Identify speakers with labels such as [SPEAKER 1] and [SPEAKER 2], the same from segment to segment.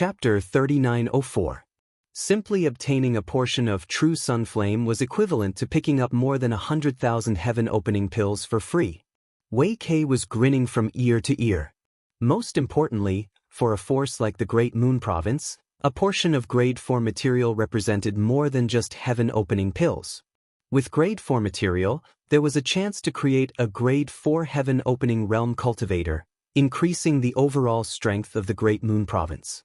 [SPEAKER 1] Chapter 3904. Simply obtaining a portion of true sun flame was equivalent to picking up more than 100,000 heaven-opening pills for free. Wei Kei was grinning from ear to ear. Most importantly, for a force like the Great Moon Province, a portion of Grade 4 material represented more than just heaven-opening pills. With Grade 4 material, there was a chance to create a Grade 4 heaven-opening realm cultivator, increasing the overall strength of the Great Moon Province.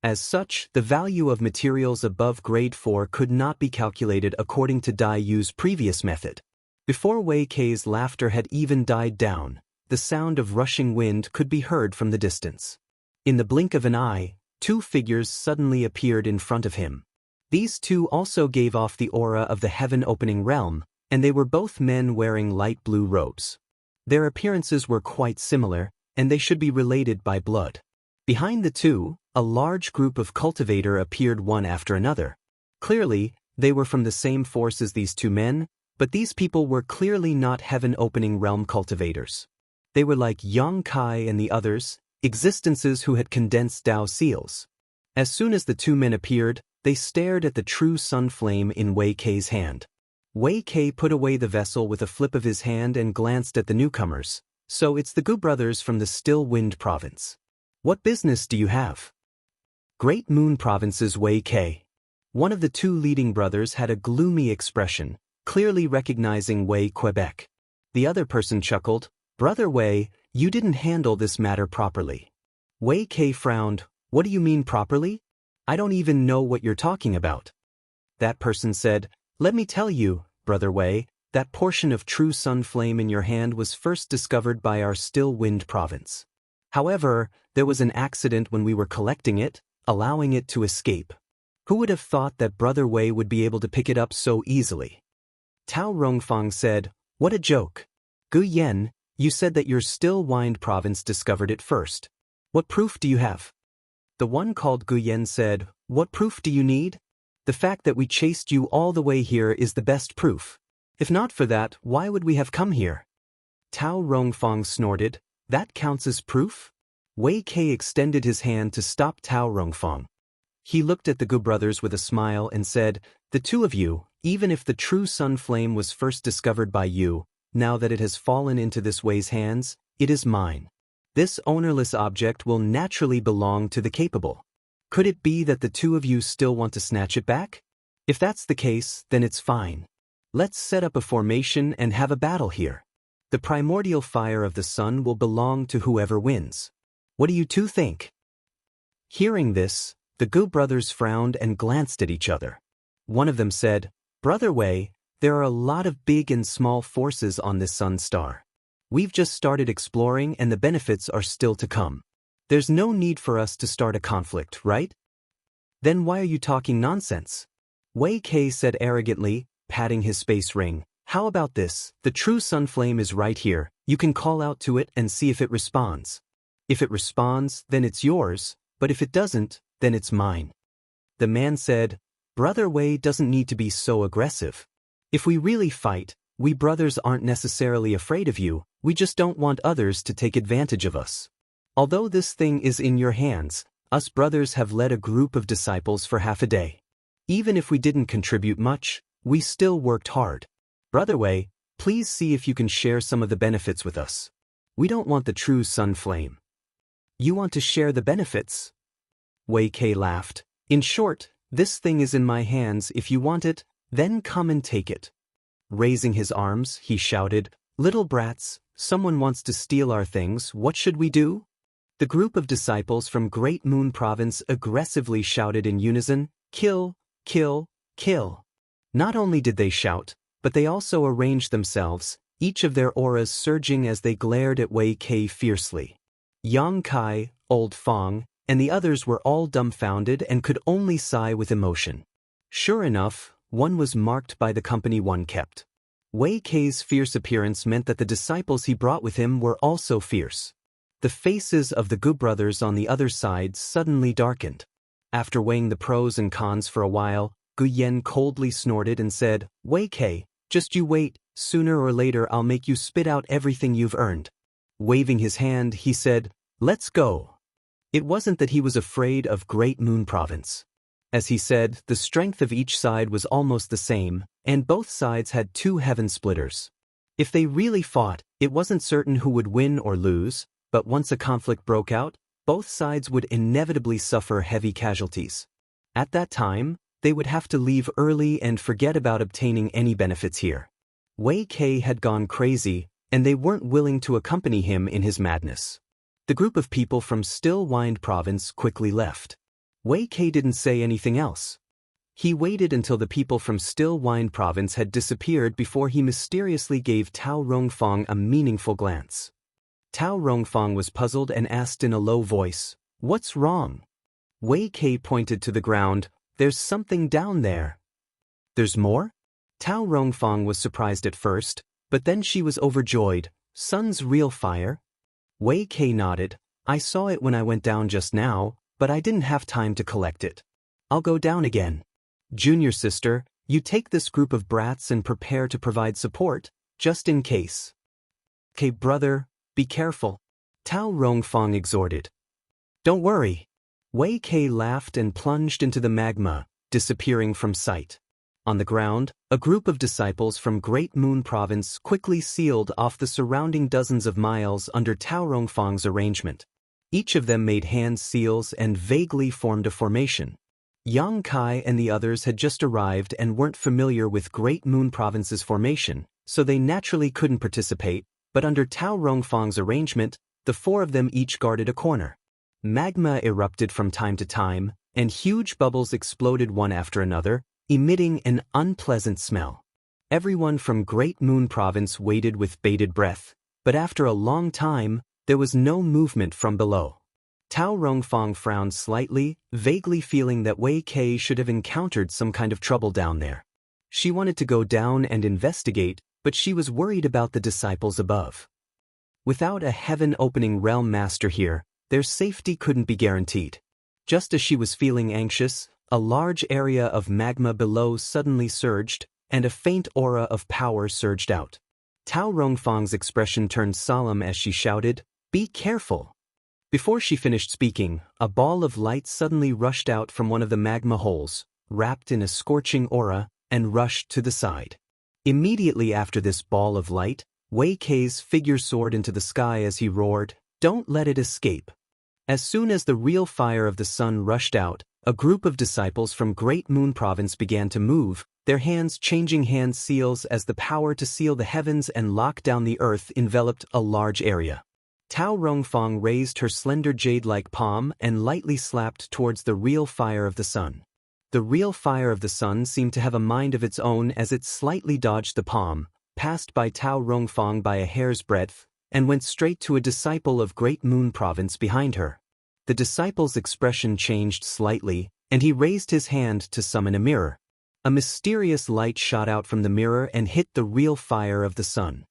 [SPEAKER 1] As such, the value of materials above Grade 4 could not be calculated according to Dai Yu's previous method. Before Wei Kei's laughter had even died down, the sound of rushing wind could be heard from the distance. In the blink of an eye, two figures suddenly appeared in front of him. These two also gave off the aura of the heaven-opening realm, and they were both men wearing light blue robes. Their appearances were quite similar, and they should be related by blood. Behind the two, a large group of cultivator appeared one after another. Clearly, they were from the same force as these two men, but these people were clearly not heaven-opening realm cultivators. They were like Yang Kai and the others, existences who had condensed Dao seals. As soon as the two men appeared, they stared at the true sun flame in Wei Kei's hand. Wei Kei put away the vessel with a flip of his hand and glanced at the newcomers. So it's the Gu brothers from the Still Wind Province. What business do you have? Great Moon Province's Wei Kei. One of the two leading brothers had a gloomy expression, clearly recognizing Wei Quebec. The other person chuckled, "Brother Wei, you didn't handle this matter properly." Wei Kei frowned, "What do you mean properly? I don't even know what you're talking about." That person said, "Let me tell you, Brother Wei, that portion of true sun flame in your hand was first discovered by our Still Wind Province. However, there was an accident when we were collecting it, allowing it to escape. Who would have thought that Brother Wei would be able to pick it up so easily?" Tao Rongfang said, "What a joke. Gu Yen, you said that your Still Wind Province discovered it first. What proof do you have?" The one called Gu Yen said, "What proof do you need? The fact that we chased you all the way here is the best proof. If not for that, why would we have come here?" Tao Rongfang snorted, "That counts as proof?" Wei Kei extended his hand to stop Tao Rongfang. He looked at the Gu brothers with a smile and said, "The two of you, even if the true sun flame was first discovered by you, now that it has fallen into this Wei's hands, it is mine. This ownerless object will naturally belong to the capable. Could it be that the two of you still want to snatch it back? If that's the case, then it's fine. Let's set up a formation and have a battle here. The primordial fire of the sun will belong to whoever wins. What do you two think?" Hearing this, the Gu brothers frowned and glanced at each other. One of them said, "Brother Wei, there are a lot of big and small forces on this sun star. We've just started exploring and the benefits are still to come. There's no need for us to start a conflict, right?" "Then why are you talking nonsense?" Wei Kei said arrogantly, patting his space ring. "How about this? The true sun flame is right here. You can call out to it and see if it responds. If it responds, then it's yours, but if it doesn't, then it's mine." The man said, "Brother Wei doesn't need to be so aggressive. If we really fight, we brothers aren't necessarily afraid of you, we just don't want others to take advantage of us. Although this thing is in your hands, us brothers have led a group of disciples for half a day. Even if we didn't contribute much, we still worked hard. Brother Wei, please see if you can share some of the benefits with us. We don't want the true sun flame." "You want to share the benefits?" Wei Kei laughed. "In short, this thing is in my hands. If you want it, then come and take it." Raising his arms, he shouted, "Little brats, someone wants to steal our things, what should we do?" The group of disciples from Great Moon Province aggressively shouted in unison, "Kill, kill, kill." Not only did they shout, but they also arranged themselves, each of their auras surging as they glared at Wei Kei fiercely. Yang Kai, Old Fong, and the others were all dumbfounded and could only sigh with emotion. Sure enough, one was marked by the company one kept. Wei Kei's fierce appearance meant that the disciples he brought with him were also fierce. The faces of the Gu brothers on the other side suddenly darkened. After weighing the pros and cons for a while, Gu Yen coldly snorted and said, "Wei Kei, just you wait, sooner or later I'll make you spit out everything you've earned." Waving his hand, he said, "Let's go." It wasn't that he was afraid of Great Moon Province. As he said, the strength of each side was almost the same, and both sides had two heaven splitters. If they really fought, it wasn't certain who would win or lose, but once a conflict broke out, both sides would inevitably suffer heavy casualties. At that time, they would have to leave early and forget about obtaining any benefits here. Wei Kei had gone crazy, and they weren't willing to accompany him in his madness. The group of people from Still Wind Province quickly left. Wei Kei didn't say anything else. He waited until the people from Still Wind Province had disappeared before he mysteriously gave Tao Rongfang a meaningful glance. Tao Rongfang was puzzled and asked in a low voice, "What's wrong?" Wei Kei pointed to the ground. "There's something down there." "There's more?" Tao Rongfang was surprised at first, but then she was overjoyed. "Sun's real fire?" Wei Kei nodded. "I saw it when I went down just now, but I didn't have time to collect it. I'll go down again. Junior sister, you take this group of brats and prepare to provide support, just in case." "Okay, brother, be careful," Tao Rongfang exhorted. "Don't worry." Wei Kei laughed and plunged into the magma, disappearing from sight. On the ground, a group of disciples from Great Moon Province quickly sealed off the surrounding dozens of miles under Tao Rongfang's arrangement. Each of them made hand seals and vaguely formed a formation. Yang Kai and the others had just arrived and weren't familiar with Great Moon Province's formation, so they naturally couldn't participate, but under Tao Rongfang's arrangement, the four of them each guarded a corner. Magma erupted from time to time, and huge bubbles exploded one after another, emitting an unpleasant smell. Everyone from Great Moon Province waited with bated breath, but after a long time, there was no movement from below. Tao Rongfang frowned slightly, vaguely feeling that Wei Kei should have encountered some kind of trouble down there. She wanted to go down and investigate, but she was worried about the disciples above. Without a heaven-opening realm master here, their safety couldn't be guaranteed. Just as she was feeling anxious, a large area of magma below suddenly surged, and a faint aura of power surged out. Tao Rongfang's expression turned solemn as she shouted, "Be careful!" Before she finished speaking, a ball of light suddenly rushed out from one of the magma holes, wrapped in a scorching aura, and rushed to the side. Immediately after this ball of light, Wei Kei's figure soared into the sky as he roared, "Don't let it escape." As soon as the real fire of the sun rushed out, a group of disciples from Great Moon Province began to move, their hands changing hand seals as the power to seal the heavens and lock down the earth enveloped a large area. Tao Rongfang raised her slender jade-like palm and lightly slapped towards the real fire of the sun. The real fire of the sun seemed to have a mind of its own as it slightly dodged the palm, passed by Tao Rongfang by a hair's breadth, and went straight to a disciple of Great Moon Province behind her. The disciple's expression changed slightly, and he raised his hand to summon a mirror. A mysterious light shot out from the mirror and hit the real fire of the sun.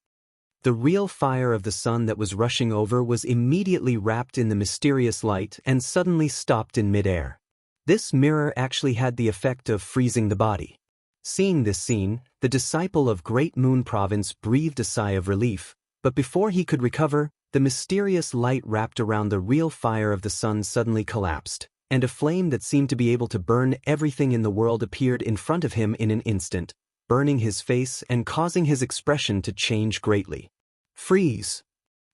[SPEAKER 1] The real fire of the sun that was rushing over was immediately wrapped in the mysterious light and suddenly stopped in midair. This mirror actually had the effect of freezing the body. Seeing this scene, the disciple of Great Moon Province breathed a sigh of relief, but before he could recover, the mysterious light wrapped around the real fire of the sun suddenly collapsed, and a flame that seemed to be able to burn everything in the world appeared in front of him in an instant, burning his face and causing his expression to change greatly. "Freeze!"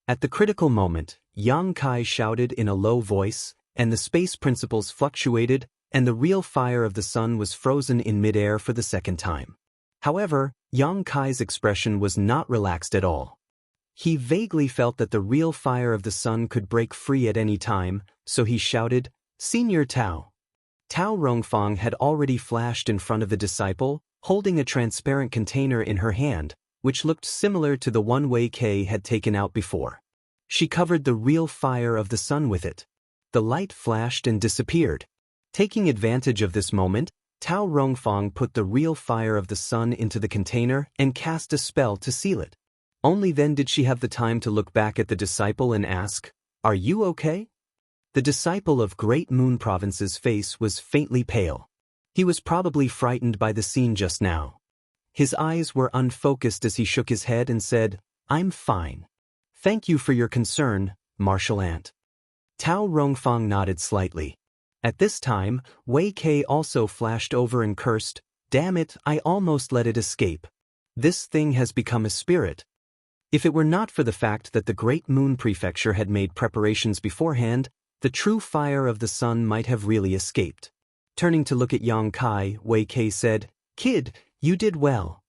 [SPEAKER 1] At the critical moment, Yang Kai shouted in a low voice, and the space principles fluctuated, and the real fire of the sun was frozen in midair for the second time. However, Yang Kai's expression was not relaxed at all. He vaguely felt that the real fire of the sun could break free at any time, so he shouted, "Senior Tao!" Tao Rongfang had already flashed in front of the disciple, holding a transparent container in her hand, which looked similar to the one Wei Kei had taken out before. She covered the real fire of the sun with it. The light flashed and disappeared. Taking advantage of this moment, Tao Rongfang put the real fire of the sun into the container and cast a spell to seal it. Only then did she have the time to look back at the disciple and ask, "Are you okay?" The disciple of Great Moon Province's face was faintly pale. He was probably frightened by the scene just now. His eyes were unfocused as he shook his head and said, "I'm fine. Thank you for your concern, Martial Ant." Tao Rongfang nodded slightly. At this time, Wei Ke also flashed over and cursed, "Damn it, I almost let it escape. This thing has become a spirit." If it were not for the fact that the Great Moon Prefecture had made preparations beforehand, the true fire of the sun might have really escaped. Turning to look at Yang Kai, Wei Ke said, "Kid, you did well."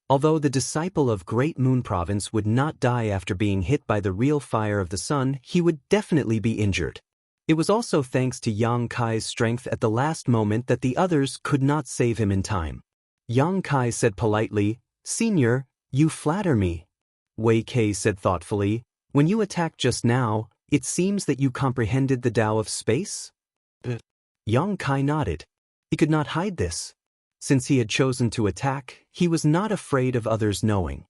[SPEAKER 1] Although the disciple of Great Moon Province would not die after being hit by the real fire of the sun, he would definitely be injured. It was also thanks to Yang Kai's strength at the last moment that the others could not save him in time. Yang Kai said politely, "Senior, you flatter me." Wei Ke said thoughtfully, "When you attacked just now, it seems that you comprehended the Tao of space?" Yang Kai nodded. He could not hide this. Since he had chosen to attack, he was not afraid of others knowing.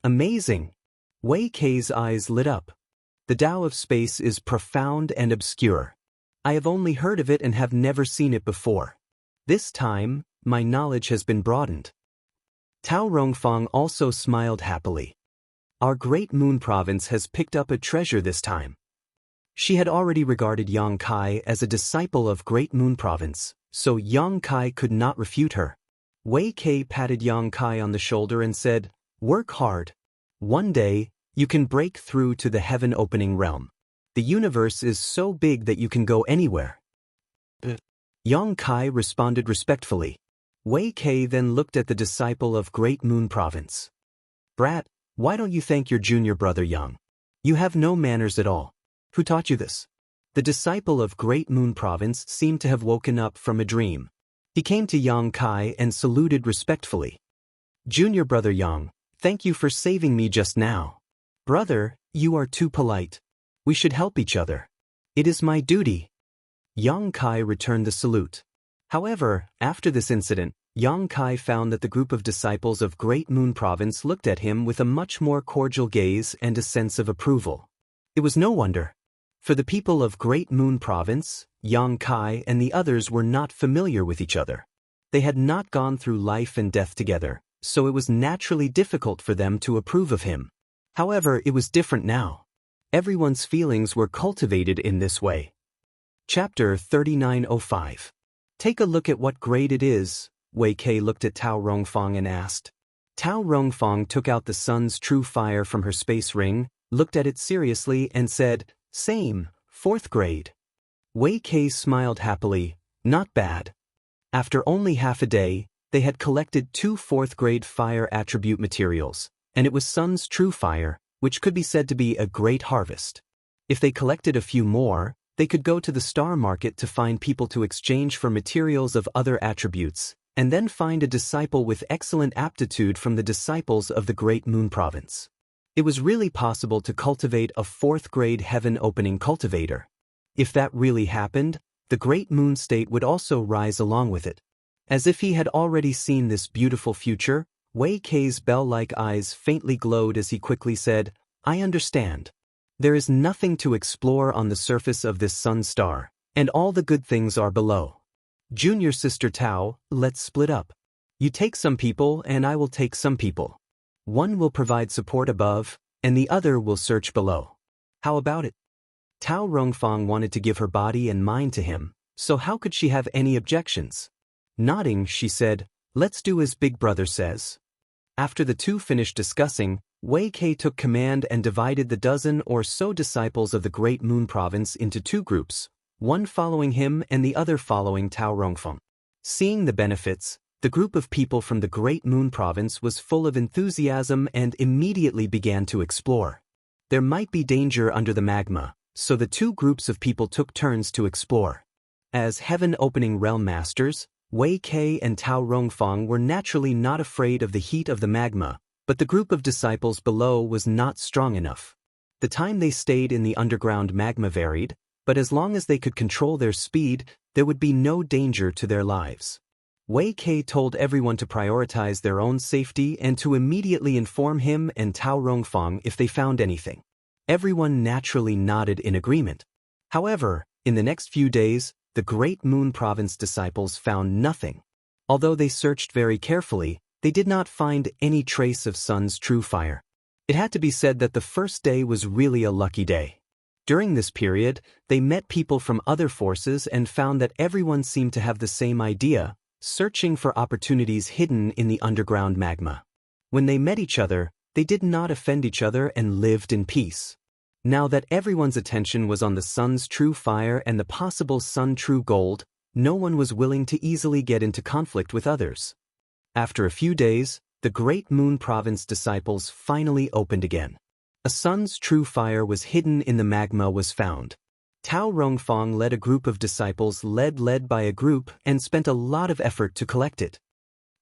[SPEAKER 1] Amazing! Wei Ke's eyes lit up. The Tao of space is profound and obscure. I have only heard of it and have never seen it before. This time, my knowledge has been broadened. Tao Rongfang also smiled happily. Our Great Moon Province has picked up a treasure this time. She had already regarded Yang Kai as a disciple of Great Moon Province, so Yang Kai could not refute her. Wei Ke patted Yang Kai on the shoulder and said, "Work hard. One day, you can break through to the heaven-opening realm. The universe is so big that you can go anywhere." Yang Kai responded respectfully. Wei Ke then looked at the disciple of Great Moon Province. "Brat, why don't you thank your junior brother Yang? You have no manners at all. Who taught you this?" The disciple of Great Moon Province seemed to have woken up from a dream. He came to Yang Kai and saluted respectfully. "Junior brother Yang, thank you for saving me just now." "Brother, you are too polite. We should help each other. It is my duty." Yang Kai returned the salute. However, after this incident, Yang Kai found that the group of disciples of Great Moon Province looked at him with a much more cordial gaze and a sense of approval. It was no wonder. For the people of Great Moon Province, Yang Kai and the others were not familiar with each other. They had not gone through life and death together, so it was naturally difficult for them to approve of him. However, it was different now. Everyone's feelings were cultivated in this way. Chapter 3905. Take a look at what grade it is. Wei Ke looked at Tao Rongfang and asked. Tao Rongfang took out the sun's true fire from her space ring, looked at it seriously and said, "Same, 4th grade." Wei Ke smiled happily, "Not bad." After only half a day, they had collected 2 4th-grade fire attribute materials, and it was sun's true fire, which could be said to be a great harvest. If they collected a few more, they could go to the star market to find people to exchange for materials of other attributes, and then find a disciple with excellent aptitude from the disciples of the Great Moon Province. It was really possible to cultivate a 4th-grade heaven-opening cultivator. If that really happened, the Great Moon State would also rise along with it. As if he had already seen this beautiful future, Wei Ke's bell-like eyes faintly glowed as he quickly said, "I understand. There is nothing to explore on the surface of this sun star, and all the good things are below. Junior sister Tao, let's split up. You take some people and I will take some people. One will provide support above, and the other will search below. How about it?" Tao Rongfang wanted to give her body and mind to him, so how could she have any objections? Nodding, she said, "Let's do as Big Brother says." After the two finished discussing, Wei Ke took command and divided the dozen or so disciples of the Great Moon Province into 2 groups, one following him and the other following Tao Rongfang. Seeing the benefits, the group of people from the Great Moon Province was full of enthusiasm and immediately began to explore. There might be danger under the magma, so the 2 groups of people took turns to explore. As heaven-opening realm masters, Wei Ke and Tao Rongfang were naturally not afraid of the heat of the magma, but the group of disciples below was not strong enough. The time they stayed in the underground magma varied, but as long as they could control their speed, there would be no danger to their lives. Wei Ke told everyone to prioritize their own safety and to immediately inform him and Tao Rongfang if they found anything. Everyone naturally nodded in agreement. However, in the next few days, the Great Moon Province disciples found nothing. Although they searched very carefully, they did not find any trace of sun's true fire. It had to be said that the first day was really a lucky day. During this period, they met people from other forces and found that everyone seemed to have the same idea, searching for opportunities hidden in the underground magma. When they met each other, they did not offend each other and lived in peace. Now that everyone's attention was on the sun's true fire and the possible sun true gold, no one was willing to easily get into conflict with others. After a few days, the Great Moon Province disciples finally opened again. A sun's true fire was hidden in the magma was found. Tao Rongfang led a group of disciples led by a group and spent a lot of effort to collect it.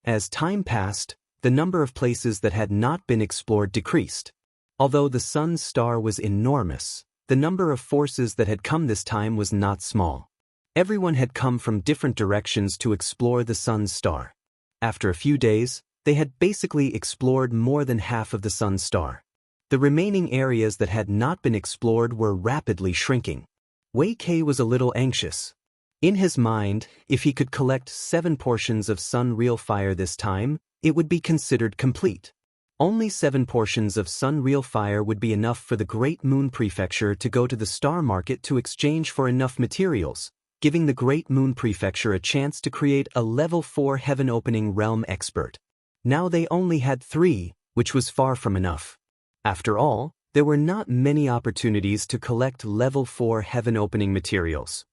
[SPEAKER 1] As time passed, the number of places that had not been explored decreased. Although the sun's star was enormous, the number of forces that had come this time was not small. Everyone had come from different directions to explore the sun's star. After a few days, they had basically explored more than half of the sun's star. The remaining areas that had not been explored were rapidly shrinking. Wei Ke was a little anxious. In his mind, if he could collect 7 portions of sun real fire this time, it would be considered complete. Only 7 portions of sun real fire would be enough for the Great Moon Prefecture to go to the star market to exchange for enough materials, giving the Great Moon Prefecture a chance to create a level 4 heaven-opening realm expert. Now they only had 3, which was far from enough. After all, there were not many opportunities to collect level 4 heaven-opening materials.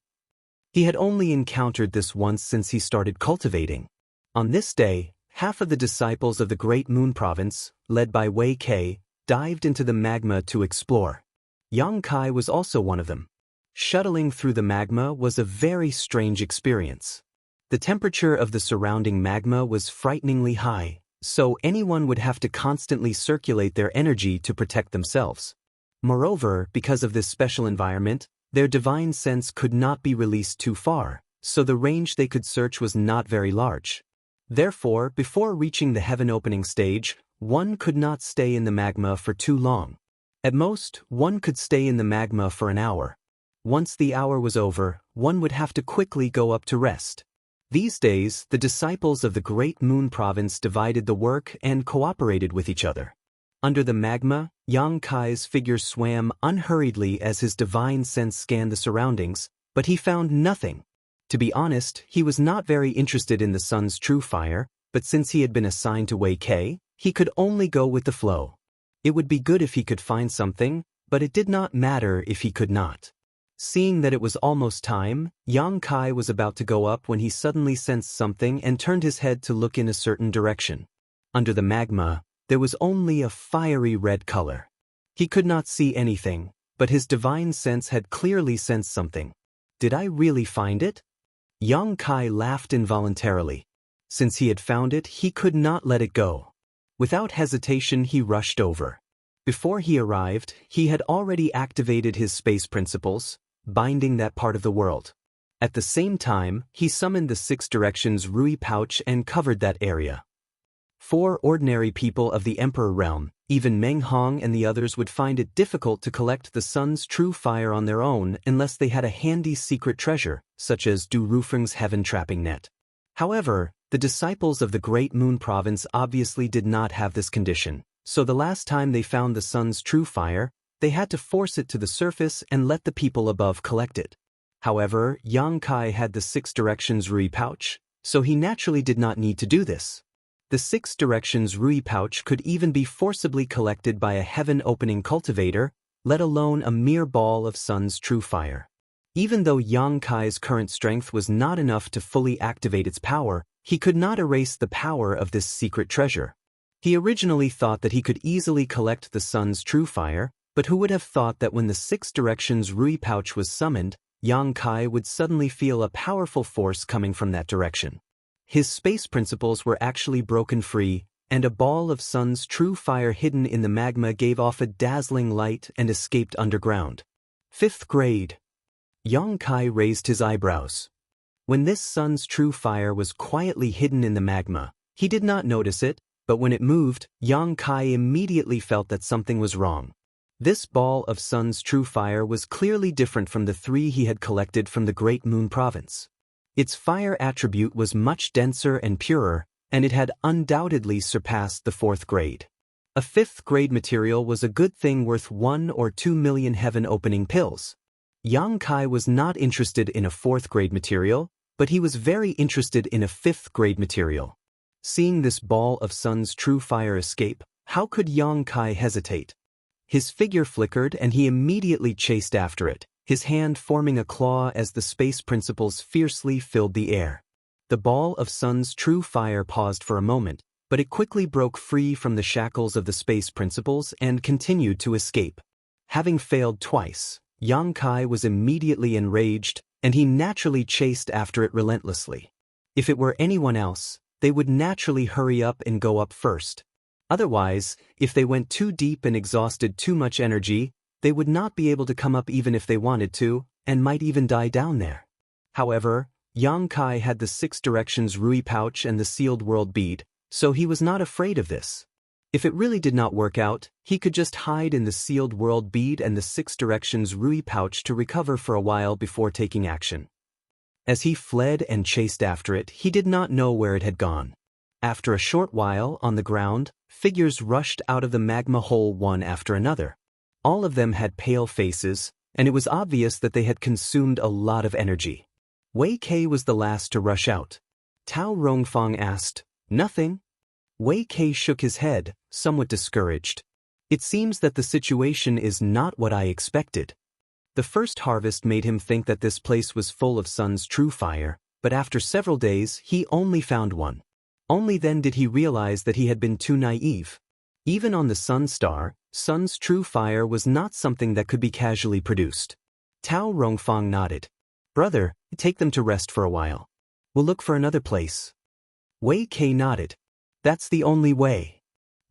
[SPEAKER 1] He had only encountered this once since he started cultivating. On this day, half of the disciples of the Great Moon Province, led by Wei Ke, dived into the magma to explore. Yang Kai was also one of them. Shuttling through the magma was a very strange experience. The temperature of the surrounding magma was frighteningly high, so anyone would have to constantly circulate their energy to protect themselves. Moreover, because of this special environment, their divine sense could not be released too far, so the range they could search was not very large. Therefore, before reaching the heaven-opening stage, one could not stay in the magma for too long. At most, one could stay in the magma for an hour. Once the hour was over, one would have to quickly go up to rest. These days, the disciples of the Great Moon Province divided the work and cooperated with each other. Under the magma, Yang Kai's figure swam unhurriedly as his divine sense scanned the surroundings, but he found nothing. To be honest, he was not very interested in the sun's true fire, but since he had been assigned to Wei Ke, he could only go with the flow. It would be good if he could find something, but it did not matter if he could not. Seeing that it was almost time, Yang Kai was about to go up when he suddenly sensed something and turned his head to look in a certain direction. Under the magma, there was only a fiery red color. He could not see anything, but his divine sense had clearly sensed something. Did I really find it? Yang Kai laughed involuntarily. Since he had found it, he could not let it go. Without hesitation, he rushed over. Before he arrived, he had already activated his space principles, binding that part of the world. At the same time, he summoned the 6 directions Rui pouch and covered that area. 4 ordinary people of the Emperor realm, even Meng Hong and the others would find it difficult to collect the sun's true fire on their own unless they had a handy secret treasure, such as Du Rufeng's heaven trapping net. However, the disciples of the Great Moon Province obviously did not have this condition, so the last time they found the sun's true fire, they had to force it to the surface and let the people above collect it. However, Yang Kai had the 6 directions Rui pouch, so he naturally did not need to do this. The 6 directions Rui pouch could even be forcibly collected by a heaven-opening cultivator, let alone a mere ball of sun's true fire. Even though Yang Kai's current strength was not enough to fully activate its power, he could not erase the power of this secret treasure. He originally thought that he could easily collect the sun's true fire, but who would have thought that when the 6 directions Rui pouch was summoned, Yang Kai would suddenly feel a powerful force coming from that direction. His space principles were actually broken free, and a ball of sun's true fire hidden in the magma gave off a dazzling light and escaped underground. 5th grade. Yang Kai raised his eyebrows. When this sun's true fire was quietly hidden in the magma, he did not notice it, but when it moved, Yang Kai immediately felt that something was wrong. This ball of sun's true fire was clearly different from the 3 he had collected from the Great Moon Province. Its fire attribute was much denser and purer, and it had undoubtedly surpassed the 4th grade. A fifth-grade material was a good thing worth 1 or 2 million heaven-opening pills. Yang Kai was not interested in a fourth-grade material, but he was very interested in a fifth-grade material. Seeing this ball of sun's true fire escape, how could Yang Kai hesitate? His figure flickered and he immediately chased after it, his hand forming a claw as the space principles fiercely filled the air. The ball of sun's true fire paused for a moment, but it quickly broke free from the shackles of the space principles and continued to escape. Having failed twice, Yang Kai was immediately enraged, and he naturally chased after it relentlessly. If it were anyone else, they would naturally hurry up and go up first. Otherwise, if they went too deep and exhausted too much energy, they would not be able to come up even if they wanted to, and might even die down there. However, Yang Kai had the 6 directions Rui pouch and the sealed world bead, so he was not afraid of this. If it really did not work out, he could just hide in the sealed world bead and the 6 directions Rui pouch to recover for a while before taking action. As he fled and chased after it, he did not know where it had gone. After a short while, on the ground, figures rushed out of the magma hole one after another. All of them had pale faces, and it was obvious that they had consumed a lot of energy. Wei Kei was the last to rush out. Tao Rongfang asked, "Nothing?" Wei Kei shook his head, somewhat discouraged. "It seems that the situation is not what I expected." The first harvest made him think that this place was full of sun's true fire, but after several days he only found one. Only then did he realize that he had been too naive. Even on the sun star, sun's true fire was not something that could be casually produced. Tao Rongfang nodded. "Brother, take them to rest for a while. We'll look for another place." Wei Kei nodded. "That's the only way."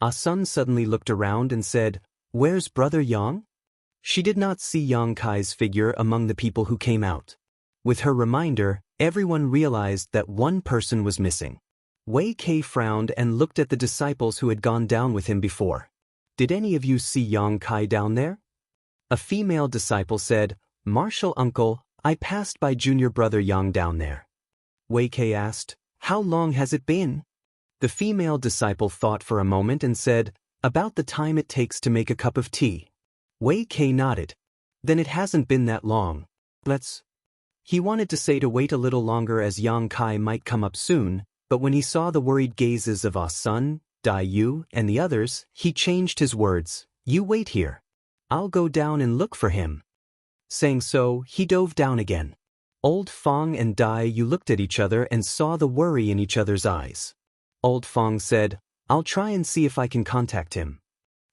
[SPEAKER 1] Ah Sun suddenly looked around and said, "Where's Brother Yang?" She did not see Yang Kai's figure among the people who came out. With her reminder, everyone realized that one person was missing. Wei Kei frowned and looked at the disciples who had gone down with him before. "Did any of you see Yang Kai down there?" A female disciple said, "Martial uncle, I passed by junior brother Yang down there." Wei Kei asked, "How long has it been?" The female disciple thought for a moment and said, "About the time it takes to make a cup of tea." Wei Kei nodded. "Then it hasn't been that long. Let's..." He wanted to say to wait a little longer as Yang Kai might come up soon, but when he saw the worried gazes of Ah Sun, Dai Yu, and the others, he changed his words. "You wait here. I'll go down and look for him." Saying so, he dove down again. Old Fong and Dai Yu looked at each other and saw the worry in each other's eyes. Old Fong said, "I'll try and see if I can contact him."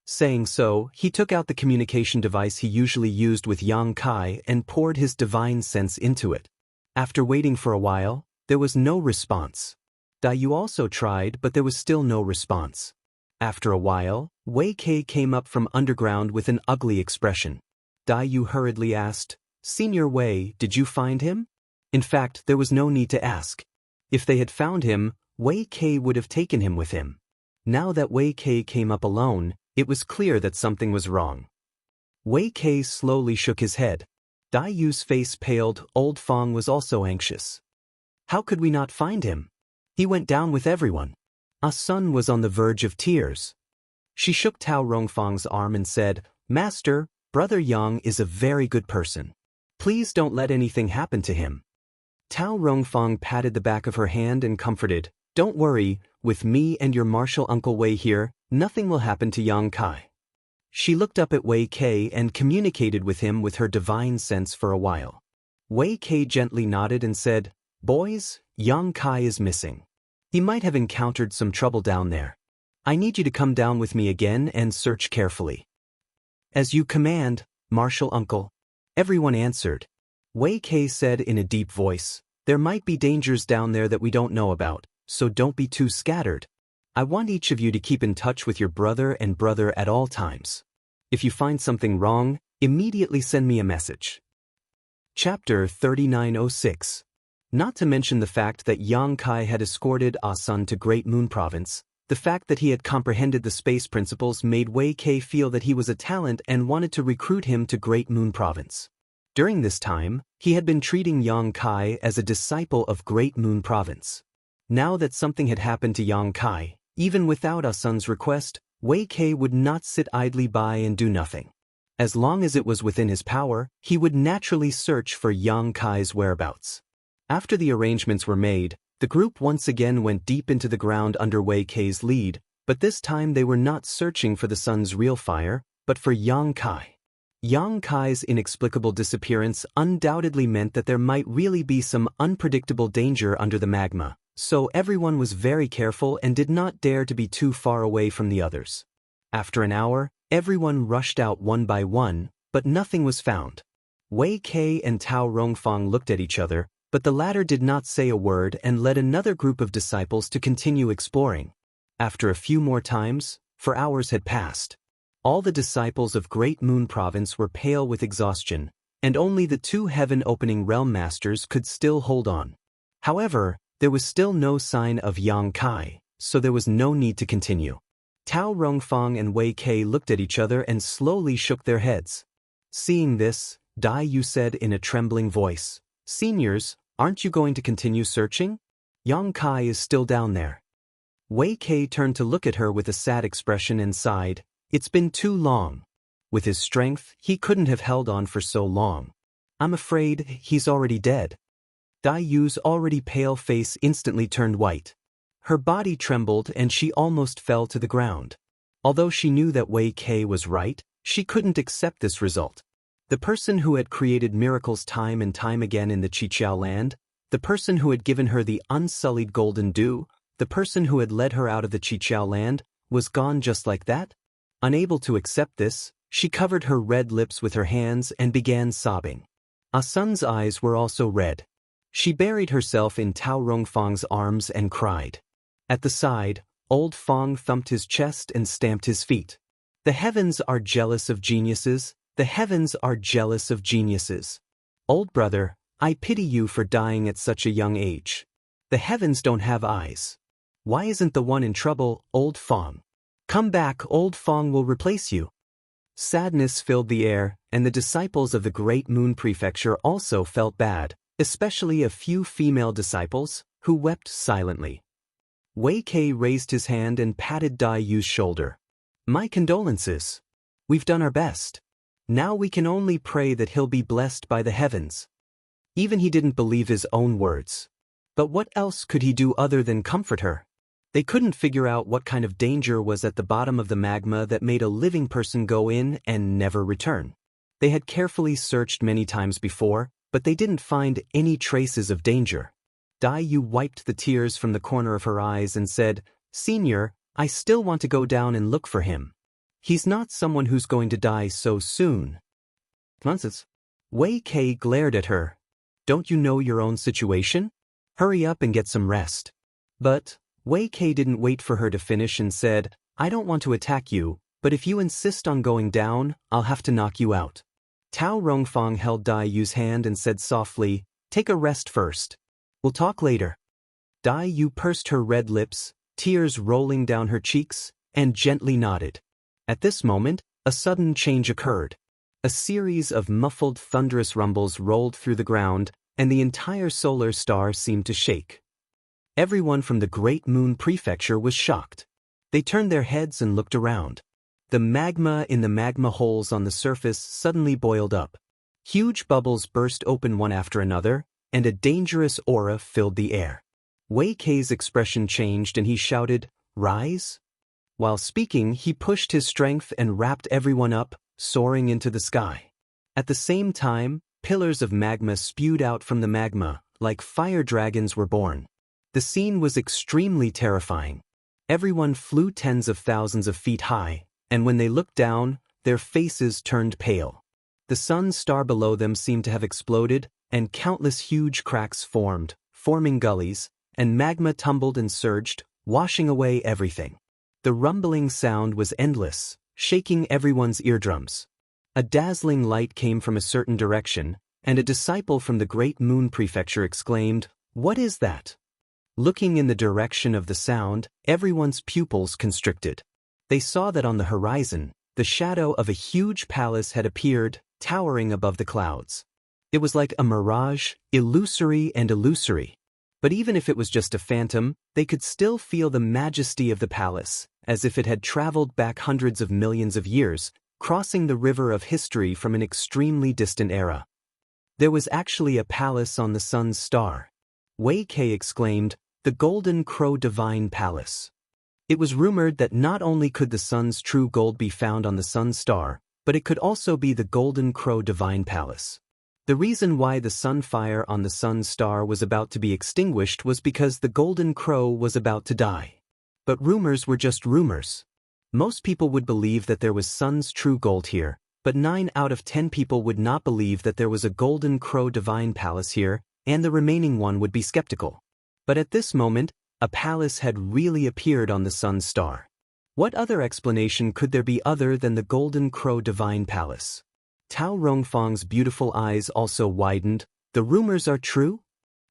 [SPEAKER 1] Saying so, he took out the communication device he usually used with Yang Kai and poured his divine sense into it. After waiting for a while, there was no response. Dai Yu also tried, but there was still no response. After a while, Wei Kei came up from underground with an ugly expression. Dai Yu hurriedly asked, "Senior Wei, did you find him?" In fact, there was no need to ask. If they had found him, Wei Kei would have taken him with him. Now that Wei Kei came up alone, it was clear that something was wrong. Wei Kei slowly shook his head. Dai Yu's face paled. Old Fong was also anxious. "How could we not find him? He went down with everyone." Ah Sun was on the verge of tears. She shook Tao Rongfang's arm and said, "Master, Brother Yang is a very good person. Please don't let anything happen to him." Tao Rongfang patted the back of her hand and comforted, "Don't worry, with me and your martial uncle Wei here, nothing will happen to Yang Kai." She looked up at Wei Kei and communicated with him with her divine sense for a while. Wei Kei gently nodded and said, "Boys, Yang Kai is missing. He might have encountered some trouble down there. I need you to come down with me again and search carefully." "As you command, martial uncle," everyone answered. Wei Kei said in a deep voice, "There might be dangers down there that we don't know about, so don't be too scattered. I want each of you to keep in touch with your brother at all times. If you find something wrong, immediately send me a message." Chapter 3906. Not to mention the fact that Yang Kai had escorted Ah Sun to Great Moon Province, the fact that he had comprehended the space principles made Wei Kei feel that he was a talent and wanted to recruit him to Great Moon Province. During this time, he had been treating Yang Kai as a disciple of Great Moon Province. Now that something had happened to Yang Kai, even without Ah Sun's request, Wei Kei would not sit idly by and do nothing. As long as it was within his power, he would naturally search for Yang Kai's whereabouts. After the arrangements were made, the group once again went deep into the ground under Wei Kei's lead, but this time they were not searching for the sun's real fire, but for Yang Kai. Yang Kai's inexplicable disappearance undoubtedly meant that there might really be some unpredictable danger under the magma, so everyone was very careful and did not dare to be too far away from the others. After an hour, everyone rushed out one by one, but nothing was found. Wei Kei and Tao Rongfang looked at each other, but the latter did not say a word and led another group of disciples to continue exploring. After a few more times, for hours had passed. All the disciples of Great Moon Province were pale with exhaustion, and only the two heaven-opening realm masters could still hold on. However, there was still no sign of Yang Kai, so there was no need to continue. Tao Rongfang and Wei Kei looked at each other and slowly shook their heads. Seeing this, Dai Yu said in a trembling voice, "Seniors, aren't you going to continue searching? Yang Kai is still down there." Wei Kei turned to look at her with a sad expression and sighed, "It's been too long." With his strength, he couldn't have held on for so long. "I'm afraid he's already dead." Dai Yu's already pale face instantly turned white. Her body trembled and she almost fell to the ground. Although she knew that Wei Kei was right, she couldn't accept this result. The person who had created miracles time and time again in the Qiqiao land, the person who had given her the unsullied golden dew, the person who had led her out of the Qiqiao land, was gone just like that? Unable to accept this, she covered her red lips with her hands and began sobbing. Ah Sun's eyes were also red. She buried herself in Tao Rongfang's arms and cried. At the side, old Fang thumped his chest and stamped his feet. "The heavens are jealous of geniuses, the heavens are jealous of geniuses. Old brother, I pity you for dying at such a young age. The heavens don't have eyes. Why isn't the one in trouble, old Fang? Come back, old Fang will replace you." Sadness filled the air, and the disciples of the Great Moon Prefecture also felt bad, especially a few female disciples, who wept silently. Wei Kei raised his hand and patted Dai Yu's shoulder. "My condolences. We've done our best. Now we can only pray that he'll be blessed by the heavens." Even he didn't believe his own words. But what else could he do other than comfort her? They couldn't figure out what kind of danger was at the bottom of the magma that made a living person go in and never return. They had carefully searched many times before, but they didn't find any traces of danger. Dai Yu wiped the tears from the corner of her eyes and said, "Senior, I still want to go down and look for him. He's not someone who's going to die so soon." Nonsense. Wei Kei glared at her. "Don't you know your own situation? Hurry up and get some rest." But Wei Kei didn't wait for her to finish and said, "I don't want to attack you, but if you insist on going down, I'll have to knock you out." Tao Rongfang held Dai Yu's hand and said softly, "Take a rest first. We'll talk later." Dai Yu pursed her red lips, tears rolling down her cheeks, and gently nodded. At this moment, a sudden change occurred. A series of muffled thunderous rumbles rolled through the ground, and the entire solar star seemed to shake. Everyone from the Great Moon Prefecture was shocked. They turned their heads and looked around. The magma in the magma holes on the surface suddenly boiled up. Huge bubbles burst open one after another, and a dangerous aura filled the air. Wei Kei's expression changed and he shouted, "Rise?" While speaking, he pushed his strength and wrapped everyone up, soaring into the sky. At the same time, pillars of magma spewed out from the magma, like fire dragons were born. The scene was extremely terrifying. Everyone flew tens of thousands of feet high, and when they looked down, their faces turned pale. The sun's star below them seemed to have exploded, and countless huge cracks formed, forming gullies, and magma tumbled and surged, washing away everything. The rumbling sound was endless, shaking everyone's eardrums. A dazzling light came from a certain direction, and a disciple from the Great Moon Prefecture exclaimed, "What is that?" Looking in the direction of the sound, everyone's pupils constricted. They saw that on the horizon, the shadow of a huge palace had appeared, towering above the clouds. It was like a mirage, illusory and illusory. But even if it was just a phantom, they could still feel the majesty of the palace, as if it had traveled back hundreds of millions of years, crossing the river of history from an extremely distant era. There was actually a palace on the sun's star. Wei Kei exclaimed, "The Golden Crow Divine Palace." It was rumored that not only could the sun's true gold be found on the sun's star, but it could also be the Golden Crow Divine Palace. The reason why the sun fire on the sun's star was about to be extinguished was because the Golden Crow was about to die. But rumors were just rumors. Most people would believe that there was sun's true gold here, but 9 out of 10 people would not believe that there was a Golden Crow Divine Palace here, and the remaining one would be skeptical. But at this moment, a palace had really appeared on the sun's star. What other explanation could there be other than the Golden Crow Divine Palace? Tao Rongfang's beautiful eyes also widened. The rumors are true?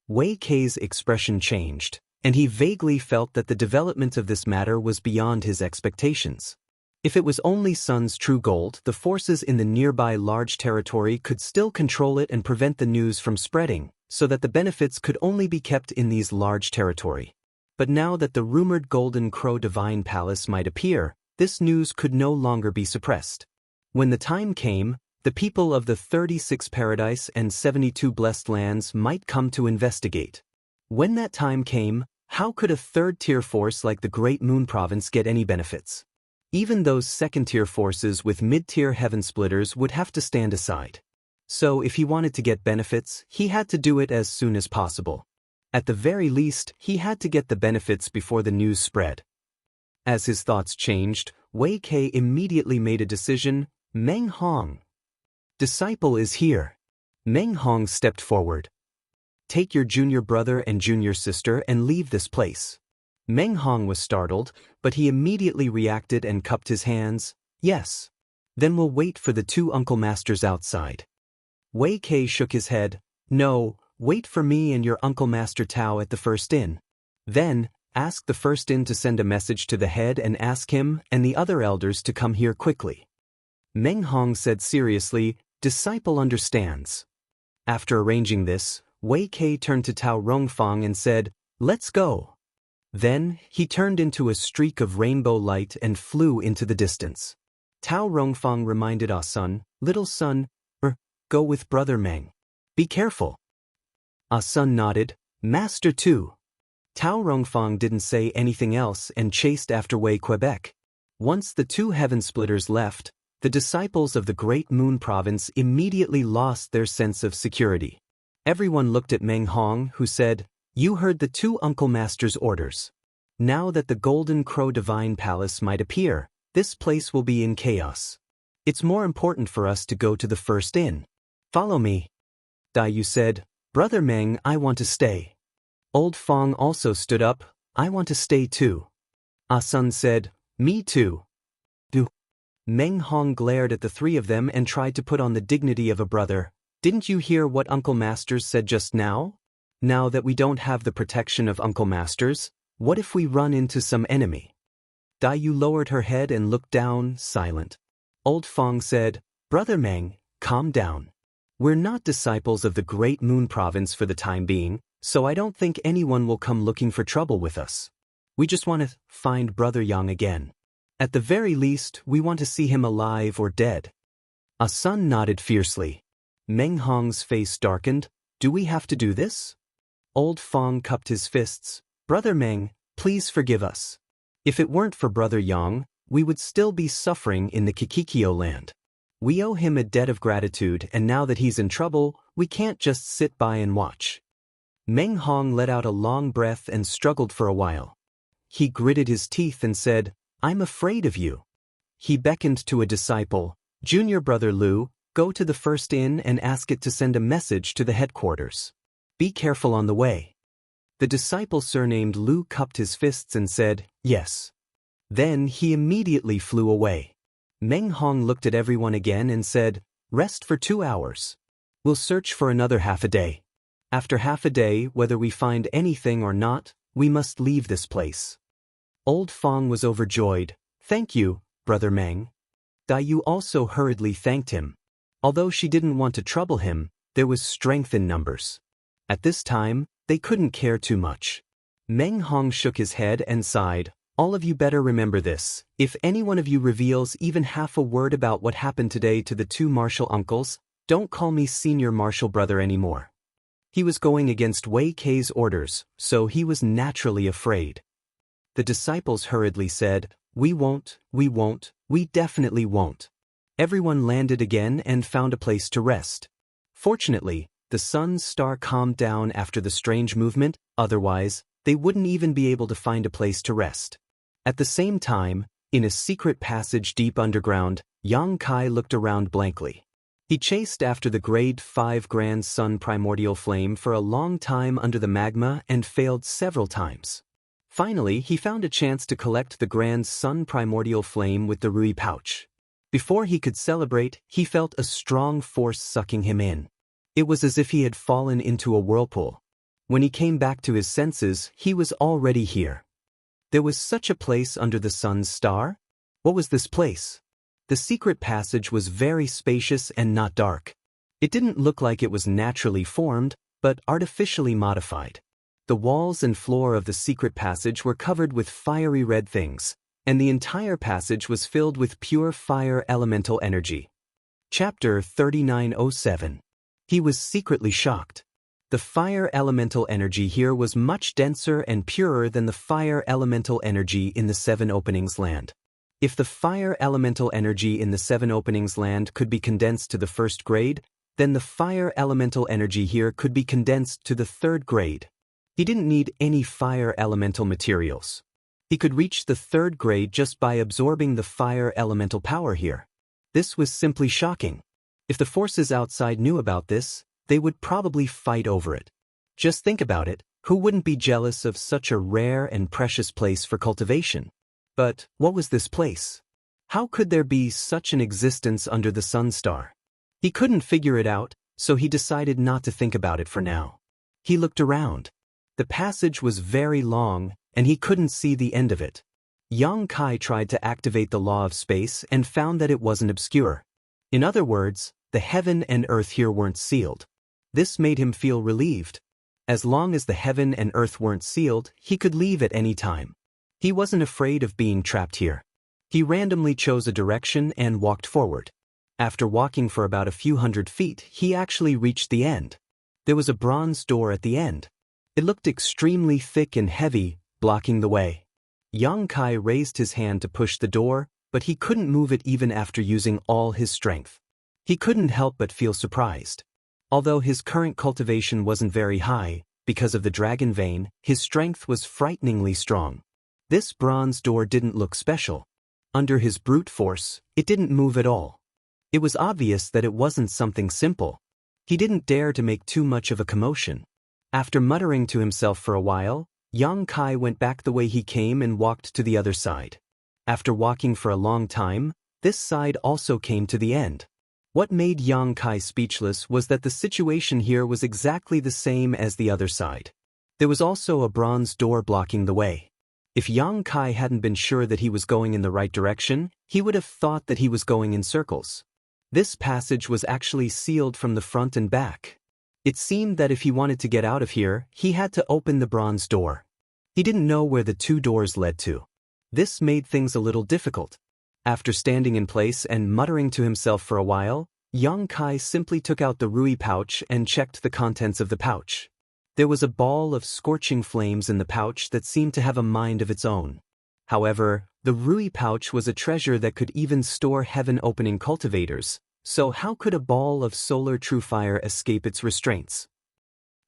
[SPEAKER 1] Wei Kei's expression changed, and he vaguely felt that the development of this matter was beyond his expectations. If it was only sun's true gold, the forces in the nearby large territory could still control it and prevent the news from spreading, so that the benefits could only be kept in these large territory. But now that the rumored Golden Crow Divine Palace might appear, this news could no longer be suppressed. When the time came, the people of the 36 Paradise and 72 Blessed Lands might come to investigate. When that time came, how could a third-tier force like the Great Moon Province get any benefits? Even those second-tier forces with mid-tier heaven splitters would have to stand aside. So if he wanted to get benefits, he had to do it as soon as possible. At the very least, he had to get the benefits before the news spread. As his thoughts changed, Wei Kei immediately made a decision. Meng Hong. Disciple is here. Meng Hong stepped forward. Take your junior brother and junior sister and leave this place. Meng Hong was startled, but he immediately reacted and cupped his hands. Yes. Then we'll wait for the 2 uncle masters outside. Wei Kei shook his head. No, wait for me and your uncle Master Tao at the first inn. Then, ask the first inn to send a message to the head and ask him and the other elders to come here quickly. Meng Hong said seriously, Disciple understands. After arranging this, Wei Kei turned to Tao Rongfang and said, Let's go. Then, he turned into a streak of rainbow light and flew into the distance. Tao Rongfang reminded Ah Sun, Little son, go with Brother Meng. Be careful. Ah Sun nodded, Master too. Tao Rongfang didn't say anything else and chased after Wei Quebec. Once the 2 heaven splitters left, the disciples of the Great Moon Province immediately lost their sense of security. Everyone looked at Meng Hong, who said, You heard the 2 uncle masters' orders. Now that the Golden Crow Divine Palace might appear, this place will be in chaos. It's more important for us to go to the first inn. Follow me. Dai Yu said, Brother Meng, I want to stay. Old Fong also stood up, I want to stay too. Ah Sun said, Me too. Meng Hong glared at the 3 of them and tried to put on the dignity of a brother. Didn't you hear what Uncle Masters said just now? Now that we don't have the protection of Uncle Masters, what if we run into some enemy? Dai Yu lowered her head and looked down, silent. Old Fong said, Brother Meng, calm down. We're not disciples of the Great Moon Province for the time being, so I don't think anyone will come looking for trouble with us. We just want to find Brother Yang again. At the very least, we want to see him alive or dead. Ah Sun nodded fiercely. Meng Hong's face darkened. Do we have to do this? Old Fong cupped his fists. Brother Meng, please forgive us. If it weren't for Brother Yang, we would still be suffering in the Kikikyo land. We owe him a debt of gratitude, and now that he's in trouble, we can't just sit by and watch. Meng Hong let out a long breath and struggled for a while. He gritted his teeth and said, I'm afraid of you. He beckoned to a disciple, Junior Brother Lu, go to the first inn and ask it to send a message to the headquarters. Be careful on the way. The disciple surnamed Lu cupped his fists and said, Yes. Then he immediately flew away. Meng Hong looked at everyone again and said, Rest for 2 hours. We'll search for another half a day. After half a day, whether we find anything or not, we must leave this place. Old Fong was overjoyed. Thank you, Brother Meng. Dai Yu also hurriedly thanked him. Although she didn't want to trouble him, there was strength in numbers. At this time, they couldn't care too much. Meng Hong shook his head and sighed. All of you better remember this. If any one of you reveals even half a word about what happened today to the two martial uncles, don't call me senior martial brother anymore. He was going against Wei Kei's orders, so he was naturally afraid. The disciples hurriedly said, we won't, we definitely won't. Everyone landed again and found a place to rest. Fortunately, the sun's star calmed down after the strange movement, otherwise, they wouldn't even be able to find a place to rest. At the same time, in a secret passage deep underground, Yang Kai looked around blankly. He chased after the grade 5 Grand Sun primordial flame for a long time under the magma and failed several times. Finally, he found a chance to collect the Grand Sun primordial flame with the Rui pouch. Before he could celebrate, he felt a strong force sucking him in. It was as if he had fallen into a whirlpool. When he came back to his senses, he was already here. There was such a place under the sun's star? What was this place? The secret passage was very spacious and not dark. It didn't look like it was naturally formed, but artificially modified. The walls and floor of the secret passage were covered with fiery red things, and the entire passage was filled with pure fire elemental energy. Chapter 3907. He was secretly shocked. The fire elemental energy here was much denser and purer than the fire elemental energy in the Seven Openings land. If the fire elemental energy in the Seven Openings land could be condensed to the first grade, then the fire elemental energy here could be condensed to the third grade. He didn't need any fire elemental materials. He could reach the third grade just by absorbing the fire elemental power here. This was simply shocking. If the forces outside knew about this, they would probably fight over it. Just think about it, who wouldn't be jealous of such a rare and precious place for cultivation? But what was this place? How could there be such an existence under the sun star? He couldn't figure it out, so he decided not to think about it for now. He looked around. The passage was very long, and he couldn't see the end of it. Yang Kai tried to activate the law of space and found that it wasn't obscure. In other words, the heaven and earth here weren't sealed. This made him feel relieved. As long as the heaven and earth weren't sealed, he could leave at any time. He wasn't afraid of being trapped here. He randomly chose a direction and walked forward. After walking for about a few hundred feet, he actually reached the end. There was a bronze door at the end. It looked extremely thick and heavy, blocking the way. Yang Kai raised his hand to push the door, but he couldn't move it even after using all his strength. He couldn't help but feel surprised. Although his current cultivation wasn't very high, because of the dragon vein, his strength was frighteningly strong. This bronze door didn't look special. Under his brute force, it didn't move at all. It was obvious that it wasn't something simple. He didn't dare to make too much of a commotion. After muttering to himself for a while, Yang Kai went back the way he came and walked to the other side. After walking for a long time, this side also came to the end. What made Yang Kai speechless was that the situation here was exactly the same as the other side. There was also a bronze door blocking the way. If Yang Kai hadn't been sure that he was going in the right direction, he would have thought that he was going in circles. This passage was actually sealed from the front and back. It seemed that if he wanted to get out of here, he had to open the bronze door. He didn't know where the two doors led to. This made things a little difficult. After standing in place and muttering to himself for a while, Yang Kai simply took out the Rui pouch and checked the contents of the pouch. There was a ball of scorching flames in the pouch that seemed to have a mind of its own. However, the Rui pouch was a treasure that could even store heaven-opening cultivators, so how could a ball of solar true fire escape its restraints?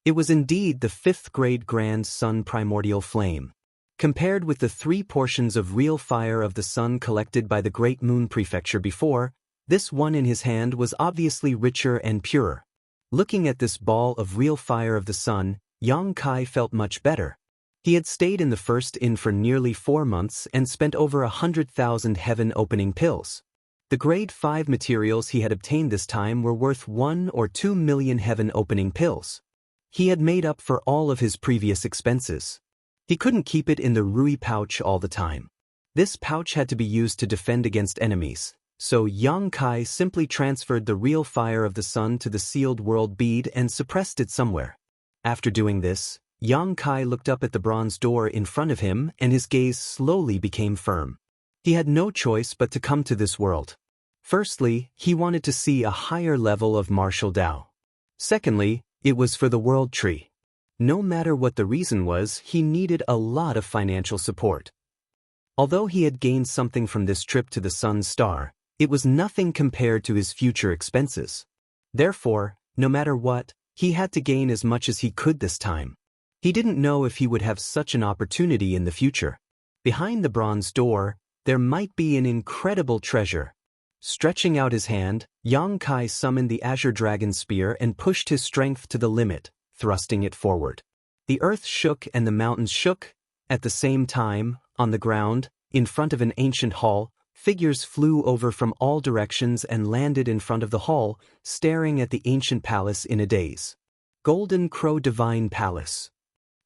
[SPEAKER 1] It was indeed the 5th grade Grand Sun primordial flame. Compared with the 3 portions of real fire of the sun collected by the Great Moon Prefecture before, this one in his hand was obviously richer and purer. Looking at this ball of real fire of the sun, Yang Kai felt much better. He had stayed in the first inn for nearly 4 months and spent over 100,000 heaven-opening pills. The grade 5 materials he had obtained this time were worth 1 or 2 million heaven-opening pills. He had made up for all of his previous expenses. He couldn't keep it in the Rui pouch all the time. This pouch had to be used to defend against enemies, so Yang Kai simply transferred the real fire of the sun to the sealed world bead and suppressed it somewhere. After doing this, Yang Kai looked up at the bronze door in front of him and his gaze slowly became firm. He had no choice but to come to this world. Firstly, he wanted to see a higher level of martial Tao. Secondly, it was for the world tree. No matter what the reason was, he needed a lot of financial support. Although he had gained something from this trip to the Sun Star, it was nothing compared to his future expenses. Therefore, no matter what, he had to gain as much as he could this time. He didn't know if he would have such an opportunity in the future. Behind the bronze door, there might be an incredible treasure. Stretching out his hand, Yang Kai summoned the Azure Dragon Spear and pushed his strength to the limit, thrusting it forward. The earth shook and the mountains shook. At the same time, on the ground, in front of an ancient hall, figures flew over from all directions and landed in front of the hall, staring at the ancient palace in a daze. Golden Crow Divine Palace.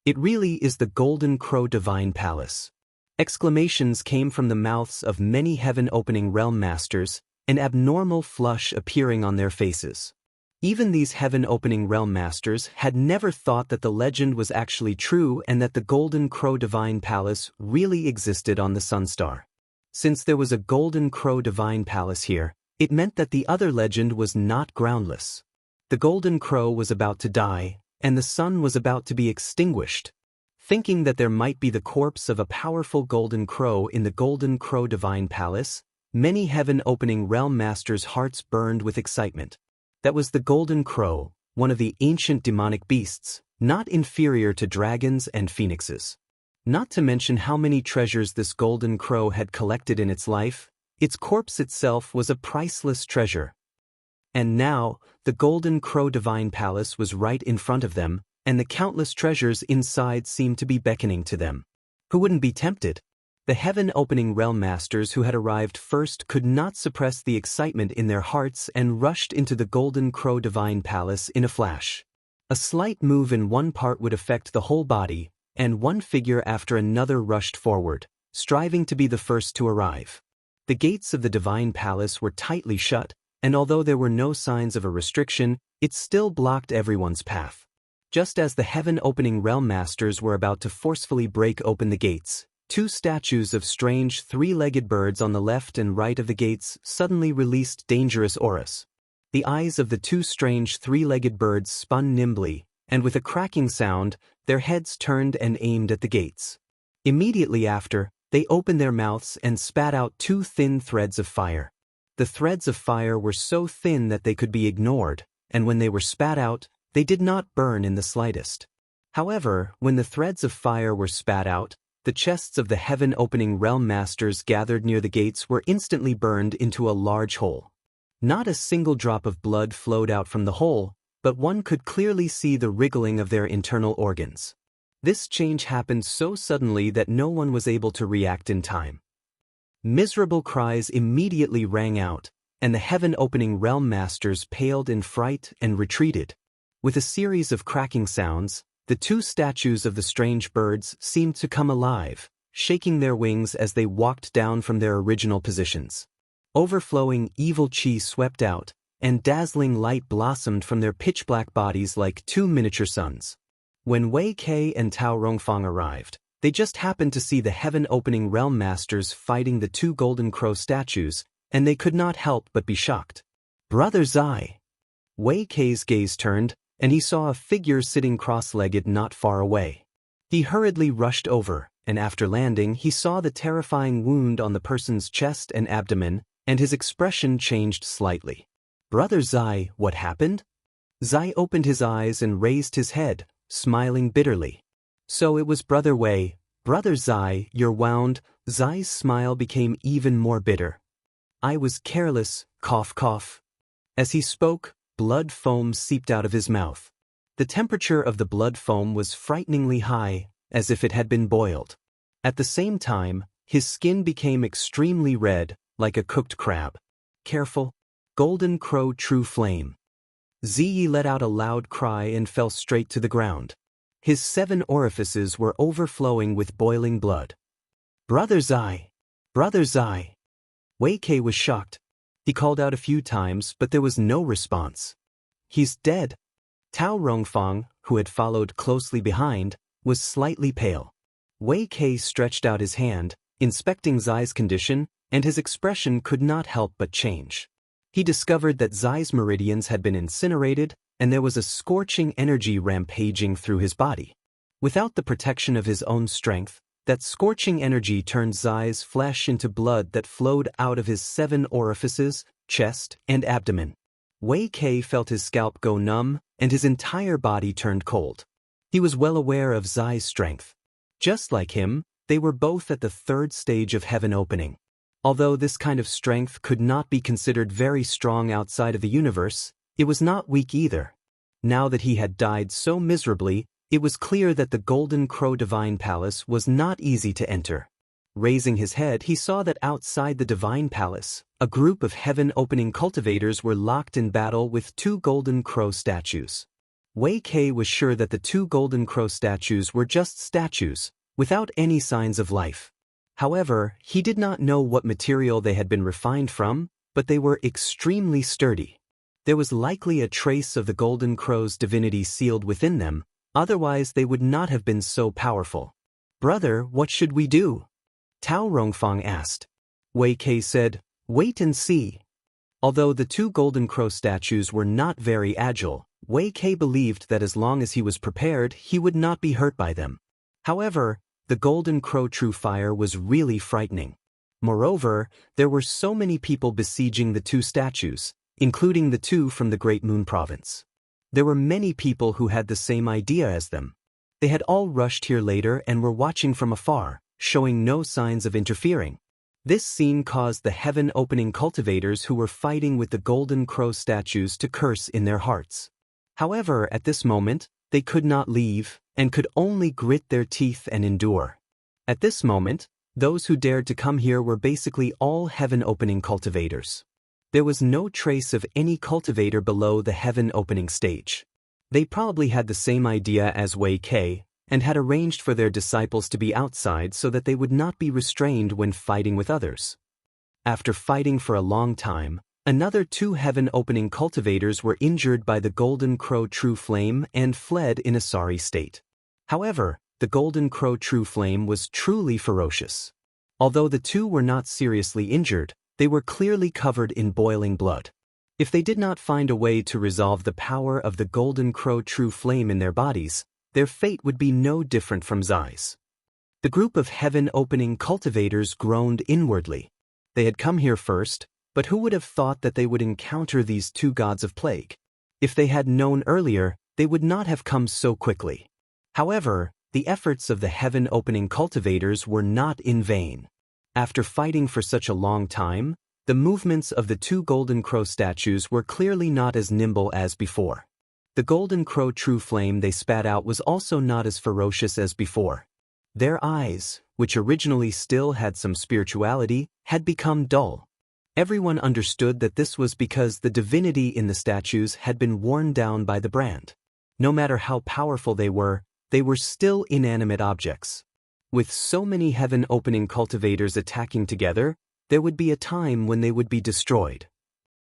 [SPEAKER 1] It really is the Golden Crow Divine Palace. Exclamations came from the mouths of many heaven-opening realm masters, an abnormal flush appearing on their faces. Even these heaven-opening realm masters had never thought that the legend was actually true and that the Golden Crow Divine Palace really existed on the Sunstar. Since there was a Golden Crow Divine Palace here, it meant that the other legend was not groundless. The Golden Crow was about to die, and the sun was about to be extinguished. Thinking that there might be the corpse of a powerful Golden Crow in the Golden Crow Divine Palace, many heaven-opening realm masters' hearts burned with excitement. That was the Golden Crow, one of the ancient demonic beasts, not inferior to dragons and phoenixes. Not to mention how many treasures this Golden Crow had collected in its life, its corpse itself was a priceless treasure. And now, the Golden Crow Divine Palace was right in front of them, and the countless treasures inside seemed to be beckoning to them. Who wouldn't be tempted? The heaven-opening realm masters who had arrived first could not suppress the excitement in their hearts and rushed into the Golden Crow Divine Palace in a flash. A slight move in one part would affect the whole body, and one figure after another rushed forward, striving to be the first to arrive. The gates of the Divine Palace were tightly shut, and although there were no signs of a restriction, it still blocked everyone's path. Just as the heaven-opening realm masters were about to forcefully break open the gates, two statues of strange three-legged birds on the left and right of the gates suddenly released dangerous auras. The eyes of the two strange three-legged birds spun nimbly, and with a cracking sound, their heads turned and aimed at the gates. Immediately after, they opened their mouths and spat out two thin threads of fire. The threads of fire were so thin that they could be ignored, and when they were spat out, they did not burn in the slightest. However, when the threads of fire were spat out, the chests of the heaven-opening realm masters gathered near the gates were instantly burned into a large hole. Not a single drop of blood flowed out from the hole, but one could clearly see the wriggling of their internal organs. This change happened so suddenly that no one was able to react in time. Miserable cries immediately rang out, and the heaven-opening realm masters paled in fright and retreated. With a series of cracking sounds, the two statues of the strange birds seemed to come alive, shaking their wings as they walked down from their original positions. Overflowing evil chi swept out, and dazzling light blossomed from their pitch-black bodies like two miniature suns. When Wei Kei and Tao Rongfang arrived, they just happened to see the heaven-opening realm masters fighting the two Golden Crow statues, and they could not help but be shocked. Brother Zai! Wei Kei's gaze turned, and he saw a figure sitting cross-legged not far away. He hurriedly rushed over, and after landing he saw the terrifying wound on the person's chest and abdomen, and his expression changed slightly. Brother Zai, what happened? Zai opened his eyes and raised his head, smiling bitterly. So it was Brother Wei. Brother Zai, you're wound. Zai's smile became even more bitter. I was careless, cough cough. As he spoke, blood foam seeped out of his mouth. The temperature of the blood foam was frighteningly high, as if it had been boiled. At the same time, his skin became extremely red, like a cooked crab. Careful. Golden Crow True Flame. Ziyi let out a loud cry and fell straight to the ground. His 7 orifices were overflowing with boiling blood. Brother Zai! Brother Zai! Wei Kei was shocked. He called out a few times, but there was no response. He's dead. Tao Rongfang, who had followed closely behind, was slightly pale. Wei Kei stretched out his hand, inspecting Zai's condition, and his expression could not help but change. He discovered that Zai's meridians had been incinerated, and there was a scorching energy rampaging through his body. Without the protection of his own strength, that scorching energy turned Zai's flesh into blood that flowed out of his 7 orifices, chest, and abdomen. Wei Kei felt his scalp go numb, and his entire body turned cold. He was well aware of Zai's strength. Just like him, they were both at the 3rd stage of heaven opening. Although this kind of strength could not be considered very strong outside of the universe, it was not weak either. Now that he had died so miserably, it was clear that the Golden Crow Divine Palace was not easy to enter. Raising his head, he saw that outside the Divine Palace, a group of heaven-opening cultivators were locked in battle with 2 Golden Crow statues. Wei Kei was sure that the 2 Golden Crow statues were just statues, without any signs of life. However, he did not know what material they had been refined from, but they were extremely sturdy. There was likely a trace of the Golden Crow's divinity sealed within them, otherwise they would not have been so powerful. "Brother, what should we do?" Tao Rongfang asked. Wei Kei said, "Wait and see." Although the 2 Golden Crow statues were not very agile, Wei Kei believed that as long as he was prepared, he would not be hurt by them. However, the Golden Crow True Fire was really frightening. Moreover, there were so many people besieging the 2 statues, including the 2 from the Great Moon Province. There were many people who had the same idea as them. They had all rushed here later and were watching from afar, showing no signs of interfering. This scene caused the heaven-opening cultivators who were fighting with the Golden Crow statues to curse in their hearts. However, at this moment, they could not leave, and could only grit their teeth and endure. At this moment, those who dared to come here were basically all heaven-opening cultivators. There was no trace of any cultivator below the heaven-opening stage. They probably had the same idea as Wei Kei, and had arranged for their disciples to be outside so that they would not be restrained when fighting with others. After fighting for a long time, another 2 heaven-opening cultivators were injured by the Golden Crow True Flame and fled in a sorry state. However, the Golden Crow True Flame was truly ferocious. Although the 2 were not seriously injured, they were clearly covered in boiling blood. If they did not find a way to resolve the power of the Golden Crow True Flame in their bodies, their fate would be no different from Zai's. The group of heaven-opening cultivators groaned inwardly. They had come here first, but who would have thought that they would encounter these 2 gods of plague? If they had known earlier, they would not have come so quickly. However, the efforts of the heaven-opening cultivators were not in vain. After fighting for such a long time, the movements of the 2 Golden Crow statues were clearly not as nimble as before. The Golden Crow True Flame they spat out was also not as ferocious as before. Their eyes, which originally still had some spirituality, had become dull. Everyone understood that this was because the divinity in the statues had been worn down by the brand. No matter how powerful they were still inanimate objects. With so many heaven-opening cultivators attacking together, there would be a time when they would be destroyed.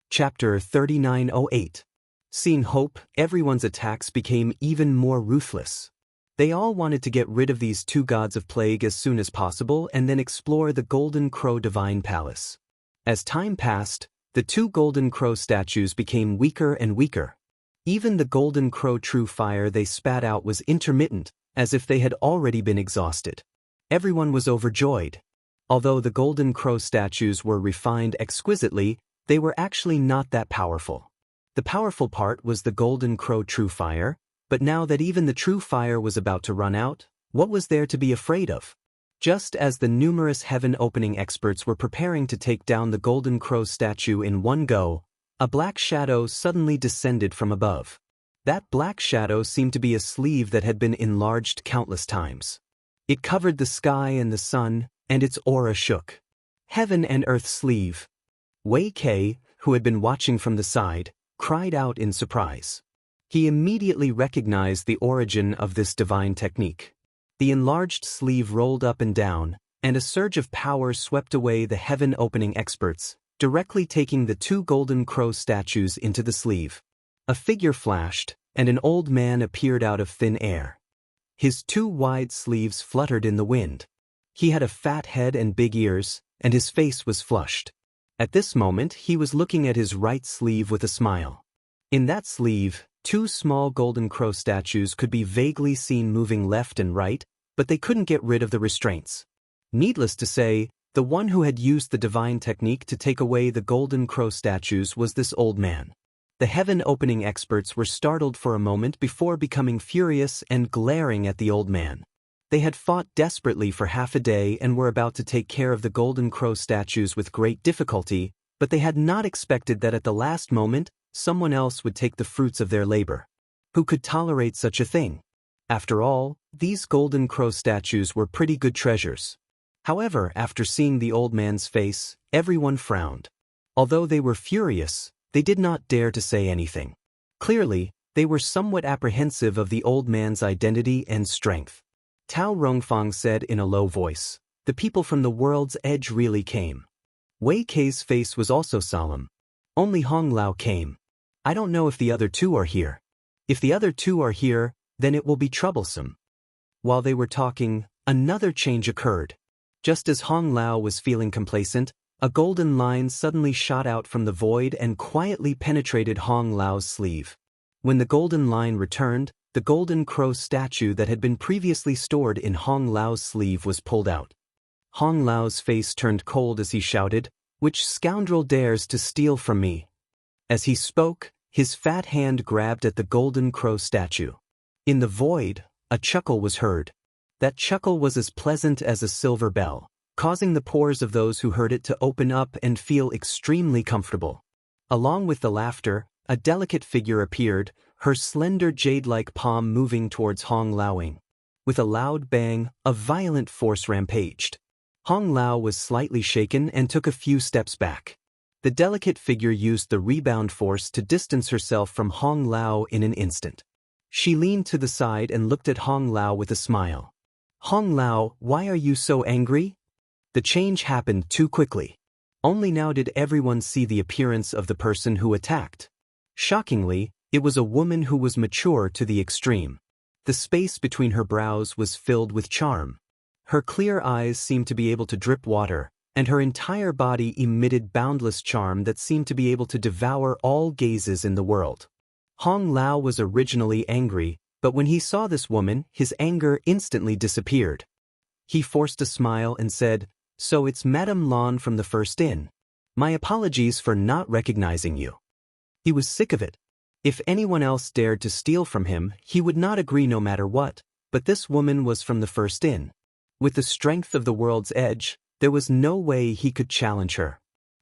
[SPEAKER 1] Chapter 3908. Seeing hope, everyone's attacks became even more ruthless. They all wanted to get rid of these 2 gods of plague as soon as possible and then explore the Golden Crow Divine Palace. As time passed, the 2 Golden Crow statues became weaker and weaker. Even the Golden Crow True Fire they spat out was intermittent, as if they had already been exhausted. Everyone was overjoyed. Although the Golden Crow statues were refined exquisitely, they were actually not that powerful. The powerful part was the Golden Crow True Fire, but now that even the True Fire was about to run out, what was there to be afraid of? Just as the numerous heaven-opening experts were preparing to take down the Golden Crow statue in one go, a black shadow suddenly descended from above. That black shadow seemed to be a sleeve that had been enlarged countless times. It covered the sky and the sun, and its aura shook. Heaven and Earth sleeve. Wei Kei, who had been watching from the side, cried out in surprise. He immediately recognized the origin of this divine technique. The enlarged sleeve rolled up and down, and a surge of power swept away the heaven-opening experts, directly taking the 2 Golden Crow statues into the sleeve. A figure flashed, and an old man appeared out of thin air. His two wide sleeves fluttered in the wind. He had a fat head and big ears, and his face was flushed. At this moment he was looking at his right sleeve with a smile. In that sleeve, two small golden crow statues could be vaguely seen moving left and right, but they couldn't get rid of the restraints. Needless to say, the one who had used the divine technique to take away the golden crow statues was this old man. The heaven-opening experts were startled for a moment before becoming furious and glaring at the old man. They had fought desperately for half a day and were about to take care of the golden crow statues with great difficulty, but they had not expected that at the last moment, someone else would take the fruits of their labor. Who could tolerate such a thing? After all, these golden crow statues were pretty good treasures. However, after seeing the old man's face, everyone frowned. Although they were furious, they did not dare to say anything. Clearly, they were somewhat apprehensive of the old man's identity and strength. Tao Rongfang said in a low voice, "The people from the world's edge really came." Wei Kei's face was also solemn. "Only Hong Lao came. I don't know if the other two are here. If the other two are here, then it will be troublesome." While they were talking, another change occurred. Just as Hong Lao was feeling complacent, a golden line suddenly shot out from the void and quietly penetrated Hong Lao's sleeve. When the golden line returned, the golden crow statue that had been previously stored in Hong Lao's sleeve was pulled out. Hong Lao's face turned cold as he shouted, "Which scoundrel dares to steal from me?" As he spoke, his fat hand grabbed at the golden crow statue. In the void, a chuckle was heard. That chuckle was as pleasant as a silver bell, causing the pores of those who heard it to open up and feel extremely comfortable. Along with the laughter, a delicate figure appeared, her slender jade-like palm moving towards Hong Laoing. With a loud bang, a violent force rampaged. Hong Lao was slightly shaken and took a few steps back. The delicate figure used the rebound force to distance herself from Hong Lao in an instant. She leaned to the side and looked at Hong Lao with a smile. "Hong Lao, why are you so angry?" The change happened too quickly. Only now did everyone see the appearance of the person who attacked. Shockingly, it was a woman who was mature to the extreme. The space between her brows was filled with charm. Her clear eyes seemed to be able to drip water, and her entire body emitted boundless charm that seemed to be able to devour all gazes in the world. Hong Lao was originally angry, but when he saw this woman, his anger instantly disappeared. He forced a smile and said, "So it's Madame Lan from the first inn. My apologies for not recognizing you." He was sick of it. If anyone else dared to steal from him, he would not agree no matter what, but this woman was from the first inn. With the strength of the world's edge, there was no way he could challenge her.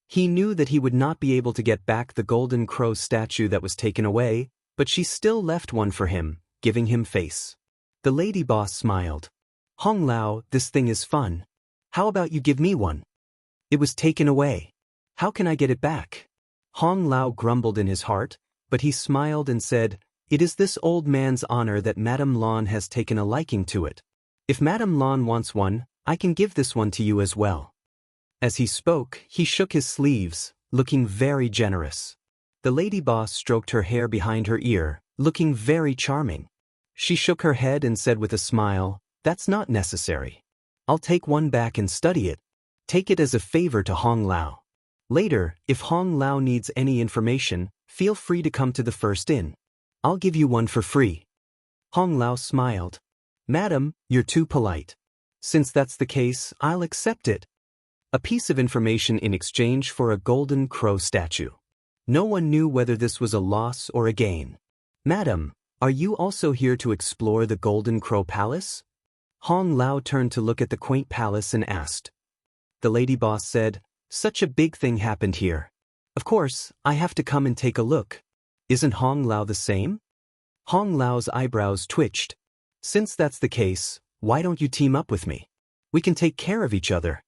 [SPEAKER 1] He knew that he would not be able to get back the golden crow statue that was taken away, but she still left one for him, giving him face. The lady boss smiled. "Hong Lao, this thing is fun. How about you give me one?" "It was taken away. How can I get it back?" Hong Lao grumbled in his heart, but he smiled and said, "It is this old man's honor that Madame Lan has taken a liking to it. If Madame Lan wants one, I can give this one to you as well." As he spoke, he shook his sleeves, looking very generous. The lady boss stroked her hair behind her ear, looking very charming. She shook her head and said with a smile, "That's not necessary. I'll take one back and study it. Take it as a favor to Hong Lao. Later, if Hong Lao needs any information, feel free to come to the first inn. I'll give you one for free." Hong Lao smiled. "Madam, you're too polite. Since that's the case, I'll accept it." A piece of information in exchange for a golden crow statue. No one knew whether this was a loss or a gain. "Madam, are you also here to explore the Golden Crow Palace?" Hong Lao turned to look at the quaint palace and asked. The lady boss said, "Such a big thing happened here. Of course, I have to come and take a look. Isn't Hong Lao the same?" Hong Lao's eyebrows twitched. "Since that's the case, why don't you team up with me? We can take care of each other."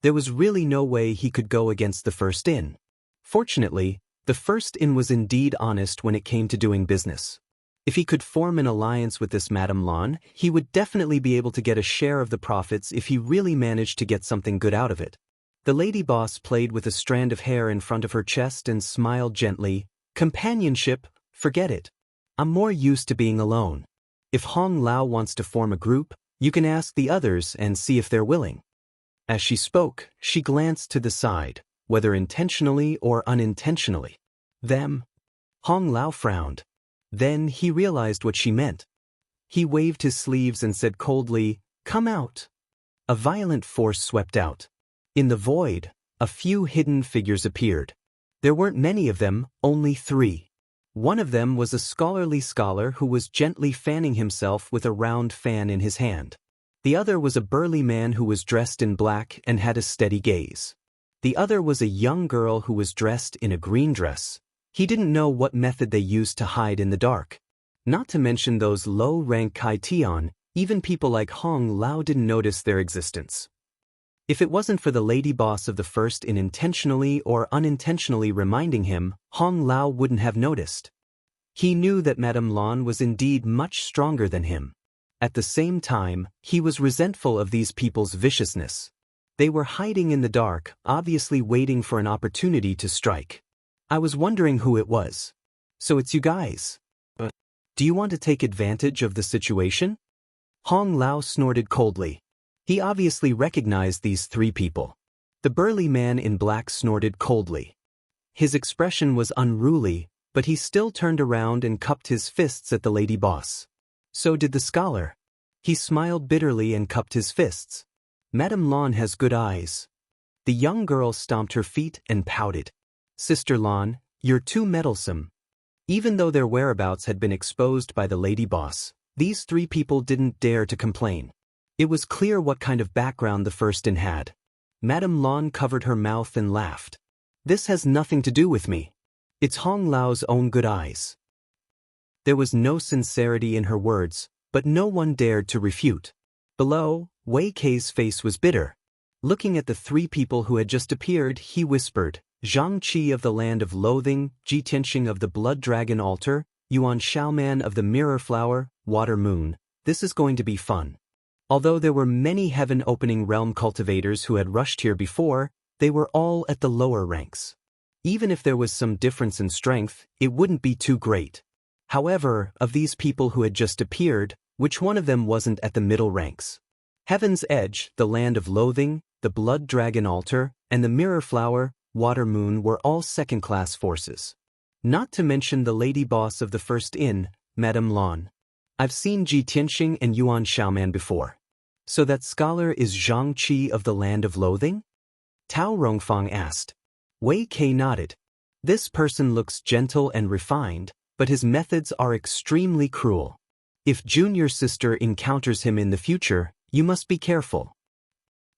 [SPEAKER 1] There was really no way he could go against the first inn. Fortunately, the first inn was indeed honest when it came to doing business. If he could form an alliance with this Madame Lan, he would definitely be able to get a share of the profits if he really managed to get something good out of it. The lady boss played with a strand of hair in front of her chest and smiled gently. "Companionship, forget it. I'm more used to being alone. If Hong Lao wants to form a group, you can ask the others and see if they're willing. As she spoke, she glanced to the side, whether intentionally or unintentionally. Them. Hong Lao frowned. Then he realized what she meant. He waved his sleeves and said coldly, "Come out." A violent force swept out. In the void, a few hidden figures appeared. There weren't many of them, only 3. One of them was a scholarly scholar who was gently fanning himself with a round fan in his hand. The other was a burly man who was dressed in black and had a steady gaze. The other was a young girl who was dressed in a green dress. He didn't know what method they used to hide in the dark. Not to mention those low-rank Kai Tian, even people like Hong Lao didn't notice their existence. If it wasn't for the lady boss of the first in intentionally or unintentionally reminding him, Hong Lao wouldn't have noticed. He knew that Madame Lan was indeed much stronger than him. At the same time, he was resentful of these people's viciousness. They were hiding in the dark, obviously waiting for an opportunity to strike. I was wondering who it was. So it's you guys. Do you want to take advantage of the situation? Hong Lao snorted coldly. He obviously recognized these 3 people. The burly man in black snorted coldly. His expression was unruly, but he still turned around and cupped his fists at the lady boss. So did the scholar. He smiled bitterly and cupped his fists. Madame Lan has good eyes. The young girl stomped her feet and pouted. Sister Lan, you're too meddlesome. Even though their whereabouts had been exposed by the lady boss, these 3 people didn't dare to complain. It was clear what kind of background the first-in had. Madame Lan covered her mouth and laughed. This has nothing to do with me. It's Hong Lao's own good eyes. There was no sincerity in her words, but no one dared to refute. Below, Wei Kei's face was bitter. Looking at the 3 people who had just appeared, he whispered, Zhang Qi of the Land of Loathing, Ji Tianxing of the Blood Dragon Altar, Yuan Shaoman of the Mirror Flower, Water Moon, this is going to be fun. Although there were many heaven-opening realm cultivators who had rushed here before, they were all at the lower ranks. Even if there was some difference in strength, it wouldn't be too great. However, of these people who had just appeared, which one of them wasn't at the middle ranks? Heaven's Edge, the Land of Loathing, the Blood Dragon Altar, and the Mirror Flower, Water Moon were all second-class forces. Not to mention the lady boss of the first inn, Madame Lan. I've seen Ji Tianxing and Yuan Shaoman before. So that scholar is Zhang Qi of the Land of Loathing? Tao Rongfang asked. Wei Kei nodded. This person looks gentle and refined, but his methods are extremely cruel. If junior sister encounters him in the future, you must be careful.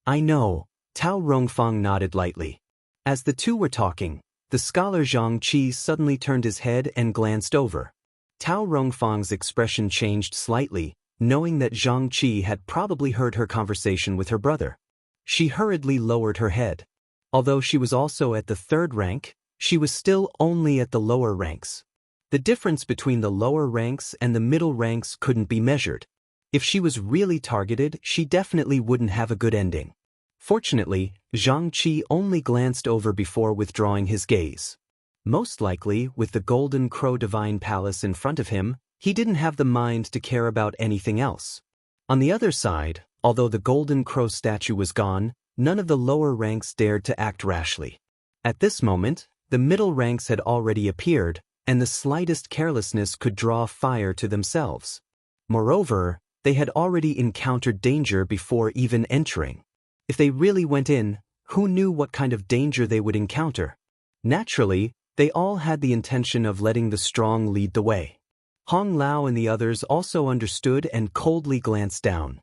[SPEAKER 1] I know, Tao Rongfang nodded lightly. As the 2 were talking, the scholar Zhang Qi suddenly turned his head and glanced over. Tao Rongfang's expression changed slightly, knowing that Zhang Qi had probably heard her conversation with her brother. She hurriedly lowered her head. Although she was also at the 3rd rank, she was still only at the lower ranks. The difference between the lower ranks and the middle ranks couldn't be measured. If she was really targeted, she definitely wouldn't have a good ending. Fortunately, Zhang Qi only glanced over before withdrawing his gaze. Most likely, with the Golden Crow Divine Palace in front of him, he didn't have the mind to care about anything else. On the other side, although the Golden Crow statue was gone, none of the lower ranks dared to act rashly. At this moment, the middle ranks had already appeared, and the slightest carelessness could draw fire to themselves. Moreover, they had already encountered danger before even entering. If they really went in, who knew what kind of danger they would encounter? Naturally, they all had the intention of letting the strong lead the way. Hong Lao and the others also understood and coldly glanced down.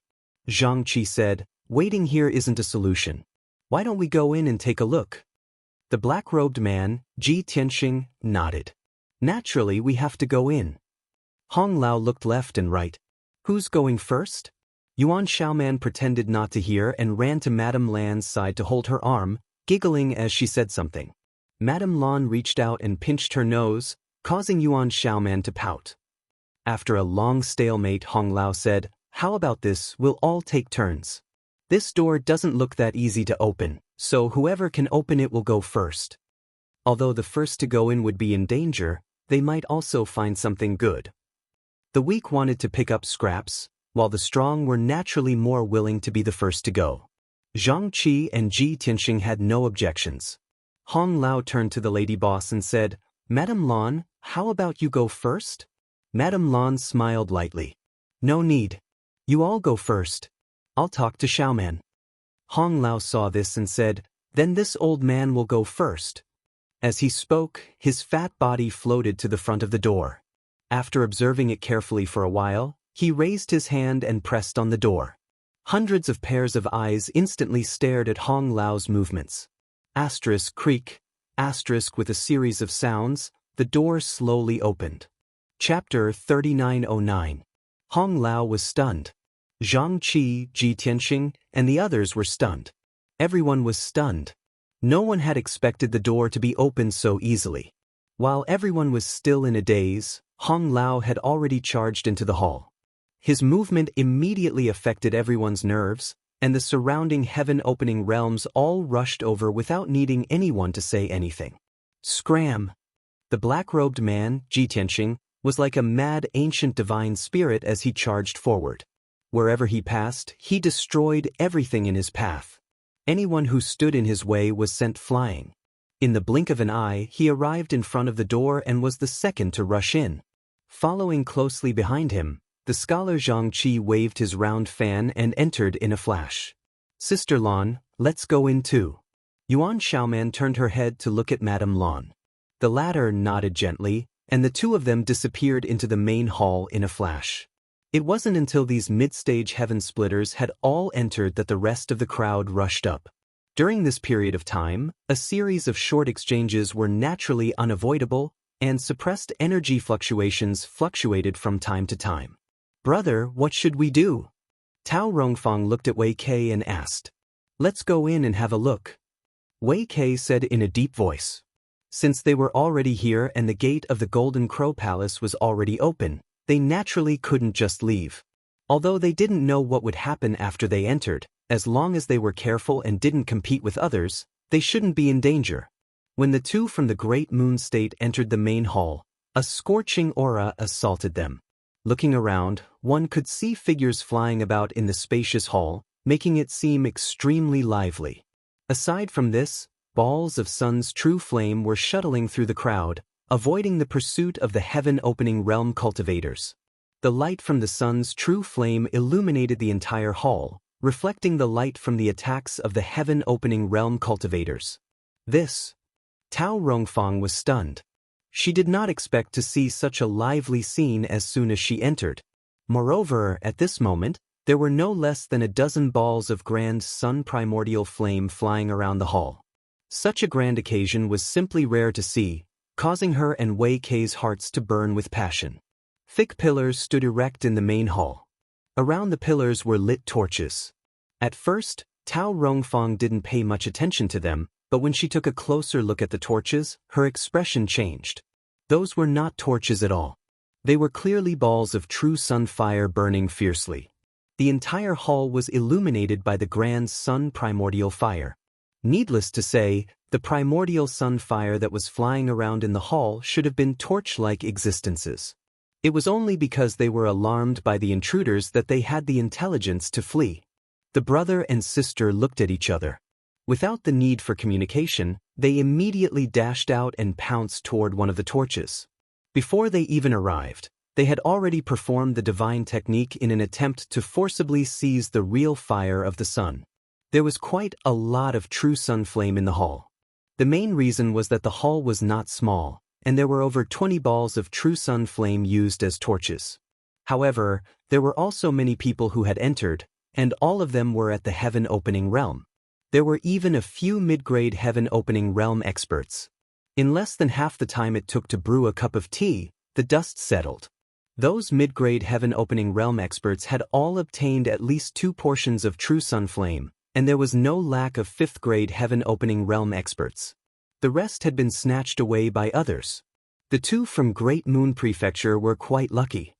[SPEAKER 1] Zhang Qi said, waiting here isn't a solution. Why don't we go in and take a look? The black-robed man, Ji Tianxing, nodded. Naturally, we have to go in. Hong Lao looked left and right. Who's going first? Yuan Shaoman pretended not to hear and ran to Madame Lan's side to hold her arm, giggling as she said something. Madame Lan reached out and pinched her nose, causing Yuan Shaoman to pout. After a long stalemate, Hong Lao said, how about this, we'll all take turns. This door doesn't look that easy to open, so whoever can open it will go first. Although the first to go in would be in danger, they might also find something good. The weak wanted to pick up scraps, while the strong were naturally more willing to be the first to go. Zhang Qi and Ji Tianxing had no objections. Hong Lao turned to the lady boss and said, "Madame Lan, how about you go first?" Madame Lan smiled lightly. "No need. You all go first. I'll talk to Xiaoman." Hong Lao saw this and said, "Then this old man will go first." As he spoke, his fat body floated to the front of the door. After observing it carefully for a while, he raised his hand and pressed on the door. Hundreds of pairs of eyes instantly stared at Hong Lao's movements. Asterisk creak, asterisk with a series of sounds, the door slowly opened. Chapter 3909. Hong Lao was stunned. Zhang Qi, Ji Tianxing, and the others were stunned. Everyone was stunned. No one had expected the door to be opened so easily. While everyone was still in a daze, Hong Lao had already charged into the hall. His movement immediately affected everyone's nerves, and the surrounding heaven-opening realms all rushed over without needing anyone to say anything. Scram! The black-robed man, Ji Tianxing, was like a mad ancient divine spirit as he charged forward. Wherever he passed, he destroyed everything in his path. Anyone who stood in his way was sent flying. In the blink of an eye, he arrived in front of the door and was the second to rush in. Following closely behind him, the scholar Zhang Qi waved his round fan and entered in a flash. "Sister Lan, let's go in too." Yuan Xiaoman turned her head to look at Madame Lan. The latter nodded gently, and the two of them disappeared into the main hall in a flash. It wasn't until these mid-stage heaven splitters had all entered that the rest of the crowd rushed up. During this period of time, a series of short exchanges were naturally unavoidable, and suppressed energy fluctuations fluctuated from time to time. "Brother, what should we do?" Tao Rongfang looked at Wei Kei and asked. "Let's go in and have a look," Wei Kei said in a deep voice. Since they were already here and the gate of the Golden Crow Palace was already open, they naturally couldn't just leave. Although they didn't know what would happen after they entered, as long as they were careful and didn't compete with others, they shouldn't be in danger. When the two from the Great Moon State entered the main hall, a scorching aura assaulted them. Looking around, one could see figures flying about in the spacious hall, making it seem extremely lively. Aside from this, balls of sun's true flame were shuttling through the crowd, avoiding the pursuit of the heaven-opening realm cultivators. The light from the sun's true flame illuminated the entire hall, reflecting the light from the attacks of the heaven-opening realm cultivators. Tao Rongfang was stunned. She did not expect to see such a lively scene as soon as she entered. Moreover, at this moment, there were no less than a dozen balls of grand sun primordial flame flying around the hall. Such a grand occasion was simply rare to see, causing her and Wei Kei's hearts to burn with passion. Thick pillars stood erect in the main hall. Around the pillars were lit torches. At first, Tao Rongfang didn't pay much attention to them, but when she took a closer look at the torches, her expression changed. Those were not torches at all. They were clearly balls of true sun fire burning fiercely. The entire hall was illuminated by the grand sun primordial fire. Needless to say, the primordial sun fire that was flying around in the hall should have been torch-like existences. It was only because they were alarmed by the intruders that they had the intelligence to flee. The brother and sister looked at each other. Without the need for communication, they immediately dashed out and pounced toward one of the torches. Before they even arrived, they had already performed the divine technique in an attempt to forcibly seize the real fire of the sun. There was quite a lot of true sun flame in the hall. The main reason was that the hall was not small, and there were over 20 balls of true sun flame used as torches. However, there were also many people who had entered, and all of them were at the heaven-opening realm. There were even a few mid-grade heaven-opening realm experts. In less than half the time it took to brew a cup of tea, the dust settled. Those mid-grade heaven-opening realm experts had all obtained at least 2 portions of true sun flame, and there was no lack of 5th-grade heaven-opening realm experts. The rest had been snatched away by others. The 2 from Great Moon Prefecture were quite lucky.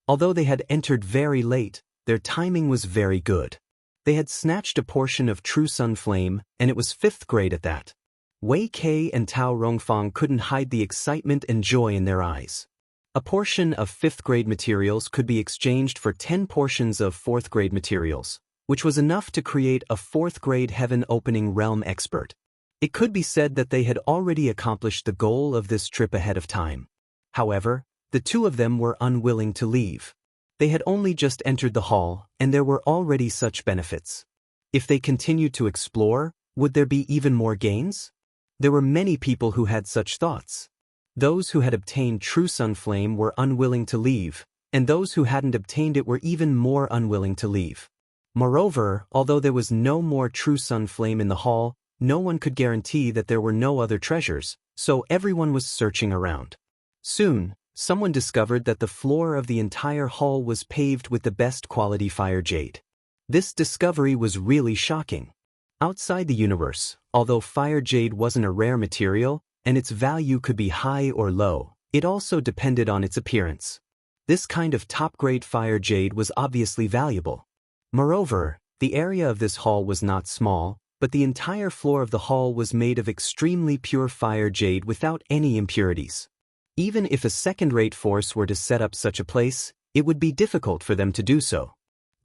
[SPEAKER 1] Although they had entered very late, their timing was very good. They had snatched a portion of true sun flame, and it was 5th grade at that. Wei Kei and Tao Rongfang couldn't hide the excitement and joy in their eyes. A portion of 5th grade materials could be exchanged for 10 portions of 4th grade materials, which was enough to create a 4th grade heaven-opening realm expert. It could be said that they had already accomplished the goal of this trip ahead of time. However, the two of them were unwilling to leave. They had only just entered the hall, and there were already such benefits. If they continued to explore, would there be even more gains? There were many people who had such thoughts. Those who had obtained true sunflame were unwilling to leave, and those who hadn't obtained it were even more unwilling to leave. Moreover, although there was no more true sunflame in the hall, no one could guarantee that there were no other treasures, so everyone was searching around. Soon, someone discovered that the floor of the entire hall was paved with the best quality fire jade. This discovery was really shocking. Outside the universe, although fire jade wasn't a rare material, and its value could be high or low, it also depended on its appearance. This kind of top-grade fire jade was obviously valuable. Moreover, the area of this hall was not small, but the entire floor of the hall was made of extremely pure fire jade without any impurities. Even if a second-rate force were to set up such a place, it would be difficult for them to do so.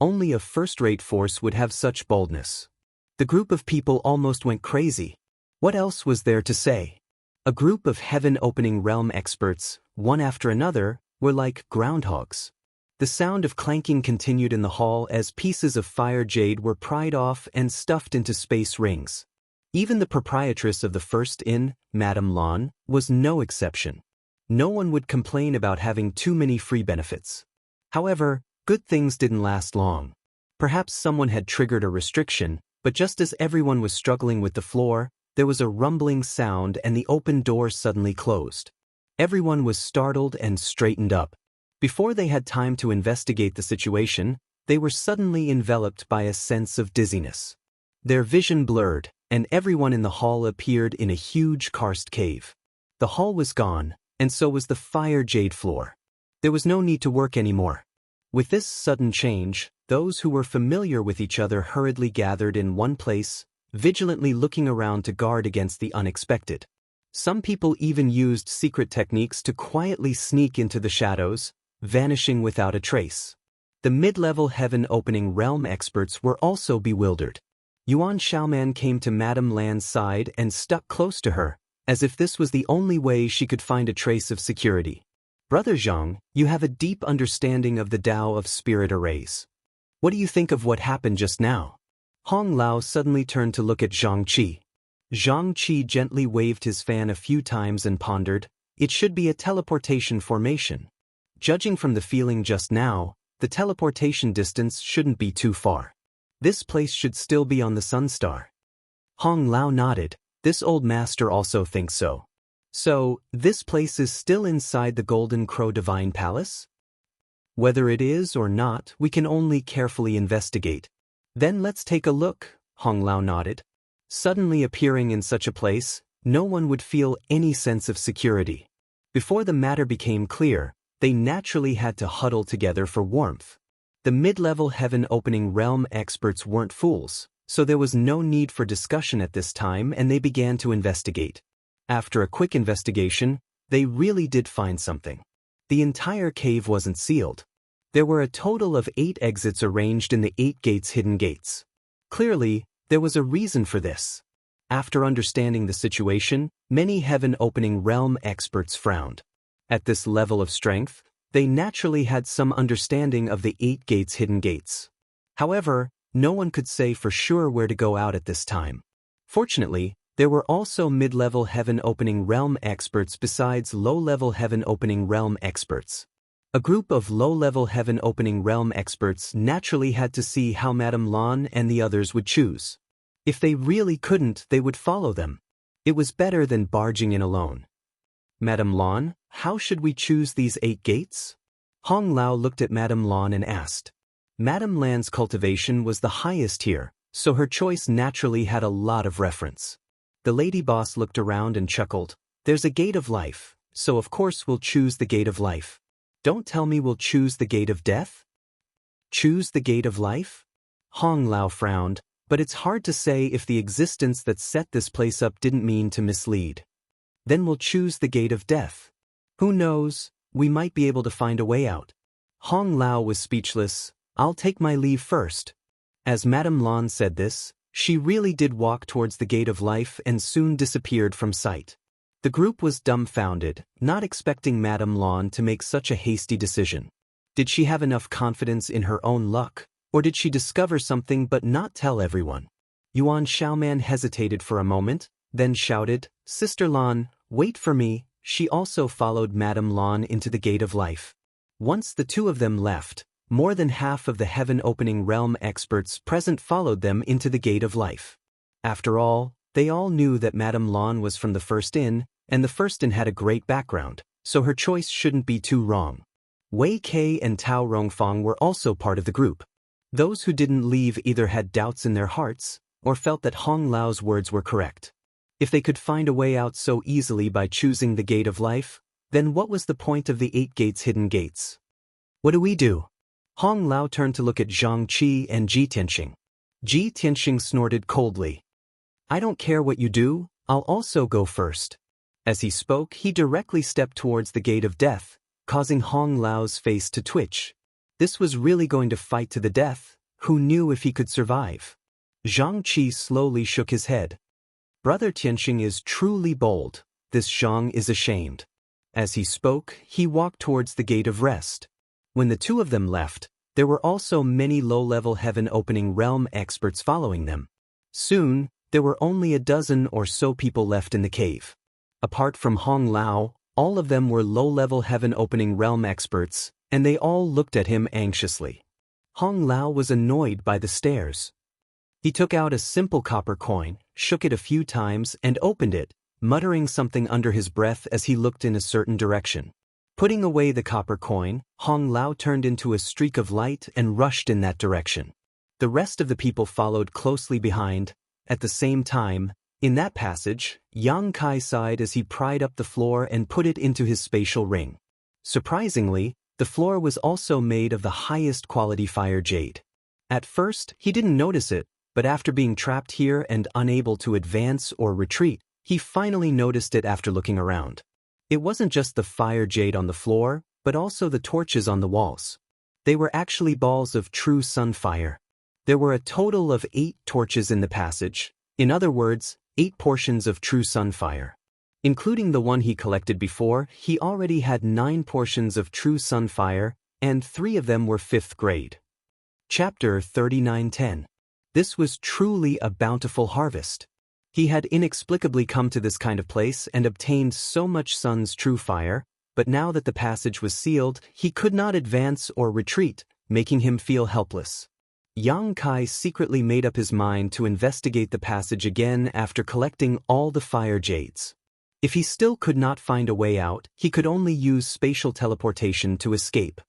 [SPEAKER 1] Only a first-rate force would have such boldness. The group of people almost went crazy. What else was there to say? A group of heaven-opening realm experts, one after another, were like groundhogs. The sound of clanking continued in the hall as pieces of fire jade were pried off and stuffed into space rings. Even the proprietress of the first inn, Madame Lawn, was no exception. No one would complain about having too many free benefits. However, good things didn't last long. Perhaps someone had triggered a restriction, but just as everyone was struggling with the floor, there was a rumbling sound and the open door suddenly closed. Everyone was startled and straightened up. Before they had time to investigate the situation, they were suddenly enveloped by a sense of dizziness. Their vision blurred, and everyone in the hall appeared in a huge karst cave. The hall was gone, and so was the fire jade floor. There was no need to work anymore. With this sudden change, those who were familiar with each other hurriedly gathered in one place, vigilantly looking around to guard against the unexpected. Some people even used secret techniques to quietly sneak into the shadows, vanishing without a trace. The mid-level heaven-opening realm experts were also bewildered. Yuan Xiaoman came to Madame Lan's side and stuck close to her, as if this was the only way she could find a trace of security. Brother Zhang, you have a deep understanding of the Tao of spirit arrays. What do you think of what happened just now? Hong Lao suddenly turned to look at Zhang Qi. Zhang Qi gently waved his fan a few times and pondered, it should be a teleportation formation. Judging from the feeling just now, the teleportation distance shouldn't be too far. This place should still be on the Sun Star. Hong Lao nodded. This old master also thinks so. So, this place is still inside the Golden Crow Divine Palace? Whether it is or not, we can only carefully investigate. Then let's take a look, Hong Lao nodded. Suddenly appearing in such a place, no one would feel any sense of security. Before the matter became clear, they naturally had to huddle together for warmth. The mid-level heaven-opening realm experts weren't fools, so there was no need for discussion at this time and they began to investigate. After a quick investigation, they really did find something. The entire cave wasn't sealed. There were a total of 8 exits arranged in the 8 gates hidden gates. Clearly, there was a reason for this. After understanding the situation, many heaven-opening realm experts frowned. At this level of strength, they naturally had some understanding of the 8 gates hidden gates. However, no one could say for sure where to go out at this time. Fortunately, there were also mid-level heaven-opening realm experts besides low-level heaven-opening realm experts. A group of low-level heaven-opening realm experts naturally had to see how Madame Lan and the others would choose. If they really couldn't, they would follow them. It was better than barging in alone. Madame Lan, how should we choose these 8 gates? Hong Lao looked at Madame Lan and asked. Madame Lan's cultivation was the highest here, so her choice naturally had a lot of reference. The lady boss looked around and chuckled. There's a gate of life, so of course we'll choose the gate of life. Don't tell me we'll choose the gate of death? Choose the gate of life? Hong Lao frowned, but it's hard to say if the existence that set this place up didn't mean to mislead. Then we'll choose the gate of death. Who knows, we might be able to find a way out. Hong Lao was speechless. I'll take my leave first. As Madame Lan said this, she really did walk towards the gate of life and soon disappeared from sight. The group was dumbfounded, not expecting Madame Lan to make such a hasty decision. Did she have enough confidence in her own luck, or did she discover something but not tell everyone? Yuan Xiaoman hesitated for a moment, then shouted, "Sister Lan, wait for me." She also followed Madame Lan into the gate of life. Once the two of them left, more than half of the heaven-opening realm experts present followed them into the gate of life. After all, they all knew that Madame Lan was from the First Inn, and the First Inn had a great background, so her choice shouldn't be too wrong. Wei Kei and Tao Rongfang were also part of the group. Those who didn't leave either had doubts in their hearts, or felt that Hong Lao's words were correct. If they could find a way out so easily by choosing the gate of life, then what was the point of the 8 gates hidden gates? What do we do? Hong Lao turned to look at Zhang Qi and Ji Tianxing. Ji Tianxing snorted coldly. I don't care what you do, I'll also go first. As he spoke, he directly stepped towards the gate of death, causing Hong Lao's face to twitch. This was really going to fight to the death. Who knew if he could survive? Zhang Qi slowly shook his head. Brother Tianxing is truly bold. This Zhang is ashamed. As he spoke, he walked towards the gate of rest. When the two of them left, there were also many low-level heaven-opening realm experts following them. Soon, there were only a dozen or so people left in the cave. Apart from Hong Lao, all of them were low-level heaven-opening realm experts, and they all looked at him anxiously. Hong Lao was annoyed by the stares. He took out a simple copper coin, shook it a few times, and opened it, muttering something under his breath as he looked in a certain direction. Putting away the copper coin, Hong Lao turned into a streak of light and rushed in that direction. The rest of the people followed closely behind. At the same time, in that passage, Yang Kai sighed as he pried up the floor and put it into his spatial ring. Surprisingly, the floor was also made of the highest quality fire jade. At first, he didn't notice it, but after being trapped here and unable to advance or retreat, he finally noticed it after looking around. It wasn't just the fire jade on the floor, but also the torches on the walls. They were actually balls of true sunfire. There were a total of 8 torches in the passage, in other words, 8 portions of true sunfire. Including the one he collected before, he already had 9 portions of true sunfire, and 3 of them were 5th grade. Chapter 39:10. This was truly a bountiful harvest. He had inexplicably come to this kind of place and obtained so much sun's true fire, but now that the passage was sealed, he could not advance or retreat, making him feel helpless. Yang Kai secretly made up his mind to investigate the passage again after collecting all the fire jades. If he still could not find a way out, he could only use spatial teleportation to escape.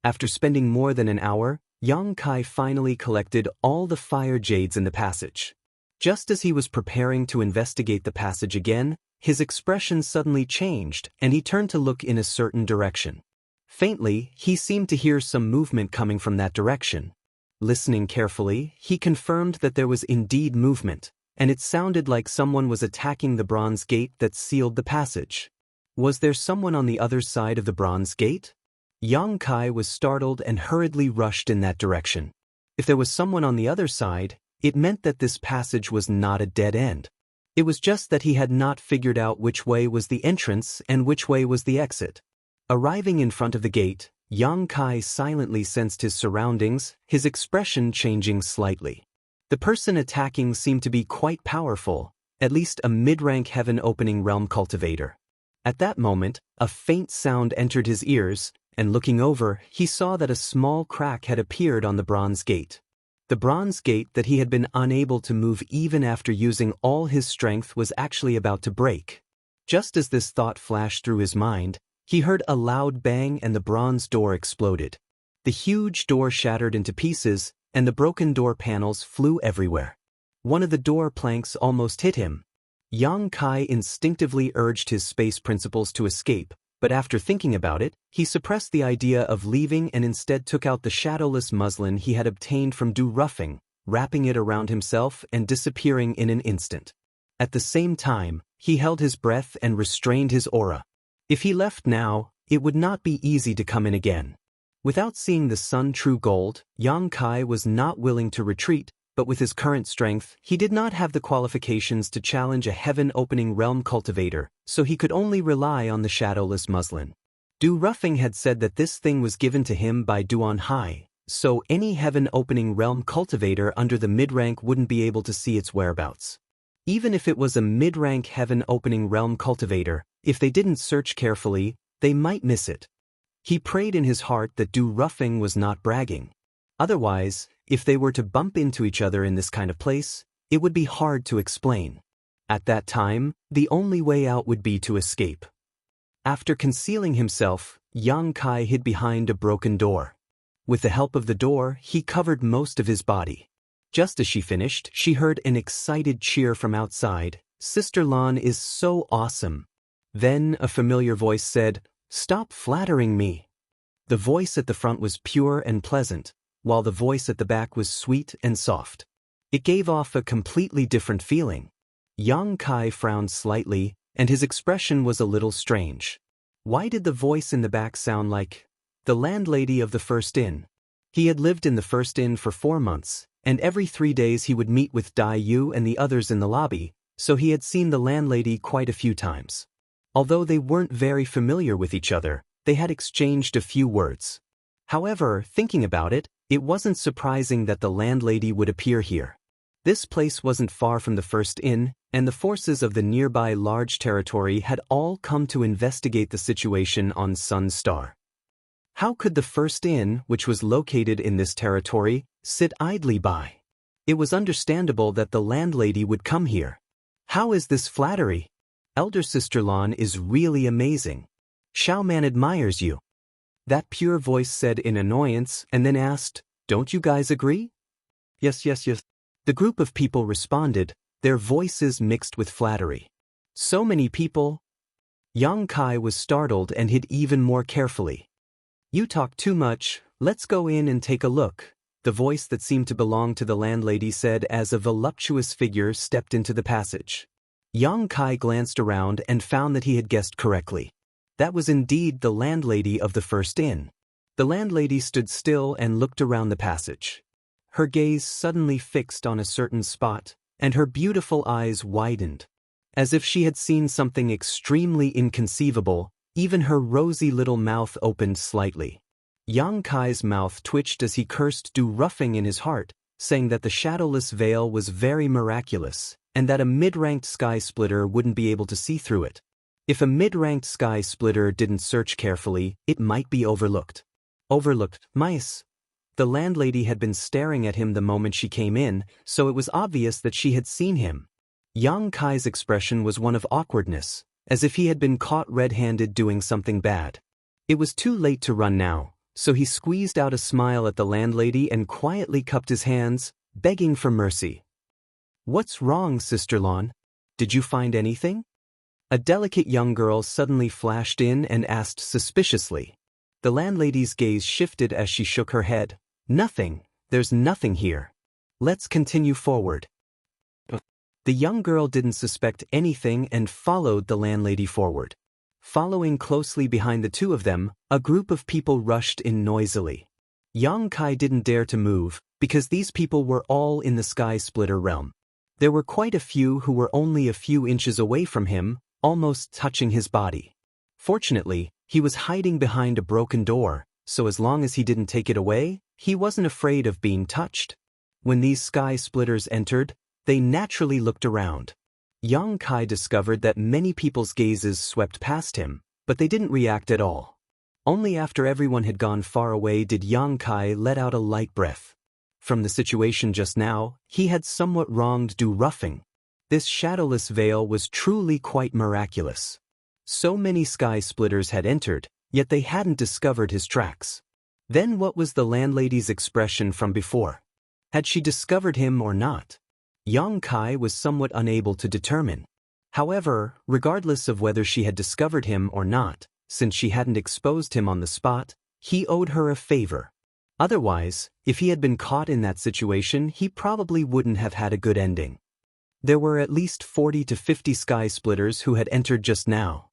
[SPEAKER 1] After spending more than an hour, Yang Kai finally collected all the fire jades in the passage. Just as he was preparing to investigate the passage again, his expression suddenly changed and he turned to look in a certain direction. Faintly, he seemed to hear some movement coming from that direction. Listening carefully, he confirmed that there was indeed movement, and it sounded like someone was attacking the bronze gate that sealed the passage. Was there someone on the other side of the bronze gate? Yang Kai was startled and hurriedly rushed in that direction. If there was someone on the other side, it meant that this passage was not a dead end. It was just that he had not figured out which way was the entrance and which way was the exit. Arriving in front of the gate, Yang Kai silently sensed his surroundings, his expression changing slightly. The person attacking seemed to be quite powerful, at least a mid-rank heaven-opening realm cultivator. At that moment, a faint sound entered his ears, and looking over, he saw that a small crack had appeared on the bronze gate. The bronze gate that he had been unable to move even after using all his strength was actually about to break. Just as this thought flashed through his mind, he heard a loud bang and the bronze door exploded. The huge door shattered into pieces, and the broken door panels flew everywhere. One of the door planks almost hit him. Yang Kai instinctively urged his space principles to escape, but after thinking about it, he suppressed the idea of leaving and instead took out the shadowless muslin he had obtained from Du Ruffing, wrapping it around himself and disappearing in an instant. At the same time, he held his breath and restrained his aura. If he left now, it would not be easy to come in again. Without seeing the sun true gold, Yang Kai was not willing to retreat, but with his current strength, he did not have the qualifications to challenge a heaven-opening realm cultivator, so he could only rely on the shadowless muslin. Du Ruffing had said that this thing was given to him by Duan Hai, so any heaven-opening realm cultivator under the mid-rank wouldn't be able to see its whereabouts. Even if it was a mid-rank heaven-opening realm cultivator, if they didn't search carefully, they might miss it. He prayed in his heart that Du Ruffing was not bragging. Otherwise, if they were to bump into each other in this kind of place, it would be hard to explain. At that time, the only way out would be to escape. After concealing himself, Yang Kai hid behind a broken door. With the help of the door, he covered most of his body. Just as she finished, she heard an excited cheer from outside. "Sister Lan is so awesome." Then a familiar voice said, "Stop flattering me." The voice at the front was pure and pleasant, while the voice at the back was sweet and soft. It gave off a completely different feeling. Yang Kai frowned slightly, and his expression was a little strange. Why did the voice in the back sound like the landlady of the first inn? He had lived in the first inn for 4 months, and every 3 days he would meet with Dai Yu and the others in the lobby, so he had seen the landlady quite a few times. Although they weren't very familiar with each other, they had exchanged a few words. However, thinking about it, it wasn't surprising that the landlady would appear here. This place wasn't far from the first inn, and the forces of the nearby large territory had all come to investigate the situation on Sun Star. How could the first inn, which was located in this territory, sit idly by? It was understandable that the landlady would come here. How is this flattery? Elder Sister Lan is really amazing. Xiao Man admires you. That pure voice said in annoyance and then asked, "Don't you guys agree?" Yes. The group of people responded, their voices mixed with flattery. So many people. Yang Kai was startled and hid even more carefully. "You talk too much, let's go in and take a look," the voice that seemed to belong to the landlady said as a voluptuous figure stepped into the passage. Yang Kai glanced around and found that he had guessed correctly. That was indeed the landlady of the first inn. The landlady stood still and looked around the passage. Her gaze suddenly fixed on a certain spot, and her beautiful eyes widened. As if she had seen something extremely inconceivable, even her rosy little mouth opened slightly. Yang Kai's mouth twitched as he cursed Du Ruffing in his heart, saying that the shadowless veil was very miraculous, and that a mid-ranked sky splitter wouldn't be able to see through it. If a mid-ranked sky splitter didn't search carefully, it might be overlooked. Overlooked, mice. The landlady had been staring at him the moment she came in, so it was obvious that she had seen him. Yang Kai's expression was one of awkwardness, as if he had been caught red-handed doing something bad. It was too late to run now, so he squeezed out a smile at the landlady and quietly cupped his hands, begging for mercy. "What's wrong, Sister Lan? Did you find anything?" A delicate young girl suddenly flashed in and asked suspiciously. The landlady's gaze shifted as she shook her head. "Nothing, there's nothing here. Let's continue forward." The young girl didn't suspect anything and followed the landlady forward. Following closely behind the two of them, a group of people rushed in noisily. Yang Kai didn't dare to move, because these people were all in the sky splitter realm. There were quite a few who were only a few inches away from him, almost touching his body. Fortunately, he was hiding behind a broken door, so as long as he didn't take it away, he wasn't afraid of being touched. When these sky splitters entered, they naturally looked around. Yang Kai discovered that many people's gazes swept past him, but they didn't react at all. Only after everyone had gone far away did Yang Kai let out a light breath. From the situation just now, he had somewhat wronged Du Ruffing. This shadowless veil was truly quite miraculous. So many sky splitters had entered, yet they hadn't discovered his tracks. Then what was the landlady's expression from before? Had she discovered him or not? Yang Kai was somewhat unable to determine. However, regardless of whether she had discovered him or not, since she hadn't exposed him on the spot, he owed her a favor. Otherwise, if he had been caught in that situation, he probably wouldn't have had a good ending. There were at least 40 to 50 sky splitters who had entered just now.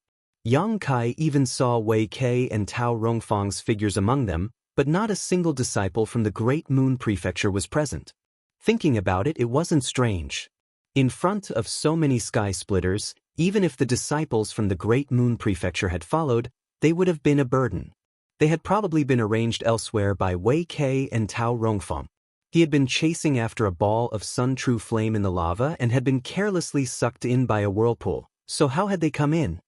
[SPEAKER 1] Yang Kai even saw Wei Kei and Tao Rongfang's figures among them, but not a single disciple from the Great Moon Prefecture was present. Thinking about it, it wasn't strange. In front of so many sky splitters, even if the disciples from the Great Moon Prefecture had followed, they would have been a burden. They had probably been arranged elsewhere by Wei Kei and Tao Rongfang. He had been chasing after a ball of sun-true flame in the lava and had been carelessly sucked in by a whirlpool. So how had they come in?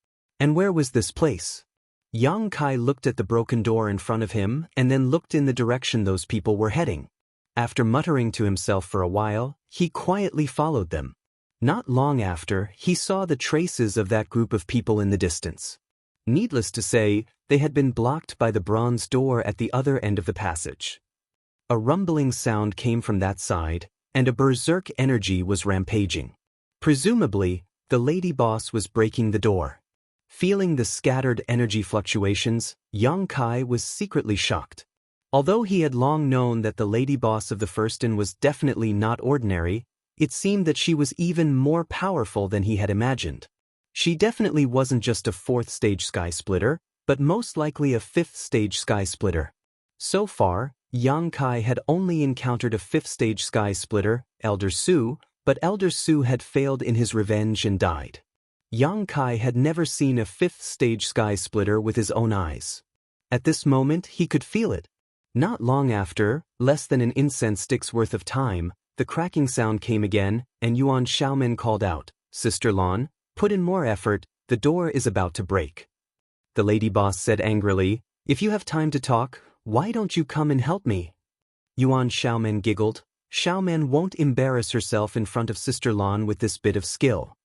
[SPEAKER 1] And where was this place? Yang Kai looked at the broken door in front of him and then looked in the direction those people were heading. After muttering to himself for a while, he quietly followed them. Not long after, he saw the traces of that group of people in the distance. Needless to say, they had been blocked by the bronze door at the other end of the passage. A rumbling sound came from that side, and a berserk energy was rampaging. Presumably, the lady boss was breaking the door. Feeling the scattered energy fluctuations, Yang Kai was secretly shocked. Although he had long known that the lady boss of the First Inn was definitely not ordinary, it seemed that she was even more powerful than he had imagined. She definitely wasn't just a fourth-stage sky splitter, but most likely a fifth-stage sky splitter. So far, Yang Kai had only encountered a fifth-stage sky splitter, Elder Su, but Elder Su had failed in his revenge and died. Yang Kai had never seen a fifth-stage sky splitter with his own eyes. At this moment, he could feel it. Not long after, less than an incense stick's worth of time, the cracking sound came again, and Yuan Xiaomen called out, "Sister Lan, put in more effort, the door is about to break." The lady boss said angrily, "If you have time to talk, why don't you come and help me?" Yuan Xiaomen giggled. Xiaomen won't embarrass herself in front of Sister Lan with this bit of skill.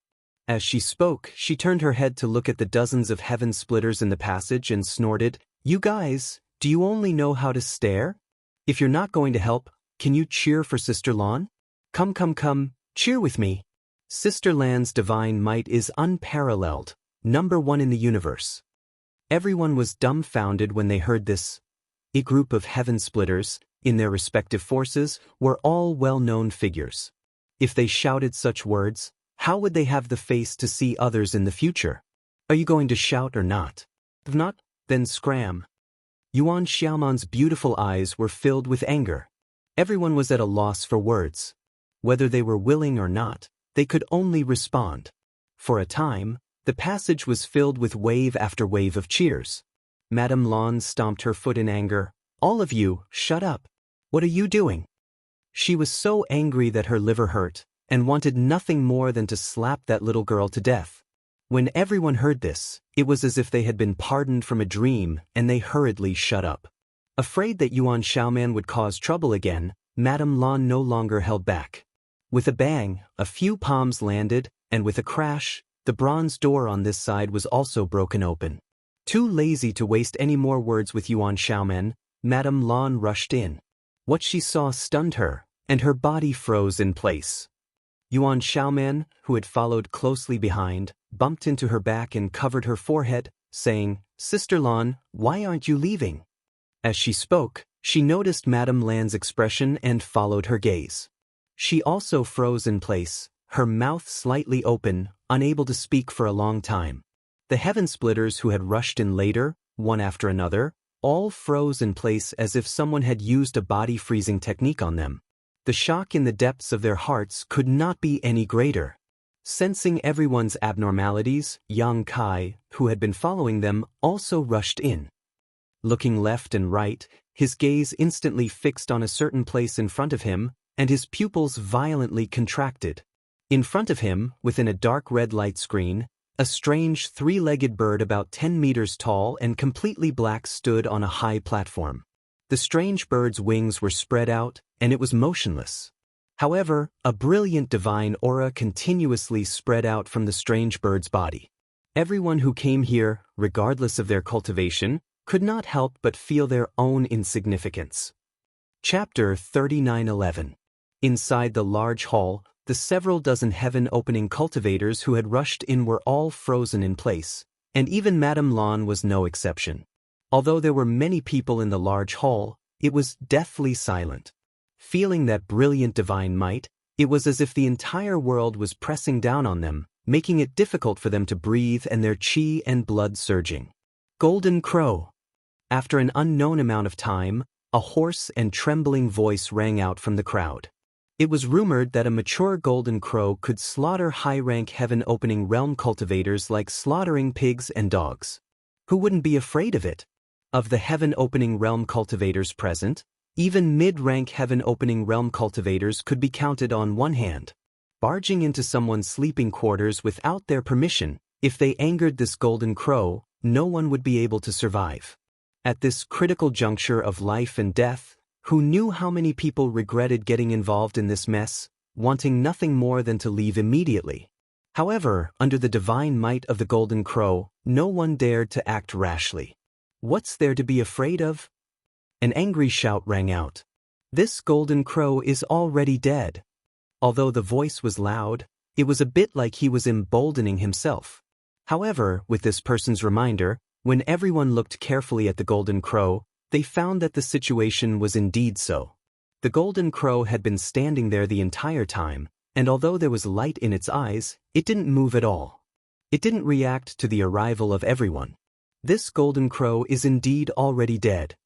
[SPEAKER 1] As she spoke, she turned her head to look at the dozens of heaven splitters in the passage and snorted, "You guys, do you only know how to stare? If you're not going to help, can you cheer for Sister Lan? Come, cheer with me." Sister Lan's divine might is unparalleled, #1 in the universe. Everyone was dumbfounded when they heard this. A group of heaven splitters, in their respective forces, were all well-known figures. If they shouted such words, how would they have the face to see others in the future? Are you going to shout or not? If not, then scram. Yuan Xiaoman's beautiful eyes were filled with anger. Everyone was at a loss for words. Whether they were willing or not, they could only respond. For a time, the passage was filled with wave after wave of cheers. Madame Lan stomped her foot in anger. "All of you, shut up. What are you doing?" She was so angry that her liver hurt, and wanted nothing more than to slap that little girl to death. When everyone heard this, it was as if they had been pardoned from a dream, and they hurriedly shut up. Afraid that Yuan Xiaoman would cause trouble again, Madame Lan no longer held back. With a bang, a few palms landed, and with a crash, the bronze door on this side was also broken open. Too lazy to waste any more words with Yuan Xiaoman, Madame Lan rushed in. What she saw stunned her, and her body froze in place. Yuan Xiaoman, who had followed closely behind, bumped into her back and covered her forehead, saying, "Sister Lan, why aren't you leaving?" As she spoke, she noticed Madame Lan's expression and followed her gaze. She also froze in place, her mouth slightly open, unable to speak for a long time. The heaven splitters who had rushed in later, one after another, all froze in place as if someone had used a body freezing technique on them. The shock in the depths of their hearts could not be any greater. Sensing everyone's abnormalities, Yang Kai, who had been following them, also rushed in. Looking left and right, his gaze instantly fixed on a certain place in front of him, and his pupils violently contracted. In front of him, within a dark red light screen, a strange three-legged bird about 10 meters tall and completely black stood on a high platform. The strange bird's wings were spread out, and it was motionless. However, a brilliant divine aura continuously spread out from the strange bird's body. Everyone who came here, regardless of their cultivation, could not help but feel their own insignificance. Chapter 39:11. Inside the large hall, the several dozen heaven-opening cultivators who had rushed in were all frozen in place, and even Madame Lan was no exception. Although there were many people in the large hall, it was deathly silent. Feeling that brilliant divine might, it was as if the entire world was pressing down on them, making it difficult for them to breathe and their chi and blood surging. Golden Crow. After an unknown amount of time, a hoarse and trembling voice rang out from the crowd. It was rumored that a mature golden crow could slaughter high-rank heaven-opening realm cultivators like slaughtering pigs and dogs. Who wouldn't be afraid of it? Of the heaven-opening realm cultivators present, even mid-rank heaven-opening realm cultivators could be counted on one hand. Barging into someone's sleeping quarters without their permission, if they angered this golden crow, no one would be able to survive. At this critical juncture of life and death, who knew how many people regretted getting involved in this mess, wanting nothing more than to leave immediately. However, under the divine might of the golden crow, no one dared to act rashly. What's there to be afraid of? An angry shout rang out. This golden crow is already dead. Although the voice was loud, it was a bit like he was emboldening himself. However, with this person's reminder, when everyone looked carefully at the golden crow, they found that the situation was indeed so. The golden crow had been standing there the entire time, and although there was light in its eyes, it didn't move at all. It didn't react to the arrival of everyone. This golden crow is indeed already dead.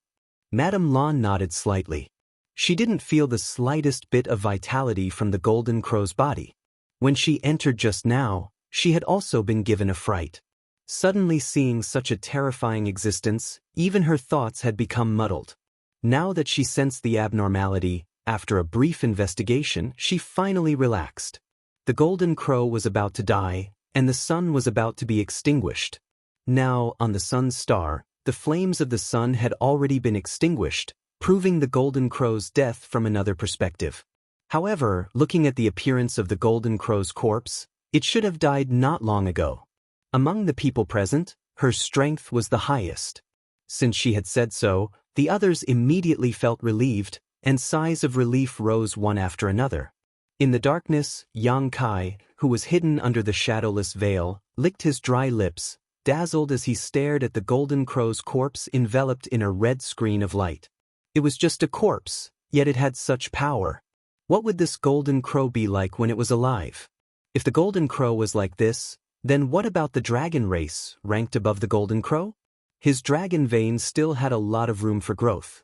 [SPEAKER 1] Madame Lan nodded slightly. She didn't feel the slightest bit of vitality from the golden crow's body. When she entered just now, she had also been given a fright. Suddenly seeing such a terrifying existence, even her thoughts had become muddled. Now that she sensed the abnormality, after a brief investigation, she finally relaxed. The golden crow was about to die, and the sun was about to be extinguished. Now, on the sun's star, the flames of the sun had already been extinguished, proving the golden crow's death from another perspective. However, looking at the appearance of the golden crow's corpse, it should have died not long ago. Among the people present, her strength was the highest. Since she had said so, the others immediately felt relieved, and sighs of relief rose one after another. In the darkness, Yang Kai, who was hidden under the shadowless veil, licked his dry lips, dazzled as he stared at the golden crow's corpse enveloped in a red screen of light. It was just a corpse, yet it had such power. What would this golden crow be like when it was alive? If the golden crow was like this, then what about the dragon race, ranked above the golden crow? His dragon vein still had a lot of room for growth.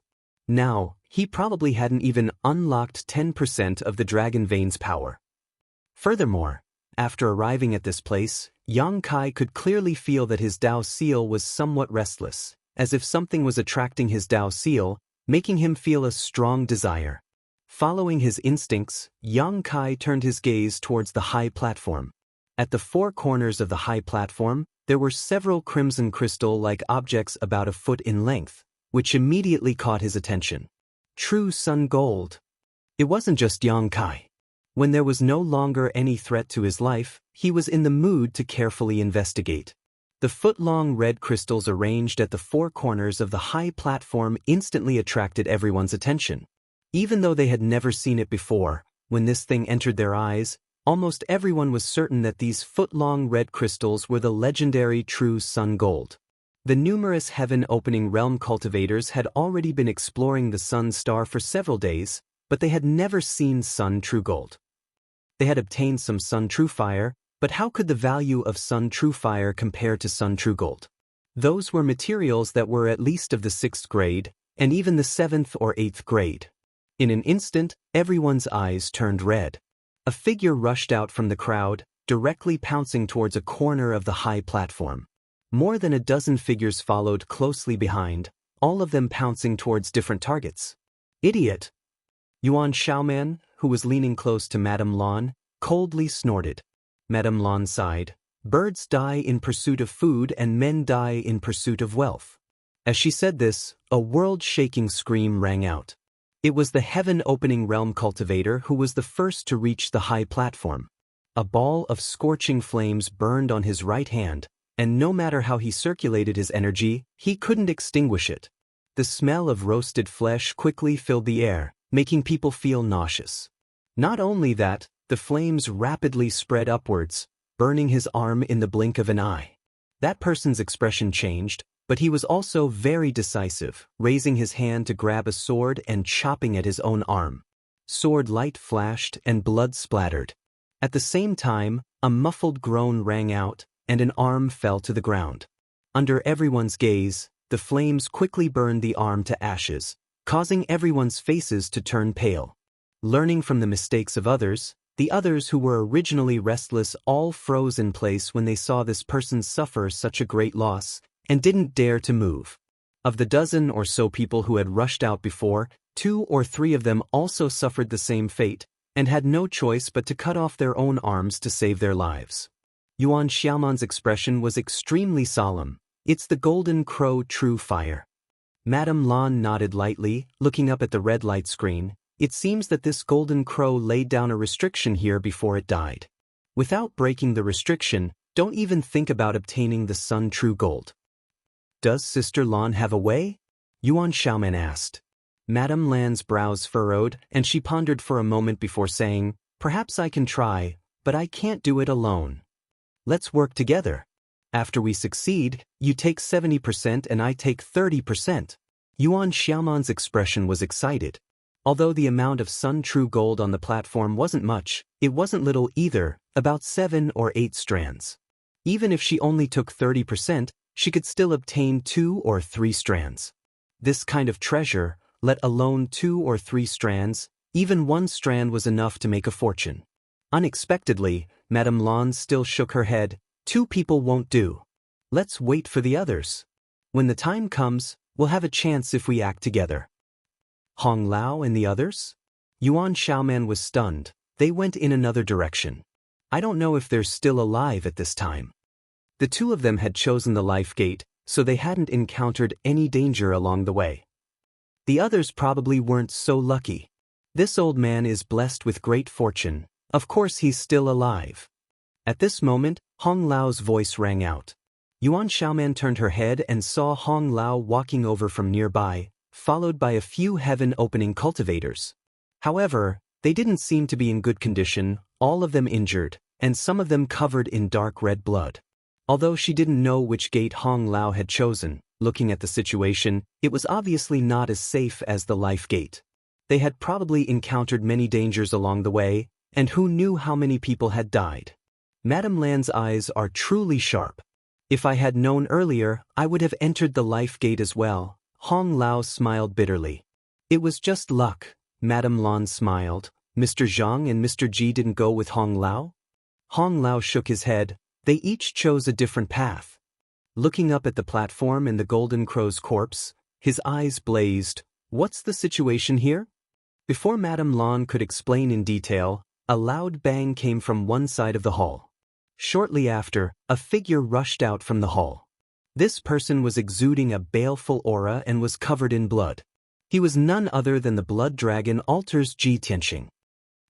[SPEAKER 1] Now, he probably hadn't even unlocked 10% of the dragon vein's power. Furthermore, after arriving at this place, Yang Kai could clearly feel that his Dao seal was somewhat restless, as if something was attracting his Dao seal, making him feel a strong desire. Following his instincts, Yang Kai turned his gaze towards the high platform. At the four corners of the high platform, there were several crimson crystal-like objects about a foot in length, which immediately caught his attention. True sun gold. It wasn't just Yang Kai. When there was no longer any threat to his life, he was in the mood to carefully investigate. The foot-long red crystals arranged at the four corners of the high platform instantly attracted everyone's attention. Even though they had never seen it before, when this thing entered their eyes, almost everyone was certain that these foot-long red crystals were the legendary true sun gold. The numerous heaven-opening realm cultivators had already been exploring the sun star for several days, but they had never seen sun true gold. They had obtained some sun true fire, but how could the value of sun true fire compare to sun true gold? Those were materials that were at least of the 6th grade, and even the 7th or 8th grade. In an instant, everyone's eyes turned red. A figure rushed out from the crowd, directly pouncing towards a corner of the high platform. More than a dozen figures followed closely behind, all of them pouncing towards different targets. Idiot! Yuan Xiaoman, who was leaning close to Madame Lan, coldly snorted. Madame Lan sighed. Birds die in pursuit of food and men die in pursuit of wealth. As she said this, a world-shaking scream rang out. It was the heaven-opening realm cultivator who was the first to reach the high platform. A ball of scorching flames burned on his right hand, and no matter how he circulated his energy, he couldn't extinguish it. The smell of roasted flesh quickly filled the air, making people feel nauseous. Not only that, the flames rapidly spread upwards, burning his arm in the blink of an eye. That person's expression changed, but he was also very decisive, raising his hand to grab a sword and chopping at his own arm. Sword light flashed and blood splattered. At the same time, a muffled groan rang out, and an arm fell to the ground. Under everyone's gaze, the flames quickly burned the arm to ashes, causing everyone's faces to turn pale. Learning from the mistakes of others, the others who were originally restless all froze in place when they saw this person suffer such a great loss, and didn't dare to move. Of the dozen or so people who had rushed out before, 2 or 3 of them also suffered the same fate, and had no choice but to cut off their own arms to save their lives. Yuan Xiaoman's expression was extremely solemn. It's the Golden Crow true fire. Madame Lan nodded lightly, looking up at the red light screen. It seems that this Golden Crow laid down a restriction here before it died. Without breaking the restriction, don't even think about obtaining the Sun True Gold. Does Sister Lan have a way? Yuan Xiaoman asked. Madame Lan's brows furrowed, and she pondered for a moment before saying, "Perhaps I can try, but I can't do it alone. Let's work together. After we succeed, you take 70% and I take 30%. Yuan Xiaoman's expression was excited. Although the amount of Sun True Gold on the platform wasn't much, it wasn't little either, about 7 or 8 strands. Even if she only took 30%, she could still obtain 2 or 3 strands. This kind of treasure, let alone 2 or 3 strands, even 1 strand was enough to make a fortune. Unexpectedly, Madame Lan still shook her head. 2 people won't do. Let's wait for the others. When the time comes, we'll have a chance if we act together. Hong Lao and the others? Yuan Xiaoman was stunned. They went in another direction. I don't know if they're still alive at this time. The 2 of them had chosen the life gate, so they hadn't encountered any danger along the way. The others probably weren't so lucky. This old man is blessed with great fortune. Of course he's still alive. At this moment, Hong Lao's voice rang out. Yuan Xiaoman turned her head and saw Hong Lao walking over from nearby, followed by a few heaven-opening cultivators. However, they didn't seem to be in good condition, all of them injured, and some of them covered in dark red blood. Although she didn't know which gate Hong Lao had chosen, looking at the situation, it was obviously not as safe as the life gate. They had probably encountered many dangers along the way, and who knew how many people had died. Madame Lan's eyes are truly sharp. If I had known earlier, I would have entered the life gate as well. Hong Lao smiled bitterly. It was just luck. Madame Lan smiled. Mr. Zhang and Mr. Ji didn't go with Hong Lao? Hong Lao shook his head. They each chose a different path. Looking up at the platform and the Golden Crow's corpse, his eyes blazed. What's the situation here? Before Madame Lan could explain in detail, a loud bang came from one side of the hall. Shortly after, a figure rushed out from the hall. This person was exuding a baleful aura and was covered in blood. He was none other than the blood dragon Altars Ji Tianxing.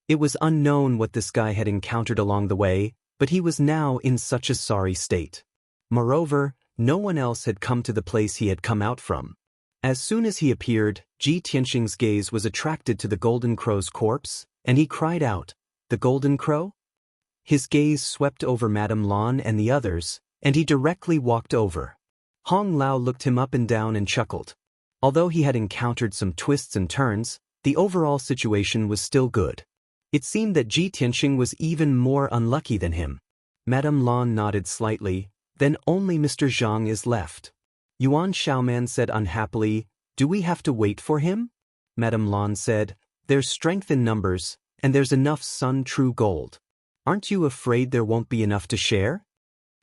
[SPEAKER 1] It was unknown what this guy had encountered along the way, but he was now in such a sorry state. Moreover, no one else had come to the place he had come out from. As soon as he appeared, Ji Tianxing's gaze was attracted to the Golden Crow's corpse, and he cried out, "The Golden Crow?" His gaze swept over Madame Lan and the others, and he directly walked over. Hong Lao looked him up and down and chuckled. Although he had encountered some twists and turns, the overall situation was still good. It seemed that Ji Tianxing was even more unlucky than him. Madame Lan nodded slightly. Then only Mr. Zhang is left. Yuan Xiaoman said unhappily, "Do we have to wait for him?" Madame Lan said, "There's strength in numbers, and there's enough Sun True Gold. Aren't you afraid there won't be enough to share?"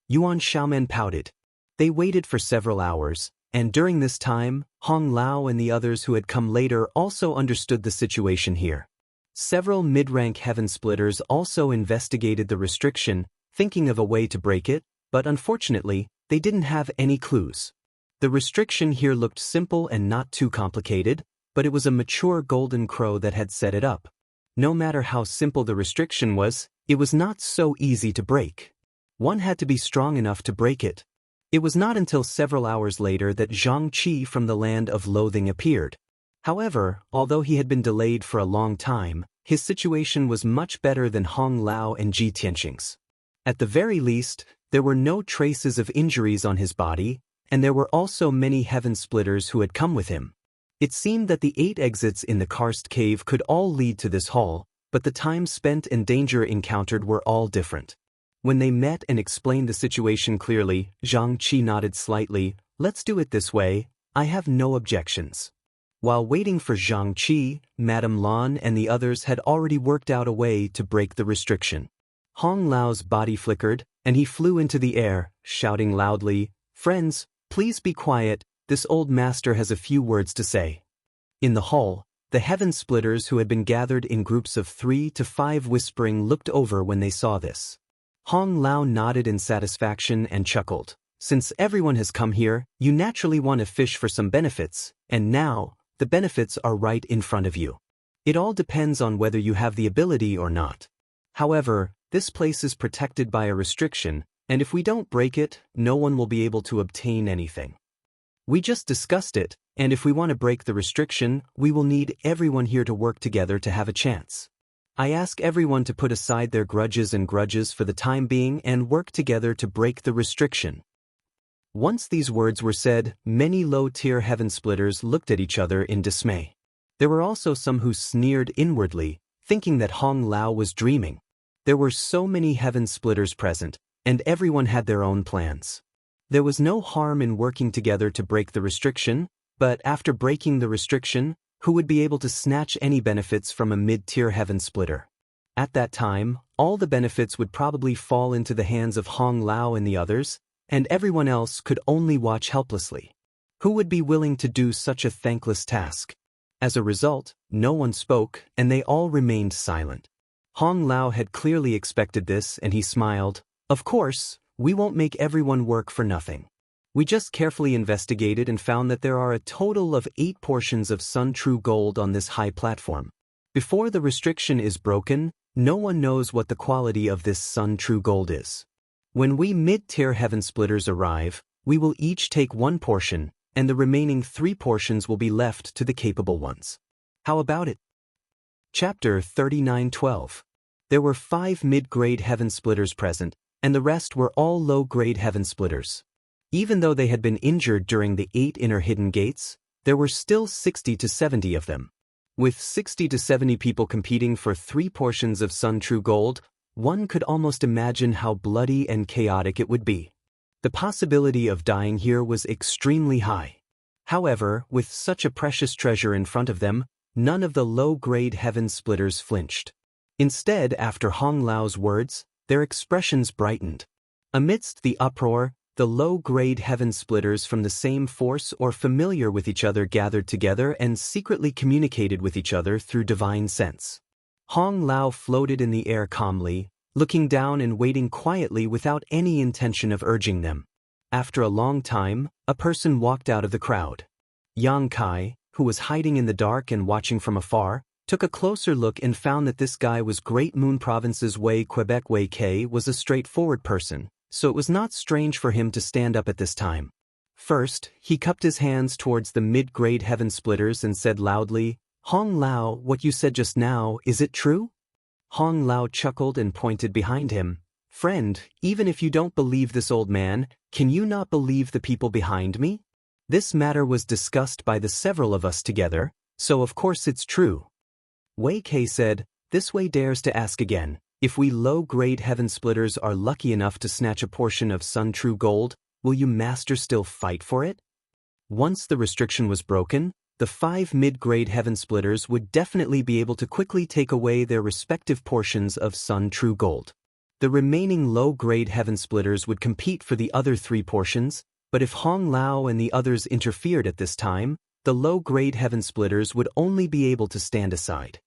[SPEAKER 1] Yuan Xiaoman pouted. They waited for several hours, and during this time, Hong Lao and the others who had come later also understood the situation here. Several mid-rank heaven splitters also investigated the restriction, thinking of a way to break it, but unfortunately, they didn't have any clues. The restriction here looked simple and not too complicated, but it was a mature Golden Crow that had set it up. No matter how simple the restriction was, it was not so easy to break. One had to be strong enough to break it. It was not until several hours later that Zhang Qi from the Land of Loathing appeared. However, although he had been delayed for a long time, his situation was much better than Hong Lao and Ji Tianxing's. At the very least, there were no traces of injuries on his body, and there were also many heaven splitters who had come with him. It seemed that the 8 exits in the karst cave could all lead to this hall, but the time spent and danger encountered were all different. When they met and explained the situation clearly, Zhang Qi nodded slightly. Let's do it this way, I have no objections. While waiting for Zhang Qi, Madame Lan and the others had already worked out a way to break the restriction. Hong Lao's body flickered, and he flew into the air, shouting loudly, "Friends, please be quiet, this old master has a few words to say." In the hall, the heaven splitters who had been gathered in groups of 3 to 5 whispering looked over when they saw this. Hong Lao nodded in satisfaction and chuckled. Since everyone has come here, you naturally want to fish for some benefits, and now, the benefits are right in front of you. It all depends on whether you have the ability or not. However, this place is protected by a restriction, and if we don't break it, no one will be able to obtain anything. We just discussed it, and if we want to break the restriction, we will need everyone here to work together to have a chance. I ask everyone to put aside their grudges for the time being and work together to break the restriction. Once these words were said, many low-tier heaven splitters looked at each other in dismay. There were also some who sneered inwardly, thinking that Hong Lao was dreaming. There were so many heaven splitters present, and everyone had their own plans. There was no harm in working together to break the restriction, but after breaking the restriction, who would be able to snatch any benefits from a mid-tier heaven splitter? At that time, all the benefits would probably fall into the hands of Hong Lao and the others, and everyone else could only watch helplessly. Who would be willing to do such a thankless task? As a result, no one spoke, and they all remained silent. Hong Lao had clearly expected this, and he smiled. Of course, we won't make everyone work for nothing. We just carefully investigated and found that there are a total of 8 portions of Sun True Gold on this high platform. Before the restriction is broken, no one knows what the quality of this Sun True Gold is. When we mid-tier heaven splitters arrive, we will each take 1 portion, and the remaining 3 portions will be left to the capable ones. How about it? Chapter 39:12. There were 5 mid-grade heaven splitters present, and the rest were all low-grade heaven splitters. Even though they had been injured during the 8 inner hidden gates, there were still 60 to 70 of them. With 60 to 70 people competing for 3 portions of Sun True Gold, one could almost imagine how bloody and chaotic it would be. The possibility of dying here was extremely high. However, with such a precious treasure in front of them, none of the low-grade heaven splitters flinched. Instead, after Hong Lao's words, their expressions brightened. Amidst the uproar, the low-grade heaven splitters from the same force or familiar with each other gathered together and secretly communicated with each other through divine sense. Hong Lao floated in the air calmly, looking down and waiting quietly without any intention of urging them. After a long time, a person walked out of the crowd. Yang Kai, who was hiding in the dark and watching from afar, took a closer look and found that this guy was Great Moon Province's Wei Quebec. Wei K was a straightforward person, so it was not strange for him to stand up at this time. First, he cupped his hands towards the mid-grade heaven splitters and said loudly, "Hong Lao, what you said just now, is it true?" Hong Lao chuckled and pointed behind him. "Friend, even if you don't believe this old man, can you not believe the people behind me? This matter was discussed by the several of us together, so of course it's true." Wei K said, "This Wei dares to ask again, if we low-grade heaven splitters are lucky enough to snatch a portion of Sun True Gold, will you master still fight for it?" Once the restriction was broken, the 5 mid-grade heaven splitters would definitely be able to quickly take away their respective portions of Sun True Gold. The remaining low-grade heaven splitters would compete for the other 3 portions, but if Hong Lao and the others interfered at this time, the low-grade heaven splitters would only be able to stand aside.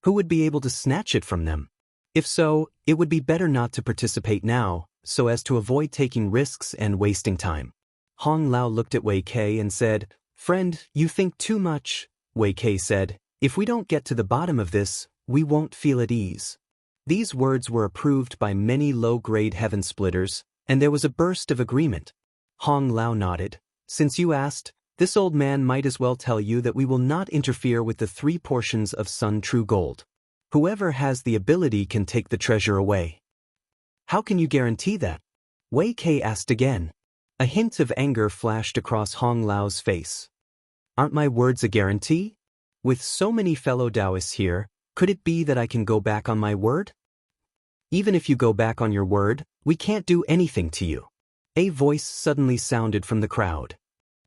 [SPEAKER 1] Who would be able to snatch it from them? If so, it would be better not to participate now, so as to avoid taking risks and wasting time. Hong Lao looked at Wei K and said, "Friend, you think too much." Wei K said, "If we don't get to the bottom of this, we won't feel at ease." These words were approved by many low-grade heaven splitters, and there was a burst of agreement. Hong Lao nodded. "Since you asked, this old man might as well tell you that we will not interfere with the 3 portions of Sun True Gold. Whoever has the ability can take the treasure away." "How can you guarantee that?" Wei K asked again. A hint of anger flashed across Hong Lao's face. "Aren't my words a guarantee? With so many fellow Taoists here, Could it be that I can go back on my word? Even if you go back on your word, we can't do anything to you. A voice suddenly sounded from the crowd.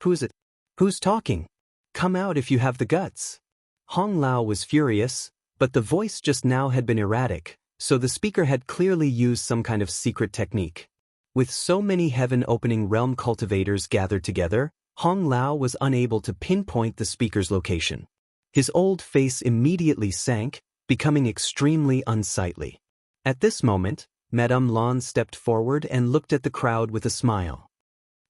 [SPEAKER 1] Who is it? Who's talking? Come out if you have the guts. Hong Lao was furious, but the voice just now had been erratic, so the speaker had clearly used some kind of secret technique. With so many heaven-opening realm cultivators gathered together, Hong Lao was unable to pinpoint the speaker's location. His old face immediately sank, becoming extremely unsightly. At this moment, Madame Lan stepped forward and looked at the crowd with a smile.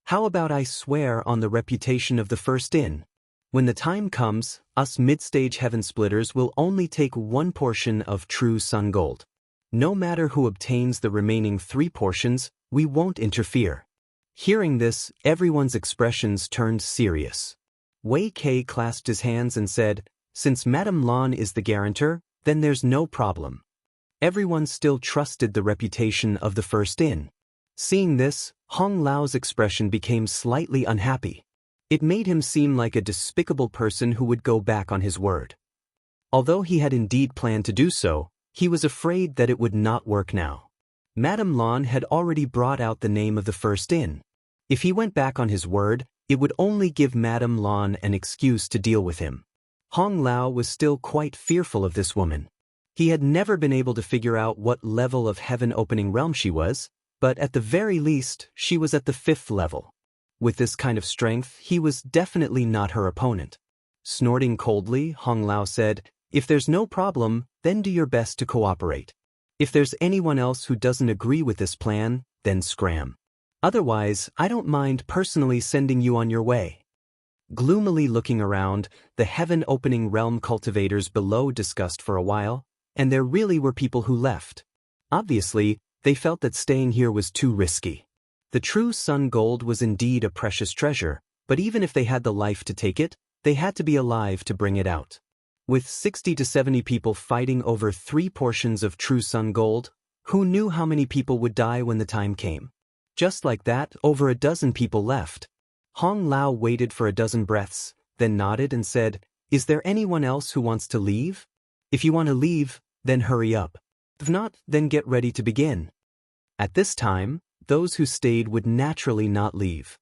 [SPEAKER 1] How about I swear on the reputation of the first in? When the time comes, us mid-stage heaven splitters will only take one portion of true sun gold. No matter who obtains the remaining 3 portions, we won't interfere. Hearing this, everyone's expressions turned serious. Wei Kei clasped his hands and said, since Madame Lan is the guarantor, then there's no problem. Everyone still trusted the reputation of the first in. Seeing this, Hong Lao's expression became slightly unhappy. It made him seem like a despicable person who would go back on his word. Although he had indeed planned to do so, he was afraid that it would not work now. Madame Lan had already brought out the name of the first in. If he went back on his word, it would only give Madame Lan an excuse to deal with him. Hong Lao was still quite fearful of this woman. He had never been able to figure out what level of heaven-opening realm she was, but at the very least, she was at the 5th level. With this kind of strength, he was definitely not her opponent. Snorting coldly, Hong Lao said, if there's no problem, then do your best to cooperate. If there's anyone else who doesn't agree with this plan, then scram. Otherwise, I don't mind personally sending you on your way. Gloomily looking around, the heaven-opening realm cultivators below discussed for a while, and there really were people who left. Obviously, they felt that staying here was too risky. The true sun gold was indeed a precious treasure, but even if they had the life to take it, they had to be alive to bring it out. With 60 to 70 people fighting over 3 portions of true sun gold, who knew how many people would die when the time came? Just like that, over a dozen people left. Hong Lao waited for a dozen breaths, then nodded and said, is there anyone else who wants to leave? If you want to leave, then hurry up. If not, then get ready to begin. At this time, those who stayed would naturally not leave.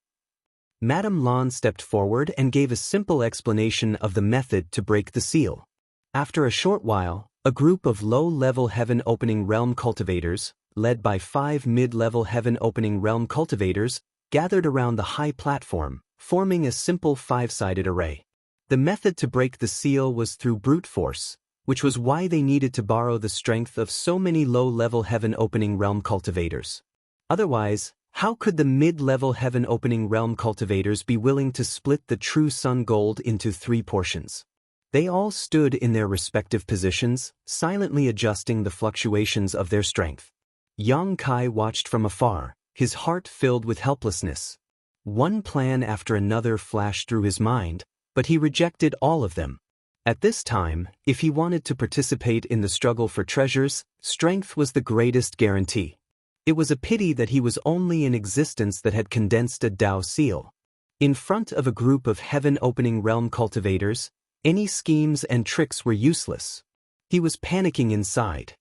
[SPEAKER 1] Madame Lan stepped forward and gave a simple explanation of the method to break the seal. After a short while, a group of low-level heaven-opening realm cultivators, led by 5 mid-level heaven-opening realm cultivators, gathered around the high platform, forming a simple 5-sided array. The method to break the seal was through brute force, which was why they needed to borrow the strength of so many low-level heaven-opening realm cultivators. Otherwise, how could the mid-level heaven-opening realm cultivators be willing to split the true sun gold into 3 portions? They all stood in their respective positions, silently adjusting the fluctuations of their strength. Yang Kai watched from afar, his heart filled with helplessness. One plan after another flashed through his mind, but he rejected all of them. At this time, if he wanted to participate in the struggle for treasures, strength was the greatest guarantee. It was a pity that he was only in existence that had condensed a Dao seal. In front of a group of heaven-opening realm cultivators, any schemes and tricks were useless. He was panicking inside.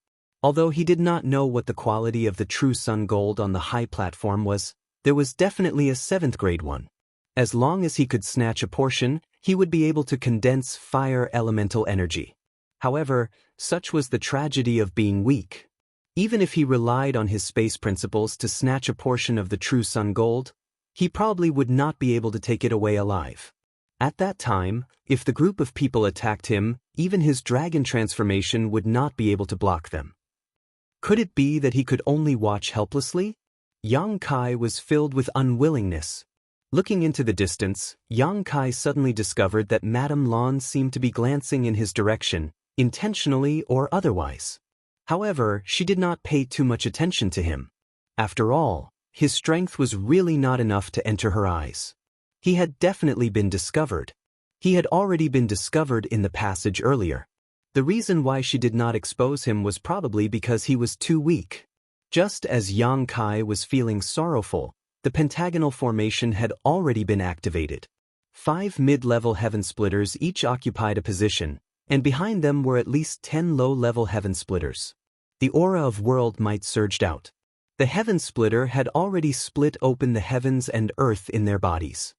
[SPEAKER 1] Although he did not know what the quality of the true sun gold on the high platform was, there was definitely a 7th grade one. As long as he could snatch a portion, he would be able to condense fire elemental energy. However, such was the tragedy of being weak. Even if he relied on his space principles to snatch a portion of the true sun gold, he probably would not be able to take it away alive. At that time, if the group of people attacked him, even his dragon transformation would not be able to block them. Could it be that he could only watch helplessly? Yang Kai was filled with unwillingness. Looking into the distance, Yang Kai suddenly discovered that Madame Lan seemed to be glancing in his direction, intentionally or otherwise. However, she did not pay too much attention to him. After all, his strength was really not enough to enter her eyes. He had definitely been discovered. He had already been discovered in the passage earlier. The reason why she did not expose him was probably because he was too weak. Just as Yang Kai was feeling sorrowful, the pentagonal formation had already been activated. 5 mid-level heaven splitters each occupied a position, and behind them were at least 10 low-level heaven splitters. The aura of world might surged out. The heaven splitter had already split open the heavens and earth in their bodies.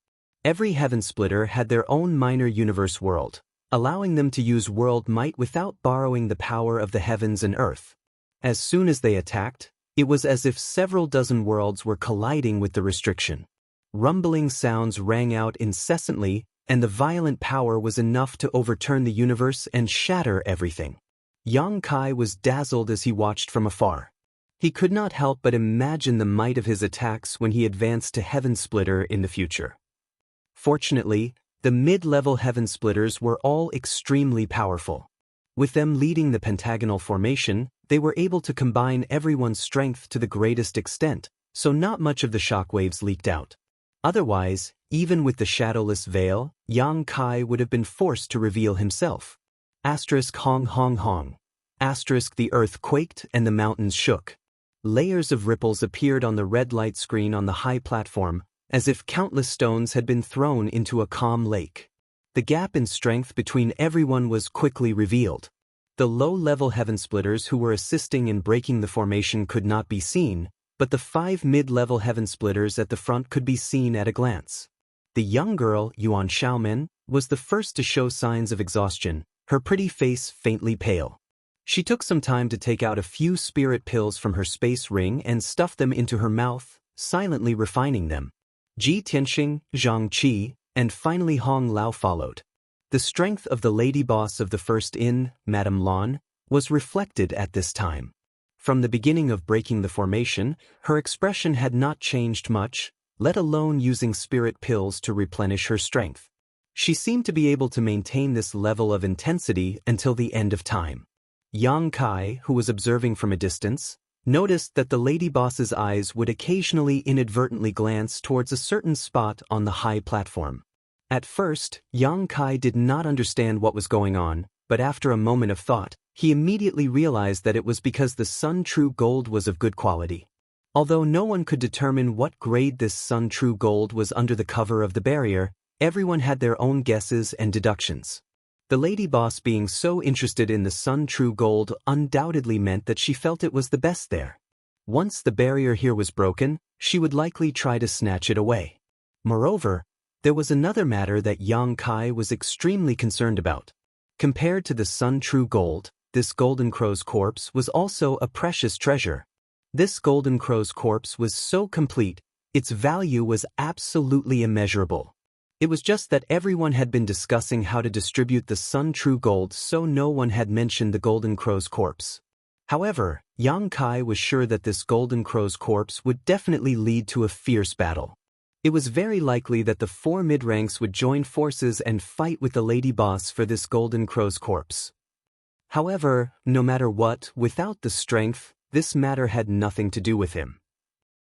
[SPEAKER 1] Every heaven splitter had their own minor universe world, allowing them to use world might without borrowing the power of the heavens and earth. As soon as they attacked, it was as if several dozen worlds were colliding with the restriction. Rumbling sounds rang out incessantly, and the violent power was enough to overturn the universe and shatter everything. Yang Kai was dazzled as he watched from afar. He could not help but imagine the might of his attacks when he advanced to Heaven Splitter in the future. Fortunately, the mid-level Heaven Splitters were all extremely powerful. With them leading the pentagonal formation, they were able to combine everyone's strength to the greatest extent, so not much of the shockwaves leaked out. Otherwise, even with the shadowless veil, Yang Kai would have been forced to reveal himself. Hong hong hong. The earth quaked and the mountains shook. Layers of ripples appeared on the red light screen on the high platform, as if countless stones had been thrown into a calm lake. The gap in strength between everyone was quickly revealed. The low-level heaven splitters who were assisting in breaking the formation could not be seen, but the 5 mid-level heaven splitters at the front could be seen at a glance. The young girl, Yuan Xiaomen, was the first to show signs of exhaustion, her pretty face faintly pale. She took some time to take out a few spirit pills from her space ring and stuff them into her mouth, silently refining them. Ji Tianxing, Zhang Qi, and finally Hong Lao followed. The strength of the lady boss of the first inn, Madame Lan, was reflected at this time. From the beginning of breaking the formation, her expression had not changed much, let alone using spirit pills to replenish her strength. She seemed to be able to maintain this level of intensity until the end of time. Yang Kai, who was observing from a distance, noticed that the lady boss's eyes would occasionally inadvertently glance towards a certain spot on the high platform. At first, Yang Kai did not understand what was going on, but after a moment of thought, he immediately realized that it was because the Sun True Gold was of good quality. Although no one could determine what grade this Sun True Gold was under the cover of the barrier, everyone had their own guesses and deductions. The lady boss being so interested in the Sun True Gold undoubtedly meant that she felt it was the best there. Once the barrier here was broken, she would likely try to snatch it away. Moreover, there was another matter that Yang Kai was extremely concerned about. Compared to the Sun True Gold, this Golden Crow's corpse was also a precious treasure. This Golden Crow's corpse was so complete, its value was absolutely immeasurable. It was just that everyone had been discussing how to distribute the Sun True Gold, so no one had mentioned the Golden Crow's corpse. However, Yang Kai was sure that this Golden Crow's corpse would definitely lead to a fierce battle. It was very likely that the 4 mid-ranks would join forces and fight with the lady boss for this Golden Crow's corpse. However, no matter what, without the strength, this matter had nothing to do with him.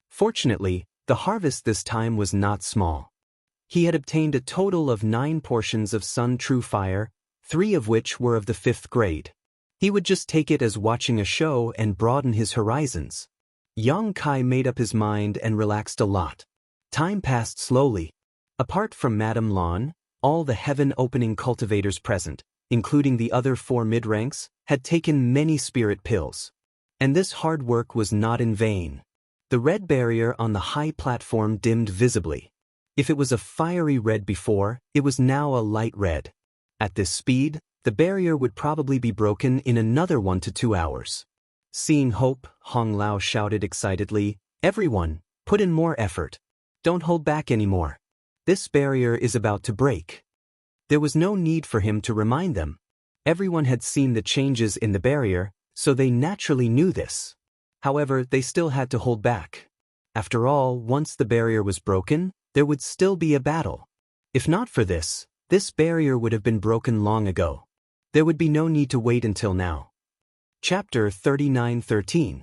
[SPEAKER 1] Fortunately, the harvest this time was not small. He had obtained a total of 9 portions of Sun True Fire, 3 of which were of the 5th grade. He would just take it as watching a show and broaden his horizons. Yang Kai made up his mind and relaxed a lot. Time passed slowly. Apart from Madame Lan, all the heaven-opening cultivators present, including the other 4 mid-ranks, had taken many spirit pills. And this hard work was not in vain. The red barrier on the high platform dimmed visibly. If it was a fiery red before, it was now a light red. At this speed, the barrier would probably be broken in another 1 to 2 hours. Seeing hope, Hong Lao shouted excitedly, "Everyone, put in more effort. Don't hold back anymore. This barrier is about to break." There was no need for him to remind them. Everyone had seen the changes in the barrier, so they naturally knew this. However, they still had to hold back. After all, once the barrier was broken, there would still be a battle. If not for this, this barrier would have been broken long ago. There would be no need to wait until now. Chapter 39:13.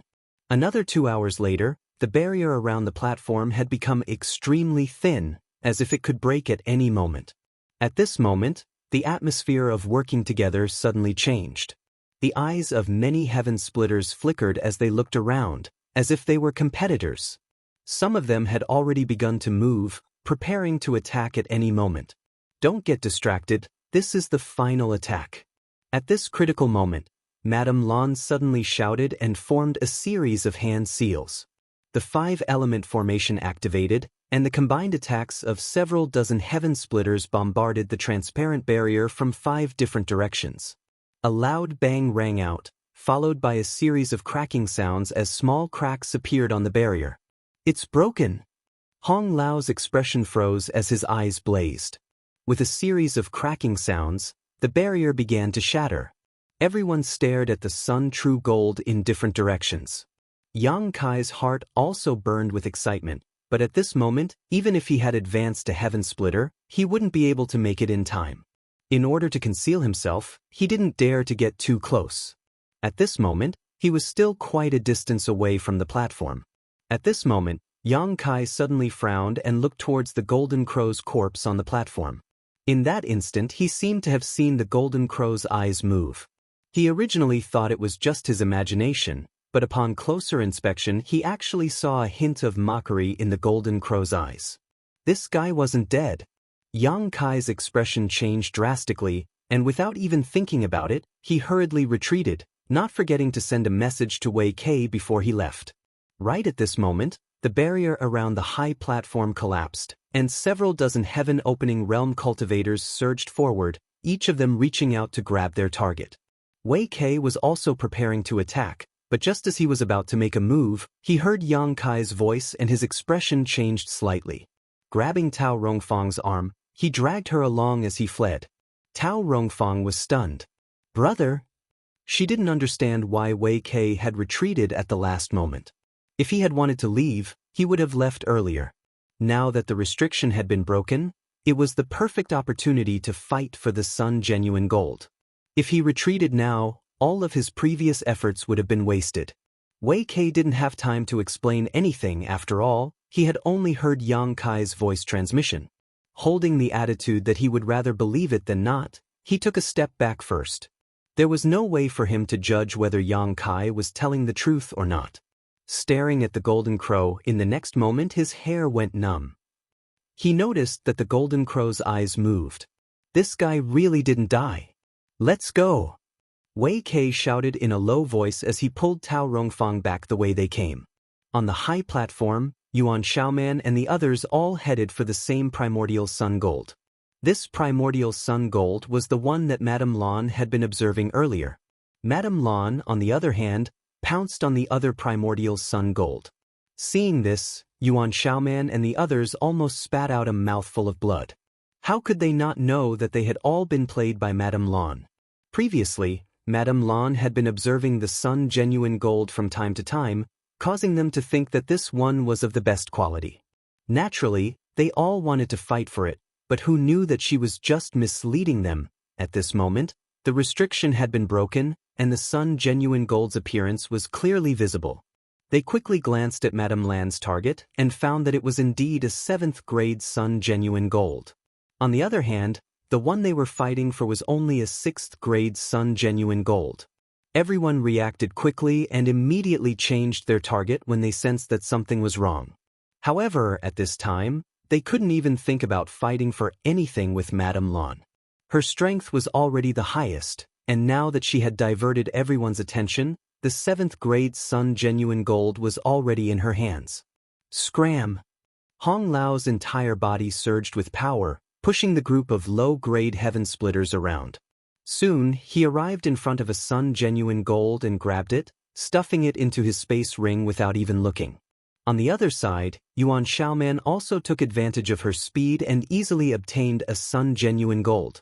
[SPEAKER 1] Another 2 hours later, the barrier around the platform had become extremely thin, as if it could break at any moment. At this moment, the atmosphere of working together suddenly changed. The eyes of many heaven splitters flickered as they looked around, as if they were competitors. Some of them had already begun to move, preparing to attack at any moment. Don't get distracted, this is the final attack. At this critical moment, Madame Lan suddenly shouted and formed a series of hand seals. The 5-element formation activated, and the combined attacks of several dozen heaven splitters bombarded the transparent barrier from 5 different directions. A loud bang rang out, followed by a series of cracking sounds as small cracks appeared on the barrier. "It's broken!" Hong Lao's expression froze as his eyes blazed. With a series of cracking sounds, the barrier began to shatter. Everyone stared at the Sun True Gold in different directions. Yang Kai's heart also burned with excitement, but at this moment, even if he had advanced to Heaven Splitter, he wouldn't be able to make it in time. In order to conceal himself, he didn't dare to get too close. At this moment, he was still quite a distance away from the platform. At this moment, Yang Kai suddenly frowned and looked towards the Golden Crow's corpse on the platform. In that instant, he seemed to have seen the Golden Crow's eyes move. He originally thought it was just his imagination, but upon closer inspection he actually saw a hint of mockery in the Golden Crow's eyes. This guy wasn't dead. Yang Kai's expression changed drastically, and without even thinking about it, he hurriedly retreated, not forgetting to send a message to Wei Kei before he left. Right at this moment, the barrier around the high platform collapsed, and several dozen heaven-opening realm cultivators surged forward, each of them reaching out to grab their target. Wei Kei was also preparing to attack, but just as he was about to make a move, he heard Yang Kai's voice and his expression changed slightly. Grabbing Tao Rongfang's arm, he dragged her along as he fled. Tao Rongfang was stunned. "Brother?" She didn't understand why Wei Kei had retreated at the last moment. If he had wanted to leave, he would have left earlier. Now that the restriction had been broken, it was the perfect opportunity to fight for the Sun Genuine Gold. If he retreated now, all of his previous efforts would have been wasted. Wei Kei didn't have time to explain anything after all, he had only heard Yang Kai's voice transmission. Holding the attitude that he would rather believe it than not, he took a step back first. There was no way for him to judge whether Yang Kai was telling the truth or not. Staring at the Golden Crow, in the next moment his hair went numb. He noticed that the Golden Crow's eyes moved. This guy really didn't die. "Let's go!" Wei Kei shouted in a low voice as he pulled Tao Rongfang back the way they came. On the high platform, Yuan Xiaoman and the others all headed for the same primordial sun gold. This primordial sun gold was the one that Madame Lan had been observing earlier. Madame Lan, on the other hand, pounced on the other primordial sun gold. Seeing this, Yuan Xiaoman and the others almost spat out a mouthful of blood. How could they not know that they had all been played by Madame Lan? Previously, Madame Lan had been observing the Sun Genuine Gold from time to time, causing them to think that this one was of the best quality. Naturally, they all wanted to fight for it, but who knew that she was just misleading them? At this moment, the restriction had been broken, and the Sun Genuine Gold's appearance was clearly visible. They quickly glanced at Madame Lan's target and found that it was indeed a 7th grade Sun Genuine Gold. On the other hand, the one they were fighting for was only a 6th grade Sun Genuine Gold. Everyone reacted quickly and immediately changed their target when they sensed that something was wrong. However, at this time, they couldn't even think about fighting for anything with Madame Lan. Her strength was already the highest, and now that she had diverted everyone's attention, the 7th grade Sun Genuine Gold was already in her hands. Scram! Hong Lao's entire body surged with power, pushing the group of low-grade heaven splitters around. Soon, he arrived in front of a Sun Genuine Gold and grabbed it, stuffing it into his space ring without even looking. On the other side, Yuan Xiaoman also took advantage of her speed and easily obtained a Sun Genuine Gold.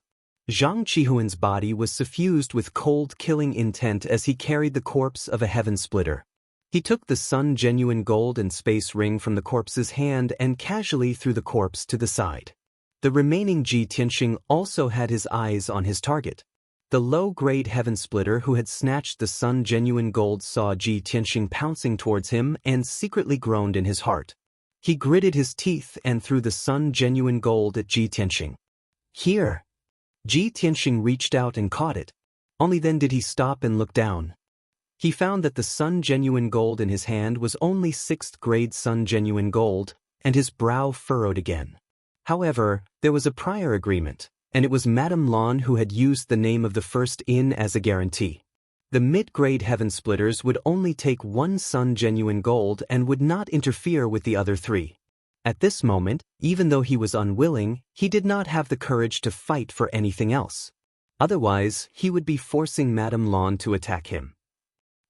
[SPEAKER 1] Zhang Qihuan's body was suffused with cold killing intent as he carried the corpse of a heaven splitter. He took the Sun Genuine Gold and space ring from the corpse's hand and casually threw the corpse to the side. The remaining Ji Tianxing also had his eyes on his target. The low-grade heaven splitter who had snatched the Sun Genuine Gold saw Ji Tianxing pouncing towards him and secretly groaned in his heart. He gritted his teeth and threw the Sun Genuine Gold at Ji Tianxing. "Here!" Ji Tianxing reached out and caught it. Only then did he stop and look down. He found that the Sun Genuine Gold in his hand was only 6th grade Sun Genuine Gold, and his brow furrowed again. However, there was a prior agreement, and it was Madame Lawn who had used the name of the first inn as a guarantee. The mid-grade heaven splitters would only take one sun genuine gold and would not interfere with the other three. At this moment, even though he was unwilling, he did not have the courage to fight for anything else. Otherwise, he would be forcing Madame Lawn to attack him.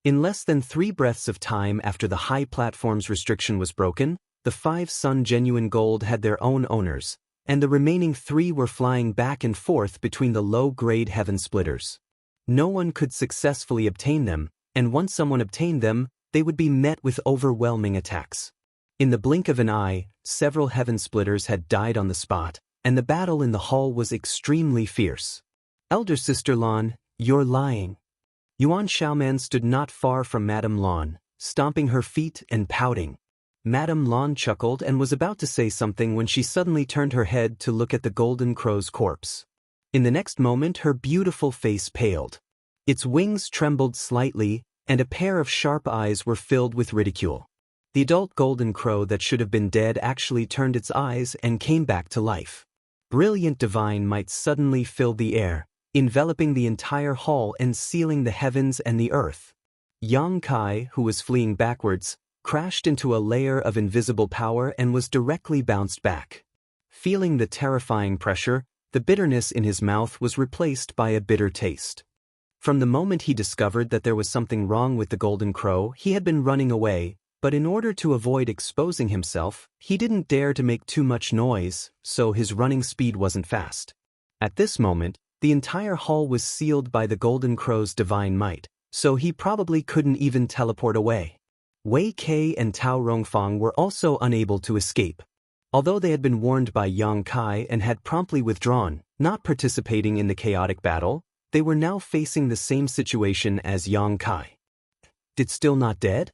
[SPEAKER 1] In less than 3 breaths of time after the high platform's restriction was broken, the 5 sun genuine gold had their own owners, and the remaining 3 were flying back and forth between the low-grade heaven splitters. No one could successfully obtain them, and once someone obtained them, they would be met with overwhelming attacks. In the blink of an eye, several heaven splitters had died on the spot, and the battle in the hall was extremely fierce. Elder Sister Lawn, you're lying. Yuan Xiaoman stood not far from Madame Lawn, stomping her feet and pouting. Madame Lawn chuckled and was about to say something when she suddenly turned her head to look at the golden crow's corpse. In the next moment her beautiful face paled. Its wings trembled slightly, and a pair of sharp eyes were filled with ridicule. The adult golden crow that should have been dead actually turned its eyes and came back to life. Brilliant divine might suddenly filled the air, enveloping the entire hall and sealing the heavens and the earth. Yang Kai, who was fleeing backwards, crashed into a layer of invisible power and was directly bounced back. Feeling the terrifying pressure, the bitterness in his mouth was replaced by a bitter taste. From the moment he discovered that there was something wrong with the golden crow, he had been running away, but in order to avoid exposing himself, he didn't dare to make too much noise, so his running speed wasn't fast. At this moment, the entire hall was sealed by the golden crow's divine might, so he probably couldn't even teleport away. Wei Kei and Tao Rongfang were also unable to escape. Although they had been warned by Yang Kai and had promptly withdrawn, not participating in the chaotic battle, they were now facing the same situation as Yang Kai. Did still not dead?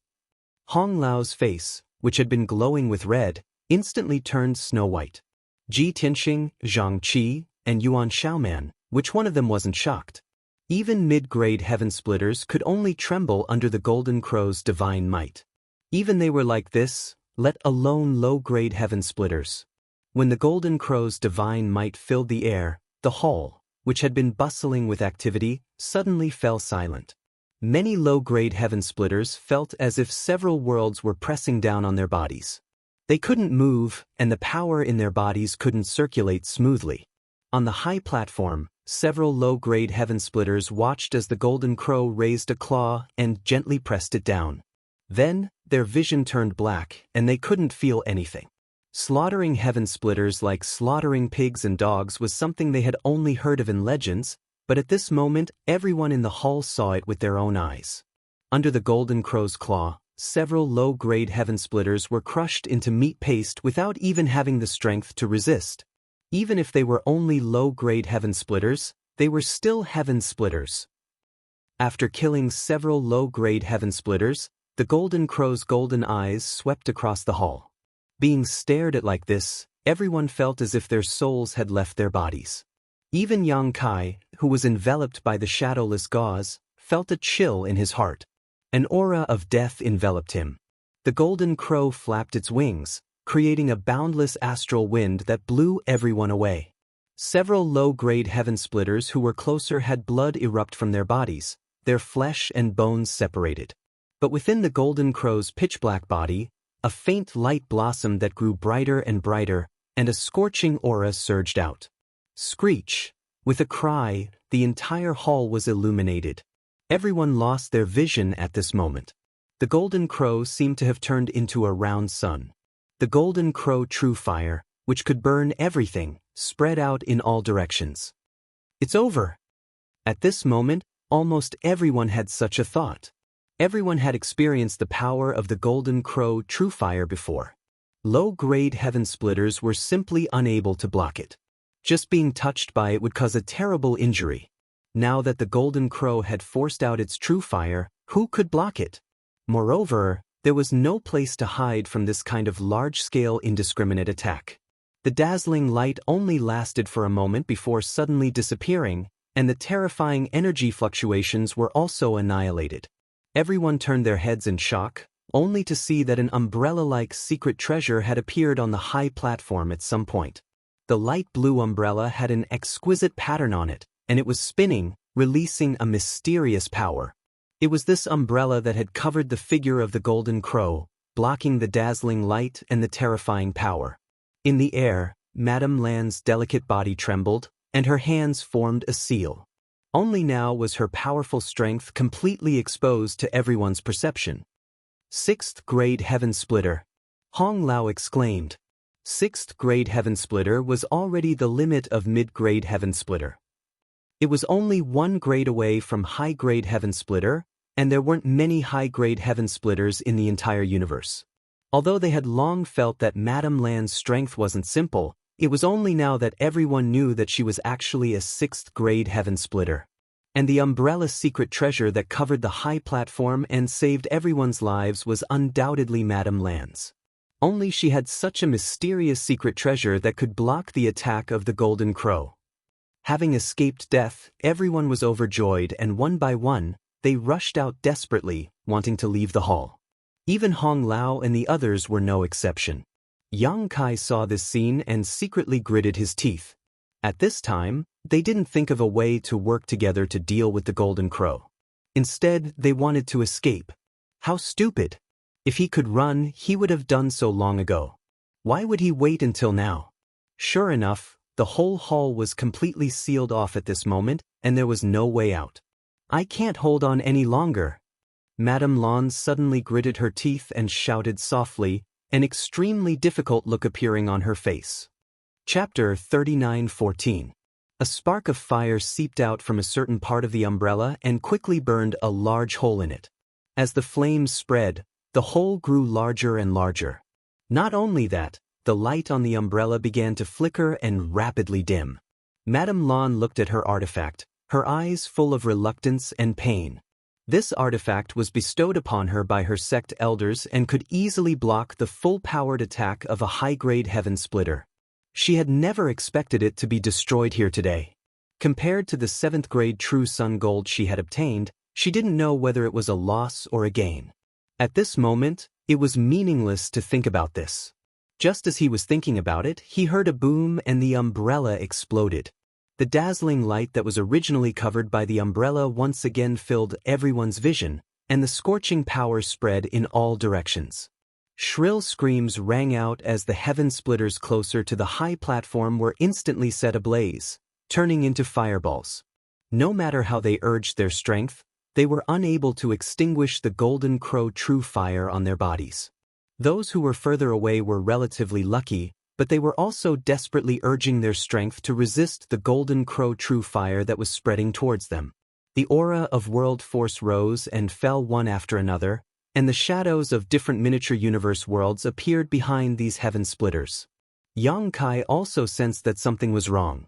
[SPEAKER 1] Hong Lao's face, which had been glowing with red, instantly turned snow-white. Ji Tianxing, Zhang Qi, and Yuan Xiaoman, which one of them wasn't shocked? Even mid-grade heaven splitters could only tremble under the golden crow's divine might. Even they were like this, let alone low-grade heaven splitters. When the golden crow's divine might filled the air, the hall, which had been bustling with activity, suddenly fell silent. Many low-grade heaven splitters felt as if several worlds were pressing down on their bodies. They couldn't move, and the power in their bodies couldn't circulate smoothly. On the high platform, several low-grade heaven splitters watched as the golden crow raised a claw and gently pressed it down. Then, their vision turned black, and they couldn't feel anything. Slaughtering heaven splitters like slaughtering pigs and dogs was something they had only heard of in legends, but at this moment, everyone in the hall saw it with their own eyes. Under the golden crow's claw, several low-grade heaven splitters were crushed into meat paste without even having the strength to resist. Even if they were only low-grade heaven splitters, they were still heaven splitters. After killing several low-grade heaven splitters, the golden crow's golden eyes swept across the hall. Being stared at like this, everyone felt as if their souls had left their bodies. Even Yang Kai, who was enveloped by the shadowless gauze, felt a chill in his heart. An aura of death enveloped him. The golden crow flapped its wings, creating a boundless astral wind that blew everyone away. Several low-grade heaven splitters who were closer had blood erupt from their bodies, their flesh and bones separated. But within the golden crow's pitch-black body, a faint light blossomed that grew brighter and brighter, and a scorching aura surged out. Screech! With a cry, the entire hall was illuminated. Everyone lost their vision at this moment. The golden crow seemed to have turned into a round sun. The golden crow true fire, which could burn everything, spread out in all directions. It's over! At this moment, almost everyone had such a thought. Everyone had experienced the power of the golden crow true fire before. Low-grade heaven splitters were simply unable to block it. Just being touched by it would cause a terrible injury. Now that the golden crow had forced out its true fire, who could block it? Moreover, there was no place to hide from this kind of large-scale indiscriminate attack. The dazzling light only lasted for a moment before suddenly disappearing, and the terrifying energy fluctuations were also annihilated. Everyone turned their heads in shock, only to see that an umbrella-like secret treasure had appeared on the high platform at some point. The light blue umbrella had an exquisite pattern on it, and it was spinning, releasing a mysterious power. It was this umbrella that had covered the figure of the golden crow, blocking the dazzling light and the terrifying power. In the air, Madame Lan's delicate body trembled, and her hands formed a seal. Only now was her powerful strength completely exposed to everyone's perception. Sixth grade heaven splitter. Hong Lao exclaimed. Sixth grade heaven splitter was already the limit of mid-grade heaven splitter. It was only one grade away from high-grade heaven splitter, and there weren't many high-grade heaven splitters in the entire universe. Although they had long felt that Madame Lan's strength wasn't simple, it was only now that everyone knew that she was actually a sixth-grade heaven splitter. And the umbrella's secret treasure that covered the high platform and saved everyone's lives was undoubtedly Madame Lan's. Only she had such a mysterious secret treasure that could block the attack of the Golden Crow. Having escaped death, everyone was overjoyed, and one by one, they rushed out desperately, wanting to leave the hall. Even Hong Lao and the others were no exception. Yang Kai saw this scene and secretly gritted his teeth. At this time, they didn't think of a way to work together to deal with the Golden Crow. Instead, they wanted to escape. How stupid! If he could run, he would have done so long ago. Why would he wait until now? Sure enough, the whole hall was completely sealed off at this moment, and there was no way out. I can't hold on any longer. Madame Lan suddenly gritted her teeth and shouted softly, an extremely difficult look appearing on her face. Chapter 39:14. A spark of fire seeped out from a certain part of the umbrella and quickly burned a large hole in it. As the flames spread, the hole grew larger and larger. Not only that, the light on the umbrella began to flicker and rapidly dim. Madame Lan looked at her artifact, her eyes full of reluctance and pain. This artifact was bestowed upon her by her sect elders and could easily block the full-powered attack of a high-grade heaven splitter. She had never expected it to be destroyed here today. Compared to the 7th grade true sun gold she had obtained, she didn't know whether it was a loss or a gain. At this moment, it was meaningless to think about this. Just as he was thinking about it, he heard a boom and the umbrella exploded. The dazzling light that was originally covered by the umbrella once again filled everyone's vision, and the scorching power spread in all directions. Shrill screams rang out as the heaven splitters closer to the high platform were instantly set ablaze, turning into fireballs. No matter how they urged their strength, they were unable to extinguish the Golden Crow true fire on their bodies. Those who were further away were relatively lucky, but they were also desperately urging their strength to resist the Golden Crow true fire that was spreading towards them. The aura of world force rose and fell one after another, and the shadows of different miniature universe worlds appeared behind these heaven splitters. Yang Kai also sensed that something was wrong.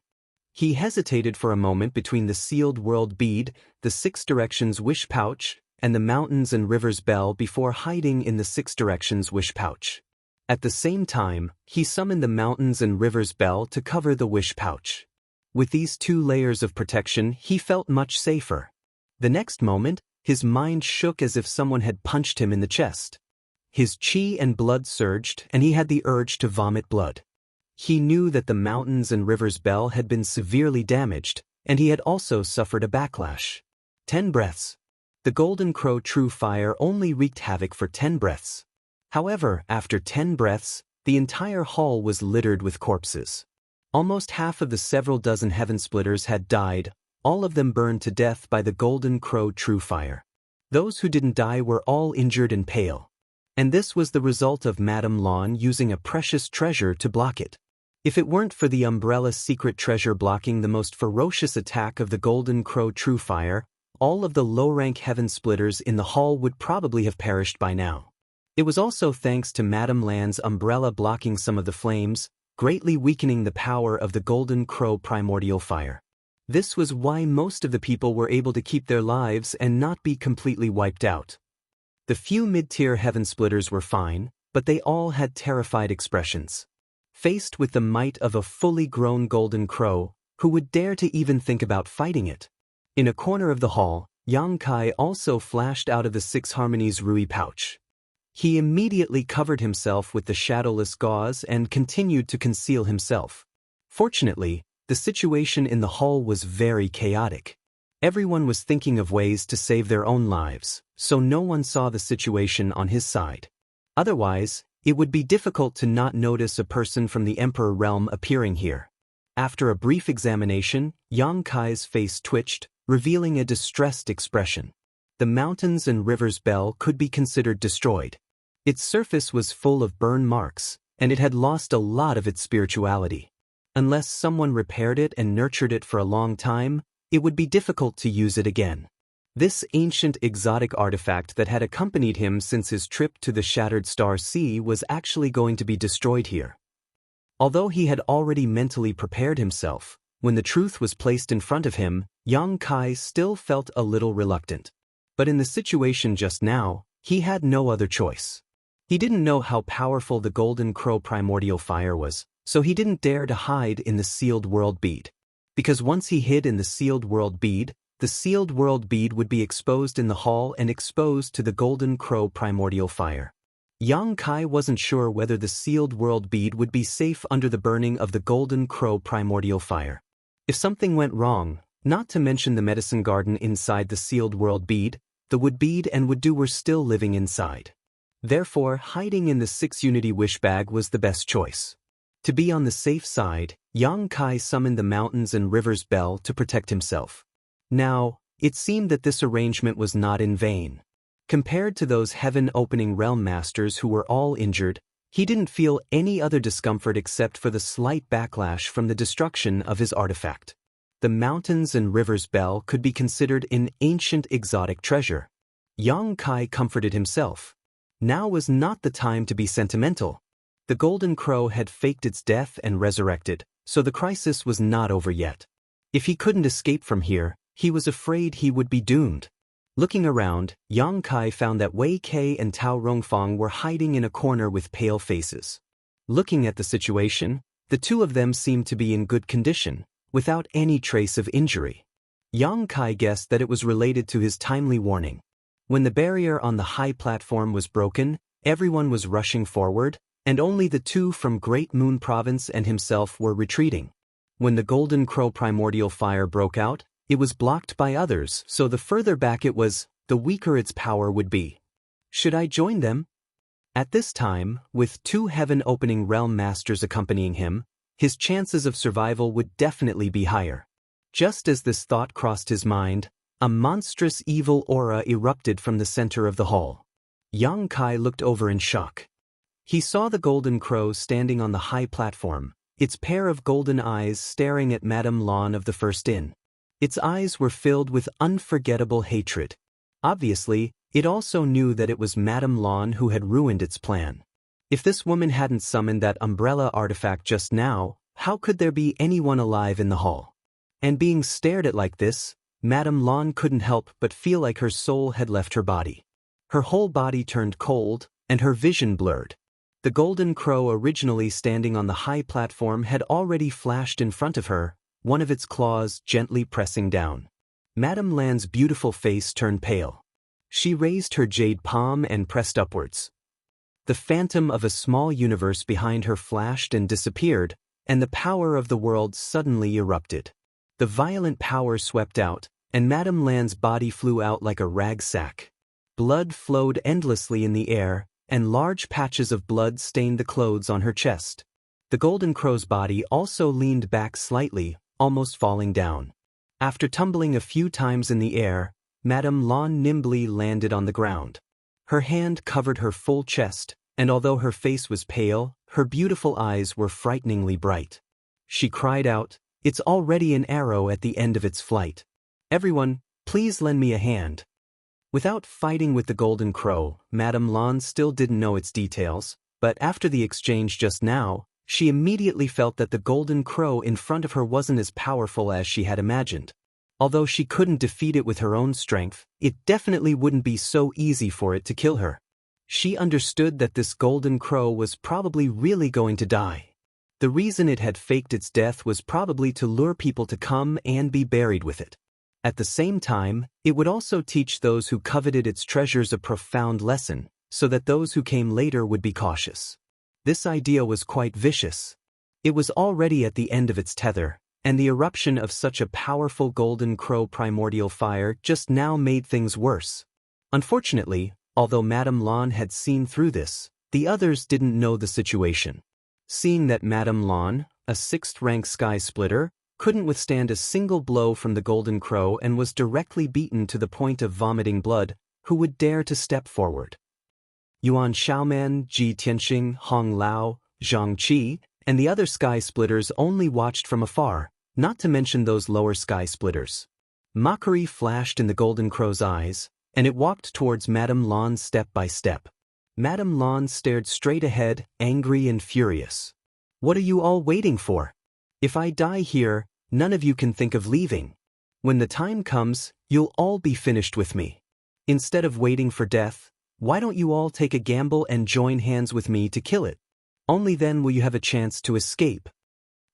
[SPEAKER 1] He hesitated for a moment between the sealed world bead, the 6 directions wish pouch, and the mountains and rivers bell before hiding in the 6 directions wish pouch. At the same time, he summoned the mountains and rivers bell to cover the wish pouch. With these 2 layers of protection, he felt much safer. The next moment, his mind shook as if someone had punched him in the chest. His chi and blood surged, and he had the urge to vomit blood. He knew that the mountains and rivers bell had been severely damaged, and he had also suffered a backlash. 10 breaths. The Golden Crow true fire only wreaked havoc for 10 breaths. However, after 10 breaths, the entire hall was littered with corpses. Almost half of the several dozen heaven splitters had died, all of them burned to death by the Golden Crow true fire. Those who didn't die were all injured and pale. And this was the result of Madame Lan using a precious treasure to block it. If it weren't for the umbrella's secret treasure blocking the most ferocious attack of the Golden Crow true fire, all of the low-rank heaven splitters in the hall would probably have perished by now. It was also thanks to Madame Lan's umbrella blocking some of the flames, greatly weakening the power of the Golden Crow primordial fire. This was why most of the people were able to keep their lives and not be completely wiped out. The few mid-tier heaven splitters were fine, but they all had terrified expressions. Faced with the might of a fully grown Golden Crow, who would dare to even think about fighting it? In a corner of the hall, Yang Kai also flashed out of the 6 Harmonies Rui pouch. He immediately covered himself with the shadowless gauze and continued to conceal himself. Fortunately, the situation in the hall was very chaotic. Everyone was thinking of ways to save their own lives, so no one saw the situation on his side. Otherwise, it would be difficult to not notice a person from the Emperor realm appearing here. After a brief examination, Yang Kai's face twitched, revealing a distressed expression. The mountains and rivers bell could be considered destroyed. Its surface was full of burn marks, and it had lost a lot of its spirituality. Unless someone repaired it and nurtured it for a long time, it would be difficult to use it again. This ancient exotic artifact that had accompanied him since his trip to the Shattered Star Sea was actually going to be destroyed here. Although he had already mentally prepared himself, when the truth was placed in front of him, Yang Kai still felt a little reluctant. But in the situation just now, he had no other choice. He didn't know how powerful the Golden Crow primordial fire was, so he didn't dare to hide in the sealed world bead. Because once he hid in the sealed world bead, the sealed world bead would be exposed in the hall and exposed to the Golden Crow primordial fire. Yang Kai wasn't sure whether the sealed world bead would be safe under the burning of the Golden Crow primordial fire. If something went wrong, not to mention the medicine garden inside the sealed world bead, the wood bead and wood dew were still living inside. Therefore, hiding in the 6-unity wish bag was the best choice. To be on the safe side, Yang Kai summoned the mountains and rivers bell to protect himself. Now, it seemed that this arrangement was not in vain. Compared to those heaven-opening realm masters who were all injured, he didn't feel any other discomfort except for the slight backlash from the destruction of his artifact. The mountains and rivers bell could be considered an ancient exotic treasure. Yang Kai comforted himself. Now was not the time to be sentimental. The Golden Crow had faked its death and resurrected, so the crisis was not over yet. If he couldn't escape from here, he was afraid he would be doomed. Looking around, Yang Kai found that Wei Kei and Tao Rongfang were hiding in a corner with pale faces. Looking at the situation, the two of them seemed to be in good condition, without any trace of injury. Yang Kai guessed that it was related to his timely warning. When the barrier on the high platform was broken, everyone was rushing forward, and only the two from Great Moon Province and himself were retreating. When the Golden Crow primordial fire broke out, it was blocked by others, so the further back it was, the weaker its power would be. Should I join them? At this time, with 2 heaven-opening realm masters accompanying him, his chances of survival would definitely be higher. Just as this thought crossed his mind, a monstrous evil aura erupted from the center of the hall. Yang Kai looked over in shock. He saw the Golden Crow standing on the high platform, its pair of golden eyes staring at Madame Lawn of the First Inn. Its eyes were filled with unforgettable hatred. Obviously, it also knew that it was Madame Lawn who had ruined its plan. If this woman hadn't summoned that umbrella artifact just now, how could there be anyone alive in the hall? And being stared at like this, Madame Lawn couldn't help but feel like her soul had left her body. Her whole body turned cold, and her vision blurred. The Golden Crow originally standing on the high platform had already flashed in front of her, one of its claws gently pressing down. Madame Lan's beautiful face turned pale. She raised her jade palm and pressed upwards. The phantom of a small universe behind her flashed and disappeared, and the power of the world suddenly erupted. The violent power swept out, and Madame Lan's body flew out like a rag sack. Blood flowed endlessly in the air, and large patches of blood stained the clothes on her chest. The Golden Crow's body also leaned back slightly, almost falling down. After tumbling a few times in the air, Madame Lawn nimbly landed on the ground. Her hand covered her full chest, and although her face was pale, her beautiful eyes were frighteningly bright. She cried out, "It's already an arrow at the end of its flight. Everyone, please lend me a hand." Without fighting with the Golden Crow, Madame Lawn still didn't know its details, but after the exchange just now, she immediately felt that the Golden Crow in front of her wasn't as powerful as she had imagined. Although she couldn't defeat it with her own strength, it definitely wouldn't be so easy for it to kill her. She understood that this Golden Crow was probably really going to die. The reason it had faked its death was probably to lure people to come and be buried with it. At the same time, it would also teach those who coveted its treasures a profound lesson, so that those who came later would be cautious. This idea was quite vicious. It was already at the end of its tether, and the eruption of such a powerful golden crow primordial fire just now made things worse. Unfortunately, although Madame Lan had seen through this, the others didn't know the situation. Seeing that Madame Lan, a 6th-rank sky splitter, couldn't withstand a single blow from the golden crow and was directly beaten to the point of vomiting blood, who would dare to step forward? Yuan Xiaoman, Ji Tianxing, Hong Lao, Zhang Qi, and the other sky splitters only watched from afar, not to mention those lower sky splitters. Mockery flashed in the golden crow's eyes, and it walked towards Madame Lan step by step. Madame Lan stared straight ahead, angry and furious. "What are you all waiting for? If I die here, none of you can think of leaving. When the time comes, you'll all be finished with me. Instead of waiting for death, why don't you all take a gamble and join hands with me to kill it? Only then will you have a chance to escape."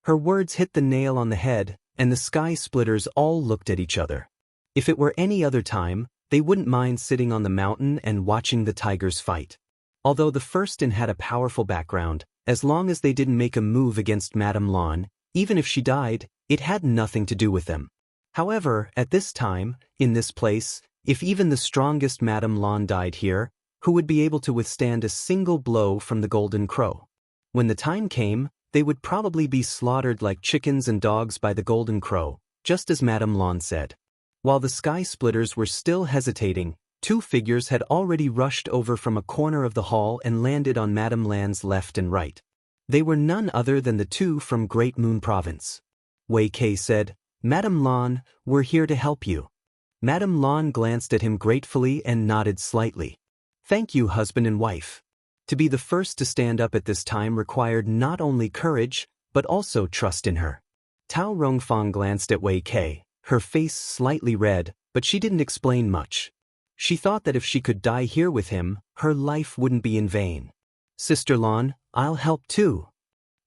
[SPEAKER 1] Her words hit the nail on the head, and the sky splitters all looked at each other. If it were any other time, they wouldn't mind sitting on the mountain and watching the tigers fight. Although the Firstin had a powerful background, as long as they didn't make a move against Madame Lan, even if she died, it had nothing to do with them. However, at this time, in this place, if even the strongest Madame Lan died here, who would be able to withstand a single blow from the golden crow? When the time came, they would probably be slaughtered like chickens and dogs by the golden crow, just as Madame Lan said. While the sky splitters were still hesitating, 2 figures had already rushed over from a corner of the hall and landed on Madame Lan's left and right. They were none other than the 2 from Great Moon Province. Wei Kei said, "Madame Lan, we're here to help you." Madame Lan glanced at him gratefully and nodded slightly. "Thank you, husband and wife." To be the first to stand up at this time required not only courage, but also trust in her. Tao Rongfang glanced at Wei Kei, her face slightly red, but she didn't explain much. She thought that if she could die here with him, her life wouldn't be in vain. "Sister Lan, I'll help too,"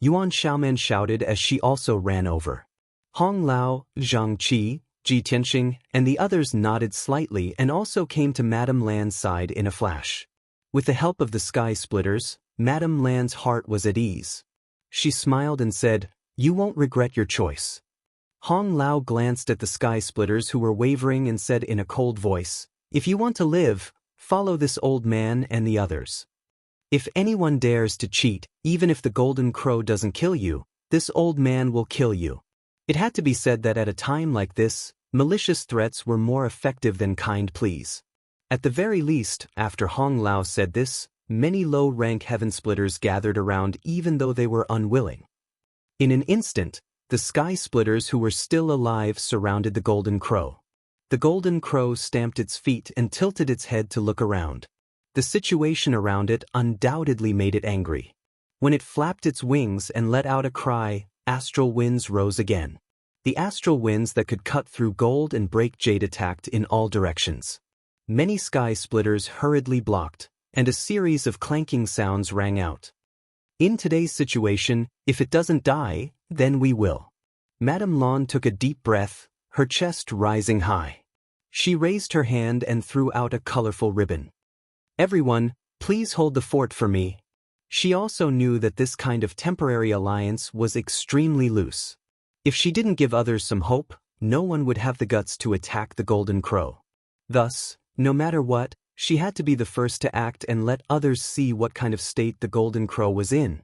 [SPEAKER 1] Yuan Xiaoman shouted as she also ran over. Hong Lao, Zhang Qi, Ji Tianxing, and the others nodded slightly and also came to Madame Lan's side in a flash. With the help of the sky splitters, Madame Lan's heart was at ease. She smiled and said, "You won't regret your choice." Hong Lao glanced at the sky splitters who were wavering and said in a cold voice, "If you want to live, follow this old man and the others. If anyone dares to cheat, even if the golden crow doesn't kill you, this old man will kill you." It had to be said that at a time like this, malicious threats were more effective than kind pleas. At the very least, after Hong Lao said this, many low-rank heaven splitters gathered around even though they were unwilling. In an instant, the sky splitters who were still alive surrounded the golden crow. The golden crow stamped its feet and tilted its head to look around. The situation around it undoubtedly made it angry. When it flapped its wings and let out a cry, astral winds rose again. The astral winds that could cut through gold and break jade attacked in all directions. Many sky splitters hurriedly blocked, and a series of clanking sounds rang out. In today's situation, if it doesn't die, then we will. Madame Lan took a deep breath, her chest rising high. She raised her hand and threw out a colorful ribbon. "Everyone, please hold the fort for me." She also knew that this kind of temporary alliance was extremely loose. If she didn't give others some hope, no one would have the guts to attack the golden crow. Thus, no matter what, she had to be the first to act and let others see what kind of state the golden crow was in.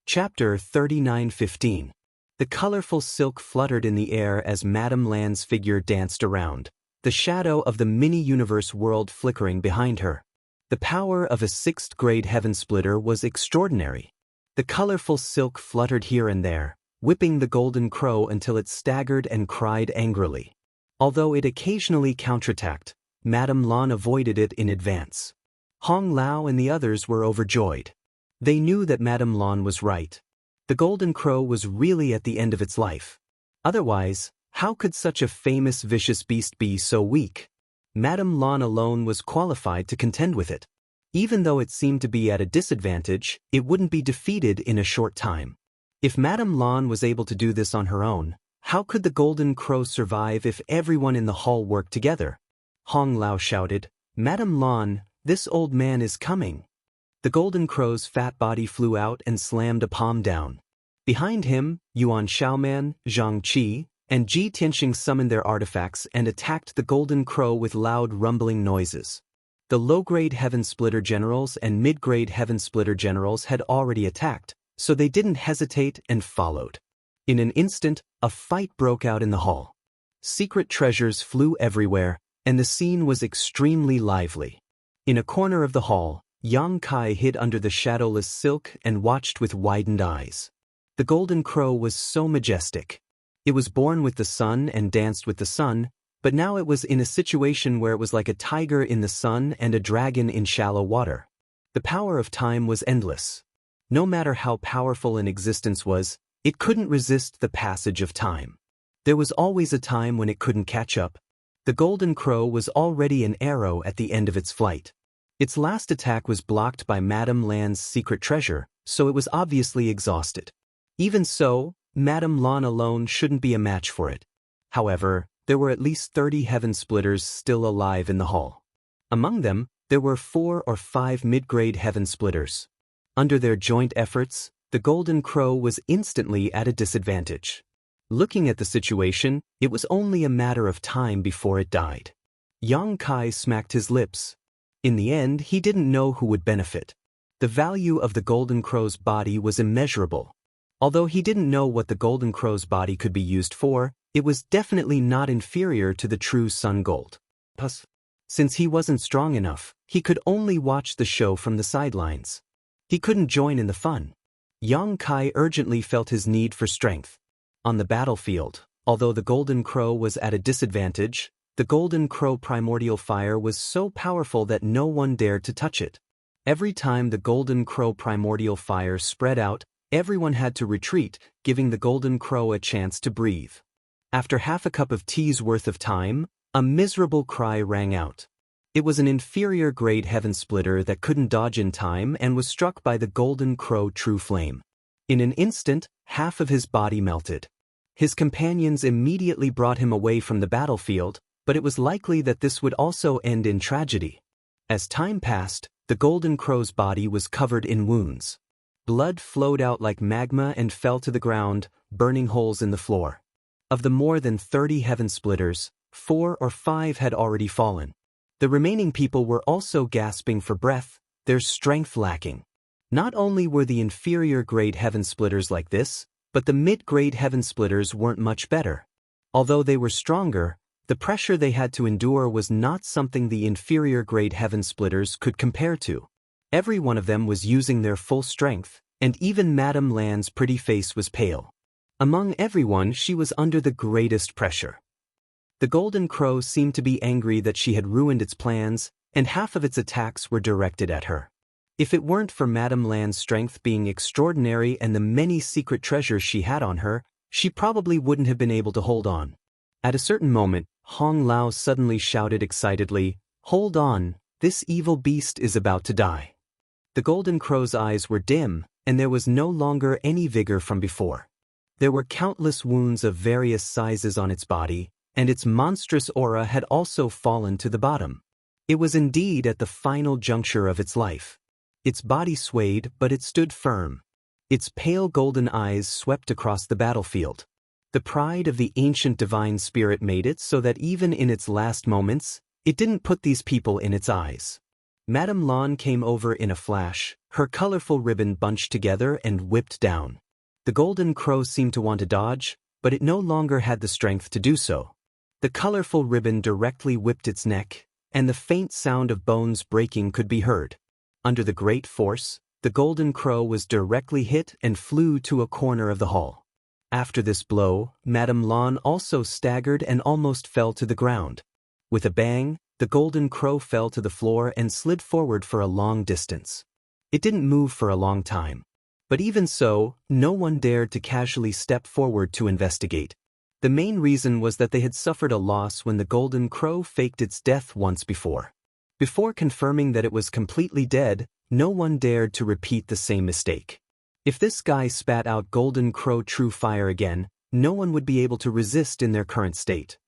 [SPEAKER 1] Chapter 39:15. The colorful silk fluttered in the air as Madame Lan's figure danced around, the shadow of the mini-universe world flickering behind her. The power of a 6th-grade heaven splitter was extraordinary. The colorful silk fluttered here and there, whipping the golden crow until it staggered and cried angrily. Although it occasionally counterattacked, Madame Lan avoided it in advance. Hong Lao and the others were overjoyed. They knew that Madame Lan was right. The golden crow was really at the end of its life. Otherwise, how could such a famous vicious beast be so weak? Madame Lan alone was qualified to contend with it. Even though it seemed to be at a disadvantage, it wouldn't be defeated in a short time. If Madame Lan was able to do this on her own, how could the golden crow survive if everyone in the hall worked together? Hong Lao shouted, "Madame Lan, this old man is coming." The golden crow's fat body flew out and slammed a palm down. Behind him, Yuan Shaoman, Zhang Qi, and Ji Tianxing summoned their artifacts and attacked the Golden Crow with loud rumbling noises. The low-grade Heaven Splitter generals and mid-grade Heaven Splitter generals had already attacked, so they didn't hesitate and followed. In an instant, a fight broke out in the hall. Secret treasures flew everywhere, and the scene was extremely lively. In a corner of the hall, Yang Kai hid under the shadowless silk and watched with widened eyes. The Golden Crow was so majestic. It was born with the sun and danced with the sun, but now it was in a situation where it was like a tiger in the sun and a dragon in shallow water. The power of time was endless. No matter how powerful an existence was, it couldn't resist the passage of time. There was always a time when it couldn't catch up. The Golden Crow was already an arrow at the end of its flight. Its last attack was blocked by Madame Lan's secret treasure, so it was obviously exhausted. Even so, Madame Lan alone shouldn't be a match for it. However, there were at least 30 Heaven Splitters still alive in the hall. Among them, there were 4 or 5 mid-grade Heaven Splitters. Under their joint efforts, the Golden Crow was instantly at a disadvantage. Looking at the situation, it was only a matter of time before it died. Yang Kai smacked his lips. In the end, he didn't know who would benefit. The value of the Golden Crow's body was immeasurable. Although he didn't know what the Golden Crow's body could be used for, it was definitely not inferior to the true Sun Gold. Plus, since he wasn't strong enough, he could only watch the show from the sidelines. He couldn't join in the fun. Yang Kai urgently felt his need for strength. On the battlefield, although the Golden Crow was at a disadvantage, the Golden Crow primordial fire was so powerful that no one dared to touch it. Every time the Golden Crow primordial fire spread out, everyone had to retreat, giving the Golden Crow a chance to breathe. After half a cup of tea's worth of time, a miserable cry rang out. It was an inferior grade Heaven Splitter that couldn't dodge in time and was struck by the Golden Crow True Flame. In an instant, half of his body melted. His companions immediately brought him away from the battlefield, but it was likely that this would also end in tragedy. As time passed, the Golden Crow's body was covered in wounds. Blood flowed out like magma and fell to the ground, burning holes in the floor. Of the more than 30 Heaven Splitters, 4 or 5 had already fallen. The remaining people were also gasping for breath, their strength lacking. Not only were the inferior grade Heaven Splitters like this, but the mid-grade Heaven Splitters weren't much better. Although they were stronger, the pressure they had to endure was not something the inferior grade Heaven Splitters could compare to. Every one of them was using their full strength, and even Madame Lan's pretty face was pale. Among everyone, she was under the greatest pressure. The Golden Crow seemed to be angry that she had ruined its plans, and half of its attacks were directed at her. If it weren't for Madame Lan's strength being extraordinary and the many secret treasures she had on her, she probably wouldn't have been able to hold on. At a certain moment, Hong Lao suddenly shouted excitedly, "Hold on, this evil beast is about to die." The Golden Crow's eyes were dim, and there was no longer any vigor from before. There were countless wounds of various sizes on its body, and its monstrous aura had also fallen to the bottom. It was indeed at the final juncture of its life. Its body swayed, but it stood firm. Its pale golden eyes swept across the battlefield. The pride of the ancient divine spirit made it so that even in its last moments, it didn't put these people in its eyes. Madame Lan came over in a flash, her colorful ribbon bunched together and whipped down. The Golden Crow seemed to want to dodge, but it no longer had the strength to do so. The colorful ribbon directly whipped its neck, and the faint sound of bones breaking could be heard. Under the great force, the Golden Crow was directly hit and flew to a corner of the hall. After this blow, Madame Lan also staggered and almost fell to the ground. With a bang, the Golden Crow fell to the floor and slid forward for a long distance. It didn't move for a long time. But even so, no one dared to casually step forward to investigate. The main reason was that they had suffered a loss when the Golden Crow faked its death once before. Before confirming that it was completely dead, no one dared to repeat the same mistake. If this guy spat out Golden Crow True Fire again, no one would be able to resist in their current state.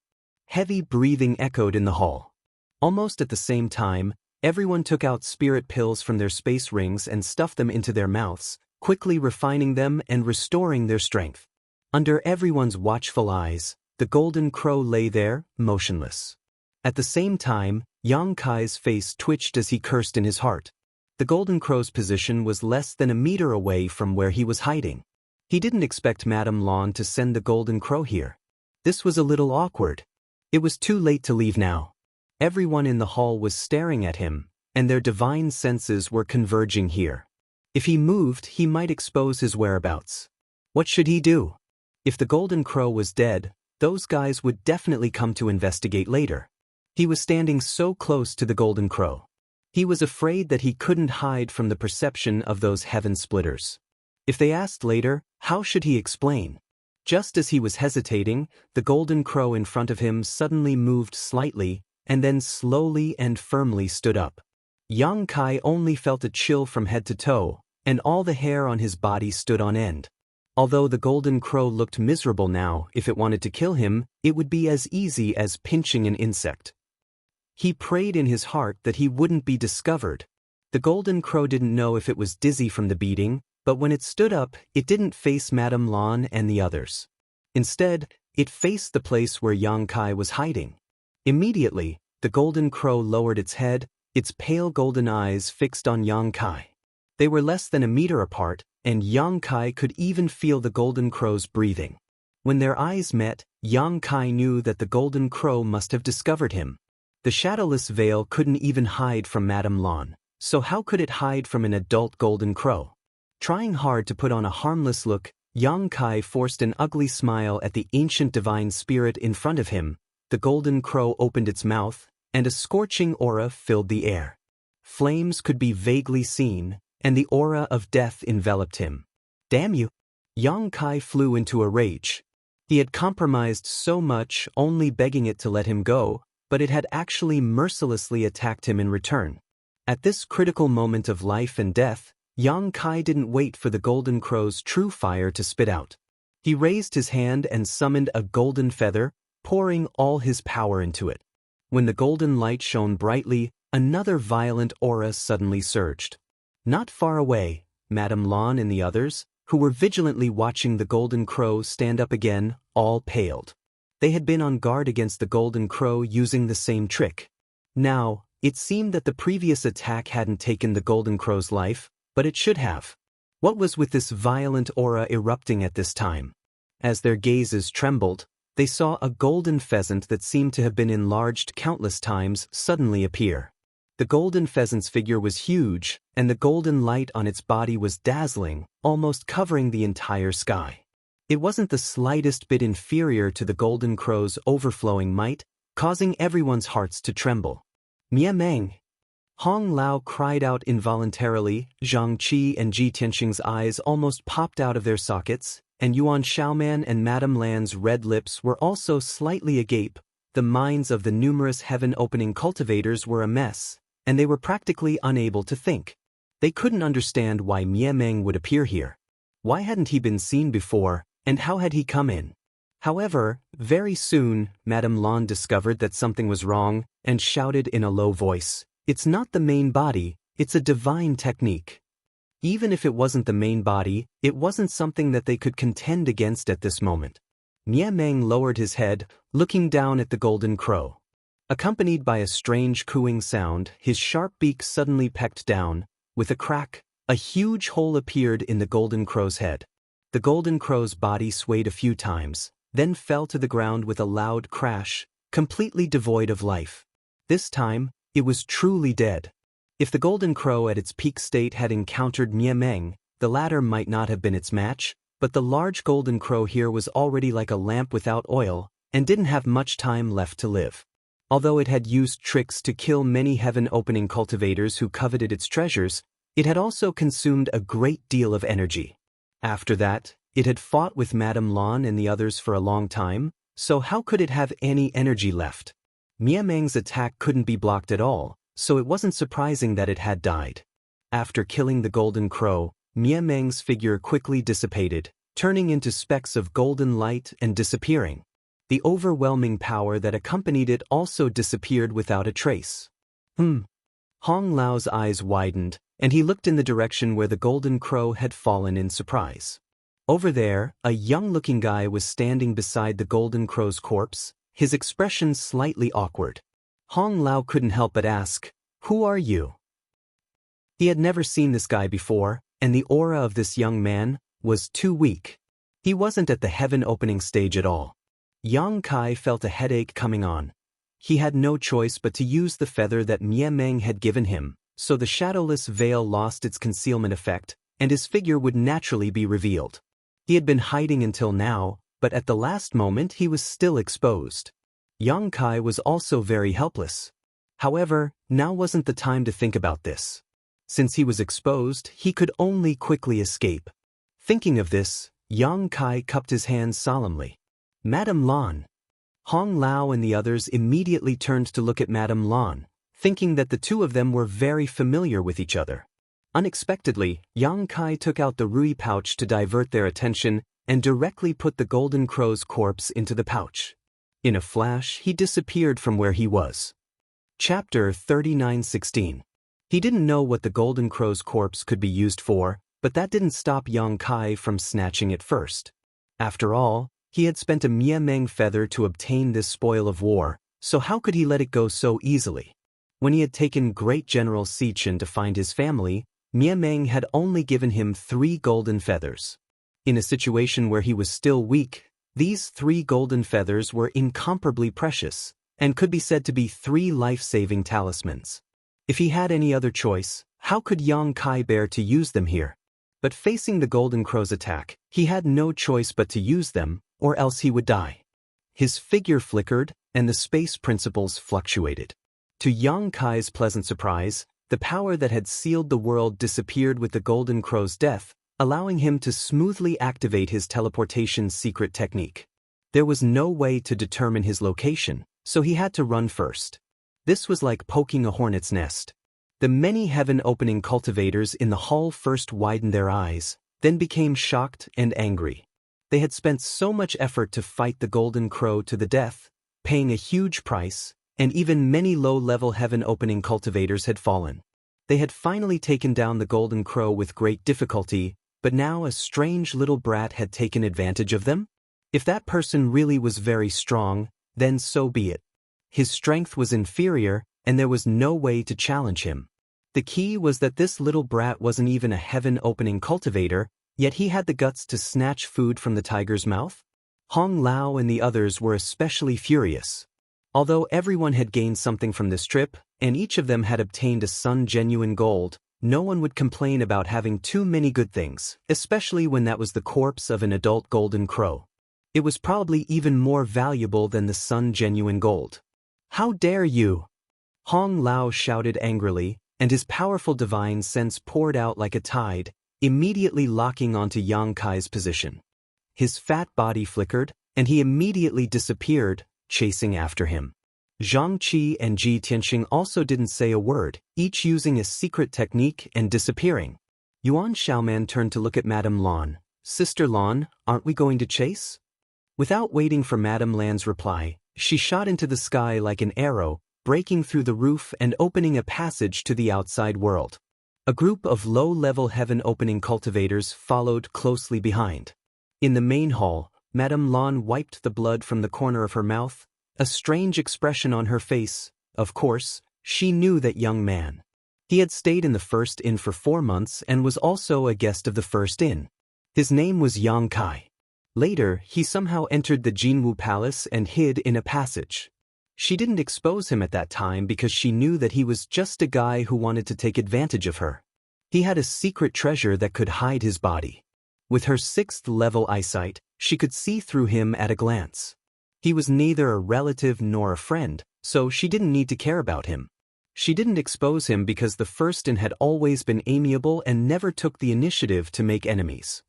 [SPEAKER 1] Heavy breathing echoed in the hall. Almost at the same time, everyone took out spirit pills from their space rings and stuffed them into their mouths, quickly refining them and restoring their strength. Under everyone's watchful eyes, the golden crow lay there, motionless. At the same time, Yang Kai's face twitched as he cursed in his heart. The golden crow's position was less than a meter away from where he was hiding. He didn't expect Madame Lan to send the golden crow here. This was a little awkward. It was too late to leave now. Everyone in the hall was staring at him, and their divine senses were converging here. If he moved, he might expose his whereabouts. What should he do? If the golden crow was dead, those guys would definitely come to investigate later. He was standing so close to the golden crow. He was afraid that he couldn't hide from the perception of those heaven splitters. If they asked later, how should he explain? Just as he was hesitating, the golden crow in front of him suddenly moved slightly, and then slowly and firmly stood up. Yang Kai only felt a chill from head to toe, and all the hair on his body stood on end. Although the golden crow looked miserable now, if it wanted to kill him, it would be as easy as pinching an insect. He prayed in his heart that he wouldn't be discovered. The golden crow didn't know if it was dizzy from the beating, but when it stood up, it didn't face Madame Lan and the others. Instead, it faced the place where Yang Kai was hiding. Immediately, the golden crow lowered its head, its pale golden eyes fixed on Yang Kai. They were less than a meter apart, and Yang Kai could even feel the golden crow's breathing. When their eyes met, Yang Kai knew that the golden crow must have discovered him. The shadowless veil couldn't even hide from Madame Lan, so how could it hide from an adult golden crow? Trying hard to put on a harmless look, Yang Kai forced an ugly smile at the ancient divine spirit in front of him. The golden crow opened its mouth, and a scorching aura filled the air. Flames could be vaguely seen, and the aura of death enveloped him. Damn you! Yang Kai flew into a rage. He had compromised so much, only begging it to let him go, but it had actually mercilessly attacked him in return. At this critical moment of life and death, Yang Kai didn't wait for the golden crow's true fire to spit out. He raised his hand and summoned a golden feather, pouring all his power into it. When the golden light shone brightly, another violent aura suddenly surged. Not far away, Madame Lan and the others, who were vigilantly watching the golden crow stand up again, all paled. They had been on guard against the golden crow using the same trick. Now, it seemed that the previous attack hadn't taken the golden crow's life, but it should have. What was with this violent aura erupting at this time? As their gazes trembled, they saw a golden pheasant that seemed to have been enlarged countless times suddenly appear. The golden pheasant's figure was huge, and the golden light on its body was dazzling, almost covering the entire sky. It wasn't the slightest bit inferior to the golden crow's overflowing might, causing everyone's hearts to tremble. Mia Meng! Hong Lao cried out involuntarily. Zhang Qi and Ji Tianxing's eyes almost popped out of their sockets, and Yuan Xiaoman and Madame Lan's red lips were also slightly agape. The minds of the numerous heaven-opening cultivators were a mess, and they were practically unable to think. They couldn't understand why Mia Meng would appear here. Why hadn't he been seen before, and how had he come in? However, very soon, Madame Lan discovered that something was wrong, and shouted in a low voice, "It's not the main body, it's a divine technique." Even if it wasn't the main body, it wasn't something that they could contend against at this moment. Mia Meng lowered his head, looking down at the golden crow. Accompanied by a strange cooing sound, his sharp beak suddenly pecked down. With a crack, a huge hole appeared in the golden crow's head. The golden crow's body swayed a few times, then fell to the ground with a loud crash, completely devoid of life. This time, it was truly dead. If the golden crow at its peak state had encountered Mia Meng, the latter might not have been its match, but the large golden crow here was already like a lamp without oil, and didn't have much time left to live. Although it had used tricks to kill many heaven-opening cultivators who coveted its treasures, it had also consumed a great deal of energy. After that, it had fought with Madame Lan and the others for a long time, so how could it have any energy left? Mia Meng's attack couldn't be blocked at all, so it wasn't surprising that it had died. After killing the golden crow, Mia Meng's figure quickly dissipated, turning into specks of golden light and disappearing. The overwhelming power that accompanied it also disappeared without a trace. Hong Lao's eyes widened, and he looked in the direction where the golden crow had fallen in surprise. Over there, a young-looking guy was standing beside the golden crow's corpse, his expression slightly awkward. Hong Lao couldn't help but ask, "Who are you?" He had never seen this guy before, and the aura of this young man was too weak. He wasn't at the heaven-opening stage at all. Yang Kai felt a headache coming on. He had no choice but to use the feather that Mie Meng had given him, so the shadowless veil lost its concealment effect, and his figure would naturally be revealed. He had been hiding until now, but at the last moment he was still exposed. Yang Kai was also very helpless. However, now wasn't the time to think about this. Since he was exposed, he could only quickly escape. Thinking of this, Yang Kai cupped his hands solemnly. "Madame Lan." Hong Lao and the others immediately turned to look at Madame Lan, thinking that the two of them were very familiar with each other. Unexpectedly, Yang Kai took out the rui pouch to divert their attention and directly put the golden crow's corpse into the pouch. In a flash, he disappeared from where he was. Chapter 39:16. He didn't know what the golden crow's corpse could be used for, but that didn't stop Yang Kai from snatching it first. After all, he had spent a Mie Meng feather to obtain this spoil of war, so how could he let it go so easily? When he had taken Great General Sichen to find his family, Mie Meng had only given him 3 golden feathers. In a situation where he was still weak, these 3 golden feathers were incomparably precious, and could be said to be 3 life-saving talismans. If he had any other choice, how could Yang Kai bear to use them here? But facing the golden crow's attack, he had no choice but to use them, or else he would die. His figure flickered, and the space principles fluctuated. To Yang Kai's pleasant surprise, the power that had sealed the world disappeared with the golden crow's death, allowing him to smoothly activate his teleportation secret technique. There was no way to determine his location, so he had to run first. This was like poking a hornet's nest. The many heaven-opening cultivators in the hall first widened their eyes, then became shocked and angry. They had spent so much effort to fight the golden crow to the death, paying a huge price, and even many low-level heaven-opening cultivators had fallen. They had finally taken down the golden crow with great difficulty, but now a strange little brat had taken advantage of them? If that person really was very strong, then so be it. His strength was inferior, and there was no way to challenge him. The key was that this little brat wasn't even a heaven-opening cultivator, yet he had the guts to snatch food from the tiger's mouth? Hong Lao and the others were especially furious. Although everyone had gained something from this trip, and each of them had obtained a Sun genuine gold, no one would complain about having too many good things, especially when that was the corpse of an adult golden crow. It was probably even more valuable than the Sun genuine gold. "How dare you!" Hong Lao shouted angrily, and his powerful divine sense poured out like a tide, immediately locking onto Yang Kai's position. His fat body flickered, and he immediately disappeared, chasing after him. Zhang Qi and Ji Tianxing also didn't say a word, each using a secret technique and disappearing. Yuan Xiaoman turned to look at Madame Lan. "Sister Lan, aren't we going to chase?" Without waiting for Madame Lan's reply, she shot into the sky like an arrow, breaking through the roof and opening a passage to the outside world. A group of low-level heaven-opening cultivators followed closely behind. In the main hall, Madame Lan wiped the blood from the corner of her mouth, a strange expression on her face. Of course, she knew that young man. He had stayed in the first inn for 4 months and was also a guest of the first inn. His name was Yang Kai. Later, he somehow entered the Jinwu Palace and hid in a passage. She didn't expose him at that time because she knew that he was just a guy who wanted to take advantage of her. He had a secret treasure that could hide his body. With her 6th-level eyesight, she could see through him at a glance. He was neither a relative nor a friend, so she didn't need to care about him. She didn't expose him because the first inn had always been amiable and never took the initiative to make enemies.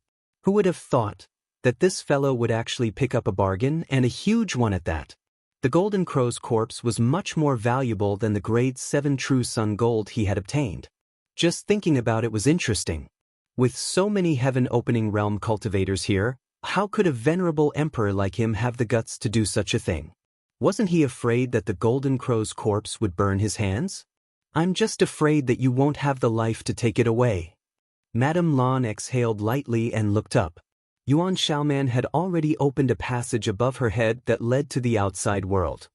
[SPEAKER 1] Who would have thought that this fellow would actually pick up a bargain, and a huge one at that? The golden crow's corpse was much more valuable than the grade 7 true sun gold he had obtained. Just thinking about it was interesting. With so many heaven-opening realm cultivators here, how could a venerable emperor like him have the guts to do such a thing? Wasn't he afraid that the golden crow's corpse would burn his hands? I'm just afraid that you won't have the life to take it away. Madame Lan exhaled lightly and looked up. Yuan Xiaoman had already opened a passage above her head that led to the outside world.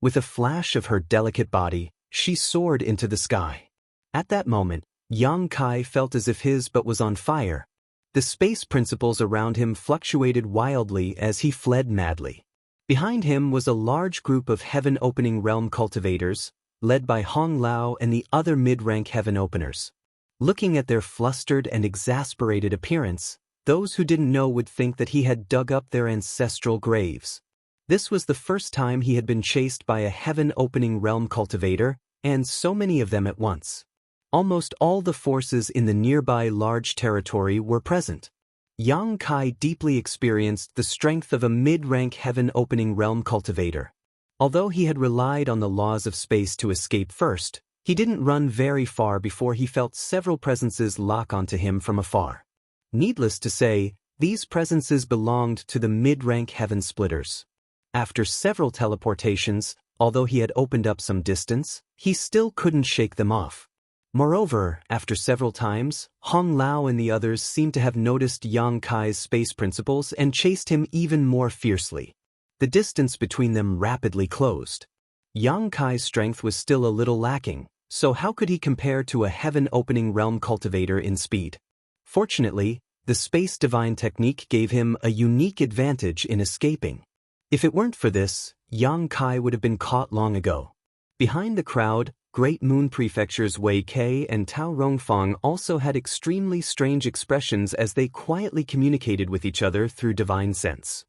[SPEAKER 1] With a flash of her delicate body, she soared into the sky. At that moment, Yang Kai felt as if his butt was on fire. The space principles around him fluctuated wildly as he fled madly. Behind him was a large group of heaven-opening realm cultivators, led by Hong Lao and the other mid-rank heaven openers. Looking at their flustered and exasperated appearance, those who didn't know would think that he had dug up their ancestral graves. This was the first time he had been chased by a heaven-opening realm cultivator, and so many of them at once. Almost all the forces in the nearby large territory were present. Yang Kai deeply experienced the strength of a mid-rank heaven-opening realm cultivator. Although he had relied on the laws of space to escape first, he didn't run very far before he felt several presences lock onto him from afar. Needless to say, these presences belonged to the mid-rank heaven splitters. After several teleportations, although he had opened up some distance, he still couldn't shake them off. Moreover, after several times, Hong Lao and the others seemed to have noticed Yang Kai's space principles and chased him even more fiercely. The distance between them rapidly closed. Yang Kai's strength was still a little lacking, so how could he compare to a heaven-opening realm cultivator in speed? Fortunately, the space divine technique gave him a unique advantage in escaping. If it weren't for this, Yang Kai would have been caught long ago. Behind the crowd, Great Moon Prefecture's Wei Kei and Tao Rongfang also had extremely strange expressions as they quietly communicated with each other through divine sense.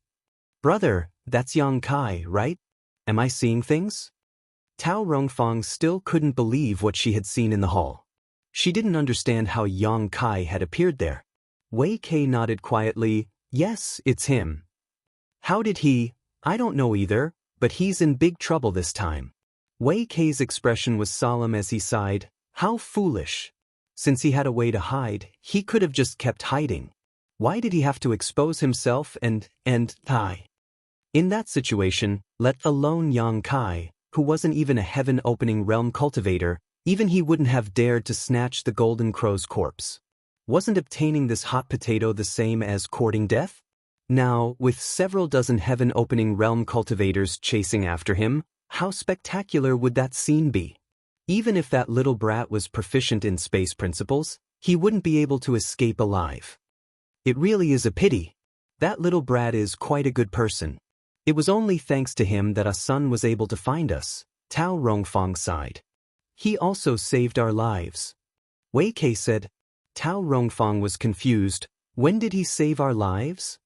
[SPEAKER 1] "Brother, that's Yang Kai, right? Am I seeing things?" Tao Rongfang still couldn't believe what she had seen in the hall. She didn't understand how Yang Kai had appeared there. Wei Kei nodded quietly, "Yes, it's him." "How did he? I don't know either, but he's in big trouble this time." Wei Kei's expression was solemn as he sighed. How foolish. Since he had a way to hide, he could have just kept hiding. Why did he have to expose himself and die? In that situation, let alone Yang Kai, who wasn't even a heaven-opening realm cultivator, even he wouldn't have dared to snatch the Golden Crow's corpse. Wasn't obtaining this hot potato the same as courting death? Now, with several dozen heaven-opening realm cultivators chasing after him, how spectacular would that scene be? Even if that little brat was proficient in space principles, he wouldn't be able to escape alive. It really is a pity. That little brat is quite a good person. It was only thanks to him that our son was able to find us, Tao Rongfang sighed. He also saved our lives. Wei Kei said. Tao Rongfang was confused. When did he save our lives?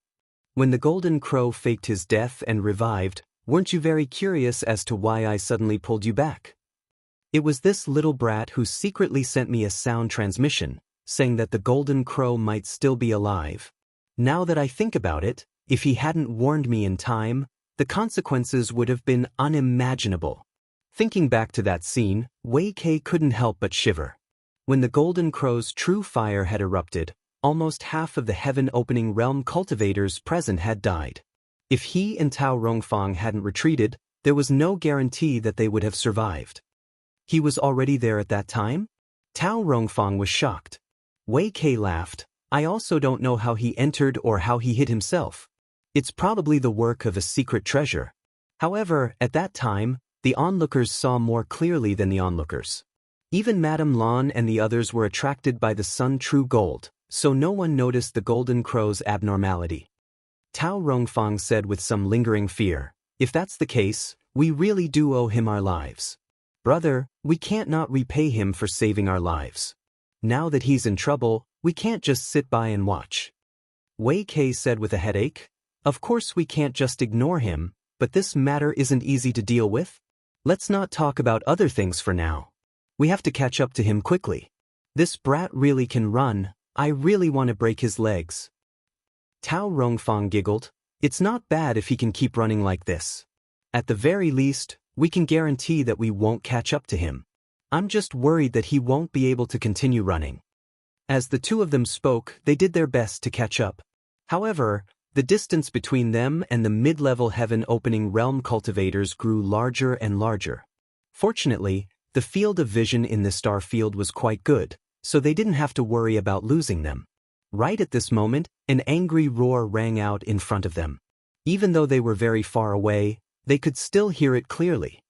[SPEAKER 1] When the Golden Crow faked his death and revived, weren't you very curious as to why I suddenly pulled you back? It was this little brat who secretly sent me a sound transmission, saying that the Golden Crow might still be alive. Now that I think about it, if he hadn't warned me in time, the consequences would have been unimaginable. Thinking back to that scene, Wei Kei couldn't help but shiver. When the Golden Crow's true fire had erupted, almost half of the heaven-opening realm cultivators present had died. If he and Tao Rongfang hadn't retreated, there was no guarantee that they would have survived. He was already there at that time? Tao Rongfang was shocked. Wei Kei laughed. I also don't know how he entered or how he hid himself. It's probably the work of a secret treasure. However, at that time, the onlookers saw more clearly than the onlookers. Even Madame Lan and the others were attracted by the sun true gold, so no one noticed the Golden Crow's abnormality. Tao Rongfang said with some lingering fear, if that's the case, we really do owe him our lives. Brother, we can't not repay him for saving our lives. Now that he's in trouble, we can't just sit by and watch. Wei Kei said with a headache, of course we can't just ignore him, but this matter isn't easy to deal with. Let's not talk about other things for now. We have to catch up to him quickly. This brat really can run. I really want to break his legs. Tao Rongfang giggled. It's not bad if he can keep running like this. At the very least, we can guarantee that we won't catch up to him. I'm just worried that he won't be able to continue running. As the two of them spoke, they did their best to catch up. However, the distance between them and the mid-level heaven-opening realm cultivators grew larger and larger. Fortunately, The field of vision in the star field was quite good, so they didn't have to worry about losing them. Right at this moment, an angry roar rang out in front of them. Even though they were very far away, they could still hear it clearly.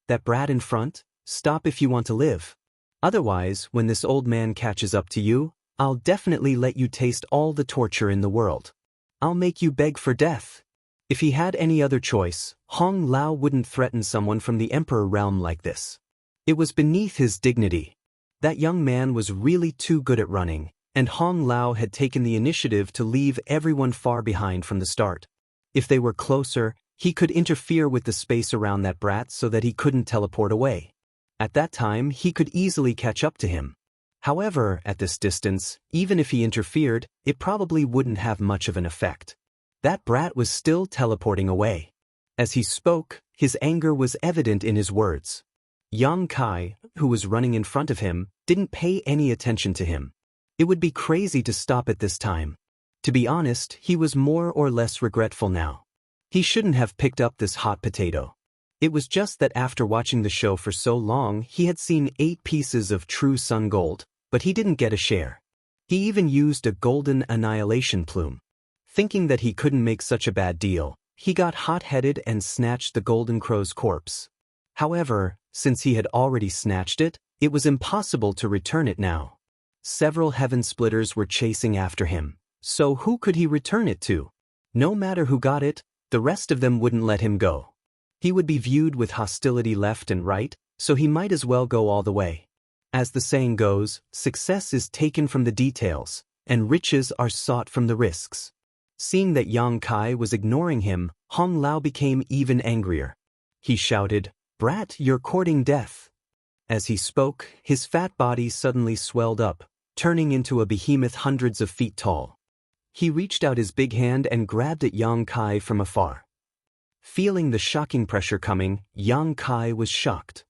[SPEAKER 1] "That brat in front, stop if you want to live. Otherwise, when this old man catches up to you, I'll definitely let you taste all the torture in the world. I'll make you beg for death." If he had any other choice, Hong Lao wouldn't threaten someone from the Emperor realm like this. It was beneath his dignity. That young man was really too good at running, and Hong Lao had taken the initiative to leave everyone far behind from the start. If they were closer, he could interfere with the space around that brat so that he couldn't teleport away. At that time, he could easily catch up to him. However, at this distance, even if he interfered, it probably wouldn't have much of an effect. That brat was still teleporting away. As he spoke, his anger was evident in his words. Yang Kai, who was running in front of him, didn't pay any attention to him. It would be crazy to stop at this time. To be honest, he was more or less regretful now. He shouldn't have picked up this hot potato. It was just that after watching the show for so long, he had seen 8 pieces of true sun gold, but he didn't get a share. He even used a golden annihilation plume. Thinking that he couldn't make such a bad deal, he got hot-headed and snatched the golden crow's corpse. However, since he had already snatched it, it was impossible to return it now. Several heaven splitters were chasing after him, so who could he return it to? No matter who got it, the rest of them wouldn't let him go. He would be viewed with hostility left and right, so he might as well go all the way. As the saying goes, success is taken from the details, and riches are sought from the risks. Seeing that Yang Kai was ignoring him, Hong Lao became even angrier. He shouted, "Brat, you're courting death." As he spoke, his fat body suddenly swelled up, turning into a behemoth hundreds of feet tall. He reached out his big hand and grabbed at Yang Kai from afar. Feeling the shocking pressure coming, Yang Kai was shocked.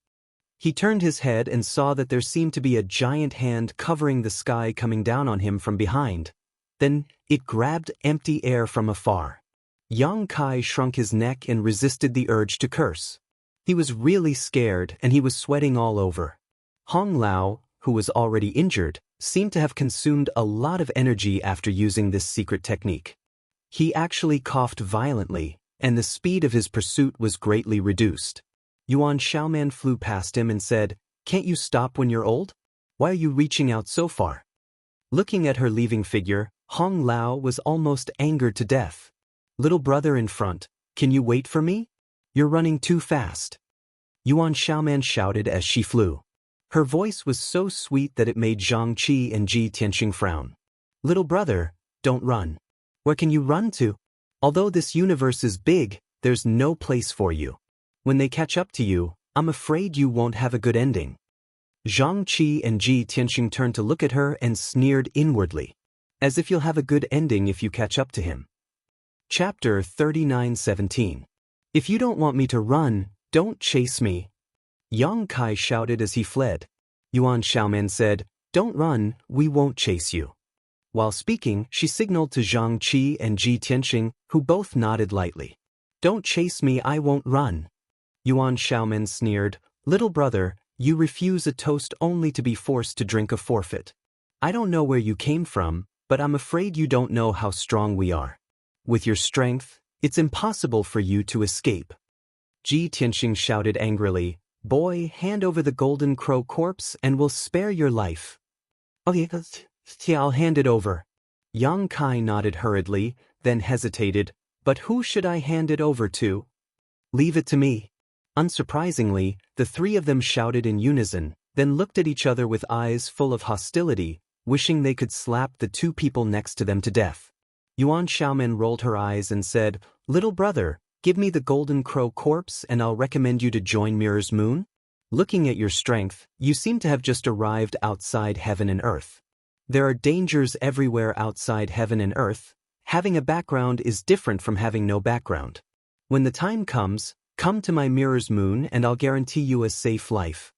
[SPEAKER 1] He turned his head and saw that there seemed to be a giant hand covering the sky coming down on him from behind. Then, it grabbed empty air from afar. Yang Kai shrunk his neck and resisted the urge to curse. He was really scared and he was sweating all over. Hong Lao, who was already injured, seemed to have consumed a lot of energy after using this secret technique. He actually coughed violently, and the speed of his pursuit was greatly reduced. Yuan Xiaoman flew past him and said, "Can't you stop when you're old? Why are you reaching out so far?" Looking at her leaving figure, Hong Lao was almost angered to death. "Little brother in front, can you wait for me? You're running too fast." Yuan Xiaoman shouted as she flew. Her voice was so sweet that it made Zhang Qi and Ji Tianqing frown. "Little brother, don't run. Where can you run to? Although this universe is big, there's no place for you. When they catch up to you, I'm afraid you won't have a good ending." Zhang Qi and Ji Tianqing turned to look at her and sneered inwardly. As if you'll have a good ending if you catch up to him. Chapter 39:17. If you don't want me to run, don't chase me. Yang Kai shouted as he fled. Yuan Xiaoman said, "Don't run, we won't chase you." While speaking, she signaled to Zhang Qi and Ji Tianqing, who both nodded lightly. "Don't chase me, I won't run." Yuan Xiaoman sneered, "Little brother, you refuse a toast only to be forced to drink a forfeit. I don't know where you came from, but I'm afraid you don't know how strong we are. With your strength, it's impossible for you to escape." Ji Tianqing shouted angrily, "Boy, hand over the golden crow corpse and we'll spare your life." "Okay, I'll hand it over." Yang Kai nodded hurriedly, then hesitated, "But who should I hand it over to?" "Leave it to me." Unsurprisingly, the 3 of them shouted in unison, then looked at each other with eyes full of hostility, wishing they could slap the 2 people next to them to death. Yuan Xiaoman rolled her eyes and said, "Little brother, give me the golden crow corpse and I'll recommend you to join Mirror's Moon. Looking at your strength, you seem to have just arrived outside heaven and earth. There are dangers everywhere outside heaven and earth. Having a background is different from having no background. When the time comes, come to my Mirror's Moon and I'll guarantee you a safe life."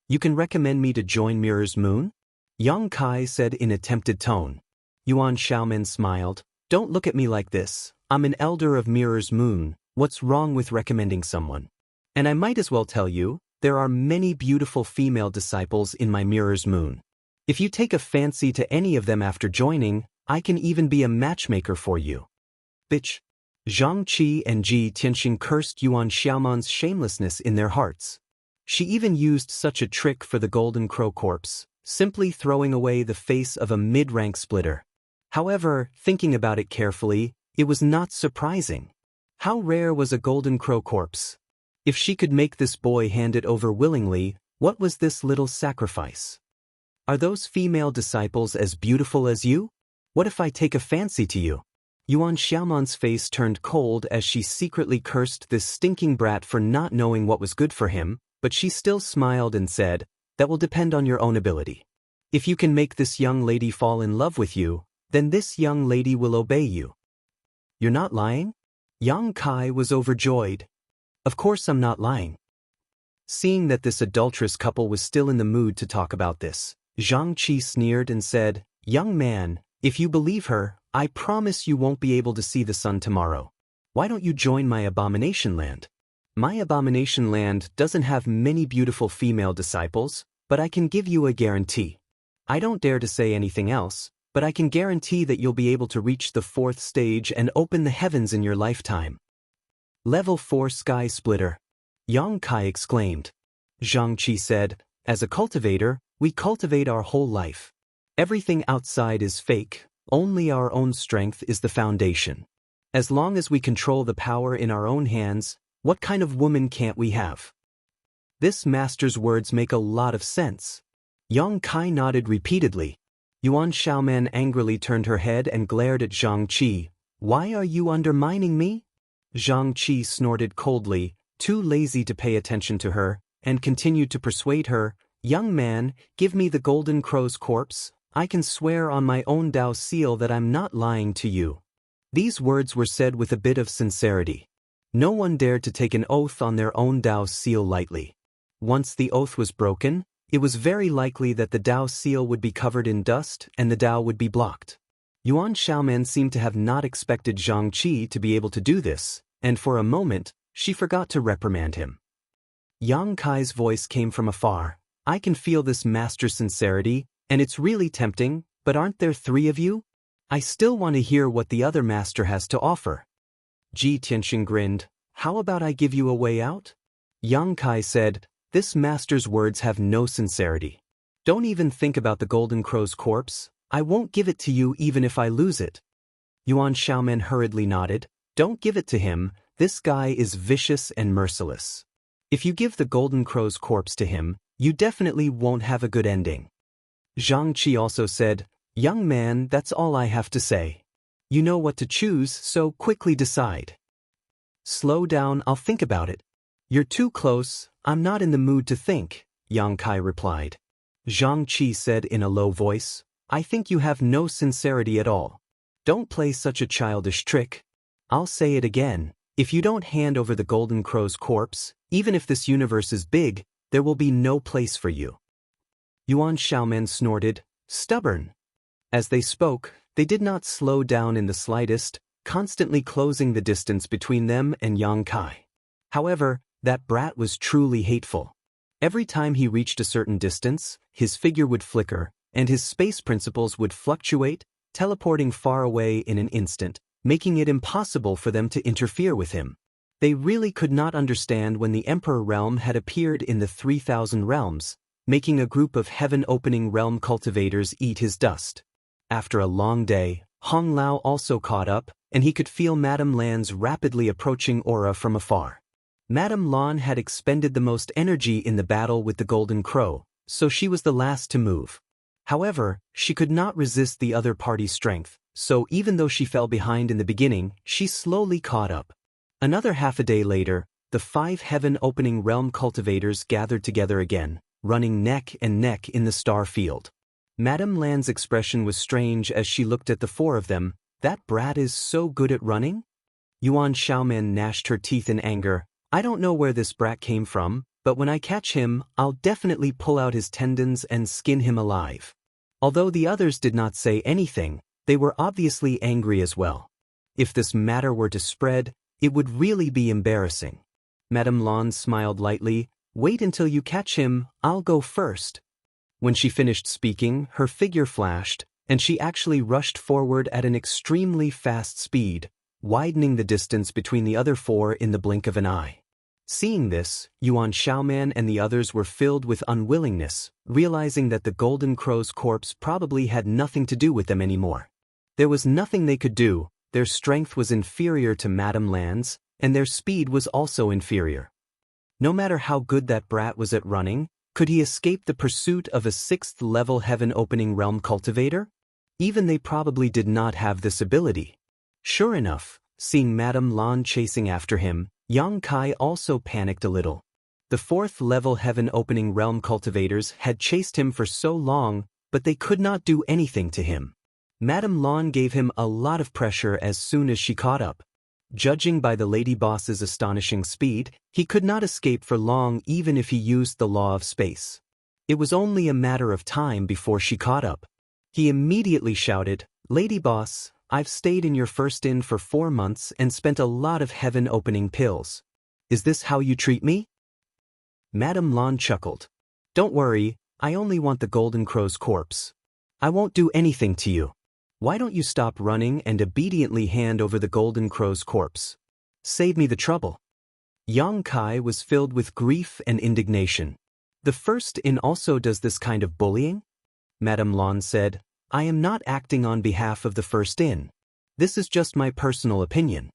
[SPEAKER 1] "You can recommend me to join Mirror's Moon?" Yang Kai said in a tempted tone. Yuan Xiaoman smiled, "Don't look at me like this. I'm an elder of Mirror's Moon. What's wrong with recommending someone? And I might as well tell you, there are many beautiful female disciples in my mirror's moon. If you take a fancy to any of them after joining, I can even be a matchmaker for you. Bitch. Zhang Qi and Ji Tianxing cursed Yuan Xiaoman's shamelessness in their hearts. She even used such a trick for the Golden Crow corpse, simply throwing away the face of a mid-rank splitter. However, thinking about it carefully, it was not surprising. How rare was a Golden Crow corpse? If she could make this boy hand it over willingly, what was this little sacrifice? Are those female disciples as beautiful as you? What if I take a fancy to you? Yuan Xiaoman's face turned cold as she secretly cursed this stinking brat for not knowing what was good for him, but she still smiled and said, "That will depend on your own ability. If you can make this young lady fall in love with you, then this young lady will obey you." "You're not lying?" Yang Kai was overjoyed. "Of course I'm not lying." Seeing that this adulterous couple was still in the mood to talk about this, Zhang Qi sneered and said, "Young man, if you believe her, I promise you won't be able to see the sun tomorrow. Why don't you join my abomination land? My abomination land doesn't have many beautiful female disciples, but I can give you a guarantee. I don't dare to say anything else, but I can guarantee that you'll be able to reach the 4th stage and open the heavens in your lifetime." Level 4 Sky Splitter. Yang Kai exclaimed. Zhang Qi said, "As a cultivator, we cultivate our whole life. Everything outside is fake, only our own strength is the foundation. As long as we control the power in our own hands, what kind of woman can't we have?" This master's words make a lot of sense. Yang Kai nodded repeatedly. Yuan Xiaoman angrily turned her head and glared at Zhang Qi. "Why are you undermining me?" Zhang Qi snorted coldly, too lazy to pay attention to her, and continued to persuade her, "Young man, give me the Golden Crow's corpse. I can swear on my own Dao seal that I'm not lying to you." These words were said with a bit of sincerity. No one dared to take an oath on their own Dao seal lightly. Once the oath was broken, it was very likely that the Dao seal would be covered in dust and the Dao would be blocked. Yuan Xiaoman seemed to have not expected Zhang Qi to be able to do this, and for a moment, she forgot to reprimand him. Yang Kai's voice came from afar. "I can feel this master's sincerity, and it's really tempting, but aren't there 3 of you? I still want to hear what the other master has to offer." Ji Tianxing grinned. "How about I give you a way out?" Yang Kai said, "This master's words have no sincerity. Don't even think about the Golden Crow's corpse. I won't give it to you even if I lose it." Yuan Xiaoman hurriedly nodded. "Don't give it to him. This guy is vicious and merciless. If you give the Golden Crow's corpse to him, you definitely won't have a good ending." Zhang Qi also said, "Young man, that's all I have to say. You know what to choose, so quickly decide." "Slow down, I'll think about it." "You're too close, I'm not in the mood to think," Yang Kai replied. Zhang Qi said in a low voice, "I think you have no sincerity at all. Don't play such a childish trick. I'll say it again, if you don't hand over the Golden Crow's corpse, even if this universe is big, there will be no place for you." Yuan Xiaoman snorted, "Stubborn." As they spoke, they did not slow down in the slightest, constantly closing the distance between them and Yang Kai. However, that brat was truly hateful. Every time he reached a certain distance, his figure would flicker, and his space principles would fluctuate, teleporting far away in an instant, making it impossible for them to interfere with him. They really could not understand when the Emperor realm had appeared in the 3,000 realms, making a group of heaven-opening realm cultivators eat his dust. After a long day, Hong Lao also caught up, and he could feel Madame Lan's rapidly approaching aura from afar. Madame Lan had expended the most energy in the battle with the Golden Crow, so she was the last to move. However, she could not resist the other party's strength, so even though she fell behind in the beginning, she slowly caught up. Another half a day later, the 5 heaven-opening realm cultivators gathered together again, running neck and neck in the star field. Madame Lan's expression was strange as she looked at the 4 of them. "That brat is so good at running?" Yuan Xiaoman gnashed her teeth in anger. "I don't know where this brat came from, but when I catch him, I'll definitely pull out his tendons and skin him alive." Although the others did not say anything, they were obviously angry as well. If this matter were to spread, it would really be embarrassing. Madame Lan smiled lightly. Wait until you catch him, I'll go first. When she finished speaking, her figure flashed, and she actually rushed forward at an extremely fast speed, widening the distance between the other four in the blink of an eye. Seeing this, Yuan Shaoman and the others were filled with unwillingness, realizing that the Golden Crow's corpse probably had nothing to do with them anymore. There was nothing they could do, their strength was inferior to Madame Lan's, and their speed was also inferior. No matter how good that brat was at running, could he escape the pursuit of a 6th-level heaven-opening realm cultivator? Even they probably did not have this ability. Sure enough, seeing Madame Lan chasing after him, Yang Kai also panicked a little. The 4th-level heaven-opening realm cultivators had chased him for so long, but they could not do anything to him. Madame Lan gave him a lot of pressure as soon as she caught up. Judging by the lady boss's astonishing speed, he could not escape for long even if he used the law of space. It was only a matter of time before she caught up. He immediately shouted, "Lady boss, I've stayed in your first inn for 4 months and spent a lot of heaven-opening pills. Is this how you treat me?" Madame Lan chuckled. "Don't worry, I only want the Golden Crow's corpse. I won't do anything to you. Why don't you stop running and obediently hand over the Golden Crow's corpse? Save me the trouble." Yang Kai was filled with grief and indignation. "The first inn also does this kind of bullying?" Madame Lan said, "I am not acting on behalf of the first inn. This is just my personal opinion.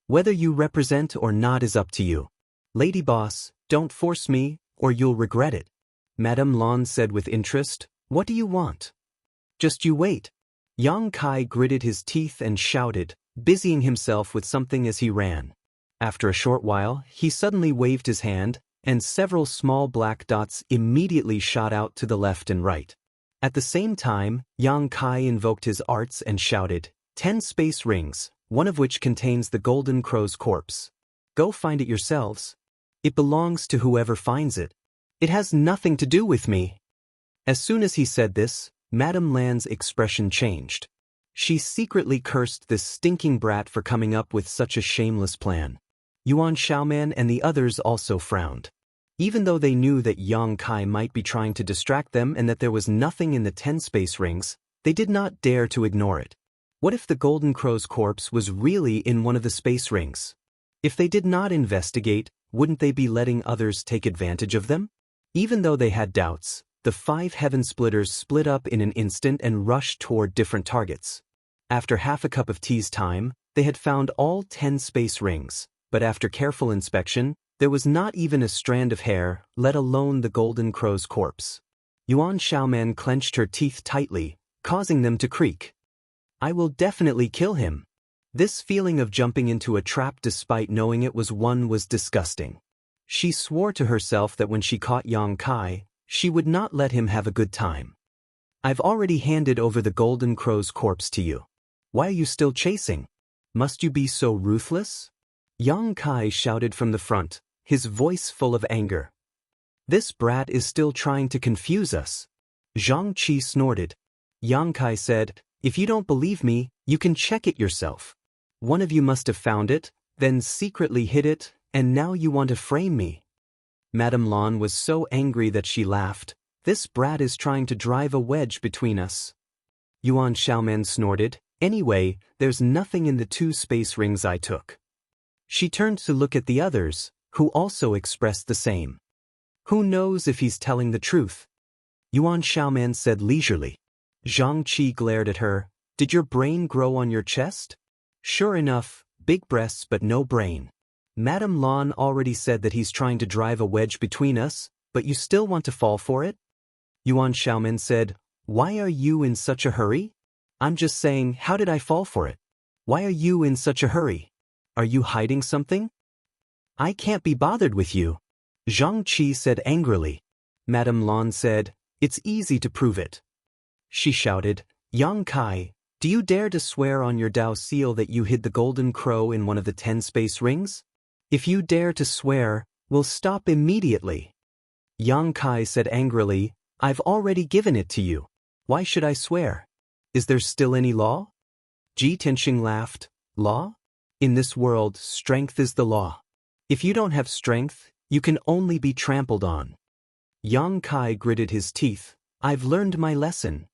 [SPEAKER 1] Whether you represent or not is up to you. Lady boss, don't force me, or you'll regret it." Madame Lan said with interest, "What do you want?" "Just you wait." Yang Kai gritted his teeth and shouted, busying himself with something as he ran. After a short while, he suddenly waved his hand, and several small black dots immediately shot out to the left and right. At the same time, Yang Kai invoked his arts and shouted, 10 space rings, one of which contains the Golden Crow's corpse. Go find it yourselves. It belongs to whoever finds it. It has nothing to do with me." As soon as he said this, Madame Lan's expression changed. She secretly cursed this stinking brat for coming up with such a shameless plan. Yuan Shaoman and the others also frowned. Even though they knew that Yang Kai might be trying to distract them and that there was nothing in the 10 space rings, they did not dare to ignore it. What if the Golden Crow's corpse was really in one of the space rings? If they did not investigate, wouldn't they be letting others take advantage of them? Even though they had doubts, the 5 heaven splitters split up in an instant and rushed toward different targets. After half a cup of tea's time, they had found all 10 space rings, but after careful inspection, there was not even a strand of hair, let alone the Golden Crow's corpse. Yuan Shaoman clenched her teeth tightly, causing them to creak. "I will definitely kill him." This feeling of jumping into a trap despite knowing it was one was disgusting. She swore to herself that when she caught Yang Kai, she would not let him have a good time. "I've already handed over the Golden Crow's corpse to you. Why are you still chasing? Must you be so ruthless?" Yang Kai shouted from the front, his voice full of anger. "This brat is still trying to confuse us." Zhang Qi snorted. Yang Kai said, "If you don't believe me, you can check it yourself. One of you must have found it, then secretly hid it, and now you want to frame me." Madame Lan was so angry that she laughed. "This brat is trying to drive a wedge between us." Yuan Shaoman snorted, "Anyway, there's nothing in the 2 space rings I took." She turned to look at the others, who also expressed the same. "Who knows if he's telling the truth?" Yuan Shaoman said leisurely. Zhang Qi glared at her. "Did your brain grow on your chest?" "Sure enough, big breasts but no brain." "Madame Lan already said that he's trying to drive a wedge between us, but you still want to fall for it?" Yuan Shaoman said, "Why are you in such a hurry?" "I'm just saying, how did I fall for it? Why are you in such a hurry? Are you hiding something?" "I can't be bothered with you," Zhang Qi said angrily. Madame Lan said, "It's easy to prove it." She shouted, "Yang Kai, do you dare to swear on your Dao seal that you hid the Golden Crow in one of the 10 space rings? If you dare to swear, we'll stop immediately." Yang Kai said angrily, "I've already given it to you. Why should I swear? Is there still any law?" Ji Tianxing laughed. "Law? In this world, strength is the law. If you don't have strength, You can only be trampled on. Yang Kai gritted his teeth. I've learned my lesson.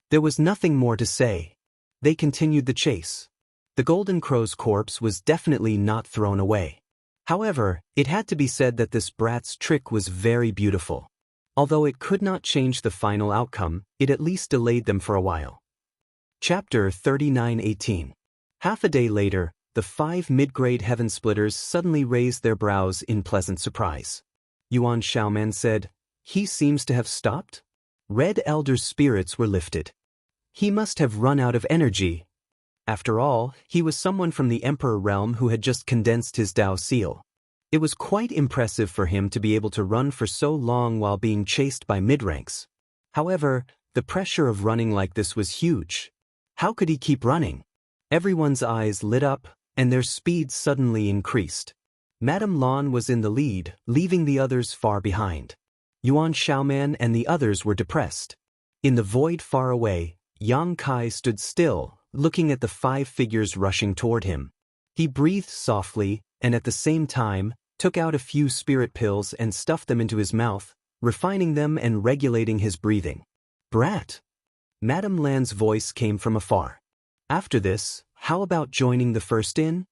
[SPEAKER 1] There was nothing more to say. They continued the chase. The Golden Crow's corpse was definitely not thrown away. However, it had to be said that this brat's trick was very beautiful. Although it could not change the final outcome, it at least delayed them for a while. Chapter 39:18. Half a day later, the 5 mid-grade heaven splitters suddenly raised their brows in pleasant surprise. Yuan Xiaoman said, "He seems to have stopped?" Red Elder's spirits were lifted. He must have run out of energy. After all, he was someone from the Emperor realm who had just condensed his Dao seal. It was quite impressive for him to be able to run for so long while being chased by mid-ranks. However, the pressure of running like this was huge. How could he keep running? Everyone's eyes lit up, and their speed suddenly increased. Madame Lan was in the lead, leaving the others far behind. Yuan Xiaoman and the others were depressed. In the void far away, Yang Kai stood still, looking at the 5 figures rushing toward him. He breathed softly, and at the same time, took out a few spirit pills and stuffed them into his mouth, refining them and regulating his breathing. "Brat!" Madame Lan's voice came from afar. After this, how about joining the first in?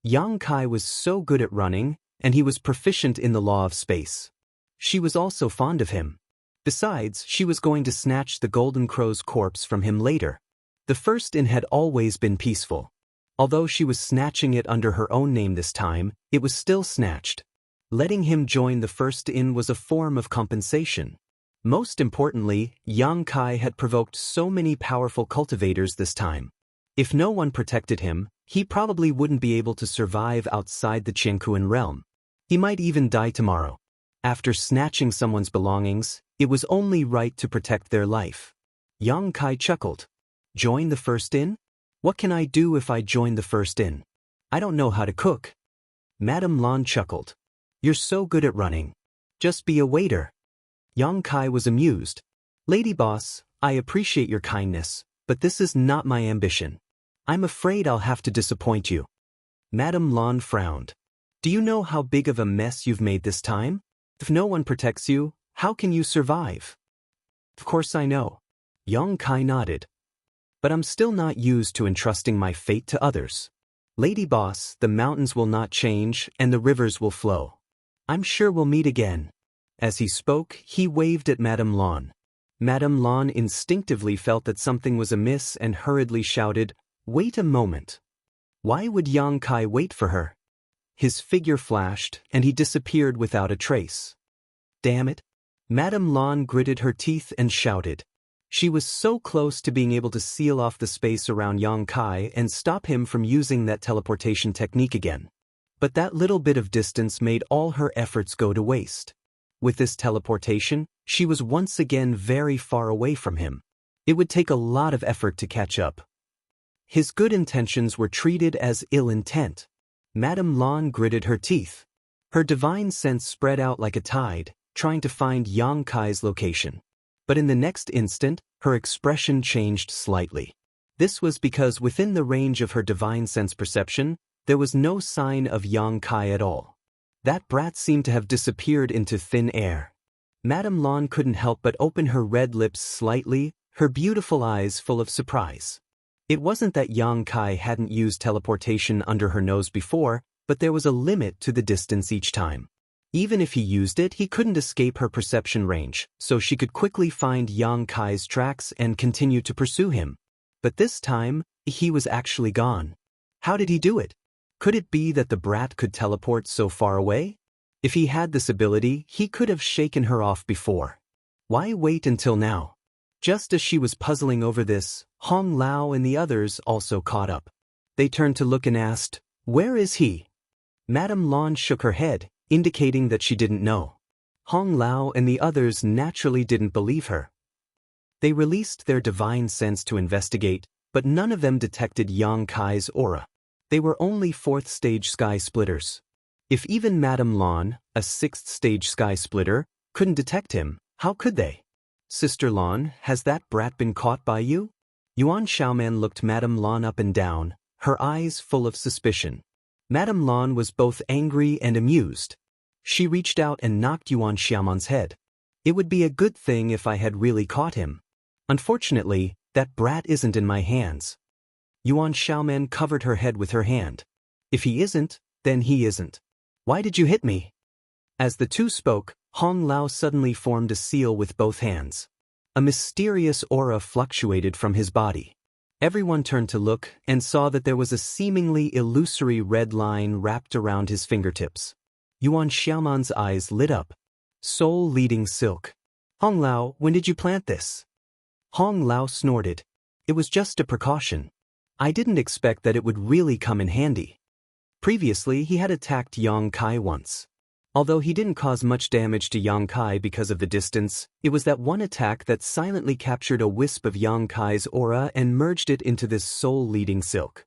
[SPEAKER 1] Yang Kai was so good at running, and he was proficient in the law of space. She was also fond of him. Besides, she was going to snatch the Golden Crow's corpse from him later. The first in had always been peaceful. Although she was snatching it under her own name this time, it was still snatched. Letting him join the first in was a form of compensation. Most importantly, Yang Kai had provoked so many powerful cultivators this time. If no one protected him, he probably wouldn't be able to survive outside the Qiankuan realm. He might even die tomorrow. After snatching someone's belongings, it was only right to protect their life. Yang Kai chuckled. Join the first in? What can I do if I join the first in? I don't know how to cook. Madame Lan chuckled. You're so good at running. Just be a waiter. Yang Kai was amused. Lady boss, I appreciate your kindness, but this is not my ambition. I'm afraid I'll have to disappoint you. Madame Lan frowned. Do you know how big of a mess you've made this time? If no one protects you, how can you survive? Of course I know. Yang Kai nodded. But I'm still not used to entrusting my fate to others. Lady boss, the mountains will not change and the rivers will flow. I'm sure we'll meet again. As he spoke, he waved at Madame Lan. Madame Lan instinctively felt that something was amiss and hurriedly shouted, Wait a moment. Why would Yang Kai wait for her? His figure flashed, and he disappeared without a trace. Damn it. Madame Lan gritted her teeth and shouted. She was so close to being able to seal off the space around Yang Kai and stop him from using that teleportation technique again. But that little bit of distance made all her efforts go to waste. With this teleportation, she was once again very far away from him. It would take a lot of effort to catch up. His good intentions were treated as ill intent. Madame Lan gritted her teeth. Her divine sense spread out like a tide, trying to find Yang Kai's location. But in the next instant, her expression changed slightly. This was because within the range of her divine sense perception, there was no sign of Yang Kai at all. That brat seemed to have disappeared into thin air. Madame Lan couldn't help but open her red lips slightly, her beautiful eyes full of surprise. It wasn't that Yang Kai hadn't used teleportation under her nose before, but there was a limit to the distance each time. Even if he used it, he couldn't escape her perception range, so she could quickly find Yang Kai's tracks and continue to pursue him. But this time, he was actually gone. How did he do it? Could it be that the brat could teleport so far away? If he had this ability, he could have shaken her off before. Why wait until now? Just as she was puzzling over this, Hong Lao and the others also caught up. They turned to look and asked, Where is he? Madame Lan shook her head, indicating that she didn't know. Hong Lao and the others naturally didn't believe her. They released their divine sense to investigate, but none of them detected Yang Kai's aura. They were only 4th stage sky splitters. If even Madame Lan, a 6th stage sky splitter, couldn't detect him, how could they? Sister Lan, has that brat been caught by you? Yuan Xiaoman looked Madame Lan up and down, her eyes full of suspicion. Madame Lan was both angry and amused. She reached out and knocked Yuan Xiaoman's head. It would be a good thing if I had really caught him. Unfortunately, that brat isn't in my hands. Yuan Xiaoman covered her head with her hand. If he isn't, then he isn't. Why did you hit me? As the two spoke, Hong Lao suddenly formed a seal with both hands. A mysterious aura fluctuated from his body. Everyone turned to look and saw that there was a seemingly illusory red line wrapped around his fingertips. Yuan Xiaoman's eyes lit up. Soul leading silk. Hong Lao, when did you plant this? Hong Lao snorted. It was just a precaution. I didn't expect that it would really come in handy. Previously, he had attacked Yang Kai once. Although he didn't cause much damage to Yang Kai because of the distance, it was that one attack that silently captured a wisp of Yang Kai's aura and merged it into this soul-leading silk.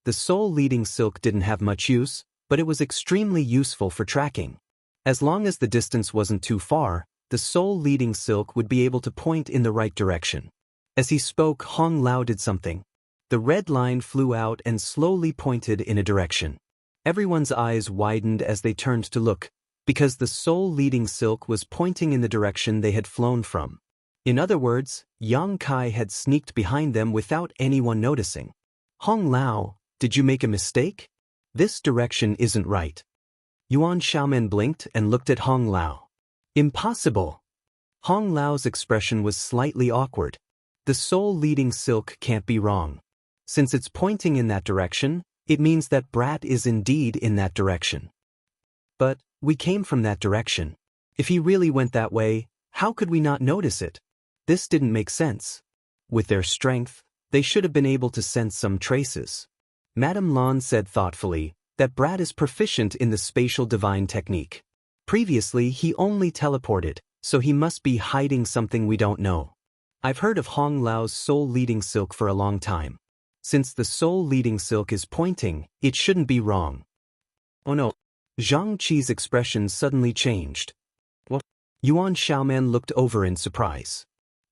[SPEAKER 1] The soul-leading silk didn't have much use, but it was extremely useful for tracking. As long as the distance wasn't too far, the soul-leading silk would be able to point in the right direction. As he spoke, Hong Lao did something. The red line flew out and slowly pointed in a direction. Everyone's eyes widened as they turned to look, because the soul-leading silk was pointing in the direction they had flown from. In other words, Yang Kai had sneaked behind them without anyone noticing. Hong Lao, did you make a mistake? This direction isn't right. Yuan Xiaoman blinked and looked at Hong Lao. Impossible. Hong Lao's expression was slightly awkward. The soul-leading silk can't be wrong. Since it's pointing in that direction, it means that brat is indeed in that direction. But we came from that direction. If he really went that way, how could we not notice it? This didn't make sense. With their strength, they should have been able to sense some traces. Madame Lan said thoughtfully that brat is proficient in the spatial divine technique. Previously, he only teleported, so he must be hiding something we don't know. I've heard of Hong Lao's soul-leading silk for a long time. Since the soul-leading silk is pointing, it shouldn't be wrong. Oh no. Zhang Qi's expression suddenly changed. What? Yuan Xiaoman looked over in surprise.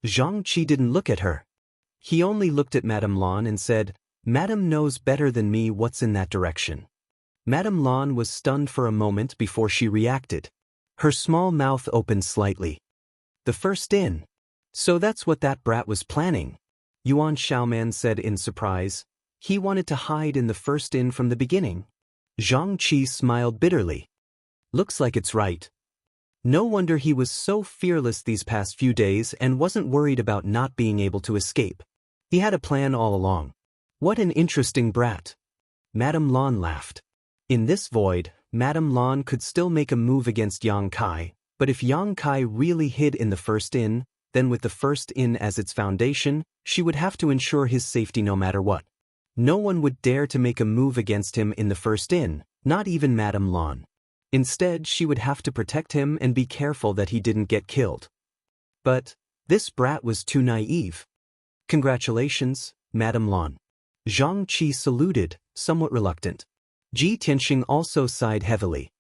[SPEAKER 1] Zhang Qi didn't look at her. He only looked at Madame Lan and said, Madame knows better than me what's in that direction. Madame Lan was stunned for a moment before she reacted. Her small mouth opened slightly. The first in. So that's what that brat was planning. Yuan Xiaoman said in surprise. He wanted to hide in the first in from the beginning. Zhang Qi smiled bitterly. Looks like it's right. No wonder he was so fearless these past few days and wasn't worried about not being able to escape. He had a plan all along. What an interesting brat. Madame Lan laughed. In this void, Madame Lan could still make a move against Yang Kai, but if Yang Kai really hid in the first in, then with the first in as its foundation, she would have to ensure his safety no matter what. No one would dare to make a move against him in the first in, not even Madame Lan. Instead, she would have to protect him and be careful that he didn't get killed. But this brat was too naive. Congratulations, Madame Lan. Zhang Qi saluted, somewhat reluctant. Ji Tianxing also sighed heavily.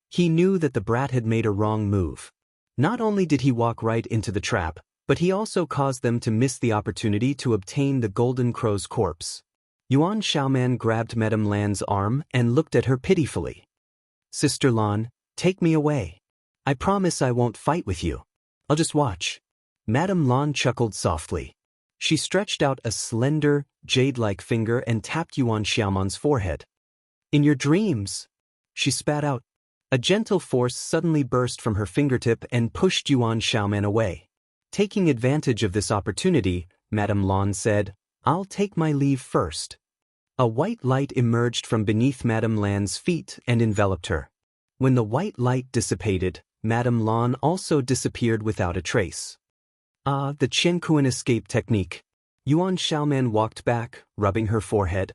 [SPEAKER 1] He knew that the brat had made a wrong move. Not only did he walk right into the trap, but he also caused them to miss the opportunity to obtain the Golden Crow's corpse. Yuan Xiaoman grabbed Madame Lan's arm and looked at her pitifully. Sister Lan, take me away. I promise I won't fight with you. I'll just watch. Madame Lan chuckled softly. She stretched out a slender, jade-like finger and tapped Yuan Xiaoman's forehead. In your dreams, she spat out. A gentle force suddenly burst from her fingertip and pushed Yuan Xiaoman away. Taking advantage of this opportunity, Madame Lan said, I'll take my leave first. A white light emerged from beneath Madame Lan's feet and enveloped her. When the white light dissipated, Madame Lan also disappeared without a trace. Ah, the Qiankuan escape technique. Yuan Xiaoman walked back, rubbing her forehead.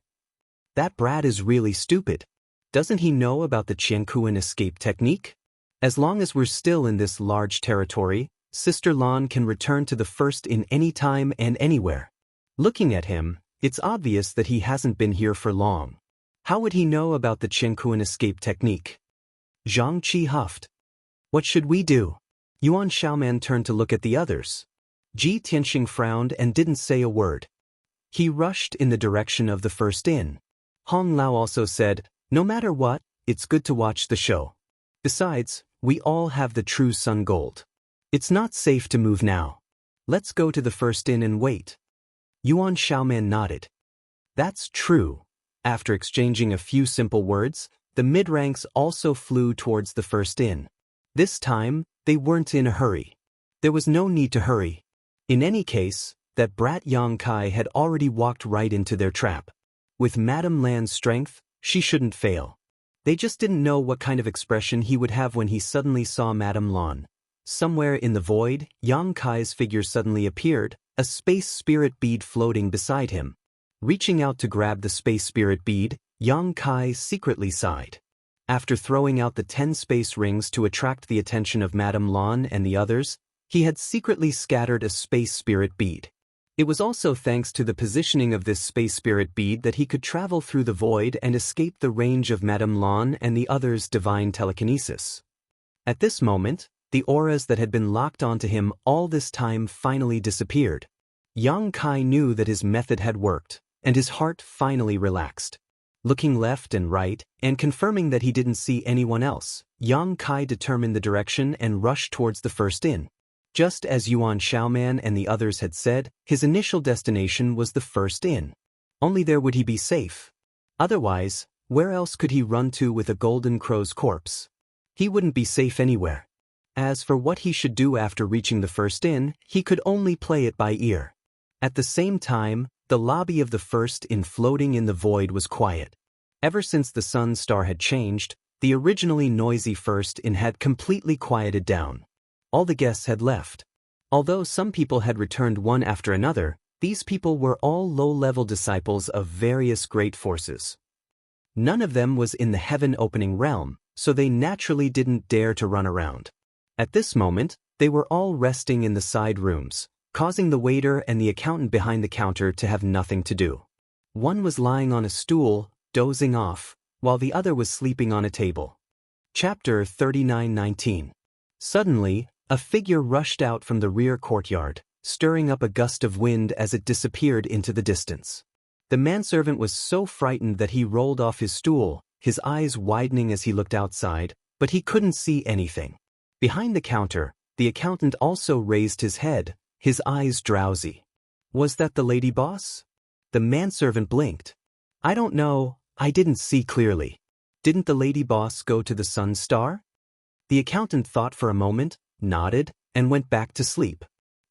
[SPEAKER 1] That brat is really stupid. Doesn't he know about the Qiankuan escape technique? As long as we're still in this large territory, Sister Lan can return to the first in any time and anywhere. Looking at him, it's obvious that he hasn't been here for long. How would he know about the Qiankuan escape technique? Zhang Qi huffed. What should we do? Yuan Xiaoman turned to look at the others. Ji Tianxing frowned and didn't say a word. He rushed in the direction of the first in. Hong Lao also said, no matter what, it's good to watch the show. Besides, we all have the true sun gold. It's not safe to move now. Let's go to the first inn and wait. Yuan Xiaoman nodded. That's true. After exchanging a few simple words, the mid-ranks also flew towards the first inn. This time, they weren't in a hurry. There was no need to hurry. In any case, that brat Yang Kai had already walked right into their trap. With Madame Lan's strength, she shouldn't fail. They just didn't know what kind of expression he would have when he suddenly saw Madame Lan. Somewhere in the void, Yang Kai's figure suddenly appeared, a space spirit bead floating beside him. Reaching out to grab the space spirit bead, Yang Kai secretly sighed. After throwing out the 10 space rings to attract the attention of Madame Lan and the others, he had secretly scattered a space spirit bead. It was also thanks to the positioning of this space spirit bead that he could travel through the void and escape the range of Madame Lan and the others' divine telekinesis. At this moment, the auras that had been locked onto him all this time finally disappeared. Yang Kai knew that his method had worked, and his heart finally relaxed. Looking left and right, and confirming that he didn't see anyone else, Yang Kai determined the direction and rushed towards the first inn. Just as Yuan Xiaoman and the others had said, his initial destination was the first inn. Only there would he be safe. Otherwise, where else could he run to with a golden crow's corpse? He wouldn't be safe anywhere. As for what he should do after reaching the first inn, he could only play it by ear. At the same time, the lobby of the first inn floating in the void was quiet. Ever since the sun star had changed, the originally noisy first inn had completely quieted down. All the guests had left. Although some people had returned one after another, these people were all low-level disciples of various great forces. None of them was in the heaven-opening realm, so they naturally didn't dare to run around. At this moment, they were all resting in the side rooms, causing the waiter and the accountant behind the counter to have nothing to do. One was lying on a stool, dozing off, while the other was sleeping on a table. Chapter 39:19. Suddenly, a figure rushed out from the rear courtyard, stirring up a gust of wind as it disappeared into the distance. The manservant was so frightened that he rolled off his stool, his eyes widening as he looked outside, but he couldn't see anything. Behind the counter, the accountant also raised his head, his eyes drowsy. Was that the lady boss? The manservant blinked. I don't know, I didn't see clearly. Didn't the lady boss go to the sun star? The accountant thought for a moment, nodded, and went back to sleep.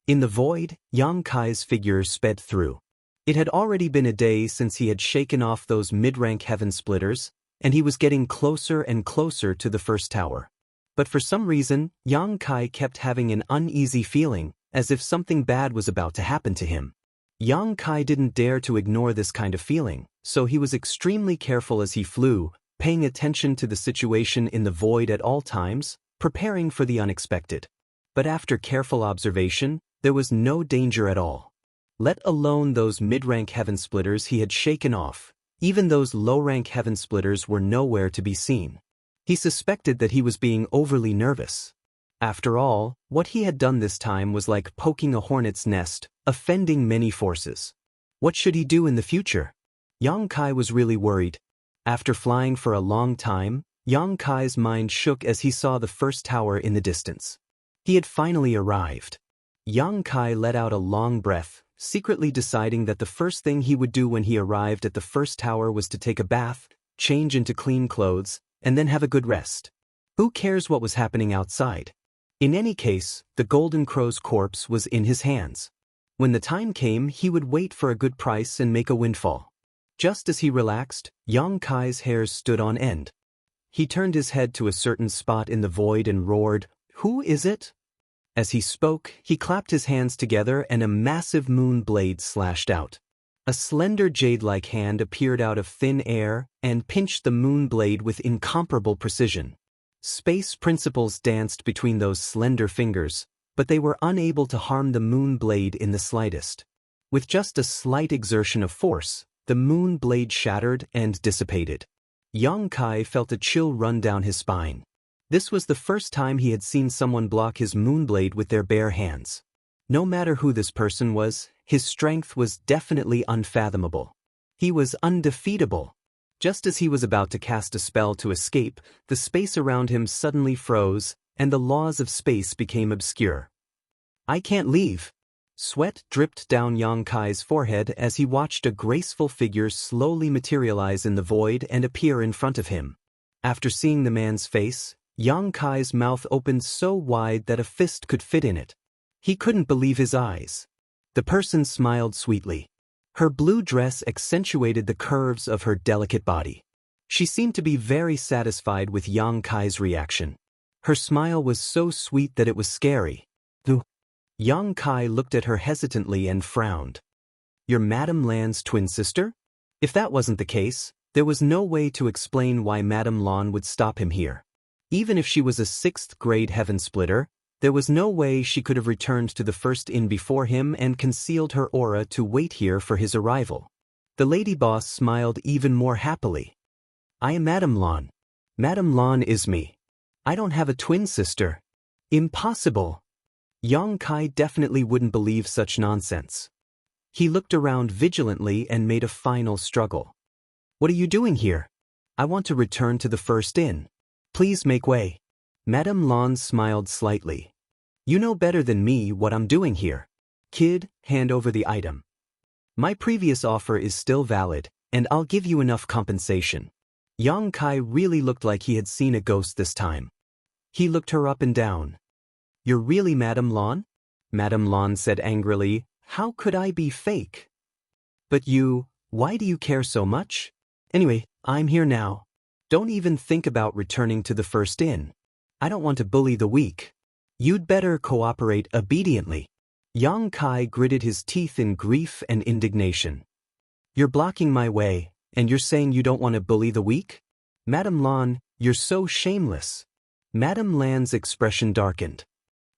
[SPEAKER 1] In the void, Yang Kai's figure sped through. It had already been a day since he had shaken off those mid-rank heaven splitters, and he was getting closer and closer to the first tower. But for some reason, Yang Kai kept having an uneasy feeling, as if something bad was about to happen to him. Yang Kai didn't dare to ignore this kind of feeling, so he was extremely careful as he flew, paying attention to the situation in the void at all times, preparing for the unexpected. But after careful observation, there was no danger at all. Let alone those mid-rank heaven splitters he had shaken off, even those low-rank heaven splitters were nowhere to be seen. He suspected that he was being overly nervous. After all, what he had done this time was like poking a hornet's nest, offending many forces. What should he do in the future? Yang Kai was really worried. After flying for a long time, Yang Kai's mind shook as he saw the first tower in the distance. He had finally arrived. Yang Kai let out a long breath, secretly deciding that the first thing he would do when he arrived at the first tower was to take a bath, change into clean clothes, and then have a good rest. Who cares what was happening outside? In any case, the golden crow's corpse was in his hands. When the time came, he would wait for a good price and make a windfall. Just as he relaxed, Yang Kai's hairs stood on end. He turned his head to a certain spot in the void and roared, "Who is it?" As he spoke, he clapped his hands together and a massive moon blade slashed out. A slender jade-like hand appeared out of thin air and pinched the moon blade with incomparable precision. Space principles danced between those slender fingers, but they were unable to harm the moon blade in the slightest. With just a slight exertion of force, the moon blade shattered and dissipated. Yang Kai felt a chill run down his spine. This was the first time he had seen someone block his moonblade with their bare hands. No matter who this person was, his strength was definitely unfathomable. He was undefeatable. Just as he was about to cast a spell to escape, the space around him suddenly froze, and the laws of space became obscure. I can't leave. Sweat dripped down Yang Kai's forehead as he watched a graceful figure slowly materialize in the void and appear in front of him. After seeing the man's face, Yang Kai's mouth opened so wide that a fist could fit in it. He couldn't believe his eyes. The person smiled sweetly. Her blue dress accentuated the curves of her delicate body. She seemed to be very satisfied with Yang Kai's reaction. Her smile was so sweet that it was scary. Yang Kai looked at her hesitantly and frowned. You're Madame Lan's twin sister? If that wasn't the case, there was no way to explain why Madame Lan would stop him here. Even if she was a 6th grade heaven splitter, there was no way she could have returned to the first inn before him and concealed her aura to wait here for his arrival. The lady boss smiled even more happily. I am Madame Lan. Madame Lan is me. I don't have a twin sister. Impossible. Yang Kai definitely wouldn't believe such nonsense. He looked around vigilantly and made a final struggle. What are you doing here? I want to return to the first inn. Please make way. Madame Lan smiled slightly. You know better than me what I'm doing here. Kid, hand over the item. My previous offer is still valid, and I'll give you enough compensation. Yang Kai really looked like he had seen a ghost this time. He looked her up and down. You're really Madame Lan? Madame Lan said angrily, how could I be fake? But you, why do you care so much? Anyway, I'm here now. Don't even think about returning to the first inn. I don't want to bully the weak. You'd better cooperate obediently. Yang Kai gritted his teeth in grief and indignation. You're blocking my way, and you're saying you don't want to bully the weak? Madame Lan, you're so shameless. Madame Lan's expression darkened.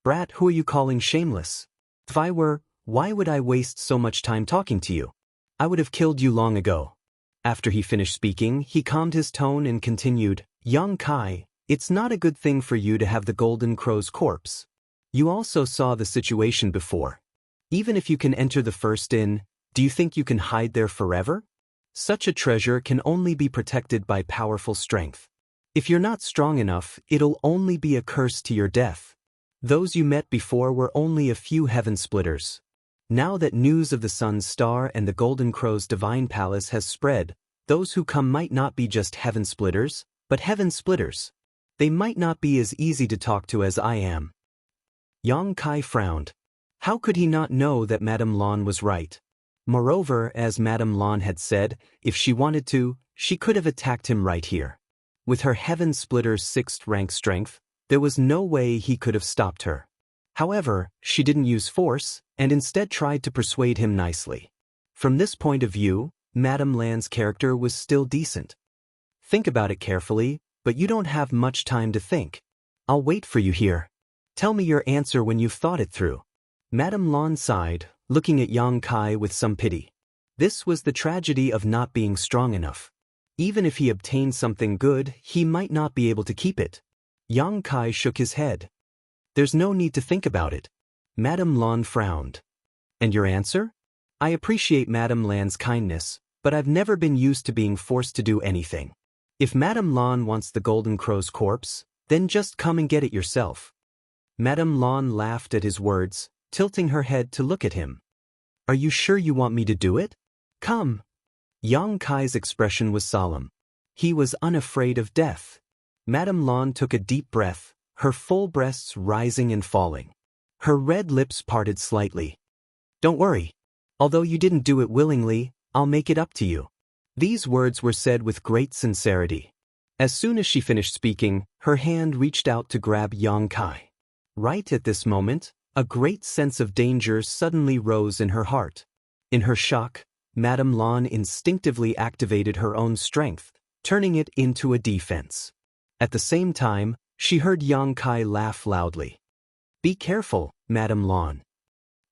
[SPEAKER 1] Brat, who are you calling shameless? If I were, why would I waste so much time talking to you? I would have killed you long ago. After he finished speaking, he calmed his tone and continued, Yang Kai, it's not a good thing for you to have the Golden Crow's corpse. You also saw the situation before. Even if you can enter the first inn, do you think you can hide there forever? Such a treasure can only be protected by powerful strength. If you're not strong enough, it'll only be a curse to your death. Those you met before were only a few heaven splitters. Now that news of the Sun's Star and the Golden Crow's divine palace has spread, those who come might not be just heaven splitters, but heaven splitters. They might not be as easy to talk to as I am. Yang Kai frowned. How could he not know that Madame Lan was right? Moreover, as Madame Lan had said, if she wanted to, she could have attacked him right here. With her heaven splitter's 6th rank strength, there was no way he could have stopped her. However, she didn't use force, and instead tried to persuade him nicely. From this point of view, Madame Lan's character was still decent. Think about it carefully, but you don't have much time to think. I'll wait for you here. Tell me your answer when you've thought it through. Madame Lan sighed, looking at Yang Kai with some pity. This was the tragedy of not being strong enough. Even if he obtained something good, he might not be able to keep it. Yang Kai shook his head. There's no need to think about it. Madame Lan frowned. And your answer? I appreciate Madame Lan's kindness, but I've never been used to being forced to do anything. If Madame Lan wants the Golden Crow's corpse, then just come and get it yourself. Madame Lan laughed at his words, tilting her head to look at him. Are you sure you want me to do it? Come. Yang Kai's expression was solemn. He was unafraid of death. Madame Lan took a deep breath, her full breasts rising and falling. Her red lips parted slightly. Don't worry. Although you didn't do it willingly, I'll make it up to you. These words were said with great sincerity. As soon as she finished speaking, her hand reached out to grab Yang Kai. Right at this moment, a great sense of danger suddenly rose in her heart. In her shock, Madame Lan instinctively activated her own strength, turning it into a defense. At the same time, she heard Yang Kai laugh loudly. Be careful, Madame Lan.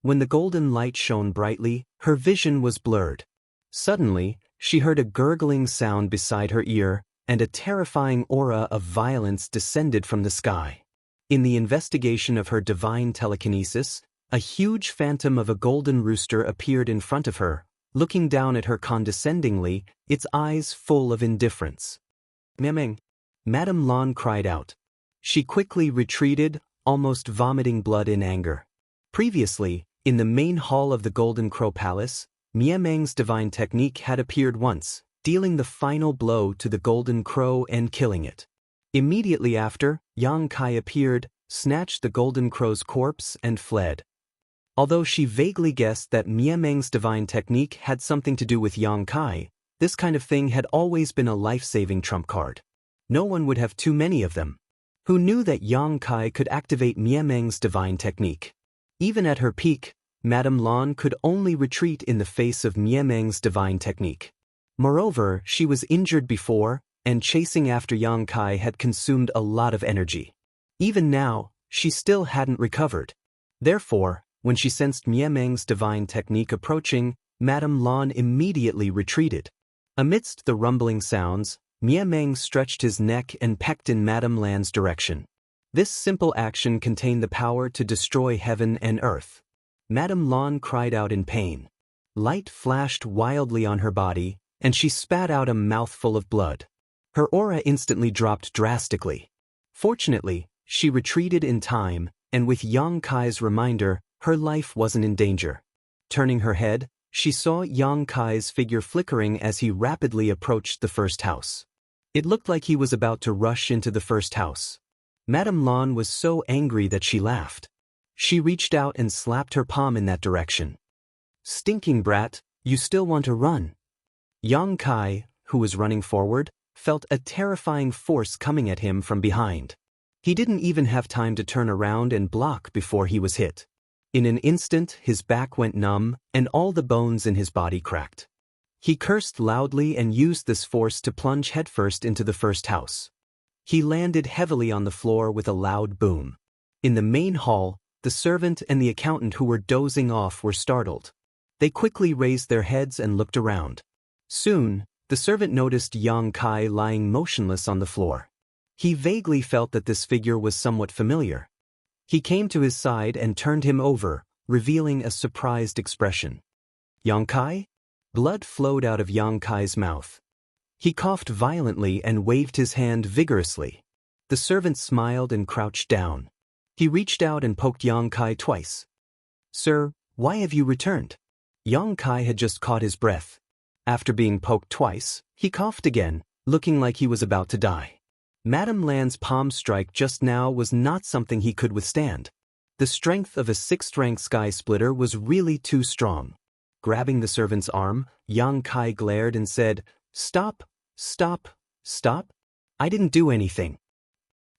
[SPEAKER 1] When the golden light shone brightly, her vision was blurred. Suddenly, she heard a gurgling sound beside her ear, and a terrifying aura of violence descended from the sky. In the investigation of her divine telekinesis, a huge phantom of a golden rooster appeared in front of her, looking down at her condescendingly, its eyes full of indifference. "Miming!" Madame Lan cried out. She quickly retreated, almost vomiting blood in anger. Previously, in the main hall of the Golden Crow Palace, Miamang's divine technique had appeared once, dealing the final blow to the Golden Crow and killing it. Immediately after, Yang Kai appeared, snatched the Golden Crow's corpse and fled. Although she vaguely guessed that Miamang's divine technique had something to do with Yang Kai, this kind of thing had always been a life-saving trump card. No one would have too many of them. Who knew that Yang Kai could activate Miamang's divine technique? Even at her peak, Madame Lan could only retreat in the face of Miamang's divine technique. Moreover, she was injured before, and chasing after Yang Kai had consumed a lot of energy. Even now, she still hadn't recovered. Therefore, when she sensed Miamang's divine technique approaching, Madame Lan immediately retreated. Amidst the rumbling sounds, Miamang stretched his neck and pecked in Madame Lan's direction. This simple action contained the power to destroy heaven and earth. Madame Lan cried out in pain. Light flashed wildly on her body, and she spat out a mouthful of blood. Her aura instantly dropped drastically. Fortunately, she retreated in time, and with Yang Kai's reminder, her life wasn't in danger. Turning her head, she saw Yang Kai's figure flickering as he rapidly approached the first house. It looked like he was about to rush into the first house. Madame Lan was so angry that she laughed. She reached out and slapped her palm in that direction. "Stinking brat, you still want to run?" Yang Kai, who was running forward, felt a terrifying force coming at him from behind. He didn't even have time to turn around and block before he was hit. In an instant, his back went numb, and all the bones in his body cracked. He cursed loudly and used this force to plunge headfirst into the first house. He landed heavily on the floor with a loud boom. In the main hall, the servant and the accountant who were dozing off were startled. They quickly raised their heads and looked around. Soon, the servant noticed Yang Kai lying motionless on the floor. He vaguely felt that this figure was somewhat familiar. He came to his side and turned him over, revealing a surprised expression. "Yang Kai?" Blood flowed out of Yang Kai's mouth. He coughed violently and waved his hand vigorously. The servant smiled and crouched down. He reached out and poked Yang Kai twice. "Sir, why have you returned?" Yang Kai had just caught his breath. After being poked twice, he coughed again, looking like he was about to die. Madame Lan's palm strike just now was not something he could withstand. The strength of a 6th-rank sky splitter was really too strong. Grabbing the servant's arm, Yang Kai glared and said, "Stop, stop, stop. I didn't do anything."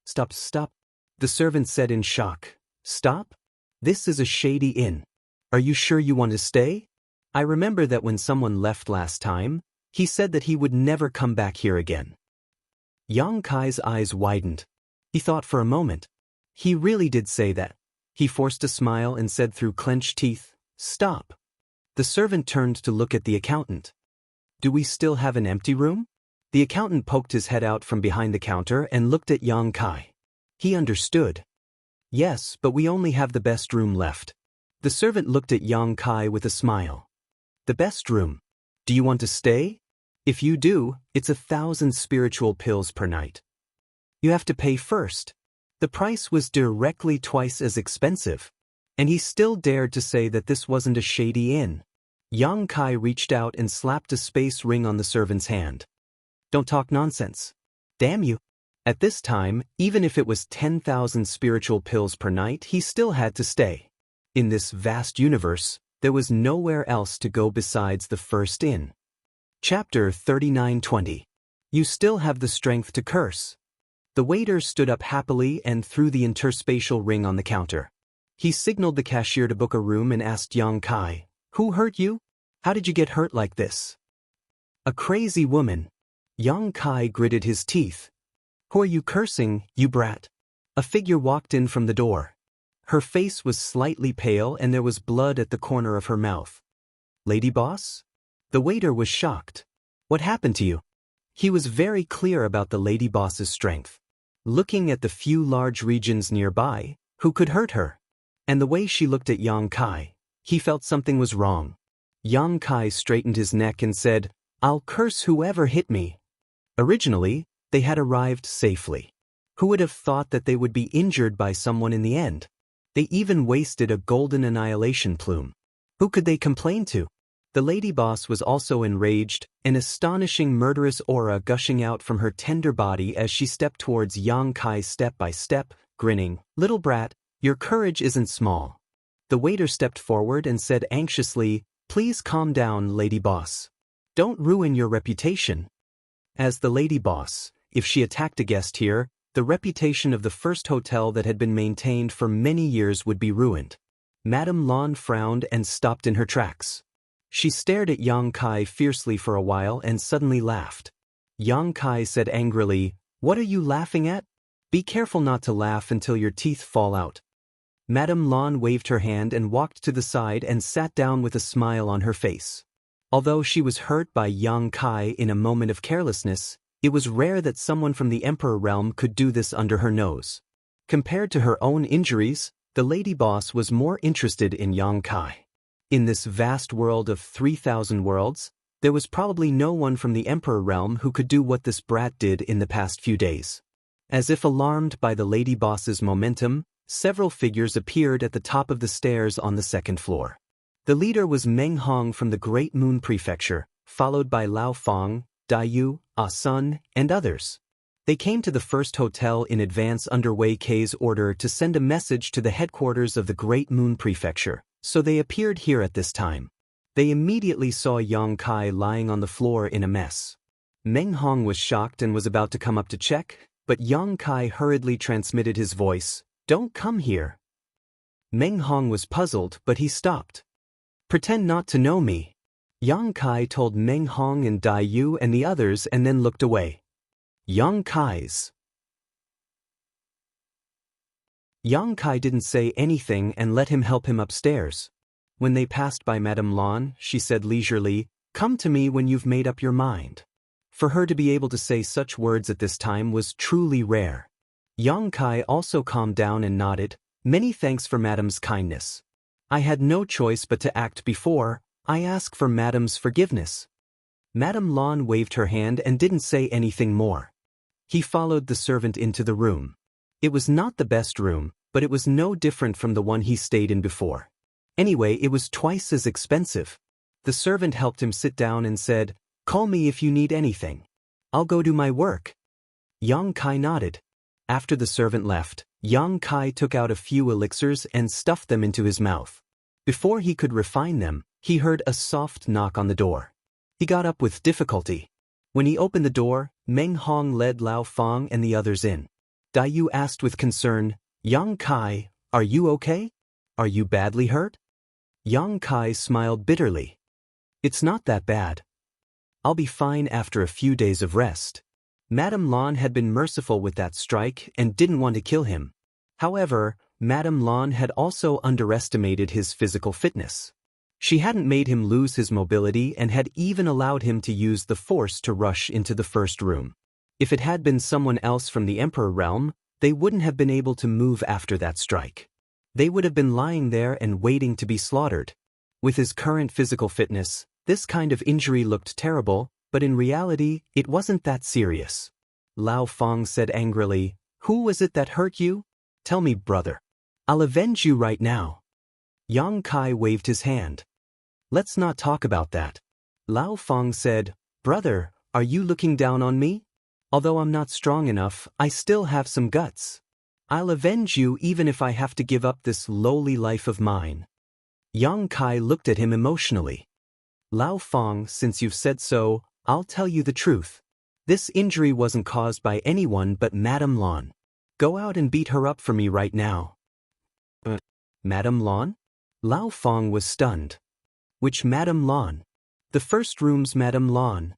[SPEAKER 1] "Stop, stop," the servant said in shock. "Stop? This is a shady inn. Are you sure you want to stay? I remember that when someone left last time, he said that he would never come back here again." Yang Kai's eyes widened. He thought for a moment. He really did say that. He forced a smile and said through clenched teeth, "Stop." The servant turned to look at the accountant. "Do we still have an empty room?" The accountant poked his head out from behind the counter and looked at Yang Kai. He understood. "Yes, but we only have the best room left." The servant looked at Yang Kai with a smile. "The best room? Do you want to stay? If you do, it's 1,000 spiritual pills per night. You have to pay first." The price was directly twice as expensive. And he still dared to say that this wasn't a shady inn. Yang Kai reached out and slapped a space ring on the servant's hand. "Don't talk nonsense. Damn you." At this time, even if it was 10,000 spiritual pills per night, he still had to stay. In this vast universe, there was nowhere else to go besides the first inn. Chapter 39:20. You still have the strength to curse. The waiter stood up happily and threw the interspatial ring on the counter. He signaled the cashier to book a room and asked Yang Kai, "Who hurt you? How did you get hurt like this?" "A crazy woman." Yang Kai gritted his teeth. "Who are you cursing, you brat?" A figure walked in from the door. Her face was slightly pale and there was blood at the corner of her mouth. "Lady boss?" The waiter was shocked. "What happened to you?" He was very clear about the lady boss's strength. Looking at the few large regions nearby, who could hurt her? And the way she looked at Yang Kai, he felt something was wrong. Yang Kai straightened his neck and said, "I'll curse whoever hit me." Originally, they had arrived safely. Who would have thought that they would be injured by someone in the end? They even wasted a golden annihilation plume. Who could they complain to? The lady boss was also enraged, an astonishing murderous aura gushing out from her tender body as she stepped towards Yang Kai step by step, grinning. "Little brat, your courage isn't small." The waiter stepped forward and said anxiously, "Please calm down, lady boss. Don't ruin your reputation." As the lady boss, if she attacked a guest here, the reputation of the first hotel that had been maintained for many years would be ruined. Madame Lan frowned and stopped in her tracks. She stared at Yang Kai fiercely for a while and suddenly laughed. Yang Kai said angrily, "What are you laughing at? Be careful not to laugh until your teeth fall out." Madame Lan waved her hand and walked to the side and sat down with a smile on her face. Although she was hurt by Yang Kai in a moment of carelessness, it was rare that someone from the Emperor realm could do this under her nose. Compared to her own injuries, the lady boss was more interested in Yang Kai. In this vast world of 3,000 worlds, there was probably no one from the Emperor realm who could do what this brat did in the past few days. As if alarmed by the lady boss's momentum, several figures appeared at the top of the stairs on the second floor. The leader was Meng Hong from the Great Moon Prefecture, followed by Lao Fong, Dai Yu, Ah Sun, and others. They came to the first hotel in advance under Wei Kei's order to send a message to the headquarters of the Great Moon Prefecture, so they appeared here at this time. They immediately saw Yang Kai lying on the floor in a mess. Meng Hong was shocked and was about to come up to check, but Yang Kai hurriedly transmitted his voice, "Don't come here." Meng Hong was puzzled, but he stopped. "Pretend not to know me." Yang Kai told Meng Hong and Dai Yu and the others and then looked away. Yang Kai didn't say anything and let him help him upstairs. When they passed by Madame Lan, she said leisurely, "Come to me when you've made up your mind." For her to be able to say such words at this time was truly rare. Yang Kai also calmed down and nodded, "Many thanks for Madame's kindness. I had no choice but to act before. I ask for Madame's forgiveness." Madame Lan waved her hand and didn't say anything more. He followed the servant into the room. It was not the best room, but it was no different from the one he stayed in before. Anyway, it was twice as expensive. The servant helped him sit down and said, "Call me if you need anything. I'll go do my work." Yang Kai nodded. After the servant left, Yang Kai took out a few elixirs and stuffed them into his mouth. Before he could refine them, he heard a soft knock on the door. He got up with difficulty. When he opened the door, Meng Hong led Lao Fong and the others in. Dai Yu asked with concern, "Yang Kai, are you okay? Are you badly hurt?" Yang Kai smiled bitterly. "It's not that bad. I'll be fine after a few days of rest." Madame Lan had been merciful with that strike and didn't want to kill him. However, Madame Lan had also underestimated his physical fitness. She hadn't made him lose his mobility and had even allowed him to use the force to rush into the first room. If it had been someone else from the Emperor realm, they wouldn't have been able to move after that strike. They would have been lying there and waiting to be slaughtered. With his current physical fitness, this kind of injury looked terrible, but in reality, it wasn't that serious. Lao Fong said angrily, "Who was it that hurt you? Tell me, brother. I'll avenge you right now." Yang Kai waved his hand. "Let's not talk about that." Lao Fong said, "Brother, are you looking down on me? Although I'm not strong enough, I still have some guts. I'll avenge you even if I have to give up this lowly life of mine." Yang Kai looked at him emotionally. "Lao Fong, since you've said so, I'll tell you the truth. This injury wasn't caused by anyone but Madame Lan. Go out and beat her up for me right now." Madame Lan? Lao Fong was stunned. "Which Madame Lan?" "The first room's Madame Lan."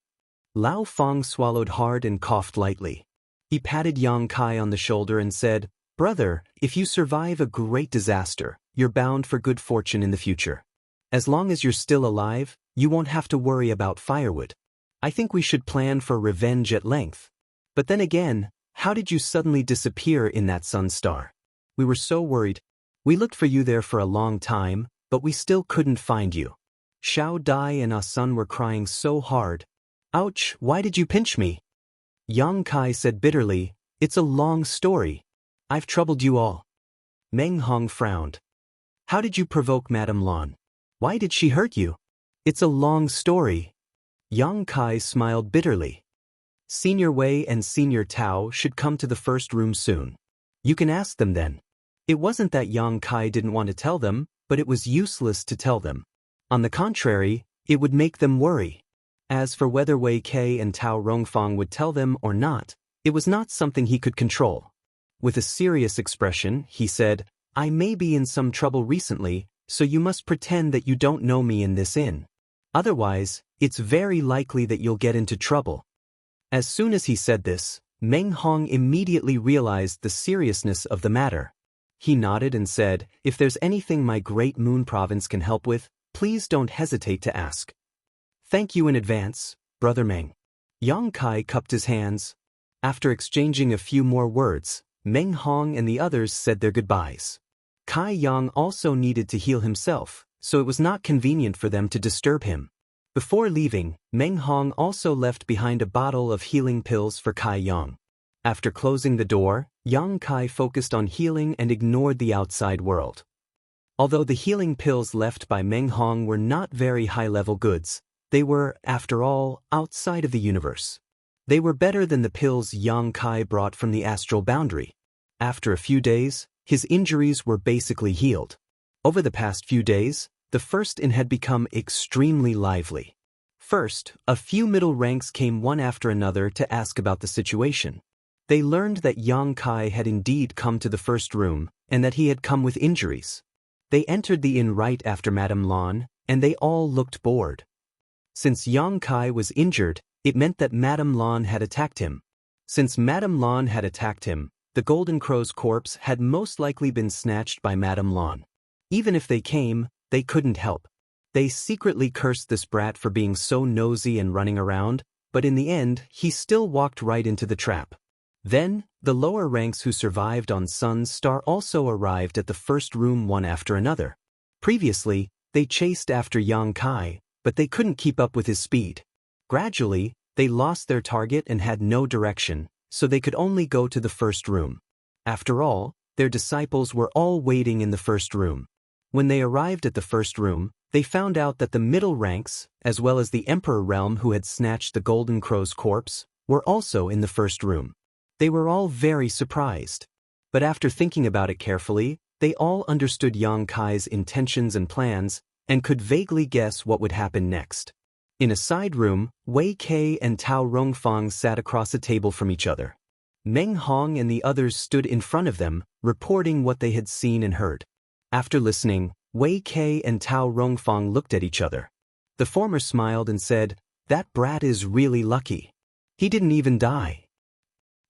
[SPEAKER 1] Lao Fong swallowed hard and coughed lightly. He patted Yang Kai on the shoulder and said, "Brother, if you survive a great disaster, you're bound for good fortune in the future. As long as you're still alive, you won't have to worry about firewood. I think we should plan for revenge at length. But then again, how did you suddenly disappear in that sun star? We were so worried. We looked for you there for a long time, but we still couldn't find you. Xiao Dai and Ah Sun were crying so hard. Ouch, why did you pinch me? Yang Kai said bitterly, it's a long story. I've troubled you all. Meng Hong frowned. How did you provoke Madame Lan? Why did she hurt you? It's a long story. Yang Kai smiled bitterly. Senior Wei and Senior Tao should come to the first room soon. You can ask them then. It wasn't that Yang Kai didn't want to tell them, but it was useless to tell them. On the contrary, it would make them worry. As for whether Wei Kai and Tao Rongfang would tell them or not, it was not something he could control. With a serious expression, he said, I may be in some trouble recently, so you must pretend that you don't know me in this inn. Otherwise, it's very likely that you'll get into trouble. As soon as he said this, Meng Hong immediately realized the seriousness of the matter. He nodded and said, if there's anything my great moon province can help with, please don't hesitate to ask. Thank you in advance, Brother Meng. Yang Kai cupped his hands. After exchanging a few more words, Meng Hong and the others said their goodbyes. Kai Yang also needed to heal himself, so it was not convenient for them to disturb him. Before leaving, Meng Hong also left behind a bottle of healing pills for Kai Yang. After closing the door, Yang Kai focused on healing and ignored the outside world. Although the healing pills left by Meng Hong were not very high-level goods, they were, after all, outside of the universe. They were better than the pills Yang Kai brought from the astral boundary. After a few days, his injuries were basically healed. Over the past few days, the first inn had become extremely lively. First, a few middle ranks came one after another to ask about the situation. They learned that Yang Kai had indeed come to the first room, and that he had come with injuries. They entered the inn right after Madame Lan, and they all looked bored. Since Yang Kai was injured, it meant that Madame Lan had attacked him. Since Madame Lan had attacked him, the Golden Crow's corpse had most likely been snatched by Madame Lan. Even if they came, they couldn't help. They secretly cursed this brat for being so nosy and running around, but in the end, he still walked right into the trap. Then, the lower ranks who survived on Sun's Star also arrived at the first room one after another. Previously, they chased after Yang Kai, but they couldn't keep up with his speed. Gradually, they lost their target and had no direction, so they could only go to the first room. After all, their disciples were all waiting in the first room. When they arrived at the first room, they found out that the middle ranks, as well as the Emperor Realm who had snatched the Golden Crow's corpse, were also in the first room. They were all very surprised. But after thinking about it carefully, they all understood Yang Kai's intentions and plans, and could vaguely guess what would happen next. In a side room, Wei Kai and Tao Rongfang sat across a table from each other. Meng Hong and the others stood in front of them, reporting what they had seen and heard. After listening, Wei Kai and Tao Rongfang looked at each other. The former smiled and said, that brat is really lucky. He didn't even die.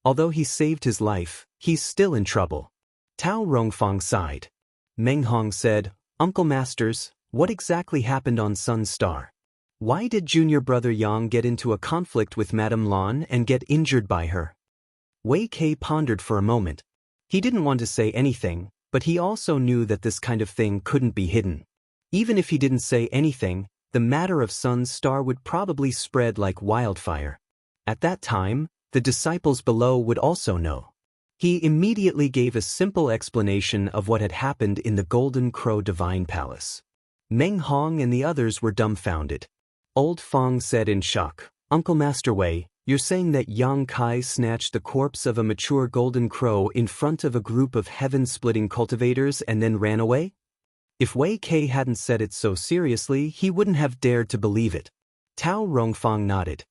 [SPEAKER 1] Although he saved his life, he's still in trouble. Tao Rongfang sighed. Meng Hong said, Uncle Masters, what exactly happened on Sun's Star? Why did junior brother Yang get into a conflict with Madame Lan and get injured by her? Wei Kai pondered for a moment. He didn't want to say anything, but he also knew that this kind of thing couldn't be hidden. Even if he didn't say anything, the matter of Sun's Star would probably spread like wildfire. At that time, the disciples below would also know. He immediately gave a simple explanation of what had happened in the Golden Crow Divine Palace. Meng Hong and the others were dumbfounded. Old Fong said in shock, Uncle Master Wei, you're saying that Yang Kai snatched the corpse of a mature golden crow in front of a group of heaven-splitting cultivators and then ran away? If Wei Kai hadn't said it so seriously, he wouldn't have dared to believe it. Tao Rongfang nodded.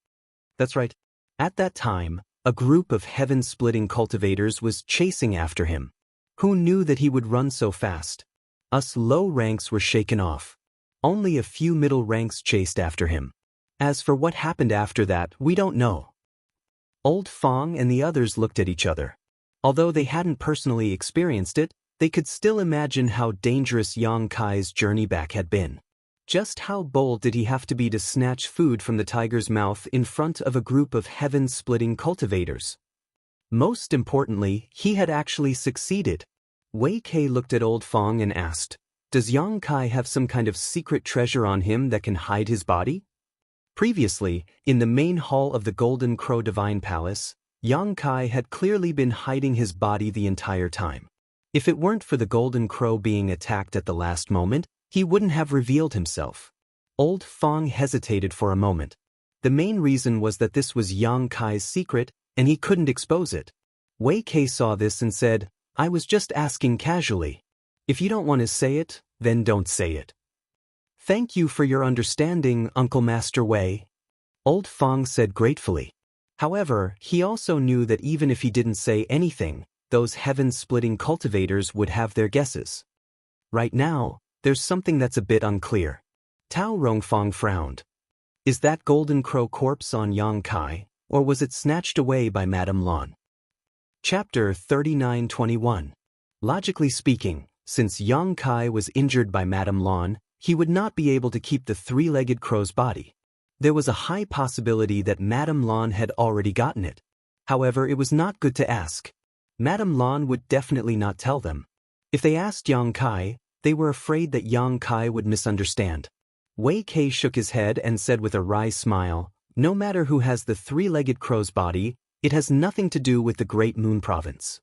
[SPEAKER 1] That's right. At that time, a group of heaven-splitting cultivators was chasing after him. Who knew that he would run so fast? Us low ranks were shaken off. Only a few middle ranks chased after him. As for what happened after that, we don't know. Old Fong and the others looked at each other. Although they hadn't personally experienced it, they could still imagine how dangerous Yang Kai's journey back had been. Just how bold did he have to be to snatch food from the tiger's mouth in front of a group of heaven-splitting cultivators? Most importantly, he had actually succeeded. Wei Kai looked at Old Fong and asked, Does Yang Kai have some kind of secret treasure on him that can hide his body? Previously, in the main hall of the Golden Crow Divine Palace, Yang Kai had clearly been hiding his body the entire time. If it weren't for the Golden Crow being attacked at the last moment, he wouldn't have revealed himself. Old Fong hesitated for a moment. The main reason was that this was Yang Kai's secret, and he couldn't expose it. Wei Kei saw this and said, "I was just asking casually. If you don't want to say it, then don't say it." "Thank you for your understanding, Uncle Master Wei," Old Fong said gratefully. However, he also knew that even if he didn't say anything, those heaven-splitting cultivators would have their guesses. Right now, there's something that's a bit unclear. Tao Rongfang frowned. Is that Golden Crow corpse on Yang Kai, or was it snatched away by Madame Lan? Chapter 39:21. Logically speaking, since Yang Kai was injured by Madame Lan, he would not be able to keep the three-legged crow's body. There was a high possibility that Madame Lan had already gotten it. However, it was not good to ask. Madame Lan would definitely not tell them. If they asked Yang Kai, they were afraid that Yang Kai would misunderstand. Wei Kei shook his head and said with a wry smile, "No matter who has the three-legged crow's body, it has nothing to do with the Great Moon Province."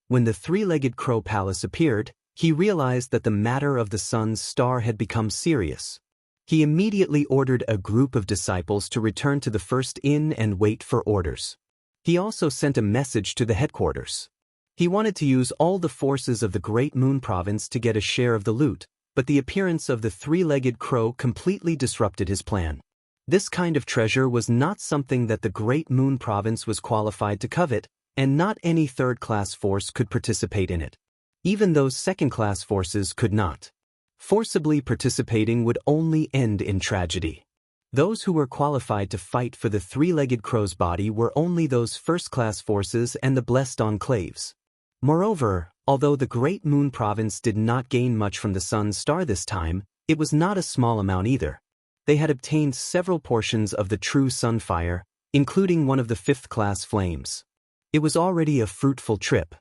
[SPEAKER 1] When the three-legged crow palace appeared, he realized that the matter of the sun's star had become serious. He immediately ordered a group of disciples to return to the first inn and wait for orders. He also sent a message to the headquarters. He wanted to use all the forces of the Great Moon Province to get a share of the loot, but the appearance of the three-legged crow completely disrupted his plan. This kind of treasure was not something that the Great Moon Province was qualified to covet, and not any third-class force could participate in it. Even those second-class forces could not. Forcibly participating would only end in tragedy. Those who were qualified to fight for the three-legged crow's body were only those first-class forces and the blessed enclaves. Moreover, although the Great Moon Province did not gain much from the sun's star this time, it was not a small amount either. They had obtained several portions of the true sunfire, including one of the fifth-class flames. It was already a fruitful trip.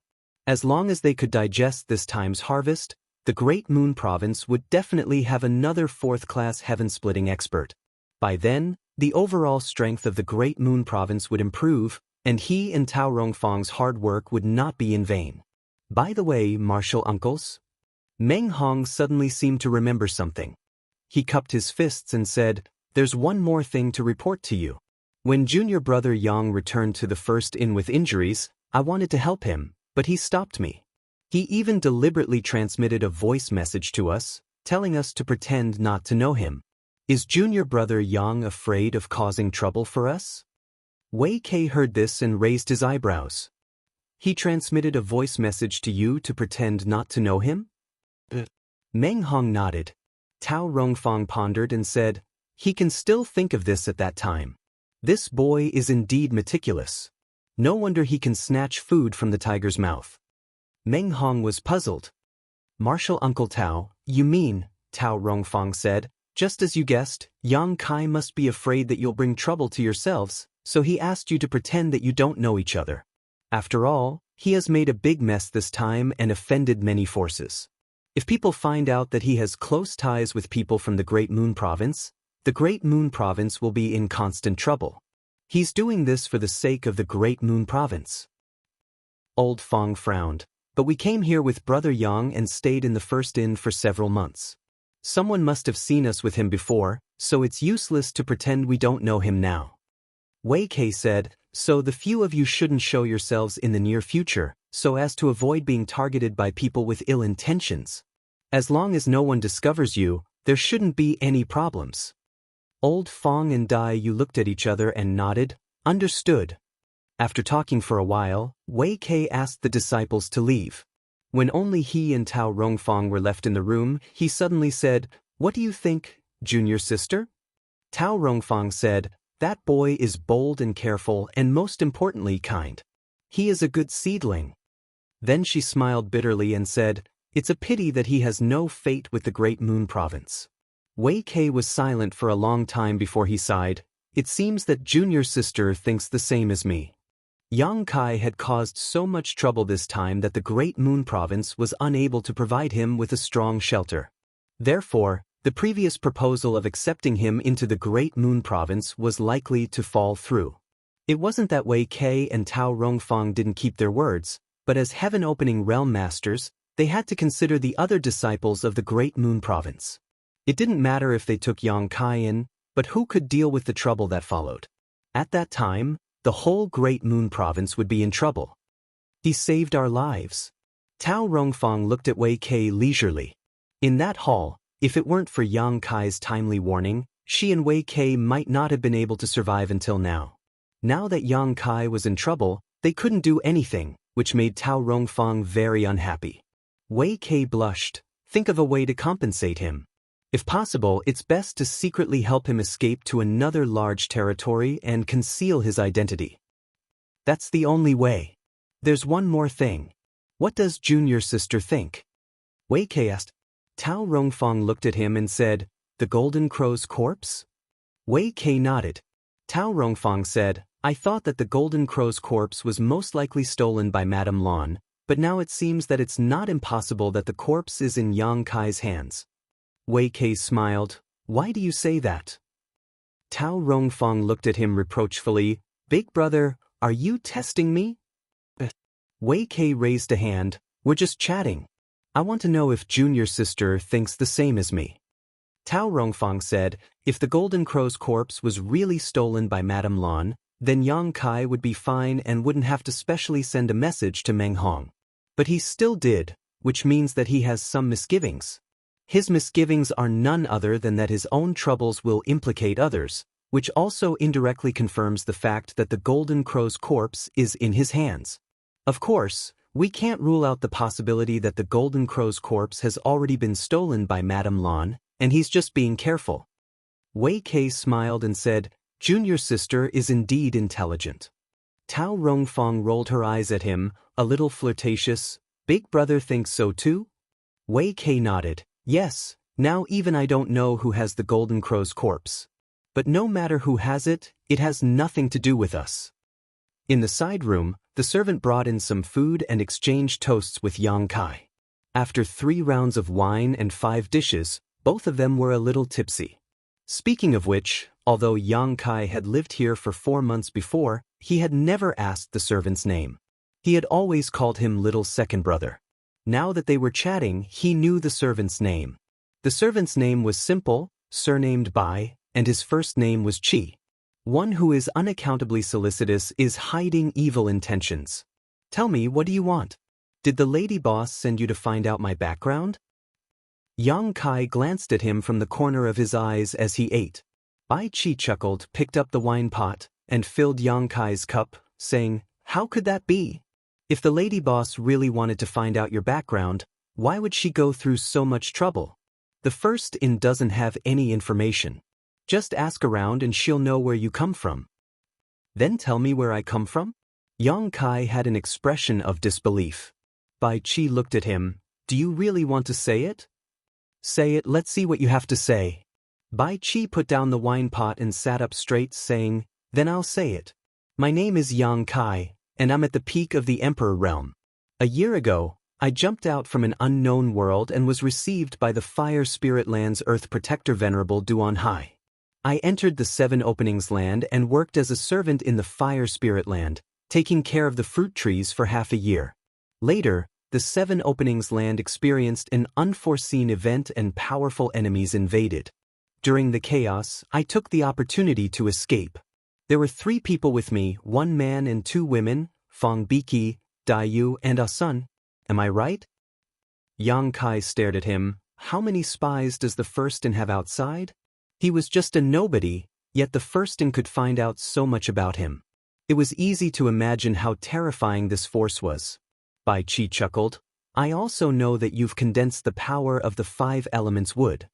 [SPEAKER 1] As long as they could digest this time's harvest, the Great Moon Province would definitely have another fourth-class heaven-splitting expert. By then, the overall strength of the Great Moon Province would improve, and he and Tao Rongfang's hard work would not be in vain. By the way, martial uncles? Meng Hong suddenly seemed to remember something. He cupped his fists and said, "There's one more thing to report to you. When junior brother Yang returned to the first inn with injuries, I wanted to help him, but he stopped me. He even deliberately transmitted a voice message to us, telling us to pretend not to know him. Is junior brother Yang afraid of causing trouble for us?" Wei Kei heard this and raised his eyebrows. "He transmitted a voice message to you to pretend not to know him?" Meng Hong nodded. Tao Rongfang pondered and said, "He can still think of this at that time. This boy is indeed meticulous. No wonder he can snatch food from the tiger's mouth." Meng Hong was puzzled. "Martial Uncle Tao, you mean," Tao Rongfang said, "just as you guessed, Yang Kai must be afraid that you'll bring trouble to yourselves, so he asked you to pretend that you don't know each other. After all, he has made a big mess this time and offended many forces. If people find out that he has close ties with people from the Great Moon Province, the Great Moon Province will be in constant trouble. He's doing this for the sake of the Great Moon Province." Old Fong frowned. "But we came here with Brother Yang and stayed in the first inn for several months. Someone must have seen us with him before, so it's useless to pretend we don't know him now." Wei Kei said, "So the few of you shouldn't show yourselves in the near future, so as to avoid being targeted by people with ill intentions. As long as no one discovers you, there shouldn't be any problems." Old Fong and Dai Yu looked at each other and nodded, "Understood." After talking for a while, Wei Kei asked the disciples to leave. When only he and Tao Rongfang were left in the room, he suddenly said, "What do you think, junior sister?" Tao Rongfang said, "That boy is bold and careful and most importantly kind. He is a good seedling." Then she smiled bitterly and said, "It's a pity that he has no fate with the Great Moon Province." Wei Kei was silent for a long time before he sighed, "It seems that junior sister thinks the same as me." Yang Kai had caused so much trouble this time that the Great Moon Province was unable to provide him with a strong shelter. Therefore, the previous proposal of accepting him into the Great Moon Province was likely to fall through. It wasn't that Wei Kei and Tao Rongfang didn't keep their words, but as heaven-opening realm masters, they had to consider the other disciples of the Great Moon Province. It didn't matter if they took Yang Kai in, but who could deal with the trouble that followed? At that time, the whole Great Moon Province would be in trouble. He saved our lives. Tao Rongfang looked at Wei Kei leisurely. In that hall, if it weren't for Yang Kai's timely warning, she and Wei Kei might not have been able to survive until now. Now that Yang Kai was in trouble, they couldn't do anything, which made Tao Rongfang very unhappy. Wei Kei blushed. Think of a way to compensate him. If possible, it's best to secretly help him escape to another large territory and conceal his identity. That's the only way. There's one more thing. What does Junior Sister think? Wei Kei asked. Tao Rongfang looked at him and said, "The Golden Crow's corpse?" Wei Kei nodded. Tao Rongfang said, "I thought that the Golden Crow's corpse was most likely stolen by Madame Lan, but now it seems that it's not impossible that the corpse is in Yang Kai's hands." Wei Kei smiled. "Why do you say that?" Tao Rongfang looked at him reproachfully. "Big brother, are you testing me?" Wei Kei raised a hand. "We're just chatting. I want to know if Junior Sister thinks the same as me." Tao Rongfang said, "If the Golden Crow's corpse was really stolen by Madame Lan, then Yang Kai would be fine and wouldn't have to specially send a message to Meng Hong. But he still did, which means that he has some misgivings. His misgivings are none other than that his own troubles will implicate others, which also indirectly confirms the fact that the Golden Crow's corpse is in his hands. Of course, we can't rule out the possibility that the Golden Crow's corpse has already been stolen by Madame Lan, and he's just being careful." Wei Kei smiled and said, "Junior Sister is indeed intelligent." Tao Rongfang rolled her eyes at him, a little flirtatious. "Big brother thinks so too?" Wei Kei nodded. "Yes, now even I don't know who has the Golden Crow's corpse. But no matter who has it has nothing to do with us." In the side room, the servant brought in some food and exchanged toasts with Yang Kai. After 3 rounds of wine and 5 dishes, both of them were a little tipsy. Speaking of which, although Yang Kai had lived here for 4 months before, he had never asked the servant's name. He had always called him Little Second Brother. Now that they were chatting, he knew the servant's name. The servant's name was simple, surnamed Bai, and his first name was Chi. One who is unaccountably solicitous is hiding evil intentions. "Tell me, what do you want? Did the lady boss send you to find out my background?" Yang Kai glanced at him from the corner of his eyes as he ate. Bai Chi chuckled, picked up the wine pot, and filled Yang Kai's cup, saying, "How could that be? If the lady boss really wanted to find out your background, why would she go through so much trouble? The first in doesn't have any information. Just ask around and she'll know where you come from." "Then tell me where I come from?" Yang Kai had an expression of disbelief. Bai Chi looked at him. "Do you really want to say it?" "Say it, let's see what you have to say." Bai Chi put down the wine pot and sat up straight, saying, "Then I'll say it. My name is Yang Kai, and I'm at the peak of the Emperor realm. A year ago, I jumped out from an unknown world and was received by the Fire Spirit Land's Earth Protector Venerable Duan Hai. I entered the 7 Openings Land and worked as a servant in the Fire Spirit Land, taking care of the fruit trees for half a year. Later, the 7 Openings Land experienced an unforeseen event and powerful enemies invaded. During the chaos, I took the opportunity to escape. There were 3 people with me, 1 man and 2 women, Fang Biki, Dai Yu, and a son. Am I right?" Yang Kai stared at him. How many spies does the Firstin have outside? He was just a nobody, yet the Firstin could find out so much about him. It was easy to imagine how terrifying this force was. Bai Chi chuckled. "I also know that you've condensed the power of the 5 elements wood."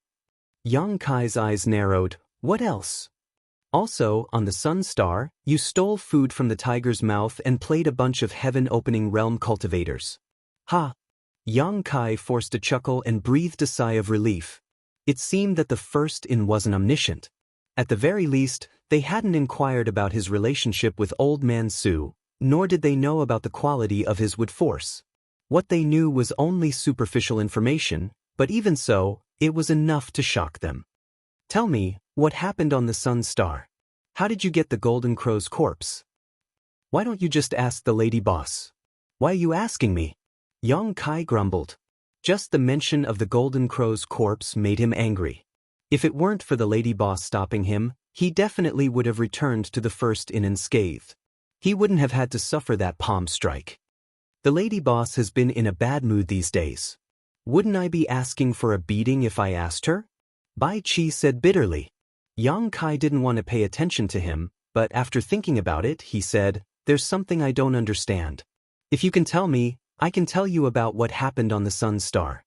[SPEAKER 1] Yang Kai's eyes narrowed. "What else?" "Also, on the Sun Star, you stole food from the tiger's mouth and played a bunch of heaven-opening realm cultivators." "Ha!" Yang Kai forced a chuckle and breathed a sigh of relief. It seemed that the Firstin wasn't omniscient. At the very least, they hadn't inquired about his relationship with Old Man Su, nor did they know about the quality of his wood force. What they knew was only superficial information, but even so, It was enough to shock them. Tell me, what happened on the Sun Star? How did you get the Golden Crow's corpse? Why don't you just ask the lady boss? Why are you asking me? Yang Kai grumbled. Just the mention of the Golden Crow's corpse made him angry. If it weren't for the lady boss stopping him, he definitely would have returned to the first inn unscathed. He wouldn't have had to suffer that palm strike. The lady boss has been in a bad mood these days. Wouldn't I be asking for a beating if I asked her? Bai Qi said bitterly. Yang Kai didn't want to pay attention to him, but after thinking about it, he said, "There's something I don't understand. If you can tell me, I can tell you about what happened on the Sun Star."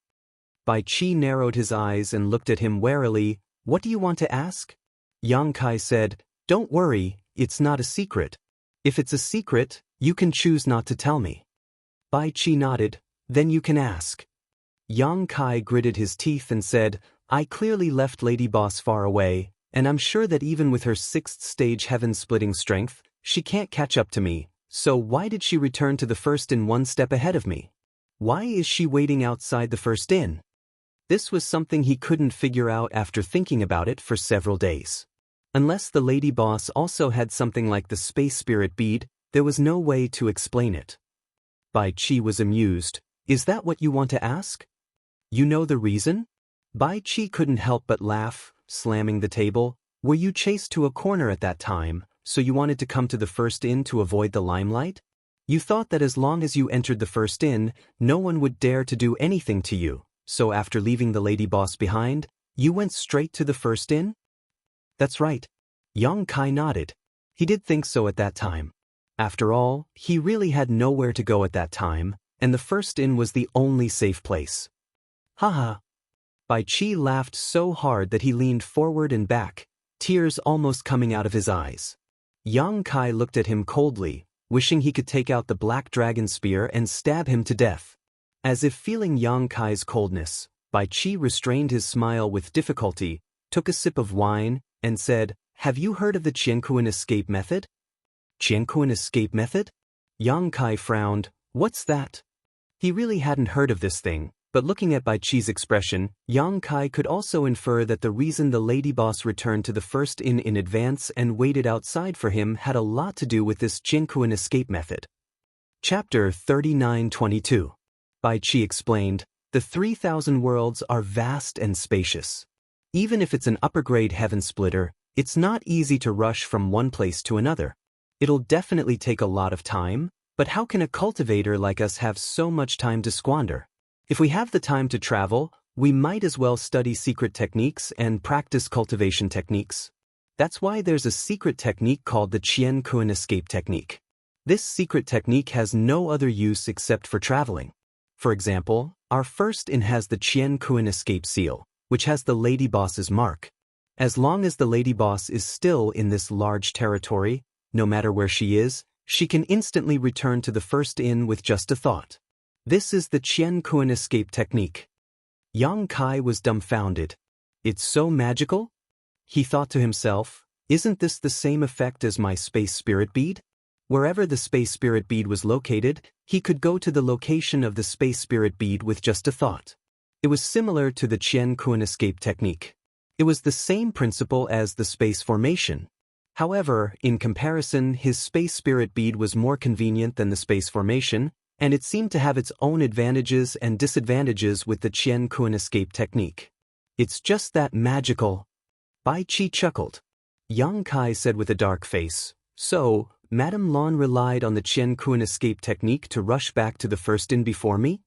[SPEAKER 1] Bai Qi narrowed his eyes and looked at him warily. "What do you want to ask?" Yang Kai said, "Don't worry, it's not a secret. If it's a secret, you can choose not to tell me." Bai Qi nodded. "Then you can ask." Yang Kai gritted his teeth and said, "I clearly left Lady Boss far away, and I'm sure that even with her 6th stage heaven-splitting strength, she can't catch up to me, so why did she return to the first inn one step ahead of me? Why is she waiting outside the first inn?" This was something he couldn't figure out after thinking about it for several days. Unless the lady boss also had something like the space spirit bead, there was no way to explain it. Bai Qi was amused. "Is that what you want to ask? You know the reason?" Bai Qi couldn't help but laugh, slamming the table. "Were you chased to a corner at that time, so you wanted to come to the first inn to avoid the limelight? You thought that as long as you entered the first inn, no one would dare to do anything to you, so after leaving the lady boss behind, you went straight to the first inn?" "That's right." Yang Kai nodded. He did think so at that time. After all, he really had nowhere to go at that time, and the first inn was the only safe place. "Haha." Bai Qi laughed so hard that he leaned forward and back, tears almost coming out of his eyes. Yang Kai looked at him coldly, wishing he could take out the black dragon spear and stab him to death. As if feeling Yang Kai's coldness, Bai Qi restrained his smile with difficulty, took a sip of wine, and said, "Have you heard of the Qiankuan escape method?" "Qiankuan escape method?" Yang Kai frowned. "What's that?" He really hadn't heard of this thing, but looking at Bai Qi's expression, Yang Kai could also infer that the reason the lady boss returned to the first inn in advance and waited outside for him had a lot to do with this Qiankuan escape method. Chapter 3922. Bai Qi explained, "The 3,000 worlds are vast and spacious. Even if it's an upper-grade heaven splitter, it's not easy to rush from one place to another. It'll definitely take a lot of time, but how can a cultivator like us have so much time to squander? If we have the time to travel, we might as well study secret techniques and practice cultivation techniques. That's why there's a secret technique called the Qiankuan escape technique. This secret technique has no other use except for traveling. For example, our first inn has the Qiankuan escape seal, which has the lady boss's mark. As long as the lady boss is still in this large territory, no matter where she is, she can instantly return to the first inn with just a thought. This is the Qiankuan escape technique." Yang Kai was dumbfounded. "It's so magical?" He thought to himself, "Isn't this the same effect as my space spirit bead?" Wherever the space spirit bead was located, he could go to the location of the space spirit bead with just a thought. It was similar to the Qiankuan escape technique. It was the same principle as the space formation. However, in comparison, his space spirit bead was more convenient than the space formation, and it seemed to have its own advantages and disadvantages with the Qiankuan escape technique. "It's just that magical." Bai Qi chuckled. Yang Kai said with a dark face, "So, Madame Lan relied on the Qiankuan escape technique to rush back to the first inn before me?"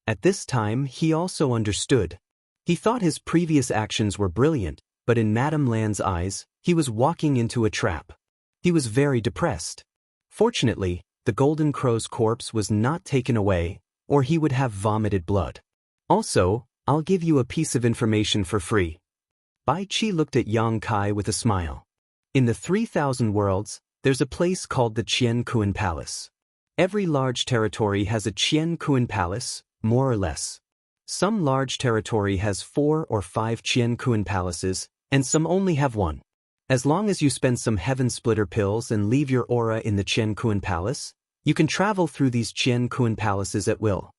[SPEAKER 1] At this time, he also understood. He thought his previous actions were brilliant, but in Madame Lan's eyes, he was walking into a trap. He was very depressed. Fortunately, the Golden Crow's corpse was not taken away, or he would have vomited blood. "Also, I'll give you a piece of information for free." Bai Qi looked at Yang Kai with a smile. "In the 3,000 worlds, there's a place called the Qiankuan Palace. Every large territory has a Qiankuan Palace, more or less. Some large territory has 4 or 5 Qiankuan Palaces, and some only have 1. As long as you spend some heaven splitter pills and leave your aura in the Qiankuan Palace, you can travel through these Qiankuan Palaces at will."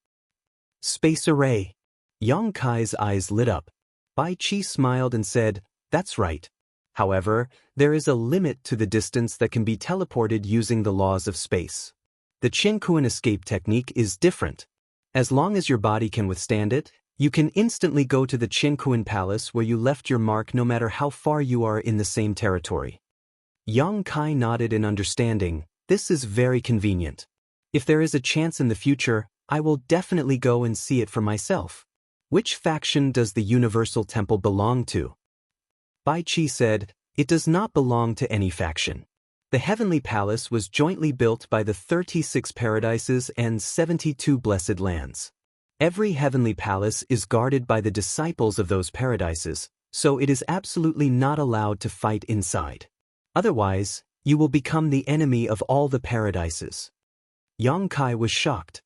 [SPEAKER 1] Space array. Yang Kai's eyes lit up. Bai Qi smiled and said, "That's right. However, there is a limit to the distance that can be teleported using the laws of space. The Qingkuan escape technique is different. As long as your body can withstand it, you can instantly go to the Qingkuan palace where you left your mark no matter how far you are in the same territory." Yang Kai nodded in understanding. "This is very convenient. If there is a chance in the future, I will definitely go and see it for myself. Which faction does the Universal Temple belong to?" Bai Qi said, "It does not belong to any faction. The Heavenly Palace was jointly built by the 36 paradises and 72 blessed lands. Every Heavenly Palace is guarded by the disciples of those paradises, so it is absolutely not allowed to fight inside. Otherwise, you will become the enemy of all the paradises." Yang Kai was shocked.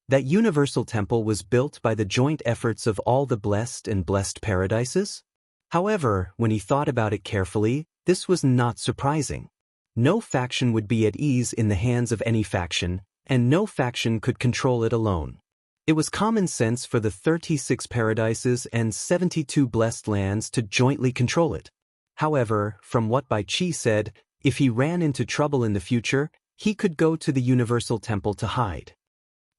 [SPEAKER 1] That Universal Temple was built by the joint efforts of all the blessed and blessed paradises? However, when he thought about it carefully, this was not surprising. No faction would be at ease in the hands of any faction, and no faction could control it alone. It was common sense for the 36 paradises and 72 blessed lands to jointly control it. However, from what Bai Qi said, if he ran into trouble in the future, he could go to the Universal Temple to hide.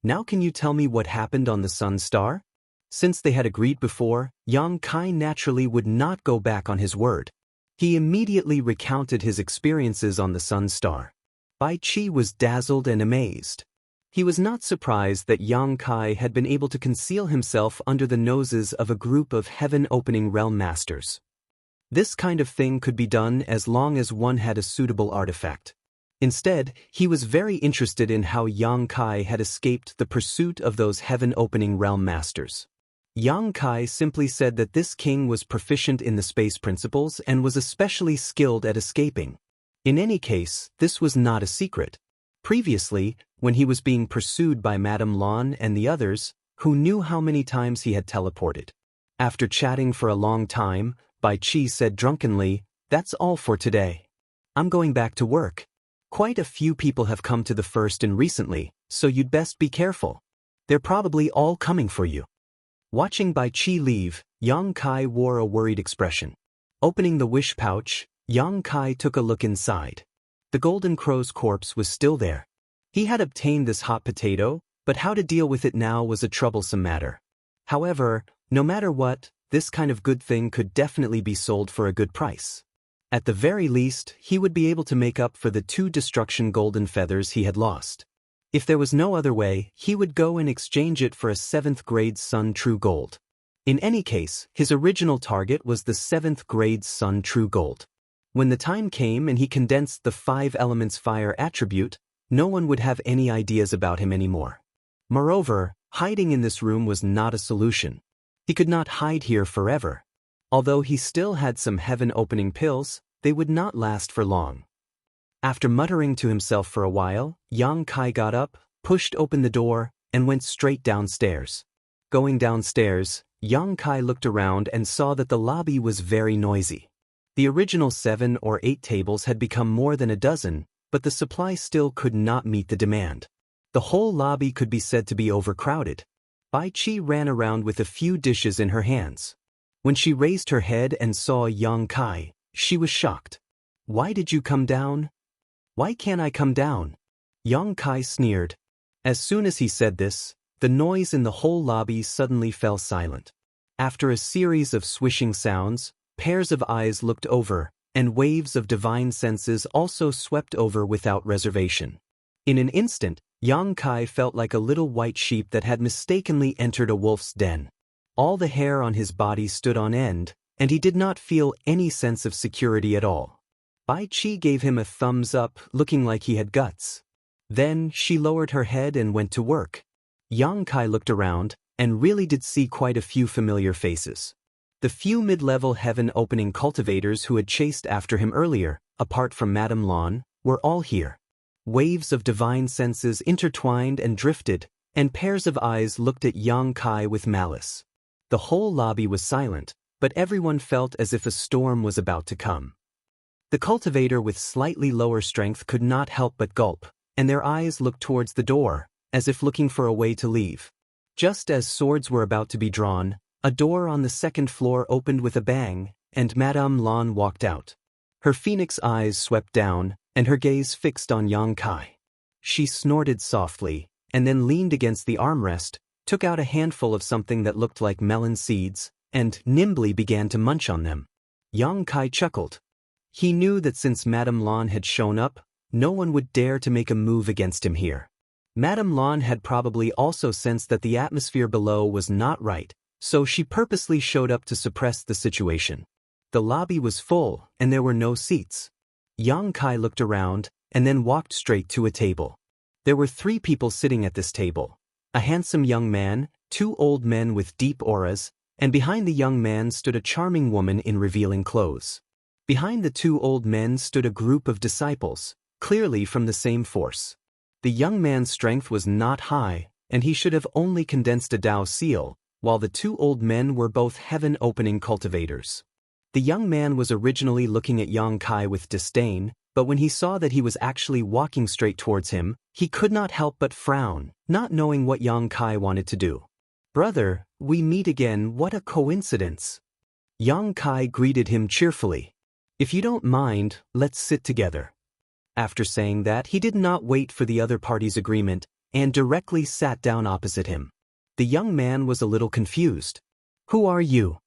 [SPEAKER 1] "Now can you tell me what happened on the Sun Star?" Since they had agreed before, Yang Kai naturally would not go back on his word. He immediately recounted his experiences on the Sun Star. Bai Qi was dazzled and amazed. He was not surprised that Yang Kai had been able to conceal himself under the noses of a group of heaven-opening realm masters. This kind of thing could be done as long as one had a suitable artifact. Instead, he was very interested in how Yang Kai had escaped the pursuit of those heaven-opening realm masters. Yang Kai simply said that this king was proficient in the space principles and was especially skilled at escaping. In any case, this was not a secret. Previously, when he was being pursued by Madame Lan and the others, who knew how many times he had teleported. After chatting for a long time, Bai Qi said drunkenly, "That's all for today. I'm going back to work. Quite a few people have come to the First Inn recently, so you'd best be careful. They're probably all coming for you." Watching Bai Qi leave, Yang Kai wore a worried expression. Opening the wish pouch, Yang Kai took a look inside. The golden crow's corpse was still there. He had obtained this hot potato, but how to deal with it now was a troublesome matter. However, no matter what, this kind of good thing could definitely be sold for a good price. At the very least, he would be able to make up for the 2 destruction golden feathers he had lost. If there was no other way, he would go and exchange it for a 7th grade Sun True Gold. In any case, his original target was the 7th grade Sun True Gold. When the time came and he condensed the 5 elements fire attribute, no one would have any ideas about him anymore. Moreover, hiding in this room was not a solution. He could not hide here forever. Although he still had some heaven-opening pills, they would not last for long. After muttering to himself for a while, Yang Kai got up, pushed open the door, and went straight downstairs. Going downstairs, Yang Kai looked around and saw that the lobby was very noisy. The original 7 or 8 tables had become more than a dozen, but the supply still could not meet the demand. The whole lobby could be said to be overcrowded. Bai Qi ran around with a few dishes in her hands. When she raised her head and saw Yang Kai, she was shocked. "Why did you come down?" "Why can't I come down?" Yang Kai sneered. As soon as he said this, the noise in the whole lobby suddenly fell silent. After a series of swishing sounds, pairs of eyes looked over, and waves of divine senses also swept over without reservation. In an instant, Yang Kai felt like a little white sheep that had mistakenly entered a wolf's den. All the hair on his body stood on end, and he did not feel any sense of security at all. Bai Qi gave him a thumbs up, looking like he had guts. Then she lowered her head and went to work. Yang Kai looked around, and really did see quite a few familiar faces. The few mid-level heaven-opening cultivators who had chased after him earlier, apart from Madame Lan, were all here. Waves of divine senses intertwined and drifted, and pairs of eyes looked at Yang Kai with malice. The whole lobby was silent, but everyone felt as if a storm was about to come. The cultivator with slightly lower strength could not help but gulp, and their eyes looked towards the door, as if looking for a way to leave. Just as swords were about to be drawn, A door on the second floor opened with a bang, and Madame Lan walked out. Her phoenix eyes swept down, and her gaze fixed on Yang Kai. She snorted softly, and then leaned against the armrest, took out a handful of something that looked like melon seeds, and nimbly began to munch on them. Yang Kai chuckled. He knew that since Madame Lan had shown up, no one would dare to make a move against him here. Madame Lan had probably also sensed that the atmosphere below was not right, so she purposely showed up to suppress the situation. The lobby was full, and there were no seats. Yang Kai looked around, and then walked straight to a table. There were 3 people sitting at this table. A handsome young man, 2 old men with deep auras, and behind the young man stood a charming woman in revealing clothes. Behind the 2 old men stood a group of disciples, clearly from the same force. The young man's strength was not high, and he should have only condensed a Dao seal, while the 2 old men were both heaven-opening cultivators. The young man was originally looking at Yang Kai with disdain, but when he saw that he was actually walking straight towards him, he could not help but frown, not knowing what Yang Kai wanted to do. "Brother, we meet again, what a coincidence." Yang Kai greeted him cheerfully. "If you don't mind, let's sit together." After saying that, he did not wait for the other party's agreement, and directly sat down opposite him. The young man was a little confused. "Who are you?"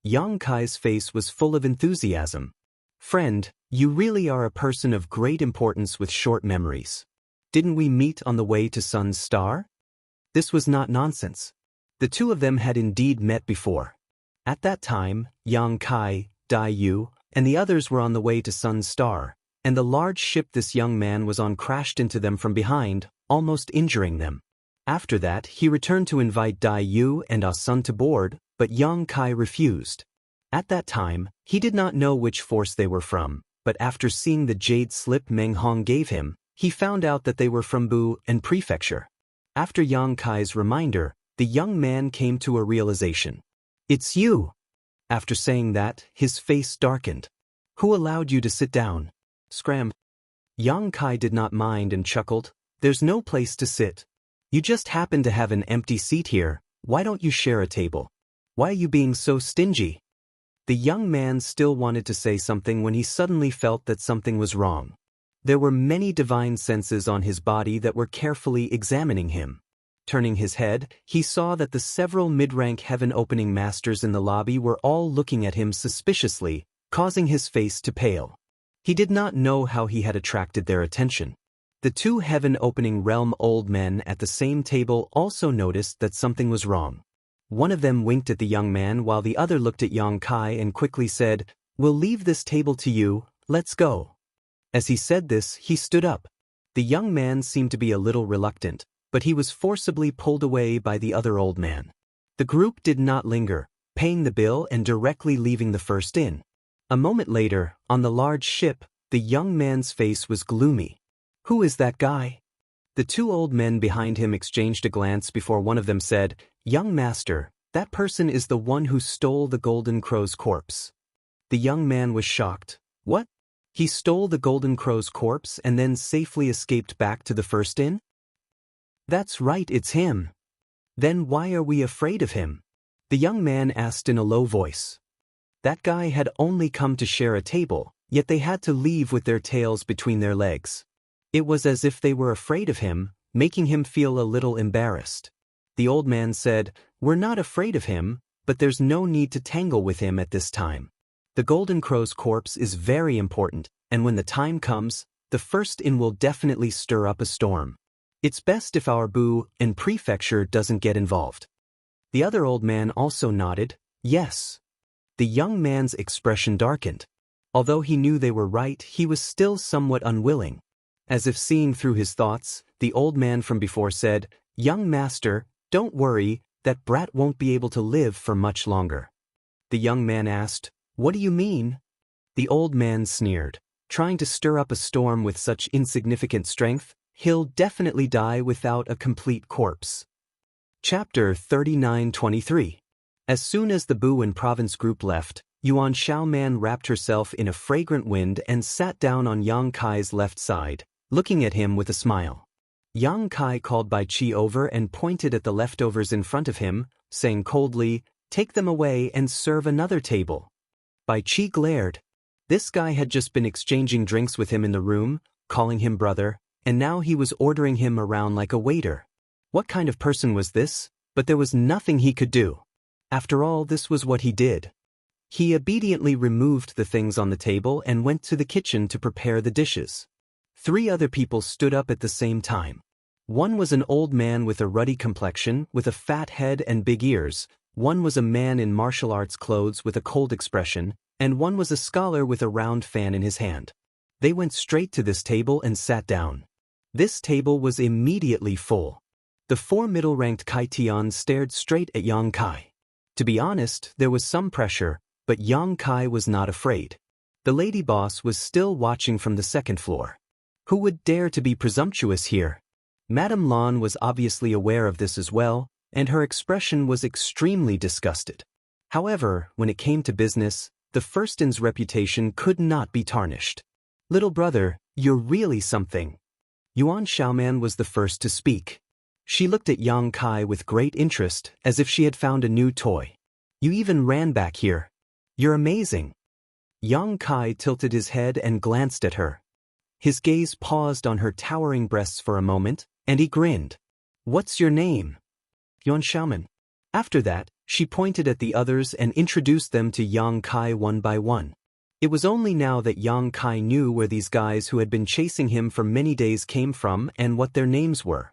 [SPEAKER 1] Yang Kai's face was full of enthusiasm. "Friend, you really are a person of great importance with short memories. Didn't we meet on the way to Sun's Star?" This was not nonsense. The 2 of them had indeed met before. At that time, Yang Kai, Dai Yu, and the others were on the way to Sun's Star, and the large ship this young man was on crashed into them from behind, almost injuring them. After that, he returned to invite Dai Yu and Ah Sun to board, but Yang Kai refused. At that time, he did not know which force they were from, but after seeing the jade slip Meng Hong gave him, he found out that they were from Bu and Prefecture. After Yang Kai's reminder, the young man came to a realization. "It's you." After saying that, his face darkened. "Who allowed you to sit down?" Scram. Yang Kai did not mind and chuckled. "There's no place to sit. You just happen to have an empty seat here, why don't you share a table? Why are you being so stingy?" The young man still wanted to say something when he suddenly felt that something was wrong. There were many divine senses on his body that were carefully examining him. Turning his head, he saw that the several mid-rank heaven-opening masters in the lobby were all looking at him suspiciously, causing his face to pale. He did not know how he had attracted their attention. The 2 heaven-opening realm old men at the same table also noticed that something was wrong. One of them winked at the young man while the other looked at Yang Kai and quickly said, "We'll leave this table to you, let's go." As he said this, he stood up. The young man seemed to be a little reluctant, but he was forcibly pulled away by the other old man. The group did not linger, paying the bill and directly leaving the first inn. A moment later, on the large ship, the young man's face was gloomy. "Who is that guy?" The 2 old men behind him exchanged a glance before one of them said, "Young master, that person is the one who stole the Golden Crow's corpse." The young man was shocked. "What? He stole the Golden Crow's corpse and then safely escaped back to the first inn?" "That's right, it's him." "Then why are we afraid of him?" the young man asked in a low voice. That guy had only come to share a table, yet they had to leave with their tails between their legs. It was as if they were afraid of him, making him feel a little embarrassed. The old man said, "We're not afraid of him, but there's no need to tangle with him at this time. The Golden Crow's corpse is very important, and when the time comes, the first inn will definitely stir up a storm. It's best if our Bu and Prefecture doesn't get involved." The other old man also nodded, "Yes." The young man's expression darkened. Although he knew they were right, he was still somewhat unwilling. As if seeing through his thoughts, the old man from before said, "Young master, don't worry, that brat won't be able to live for much longer." The young man asked, "What do you mean?" The old man sneered, "Trying to stir up a storm with such insignificant strength, he'll definitely die without a complete corpse." Chapter 39-23. As soon as the Bu and Province group left, Yuan Xiaoman wrapped herself in a fragrant wind and sat down on Yang Kai's left side, looking at him with a smile. Yang Kai called Bai Qi over and pointed at the leftovers in front of him, saying coldly, Take them away and serve another table. Bai Qi glared. This guy had just been exchanging drinks with him in the room, calling him brother, and now he was ordering him around like a waiter. What kind of person was this? But there was nothing he could do. After all, this was what he did. He obediently removed the things on the table and went to the kitchen to prepare the dishes. 3 other people stood up at the same time. One was an old man with a ruddy complexion, with a fat head and big ears. One was a man in martial arts clothes with a cold expression, and one was a scholar with a round fan in his hand. They went straight to this table and sat down. This table was immediately full. The 4 middle-ranked Kaitian stared straight at Yang Kai. To be honest, there was some pressure, but Yang Kai was not afraid. The lady boss was still watching from the 2nd floor. Who would dare to be presumptuous here? Madame Lan was obviously aware of this as well, and her expression was extremely disgusted. However, when it came to business, the Firstin's reputation could not be tarnished. Little brother, you're really something. Yuan Xiaoman was the first to speak. She looked at Yang Kai with great interest, as if she had found a new toy. You even ran back here. You're amazing. Yang Kai tilted his head and glanced at her. His gaze paused on her towering breasts for a moment, and he grinned. What's your name? Yuan Xiaoman. After that, she pointed at the others and introduced them to Yang Kai one by one. It was only now that Yang Kai knew where these guys who had been chasing him for many days came from and what their names were.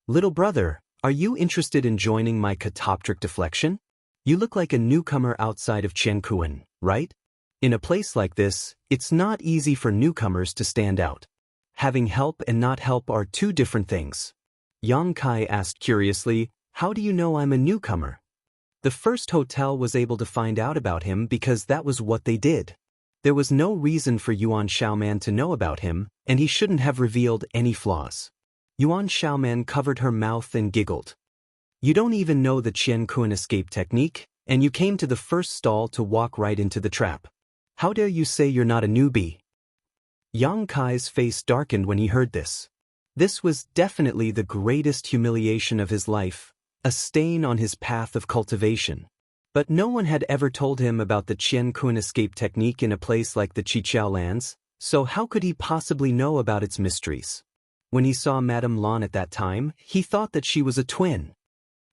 [SPEAKER 1] Little brother, are you interested in joining my catoptric deflection? You look like a newcomer outside of Qiankuan, right? In a place like this, it's not easy for newcomers to stand out. Having help and not help are 2 different things. Yang Kai asked curiously, how do you know I'm a newcomer? The first hotel was able to find out about him because that was what they did. There was no reason for Yuan Xiaoman to know about him, and he shouldn't have revealed any flaws. Yuan Xiaoman covered her mouth and giggled. You don't even know the Qiankuan escape technique, and you came to the first stall to walk right into the trap. How dare you say you're not a newbie? Yang Kai's face darkened when he heard this. This was definitely the greatest humiliation of his life, a stain on his path of cultivation. But no one had ever told him about the Qiankuan escape technique in a place like the Qiqiao lands, so how could he possibly know about its mysteries? When he saw Madame Lan at that time, he thought that she was a twin.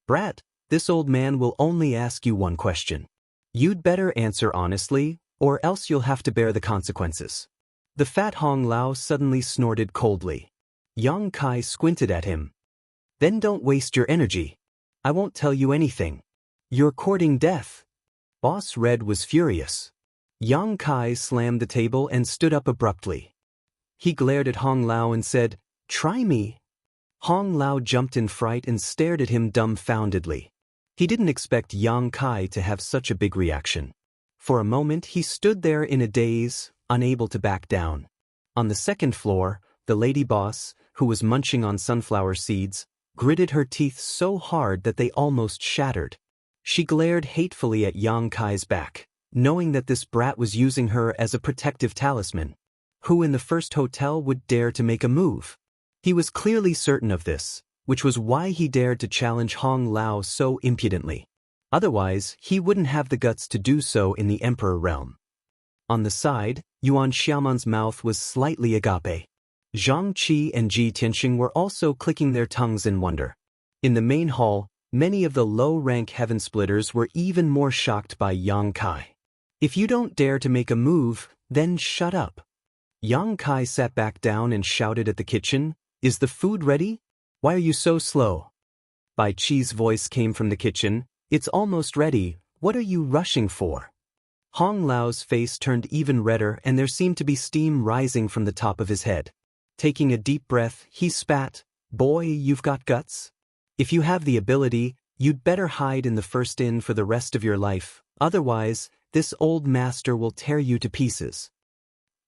[SPEAKER 1] Brat, this old man will only ask you one question. You'd better answer honestly, or else you'll have to bear the consequences. The fat Hong Lao suddenly snorted coldly. Yang Kai squinted at him. Then don't waste your energy. I won't tell you anything. You're courting death. Boss Red was furious. Yang Kai slammed the table and stood up abruptly. He glared at Hong Lao and said, Try me. Hong Lao jumped in fright and stared at him dumbfoundedly. He didn't expect Yang Kai to have such a big reaction. For a moment he stood there in a daze, unable to back down. On the 2nd floor, the lady boss, who was munching on sunflower seeds, gritted her teeth so hard that they almost shattered. She glared hatefully at Yang Kai's back, knowing that this brat was using her as a protective talisman. Who in the first hotel would dare to make a move? He was clearly certain of this, which was why he dared to challenge Hong Lao so impudently. Otherwise, he wouldn't have the guts to do so in the Emperor realm. On the side, Yuan Xiaoman's mouth was slightly agape. Zhang Qi and Ji Tianxing were also clicking their tongues in wonder. In the main hall, many of the low-rank heaven splitters were even more shocked by Yang Kai. If you don't dare to make a move, then shut up. Yang Kai sat back down and shouted at the kitchen, Is the food ready? Why are you so slow? Bai Qi's voice came from the kitchen, It's almost ready, what are you rushing for? Hong Lao's face turned even redder and there seemed to be steam rising from the top of his head. Taking a deep breath, he spat, Boy, you've got guts. If you have the ability, you'd better hide in the first inn for the rest of your life, otherwise, this old master will tear you to pieces.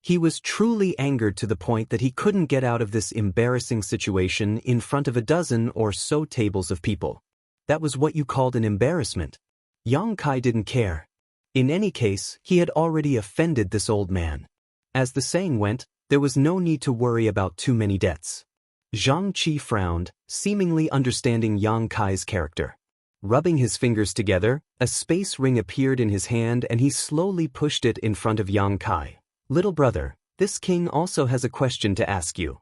[SPEAKER 1] He was truly angered to the point that he couldn't get out of this embarrassing situation in front of a dozen or so tables of people. That was what you called an embarrassment. Yang Kai didn't care. In any case, he had already offended this old man. As the saying went, there was no need to worry about too many debts. Zhang Qi frowned, seemingly understanding Yang Kai's character. Rubbing his fingers together, a space ring appeared in his hand and he slowly pushed it in front of Yang Kai. Little brother, this king also has a question to ask you.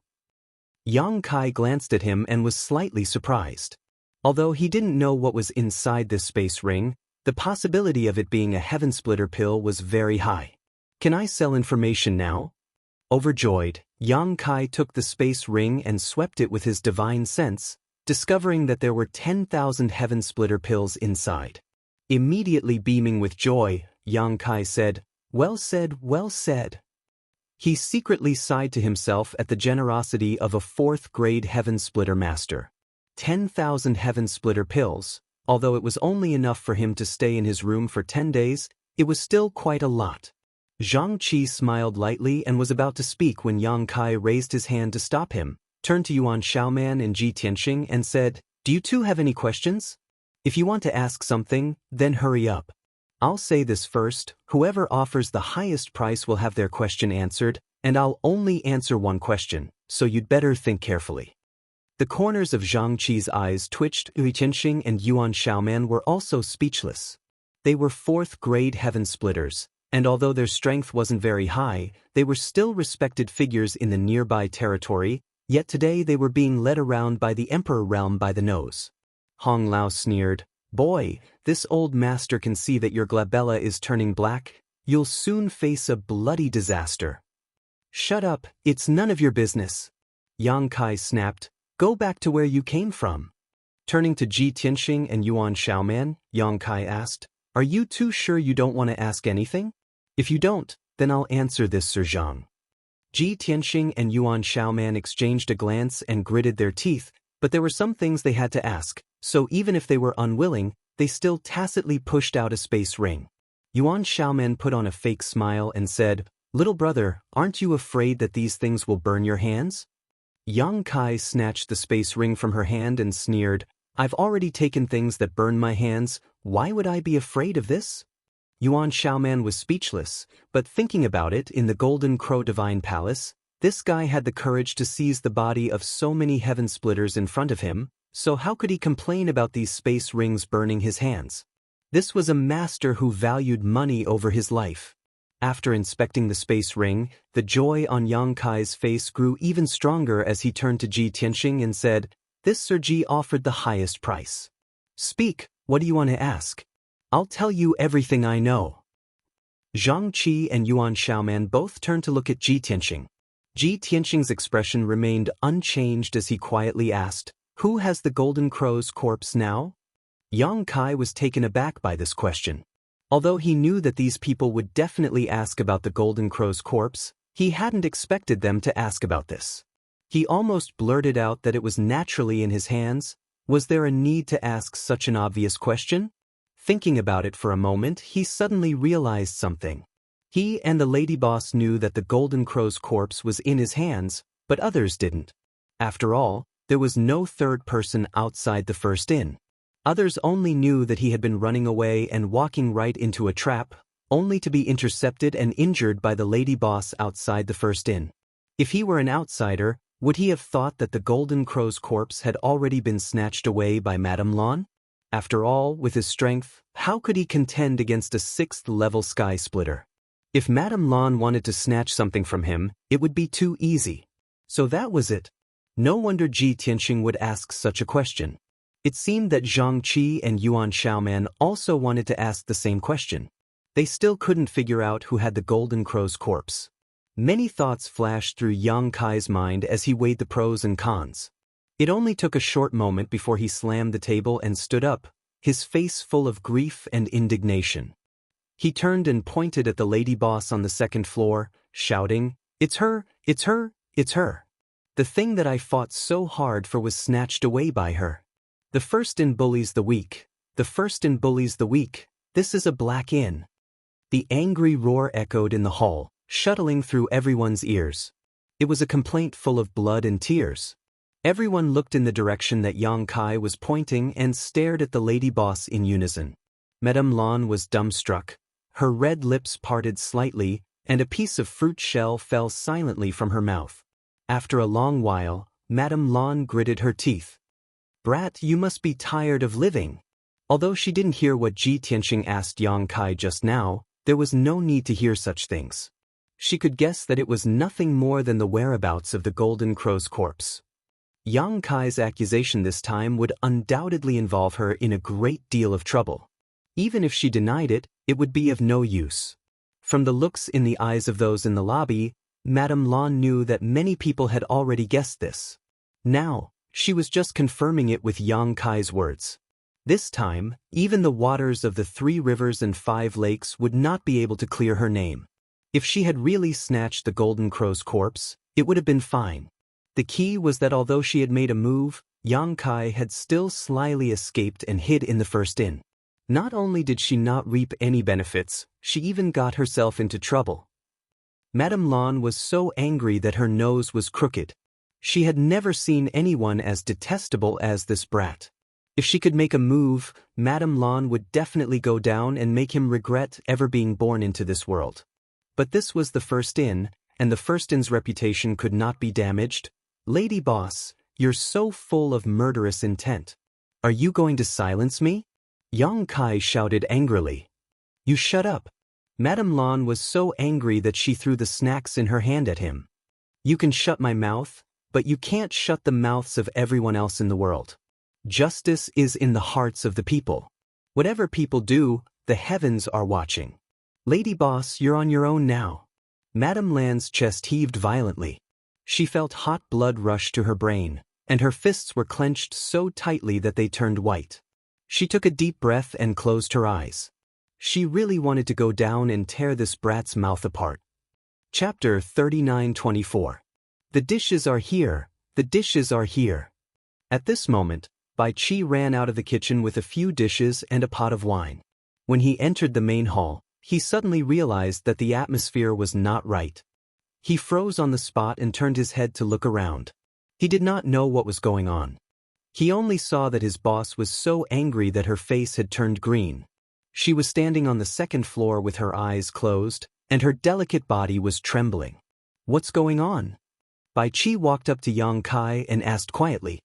[SPEAKER 1] Yang Kai glanced at him and was slightly surprised. Although he didn't know what was inside this space ring, the possibility of it being a heaven splitter pill was very high. Can I sell information now? Overjoyed, Yang Kai took the space ring and swept it with his divine sense, discovering that there were 10,000 heaven splitter pills inside. Immediately beaming with joy, Yang Kai said, "Well said, well said." He secretly sighed to himself at the generosity of a 4th-grade heaven splitter master. 10,000 heaven splitter pills, although it was only enough for him to stay in his room for 10 days, it was still quite a lot. Zhang Qi smiled lightly and was about to speak when Yang Kai raised his hand to stop him, turned to Yuan Xiaoman and Ji Tianxing and said, "Do you two have any questions? If you want to ask something, then hurry up. I'll say this first, whoever offers the highest price will have their question answered, and I'll only answer one question, so you'd better think carefully." The corners of Zhang Qi's eyes twitched. Ji Tianxing and Yuan Xiaoman were also speechless. They were 4th-grade heaven splitters, and although their strength wasn't very high, they were still respected figures in the nearby territory, yet today they were being led around by the Emperor Realm by the nose. Hong Lao sneered, "Boy, this old master can see that your glabella is turning black. You'll soon face a bloody disaster." "Shut up, it's none of your business." Yang Kai snapped, "Go back to where you came from." Turning to Ji Tianxing and Yuan Xiaoman, Yang Kai asked, "Are you two sure you don't want to ask anything? If you don't, then I'll answer this, Sir Zhang." Ji Tianxing and Yuan Xiaoman exchanged a glance and gritted their teeth, but there were some things they had to ask, so even if they were unwilling, they still tacitly pushed out a space ring. Yuan Xiaoman put on a fake smile and said, "Little brother, aren't you afraid that these things will burn your hands?" Yang Kai snatched the space ring from her hand and sneered, "I've already taken things that burn my hands, why would I be afraid of this?" Yuan Xiaoman was speechless, but thinking about it, in the Golden Crow Divine Palace, this guy had the courage to seize the body of so many heaven splitters in front of him, so how could he complain about these space rings burning his hands? This was a master who valued money over his life. After inspecting the space ring, the joy on Yang Kai's face grew even stronger as he turned to Ji Tianxing and said, "This Sir Ji offered the highest price. Speak, what do you want to ask? I'll tell you everything I know." Zhang Qi and Yuan Xiaoman both turned to look at Ji Tianxing. Ji Tianxing's expression remained unchanged as he quietly asked, "Who has the Golden Crow's corpse now?" Yang Kai was taken aback by this question. Although he knew that these people would definitely ask about the Golden Crow's corpse, he hadn't expected them to ask about this. He almost blurted out that it was naturally in his hands. Was there a need to ask such an obvious question? Thinking about it for a moment, he suddenly realized something. He and the lady boss knew that the Golden Crow's corpse was in his hands, but others didn't. After all, there was no third person outside the first inn. Others only knew that he had been running away and walking right into a trap, only to be intercepted and injured by the lady boss outside the first inn. If he were an outsider, would he have thought that the Golden Crow's corpse had already been snatched away by Madame Lan? After all, with his strength, how could he contend against a 6th-level sky splitter? If Madame Lan wanted to snatch something from him, it would be too easy. So that was it. No wonder Ji Tianxing would ask such a question. It seemed that Zhang Qi and Yuan Xiaoman also wanted to ask the same question. They still couldn't figure out who had the Golden Crow's corpse. Many thoughts flashed through Yang Kai's mind as he weighed the pros and cons. It only took a short moment before he slammed the table and stood up, his face full of grief and indignation. He turned and pointed at the lady boss on the 2nd floor, shouting, "It's her, it's her, it's her. The thing that I fought so hard for was snatched away by her. The first inn bullies the weak. The first inn bullies the weak. This is a black inn." The angry roar echoed in the hall, shuttling through everyone's ears. It was a complaint full of blood and tears. Everyone looked in the direction that Yang Kai was pointing and stared at the lady boss in unison. Madame Lan was dumbstruck. Her red lips parted slightly, and a piece of fruit shell fell silently from her mouth. After a long while, Madame Lan gritted her teeth. "Brat, you must be tired of living. Although she didn't hear what Ji Tianxing asked Yang Kai just now, there was no need to hear such things. She could guess that it was nothing more than the whereabouts of the Golden Crow's corpse. Yang Kai's accusation this time would undoubtedly involve her in a great deal of trouble. Even if she denied it, it would be of no use. From the looks in the eyes of those in the lobby, Madame Lan knew that many people had already guessed this. Now, she was just confirming it with Yang Kai's words. This time, even the waters of the 3 rivers and 5 lakes would not be able to clear her name. If she had really snatched the Golden Crow's corpse, it would have been fine. The key was that although she had made a move, Yang Kai had still slyly escaped and hid in the first inn. Not only did she not reap any benefits, she even got herself into trouble. Madame Lan was so angry that her nose was crooked. She had never seen anyone as detestable as this brat. If she could make a move, Madame Lan would definitely go down and make him regret ever being born into this world. But this was the first inn, and the first inn's reputation could not be damaged. Lady Boss, you're so full of murderous intent. Are you going to silence me? Yang Kai shouted angrily. You shut up. Madame Lan was so angry that she threw the snacks in her hand at him. You can shut my mouth, but you can't shut the mouths of everyone else in the world. Justice is in the hearts of the people. Whatever people do, the heavens are watching. Lady Boss, you're on your own now. Madame Lan's chest heaved violently. She felt hot blood rush to her brain, and her fists were clenched so tightly that they turned white. She took a deep breath and closed her eyes. She really wanted to go down and tear this brat's mouth apart. Chapter 39-24. The dishes are here, the dishes are here. At this moment, Bai Qi ran out of the kitchen with a few dishes and a pot of wine. When he entered the main hall, he suddenly realized that the atmosphere was not right. He froze on the spot and turned his head to look around. He did not know what was going on. He only saw that his boss was so angry that her face had turned green. She was standing on the 2nd floor with her eyes closed, and her delicate body was trembling. What's going on? Bai Qi walked up to Yang Kai and asked quietly.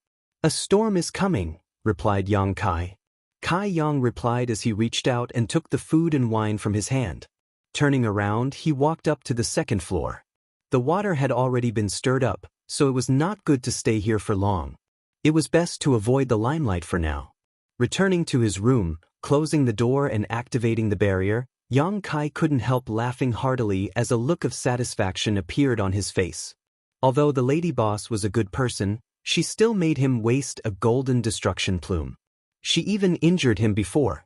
[SPEAKER 1] A storm is coming, replied Yang Kai. Kai Yang replied as he reached out and took the food and wine from his hand. Turning around, he walked up to the 2nd floor. The water had already been stirred up, so it was not good to stay here for long. It was best to avoid the limelight for now. Returning to his room, closing the door and activating the barrier, Yang Kai couldn't help laughing heartily as a look of satisfaction appeared on his face. Although the lady boss was a good person, she still made him waste a golden destruction plume. She even injured him before.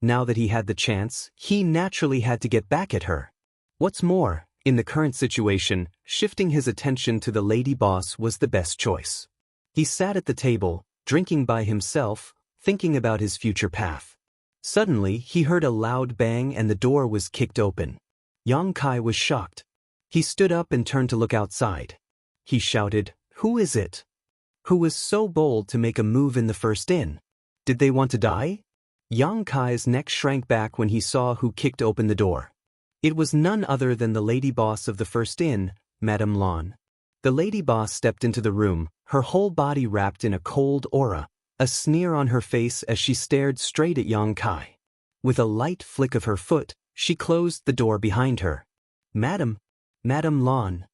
[SPEAKER 1] Now that he had the chance, he naturally had to get back at her. What's more, in the current situation, shifting his attention to the lady boss was the best choice. He sat at the table, drinking by himself, thinking about his future path. Suddenly, he heard a loud bang and the door was kicked open. Yang Kai was shocked. He stood up and turned to look outside. He shouted, "Who is it? Who was so bold to make a move in the first inn? Did they want to die?" Yang Kai's neck shrank back when he saw who kicked open the door. It was none other than the lady boss of the first inn, Madame Lan. The lady boss stepped into the room, her whole body wrapped in a cold aura, a sneer on her face as she stared straight at Yang Kai. With a light flick of her foot, she closed the door behind her. Madame Lan.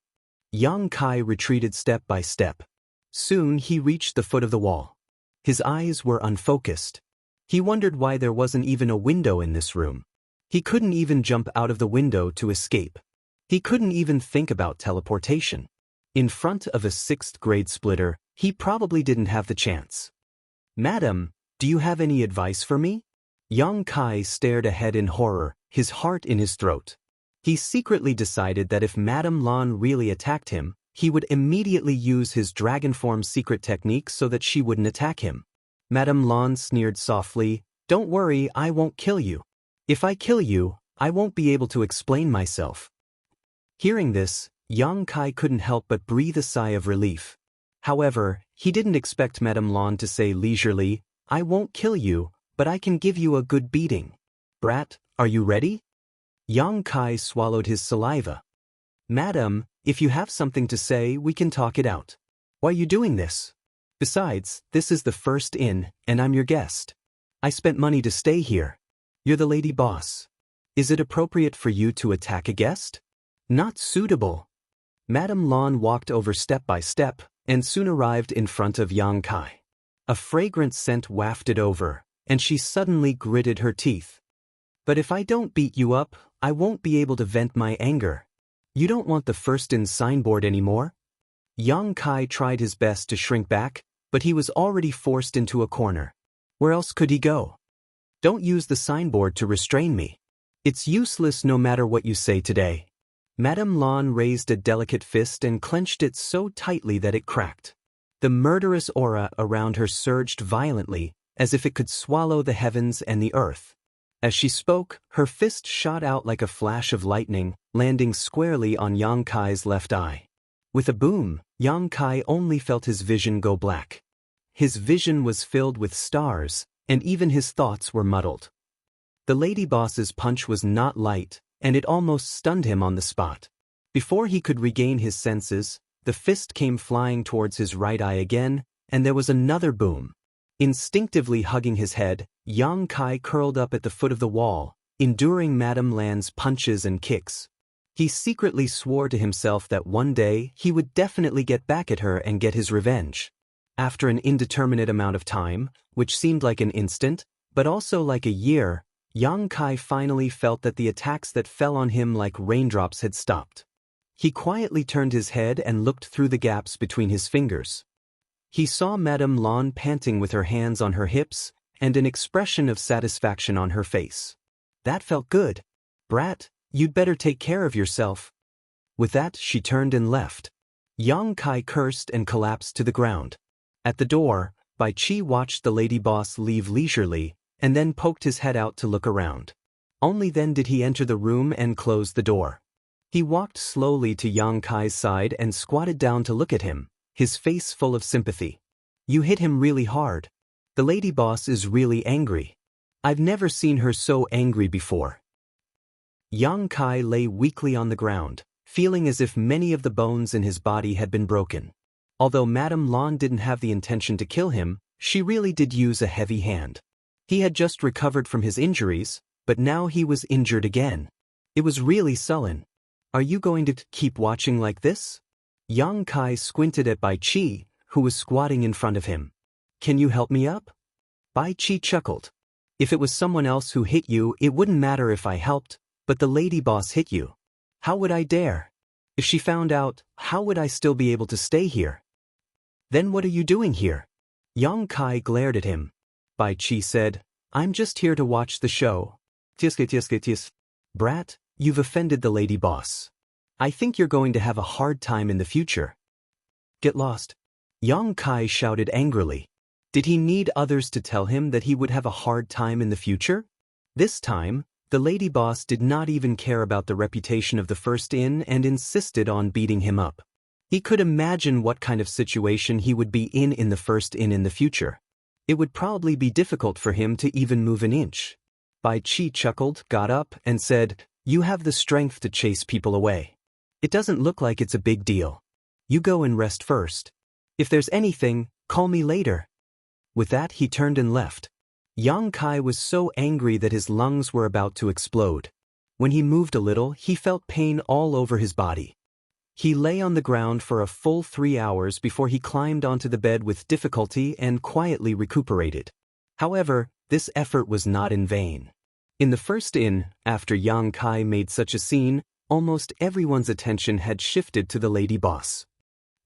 [SPEAKER 1] Yang Kai retreated step by step. Soon he reached the foot of the wall. His eyes were unfocused. He wondered why there wasn't even a window in this room. He couldn't even jump out of the window to escape. He couldn't even think about teleportation. In front of a 6th grade splitter, he probably didn't have the chance. Madam, do you have any advice for me? Yang Kai stared ahead in horror, his heart in his throat. He secretly decided that if Madame Lan really attacked him, he would immediately use his dragon form secret technique so that she wouldn't attack him. Madame Lan sneered softly, "Don't worry, I won't kill you. If I kill you, I won't be able to explain myself." Hearing this, Yang Kai couldn't help but breathe a sigh of relief. However, he didn't expect Madame Lan to say leisurely, "I won't kill you, but I can give you a good beating. Brat, are you ready?" Yang Kai swallowed his saliva. "Madam, if you have something to say, we can talk it out. Why are you doing this? Besides, this is the first inn, and I'm your guest. I spent money to stay here. You're the lady boss. Is it appropriate for you to attack a guest? Not suitable. Madame Lan walked over step by step, and soon arrived in front of Yang Kai. A fragrant scent wafted over, and she suddenly gritted her teeth. But if I don't beat you up, I won't be able to vent my anger. You don't want the first-in signboard anymore? Yang Kai tried his best to shrink back, but he was already forced into a corner. Where else could he go? Don't use the signboard to restrain me. It's useless no matter what you say today. Madame Lan raised a delicate fist and clenched it so tightly that it cracked. The murderous aura around her surged violently, as if it could swallow the heavens and the earth. As she spoke, her fist shot out like a flash of lightning, landing squarely on Yang Kai's left eye. With a boom, Yang Kai only felt his vision go black. His vision was filled with stars, and even his thoughts were muddled. The lady boss's punch was not light, and it almost stunned him on the spot. Before he could regain his senses, the fist came flying towards his right eye again, and there was another boom. Instinctively hugging his head, Yang Kai curled up at the foot of the wall, enduring Madame Lan's punches and kicks. He secretly swore to himself that one day he would definitely get back at her and get his revenge. After an indeterminate amount of time, which seemed like an instant, but also like a year, Yang Kai finally felt that the attacks that fell on him like raindrops had stopped. He quietly turned his head and looked through the gaps between his fingers. He saw Madame Lan panting with her hands on her hips and an expression of satisfaction on her face. That felt good. Brat, you'd better take care of yourself. With that, she turned and left. Yang Kai cursed and collapsed to the ground. At the door, Bai Qi watched the lady boss leave leisurely, and then poked his head out to look around. Only then did he enter the room and close the door. He walked slowly to Yang Kai's side and squatted down to look at him, his face full of sympathy. You hit him really hard. The lady boss is really angry. I've never seen her so angry before. Yang Kai lay weakly on the ground, feeling as if many of the bones in his body had been broken. Although Madame Lan didn't have the intention to kill him, she really did use a heavy hand. He had just recovered from his injuries, but now he was injured again. It was really sullen. Are you going to keep watching like this? Yang Kai squinted at Bai Qi, who was squatting in front of him. Can you help me up? Bai Qi chuckled. If it was someone else who hit you, it wouldn't matter if I helped, but the lady boss hit you. How would I dare? If she found out, how would I still be able to stay here? Then what are you doing here? Yang Kai glared at him. Bai Qi said, I'm just here to watch the show. Tis. Brat, you've offended the lady boss. I think you're going to have a hard time in the future. Get lost. Yang Kai shouted angrily. Did he need others to tell him that he would have a hard time in the future? This time, the lady boss did not even care about the reputation of the first in and insisted on beating him up. He could imagine what kind of situation he would be in the first in the future. It would probably be difficult for him to even move an inch. Bai Qi chuckled, got up, and said, You have the strength to chase people away. It doesn't look like it's a big deal. You go and rest first. If there's anything, call me later. With that, he turned and left. Yang Kai was so angry that his lungs were about to explode. When he moved a little, he felt pain all over his body. He lay on the ground for a full 3 hours before he climbed onto the bed with difficulty and quietly recuperated. However, this effort was not in vain. In the first inn, after Yang Kai made such a scene, almost everyone's attention had shifted to the lady boss.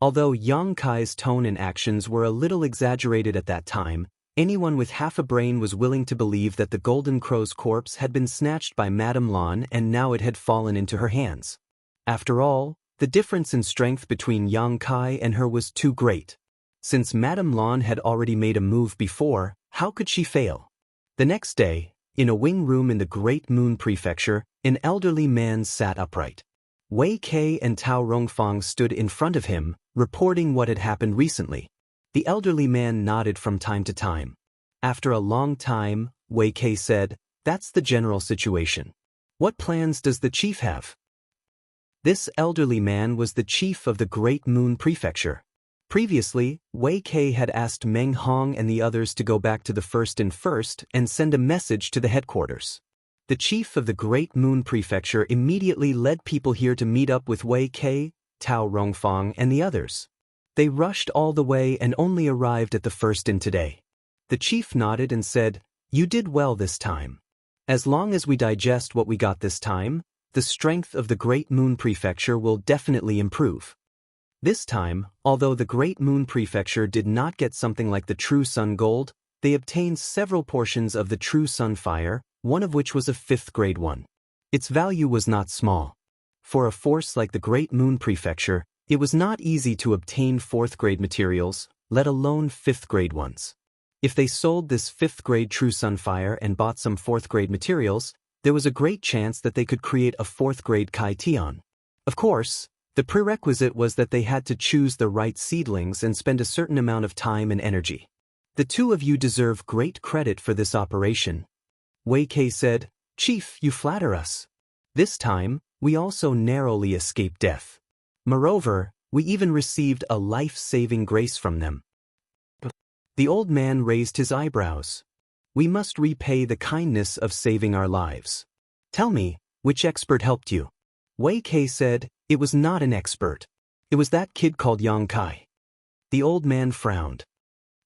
[SPEAKER 1] Although Yang Kai's tone and actions were a little exaggerated at that time, anyone with half a brain was willing to believe that the Golden Crow's corpse had been snatched by Madame Lan and now it had fallen into her hands. After all, the difference in strength between Yang Kai and her was too great. Since Madame Lan had already made a move before, how could she fail? The next day, in a wing room in the Great Moon Prefecture, an elderly man sat upright. Wei Kei and Tao Rongfang stood in front of him, reporting what had happened recently. The elderly man nodded from time to time. After a long time, Wei Kei said, That's the general situation. What plans does the chief have? This elderly man was the chief of the Great Moon Prefecture. Previously, Wei Kei had asked Meng Hong and the others to go back to the First and send a message to the headquarters. The chief of the Great Moon Prefecture immediately led people here to meet up with Wei Kei, Tao Rongfang, and the others. They rushed all the way and only arrived at the First today. The chief nodded and said, "You did well this time. As long as we digest what we got this time, the strength of the Great Moon Prefecture will definitely improve." This time, although the Great Moon Prefecture did not get something like the True Sun Gold, they obtained several portions of the True Sun Fire, one of which was a 5th grade one. Its value was not small. For a force like the Great Moon Prefecture, it was not easy to obtain 4th grade materials, let alone 5th grade ones. If they sold this 5th grade True Sun Fire and bought some 4th grade materials, there was a great chance that they could create a 4th grade Kai Tian. Of course, the prerequisite was that they had to choose the right seedlings and spend a certain amount of time and energy. The two of you deserve great credit for this operation. Wei Kei said, "Chief, you flatter us. This time, we also narrowly escaped death. Moreover, we even received a life-saving grace from them." The old man raised his eyebrows. "We must repay the kindness of saving our lives. Tell me, which expert helped you?" Wei Kei said, "It was not an expert. It was that kid called Yang Kai." The old man frowned.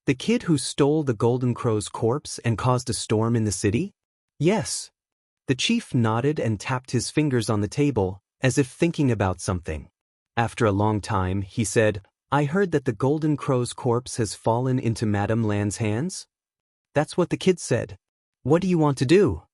[SPEAKER 1] "The kid who stole the Golden Crow's corpse and caused a storm in the city?" "Yes." The chief nodded and tapped his fingers on the table, as if thinking about something. After a long time, he said, "I heard that the Golden Crow's corpse has fallen into Madame Lan's hands?" "That's what the kid said." "What do you want to do?"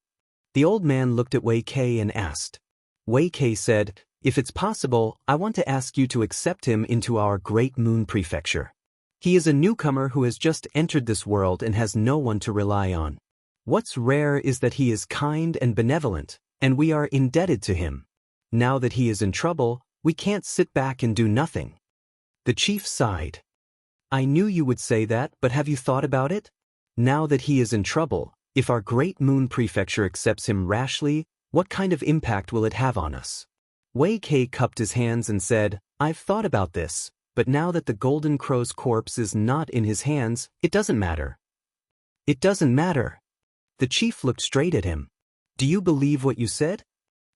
[SPEAKER 1] The old man looked at Wei Kei and asked. Wei Kei said, "If it's possible, I want to ask you to accept him into our Great Moon Prefecture. He is a newcomer who has just entered this world and has no one to rely on. What's rare is that he is kind and benevolent, and we are indebted to him. Now that he is in trouble, we can't sit back and do nothing." The chief sighed. "I knew you would say that, but have you thought about it? Now that he is in trouble, if our Great Moon Prefecture accepts him rashly, what kind of impact will it have on us?" Wei Kei cupped his hands and said, "I've thought about this, but now that the Golden Crow's corpse is not in his hands, it doesn't matter." "It doesn't matter." The chief looked straight at him. "Do you believe what you said?"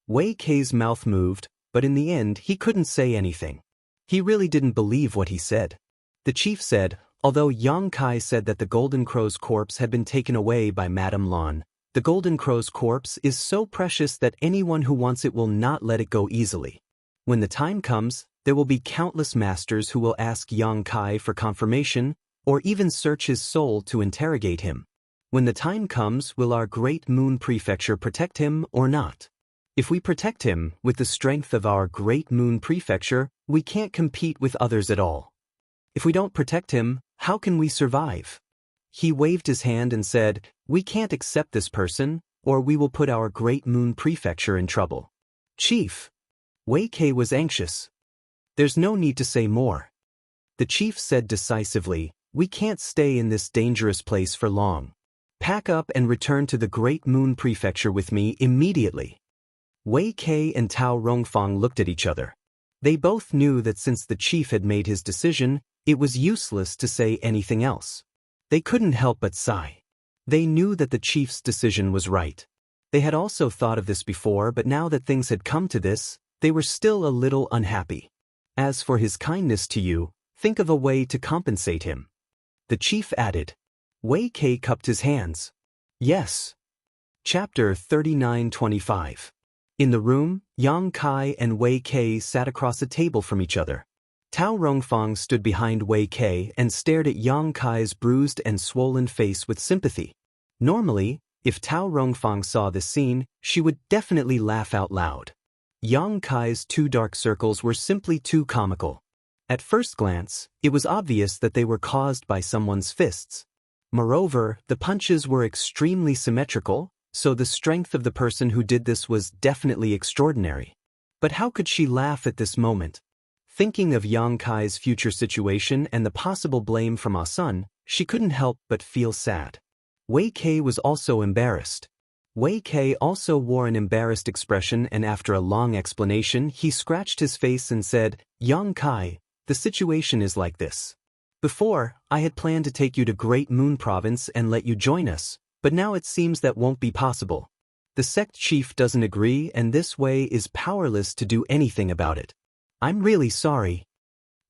[SPEAKER 1] Wei Kei's mouth moved, but in the end he couldn't say anything. He really didn't believe what he said. The chief said, "Although Yang Kai said that the Golden Crow's corpse had been taken away by Madame Lan, the Golden Crow's corpse is so precious that anyone who wants it will not let it go easily. When the time comes, there will be countless masters who will ask Yang Kai for confirmation, or even search his soul to interrogate him. When the time comes, will our Great Moon Prefecture protect him or not? If we protect him, with the strength of our Great Moon Prefecture, we can't compete with others at all. If we don't protect him, how can we survive?" He waved his hand and said, "We can't accept this person, or we will put our Great Moon Prefecture in trouble." "Chief." Wei Kei was anxious. "There's no need to say more." The chief said decisively, "We can't stay in this dangerous place for long. Pack up and return to the Great Moon Prefecture with me immediately." Wei Kei and Tao Rongfang looked at each other. They both knew that since the chief had made his decision, it was useless to say anything else. They couldn't help but sigh. They knew that the chief's decision was right. They had also thought of this before, but now that things had come to this, they were still a little unhappy. As for his kindness to you, think of a way to compensate him." The chief added. Wei Kei cupped his hands. "Yes." Chapter 39-25. In the room, Yang Kai and Wei Kei sat across a table from each other. Tao Rongfang stood behind Wei Kei and stared at Yang Kai's bruised and swollen face with sympathy. Normally, if Tao Rongfang saw this scene, she would definitely laugh out loud. Yang Kai's 2 dark circles were simply too comical. At first glance, it was obvious that they were caused by someone's fists. Moreover, the punches were extremely symmetrical, so the strength of the person who did this was definitely extraordinary. But how could she laugh at this moment? Thinking of Yang Kai's future situation and the possible blame from Ah Sun, she couldn't help but feel sad. Wei Kei was also embarrassed. Wei Kei also wore an embarrassed expression, and after a long explanation, he scratched his face and said, "Yang Kai, the situation is like this. Before, I had planned to take you to Great Moon Province and let you join us, but now it seems that won't be possible. The sect chief doesn't agree and this way is powerless to do anything about it. I'm really sorry.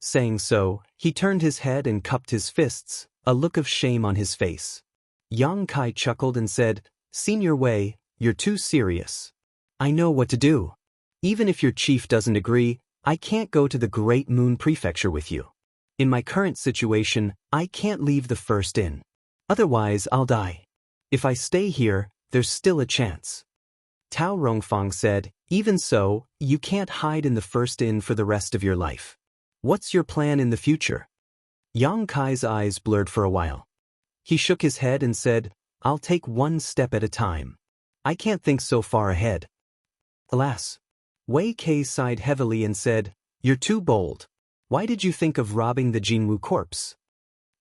[SPEAKER 1] Saying so, he turned his head and cupped his fists, a look of shame on his face. Yang Kai chuckled and said, Senior Wei, you're too serious. I know what to do. Even if your chief doesn't agree, I can't go to the Great Moon Prefecture with you. In my current situation, I can't leave the first inn. Otherwise, I'll die. If I stay here, there's still a chance. Tao Rongfang said, Even so, you can't hide in the first inn for the rest of your life. What's your plan in the future? Yang Kai's eyes blurred for a while. He shook his head and said, I'll take one step at a time. I can't think so far ahead. Alas. Wei Kei sighed heavily and said, You're too bold. Why did you think of robbing the Jinwu corpse?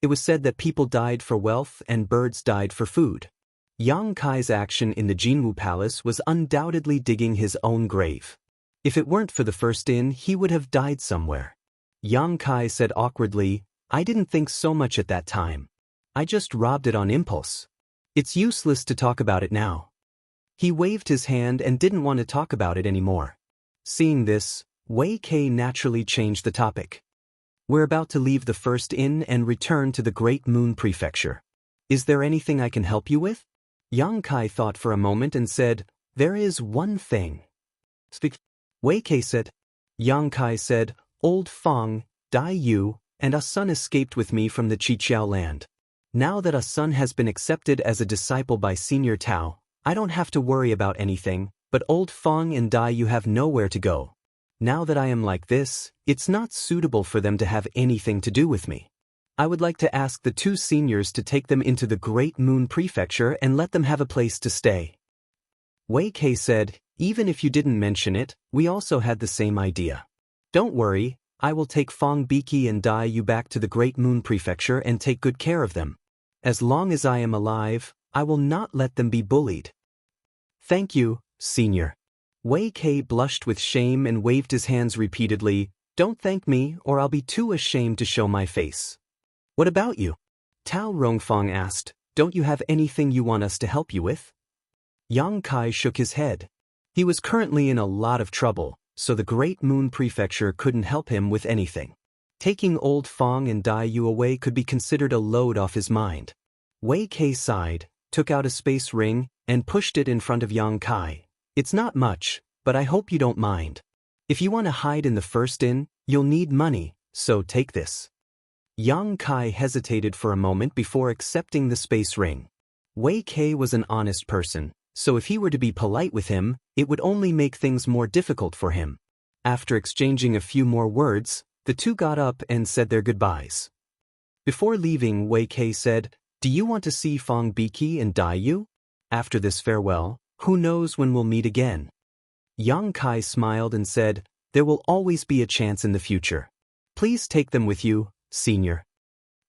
[SPEAKER 1] It was said that people died for wealth and birds died for food. Yang Kai's action in the Jinwu Palace was undoubtedly digging his own grave. If it weren't for the first inn, he would have died somewhere. Yang Kai said awkwardly, I didn't think so much at that time. I just robbed it on impulse. It's useless to talk about it now. He waved his hand and didn't want to talk about it anymore. Seeing this, Wei Kei naturally changed the topic. We're about to leave the first inn and return to the Great Moon Prefecture. Is there anything I can help you with? Yang Kai thought for a moment and said, There is one thing. Speak. Wei Kei said. Yang Kai said, Old Fang, Dai Yu, and a son escaped with me from the Qiqiao land. Now that a son has been accepted as a disciple by Senior Tao, I don't have to worry about anything, but Old Fang and Dai Yu have nowhere to go. Now that I am like this, it's not suitable for them to have anything to do with me. I would like to ask the two seniors to take them into the Great Moon Prefecture and let them have a place to stay. Wei Kei said, Even if you didn't mention it, we also had the same idea. Don't worry, I will take Fang Biki and Dai Yu back to the Great Moon Prefecture and take good care of them. As long as I am alive, I will not let them be bullied. Thank you, Senior. Wei Kei blushed with shame and waved his hands repeatedly. Don't thank me or I'll be too ashamed to show my face. What about you? Tao Rongfang asked, Don't you have anything you want us to help you with? Yang Kai shook his head. He was currently in a lot of trouble, so the Great Moon Prefecture couldn't help him with anything. Taking Old Fang and Dai Yu away could be considered a load off his mind. Wei Kei sighed, took out a space ring, and pushed it in front of Yang Kai. It's not much, but I hope you don't mind. If you want to hide in the first inn, you'll need money, so take this. Yang Kai hesitated for a moment before accepting the space ring. Wei Kei was an honest person, so if he were to be polite with him, it would only make things more difficult for him. After exchanging a few more words, the two got up and said their goodbyes. Before leaving, Wei Kei said, Do you want to see Fang Biki and Dai Yu? After this farewell, who knows when we'll meet again? Yang Kai smiled and said, There will always be a chance in the future. Please take them with you, Senior.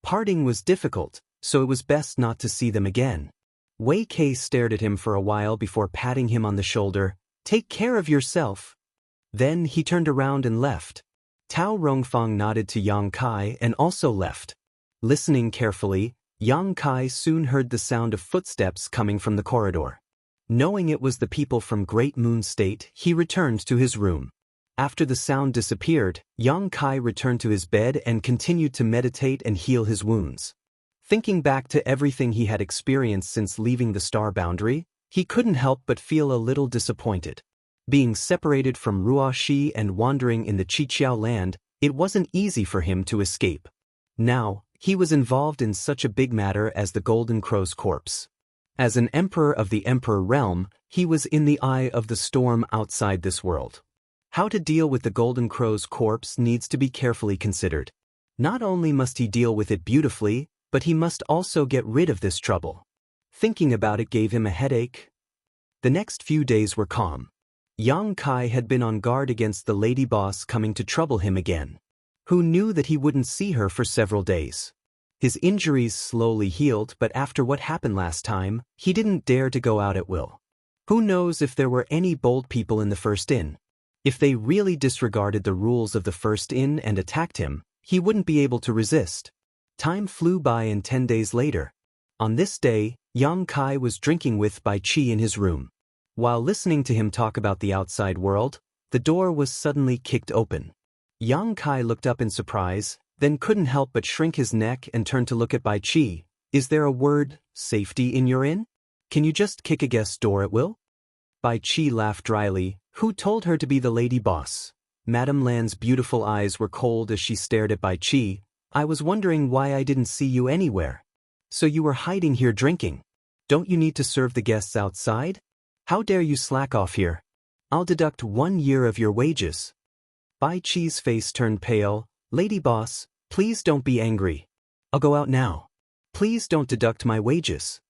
[SPEAKER 1] Parting was difficult, so it was best not to see them again. Wei Kei stared at him for a while before patting him on the shoulder. Take care of yourself. Then he turned around and left. Tao Rongfang nodded to Yang Kai and also left. Listening carefully, Yang Kai soon heard the sound of footsteps coming from the corridor. Knowing it was the people from Great Moon State, he returned to his room. After the sound disappeared, Yang Kai returned to his bed and continued to meditate and heal his wounds. Thinking back to everything he had experienced since leaving the star boundary, he couldn't help but feel a little disappointed. Being separated from Ruoxi and wandering in the Qiqiao land, it wasn't easy for him to escape. Now, he was involved in such a big matter as the Golden Crow's corpse. As an emperor of the Emperor realm, he was in the eye of the storm outside this world. How to deal with the Golden Crow's corpse needs to be carefully considered. Not only must he deal with it beautifully, but he must also get rid of this trouble. Thinking about it gave him a headache. The next few days were calm. Yang Kai had been on guard against the lady boss coming to trouble him again. Who knew that he wouldn't see her for several days? His injuries slowly healed, but after what happened last time, he didn't dare to go out at will. Who knows if there were any bold people in the first inn? If they really disregarded the rules of the first inn and attacked him, he wouldn't be able to resist. Time flew by, and 10 days later. On this day, Yang Kai was drinking with Bai Qi in his room. While listening to him talk about the outside world, the door was suddenly kicked open. Yang Kai looked up in surprise, then couldn't help but shrink his neck and turn to look at Bai Qi. Is there a word, safety, in your inn? Can you just kick a guest's door at will? Bai Qi laughed dryly. Who told her to be the lady boss? Madame Lan's beautiful eyes were cold as she stared at Bai Qi. I was wondering why I didn't see you anywhere. So you were hiding here drinking. Don't you need to serve the guests outside? How dare you slack off here? I'll deduct 1 year of your wages. Bai Qi's face turned pale. Lady boss, please don't be angry. I'll go out now. Please don't deduct my wages.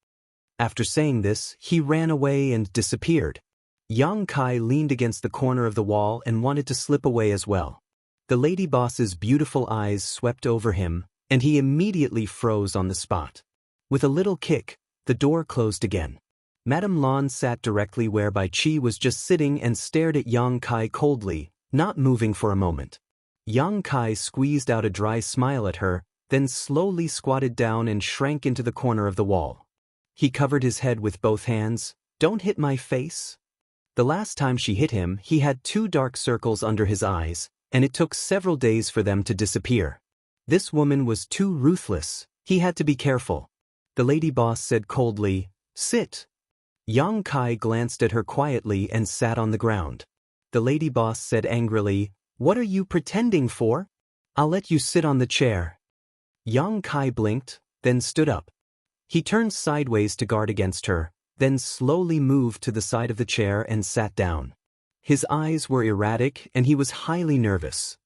[SPEAKER 1] After saying this, he ran away and disappeared. Yang Kai leaned against the corner of the wall and wanted to slip away as well. The lady boss's beautiful eyes swept over him, and he immediately froze on the spot. With a little kick, the door closed again. Madame Lan sat directly where Bai Qi was just sitting and stared at Yang Kai coldly, not moving for a moment. Yang Kai squeezed out a dry smile at her, then slowly squatted down and shrank into the corner of the wall. He covered his head with both hands. Don't hit my face. The last time she hit him, he had 2 dark circles under his eyes, and it took several days for them to disappear. This woman was too ruthless. He had to be careful. The lady boss said coldly, sit. Yang Kai glanced at her quietly and sat on the ground. The lady boss said angrily, what are you pretending for? I'll let you sit on the chair. Yang Kai blinked, then stood up. He turned sideways to guard against her, then slowly moved to the side of the chair and sat down. His eyes were erratic and he was highly nervous.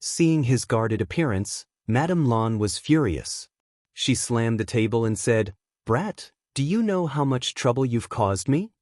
[SPEAKER 1] Seeing his guarded appearance, Madame Lan was furious. She slammed the table and said, Brat, do you know how much trouble you've caused me?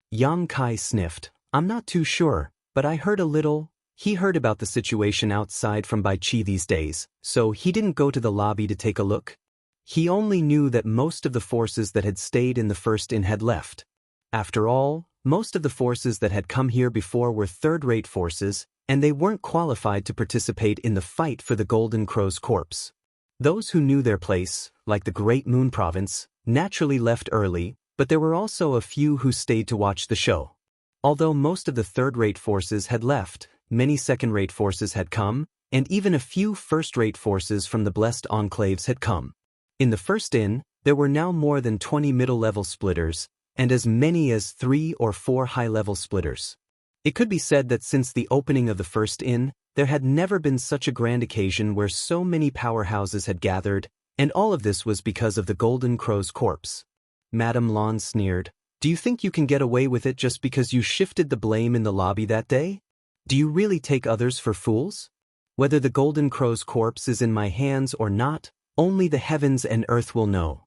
[SPEAKER 1] Yang Kai sniffed. I'm not too sure, but I heard a little. He heard about the situation outside from Bai Qi these days, so he didn't go to the lobby to take a look. He only knew that most of the forces that had stayed in the first inn had left. After all, most of the forces that had come here before were third-rate forces, and they weren't qualified to participate in the fight for the Golden Crow's corpse. Those who knew their place, like the Great Moon Province, naturally left early, but there were also a few who stayed to watch the show. Although most of the third-rate forces had left, many second-rate forces had come, and even a few first-rate forces from the Blessed Enclaves had come. In the first inn, there were now more than 20 middle-level splitters, and as many as 3 or 4 high-level splitters. It could be said that since the opening of the first inn, there had never been such a grand occasion where so many powerhouses had gathered, and all of this was because of the Golden Crow's corpse. Madame Lan sneered. Do you think you can get away with it just because you shifted the blame in the lobby that day? Do you really take others for fools? Whether the Golden Crow's corpse is in my hands or not, only the heavens and earth will know.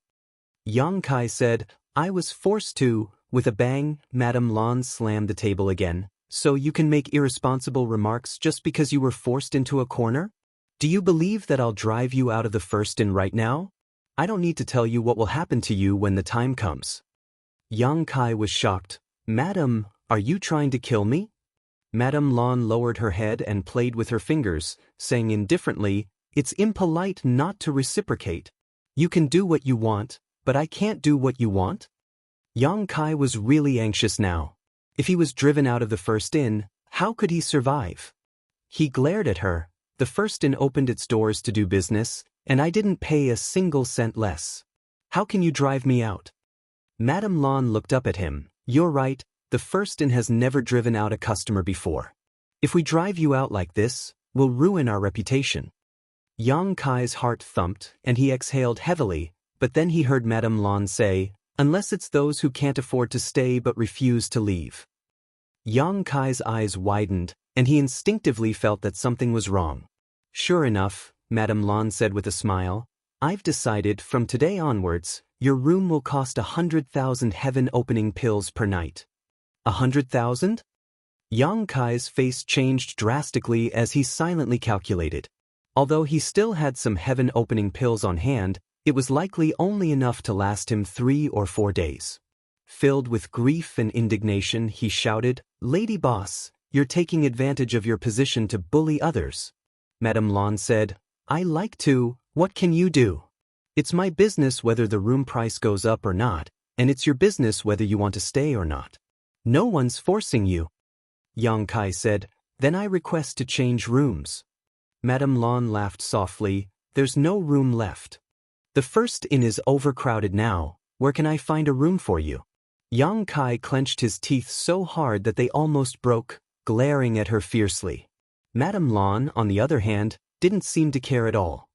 [SPEAKER 1] Yang Kai said, I was forced to. With a bang, Madame Lan slammed the table again. So you can make irresponsible remarks just because you were forced into a corner? Do you believe that I'll drive you out of the first inn right now? I don't need to tell you what will happen to you when the time comes. Yang Kai was shocked. Madam, are you trying to kill me? Madame Lan lowered her head and played with her fingers, saying indifferently, it's impolite not to reciprocate. You can do what you want, but I can't do what you want? Yang Kai was really anxious now. If he was driven out of the first inn, how could he survive? He glared at her. The first inn opened its doors to do business, and I didn't pay a single cent less. How can you drive me out? Madame Lan looked up at him. You're right, the first inn has never driven out a customer before. If we drive you out like this, we'll ruin our reputation. Yang Kai's heart thumped, and he exhaled heavily, but then he heard Madame Lan say, unless it's those who can't afford to stay but refuse to leave. Yang Kai's eyes widened, and he instinctively felt that something was wrong. Sure enough, Madame Lan said with a smile, I've decided from today onwards, your room will cost 100,000 heaven-opening pills per night. 100,000? Yang Kai's face changed drastically as he silently calculated. Although he still had some heaven-opening pills on hand, it was likely only enough to last him 3 or 4 days. Filled with grief and indignation, he shouted, Lady boss, you're taking advantage of your position to bully others. Madame Lan said, I like to, what can you do? It's my business whether the room price goes up or not, and it's your business whether you want to stay or not. No one's forcing you. Yang Kai said, then I request to change rooms. Madame Lan laughed softly, there's no room left. The first inn is overcrowded now, where can I find a room for you? Yang Kai clenched his teeth so hard that they almost broke, glaring at her fiercely. Madame Lan, on the other hand, didn't seem to care at all.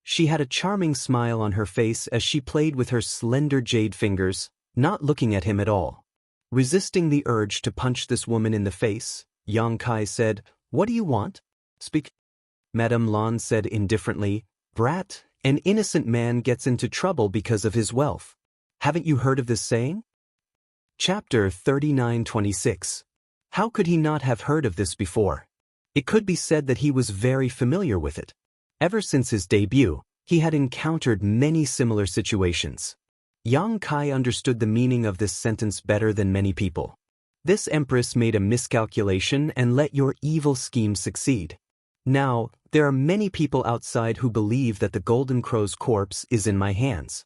[SPEAKER 1] She had a charming smile on her face as she played with her slender jade fingers, not looking at him at all. Resisting the urge to punch this woman in the face, Yang Kai said, what do you want? Speak. Madame Lan said indifferently, brat, an innocent man gets into trouble because of his wealth. Haven't you heard of this saying? Chapter 39:26. How could he not have heard of this before? It could be said that he was very familiar with it. Ever since his debut, he had encountered many similar situations. Yang Kai understood the meaning of this sentence better than many people. This empress made a miscalculation and let your evil scheme succeed. Now, there are many people outside who believe that the Golden Crow's corpse is in my hands.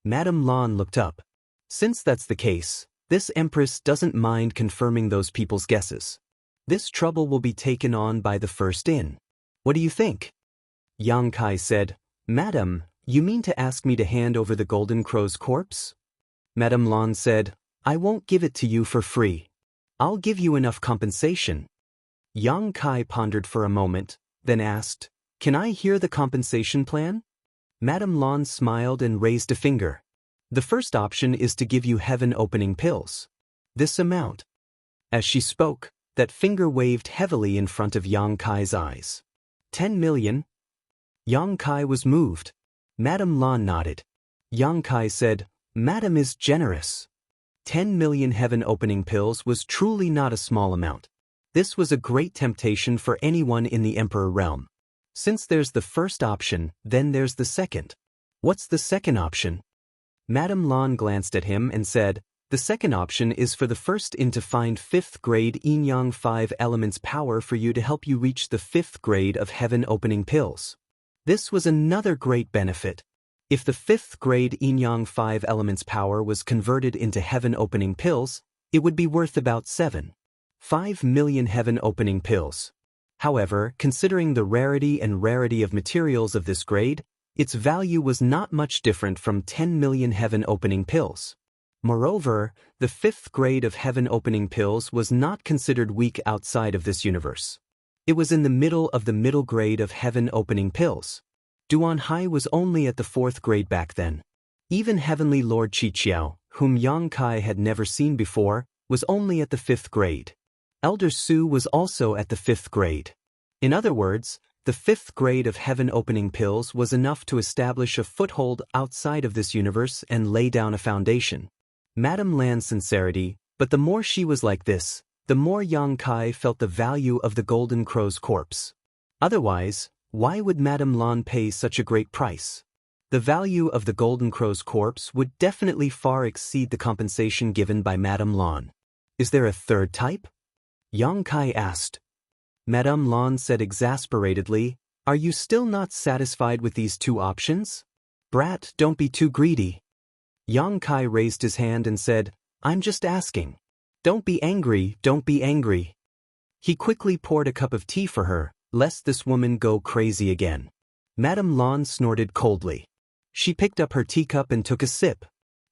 [SPEAKER 1] Madame Lan looked up. Since that's the case, this empress doesn't mind confirming those people's guesses. This trouble will be taken on by the first inn. What do you think? Yang Kai said, Madam, you mean to ask me to hand over the Golden Crow's corpse? Madame Lan said, I won't give it to you for free. I'll give you enough compensation. Yang Kai pondered for a moment, then asked, can I hear the compensation plan? Madame Lan smiled and raised a finger. The first option is to give you heaven-opening pills. This amount. As she spoke, that finger waved heavily in front of Yang Kai's eyes. 10 million. Yang Kai was moved. Madame Lan nodded. Yang Kai said, Madam is generous. 10 million heaven-opening pills was truly not a small amount. This was a great temptation for anyone in the Emperor realm. Since there's the first option, then there's the second. What's the second option? Madame Lan glanced at him and said, the second option is for the first inn to find 5th grade yin-yang 5 elements power for you to help you reach the 5th grade of heaven-opening pills. This was another great benefit. If the 5th grade yin-yang 5 elements power was converted into heaven-opening pills, it would be worth about 7.5 million heaven-opening pills. However, considering the rarity of materials of this grade, its value was not much different from 10 million heaven-opening pills. Moreover, the 5th grade of heaven-opening pills was not considered weak outside of this universe. It was in the middle of the middle grade of heaven-opening pills. Duan Hai was only at the 4th grade back then. Even Heavenly Lord Qiqiao, whom Yang Kai had never seen before, was only at the 5th grade. Elder Su was also at the 5th grade. In other words, the 5th grade of heaven-opening pills was enough to establish a foothold outside of this universe and lay down a foundation. Madame Lan's sincerity, but the more she was like this, the more Yang Kai felt the value of the Golden Crow's corpse. Otherwise, why would Madame Lan pay such a great price? The value of the Golden Crow's corpse would definitely far exceed the compensation given by Madame Lan. Is there a third type? Yang Kai asked. Madame Lan said exasperatedly, are you still not satisfied with these two options? Brat, don't be too greedy. Yang Kai raised his hand and said, I'm just asking. Don't be angry, don't be angry. He quickly poured a cup of tea for her, lest this woman go crazy again. Madame Lan snorted coldly. She picked up her teacup and took a sip.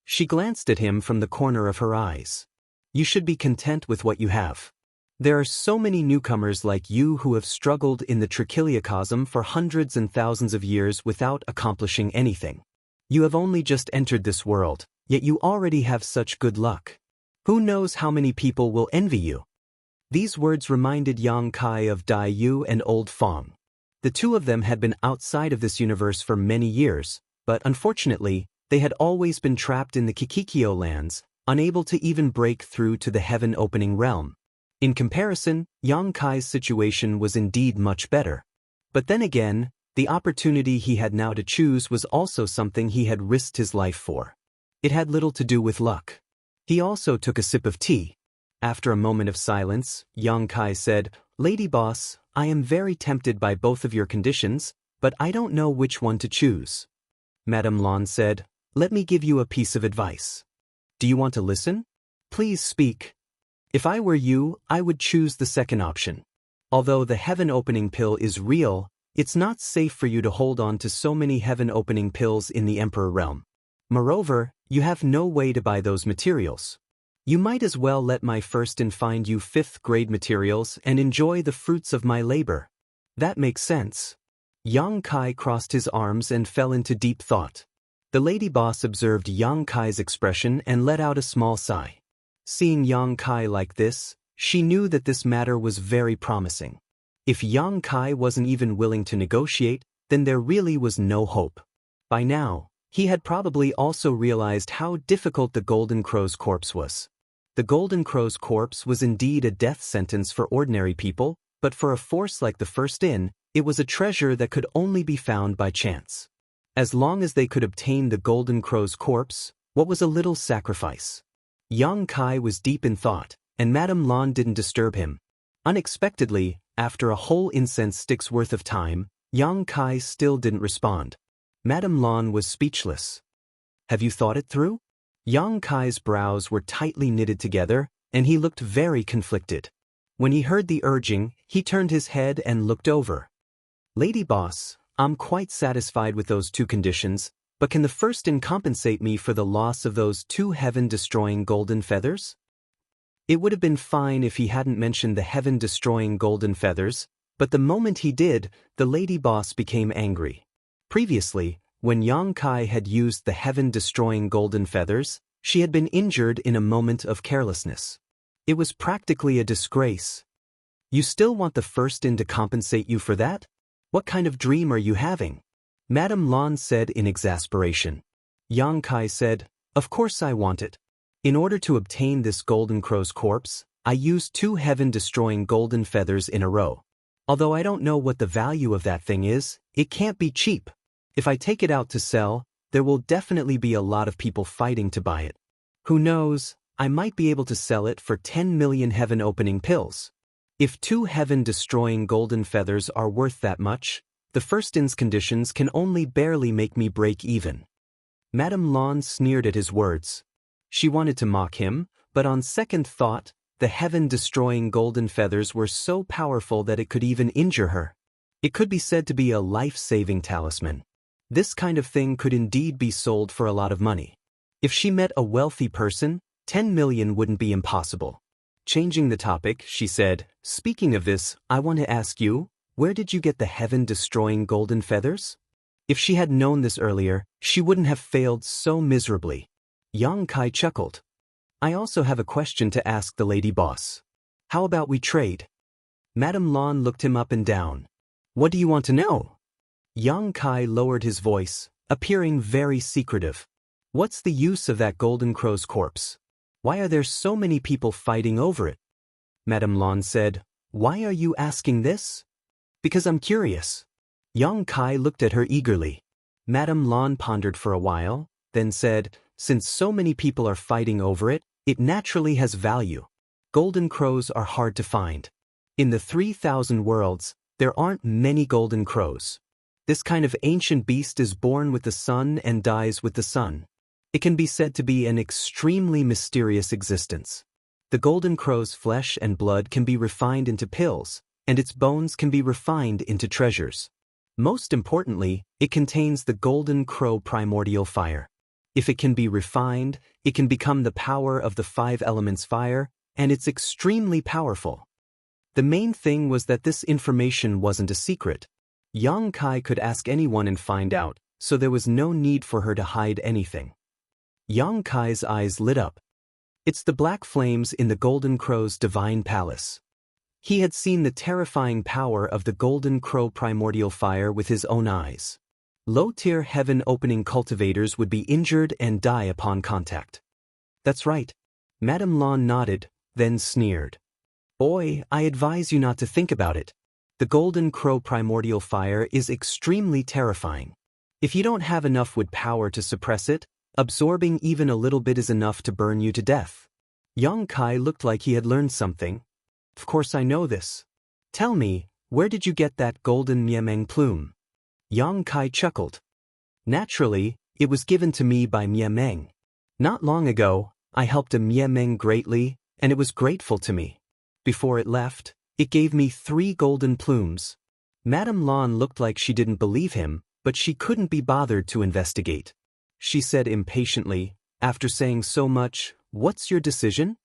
[SPEAKER 1] She glanced at him from the corner of her eyes. You should be content with what you have. There are so many newcomers like you who have struggled in the Trichiliocosm for hundreds and thousands of years without accomplishing anything. You have only just entered this world, yet you already have such good luck. Who knows how many people will envy you? These words reminded Yang Kai of Dai Yu and Old Fong. The two of them had been outside of this universe for many years, but unfortunately, they had always been trapped in the Kikikyo lands, unable to even break through to the heaven-opening realm. In comparison, Yang Kai's situation was indeed much better. But then again, the opportunity he had now to choose was also something he had risked his life for. It had little to do with luck. He also took a sip of tea. After a moment of silence, Yang Kai said, Lady Boss, I am very tempted by both of your conditions, but I don't know which one to choose. Madame Lan said, "Let me give you a piece of advice. Do you want to listen? Please speak." "If I were you, I would choose the second option. Although the heaven-opening pill is real, it's not safe for you to hold on to so many heaven-opening pills in the Emperor realm. Moreover, you have no way to buy those materials. You might as well let my first-in find you fifth-grade materials and enjoy the fruits of my labor." "That makes sense." Yang Kai crossed his arms and fell into deep thought. The lady boss observed Yang Kai's expression and let out a small sigh. Seeing Yang Kai like this, she knew that this matter was very promising. If Yang Kai wasn't even willing to negotiate, then there really was no hope. By now, he had probably also realized how difficult the Golden Crow's corpse was. The Golden Crow's corpse was indeed a death sentence for ordinary people, but for a force like the First In, it was a treasure that could only be found by chance. As long as they could obtain the Golden Crow's corpse, what was a little sacrifice? Yang Kai was deep in thought, and Madame Lan didn't disturb him. Unexpectedly, after a whole incense stick's worth of time, Yang Kai still didn't respond. Madame Lan was speechless. "Have you thought it through?" Yang Kai's brows were tightly knitted together, and he looked very conflicted. When he heard the urging, he turned his head and looked over. "Lady boss, I'm quite satisfied with those two conditions, but can the First-In compensate me for the loss of those 2 heaven-destroying golden feathers?" It would have been fine if he hadn't mentioned the heaven-destroying golden feathers, but the moment he did, the lady boss became angry. Previously, when Yang Kai had used the heaven-destroying golden feathers, she had been injured in a moment of carelessness. It was practically a disgrace. "You still want the First-In to compensate you for that? What kind of dream are you having?" Madame Lan said in exasperation. Yang Kai said, "Of course I want it. In order to obtain this Golden Crow's corpse, I used 2 heaven-destroying golden feathers in a row. Although I don't know what the value of that thing is, it can't be cheap. If I take it out to sell, there will definitely be a lot of people fighting to buy it. Who knows, I might be able to sell it for 10 million heaven-opening pills. If 2 heaven-destroying golden feathers are worth that much, the First-In's conditions can only barely make me break even." Madame Lan sneered at his words. She wanted to mock him, but on second thought, the heaven-destroying golden feathers were so powerful that it could even injure her. It could be said to be a life-saving talisman. This kind of thing could indeed be sold for a lot of money. If she met a wealthy person, 10 million wouldn't be impossible. Changing the topic, she said, "Speaking of this, I want to ask you, where did you get the heaven-destroying golden feathers?" If she had known this earlier, she wouldn't have failed so miserably. Yang Kai chuckled. "I also have a question to ask the lady boss. How about we trade?" Madame Lan looked him up and down. "What do you want to know?" Yang Kai lowered his voice, appearing very secretive. "What's the use of that Golden Crow's corpse? Why are there so many people fighting over it?" Madame Lan said, "Why are you asking this?" "Because I'm curious." Yang Kai looked at her eagerly. Madame Lan pondered for a while, then said, "Since so many people are fighting over it, it naturally has value. Golden crows are hard to find. In the 3,000 worlds, there aren't many golden crows. This kind of ancient beast is born with the sun and dies with the sun. It can be said to be an extremely mysterious existence. The golden crow's flesh and blood can be refined into pills, and its bones can be refined into treasures. Most importantly, it contains the golden crow primordial fire. If it can be refined, it can become the power of the 5 elements fire, and it's extremely powerful." The main thing was that this information wasn't a secret. Yang Kai could ask anyone and find out, so there was no need for her to hide anything. Yang Kai's eyes lit up. It's the black flames in the Golden Crow's divine palace. He had seen the terrifying power of the Golden Crow primordial fire with his own eyes. Low-tier heaven-opening cultivators would be injured and die upon contact. "That's right." Madame Lan nodded, then sneered. "Boy, I advise you not to think about it. The Golden Crow primordial fire is extremely terrifying. If you don't have enough wood power to suppress it, absorbing even a little bit is enough to burn you to death." Yang Kai looked like he had learned something. "Of course I know this. Tell me, where did you get that golden Niameng plume?" Yang Kai chuckled. Naturally, it was given to me by Mie Meng. Not long ago, I helped a Mie Meng greatly, and it was grateful to me. Before it left, it gave me 3 golden plumes. Madame Lan looked like she didn't believe him, but she couldn't be bothered to investigate. She said impatiently, after saying so much, "What's your decision?"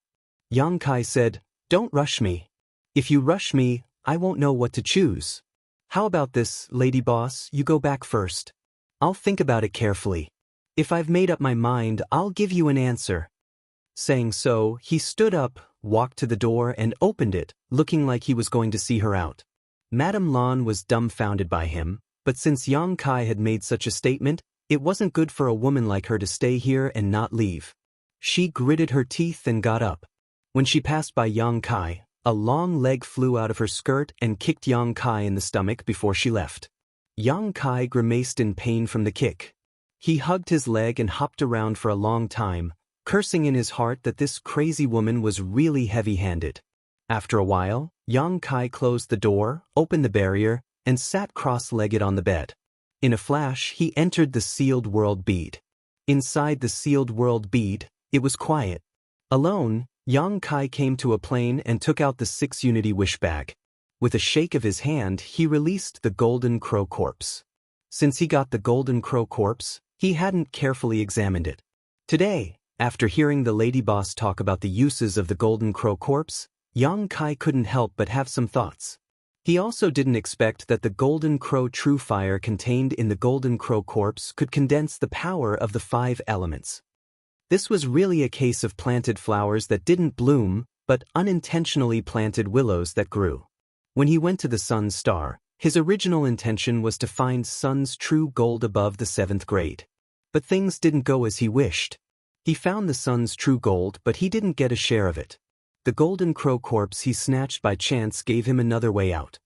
[SPEAKER 1] Yang Kai said, "Don't rush me. If you rush me, I won't know what to choose. How about this, lady boss, you go back first. I'll think about it carefully. If I've made up my mind, I'll give you an answer." Saying so, he stood up, walked to the door and opened it, looking like he was going to see her out. Madame Lan was dumbfounded by him, but since Yang Kai had made such a statement, it wasn't good for a woman like her to stay here and not leave. She gritted her teeth and got up. When she passed by Yang Kai, a long leg flew out of her skirt and kicked Yang Kai in the stomach before she left. Yang Kai grimaced in pain from the kick. He hugged his leg and hopped around for a long time, cursing in his heart that this crazy woman was really heavy-handed. After a while, Yang Kai closed the door, opened the barrier, and sat cross-legged on the bed. In a flash, he entered the sealed world bead. Inside the sealed world bead, it was quiet. Alone, Yang Kai came to a plane and took out the 6-unity wish bag. With a shake of his hand, he released the Golden Crow corpse. Since he got the Golden Crow corpse, he hadn't carefully examined it. Today, after hearing the lady boss talk about the uses of the Golden Crow corpse, Yang Kai couldn't help but have some thoughts. He also didn't expect that the Golden Crow true fire contained in the Golden Crow corpse could condense the power of the 5 elements. This was really a case of planted flowers that didn't bloom, but unintentionally planted willows that grew. When he went to the Sun's star, his original intention was to find Sun's true gold above the 7th grade. But things didn't go as he wished. He found the Sun's true gold, but he didn't get a share of it. The Golden Crow corpse he snatched by chance gave him another way out.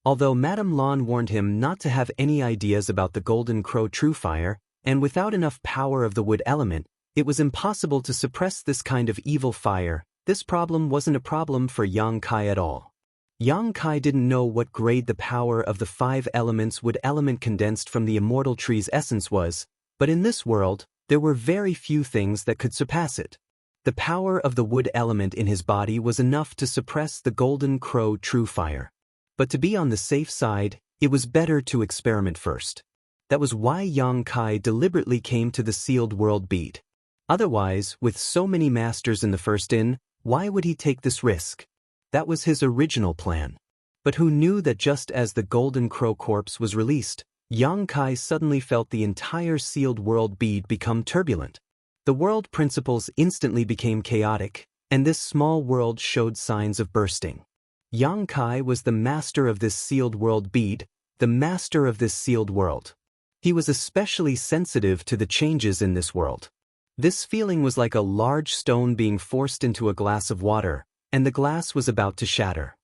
[SPEAKER 1] Although Madame Lan warned him not to have any ideas about the Golden Crow true fire, and without enough power of the wood element, it was impossible to suppress this kind of evil fire, this problem wasn't a problem for Yang Kai at all. Yang Kai didn't know what grade the power of the 5 elements wood element condensed from the immortal tree's essence was, but in this world, there were very few things that could surpass it. The power of the wood element in his body was enough to suppress the Golden Crow true fire. But to be on the safe side, it was better to experiment first. That was why Yang Kai deliberately came to the sealed world bead. Otherwise, with so many masters in the first inn, why would he take this risk? That was his original plan. But who knew that just as the Golden Crow corpse was released, Yang Kai suddenly felt the entire sealed world bead become turbulent. The world principles instantly became chaotic, and this small world showed signs of bursting. Yang Kai was the master of this sealed world bead, the master of this sealed world. He was especially sensitive to the changes in this world. This feeling was like a large stone being forced into a glass of water, and the glass was about to shatter.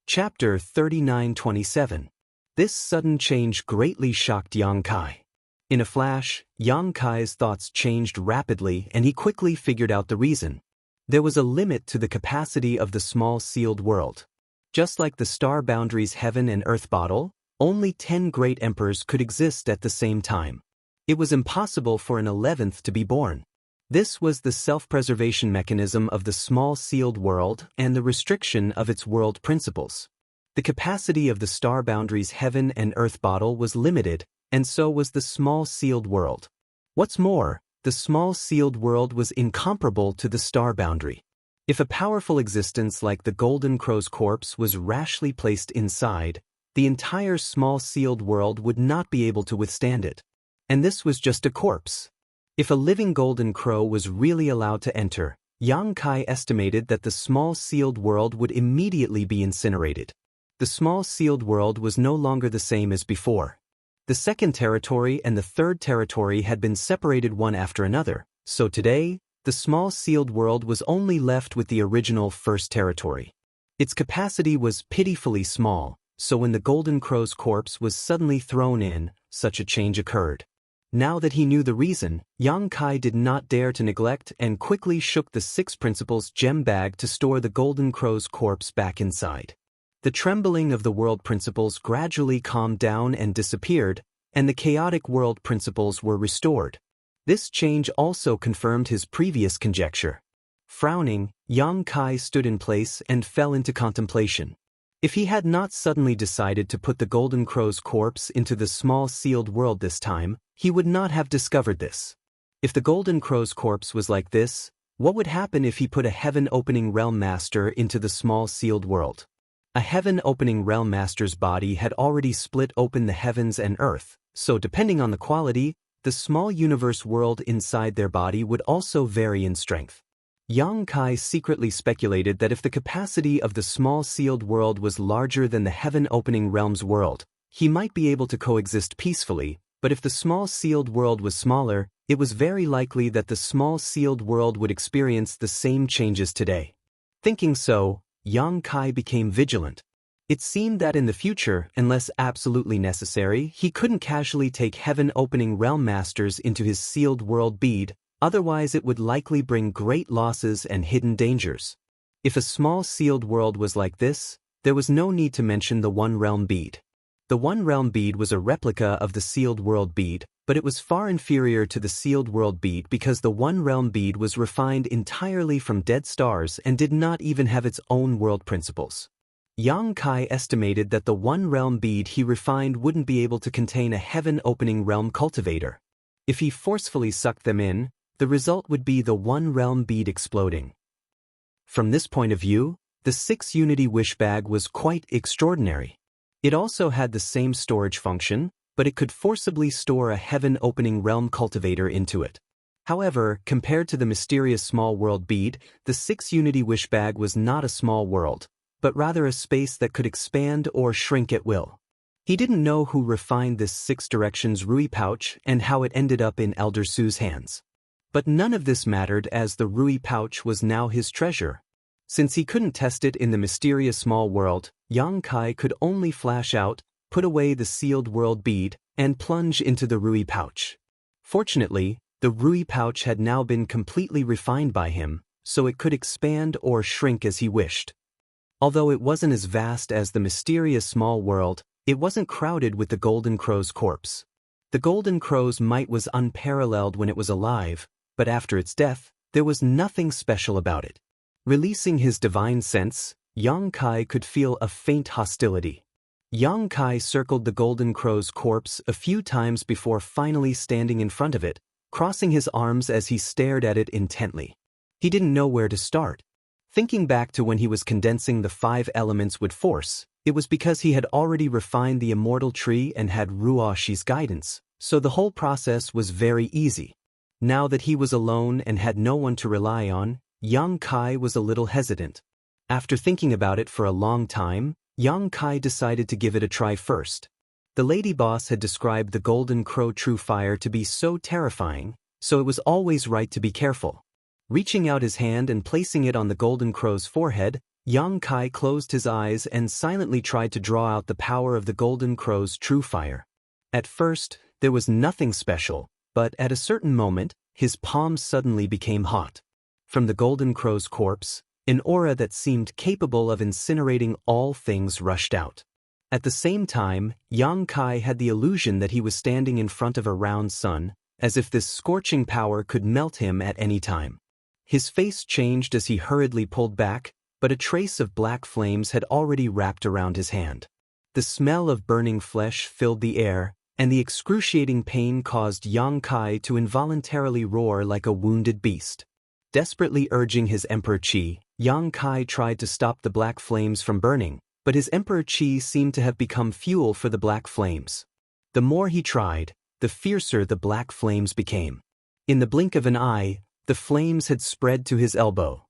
[SPEAKER 1] Chapter 39:27. This sudden change greatly shocked Yang Kai. In a flash, Yang Kai's thoughts changed rapidly and he quickly figured out the reason. There was a limit to the capacity of the small sealed world. Just like the star boundaries heaven and earth bottle, only 10 great emperors could exist at the same time. It was impossible for an 11th to be born. This was the self-preservation mechanism of the small sealed world and the restriction of its world principles. The capacity of the star boundaries heaven and earth bottle was limited, and so was the small sealed world. What's more, the small sealed world was incomparable to the star boundary. If a powerful existence like the Golden Crow's corpse was rashly placed inside, the entire small sealed world would not be able to withstand it. And this was just a corpse. If a living Golden Crow was really allowed to enter, Yang Kai estimated that the small sealed world would immediately be incinerated. The small sealed world was no longer the same as before. The second territory and the third territory had been separated one after another, so today, the small sealed world was only left with the original first territory. Its capacity was pitifully small, so when the Golden Crow's corpse was suddenly thrown in, such a change occurred. Now that he knew the reason, Yang Kai did not dare to neglect and quickly shook the 6 principles gem bag to store the Golden Crow's corpse back inside. The trembling of the world principles gradually calmed down and disappeared, and the chaotic world principles were restored. This change also confirmed his previous conjecture. Frowning, Yang Kai stood in place and fell into contemplation. If he had not suddenly decided to put the Golden Crow's corpse into the small sealed world this time, he would not have discovered this. If the Golden Crow's corpse was like this, what would happen if he put a heaven-opening realm master into the small sealed world? A heaven-opening realm master's body had already split open the heavens and earth, so depending on the quality, the small universe world inside their body would also vary in strength. Yang Kai secretly speculated that if the capacity of the small sealed world was larger than the heaven-opening realm's world, he might be able to coexist peacefully, but if the small sealed world was smaller, it was very likely that the small sealed world would experience the same changes today. Thinking so, Yang Kai became vigilant. It seemed that in the future, unless absolutely necessary, he couldn't casually take heaven-opening realm masters into his sealed world bead, otherwise it would likely bring great losses and hidden dangers. If a small sealed world was like this, there was no need to mention the One Realm bead. The One Realm bead was a replica of the sealed world bead, but it was far inferior to the sealed world bead because the One Realm bead was refined entirely from dead stars and did not even have its own world principles. Yang Kai estimated that the One Realm bead he refined wouldn't be able to contain a heaven-opening realm cultivator. If he forcefully sucked them in, the result would be the One Realm bead exploding. From this point of view, the 6 Unity Wish Bag was quite extraordinary. It also had the same storage function, but it could forcibly store a heaven-opening realm cultivator into it. However, compared to the mysterious small world bead, the 6 Unity Wish Bag was not a small world, but rather a space that could expand or shrink at will. He didn't know who refined this 6 Directions Rui pouch and how it ended up in Elder Su's hands. But none of this mattered as the Rui pouch was now his treasure. Since he couldn't test it in the mysterious small world, Yang Kai could only flash out, put away the sealed world bead, and plunge into the Rui pouch. Fortunately, the Rui pouch had now been completely refined by him, so it could expand or shrink as he wished. Although it wasn't as vast as the mysterious small world, it wasn't crowded with the Golden Crow's corpse. The Golden Crow's might was unparalleled when it was alive, but after its death, there was nothing special about it. Releasing his divine sense, Yang Kai could feel a faint hostility. Yang Kai circled the Golden Crow's corpse a few times before finally standing in front of it, crossing his arms as he stared at it intently. He didn't know where to start. Thinking back to when he was condensing the 5 elements with force, it was because he had already refined the immortal tree and had Ruoshi's guidance, so the whole process was very easy. Now that he was alone and had no one to rely on, Yang Kai was a little hesitant. After thinking about it for a long time, Yang Kai decided to give it a try first. The lady boss had described the Golden Crow True Fire to be so terrifying, so it was always right to be careful. Reaching out his hand and placing it on the Golden Crow's forehead, Yang Kai closed his eyes and silently tried to draw out the power of the Golden Crow's True Fire. At first, there was nothing special, but at a certain moment, his palms suddenly became hot. From the Golden Crow's corpse, an aura that seemed capable of incinerating all things rushed out. At the same time, Yang Kai had the illusion that he was standing in front of a round sun, as if this scorching power could melt him at any time. His face changed as he hurriedly pulled back, but a trace of black flames had already wrapped around his hand. The smell of burning flesh filled the air, and the excruciating pain caused Yang Kai to involuntarily roar like a wounded beast. Desperately urging his Emperor Qi, Yang Kai tried to stop the black flames from burning, but his Emperor Qi seemed to have become fuel for the black flames. The more he tried, the fiercer the black flames became. In the blink of an eye, the flames had spread to his elbow.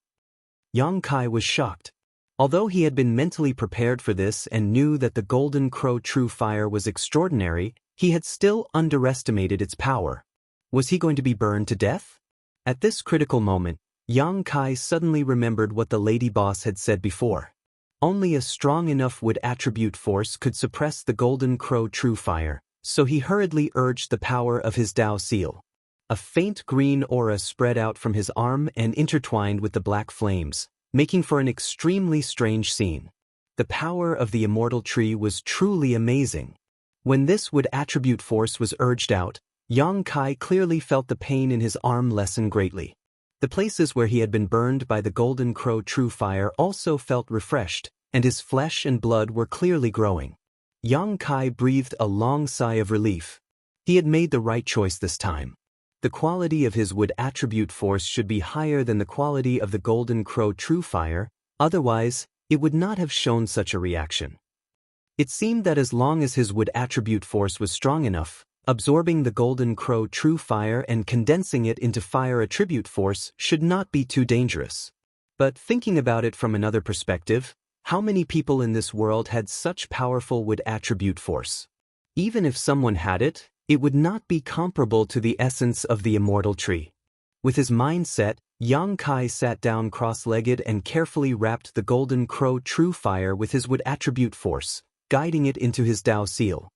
[SPEAKER 1] Yang Kai was shocked. Although he had been mentally prepared for this and knew that the Golden Crow True Fire was extraordinary, he had still underestimated its power. Was he going to be burned to death? At this critical moment, Yang Kai suddenly remembered what the lady boss had said before. Only a strong enough wood attribute force could suppress the Golden Crow True Fire, so he hurriedly urged the power of his Dao Seal. A faint green aura spread out from his arm and intertwined with the black flames, making for an extremely strange scene. The power of the immortal tree was truly amazing. When this wood attribute force was urged out, Yang Kai clearly felt the pain in his arm lessen greatly. The places where he had been burned by the Golden Crow True Fire also felt refreshed, and his flesh and blood were clearly growing. Yang Kai breathed a long sigh of relief. He had made the right choice this time. The quality of his wood attribute force should be higher than the quality of the Golden Crow True Fire, otherwise, it would not have shown such a reaction. It seemed that as long as his wood attribute force was strong enough, absorbing the Golden Crow True Fire and condensing it into fire attribute force should not be too dangerous. But thinking about it from another perspective, how many people in this world had such powerful wood attribute force? Even if someone had it, it would not be comparable to the essence of the immortal tree. With his mind set, Yang Kai sat down cross-legged and carefully wrapped the Golden Crow True Fire with his wood attribute force, guiding it into his Tao seal.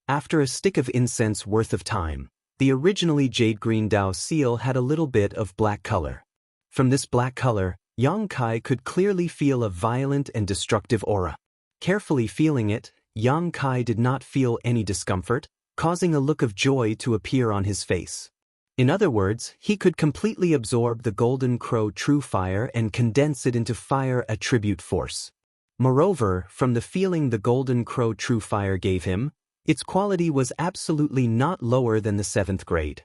[SPEAKER 1] After a stick of incense worth of time, the originally jade-green Tao seal had a little bit of black color. From this black color, Yang Kai could clearly feel a violent and destructive aura. Carefully feeling it, Yang Kai did not feel any discomfort, causing a look of joy to appear on his face. In other words, he could completely absorb the Golden Crow True Fire and condense it into fire attribute force. Moreover, from the feeling the Golden Crow True Fire gave him, its quality was absolutely not lower than the 7th grade.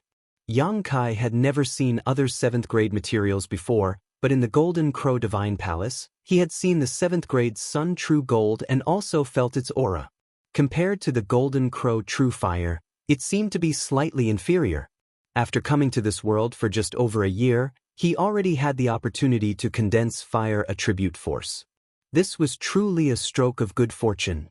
[SPEAKER 1] Yang Kai had never seen other 7th grade materials before, but in the Golden Crow Divine Palace, he had seen the 7th grade Sun True Gold and also felt its aura. Compared to the Golden Crow True Fire, it seemed to be slightly inferior. After coming to this world for just over a year, he already had the opportunity to condense fire attribute force. This was truly a stroke of good fortune.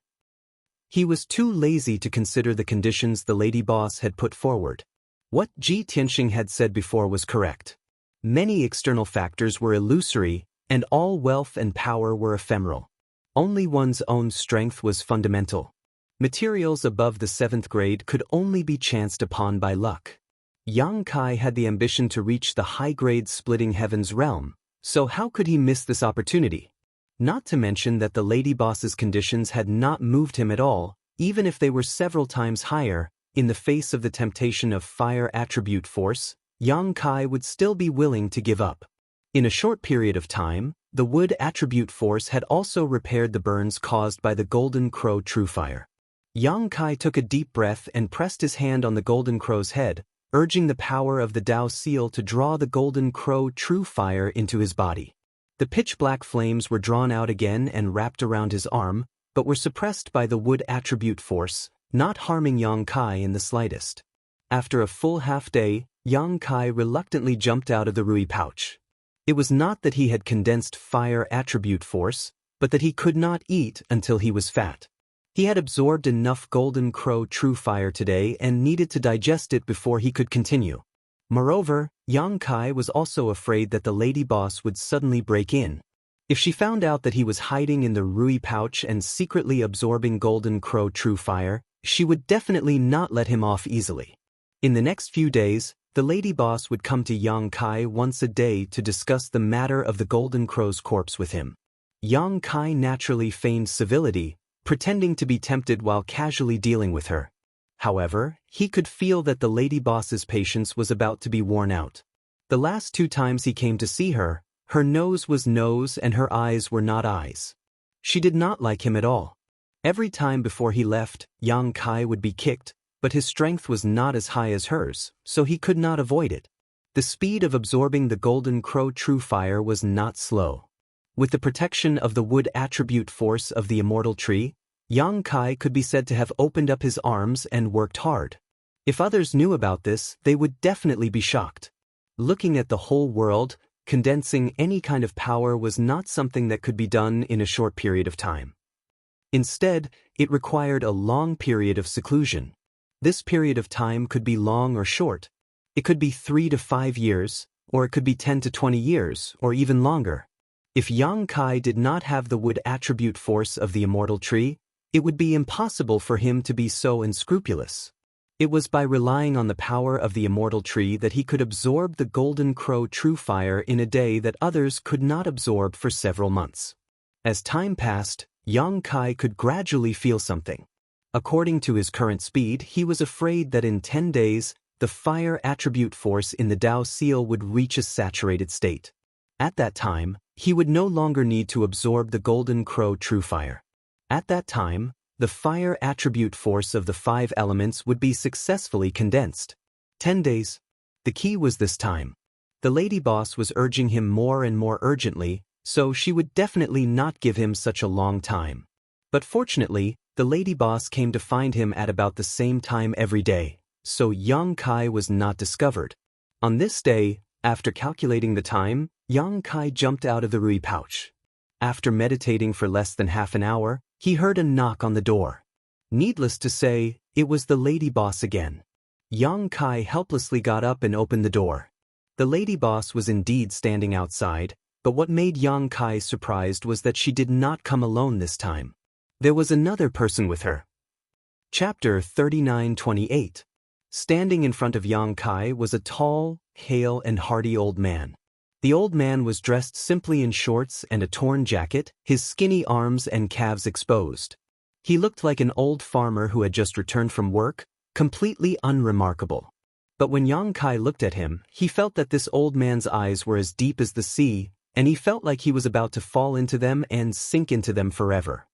[SPEAKER 1] He was too lazy to consider the conditions the lady boss had put forward. What Ji Tianxing had said before was correct. Many external factors were illusory, and all wealth and power were ephemeral. Only one's own strength was fundamental. Materials above the 7th grade could only be chanced upon by luck. Yang Kai had the ambition to reach the high-grade Splitting Heavens realm, so how could he miss this opportunity? Not to mention that the lady boss's conditions had not moved him at all, even if they were several times higher. In the face of the temptation of fire attribute force, Yang Kai would still be willing to give up. In a short period of time, the wood attribute force had also repaired the burns caused by the Golden Crow True Fire. Yang Kai took a deep breath and pressed his hand on the Golden Crow's head, urging the power of the Tao seal to draw the Golden Crow True Fire into his body. The pitch-black flames were drawn out again and wrapped around his arm, but were suppressed by the wood attribute force, not harming Yang Kai in the slightest. After a full half-day, Yang Kai reluctantly jumped out of the Rui pouch. It was not that he had condensed fire attribute force, but that he could not eat until he was fat. He had absorbed enough Golden Crow True Fire today and needed to digest it before he could continue. Moreover, Yang Kai was also afraid that the lady boss would suddenly break in. If she found out that he was hiding in the Rui pouch and secretly absorbing Golden Crow True Fire, she would definitely not let him off easily. In the next few days, the lady boss would come to Yang Kai once a day to discuss the matter of the Golden Crow's corpse with him. Yang Kai naturally feigned civility, pretending to be tempted while casually dealing with her. However, he could feel that the lady boss's patience was about to be worn out. The last 2 times he came to see her, her nose was nose and her eyes were not eyes. She did not like him at all. Every time before he left, Yang Kai would be kicked, but his strength was not as high as hers, so he could not avoid it. The speed of absorbing the Golden Crow True Fire was not slow. With the protection of the wood attribute force of the immortal tree, Yang Kai could be said to have opened up his arms and worked hard. If others knew about this, they would definitely be shocked. Looking at the whole world, condensing any kind of power was not something that could be done in a short period of time. Instead, it required a long period of seclusion. This period of time could be long or short. It could be 3 to 5 years, or it could be 10 to 20 years, or even longer. If Yang Kai did not have the wood attribute force of the immortal tree, it would be impossible for him to be so unscrupulous. It was by relying on the power of the immortal tree that he could absorb the Golden Crow True Fire in a day that others could not absorb for several months. As time passed, Yang Kai could gradually feel something. According to his current speed, he was afraid that in 10 days, the fire attribute force in the Dao seal would reach a saturated state. At that time, he would no longer need to absorb the Golden Crow True Fire. At that time, the fire attribute force of the 5 elements would be successfully condensed. 10 days. The key was this time. The lady boss was urging him more and more urgently, so she would definitely not give him such a long time. But fortunately, the lady boss came to find him at about the same time every day, so Yang Kai was not discovered. On this day, after calculating the time, Yang Kai jumped out of the Rui pouch. After meditating for less than half an hour, he heard a knock on the door. Needless to say, it was the lady boss again. Yang Kai helplessly got up and opened the door. The lady boss was indeed standing outside, but what made Yang Kai surprised was that she did not come alone this time. There was another person with her. Chapter 39:28. Standing in front of Yang Kai was a tall, hale and hearty old man. The old man was dressed simply in shorts and a torn jacket, his skinny arms and calves exposed. He looked like an old farmer who had just returned from work, completely unremarkable. But when Yang Kai looked at him, he felt that this old man's eyes were as deep as the sea, and he felt like he was about to fall into them and sink into them forever.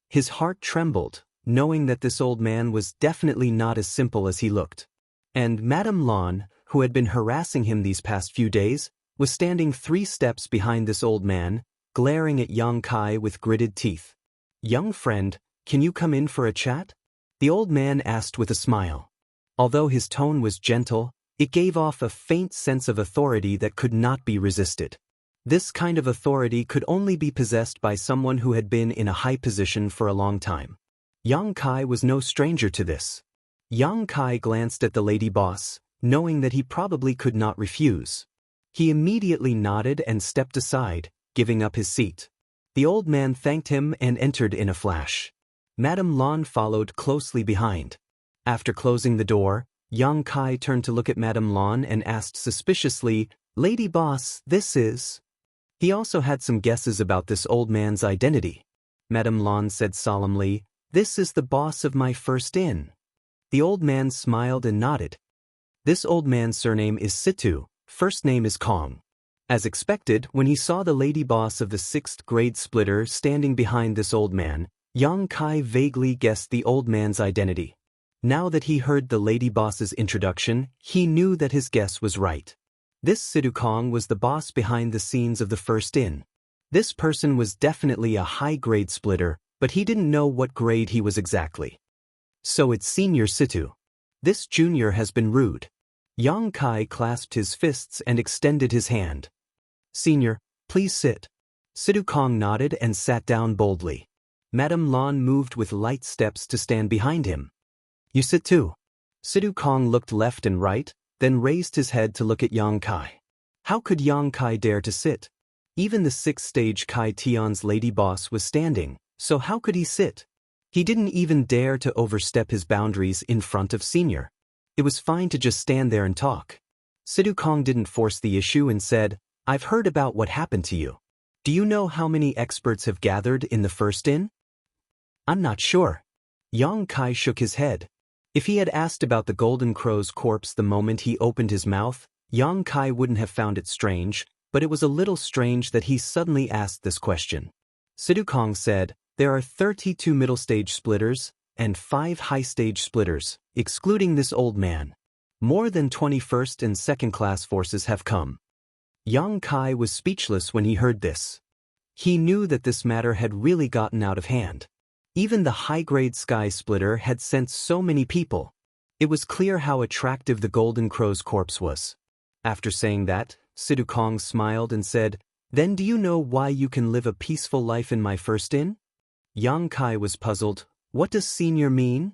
[SPEAKER 1] His heart trembled, knowing that this old man was definitely not as simple as he looked. And Madame Lan, who had been harassing him these past few days, was standing 3 steps behind this old man, glaring at Yang Kai with gritted teeth. "Young friend, can you come in for a chat?" The old man asked with a smile. Although his tone was gentle, it gave off a faint sense of authority that could not be resisted. This kind of authority could only be possessed by someone who had been in a high position for a long time. Yang Kai was no stranger to this. Yang Kai glanced at the lady boss, knowing that he probably could not refuse. He immediately nodded and stepped aside, giving up his seat. The old man thanked him and entered in a flash. Madame Lan followed closely behind. After closing the door, Yang Kai turned to look at Madame Lan and asked suspiciously, "Lady boss, this is..." He also had some guesses about this old man's identity. Madame Lan said solemnly, "This is the boss of my first inn." The old man smiled and nodded. This old man's surname is Situ, first name is Kong. As expected, when he saw the lady boss of the 6th grade splitter standing behind this old man, Yang Kai vaguely guessed the old man's identity. Now that he heard the lady boss's introduction, he knew that his guess was right. This Situ Kong was the boss behind the scenes of the first inn. This person was definitely a high-grade splitter, but he didn't know what grade he was exactly. "So it's Senior Situ. This junior has been rude." Yang Kai clasped his fists and extended his hand. "Senior, please sit." Situ Kong nodded and sat down boldly. Madame Lan moved with light steps to stand behind him. "You sit too." Situ Kong looked left and right, then raised his head to look at Yang Kai. How could Yang Kai dare to sit? Even the 6th stage Kai Tian's lady boss was standing, so how could he sit? He didn't even dare to overstep his boundaries in front of Senior. It was fine to just stand there and talk. Situ Kong didn't force the issue and said, "I've heard about what happened to you. Do you know how many experts have gathered in the first inn?" "I'm not sure." Yang Kai shook his head. If he had asked about the Golden Crow's corpse the moment he opened his mouth, Yang Kai wouldn't have found it strange, but it was a little strange that he suddenly asked this question. Situ Kong said, "There are 32 middle-stage splitters and 5 high-stage splitters, excluding this old man. More than 21st and 2nd-class forces have come." Yang Kai was speechless when he heard this. He knew that this matter had really gotten out of hand. Even the high-grade Sky Splitter had sent so many people. It was clear how attractive the Golden Crow's corpse was. After saying that, Situ Kong smiled and said, "Then do you know why you can live a peaceful life in my first inn?" Yang Kai was puzzled. "What does senior mean?"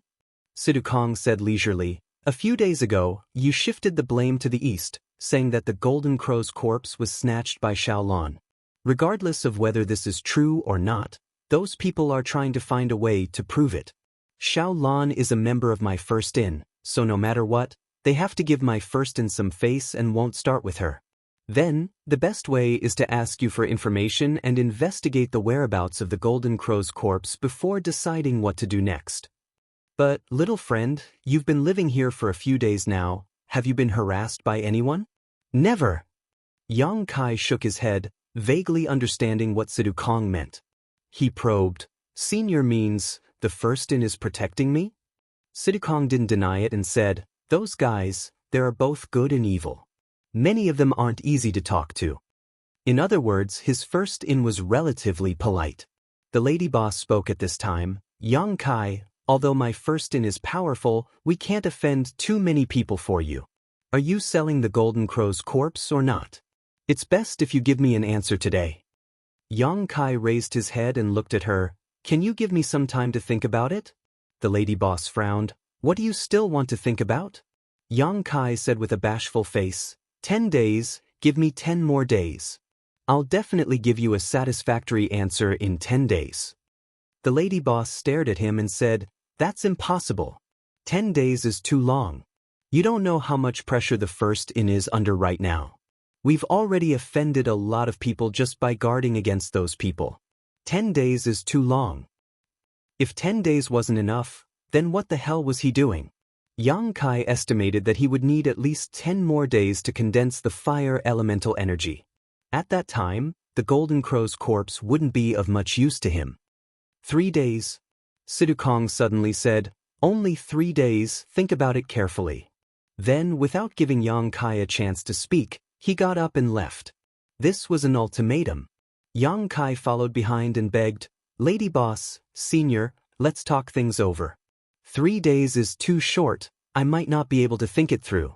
[SPEAKER 1] Situ Kong said leisurely, "A few days ago, you shifted the blame to the east, saying that the Golden Crow's corpse was snatched by Shaolan. Regardless of whether this is true or not, those people are trying to find a way to prove it. Shaolan is a member of my first inn, so no matter what, they have to give my first inn some face and won't start with her. Then, the best way is to ask you for information and investigate the whereabouts of the Golden Crow's corpse before deciding what to do next." But, little friend, you've been living here for a few days now. Have you been harassed by anyone? Never. Yang Kai shook his head, vaguely understanding what Sidu Kong meant. He probed, Senior means, the first in is protecting me? Sidu Kong didn't deny it and said, those guys, they are both good and evil. Many of them aren't easy to talk to. In other words, his first in was relatively polite. The lady boss spoke at this time, Yang Kai, although my first in is powerful, we can't offend too many people for you. Are you selling the Golden Crow's corpse or not? It's best if you give me an answer today. Yang Kai raised his head and looked at her. Can you give me some time to think about it? The lady boss frowned. What do you still want to think about? Yang Kai said with a bashful face, 10 days, give me 10 more days. I'll definitely give you a satisfactory answer in 10 days. The lady boss stared at him and said, that's impossible. 10 days is too long. You don't know how much pressure the first in is under right now. We've already offended a lot of people just by guarding against those people. 10 days is too long. If 10 days wasn't enough, then what the hell was he doing? Yang Kai estimated that he would need at least 10 more days to condense the fire elemental energy. At that time, the Golden Crow's corpse wouldn't be of much use to him. 3 days. Sidu Kong suddenly said, only 3 days, think about it carefully. Then, without giving Yang Kai a chance to speak, he got up and left. This was an ultimatum. Yang Kai followed behind and begged, Lady Boss, Senior, let's talk things over. 3 days is too short, I might not be able to think it through.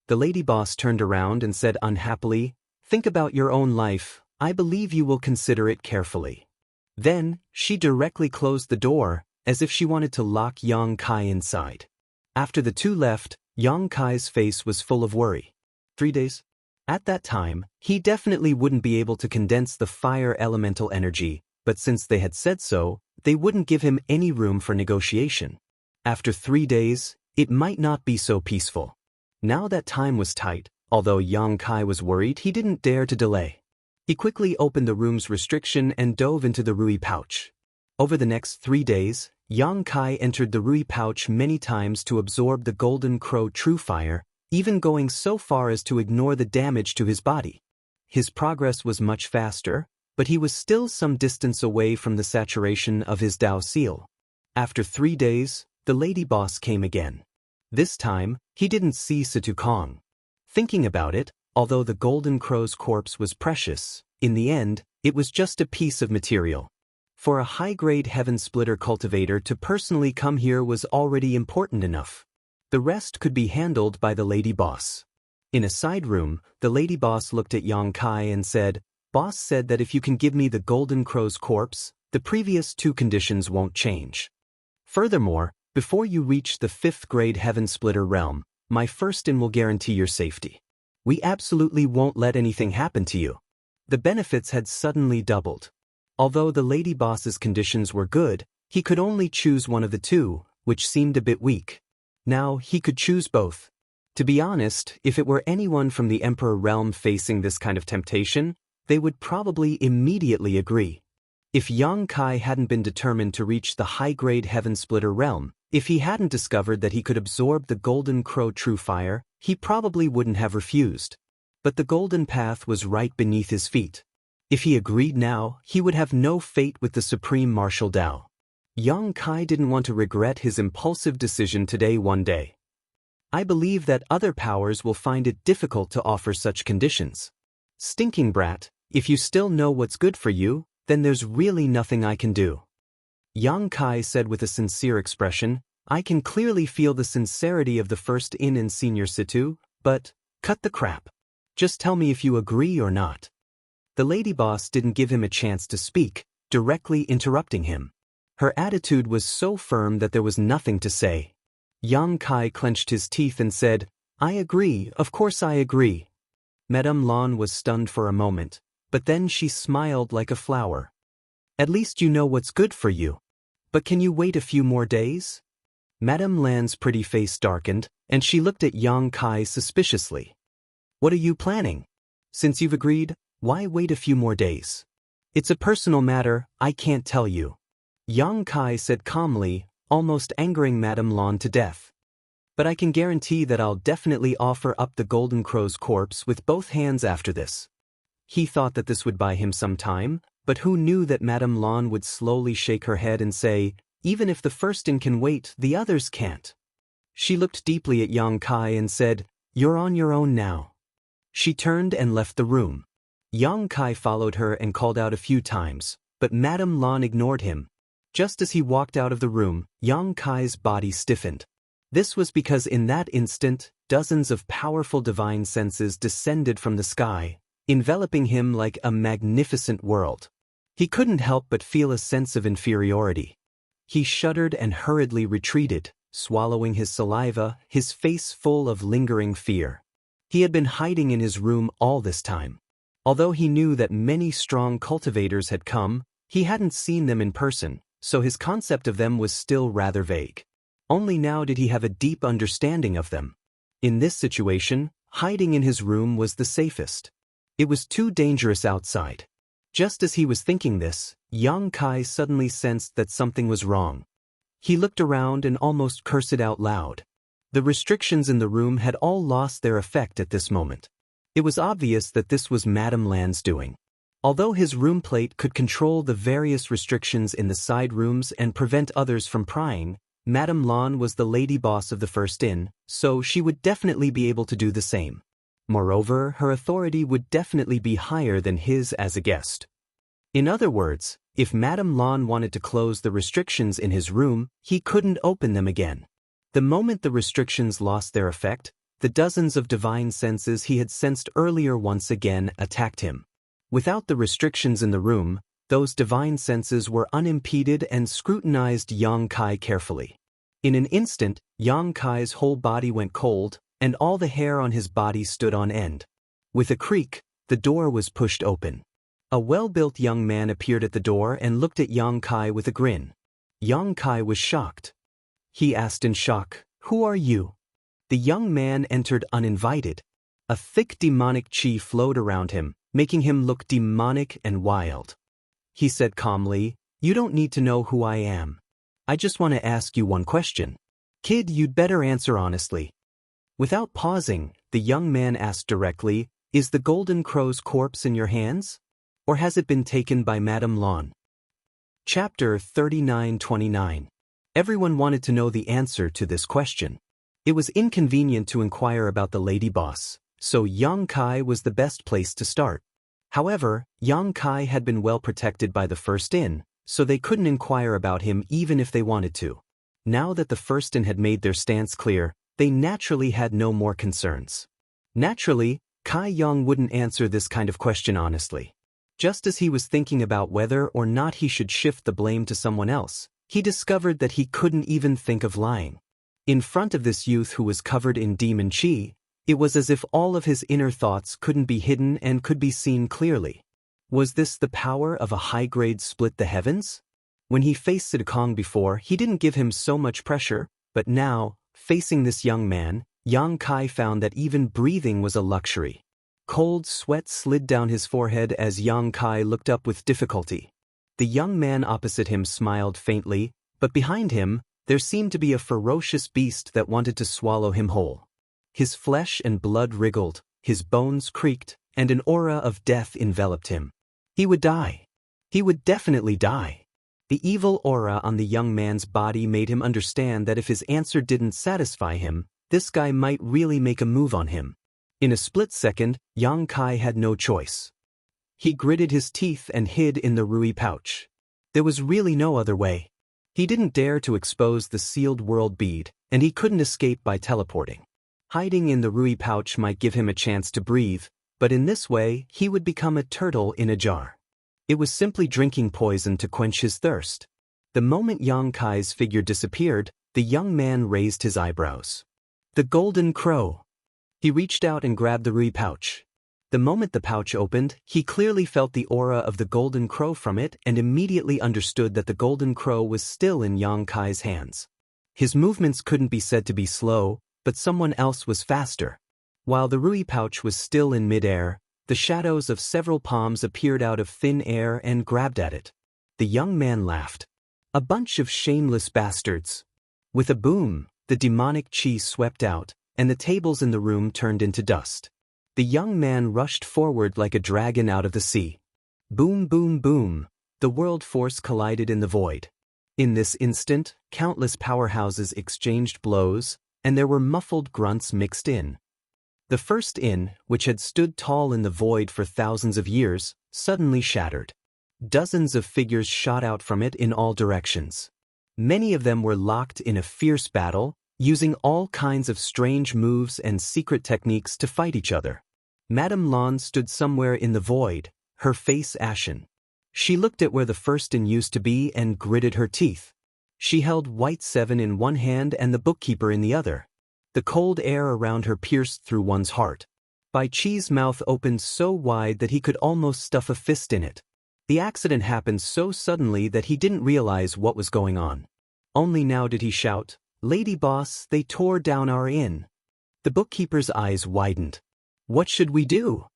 [SPEAKER 1] The lady boss turned around and said unhappily, think about your own life, I believe you will consider it carefully. Then, she directly closed the door, as if she wanted to lock Yang Kai inside. After the two left, Yang Kai's face was full of worry. 3 days? At that time, he definitely wouldn't be able to condense the fire elemental energy, but since they had said so, they wouldn't give him any room for negotiation. After 3 days, it might not be so peaceful. Now that time was tight, although Yang Kai was worried, he didn't dare to delay. He quickly opened the room's restriction and dove into the Rui pouch. Over the next 3 days, Yang Kai entered the Rui pouch many times to absorb the Golden Crow true fire, even going so far as to ignore the damage to his body. His progress was much faster, but he was still some distance away from the saturation of his Dao seal. After 3 days, the lady boss came again. This time, he didn't see Situ Kong. Thinking about it, although the Golden Crow's corpse was precious, in the end, it was just a piece of material. For a high-grade Heaven Splitter cultivator to personally come here was already important enough. The rest could be handled by the lady boss. In a side room, the lady boss looked at Yang Kai and said, Boss said that if you can give me the Golden Crow's corpse, the previous 2 conditions won't change. Furthermore, before you reach the 5th grade Heaven Splitter realm, my first in will guarantee your safety. We absolutely won't let anything happen to you. The benefits had suddenly doubled. Although the lady boss's conditions were good, he could only choose one of the 2, which seemed a bit weak. Now he could choose both. To be honest, if it were anyone from the Emperor realm facing this kind of temptation, they would probably immediately agree. If Yang Kai hadn't been determined to reach the high-grade Heaven Splitter realm, if he hadn't discovered that he could absorb the Golden Crow true fire, he probably wouldn't have refused. But the golden path was right beneath his feet. If he agreed now, he would have no fate with the Supreme Martial Dao. Yang Kai didn't want to regret his impulsive decision today one day. I believe that other powers will find it difficult to offer such conditions. Stinking brat, if you still know what's good for you, then there's really nothing I can do. Yang Kai said with a sincere expression, I can clearly feel the sincerity of the first in and Senior Situ, but, cut the crap. Just tell me if you agree or not. The lady boss didn't give him a chance to speak, directly interrupting him. Her attitude was so firm that there was nothing to say. Yang Kai clenched his teeth and said, I agree, of course I agree. Madame Lan was stunned for a moment, but then she smiled like a flower. At least you know what's good for you. But can you wait a few more days? Madame Lan's pretty face darkened, and she looked at Yang Kai suspiciously. What are you planning? Since you've agreed, why wait a few more days? It's a personal matter, I can't tell you. Yang Kai said calmly, almost angering Madame Lawn to death. But I can guarantee that I'll definitely offer up the Golden Crow's corpse with both hands after this. He thought that this would buy him some time, but who knew that Madame Lawn would slowly shake her head and say, "Even if the first-in can wait, the others can't." She looked deeply at Yang Kai and said, "You're on your own now." She turned and left the room. Yang Kai followed her and called out a few times, but Madame Lawn ignored him. Just as he walked out of the room, Yang Kai's body stiffened. This was because in that instant, dozens of powerful divine senses descended from the sky, enveloping him like a magnificent world. He couldn't help but feel a sense of inferiority. He shuddered and hurriedly retreated, swallowing his saliva, his face full of lingering fear. He had been hiding in his room all this time. Although he knew that many strong cultivators had come, he hadn't seen them in person, so his concept of them was still rather vague. Only now did he have a deep understanding of them. In this situation, hiding in his room was the safest. It was too dangerous outside. Just as he was thinking this, Yang Kai suddenly sensed that something was wrong. He looked around and almost cursed out loud. The restrictions in the room had all lost their effect at this moment. It was obvious that this was Madame Lan's doing. Although his room plate could control the various restrictions in the side rooms and prevent others from prying, Madame Lan was the lady boss of the first inn, so she would definitely be able to do the same. Moreover, her authority would definitely be higher than his as a guest. In other words, if Madame Lan wanted to close the restrictions in his room, he couldn't open them again. The moment the restrictions lost their effect, the dozens of divine senses he had sensed earlier once again attacked him. Without the restrictions in the room, those divine senses were unimpeded and scrutinized Yang Kai carefully. In an instant, Yang Kai's whole body went cold, and all the hair on his body stood on end. With a creak, the door was pushed open. A well-built young man appeared at the door and looked at Yang Kai with a grin. Yang Kai was shocked. He asked in shock, "Who are you?" The young man entered uninvited. A thick demonic chi flowed around him, making him look demonic and wild. He said calmly, "You don't need to know who I am. I just want to ask you one question. Kid, you'd better answer honestly." Without pausing, the young man asked directly, "Is the Golden Crow's corpse in your hands? Or has it been taken by Madame Lan?" Chapter 39-29. Everyone wanted to know the answer to this question. It was inconvenient to inquire about the lady boss, so Yang Kai was the best place to start. However, Yang Kai had been well protected by the first inn, so they couldn't inquire about him even if they wanted to. Now that the first inn had made their stance clear, they naturally had no more concerns. Naturally, Kai Yang wouldn't answer this kind of question honestly. Just as he was thinking about whether or not he should shift the blame to someone else, he discovered that he couldn't even think of lying. In front of this youth who was covered in demon chi, it was as if all of his inner thoughts couldn't be hidden and could be seen clearly. Was this the power of a high-grade split the heavens? When he faced Sidakong before, he didn't give him so much pressure, but now, facing this young man, Yang Kai found that even breathing was a luxury. Cold sweat slid down his forehead as Yang Kai looked up with difficulty. The young man opposite him smiled faintly, but behind him, there seemed to be a ferocious beast that wanted to swallow him whole. His flesh and blood wriggled, his bones creaked, and an aura of death enveloped him. He would die. He would definitely die. The evil aura on the young man's body made him understand that if his answer didn't satisfy him, this guy might really make a move on him. In a split second, Yang Kai had no choice. He gritted his teeth and hid in the Rui pouch. There was really no other way. He didn't dare to expose the sealed world bead, and he couldn't escape by teleporting. Hiding in the Rui pouch might give him a chance to breathe, but in this way, he would become a turtle in a jar. It was simply drinking poison to quench his thirst. The moment Yang Kai's figure disappeared, the young man raised his eyebrows. The Golden Crow. He reached out and grabbed the Rui pouch. The moment the pouch opened, he clearly felt the aura of the Golden Crow from it and immediately understood that the Golden Crow was still in Yang Kai's hands. His movements couldn't be said to be slow, but someone else was faster. While the Rui pouch was still in midair, the shadows of several palms appeared out of thin air and grabbed at it. The young man laughed. A bunch of shameless bastards. With a boom, the demonic chi swept out, and the tables in the room turned into dust. The young man rushed forward like a dragon out of the sea. Boom, boom, boom. The world force collided in the void. In this instant, countless powerhouses exchanged blows, and there were muffled grunts mixed in. The first inn, which had stood tall in the void for thousands of years, suddenly shattered. Dozens of figures shot out from it in all directions. Many of them were locked in a fierce battle, using all kinds of strange moves and secret techniques to fight each other. Madame Lan stood somewhere in the void, her face ashen. She looked at where the first inn used to be and gritted her teeth. She held White 7 in one hand and the bookkeeper in the other. The cold air around her pierced through one's heart. Bai Chi's mouth opened so wide that he could almost stuff a fist in it. The accident happened so suddenly that he didn't realize what was going on. Only now did he shout, "Lady boss, they tore down our inn." The bookkeeper's eyes widened. What should we do?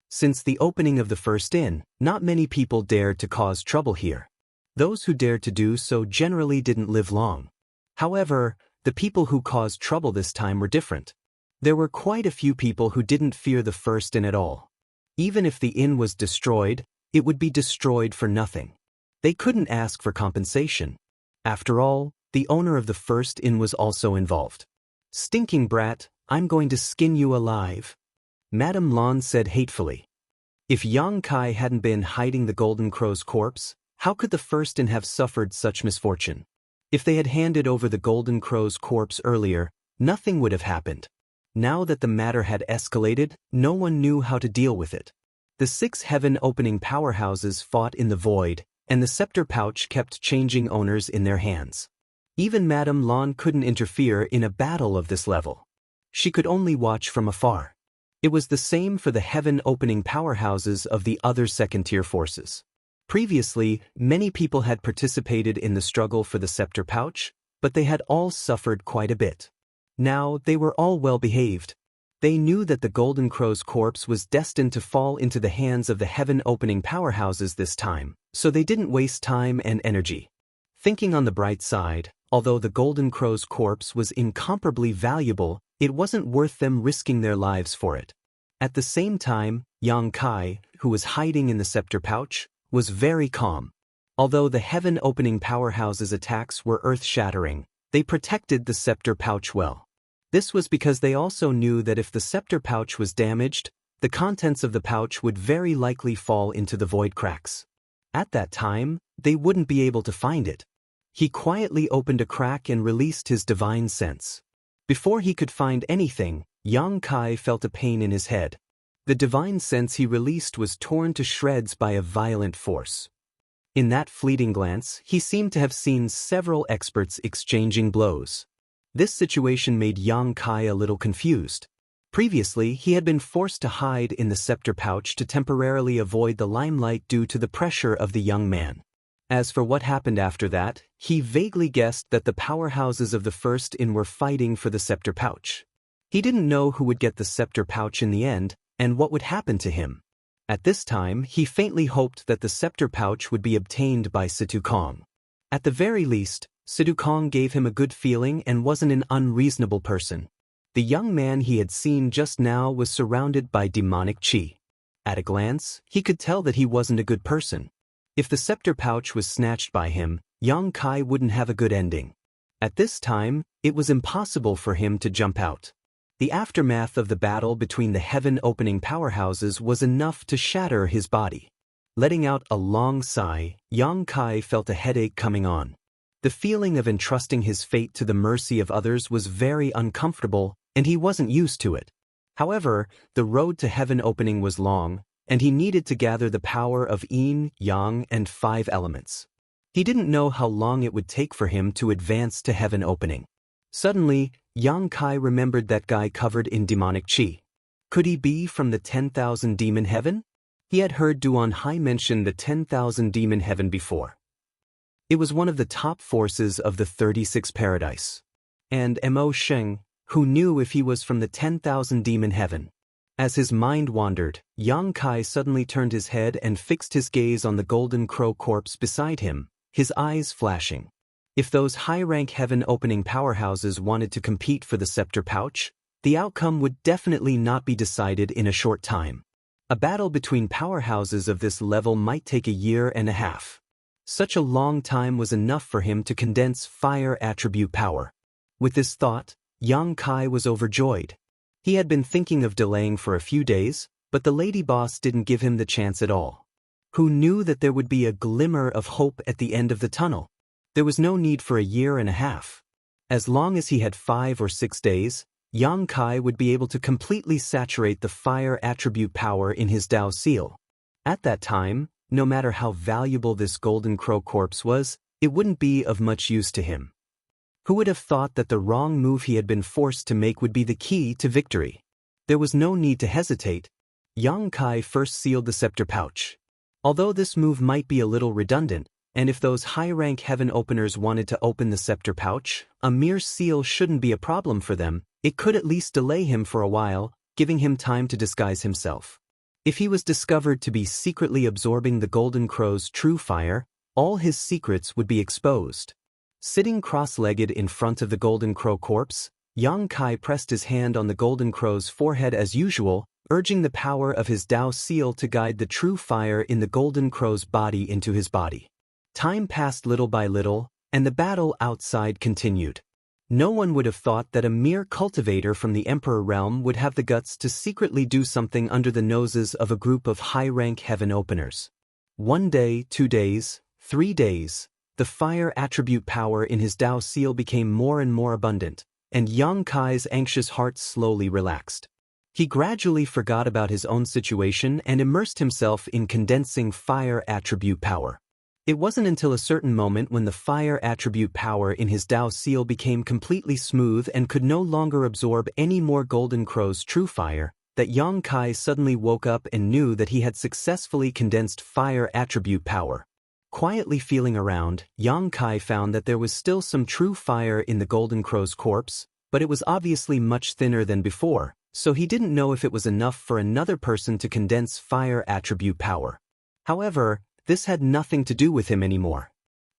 [SPEAKER 1] Since the opening of the first inn, not many people dared to cause trouble here. Those who dared to do so generally didn't live long. However, the people who caused trouble this time were different. There were quite a few people who didn't fear the first inn at all. Even if the inn was destroyed, it would be destroyed for nothing. They couldn't ask for compensation. After all, the owner of the first inn was also involved. "Stinking brat, I'm going to skin you alive," Madame Lan said hatefully. If Yang Kai hadn't been hiding the Golden Crow's corpse, how could the first inn have suffered such misfortune? If they had handed over the Golden Crow's corpse earlier, nothing would have happened. Now that the matter had escalated, no one knew how to deal with it. The 6 heaven-opening powerhouses fought in the void, and the scepter pouch kept changing owners in their hands. Even Madame Lan couldn't interfere in a battle of this level. She could only watch from afar. It was the same for the heaven-opening powerhouses of the other second-tier forces. Previously, many people had participated in the struggle for the scepter pouch, but they had all suffered quite a bit. Now, they were all well-behaved. They knew that the Golden Crow's corpse was destined to fall into the hands of the heaven-opening powerhouses this time, so they didn't waste time and energy. Thinking on the bright side, although the Golden Crow's corpse was incomparably valuable, it wasn't worth them risking their lives for it. At the same time, Yang Kai, who was hiding in the scepter pouch, was very calm. Although the heaven-opening powerhouses' attacks were earth-shattering, they protected the scepter pouch well. This was because they also knew that if the scepter pouch was damaged, the contents of the pouch would very likely fall into the void cracks. At that time, they wouldn't be able to find it. He quietly opened a crack and released his divine sense. Before he could find anything, Yang Kai felt a pain in his head. The divine sense he released was torn to shreds by a violent force. In that fleeting glance, he seemed to have seen several experts exchanging blows. This situation made Yang Kai a little confused. Previously, he had been forced to hide in the scepter pouch to temporarily avoid the limelight due to the pressure of the young man. As for what happened after that, he vaguely guessed that the powerhouses of the first inn were fighting for the scepter pouch. He didn't know who would get the scepter pouch in the end, and what would happen to him. At this time, he faintly hoped that the scepter pouch would be obtained by Situ Kong. At the very least, Situ Kong gave him a good feeling and wasn't an unreasonable person. The young man he had seen just now was surrounded by demonic chi. At a glance, he could tell that he wasn't a good person. If the scepter pouch was snatched by him, Yang Kai wouldn't have a good ending. At this time, it was impossible for him to jump out. The aftermath of the battle between the heaven-opening powerhouses was enough to shatter his body. Letting out a long sigh, Yang Kai felt a headache coming on. The feeling of entrusting his fate to the mercy of others was very uncomfortable, and he wasn't used to it. However, the road to heaven opening was long, and he needed to gather the power of yin, yang, and 5 elements. He didn't know how long it would take for him to advance to heaven opening. Suddenly, Yang Kai remembered that guy covered in demonic chi. Could he be from the 10,000 demon heaven? He had heard Duan Hai mention the 10,000 demon heaven before. It was one of the top forces of the 36 paradise. And Mo Sheng, who knew if he was from the 10,000 demon heaven. As his mind wandered, Yang Kai suddenly turned his head and fixed his gaze on the Golden Crow corpse beside him. his eyes flashing. If those high-rank heaven-opening powerhouses wanted to compete for the scepter pouch, the outcome would definitely not be decided in a short time. A battle between powerhouses of this level might take a year and a half. Such a long time was enough for him to condense fire attribute power. With this thought, Yang Kai was overjoyed. He had been thinking of delaying for a few days, but the lady boss didn't give him the chance at all. Who knew that there would be a glimmer of hope at the end of the tunnel? There was no need for a year and a half. As long as he had 5 or 6 days, Yang Kai would be able to completely saturate the fire attribute power in his Dao seal. At that time, no matter how valuable this golden crow corpse was, it wouldn't be of much use to him. Who would have thought that the wrong move he had been forced to make would be the key to victory? There was no need to hesitate. Yang Kai first sealed the scepter pouch. Although this move might be a little redundant, and if those high-rank heaven openers wanted to open the scepter pouch, a mere seal shouldn't be a problem for them. It could at least delay him for a while, giving him time to disguise himself. If he was discovered to be secretly absorbing the Golden Crow's true fire, all his secrets would be exposed. Sitting cross-legged in front of the Golden Crow corpse, Yang Kai pressed his hand on the Golden Crow's forehead as usual, urging the power of his Dao seal to guide the true fire in the Golden Crow's body into his body. Time passed little by little, and the battle outside continued. No one would have thought that a mere cultivator from the Emperor realm would have the guts to secretly do something under the noses of a group of high-rank heaven openers. 1 day, 2 days, 3 days, the fire attribute power in his Dao seal became more and more abundant, and Yang Kai's anxious heart slowly relaxed. He gradually forgot about his own situation and immersed himself in condensing fire attribute power. It wasn't until a certain moment when the fire attribute power in his Dao seal became completely smooth and could no longer absorb any more Golden Crow's true fire, that Yang Kai suddenly woke up and knew that he had successfully condensed fire attribute power. Quietly feeling around, Yang Kai found that there was still some true fire in the Golden Crow's corpse, but it was obviously much thinner than before, so he didn't know if it was enough for another person to condense fire attribute power. However, this had nothing to do with him anymore.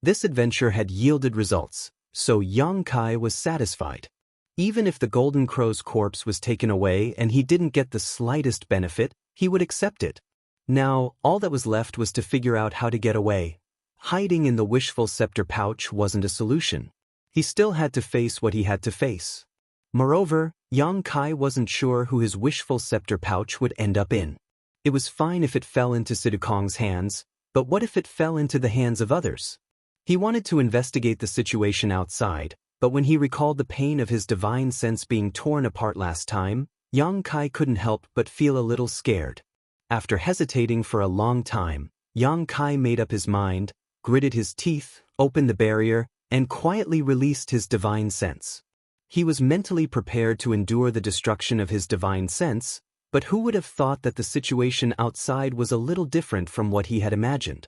[SPEAKER 1] This adventure had yielded results, so Yang Kai was satisfied. Even if the Golden Crow's corpse was taken away and he didn't get the slightest benefit, he would accept it. Now, all that was left was to figure out how to get away. Hiding in the wishful scepter pouch wasn't a solution. He still had to face what he had to face. Moreover, Yang Kai wasn't sure who his wishful scepter pouch would end up in. It was fine if it fell into Sidukong's hands, but what if it fell into the hands of others? He wanted to investigate the situation outside, but when he recalled the pain of his divine sense being torn apart last time, Yang Kai couldn't help but feel a little scared. After hesitating for a long time, Yang Kai made up his mind, gritted his teeth, opened the barrier, and quietly released his divine sense. He was mentally prepared to endure the destruction of his divine sense, but who would have thought that the situation outside was a little different from what he had imagined?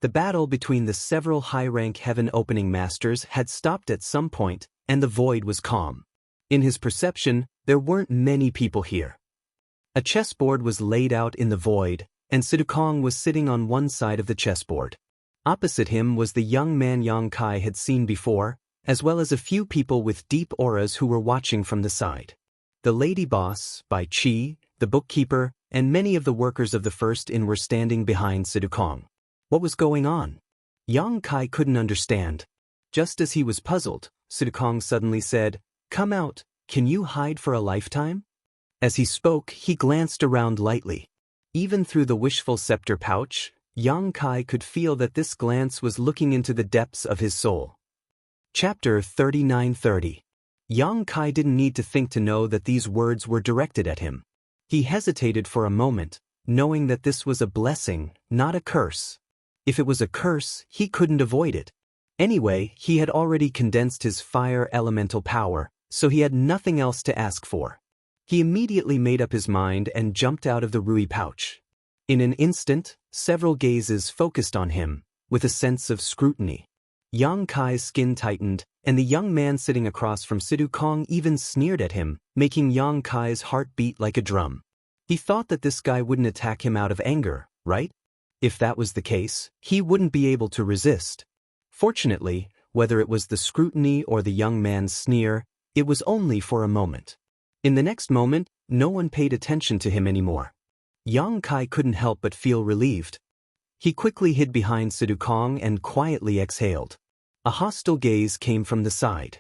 [SPEAKER 1] The battle between the several high-rank heaven-opening masters had stopped at some point, and the void was calm. In his perception, there weren't many people here. A chessboard was laid out in the void, and Sidukong was sitting on one side of the chessboard. Opposite him was the young man Yang Kai had seen before, as well as a few people with deep auras who were watching from the side. The lady boss, Bai Qi, the bookkeeper, and many of the workers of the First Inn were standing behind Sidukong. What was going on? Yang Kai couldn't understand. Just as he was puzzled, Sidukong suddenly said, "Come out, can you hide for a lifetime?" As he spoke, he glanced around lightly. Even through the wishful scepter pouch, Yang Kai could feel that this glance was looking into the depths of his soul. Chapter 39:30. Yang Kai didn't need to think to know that these words were directed at him. He hesitated for a moment, knowing that this was a blessing, not a curse. If it was a curse, he couldn't avoid it. Anyway, he had already condensed his fire elemental power, so he had nothing else to ask for. He immediately made up his mind and jumped out of the Rui pouch. In an instant, several gazes focused on him, with a sense of scrutiny. Yang Kai's skin tightened, and the young man sitting across from Sidukong even sneered at him, making Yang Kai's heart beat like a drum. He thought that this guy wouldn't attack him out of anger, right? If that was the case, he wouldn't be able to resist. Fortunately, whether it was the scrutiny or the young man's sneer, it was only for a moment. In the next moment, no one paid attention to him anymore. Yang Kai couldn't help but feel relieved. He quickly hid behind Sidukong and quietly exhaled. A hostile gaze came from the side.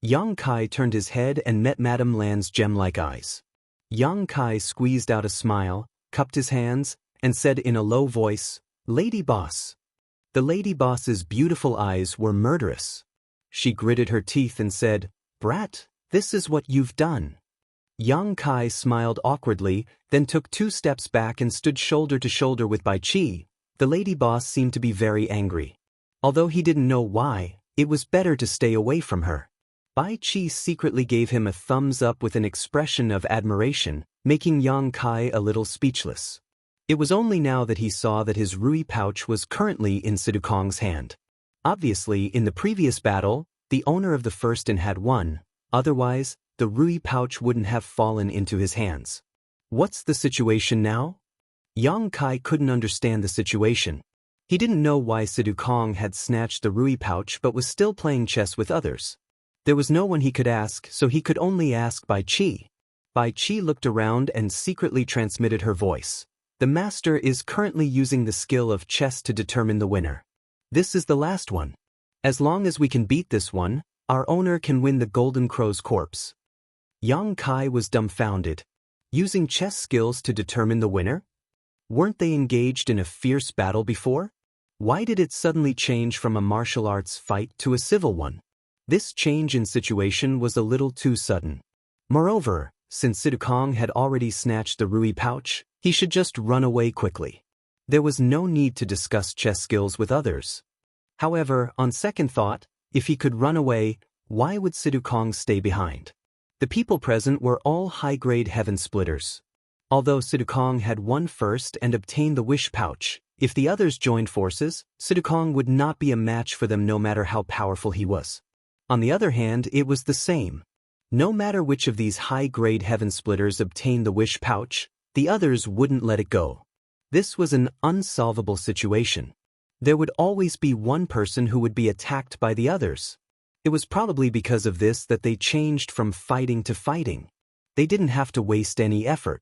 [SPEAKER 1] Yang Kai turned his head and met Madame Lan's gem-like eyes. Yang Kai squeezed out a smile, cupped his hands, and said in a low voice, "Lady Boss." The lady boss's beautiful eyes were murderous. She gritted her teeth and said, "Brat, this is what you've done." Yang Kai smiled awkwardly, then took 2 steps back and stood shoulder to shoulder with Bai Qi. The lady boss seemed to be very angry. Although he didn't know why, it was better to stay away from her. Bai Qi secretly gave him a thumbs up with an expression of admiration, making Yang Kai a little speechless. It was only now that he saw that his rui pouch was currently in Sidukong's hand. Obviously, in the previous battle, the owner of the first inn had won, otherwise, the rui pouch wouldn't have fallen into his hands. What's the situation now? Yang Kai couldn't understand the situation. He didn't know why Sidukong had snatched the rui pouch but was still playing chess with others. There was no one he could ask, so he could only ask Bai Qi. Bai Qi looked around and secretly transmitted her voice. The master is currently using the skill of chess to determine the winner. This is the last one. As long as we can beat this one, our owner can win the Golden Crow's corpse. Yang Kai was dumbfounded. Using chess skills to determine the winner? Weren't they engaged in a fierce battle before? Why did it suddenly change from a martial arts fight to a civil one? This change in situation was a little too sudden. Moreover, since Sidukong had already snatched the rui pouch, he should just run away quickly. There was no need to discuss chess skills with others. However, on second thought, if he could run away, why would Sidukong stay behind? The people present were all high-grade heaven splitters. Although Sidukong had won first and obtained the wish pouch, if the others joined forces, Sidukong would not be a match for them no matter how powerful he was. On the other hand, it was the same. No matter which of these high-grade heaven splitters obtained the wish pouch, the others wouldn't let it go. This was an unsolvable situation. There would always be one person who would be attacked by the others. It was probably because of this that they changed from fighting to fighting. They didn't have to waste any effort.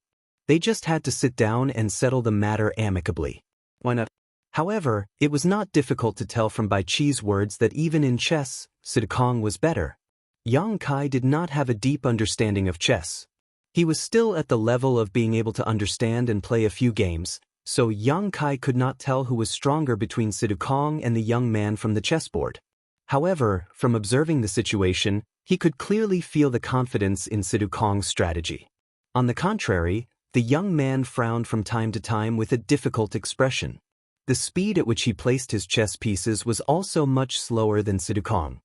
[SPEAKER 1] They just had to sit down and settle the matter amicably. Why not? However, it was not difficult to tell from Bai Qi's words that even in chess, Sidukong was better. Yang Kai did not have a deep understanding of chess. He was still at the level of being able to understand and play a few games, so Yang Kai could not tell who was stronger between Sidukong and the young man from the chessboard. However, from observing the situation, he could clearly feel the confidence in Sidukong's strategy. On the contrary, the young man frowned from time to time with a difficult expression. The speed at which he placed his chess pieces was also much slower than Sidukong.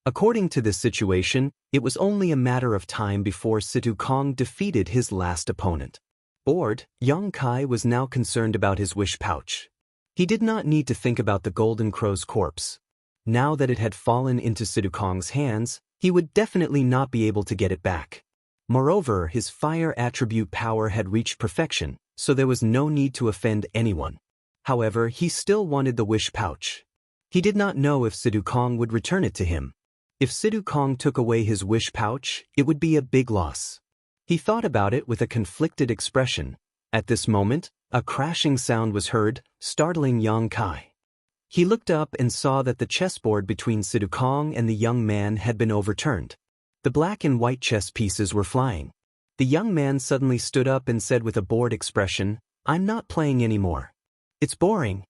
[SPEAKER 1] According to this situation, it was only a matter of time before Sidukong defeated his last opponent. Bored, Yang Kai was now concerned about his wish pouch. He did not need to think about the Golden Crow's corpse. Now that it had fallen into Sidukong's hands, he would definitely not be able to get it back. Moreover, his fire attribute power had reached perfection, so there was no need to offend anyone. However, he still wanted the wish pouch. He did not know if Sidukong would return it to him. If Sidukong took away his wish pouch, it would be a big loss. He thought about it with a conflicted expression. At this moment, a crashing sound was heard, startling Yang Kai. He looked up and saw that the chessboard between Sidukong and the young man had been overturned. The black and white chess pieces were flying. The young man suddenly stood up and said with a bored expression, "I'm not playing anymore. It's boring."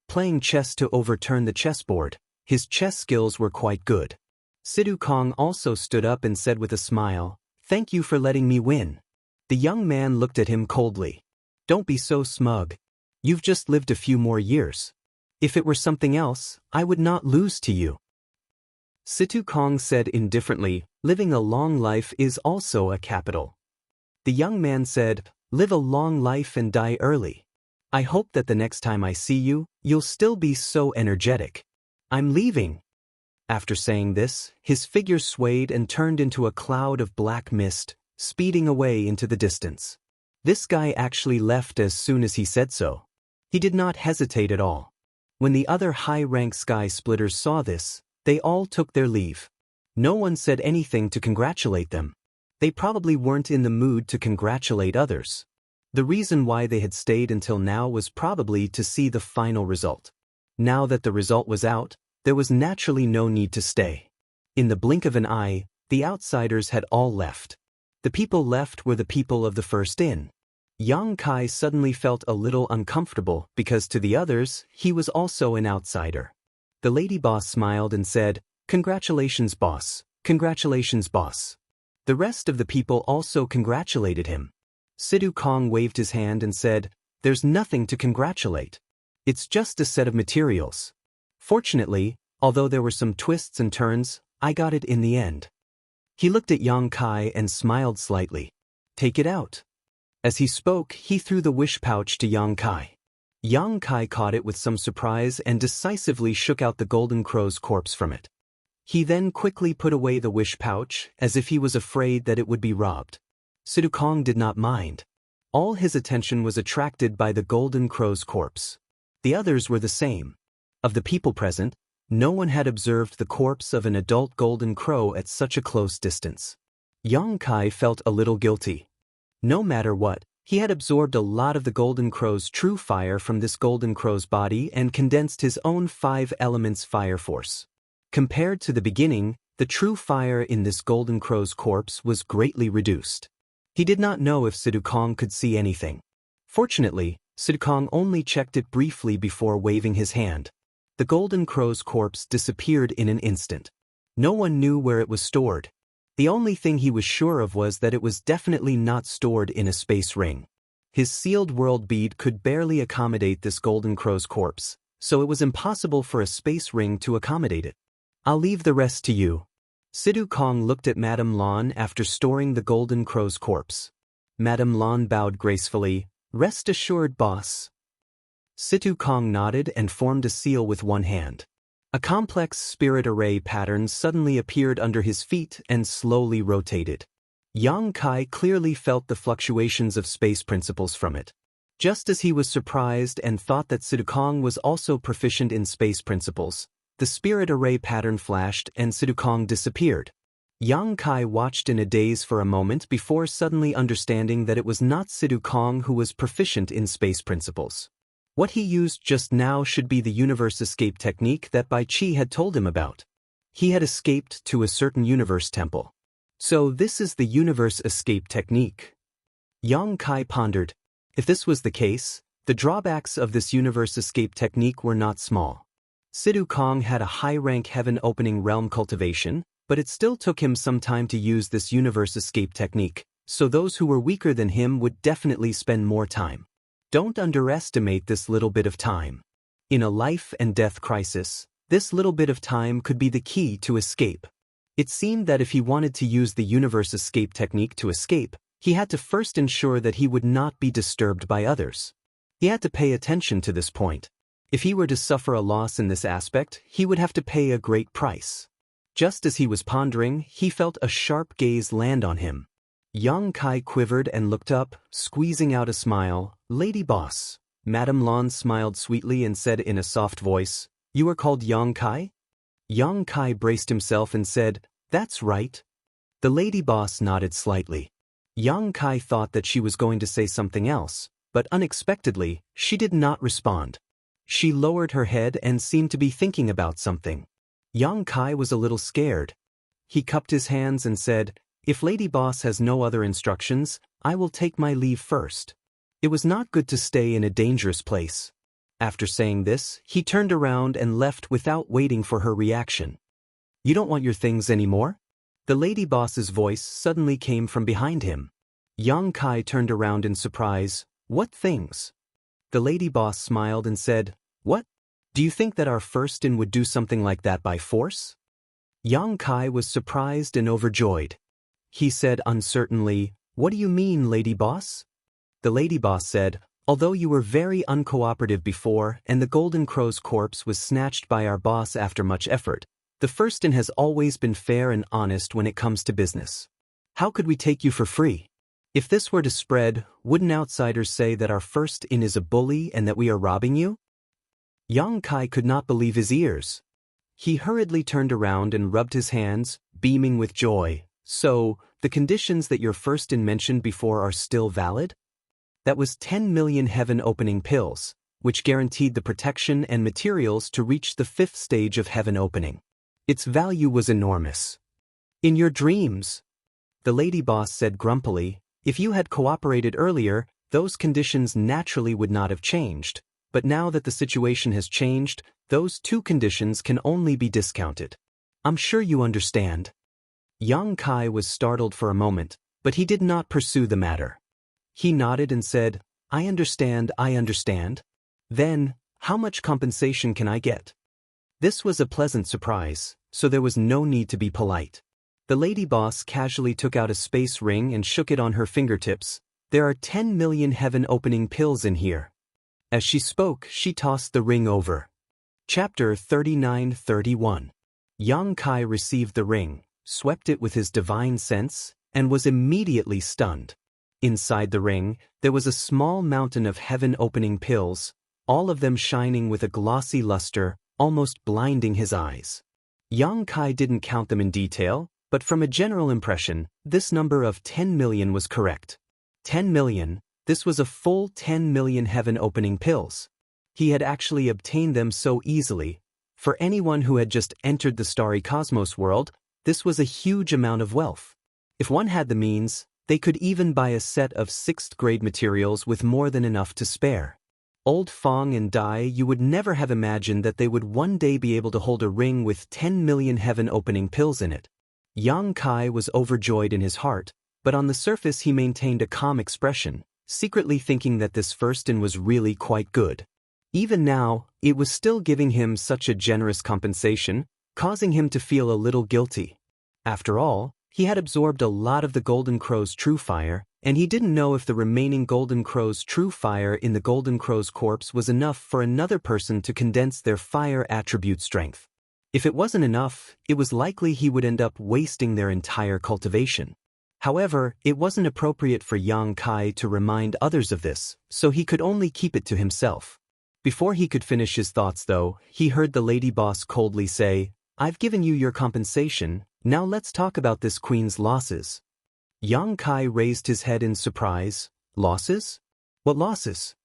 [SPEAKER 1] Playing chess to overturn the chessboard, his chess skills were quite good. Sidukong also stood up and said with a smile, "Thank you for letting me win." The young man looked at him coldly. "Don't be so smug. You've just lived a few more years. If it were something else, I would not lose to you." Sidukong said indifferently, "Living a long life is also a capital." The young man said, "Live a long life and die early. I hope that the next time I see you, you'll still be so energetic. I'm leaving." After saying this, his figure swayed and turned into a cloud of black mist, speeding away into the distance. This guy actually left as soon as he said so. He did not hesitate at all. When the other high-rank sky splitters saw this, they all took their leave. No one said anything to congratulate them. They probably weren't in the mood to congratulate others. The reason why they had stayed until now was probably to see the final result. Now that the result was out, there was naturally no need to stay. In the blink of an eye, the outsiders had all left. The people left were the people of the first in. Yang Kai suddenly felt a little uncomfortable because to the others, he was also an outsider. The lady boss smiled and said, "Congratulations, boss. Congratulations, boss." The rest of the people also congratulated him. Sidhu Kong waved his hand and said, "There's nothing to congratulate. It's just a set of materials. Fortunately, although there were some twists and turns, I got it in the end." He looked at Yang Kai and smiled slightly. "Take it out." As he spoke, he threw the wish pouch to Yang Kai. Yang Kai caught it with some surprise and decisively shook out the golden crow's corpse from it. He then quickly put away the wish pouch, as if he was afraid that it would be robbed. Sidhu Kong did not mind. All his attention was attracted by the golden crow's corpse. The others were the same. Of the people present, no one had observed the corpse of an adult golden crow at such a close distance. Yang Kai felt a little guilty. No matter what, he had absorbed a lot of the golden crow's true fire from this golden crow's body and condensed his own 5 elements fire force. Compared to the beginning, the true fire in this golden crow's corpse was greatly reduced. He did not know if Sidhu Kong could see anything. Fortunately, Sidhu Kong only checked it briefly before waving his hand. The golden crow's corpse disappeared in an instant. No one knew where it was stored. The only thing he was sure of was that it was definitely not stored in a space ring. His sealed world bead could barely accommodate this golden crow's corpse, so it was impossible for a space ring to accommodate it. "I'll leave the rest to you." Sidhu Kong looked at Madame Lan after storing the golden crow's corpse. Madame Lan bowed gracefully. "Rest assured, boss." Sidhu Kong nodded and formed a seal with one hand. A complex spirit array pattern suddenly appeared under his feet and slowly rotated. Yang Kai clearly felt the fluctuations of space principles from it. Just as he was surprised and thought that Sidhu Kong was also proficient in space principles, the spirit array pattern flashed and Sidhu Kong disappeared. Yang Kai watched in a daze for a moment before suddenly understanding that it was not Sidhu Kong who was proficient in space principles. What he used just now should be the universe escape technique that Bai Chi had told him about. He had escaped to a certain universe temple. So this is the universe escape technique. Yang Kai pondered. If this was the case, the drawbacks of this universe escape technique were not small. Sidhu Kong had a high-rank heaven-opening realm cultivation, but it still took him some time to use this universe escape technique, so those who were weaker than him would definitely spend more time. Don't underestimate this little bit of time. In a life and death crisis, this little bit of time could be the key to escape. It seemed that if he wanted to use the universe escape technique to escape, he had to first ensure that he would not be disturbed by others. He had to pay attention to this point. If he were to suffer a loss in this aspect, he would have to pay a great price. Just as he was pondering, he felt a sharp gaze land on him. Yang Kai quivered and looked up, squeezing out a smile. "Lady boss." Madame Lan smiled sweetly and said in a soft voice, "You are called Yang Kai?" Yang Kai braced himself and said, "That's right." The lady boss nodded slightly. Yang Kai thought that she was going to say something else, but unexpectedly, she did not respond. She lowered her head and seemed to be thinking about something. Yang Kai was a little scared. He cupped his hands and said, "If Lady Boss has no other instructions, I will take my leave first." It was not good to stay in a dangerous place. After saying this, he turned around and left without waiting for her reaction. "You don't want your things anymore?" The lady boss's voice suddenly came from behind him. Yang Kai turned around in surprise. "What things?" The lady boss smiled and said, "What? Do you think that our first-in would do something like that by force?" Yang Kai was surprised and overjoyed. He said uncertainly, "What do you mean, lady boss?" The lady boss said, "Although you were very uncooperative before and the golden crow's corpse was snatched by our boss after much effort, the first-in has always been fair and honest when it comes to business. How could we take you for free? If this were to spread, wouldn't outsiders say that our first in is a bully and that we are robbing you? Yang Kai could not believe his ears. He hurriedly turned around and rubbed his hands, beaming with joy. So, the conditions that your first in mentioned before are still valid? That was 10 million heaven-opening pills, which guaranteed the protection and materials to reach the 5th stage of heaven opening. Its value was enormous. In your dreams, the lady boss said grumpily, if you had cooperated earlier, those conditions naturally would not have changed, but now that the situation has changed, those 2 conditions can only be discounted. I'm sure you understand. Yang Kai was startled for a moment, but he did not pursue the matter. He nodded and said, I understand. Then, how much compensation can I get? This was a pleasant surprise, so there was no need to be polite. The lady boss casually took out a space ring and shook it on her fingertips. There are 10 million heaven-opening pills in here. As she spoke, she tossed the ring over. Chapter 39-31. Yang Kai received the ring, swept it with his divine sense, and was immediately stunned. Inside the ring, there was a small mountain of heaven-opening pills, all of them shining with a glossy luster, almost blinding his eyes. Yang Kai didn't count them in detail, but from a general impression, this number of 10 million was correct. 10 million, this was a full 10 million heaven-opening pills. He had actually obtained them so easily. For anyone who had just entered the starry cosmos world, this was a huge amount of wealth. If one had the means, they could even buy a set of 6th-grade materials with more than enough to spare. Old Fong and Dai, you would never have imagined that they would one day be able to hold a ring with 10 million heaven-opening pills in it. Yang Kai was overjoyed in his heart, but on the surface he maintained a calm expression, secretly thinking that this first-in was really quite good. Even now, it was still giving him such a generous compensation, causing him to feel a little guilty. After all, he had absorbed a lot of the Golden Crow's true fire, and he didn't know if the remaining Golden Crow's true fire in the Golden Crow's corpse was enough for another person to condense their fire attribute strength. If it wasn't enough, it was likely he would end up wasting their entire cultivation. However, it wasn't appropriate for Yang Kai to remind others of this, so he could only keep it to himself. Before he could finish his thoughts though, he heard the lady boss coldly say, I've given you your compensation, now let's talk about this queen's losses. Yang Kai raised his head in surprise. Losses? What losses?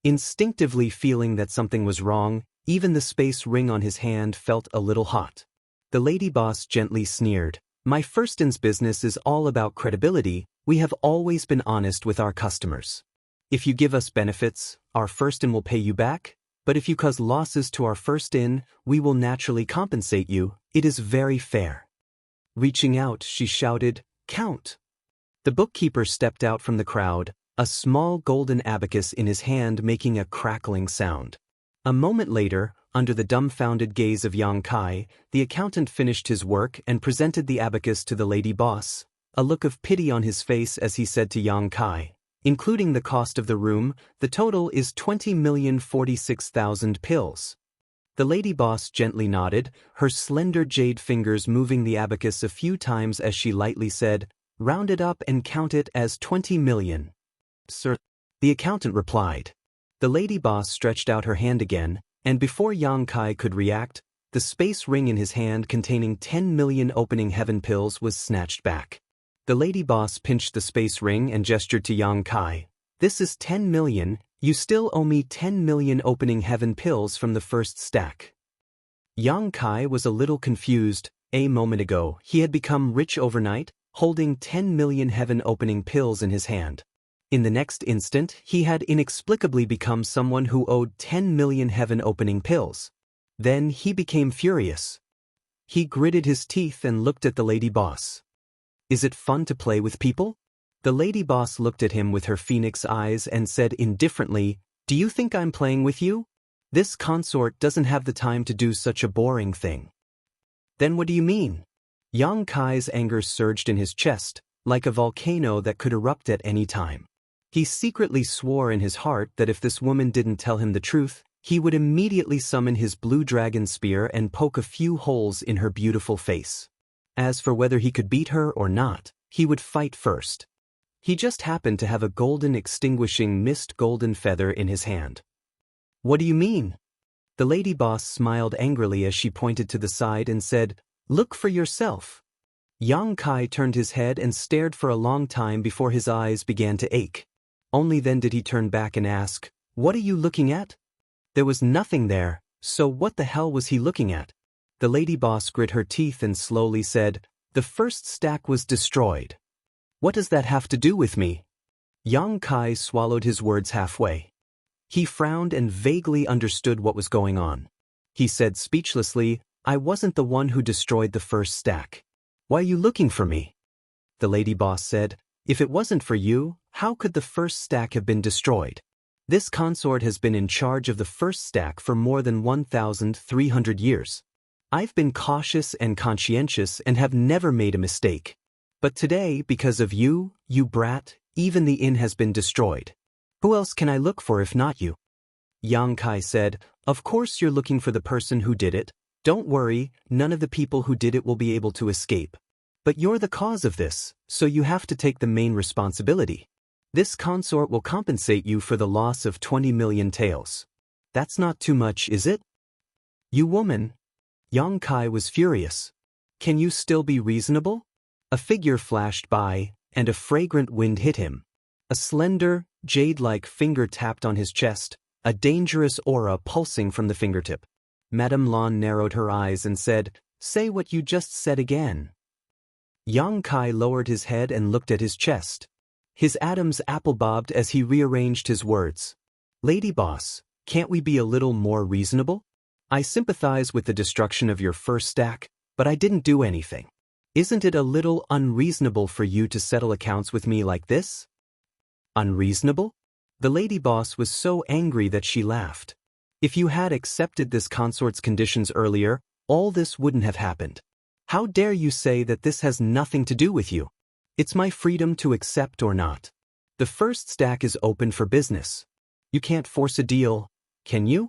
[SPEAKER 1] Instinctively feeling that something was wrong, even the space ring on his hand felt a little hot. The lady boss gently sneered. My first-in's business is all about credibility. We have always been honest with our customers. If you give us benefits, our first-in will pay you back, but if you cause losses to our first-in, we will naturally compensate you. It is very fair. Reaching out, she shouted, Count. The bookkeeper stepped out from the crowd, a small golden abacus in his hand making a crackling sound. A moment later, under the dumbfounded gaze of Yang Kai, the accountant finished his work and presented the abacus to the lady boss, a look of pity on his face as he said to Yang Kai, including the cost of the room, the total is 20,046,000 pills. The lady boss gently nodded, her slender jade fingers moving the abacus a few times as she lightly said, Round it up and count it as 20 million. Sir, the accountant replied. The lady boss stretched out her hand again, and before Yang Kai could react, the space ring in his hand containing 10 million opening heaven pills was snatched back. The lady boss pinched the space ring and gestured to Yang Kai. This is 10 million, you still owe me 10 million opening heaven pills from the first stack. Yang Kai was a little confused. A moment ago, he had become rich overnight, holding 10 million heaven opening pills in his hand. In the next instant, he had inexplicably become someone who owed 10 million heaven-opening pills. Then he became furious. He gritted his teeth and looked at the lady boss. Is it fun to play with people? The lady boss looked at him with her phoenix eyes and said indifferently, Do you think I'm playing with you? This consort doesn't have the time to do such a boring thing. Then what do you mean? Yang Kai's anger surged in his chest, like a volcano that could erupt at any time. He secretly swore in his heart that if this woman didn't tell him the truth, he would immediately summon his blue dragon spear and poke a few holes in her beautiful face. As for whether he could beat her or not, he would fight first. He just happened to have a golden extinguishing mist golden feather in his hand. What do you mean? The lady boss smiled angrily as she pointed to the side and said, Look for yourself. Yang Kai turned his head and stared for a long time before his eyes began to ache. Only then did he turn back and ask, What are you looking at? There was nothing there, so what the hell was he looking at? The lady boss grit her teeth and slowly said, The first stack was destroyed. What does that have to do with me? Yang Kai swallowed his words halfway. He frowned and vaguely understood what was going on. He said speechlessly, I wasn't the one who destroyed the first stack. Why are you looking for me? The lady boss said, If it wasn't for you, how could the first stack have been destroyed? This consort has been in charge of the first stack for more than 1,300 years. I've been cautious and conscientious and have never made a mistake. But today, because of you, you brat, even the inn has been destroyed. Who else can I look for if not you? Yang Kai said, Of course you're looking for the person who did it. Don't worry, none of the people who did it will be able to escape. But you're the cause of this, so you have to take the main responsibility. This consort will compensate you for the loss of 20 million taels. That's not too much, is it? You woman. Yang Kai was furious. Can you still be reasonable? A figure flashed by, and a fragrant wind hit him. A slender, jade-like finger tapped on his chest, a dangerous aura pulsing from the fingertip. Madame Lan narrowed her eyes and said, Say what you just said again. Yang Kai lowered his head and looked at his chest. His atoms apple-bobbed as he rearranged his words. Lady boss, can't we be a little more reasonable? I sympathize with the destruction of your first stack, but I didn't do anything. Isn't it a little unreasonable for you to settle accounts with me like this? Unreasonable? The lady boss was so angry that she laughed. If you had accepted this consort's conditions earlier, all this wouldn't have happened. How dare you say that this has nothing to do with you? It's my freedom to accept or not. The first stack is open for business. You can't force a deal, can you?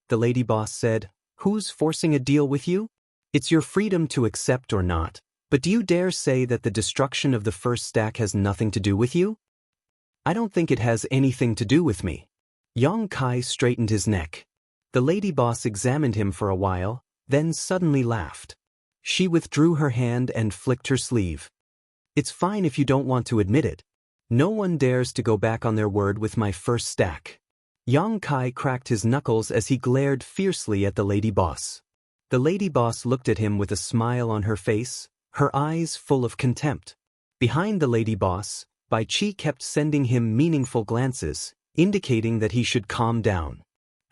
[SPEAKER 1] The lady boss said, Who's forcing a deal with you? It's your freedom to accept or not. But do you dare say that the destruction of the first stack has nothing to do with you? I don't think it has anything to do with me. Yang Kai straightened his neck. The lady boss examined him for a while, then suddenly laughed. She withdrew her hand and flicked her sleeve. It's fine if you don't want to admit it. No one dares to go back on their word with my first stack. Yang Kai cracked his knuckles as he glared fiercely at the lady boss. The lady boss looked at him with a smile on her face, her eyes full of contempt. Behind the lady boss, Bai Chi kept sending him meaningful glances, indicating that he should calm down.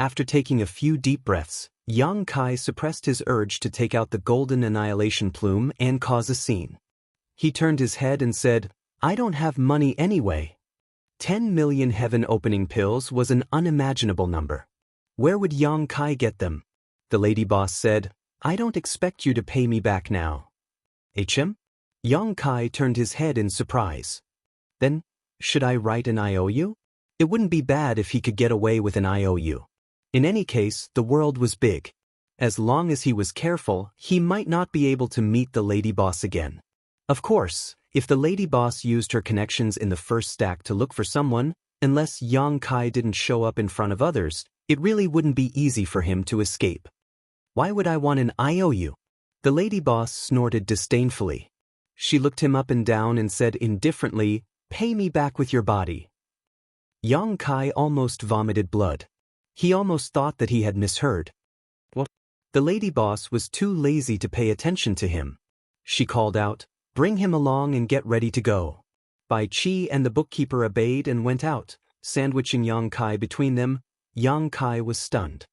[SPEAKER 1] After taking a few deep breaths, Yang Kai suppressed his urge to take out the golden annihilation plume and cause a scene. He turned his head and said, I don't have money anyway. 10 million heaven-opening pills was an unimaginable number. Where would Yang Kai get them? The lady boss said, I don't expect you to pay me back now. HM? Yang Kai turned his head in surprise. Then, should I write an IOU? It wouldn't be bad if he could get away with an IOU. In any case, the world was big. As long as he was careful, he might not be able to meet the lady boss again. Of course, if the lady boss used her connections in the first stack to look for someone, unless Yang Kai didn't show up in front of others, it really wouldn't be easy for him to escape. Why would I want an IOU? The lady boss snorted disdainfully. She looked him up and down and said indifferently, Pay me back with your body. Yang Kai almost vomited blood. He almost thought that he had misheard. What? The lady boss was too lazy to pay attention to him. She called out, Bring him along and get ready to go. Bai Chi and the bookkeeper obeyed and went out, sandwiching Yang Kai between them. Yang Kai was stunned.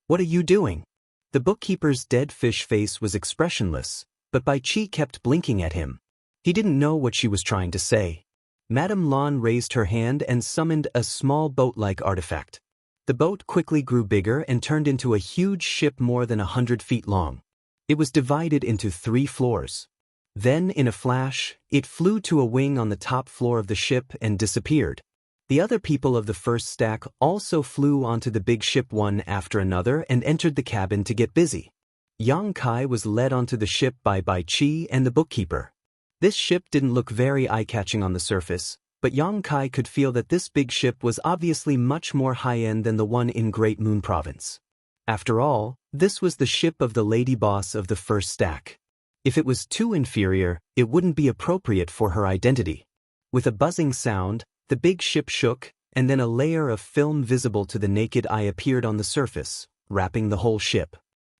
[SPEAKER 1] What are you doing? The bookkeeper's dead fish face was expressionless, but Bai Chi kept blinking at him. He didn't know what she was trying to say. Madame Lan raised her hand and summoned a small boat-like artifact. The boat quickly grew bigger and turned into a huge ship more than 100 feet long. It was divided into 3 floors. Then, in a flash, it flew to a wing on the top floor of the ship and disappeared. The other people of the first stack also flew onto the big ship one after another and entered the cabin to get busy. Yang Kai was led onto the ship by Bai Chi and the bookkeeper. This ship didn't look very eye-catching on the surface, but Yang Kai could feel that this big ship was obviously much more high-end than the one in Great Moon Province. After all, this was the ship of the lady boss of the first stack. If it was too inferior, it wouldn't be appropriate for her identity. With a buzzing sound, the big ship shook, and then a layer of film visible to the naked eye appeared on the surface, wrapping the whole ship.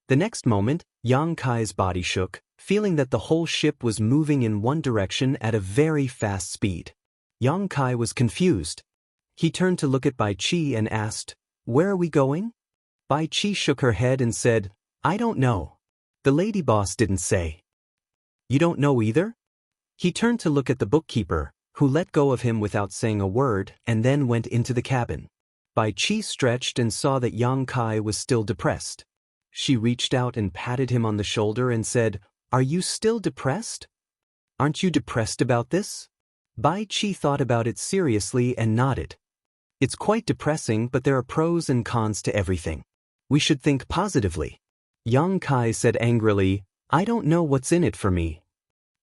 [SPEAKER 1] The next moment, Yang Kai's body shook, feeling that the whole ship was moving in one direction at a very fast speed. Yang Kai was confused. He turned to look at Bai Qi and asked, "Where are we going?" Bai Qi shook her head and said, "I don't know." The lady boss didn't say. "You don't know either?" He turned to look at the bookkeeper, who let go of him without saying a word and then went into the cabin. Bai Qi stretched and saw that Yang Kai was still depressed. She reached out and patted him on the shoulder and said, "Are you still depressed? Aren't you depressed about this?" Bai Qi thought about it seriously and nodded. "It's quite depressing, but there are pros and cons to everything. We should think positively." Yang Kai said angrily, "I don't know what's in it for me."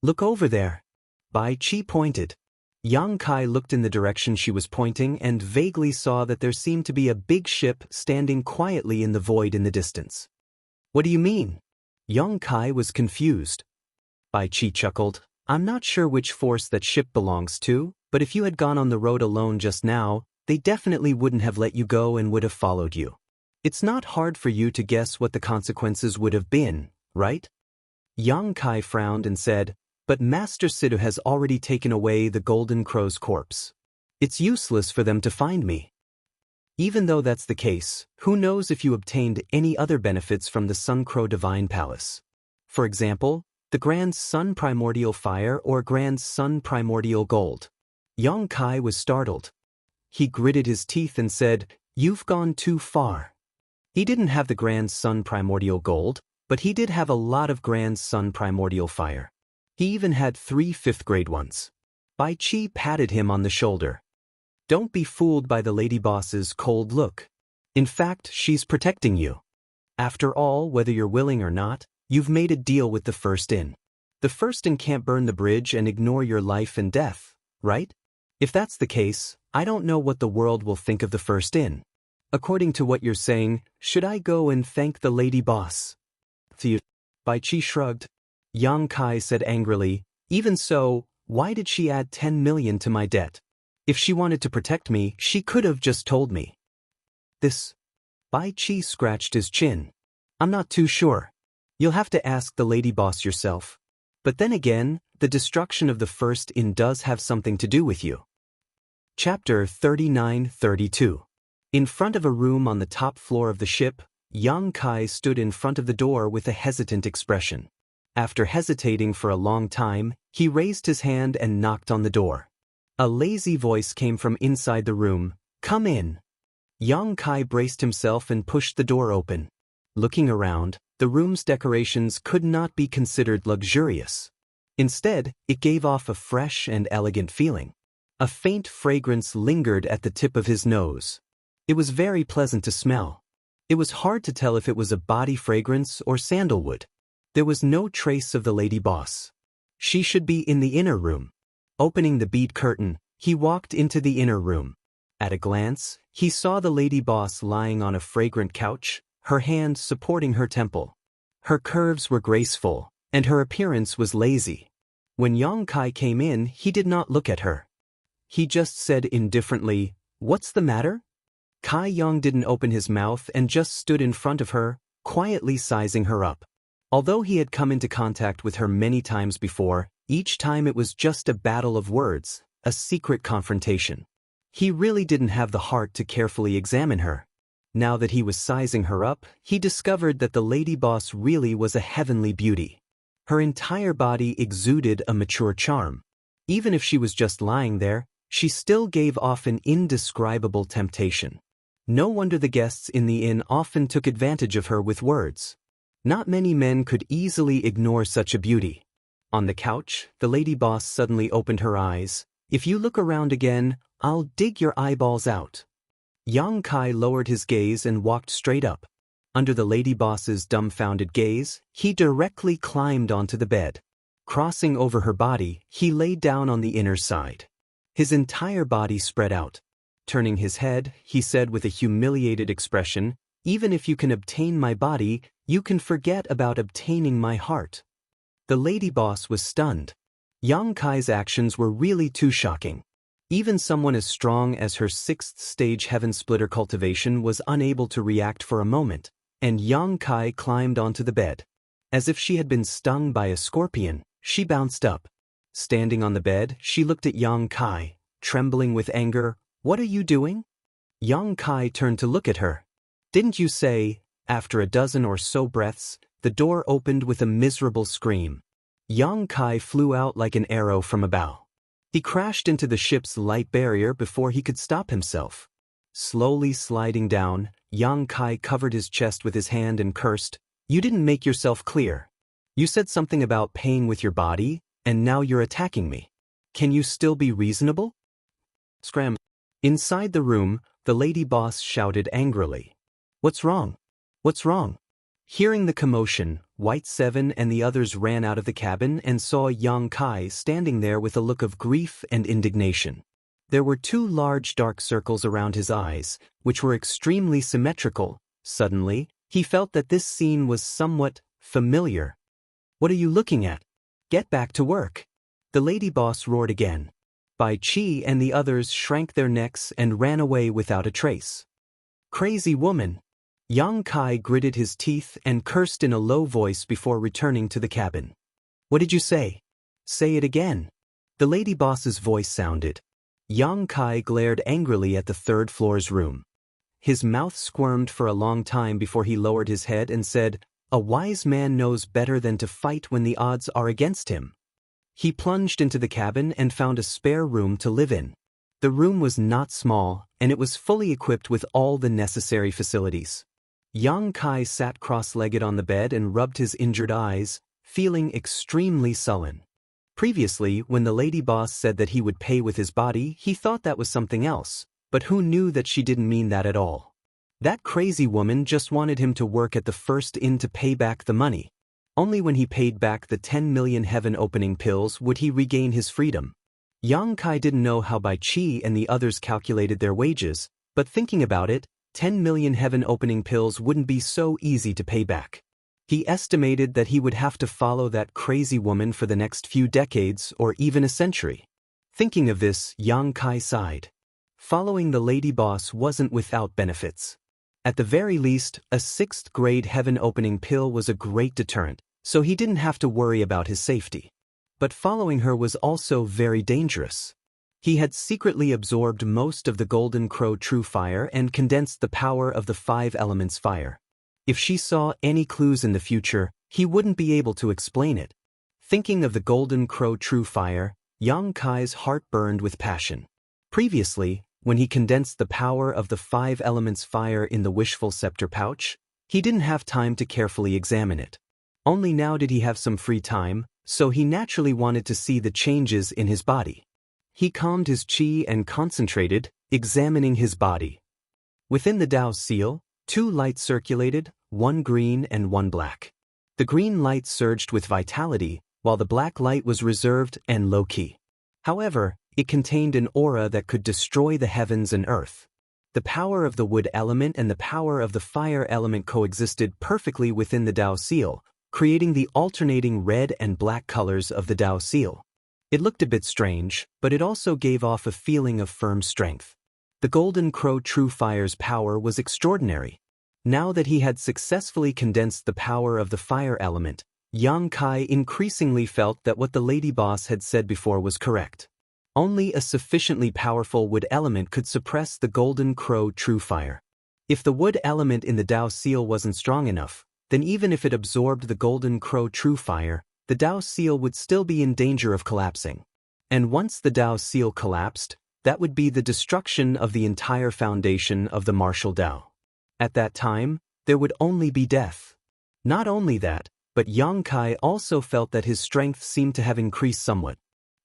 [SPEAKER 1] "Look over there." Bai Qi pointed. Yang Kai looked in the direction she was pointing and vaguely saw that there seemed to be a big ship standing quietly in the void in the distance. "What do you mean?" Yang Kai was confused. Bai Qi chuckled. "I'm not sure which force that ship belongs to, but if you had gone on the road alone just now, they definitely wouldn't have let you go and would have followed you. It's not hard for you to guess what the consequences would have been, right?" Yang Kai frowned and said, "But Master Siddhu has already taken away the Golden Crow's corpse. It's useless for them to find me. Even though that's the case, who knows if you obtained any other benefits from the Sun Crow Divine Palace? For example, the Grand Sun Primordial Fire or Grand Sun Primordial Gold." Yang Kai was startled. He gritted his teeth and said, "You've gone too far." He didn't have the Grand Sun Primordial Gold, but he did have a lot of Grand Sun Primordial Fire. He even had 3 fifth-grade ones. Bai Qi patted him on the shoulder. "Don't be fooled by the lady boss's cold look. In fact, she's protecting you. After all, whether you're willing or not, you've made a deal with the First In. The First In can't burn the bridge and ignore your life and death, right? If that's the case, I don't know what the world will think of the First In. According to what you're saying, should I go and thank the lady boss?" Bai Qi shrugged. Yang Kai said angrily, "Even so, why did she add 10 million to my debt? If she wanted to protect me, she could have just told me." "This..." Bai Qi scratched his chin. "I'm not too sure. You'll have to ask the lady boss yourself. But then again, the destruction of the First In does have something to do with you." Chapter 39-32. In front of a room on the top floor of the ship, Yang Kai stood in front of the door with a hesitant expression. After hesitating for a long time, he raised his hand and knocked on the door. A lazy voice came from inside the room, "Come in." Yang Kai braced himself and pushed the door open. Looking around, the room's decorations could not be considered luxurious. Instead, it gave off a fresh and elegant feeling. A faint fragrance lingered at the tip of his nose. It was very pleasant to smell. It was hard to tell if it was a body fragrance or sandalwood. There was no trace of the lady boss. She should be in the inner room. Opening the bead curtain, he walked into the inner room. At a glance, he saw the lady boss lying on a fragrant couch, her hand supporting her temple. Her curves were graceful, and her appearance was lazy. When Yang Kai came in, he did not look at her. He just said indifferently, "What's the matter?" Kai Yang didn't open his mouth and just stood in front of her, quietly sizing her up. Although he had come into contact with her many times before, each time it was just a battle of words, a secret confrontation. He really didn't have the heart to carefully examine her. Now that he was sizing her up, he discovered that the lady boss really was a heavenly beauty. Her entire body exuded a mature charm. Even if she was just lying there, she still gave off an indescribable temptation. No wonder the guests in the inn often took advantage of her with words. Not many men could easily ignore such a beauty. On the couch, the lady boss suddenly opened her eyes. "If you look around again, I'll dig your eyeballs out." Yang Kai lowered his gaze and walked straight up. Under the lady boss's dumbfounded gaze, he directly climbed onto the bed. Crossing over her body, he lay down on the inner side. His entire body spread out. Turning his head, he said with a humiliated expression, "Even if you can obtain my body, you can forget about obtaining my heart." The lady boss was stunned. Yang Kai's actions were really too shocking. Even someone as strong as her sixth-stage heaven-splitter cultivation was unable to react for a moment, and Yang Kai climbed onto the bed. As if she had been stung by a scorpion, she bounced up. Standing on the bed, she looked at Yang Kai, trembling with anger. "What are you doing?" Yang Kai turned to look at her. "Didn't you say?" After a dozen or so breaths, the door opened with a miserable scream. Yang Kai flew out like an arrow from a bow. He crashed into the ship's light barrier before he could stop himself. Slowly sliding down, Yang Kai covered his chest with his hand and cursed, "You didn't make yourself clear. You said something about paying with your body, and now you're attacking me. Can you still be reasonable?" Scram. Inside the room, the lady boss shouted angrily. "What's wrong? What's wrong?" Hearing the commotion, White Seven and the others ran out of the cabin and saw Yang Kai standing there with a look of grief and indignation. There were two large dark circles around his eyes, which were extremely symmetrical. Suddenly, he felt that this scene was somewhat familiar. "What are you looking at? Get back to work!" The lady boss roared again. Bai Qi and the others shrank their necks and ran away without a trace. "Crazy woman!" Yang Kai gritted his teeth and cursed in a low voice before returning to the cabin. "What did you say? Say it again." The lady boss's voice sounded. Yang Kai glared angrily at the third floor's room. His mouth squirmed for a long time before he lowered his head and said, "A wise man knows better than to fight when the odds are against him." He plunged into the cabin and found a spare room to live in. The room was not small, and it was fully equipped with all the necessary facilities. Yang Kai sat cross-legged on the bed and rubbed his injured eyes, feeling extremely sullen. Previously, when the lady boss said that he would pay with his body, he thought that was something else, but who knew that she didn't mean that at all? That crazy woman just wanted him to work at the first inn to pay back the money. Only when he paid back the 10 million heaven-opening pills would he regain his freedom. Yang Kai didn't know how Bai Qi and the others calculated their wages, but thinking about it, 10 million heaven-opening pills wouldn't be so easy to pay back. He estimated that he would have to follow that crazy woman for the next few decades or even a century. Thinking of this, Yang Kai sighed. Following the lady boss wasn't without benefits. At the very least, a 6th-grade heaven-opening pill was a great deterrent, so he didn't have to worry about his safety. But following her was also very dangerous. He had secretly absorbed most of the Golden Crow True Fire and condensed the power of the 5 elements fire. If she saw any clues in the future, he wouldn't be able to explain it. Thinking of the Golden Crow True Fire, Yang Kai's heart burned with passion. Previously, when he condensed the power of the 5 elements fire in the Wishful Scepter pouch, he didn't have time to carefully examine it. Only now did he have some free time, so he naturally wanted to see the changes in his body. He calmed his qi and concentrated, examining his body. Within the Tao seal, 2 lights circulated, 1 green and 1 black. The green light surged with vitality, while the black light was reserved and low-key. However, it contained an aura that could destroy the heavens and earth. The power of the wood element and the power of the fire element coexisted perfectly within the Tao seal, creating the alternating red and black colors of the Tao seal. It looked a bit strange, but it also gave off a feeling of firm strength. The Golden Crow True Fire's power was extraordinary. Now that he had successfully condensed the power of the fire element, Yang Kai increasingly felt that what the lady boss had said before was correct. Only a sufficiently powerful wood element could suppress the Golden Crow True Fire. If the wood element in the Tao seal wasn't strong enough, then even if it absorbed the Golden Crow True Fire, the Tao seal would still be in danger of collapsing. And once the Tao seal collapsed, that would be the destruction of the entire foundation of the martial Tao. At that time, there would only be death. Not only that, but Yang Kai also felt that his strength seemed to have increased somewhat.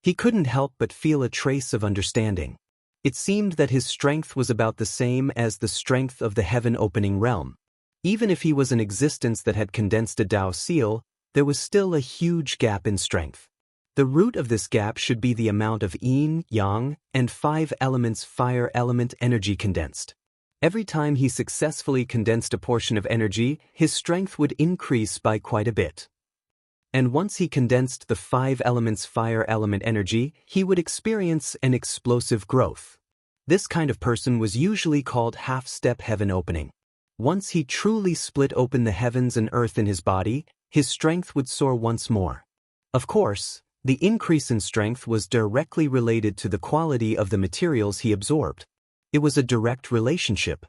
[SPEAKER 1] He couldn't help but feel a trace of understanding. It seemed that his strength was about the same as the strength of the heaven-opening realm. Even if he was an existence that had condensed a Tao seal, there was still a huge gap in strength. The root of this gap should be the amount of yin, yang, and 5 elements fire element energy condensed. Every time he successfully condensed a portion of energy, his strength would increase by quite a bit. And once he condensed the 5 elements fire element energy, he would experience an explosive growth. This kind of person was usually called half-step heaven opening. Once he truly split open the heavens and earth in his body, his strength would soar once more. Of course, the increase in strength was directly related to the quality of the materials he absorbed. It was a direct relationship.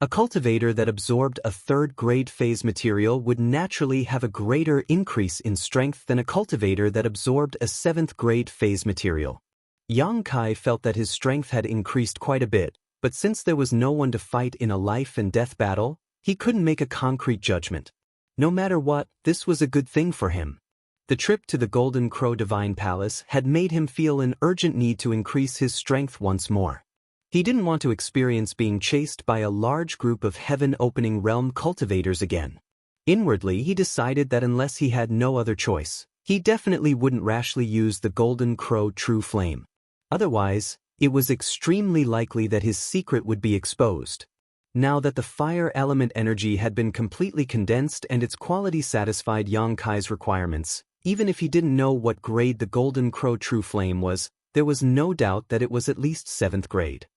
[SPEAKER 1] A cultivator that absorbed a third-grade phase material would naturally have a greater increase in strength than a cultivator that absorbed a 7th-grade phase material. Yang Kai felt that his strength had increased quite a bit, but since there was no one to fight in a life-and-death battle, he couldn't make a concrete judgment. No matter what, this was a good thing for him. The trip to the Golden Crow Divine Palace had made him feel an urgent need to increase his strength once more. He didn't want to experience being chased by a large group of heaven-opening realm cultivators again. Inwardly, he decided that unless he had no other choice, he definitely wouldn't rashly use the Golden Crow True Flame. Otherwise, it was extremely likely that his secret would be exposed. Now that the fire element energy had been completely condensed and its quality satisfied Yang Kai's requirements, even if he didn't know what grade the Golden Crow True Flame was, there was no doubt that it was at least 7th grade.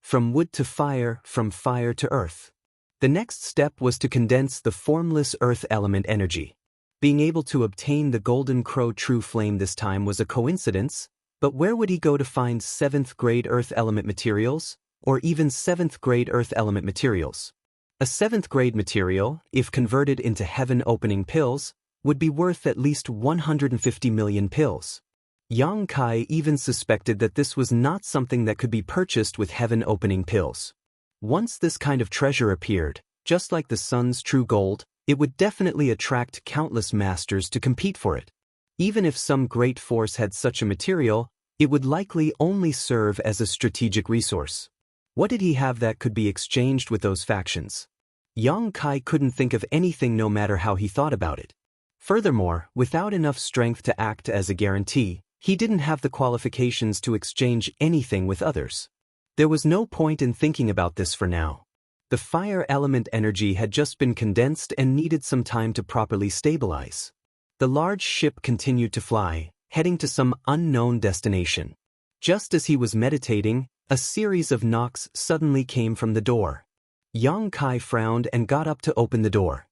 [SPEAKER 1] From wood to fire, from fire to earth. The next step was to condense the formless earth element energy. Being able to obtain the Golden Crow True Flame this time was a coincidence, but where would he go to find 7th grade earth element materials, or even 7th grade earth element materials? A 7th grade material, if converted into heaven opening pills, would be worth at least 150 million pills. Yang Kai even suspected that this was not something that could be purchased with heaven-opening pills. Once this kind of treasure appeared, just like the sun's true gold, it would definitely attract countless masters to compete for it. Even if some great force had such a material, it would likely only serve as a strategic resource. What did he have that could be exchanged with those factions? Yang Kai couldn't think of anything no matter how he thought about it. Furthermore, without enough strength to act as a guarantee, he didn't have the qualifications to exchange anything with others. There was no point in thinking about this for now. The fire element energy had just been condensed and needed some time to properly stabilize. The large ship continued to fly, heading to some unknown destination. Just as he was meditating, a series of knocks suddenly came from the door. Yang Kai frowned and got up to open the door.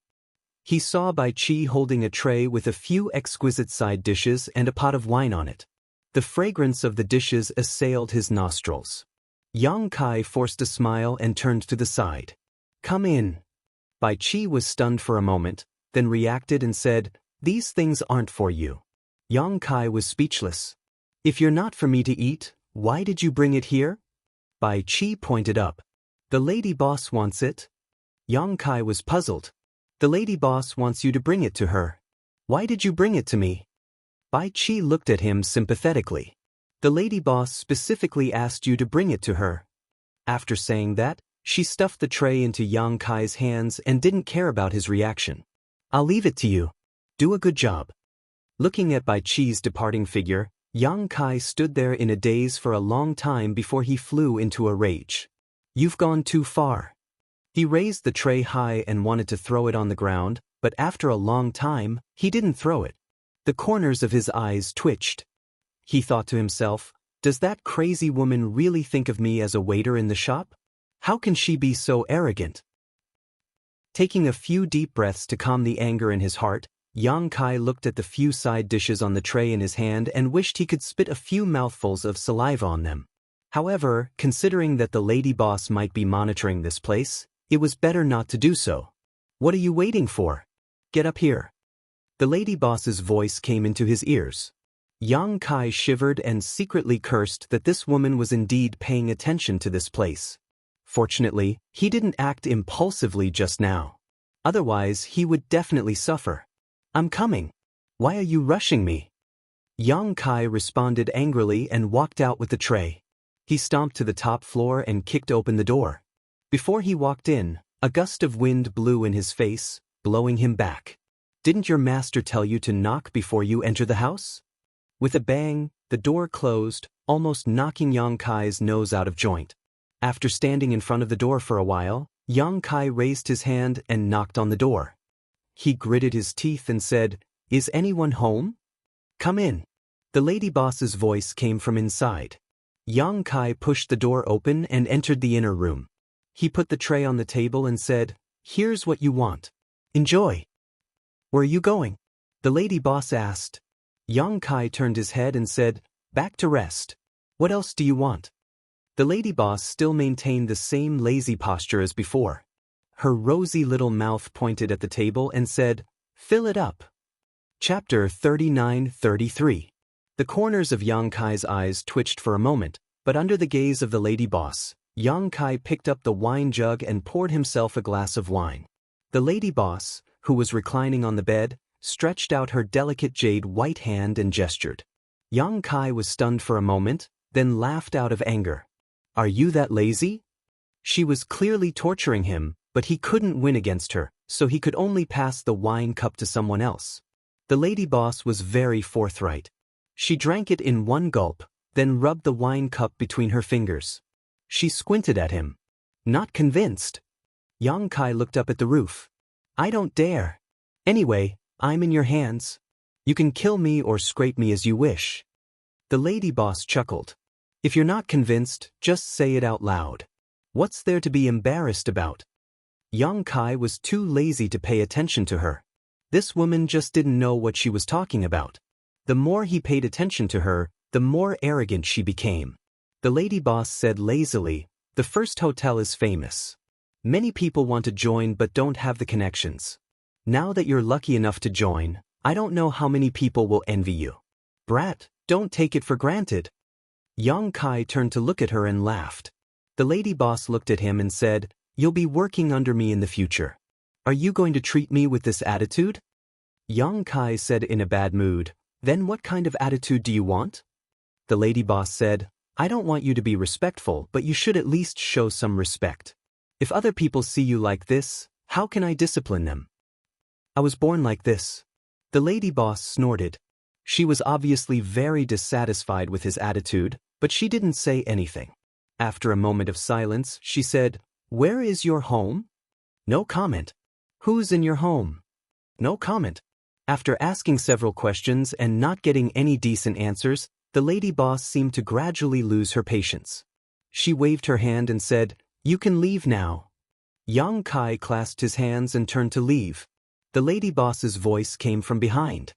[SPEAKER 1] He saw Bai Qi holding a tray with a few exquisite side dishes and a pot of wine on it. The fragrance of the dishes assailed his nostrils. Yang Kai forced a smile and turned to the side. "Come in." Bai Qi was stunned for a moment, then reacted and said, "These things aren't for you." Yang Kai was speechless. "If you're not for me to eat, why did you bring it here?" Bai Qi pointed up. "The lady boss wants it." Yang Kai was puzzled. "The lady boss wants you to bring it to her. Why did you bring it to me?" Bai Qi looked at him sympathetically. "The lady boss specifically asked you to bring it to her." After saying that, she stuffed the tray into Yang Kai's hands and didn't care about his reaction. "I'll leave it to you. Do a good job." Looking at Bai Qi's departing figure, Yang Kai stood there in a daze for a long time before he flew into a rage. "You've gone too far." He raised the tray high and wanted to throw it on the ground, but after a long time, he didn't throw it. The corners of his eyes twitched. He thought to himself, "Does that crazy woman really think of me as a waiter in the shop? How can she be so arrogant?" Taking a few deep breaths to calm the anger in his heart, Yang Kai looked at the few side dishes on the tray in his hand and wished he could spit a few mouthfuls of saliva on them. However, considering that the lady boss might be monitoring this place, it was better not to do so. "What are you waiting for? Get up here." The lady boss's voice came into his ears. Yang Kai shivered and secretly cursed that this woman was indeed paying attention to this place. Fortunately, he didn't act impulsively just now. Otherwise, he would definitely suffer. "I'm coming. Why are you rushing me?" Yang Kai responded angrily and walked out with the tray. He stomped to the top floor and kicked open the door. Before he walked in, a gust of wind blew in his face, blowing him back. "Didn't your master tell you to knock before you enter the house?" With a bang, the door closed, almost knocking Yang Kai's nose out of joint. After standing in front of the door for a while, Yang Kai raised his hand and knocked on the door. He gritted his teeth and said, "Is anyone home? Come in." The lady boss's voice came from inside. Yang Kai pushed the door open and entered the inner room. He put the tray on the table and said, "Here's what you want. Enjoy." "Where are you going?" the lady boss asked. Yang Kai turned his head and said, "Back to rest. What else do you want?" The lady boss still maintained the same lazy posture as before. Her rosy little mouth pointed at the table and said, "Fill it up." Chapter 39-33. The corners of Yang Kai's eyes twitched for a moment, but under the gaze of the lady boss, Yang Kai picked up the wine jug and poured himself a glass of wine. The lady boss, who was reclining on the bed, stretched out her delicate jade white hand and gestured. Yang Kai was stunned for a moment, then laughed out of anger. "Are you that lazy?" She was clearly torturing him, but he couldn't win against her, so he could only pass the wine cup to someone else. The lady boss was very forthright. She drank it in one gulp, then rubbed the wine cup between her fingers. She squinted at him. Not convinced. Yang Kai looked up at the roof. "I don't dare. Anyway, I'm in your hands. You can kill me or scrape me as you wish." The lady boss chuckled. "If you're not convinced, just say it out loud. What's there to be embarrassed about?" Yang Kai was too lazy to pay attention to her. This woman just didn't know what she was talking about. The more he paid attention to her, the more arrogant she became. The lady boss said lazily, "The first hotel is famous. Many people want to join but don't have the connections. Now that you're lucky enough to join, I don't know how many people will envy you. Brat, don't take it for granted." Yang Kai turned to look at her and laughed. The lady boss looked at him and said, "You'll be working under me in the future. Are you going to treat me with this attitude?" Yang Kai said in a bad mood, "Then what kind of attitude do you want?" The lady boss said, "I don't want you to be respectful, but you should at least show some respect. If other people see you like this, how can I discipline them? I was born like this." The lady boss snorted. She was obviously very dissatisfied with his attitude, but she didn't say anything. After a moment of silence, she said, "Where is your home?" No comment. "Who's in your home?" No comment. After asking several questions and not getting any decent answers, the lady boss seemed to gradually lose her patience. She waved her hand and said, "You can leave now." Yang Kai clasped his hands and turned to leave. The lady boss's voice came from behind.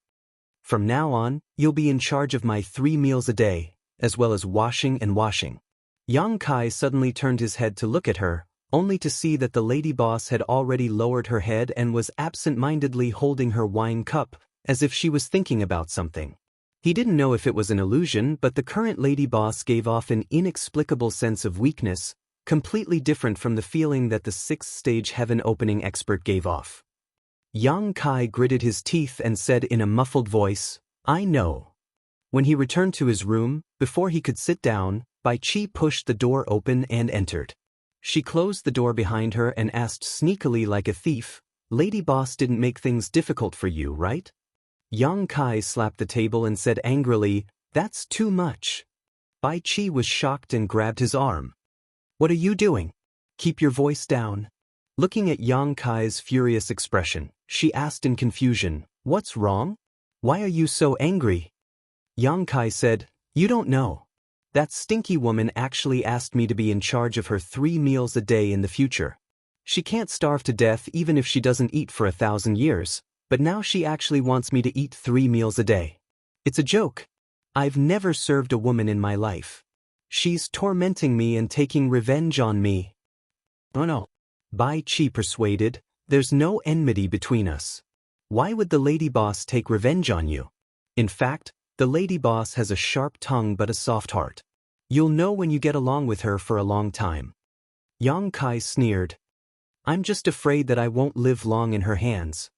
[SPEAKER 1] "From now on, you'll be in charge of my 3 meals a day, as well as washing and washing." Yang Kai suddenly turned his head to look at her, only to see that the lady boss had already lowered her head and was absent-mindedly holding her wine cup, as if she was thinking about something. He didn't know if it was an illusion, but the current lady boss gave off an inexplicable sense of weakness, completely different from the feeling that the 6th-stage heaven opening expert gave off. Yang Kai gritted his teeth and said in a muffled voice, "I know." When he returned to his room, before he could sit down, Bai Chi pushed the door open and entered. She closed the door behind her and asked sneakily like a thief, "Lady boss didn't make things difficult for you, right?" Yang Kai slapped the table and said angrily, "That's too much." Bai Chi was shocked and grabbed his arm. "What are you doing? Keep your voice down." Looking at Yang Kai's furious expression, she asked in confusion, "What's wrong? Why are you so angry?" Yang Kai said, "You don't know. That stinky woman actually asked me to be in charge of her 3 meals a day in the future. She can't starve to death even if she doesn't eat for 1,000 years, but now she actually wants me to eat 3 meals a day. It's a joke. I've never served a woman in my life. She's tormenting me and taking revenge on me." "Oh no," Bai Chi persuaded, "there's no enmity between us. Why would the lady boss take revenge on you? In fact, the lady boss has a sharp tongue but a soft heart. You'll know when you get along with her for a long time." Yang Kai sneered. "I'm just afraid that I won't live long in her hands."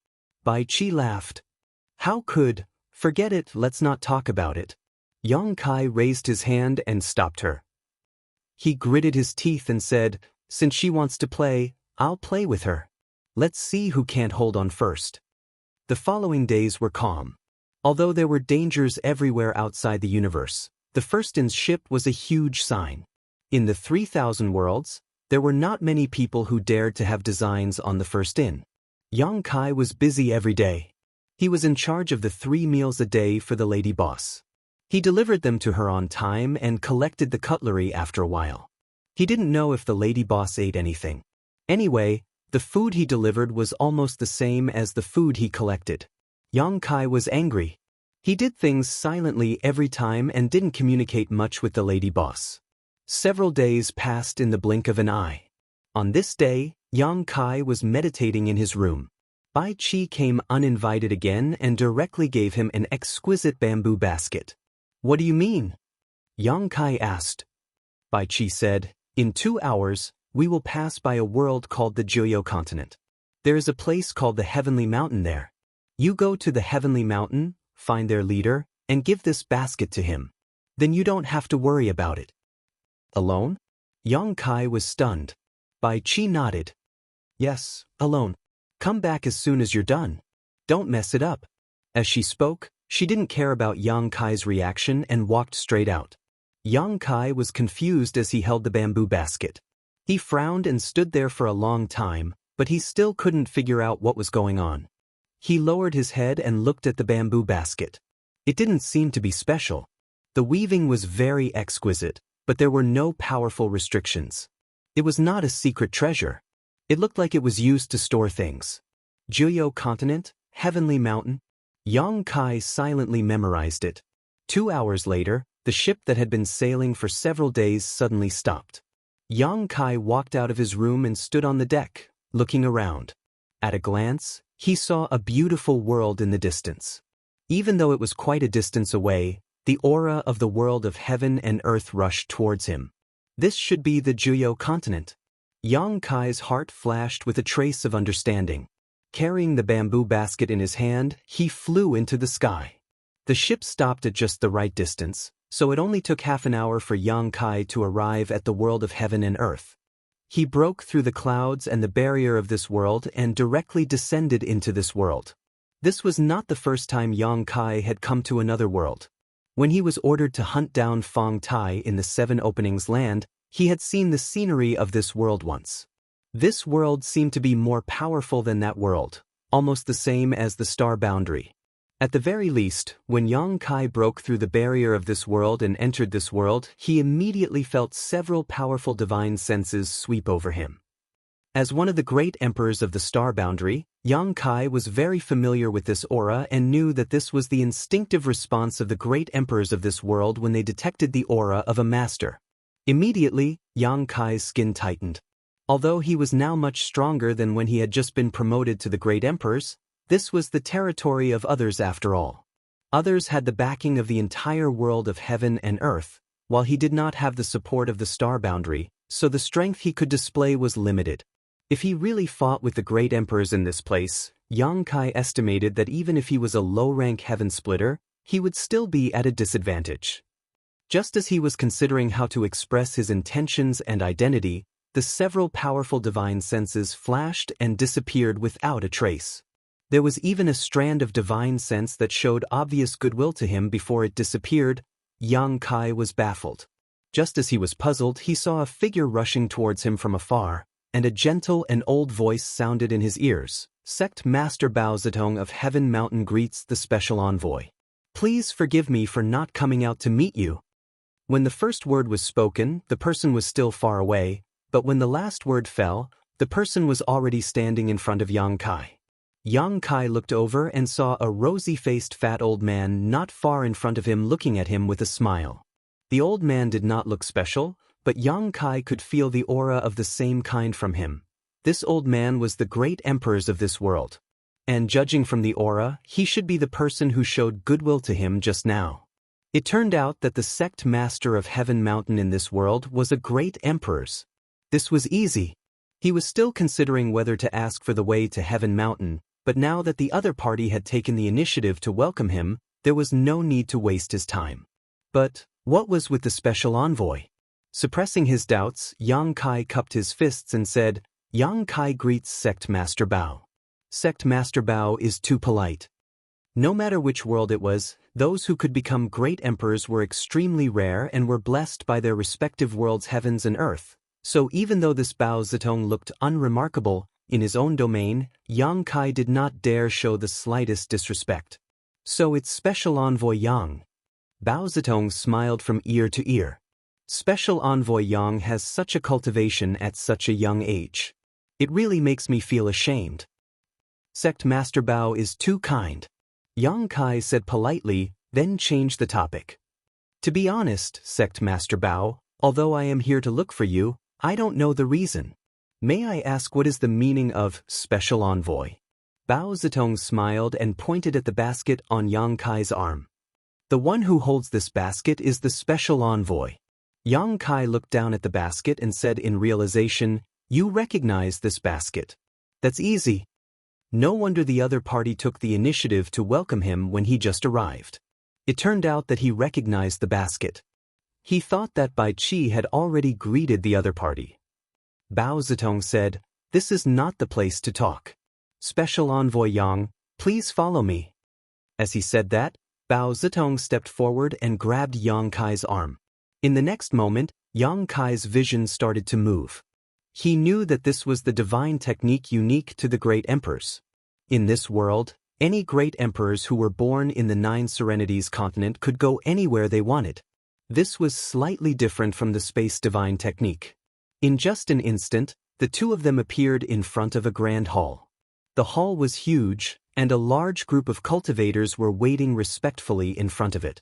[SPEAKER 1] Bai Chi laughed. "How could? Forget it, let's not talk about it." Yang Kai raised his hand and stopped her. He gritted his teeth and said, "Since she wants to play, I'll play with her. Let's see who can't hold on first." The following days were calm. Although there were dangers everywhere outside the universe, the First In's ship was a huge sign. In the 3,000 worlds, there were not many people who dared to have designs on the First In. Yang Kai was busy every day. He was in charge of the 3 meals a day for the lady boss. He delivered them to her on time and collected the cutlery after a while. He didn't know if the lady boss ate anything. Anyway, the food he delivered was almost the same as the food he collected. Yang Kai was angry. He did things silently every time and didn't communicate much with the lady boss. Several days passed in the blink of an eye. On this day, Yang Kai was meditating in his room. Bai Qi came uninvited again and directly gave him an exquisite bamboo basket. "What do you mean?" Yang Kai asked. Bai Qi said, "In 2 hours, we will pass by a world called the Jiuyou continent. There is a place called the Heavenly Mountain there. You go to the Heavenly Mountain, find their leader, and give this basket to him. Then you don't have to worry about it." "Alone?" Yang Kai was stunned. Bai Qi nodded. "Yes, alone. Come back as soon as you're done. Don't mess it up." As she spoke, she didn't care about Yang Kai's reaction and walked straight out. Yang Kai was confused as he held the bamboo basket. He frowned and stood there for a long time, but he still couldn't figure out what was going on. He lowered his head and looked at the bamboo basket. It didn't seem to be special. The weaving was very exquisite, but there were no powerful restrictions. It was not a secret treasure. It looked like it was used to store things. Jiuyou continent, Heavenly Mountain. Yang Kai silently memorized it. 2 hours later, the ship that had been sailing for several days suddenly stopped. Yang Kai walked out of his room and stood on the deck, looking around. At a glance, he saw a beautiful world in the distance. Even though it was quite a distance away, the aura of the world of heaven and earth rushed towards him. This should be the Jiuyou continent. Yang Kai's heart flashed with a trace of understanding. Carrying the bamboo basket in his hand, he flew into the sky. The ship stopped at just the right distance, so it only took half an hour for Yang Kai to arrive at the world of heaven and earth. He broke through the clouds and the barrier of this world and directly descended into this world. This was not the first time Yang Kai had come to another world. When he was ordered to hunt down Fong Tai in the 7 Openings land, he had seen the scenery of this world once. This world seemed to be more powerful than that world, almost the same as the star boundary. At the very least, when Yang Kai broke through the barrier of this world and entered this world, he immediately felt several powerful divine senses sweep over him. As one of the great emperors of the star boundary, Yang Kai was very familiar with this aura and knew that this was the instinctive response of the great emperors of this world when they detected the aura of a master. Immediately, Yang Kai's skin tightened. Although he was now much stronger than when he had just been promoted to the great emperors, this was the territory of others after all. Others had the backing of the entire world of heaven and earth, while he did not have the support of the star boundary, so the strength he could display was limited. If he really fought with the great emperors in this place, Yang Kai estimated that even if he was a low-rank heaven splitter, he would still be at a disadvantage. Just as he was considering how to express his intentions and identity, the several powerful divine senses flashed and disappeared without a trace. There was even a strand of divine sense that showed obvious goodwill to him before it disappeared. Yang Kai was baffled. Just as he was puzzled, he saw a figure rushing towards him from afar, and a gentle and old voice sounded in his ears. "Sect Master Bao Zedong of Heaven Mountain greets the special envoy. Please forgive me for not coming out to meet you." When the first word was spoken, the person was still far away, but when the last word fell, the person was already standing in front of Yang Kai. Yang Kai looked over and saw a rosy-faced fat old man not far in front of him looking at him with a smile. The old man did not look special, but Yang Kai could feel the aura of the same kind from him. This old man was the great emperors of this world. And judging from the aura, he should be the person who showed goodwill to him just now. It turned out that the sect master of Heaven Mountain in this world was a great emperor's. This was easy. He was still considering whether to ask for the way to Heaven Mountain, but now that the other party had taken the initiative to welcome him, there was no need to waste his time. But what was with the special envoy? Suppressing his doubts, Yang Kai cupped his fists and said, "Yang Kai greets Sect Master Bao. Sect Master Bao is too polite." No matter which world it was, those who could become great emperors were extremely rare and were blessed by their respective worlds' heavens and earth. So even though this Bao Zitong looked unremarkable in his own domain, Yang Kai did not dare show the slightest disrespect. So it's Special Envoy Yang. Bao Zitong smiled from ear to ear. Special Envoy Yang has such a cultivation at such a young age. It really makes me feel ashamed. Sect Master Bao is too kind. Yang Kai said politely, then changed the topic. To be honest, Sect Master Bao, although I am here to look for you, I don't know the reason. May I ask what is the meaning of Special Envoy? Bao Zitong smiled and pointed at the basket on Yang Kai's arm. The one who holds this basket is the Special Envoy. Yang Kai looked down at the basket and said in realization, "You recognize this basket. That's easy." No wonder the other party took the initiative to welcome him when he just arrived. It turned out that he recognized the basket. He thought that Bai Qi had already greeted the other party. Bao Zitong said, "This is not the place to talk. Special Envoy Yang, please follow me." As he said that, Bao Zitong stepped forward and grabbed Yang Kai's arm. In the next moment, Yang Kai's vision started to move. He knew that this was the divine technique unique to the great emperors. In this world, any great emperors who were born in the Nine Serenities continent could go anywhere they wanted. This was slightly different from the space divine technique. In just an instant, the two of them appeared in front of a grand hall. The hall was huge, and a large group of cultivators were waiting respectfully in front of it.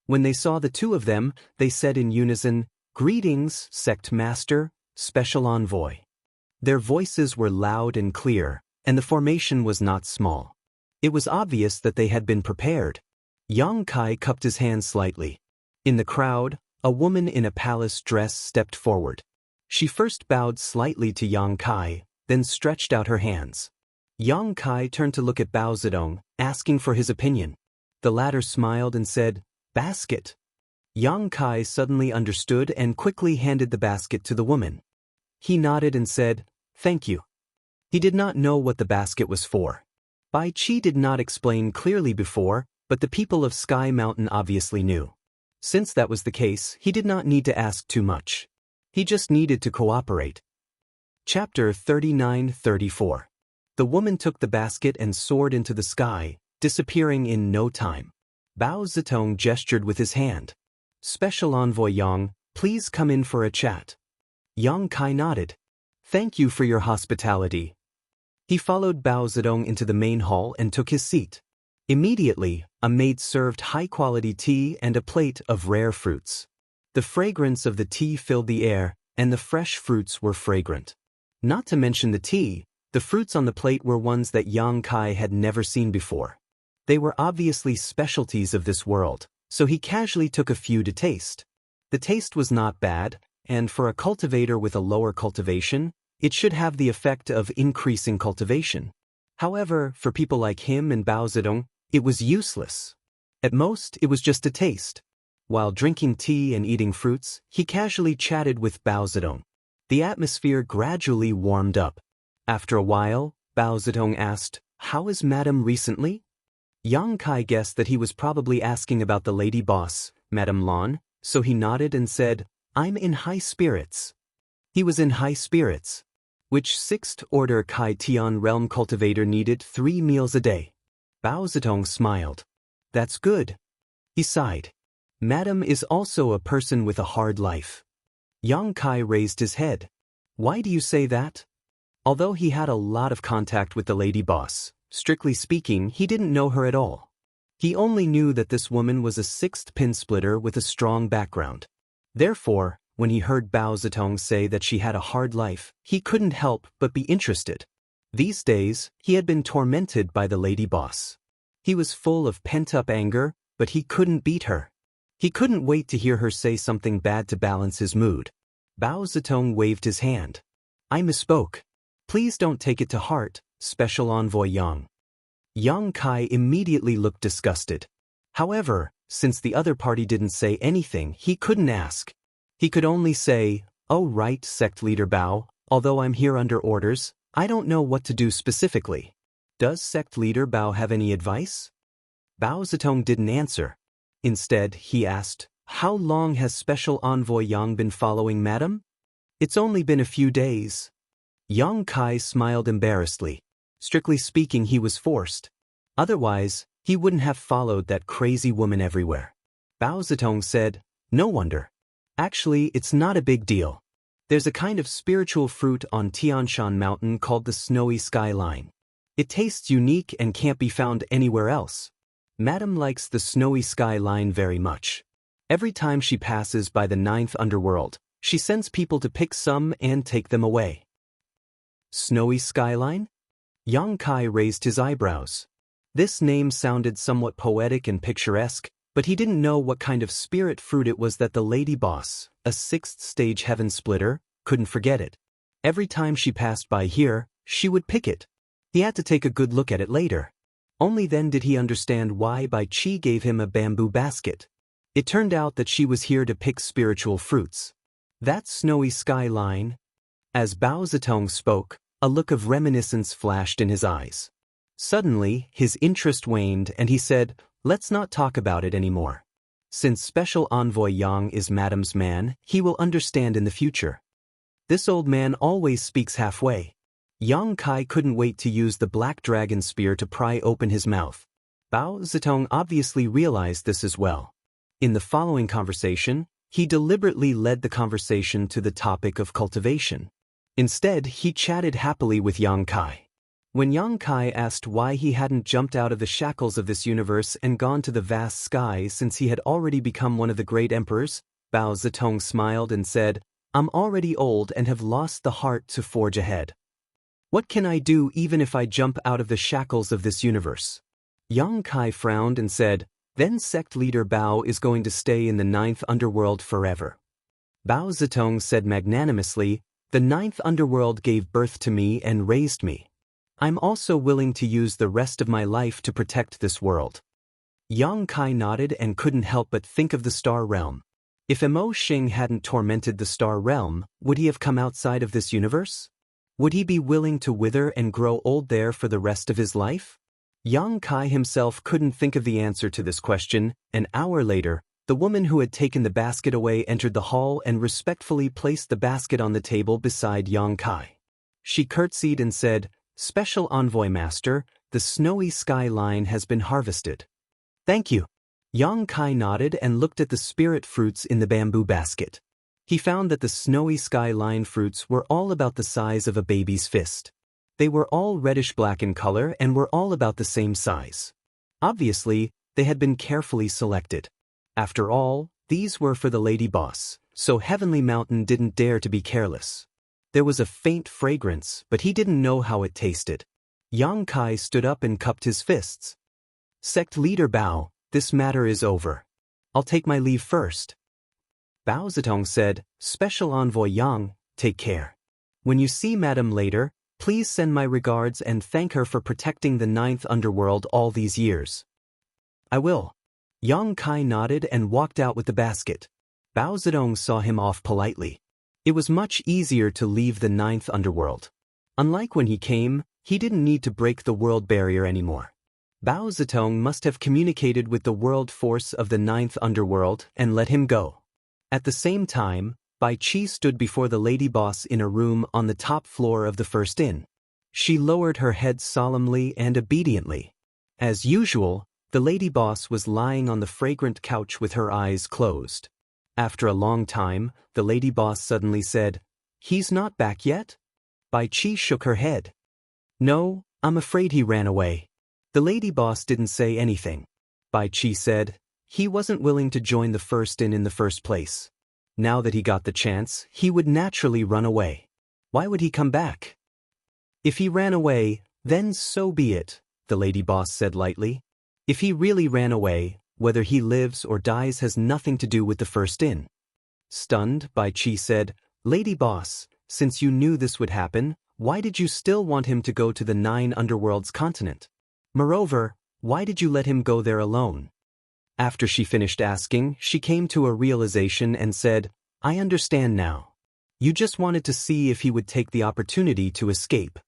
[SPEAKER 1] When they saw the two of them, they said in unison, "Greetings, Sect Master, Special Envoy." Their voices were loud and clear, and the formation was not small. It was obvious that they had been prepared. Yang Kai cupped his hands slightly. In the crowd, a woman in a palace dress stepped forward. She first bowed slightly to Yang Kai, then stretched out her hands. Yang Kai turned to look at Bao Zitong, asking for his opinion. The latter smiled and said, "Basket." Yang Kai suddenly understood and quickly handed the basket to the woman. He nodded and said, "Thank you." He did not know what the basket was for. Bai Qi did not explain clearly before, but the people of Sky Mountain obviously knew. Since that was the case, he did not need to ask too much. He just needed to cooperate. Chapter 39-34. The woman took the basket and soared into the sky, disappearing in no time. Bao Zitong gestured with his hand. "Special Envoy Yang, please come in for a chat." Yang Kai nodded. "Thank you for your hospitality." He followed Bao Zitong into the main hall and took his seat. Immediately, a maid served high-quality tea and a plate of rare fruits. The fragrance of the tea filled the air, and the fresh fruits were fragrant. Not to mention the tea, the fruits on the plate were ones that Yang Kai had never seen before. They were obviously specialties of this world, so he casually took a few to taste. The taste was not bad, and for a cultivator with a lower cultivation, it should have the effect of increasing cultivation. However, for people like him and Bao Zitong, it was useless. At most, it was just a taste. While drinking tea and eating fruits, he casually chatted with Bao Zitong. The atmosphere gradually warmed up. After a while, Bao Zitong asked, "How is Madam recently?" Yang Kai guessed that he was probably asking about the lady boss, Madame Lan, so he nodded and said, "I'm in high spirits." He was in high spirits. Which sixth order Kai Tian realm cultivator needed 3 meals a day? Bao Zitong smiled. "That's good." He sighed. "Madam is also a person with a hard life." Yang Kai raised his head. "Why do you say that?" Although he had a lot of contact with the lady boss, strictly speaking, he didn't know her at all. He only knew that this woman was a sixth pin splitter with a strong background. Therefore, when he heard Bao Zitong say that she had a hard life, he couldn't help but be interested. These days, he had been tormented by the lady boss. He was full of pent-up anger, but he couldn't beat her. He couldn't wait to hear her say something bad to balance his mood. Bao Zitong waved his hand. "I misspoke. Please don't take it to heart, Special Envoy Yang." Yang Kai immediately looked disgusted. However, since the other party didn't say anything, he couldn't ask. He could only say, "Oh right, Sect Leader Bao, although I'm here under orders, I don't know what to do specifically. Does Sect Leader Bao have any advice?" Bao Zitong didn't answer. Instead, he asked, "How long has Special Envoy Yang been following Madam?" "It's only been a few days." Yang Kai smiled embarrassedly. Strictly speaking, he was forced. Otherwise, he wouldn't have followed that crazy woman everywhere. Bao Zitong said, "No wonder. Actually, it's not a big deal. There's a kind of spiritual fruit on Tianshan Mountain called the Snowy Skyline. It tastes unique and can't be found anywhere else. Madam likes the Snowy Skyline very much. Every time she passes by the 9th Underworld, she sends people to pick some and take them away." Snowy Skyline? Yang Kai raised his eyebrows. This name sounded somewhat poetic and picturesque, but he didn't know what kind of spirit fruit it was that the lady boss, a 6th stage heaven splitter, couldn't forget it. Every time she passed by here, she would pick it. He had to take a good look at it later. Only then did he understand why Bai Qi gave him a bamboo basket. It turned out that she was here to pick spiritual fruits. That Snowy Skyline? As Bao Zitong spoke, a look of reminiscence flashed in his eyes. Suddenly, his interest waned and he said, "Let's not talk about it anymore. Since Special Envoy Yang is Madam's man, he will understand in the future." This old man always speaks halfway. Yang Kai couldn't wait to use the black dragon spear to pry open his mouth. Bao Zitong obviously realized this as well. In the following conversation, he deliberately led the conversation to the topic of cultivation. Instead, he chatted happily with Yang Kai. When Yang Kai asked why he hadn't jumped out of the shackles of this universe and gone to the vast sky since he had already become one of the great emperors, Bao Zitong smiled and said, "I'm already old and have lost the heart to forge ahead. What can I do even if I jump out of the shackles of this universe?" Yang Kai frowned and said, "Then sect leader Bao is going to stay in the 9th Underworld forever." Bao Zitong said magnanimously, "The 9th Underworld gave birth to me and raised me. I'm also willing to use the rest of my life to protect this world." Yang Kai nodded and couldn't help but think of the Star Realm. If Mo Xing hadn't tormented the Star Realm, would he have come outside of this universe? Would he be willing to wither and grow old there for the rest of his life? Yang Kai himself couldn't think of the answer to this question. An hour later, the woman who had taken the basket away entered the hall and respectfully placed the basket on the table beside Yang Kai. She curtsied and said, "Special Envoy Master, the Snowy Skyline has been harvested." "Thank you." Yang Kai nodded and looked at the spirit fruits in the bamboo basket. He found that the Snowy Skyline fruits were all about the size of a baby's fist. They were all reddish-black in color and were all about the same size. Obviously, they had been carefully selected. After all, these were for the lady boss, so Heavenly Mountain didn't dare to be careless. There was a faint fragrance, but he didn't know how it tasted. Yang Kai stood up and cupped his fists. "Sect leader Bao, this matter is over. I'll take my leave first." Bao Zitong said, "Special Envoy Yang, take care. When you see Madam later, please send my regards and thank her for protecting the 9th Underworld all these years." "I will." Yang Kai nodded and walked out with the basket. Bao Zitong saw him off politely. It was much easier to leave the 9th Underworld. Unlike when he came, he didn't need to break the world barrier anymore. Bao Zitong must have communicated with the world force of the 9th Underworld and let him go. At the same time, Bai Qi stood before the lady boss in a room on the top floor of the first inn. She lowered her head solemnly and obediently. As usual, the lady boss was lying on the fragrant couch with her eyes closed. After a long time, the lady boss suddenly said, "He's not back yet?" Bai Qi shook her head. "No, I'm afraid he ran away." The lady boss didn't say anything. Bai Qi said, "He wasn't willing to join the first in the first place. Now that he got the chance, he would naturally run away. Why would he come back?" "If he ran away, then so be it," the lady boss said lightly. "If he really ran away, whether he lives or dies has nothing to do with the first in." Stunned, Bai Qi said, "Lady boss, since you knew this would happen, why did you still want him to go to the 9 Underworlds continent? Moreover, why did you let him go there alone?" After she finished asking, she came to a realization and said, "I understand now. You just wanted to see if he would take the opportunity to escape."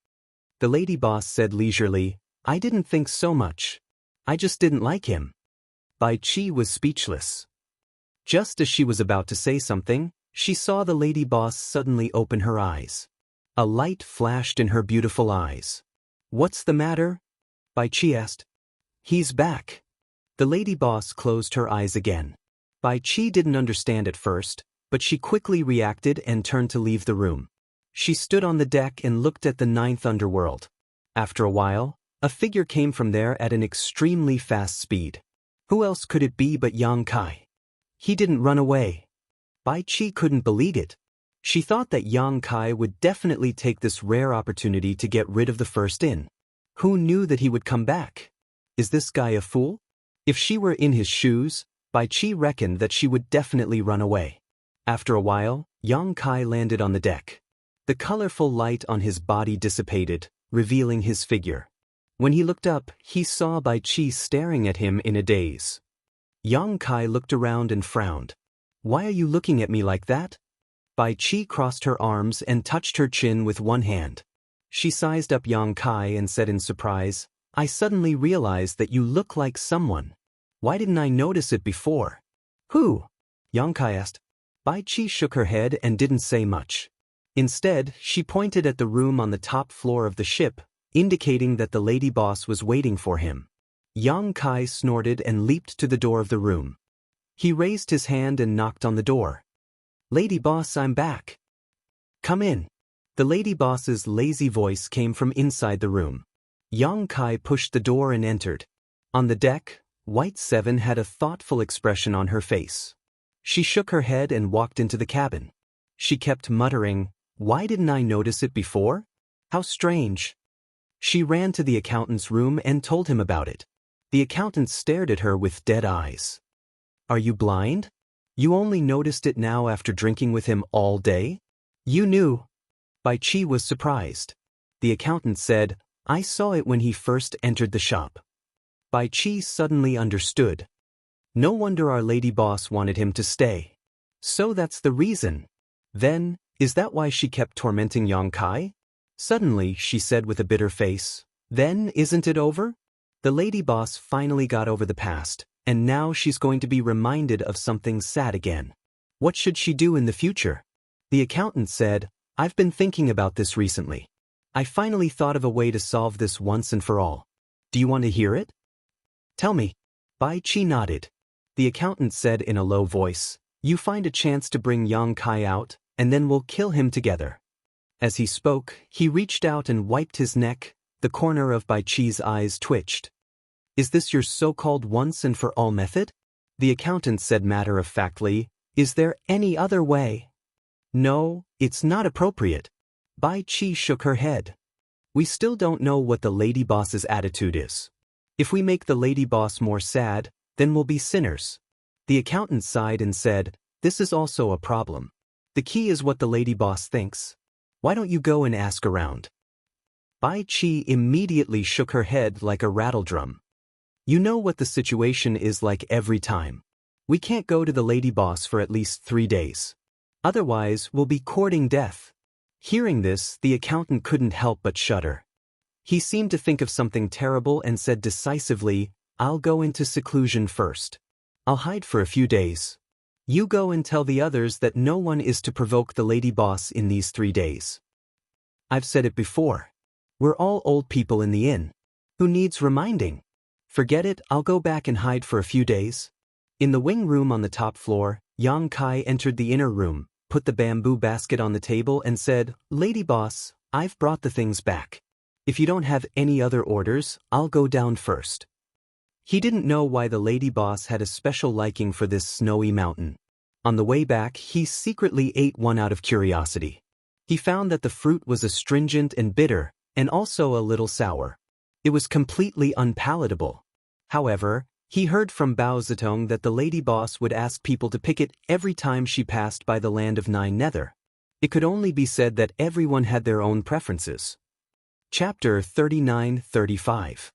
[SPEAKER 1] The lady boss said leisurely, "I didn't think so much. I just didn't like him. Bai Qi was speechless. Just as she was about to say something, she saw the lady boss suddenly open her eyes. A light flashed in her beautiful eyes. What's the matter? Bai Qi asked. He's back. The lady boss closed her eyes again. Bai Qi didn't understand at first, but she quickly reacted and turned to leave the room. She stood on the deck and looked at the ninth underworld. After a while, a figure came from there at an extremely fast speed. Who else could it be but Yang Kai? He didn't run away. Bai Qi couldn't believe it. She thought that Yang Kai would definitely take this rare opportunity to get rid of the first in. Who knew that he would come back? Is this guy a fool? If she were in his shoes, Bai Qi reckoned that she would definitely run away. After a while, Yang Kai landed on the deck. The colorful light on his body dissipated, revealing his figure. When he looked up, he saw Bai Qi staring at him in a daze. Yang Kai looked around and frowned. Why are you looking at me like that? Bai Qi crossed her arms and touched her chin with one hand. She sized up Yang Kai and said in surprise, I suddenly realized that you look like someone. Why didn't I notice it before? Who? Yang Kai asked. Bai Qi shook her head and didn't say much. Instead, she pointed at the room on the top floor of the ship, indicating that the lady boss was waiting for him. Yang Kai snorted and leaped to the door of the room. He raised his hand and knocked on the door. Lady boss, I'm back. Come in. The lady boss's lazy voice came from inside the room. Yang Kai pushed the door and entered. On the deck, White Seven had a thoughtful expression on her face. She shook her head and walked into the cabin. She kept muttering, Why didn't I notice it before? How strange. She ran to the accountant's room and told him about it. The accountant stared at her with dead eyes. Are you blind? You only noticed it now after drinking with him all day? You knew. Bai Qi was surprised. The accountant said, I saw it when he first entered the shop. Bai Qi suddenly understood. No wonder our lady boss wanted him to stay. So that's the reason. Then, is that why she kept tormenting Yang Kai? Suddenly, she said with a bitter face, Then isn't it over? The lady boss finally got over the past, and now she's going to be reminded of something sad again. What should she do in the future? The accountant said, I've been thinking about this recently. I finally thought of a way to solve this once and for all. Do you want to hear it? Tell me. Bai Qi nodded. The accountant said in a low voice, You find a chance to bring Yang Kai out, and then we'll kill him together. As he spoke, he reached out and wiped his neck. The corner of Bai Qi's eyes twitched. Is this your so-called once-and-for-all method? The accountant said matter-of-factly, Is there any other way? No, it's not appropriate. Bai Qi shook her head. We still don't know what the lady boss's attitude is. If we make the lady boss more sad, then we'll be sinners. The accountant sighed and said, This is also a problem. The key is what the lady boss thinks. Why don't you go and ask around? Bai Qi immediately shook her head like a rattledrum. You know what the situation is like every time. We can't go to the lady boss for at least 3 days. Otherwise, we'll be courting death. Hearing this, the accountant couldn't help but shudder. He seemed to think of something terrible and said decisively, I'll go into seclusion first. I'll hide for a few days. You go and tell the others that no one is to provoke the lady boss in these 3 days. I've said it before. We're all old people in the inn. Who needs reminding? Forget it, I'll go back and hide for a few days. In the wing room on the top floor, Yang Kai entered the inner room, put the bamboo basket on the table and said, Lady boss, I've brought the things back. If you don't have any other orders, I'll go down first. He didn't know why the lady boss had a special liking for this snowy mountain. On the way back, he secretly ate one out of curiosity. He found that the fruit was astringent and bitter, and also a little sour. It was completely unpalatable. However, he heard from Bao Zitong that the lady boss would ask people to pick it every time she passed by the land of Nine Nether. It could only be said that everyone had their own preferences. Chapter 39-35.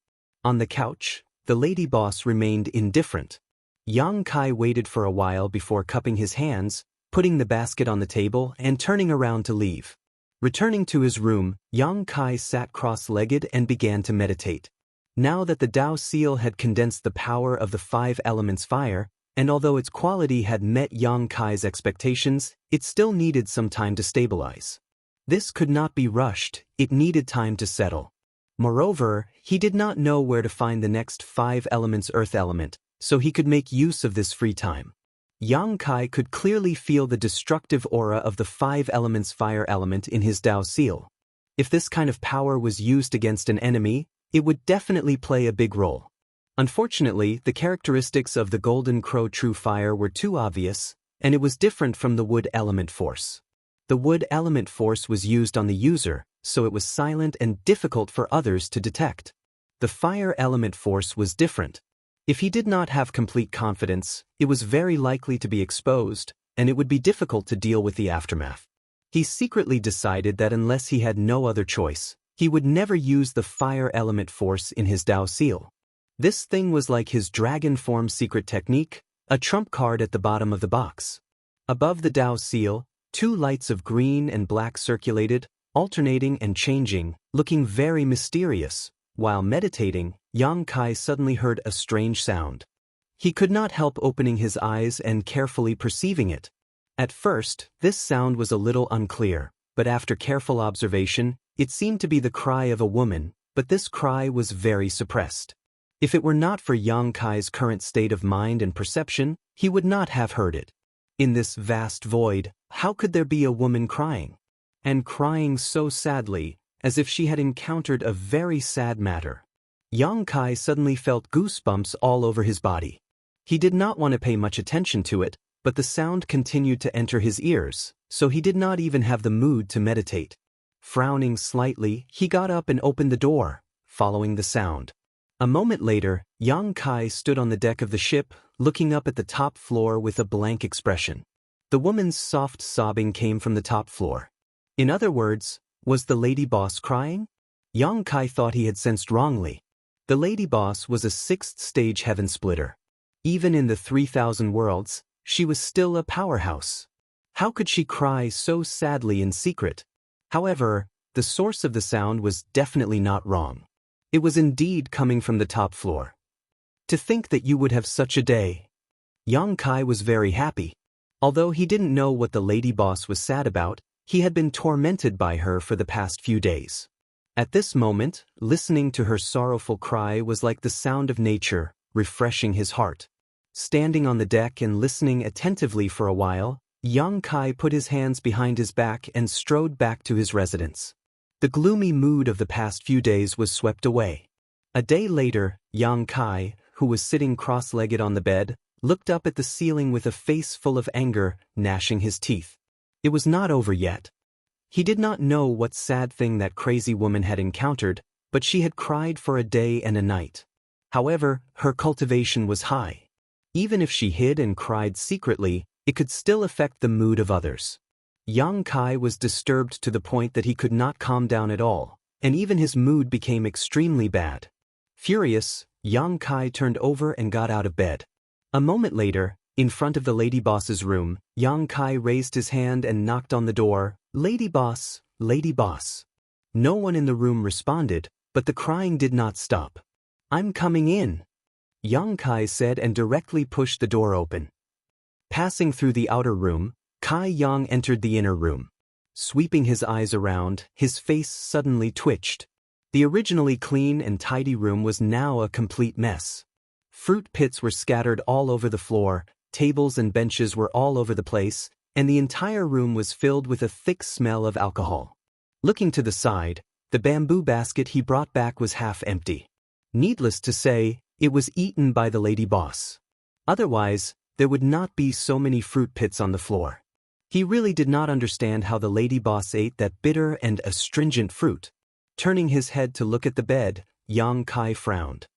[SPEAKER 1] On the couch, the lady boss remained indifferent. Yang Kai waited for a while before cupping his hands, putting the basket on the table and turning around to leave. Returning to his room, Yang Kai sat cross-legged and began to meditate. Now that the Dao seal had condensed the power of the 5 elements fire, and although its quality had met Yang Kai's expectations, it still needed some time to stabilize. This could not be rushed, it needed time to settle. Moreover, he did not know where to find the next 5 elements earth element, so he could make use of this free time. Yang Kai could clearly feel the destructive aura of the 5 elements fire element in his Dao seal. If this kind of power was used against an enemy, it would definitely play a big role. Unfortunately, the characteristics of the Golden Crow True Fire were too obvious, and it was different from the Wood Element Force. The Wood Element Force was used on the user, so it was silent and difficult for others to detect. The Fire Element Force was different. If he did not have complete confidence, it was very likely to be exposed, and it would be difficult to deal with the aftermath. He secretly decided that unless he had no other choice, he would never use the Fire Element Force in his Dao seal. This thing was like his dragon form secret technique, a trump card at the bottom of the box. Above the Dao seal, 2 lights of green and black circulated, alternating and changing, looking very mysterious. While meditating, Yang Kai suddenly heard a strange sound. He could not help opening his eyes and carefully perceiving it. At first, this sound was a little unclear, but after careful observation, it seemed to be the cry of a woman, but this cry was very suppressed. If it were not for Yang Kai's current state of mind and perception, he would not have heard it. In this vast void, how could there be a woman crying? And crying so sadly, as if she had encountered a very sad matter. Yang Kai suddenly felt goosebumps all over his body. He did not want to pay much attention to it, but the sound continued to enter his ears, so he did not even have the mood to meditate. Frowning slightly, he got up and opened the door, following the sound. A moment later, Yang Kai stood on the deck of the ship, looking up at the top floor with a blank expression. The woman's soft sobbing came from the top floor. In other words, was the lady boss crying? Yang Kai thought he had sensed wrongly. The lady boss was a 6th stage heaven splitter. Even in the 3,000 worlds, she was still a powerhouse. How could she cry so sadly in secret? However, the source of the sound was definitely not wrong. It was indeed coming from the top floor. To think that you would have such a day. Yang Kai was very happy. Although he didn't know what the lady boss was sad about, he had been tormented by her for the past few days. At this moment, listening to her sorrowful cry was like the sound of nature, refreshing his heart. Standing on the deck and listening attentively for a while, Yang Kai put his hands behind his back and strode back to his residence. The gloomy mood of the past few days was swept away. A day later, Yang Kai, who was sitting cross-legged on the bed, looked up at the ceiling with a face full of anger, gnashing his teeth. It was not over yet. He did not know what sad thing that crazy woman had encountered, but she had cried for a day and a night. However, her cultivation was high. Even if she hid and cried secretly, it could still affect the mood of others. Yang Kai was disturbed to the point that he could not calm down at all, and even his mood became extremely bad. Furious, Yang Kai turned over and got out of bed. A moment later, in front of the lady boss's room, Yang Kai raised his hand and knocked on the door. "Lady boss, lady boss." No one in the room responded, but the crying did not stop. "I'm coming in," Yang Kai said and directly pushed the door open. Passing through the outer room, Kai Yang entered the inner room. Sweeping his eyes around, his face suddenly twitched. The originally clean and tidy room was now a complete mess. Fruit pits were scattered all over the floor, tables and benches were all over the place, and the entire room was filled with a thick smell of alcohol. Looking to the side, the bamboo basket he brought back was half empty. Needless to say, it was eaten by the lady boss. Otherwise, there would not be so many fruit pits on the floor. He really did not understand how the lady boss ate that bitter and astringent fruit. Turning his head to look at the bed, Yang Kai frowned.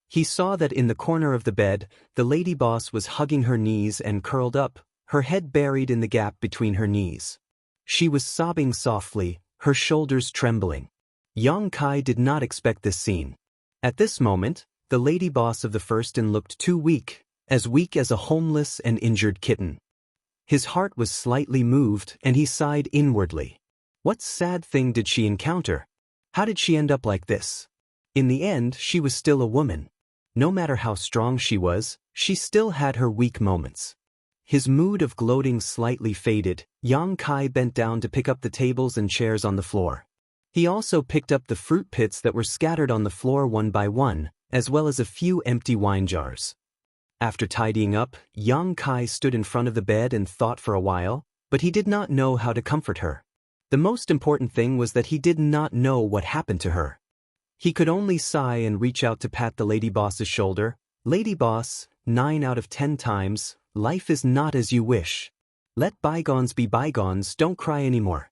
[SPEAKER 1] He saw that in the corner of the bed, the lady boss was hugging her knees and curled up, her head buried in the gap between her knees. She was sobbing softly, her shoulders trembling. Yang Kai did not expect this scene. At this moment, the lady boss of the first inn looked too weak as a homeless and injured kitten. His heart was slightly moved and he sighed inwardly. What sad thing did she encounter? How did she end up like this? In the end, she was still a woman. No matter how strong she was, she still had her weak moments. His mood of gloating slightly faded. Yang Kai bent down to pick up the tables and chairs on the floor. He also picked up the fruit pits that were scattered on the floor one by one, as well as a few empty wine jars. After tidying up, Yang Kai stood in front of the bed and thought for a while, but he did not know how to comfort her. The most important thing was that he did not know what happened to her. He could only sigh and reach out to pat the lady boss's shoulder. Lady boss, 9 out of 10 times, life is not as you wish. Let bygones be bygones, don't cry anymore.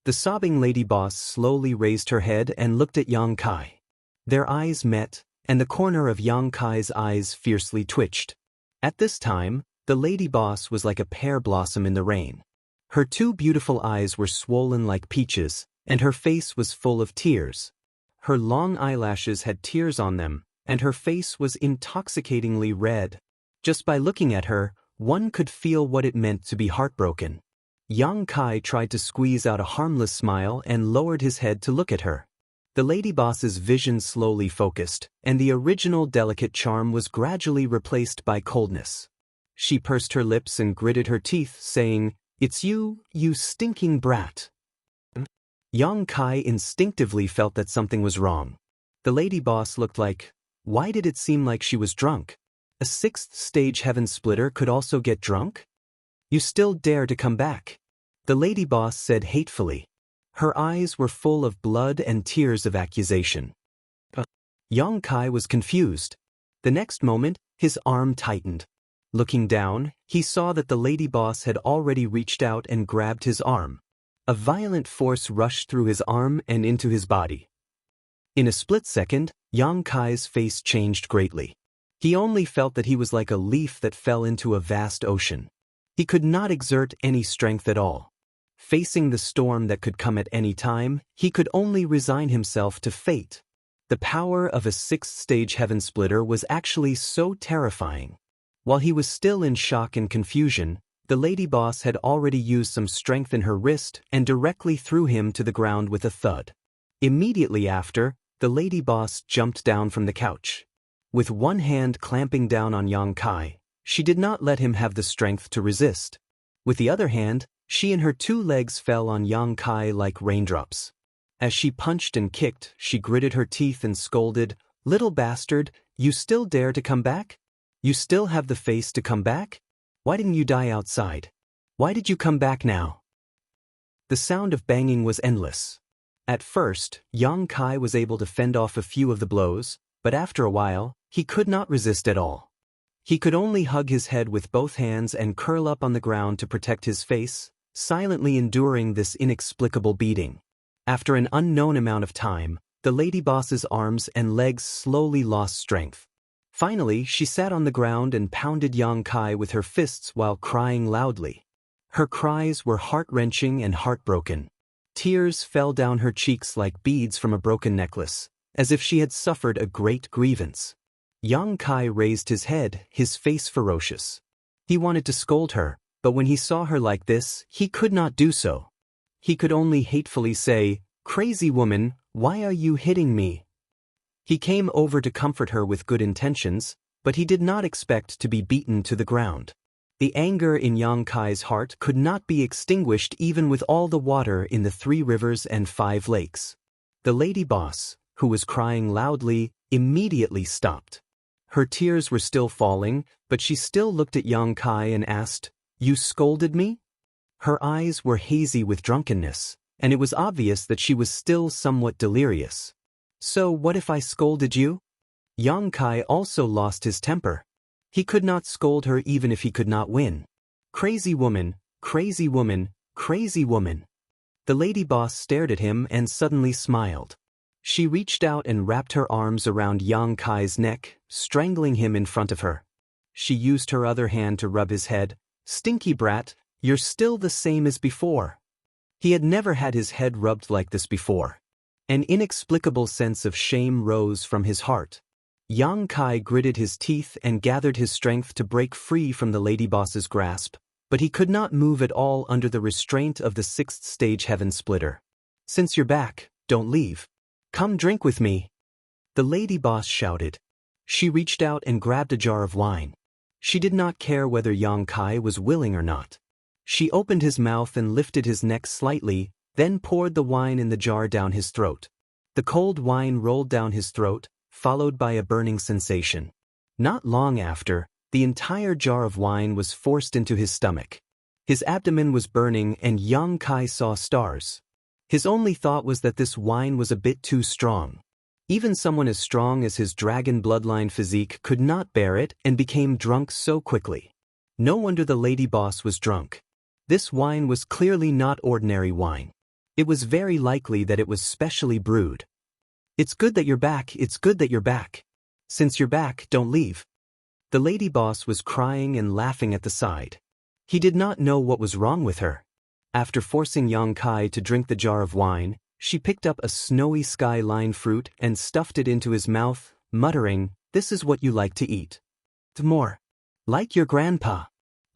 [SPEAKER 1] The sobbing lady boss slowly raised her head and looked at Yang Kai. Their eyes met, and the corner of Yang Kai's eyes fiercely twitched. At this time, the lady boss was like a pear blossom in the rain. Her 2 beautiful eyes were swollen like peaches, and her face was full of tears. Her long eyelashes had tears on them, and her face was intoxicatingly red. Just by looking at her, one could feel what it meant to be heartbroken. Yang Kai tried to squeeze out a harmless smile and lowered his head to look at her. The lady boss's vision slowly focused, and the original delicate charm was gradually replaced by coldness. She pursed her lips and gritted her teeth, saying, "It's you, you stinking brat." Yang Kai instinctively felt that something was wrong. The lady boss looked like, why did it seem like she was drunk? A 6th stage heaven splitter could also get drunk? You still dare to come back? The lady boss said hatefully. Her eyes were full of blood and tears of accusation. Yang Kai was confused. The next moment, his arm tightened. Looking down, he saw that the lady boss had already reached out and grabbed his arm. A violent force rushed through his arm and into his body. In a split second, Yang Kai's face changed greatly. He only felt that he was like a leaf that fell into a vast ocean. He could not exert any strength at all. Facing the storm that could come at any time, he could only resign himself to fate. The power of a 6th stage heaven splitter was actually so terrifying. While he was still in shock and confusion, the lady boss had already used some strength in her wrist and directly threw him to the ground with a thud. Immediately after, the lady boss jumped down from the couch. With one hand clamping down on Yang Kai, she did not let him have the strength to resist. With the other hand, she and her 2 legs fell on Yang Kai like raindrops. As she punched and kicked, she gritted her teeth and scolded, "Little bastard, you still dare to come back? You still have the face to come back? Why didn't you die outside? Why did you come back now?" The sound of banging was endless. At first, Yang Kai was able to fend off a few of the blows, but after a while, he could not resist at all. He could only hug his head with both hands and curl up on the ground to protect his face, silently enduring this inexplicable beating. After an unknown amount of time, the lady boss's arms and legs slowly lost strength. Finally, she sat on the ground and pounded Yang Kai with her fists while crying loudly. Her cries were heart-wrenching and heartbroken. Tears fell down her cheeks like beads from a broken necklace, as if she had suffered a great grievance. Yang Kai raised his head, his face ferocious. He wanted to scold her, but when he saw her like this, he could not do so. He could only hatefully say, "Crazy woman, why are you hitting me?" He came over to comfort her with good intentions, but he did not expect to be beaten to the ground. The anger in Yang Kai's heart could not be extinguished even with all the water in the 3 rivers and 5 lakes. The lady boss, who was crying loudly, immediately stopped. Her tears were still falling, but she still looked at Yang Kai and asked, "You scolded me?" Her eyes were hazy with drunkenness, and it was obvious that she was still somewhat delirious. "So what if I scolded you?" Yang Kai also lost his temper. He could not scold her even if he could not win. "Crazy woman, crazy woman, crazy woman." The lady boss stared at him and suddenly smiled. She reached out and wrapped her arms around Yang Kai's neck, strangling him in front of her. She used her other hand to rub his head. "Stinky brat, you're still the same as before." He had never had his head rubbed like this before. An inexplicable sense of shame rose from his heart. Yang Kai gritted his teeth and gathered his strength to break free from the lady boss's grasp, but he could not move at all under the restraint of the 6th stage heaven splitter. "Since you're back, don't leave. Come drink with me." The lady boss shouted. She reached out and grabbed a jar of wine. She did not care whether Yang Kai was willing or not. She opened his mouth and lifted his neck slightly, then poured the wine in the jar down his throat. The cold wine rolled down his throat, followed by a burning sensation. Not long after, the entire jar of wine was forced into his stomach. His abdomen was burning and Yang Kai saw stars. His only thought was that this wine was a bit too strong. Even someone as strong as his dragon bloodline physique could not bear it and became drunk so quickly. No wonder the lady boss was drunk. This wine was clearly not ordinary wine. It was very likely that it was specially brewed. "It's good that you're back, it's good that you're back. Since you're back, don't leave." The lady boss was crying and laughing at the side. He did not know what was wrong with her. After forcing Yang Kai to drink the jar of wine, she picked up a snowy sky-line fruit and stuffed it into his mouth, muttering, "This is what you like to eat. More. Like your grandpa.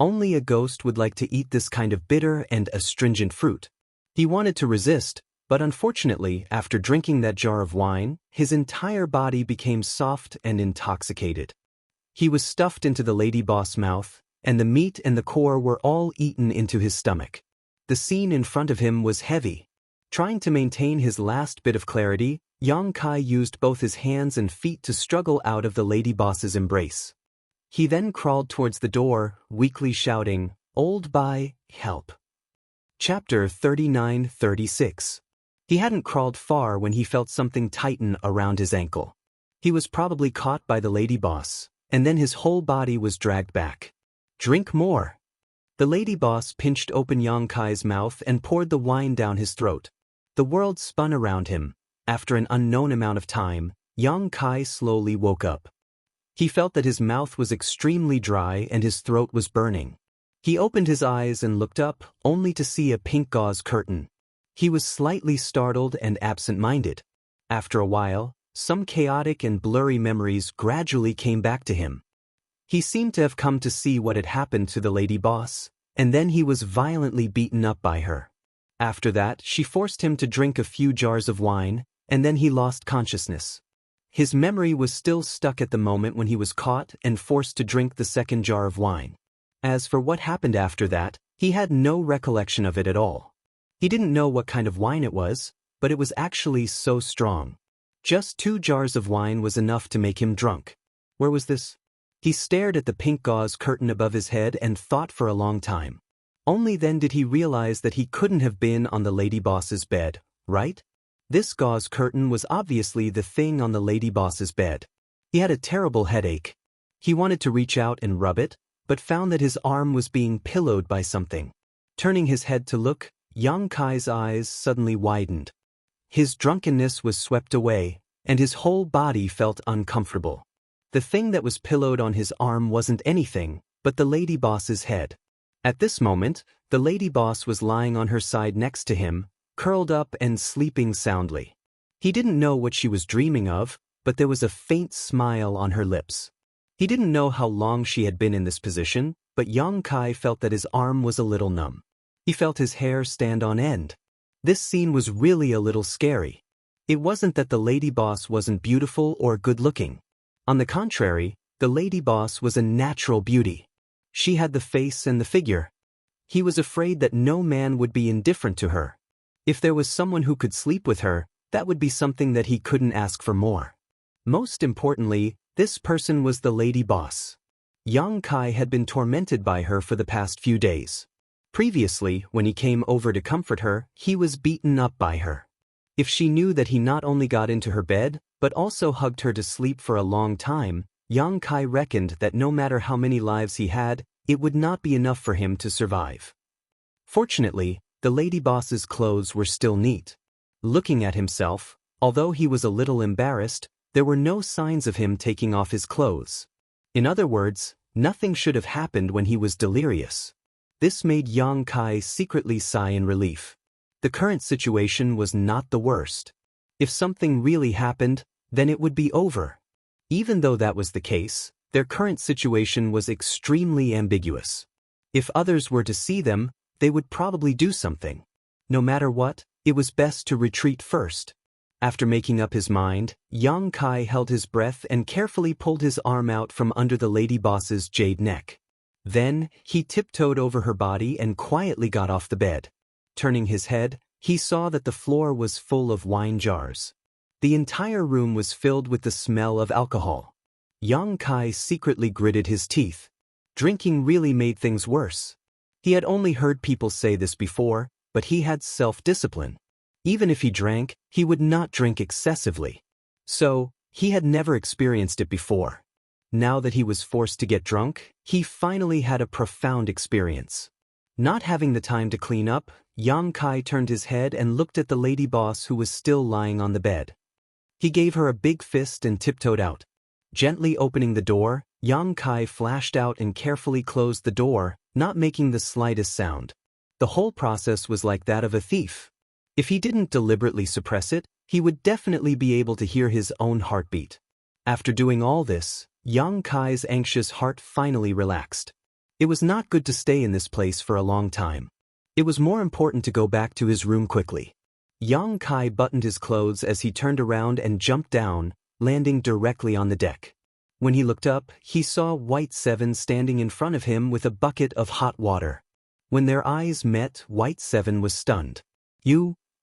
[SPEAKER 1] Only a ghost would like to eat this kind of bitter and astringent fruit." He wanted to resist, but unfortunately, after drinking that jar of wine, his entire body became soft and intoxicated. He was stuffed into the lady boss' mouth, and the meat and the core were all eaten into his stomach. The scene in front of him was heavy. Trying to maintain his last bit of clarity, Yang Kai used both his hands and feet to struggle out of the lady boss's embrace. He then crawled towards the door, weakly shouting, "Old Bai, help." Chapter 39-36. He hadn't crawled far when he felt something tighten around his ankle. He was probably caught by the lady boss, and then his whole body was dragged back. "Drink more." The lady boss pinched open Yang Kai's mouth and poured the wine down his throat. The world spun around him. After an unknown amount of time, Yang Kai slowly woke up. He felt that his mouth was extremely dry and his throat was burning. He opened his eyes and looked up, only to see a pink gauze curtain. He was slightly startled and absent-minded. After a while, some chaotic and blurry memories gradually came back to him. He seemed to have come to see what had happened to the lady boss, and then he was violently beaten up by her. After that, she forced him to drink a few jars of wine, and then he lost consciousness. His memory was still stuck at the moment when he was caught and forced to drink the second jar of wine. As for what happened after that, he had no recollection of it at all. He didn't know what kind of wine it was, but it was actually so strong. Just 2 jars of wine was enough to make him drunk. Where was this? He stared at the pink gauze curtain above his head and thought for a long time. Only then did he realize that he couldn't have been on the lady boss's bed, right? This gauze curtain was obviously the thing on the lady boss's bed. He had a terrible headache. He wanted to reach out and rub it, but found that his arm was being pillowed by something. Turning his head to look, Yang Kai's eyes suddenly widened. His drunkenness was swept away, and his whole body felt uncomfortable. The thing that was pillowed on his arm wasn't anything but the lady boss's head. At this moment, the lady boss was lying on her side next to him, curled up and sleeping soundly. He didn't know what she was dreaming of, but there was a faint smile on her lips. He didn't know how long she had been in this position, but Yang Kai felt that his arm was a little numb. He felt his hair stand on end. This scene was really a little scary. It wasn't that the lady boss wasn't beautiful or good-looking. On the contrary, the lady boss was a natural beauty. She had the face and the figure. He was afraid that no man would be indifferent to her. If there was someone who could sleep with her, that would be something that he couldn't ask for more. Most importantly, this person was the lady boss. Yang Kai had been tormented by her for the past few days. Previously, when he came over to comfort her, he was beaten up by her. If she knew that he not only got into her bed, but also hugged her to sleep for a long time, Yang Kai reckoned that no matter how many lives he had, it would not be enough for him to survive. Fortunately, the lady boss's clothes were still neat. Looking at himself, although he was a little embarrassed, there were no signs of him taking off his clothes. In other words, nothing should have happened when he was delirious. This made Yang Kai secretly sigh in relief. The current situation was not the worst. If something really happened, then it would be over. Even though that was the case, their current situation was extremely ambiguous. If others were to see them, they would probably do something. No matter what, it was best to retreat first. After making up his mind, Yang Kai held his breath and carefully pulled his arm out from under the lady boss's jade neck. Then, he tiptoed over her body and quietly got off the bed. Turning his head, he saw that the floor was full of wine jars. The entire room was filled with the smell of alcohol. Yang Kai secretly gritted his teeth. Drinking really made things worse. He had only heard people say this before, but he had self-discipline. Even if he drank, he would not drink excessively. So, he had never experienced it before. Now that he was forced to get drunk, he finally had a profound experience. Not having the time to clean up, Yang Kai turned his head and looked at the lady boss who was still lying on the bed. He gave her a big fist and tiptoed out. Gently opening the door, Yang Kai flashed out and carefully closed the door, not making the slightest sound. The whole process was like that of a thief. If he didn't deliberately suppress it, he would definitely be able to hear his own heartbeat. After doing all this, Yang Kai's anxious heart finally relaxed. It was not good to stay in this place for a long time. It was more important to go back to his room quickly. Yang Kai buttoned his clothes as he turned around and jumped down, landing directly on the deck. When he looked up, he saw White Seven standing in front of him with a bucket of hot water. When their eyes met, White Seven was stunned.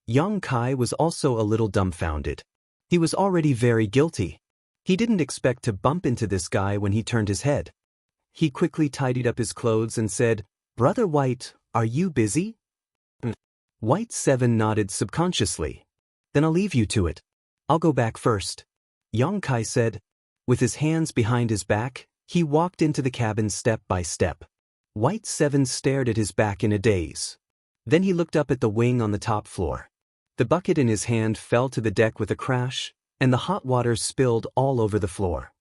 [SPEAKER 1] Yang Kai was also a little dumbfounded. He was already very guilty. He didn't expect to bump into this guy when he turned his head. He quickly tidied up his clothes and said, "Brother White, are you busy?" White Seven nodded subconsciously. "Then I'll leave you to it. I'll go back first," Yang Kai said. With his hands behind his back, he walked into the cabin step by step. White Seven stared at his back in a daze. Then he looked up at the wing on the top floor. The bucket in his hand fell to the deck with a crash, and the hot water spilled all over the floor.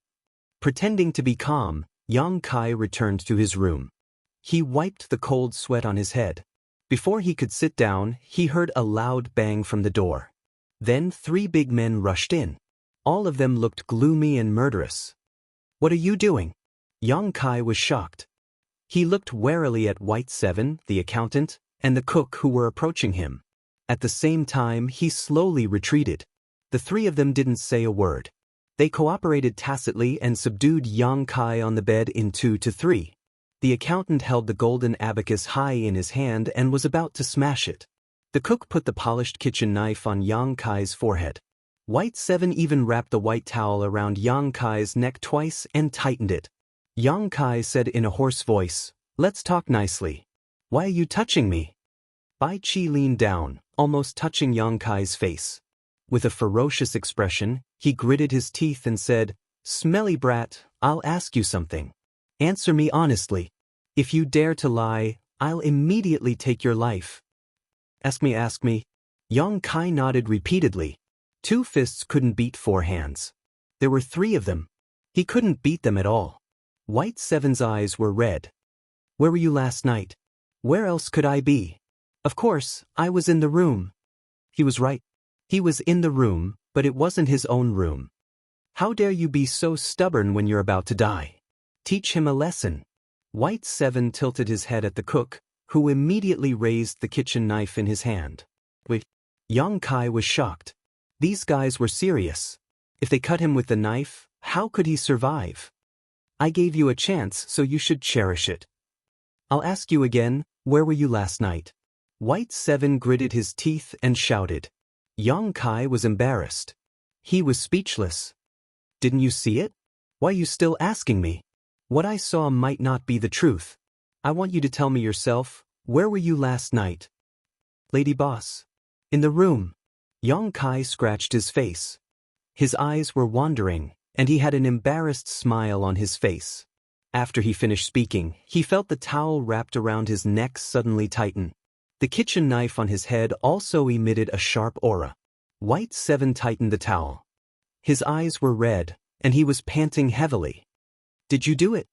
[SPEAKER 1] Pretending to be calm, Yang Kai returned to his room. He wiped the cold sweat on his head. Before he could sit down, he heard a loud bang from the door. Then 3 big men rushed in. All of them looked gloomy and murderous. "What are you doing?" Yang Kai was shocked. He looked warily at White Seven, the accountant, and the cook who were approaching him. At the same time, he slowly retreated. The 3 of them didn't say a word. They cooperated tacitly and subdued Yang Kai on the bed in 2 to 3. The accountant held the golden abacus high in his hand and was about to smash it. The cook put the polished kitchen knife on Yang Kai's forehead. White Seven even wrapped the white towel around Yang Kai's neck twice and tightened it. Yang Kai said in a hoarse voice, "Let's talk nicely. Why are you touching me?" Bai Chi leaned down, almost touching Yang Kai's face. With a ferocious expression, he gritted his teeth and said, "Smelly brat, I'll ask you something. Answer me honestly. If you dare to lie, I'll immediately take your life." Ask me. Yang Kai nodded repeatedly. 2 fists couldn't beat 4 hands. There were 3 of them. He couldn't beat them at all. White Seven's eyes were red. "Where were you last night? Where else could I be? Of course, I was in the room." He was right. He was in the room, but it wasn't his own room. "How dare you be so stubborn when you're about to die? Teach him a lesson." White Seven tilted his head at the cook, who immediately raised the kitchen knife in his hand. Wait. Yang Kai was shocked. These guys were serious. If they cut him with the knife, how could he survive? "I gave you a chance, so you should cherish it. I'll ask you again, where were you last night?" White Seven gritted his teeth and shouted. Yang Kai was embarrassed. He was speechless. "Didn't you see it? Why are you still asking me? What I saw might not be the truth. I want you to tell me yourself, where were you last night?" "Lady boss. In the room." Yang Kai scratched his face. His eyes were wandering, and he had an embarrassed smile on his face. After he finished speaking, he felt the towel wrapped around his neck suddenly tighten. The kitchen knife on his head also emitted a sharp aura. White Seven tightened the towel. His eyes were red, and he was panting heavily. "Did you do it?"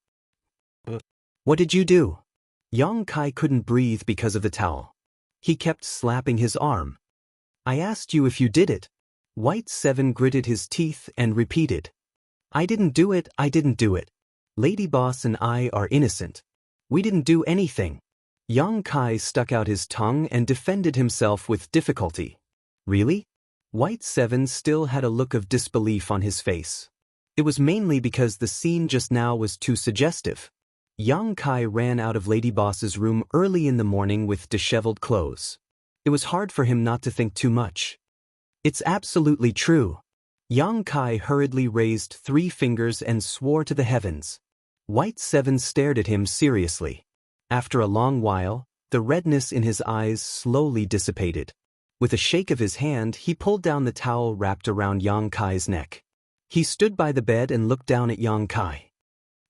[SPEAKER 1] "What did you do?" Yang Kai couldn't breathe because of the towel. He kept slapping his arm. "I asked you if you did it." White Seven gritted his teeth and repeated. I didn't do it. Lady Boss and I are innocent. We didn't do anything." Yang Kai stuck out his tongue and defended himself with difficulty. "Really? White 7 still had a look of disbelief on his face. It was mainly because the scene just now was too suggestive. Yang Kai ran out of Lady Boss's room early in the morning with disheveled clothes. It was hard for him not to think too much. It's absolutely true. Yang Kai hurriedly raised 3 fingers and swore to the heavens. White 7 stared at him seriously. After a long while, the redness in his eyes slowly dissipated. With a shake of his hand, he pulled down the towel wrapped around Yang Kai's neck. He stood by the bed and looked down at Yang Kai.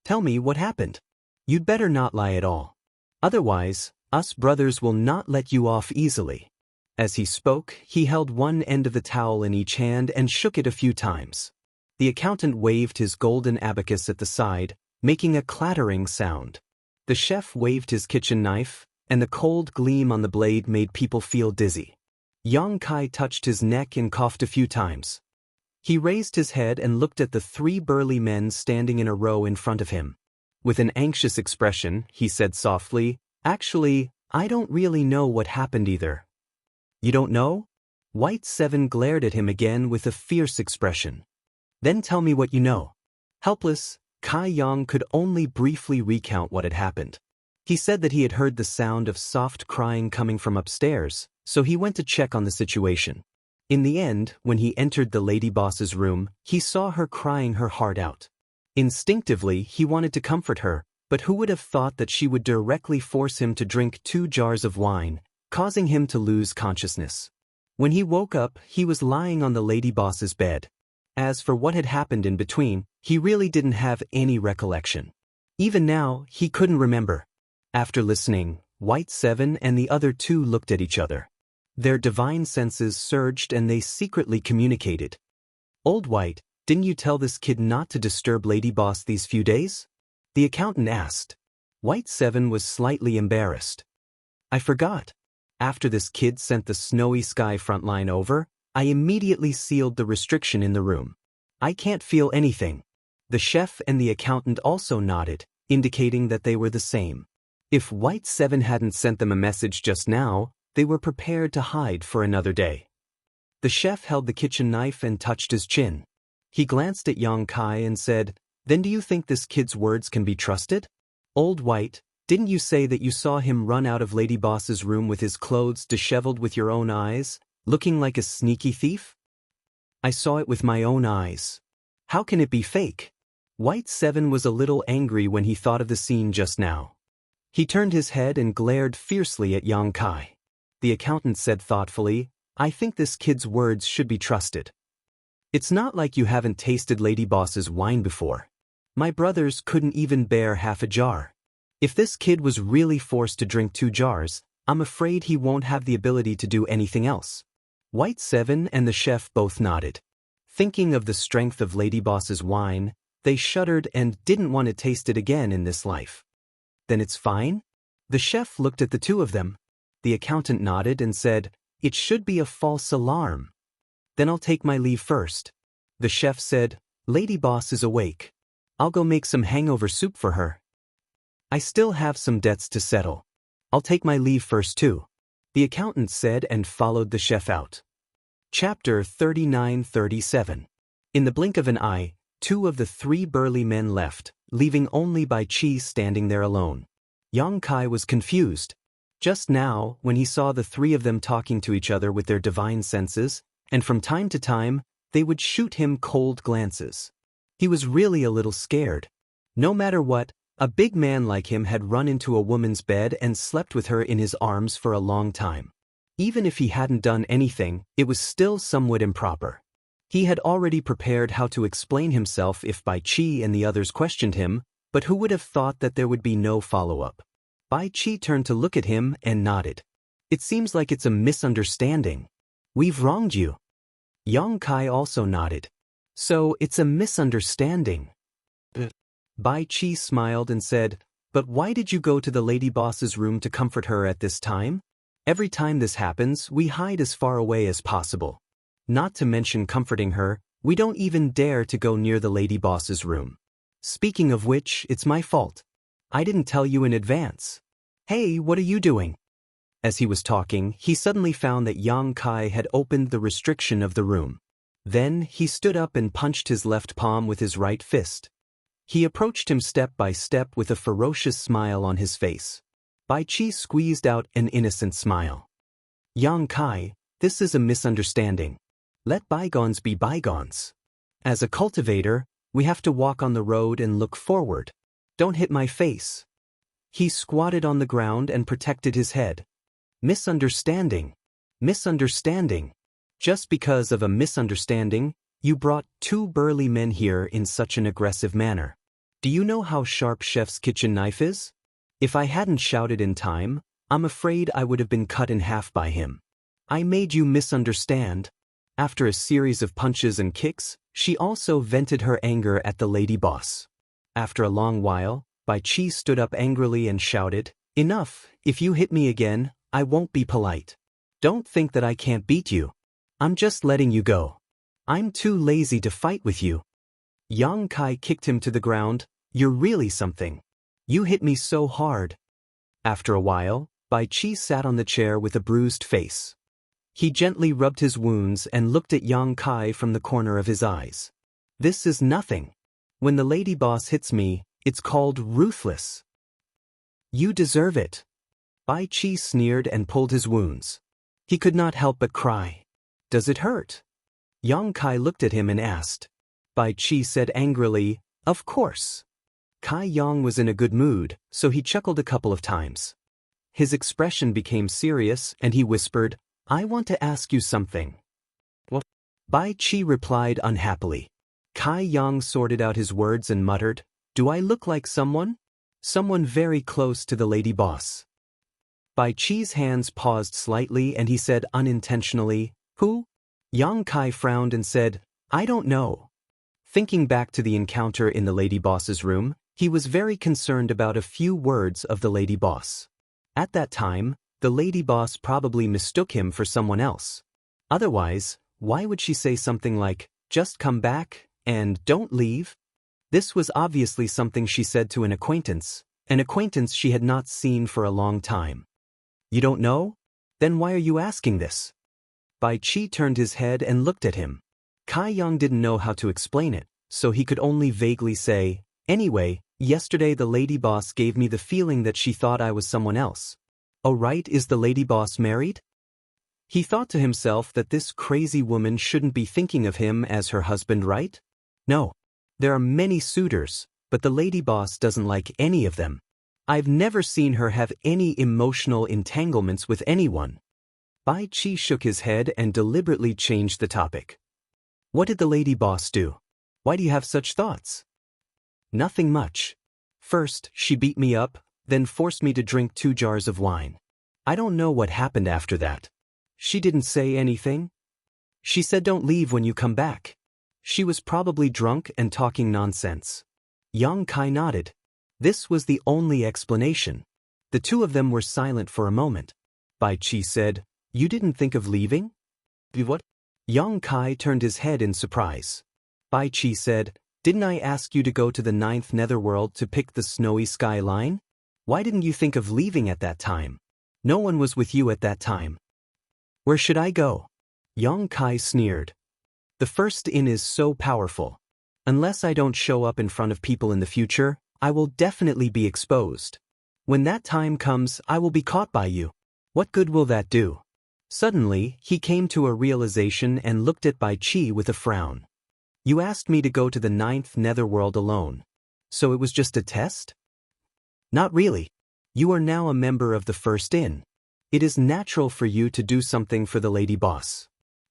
[SPEAKER 1] Tell me what happened. You'd better not lie at all. Otherwise, us brothers will not let you off easily. As he spoke, he held one end of the towel in each hand and shook it a few times. The accountant waved his golden abacus at the side, making a clattering sound. The chef waved his kitchen knife, and the cold gleam on the blade made people feel dizzy. Yang Kai touched his neck and coughed a few times. He raised his head and looked at the 3 burly men standing in a row in front of him. With an anxious expression, he said softly, "Actually, I don't really know what happened either." "You don't know?" White 7 glared at him again with a fierce expression. "Then tell me what you know." Helpless, Kai Yang could only briefly recount what had happened. He said that he had heard the sound of soft crying coming from upstairs, so he went to check on the situation. In the end, when he entered the Lady Boss's room, he saw her crying her heart out. Instinctively, he wanted to comfort her, but who would have thought that she would directly force him to drink 2 jars of wine, causing him to lose consciousness. When he woke up, he was lying on the Lady Boss's bed. As for what had happened in between, he really didn't have any recollection. Even now, he couldn't remember. After listening, White 7 and the other 2 looked at each other. Their divine senses surged and they secretly communicated. "Old White, didn't you tell this kid not to disturb Lady Boss these few days?" the accountant asked. White 7 was slightly embarrassed. "I forgot. After this kid sent the snowy sky front line over, I immediately sealed the restriction in the room. I can't feel anything." The chef and the accountant also nodded, indicating that they were the same. If White 7 hadn't sent them a message just now, they were prepared to hide for another day. The chef held the kitchen knife and touched his chin. He glanced at Yang Kai and said, "Then do you think this kid's words can be trusted? Old White, didn't you say that you saw him run out of Lady Boss's room with his clothes disheveled with your own eyes, looking like a sneaky thief?" "I saw it with my own eyes. How can it be fake?" White 7 was a little angry when he thought of the scene just now. He turned his head and glared fiercely at Yang Kai. The accountant said thoughtfully, "I think this kid's words should be trusted. It's not like you haven't tasted Lady Boss's wine before. My brothers couldn't even bear half a jar. If this kid was really forced to drink 2 jars, I'm afraid he won't have the ability to do anything else." White 7 and the chef both nodded. Thinking of the strength of Lady Boss's wine, they shuddered and didn't want to taste it again in this life. "Then it's fine?" The chef looked at the 2 of them. The accountant nodded and said, "It should be a false alarm." "Then I'll take my leave first." The chef said, "Lady Boss is awake. I'll go make some hangover soup for her. I still have some debts to settle. I'll take my leave first too," the accountant said and followed the chef out. Chapter 39-37. In the blink of an eye, 2 of the 3 burly men left, leaving only Bai Chi standing there alone. Yang Kai was confused. Just now, when he saw the 3 of them talking to each other with their divine senses, and from time to time, they would shoot him cold glances. He was really a little scared. No matter what, a big man like him had run into a woman's bed and slept with her in his arms for a long time. Even if he hadn't done anything, it was still somewhat improper. He had already prepared how to explain himself if Bai Chi and the others questioned him, but who would have thought that there would be no follow-up? Bai Chi turned to look at him and nodded. "It seems like it's a misunderstanding. We've wronged you." Yang Kai also nodded. "So it's a misunderstanding." Bai Chi smiled and said, "But why did you go to the Lady Boss's room to comfort her at this time? Every time this happens, we hide as far away as possible. Not to mention comforting her, we don't even dare to go near the Lady Boss's room. Speaking of which, it's my fault. I didn't tell you in advance. Hey, what are you doing?" As he was talking, he suddenly found that Yang Kai had opened the restriction of the room. Then, he stood up and punched his left palm with his right fist. He approached him step by step with a ferocious smile on his face. Bai Qi squeezed out an innocent smile. Yang Kai, this is a misunderstanding. Let bygones be bygones. As a cultivator, we have to walk on the road and look forward. Don't hit my face. He squatted on the ground and protected his head. Misunderstanding. Misunderstanding. Just because of a misunderstanding, you brought two burly men here in such an aggressive manner. Do you know how sharp Chef's kitchen knife is? If I hadn't shouted in time, I'm afraid I would have been cut in half by him. I made you misunderstand. After a series of punches and kicks, she also vented her anger at the lady boss. After a long while, Bai Qi stood up angrily and shouted, "Enough, if you hit me again, I won't be polite. Don't think that I can't beat you. I'm just letting you go. I'm too lazy to fight with you." Yang Kai kicked him to the ground. "You're really something. You hit me so hard." After a while, Bai Qi sat on the chair with a bruised face. He gently rubbed his wounds and looked at Yang Kai from the corner of his eyes. "This is nothing. When the lady boss hits me, it's called ruthless. You deserve it." Bai Qi sneered and pulled his wounds. He could not help but cry. "Does it hurt?" Yang Kai looked at him and asked. Bai Qi said angrily, "Of course." Kai Yang was in a good mood, so he chuckled a couple of times. His expression became serious and he whispered, "I want to ask you something." "What?" Bai Qi replied unhappily. Kai Yang sorted out his words and muttered, "Do I look like someone? Someone very close to the lady boss." Bai Qi's hands paused slightly and he said unintentionally, "Who?" Yang Kai frowned and said, "I don't know." Thinking back to the encounter in the lady boss's room, he was very concerned about a few words of the lady boss. At that time, the lady boss probably mistook him for someone else. Otherwise, why would she say something like, "Just come back, and don't leave"? This was obviously something she said to an acquaintance she had not seen for a long time. "You don't know? Then why are you asking this?" Bai Qi turned his head and looked at him. Kai Yang didn't know how to explain it, so he could only vaguely say, "Anyway, yesterday the lady boss gave me the feeling that she thought I was someone else." "Oh right, is the lady boss married?" He thought to himself that this crazy woman shouldn't be thinking of him as her husband, right? No. There are many suitors, but the lady boss doesn't like any of them. I've never seen her have any emotional entanglements with anyone. Bai Qi shook his head and deliberately changed the topic. "What did the lady boss do? Why do you have such thoughts?" "Nothing much. First, she beat me up, then forced me to drink 2 jars of wine. I don't know what happened after that. She didn't say anything. She said don't leave when you come back. She was probably drunk and talking nonsense." Yang Kai nodded. This was the only explanation. The two of them were silent for a moment. Bai Qi said, "You didn't think of leaving?" "What?" Yang Kai turned his head in surprise. Bai Qi said, "Didn't I ask you to go to the 9th netherworld to pick the snowy sky line? Why didn't you think of leaving at that time? No one was with you at that time." "Where should I go?" Yang Kai sneered. "The first in is so powerful. Unless I don't show up in front of people in the future, I will definitely be exposed. When that time comes, I will be caught by you. What good will that do?" Suddenly, he came to a realization and looked at Bai Qi with a frown. "You asked me to go to the 9th netherworld alone. So it was just a test?" "Not really. You are now a member of the first in. It is natural for you to do something for the lady boss."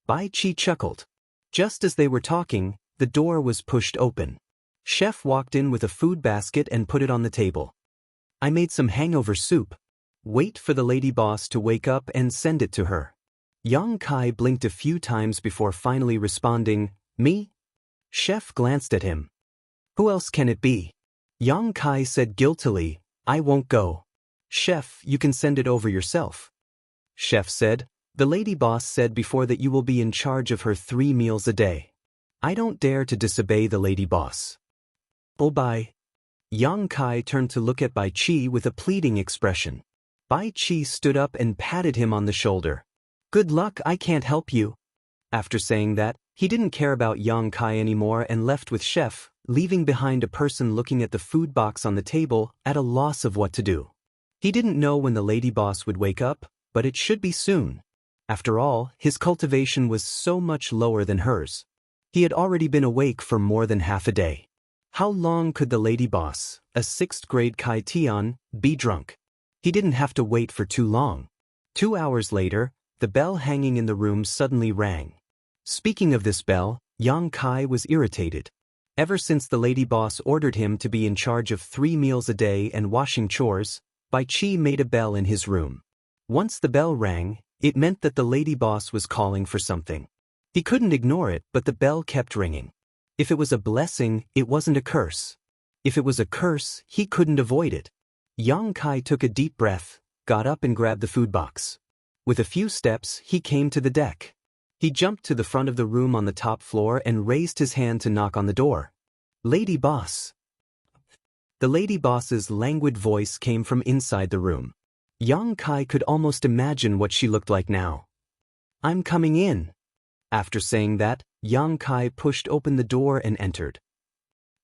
[SPEAKER 1] Bai Qi chuckled. Just as they were talking, the door was pushed open. Chef walked in with a food basket and put it on the table. "I made some hangover soup. Wait for the lady boss to wake up and send it to her." Yang Kai blinked a few times before finally responding, "Me?" Chef glanced at him. "Who else can it be?" Yang Kai said guiltily, "I won't go." "Chef, you can send it over yourself." Chef said, "The lady boss said before that you will be in charge of her 3 meals a day. I don't dare to disobey the lady boss." "Oh bye." Yang Kai turned to look at Bai Qi with a pleading expression. Bai Chi stood up and patted him on the shoulder. Good luck, I can't help you. After saying that, he didn't care about Yang Kai anymore and left with Chef, leaving behind a person looking at the food box on the table, at a loss of what to do. He didn't know when the lady boss would wake up, but it should be soon. After all, his cultivation was so much lower than hers. He had already been awake for more than half a day. How long could the lady boss, a 6th grade Kai Tian, be drunk? He didn't have to wait for too long. 2 hours later, the bell hanging in the room suddenly rang. Speaking of this bell, Yang Kai was irritated. Ever since the lady boss ordered him to be in charge of 3 meals a day and washing chores, Bai Chi made a bell in his room. Once the bell rang, it meant that the lady boss was calling for something. He couldn't ignore it, but the bell kept ringing. If it was a blessing, it wasn't a curse. If it was a curse, he couldn't avoid it. Yang Kai took a deep breath, got up and grabbed the food box. With a few steps, he came to the deck. He jumped to the front of the room on the top floor and raised his hand to knock on the door. Lady boss. The lady boss's languid voice came from inside the room. Yang Kai could almost imagine what she looked like now. I'm coming in. After saying that, Yang Kai pushed open the door and entered.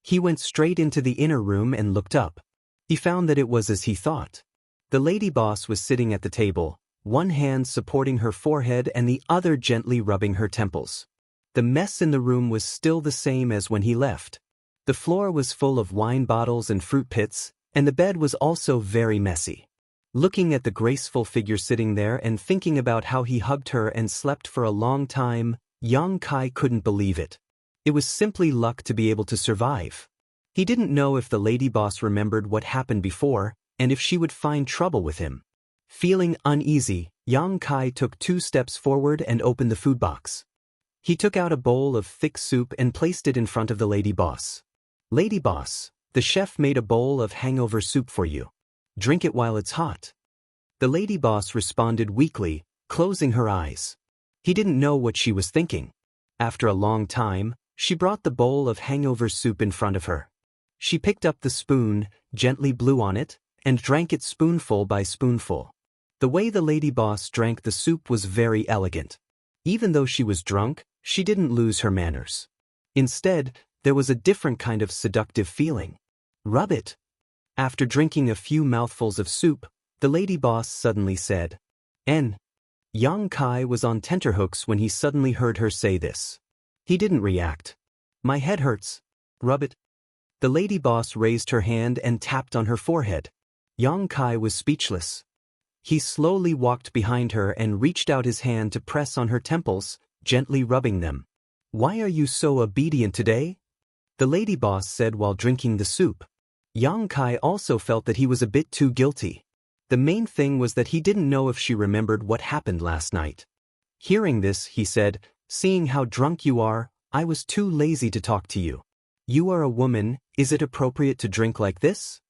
[SPEAKER 1] He went straight into the inner room and looked up. He found that it was as he thought. The lady boss was sitting at the table, one hand supporting her forehead and the other gently rubbing her temples. The mess in the room was still the same as when he left. The floor was full of wine bottles and fruit pits, and the bed was also very messy. Looking at the graceful figure sitting there and thinking about how he hugged her and slept for a long time, Yang Kai couldn't believe it. It was simply luck to be able to survive. He didn't know if the lady boss remembered what happened before, and if she would find trouble with him. Feeling uneasy, Yang Kai took 2 steps forward and opened the food box. He took out a bowl of thick soup and placed it in front of the lady boss. Lady boss, the chef made a bowl of hangover soup for you. Drink it while it's hot. The lady boss responded weakly, closing her eyes. He didn't know what she was thinking. After a long time, she brought the bowl of hangover soup in front of her. She picked up the spoon, gently blew on it, and drank it spoonful by spoonful. The way the lady boss drank the soup was very elegant. Even though she was drunk, she didn't lose her manners. Instead, there was a different kind of seductive feeling. Rub it. After drinking a few mouthfuls of soup, the lady boss suddenly said, N. Yang Kai was on tenterhooks when he suddenly heard her say this. He didn't react. My head hurts. Rub it. The lady boss raised her hand and tapped on her forehead. Yang Kai was speechless. He slowly walked behind her and reached out his hand to press on her temples, gently rubbing them. Why are you so obedient today? The lady boss said while drinking the soup. Yang Kai also felt that he was a bit too guilty. The main thing was that he didn't know if she remembered what happened last night. Hearing this, he said, Seeing how drunk you are, I was too lazy to talk to you. You are a woman, is it appropriate to drink like this?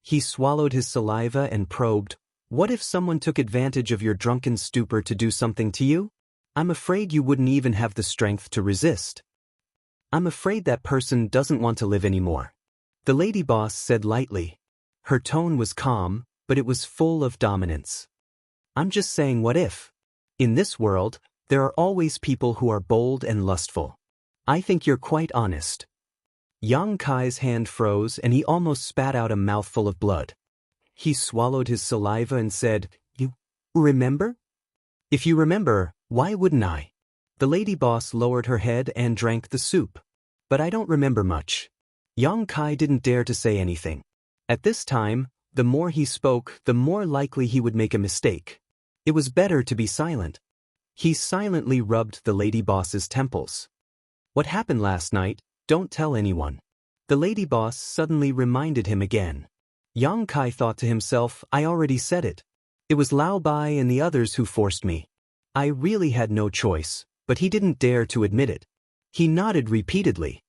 [SPEAKER 1] He swallowed his saliva and probed, What if someone took advantage of your drunken stupor to do something to you? I'm afraid you wouldn't even have the strength to resist. I'm afraid that person doesn't want to live anymore. The lady boss said lightly. Her tone was calm, but it was full of dominance. I'm just saying what if. In this world, there are always people who are bold and lustful. I think you're quite honest. Yang Kai's hand froze and he almost spat out a mouthful of blood. He swallowed his saliva and said, You remember? If you remember, why wouldn't I? The lady boss lowered her head and drank the soup. But I don't remember much. Yang Kai didn't dare to say anything. At this time, the more he spoke, the more likely he would make a mistake. It was better to be silent. He silently rubbed the lady boss's temples. What happened last night? Don't tell anyone. The lady boss suddenly reminded him again. Yang Kai thought to himself, I already said it. It was Lao Bai and the others who forced me. I really had no choice, but he didn't dare to admit it. He nodded repeatedly.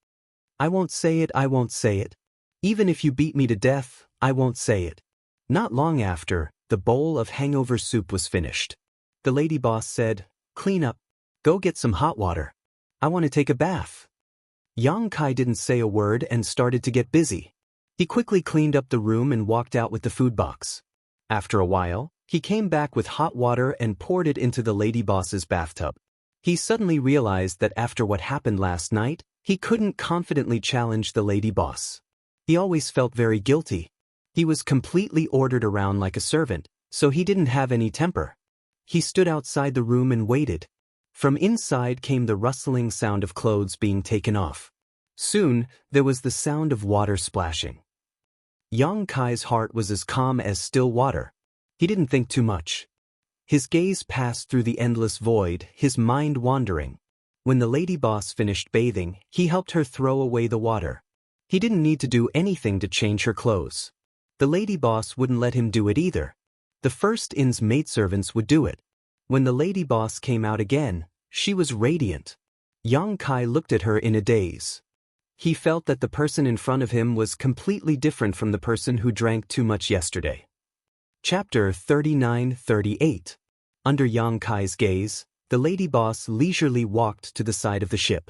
[SPEAKER 1] I won't say it, I won't say it. Even if you beat me to death, I won't say it. Not long after, the bowl of hangover soup was finished. The lady boss said, Clean up. Go get some hot water. I want to take a bath. Yang Kai didn't say a word and started to get busy. He quickly cleaned up the room and walked out with the food box. After a while, he came back with hot water and poured it into the lady boss's bathtub. He suddenly realized that after what happened last night, he couldn't confidently challenge the lady boss. He always felt very guilty. He was completely ordered around like a servant, so he didn't have any temper. He stood outside the room and waited. From inside came the rustling sound of clothes being taken off. Soon, there was the sound of water splashing. Yang Kai's heart was as calm as still water. He didn't think too much. His gaze passed through the endless void, his mind wandering. When the lady boss finished bathing, he helped her throw away the water. He didn't need to do anything to change her clothes. The lady boss wouldn't let him do it either. The first in's maidservants would do it. When the lady boss came out again, she was radiant. Yang Kai looked at her in a daze. He felt that the person in front of him was completely different from the person who drank too much yesterday. Chapter 39-38. Under Yang Kai's gaze, the lady boss leisurely walked to the side of the ship.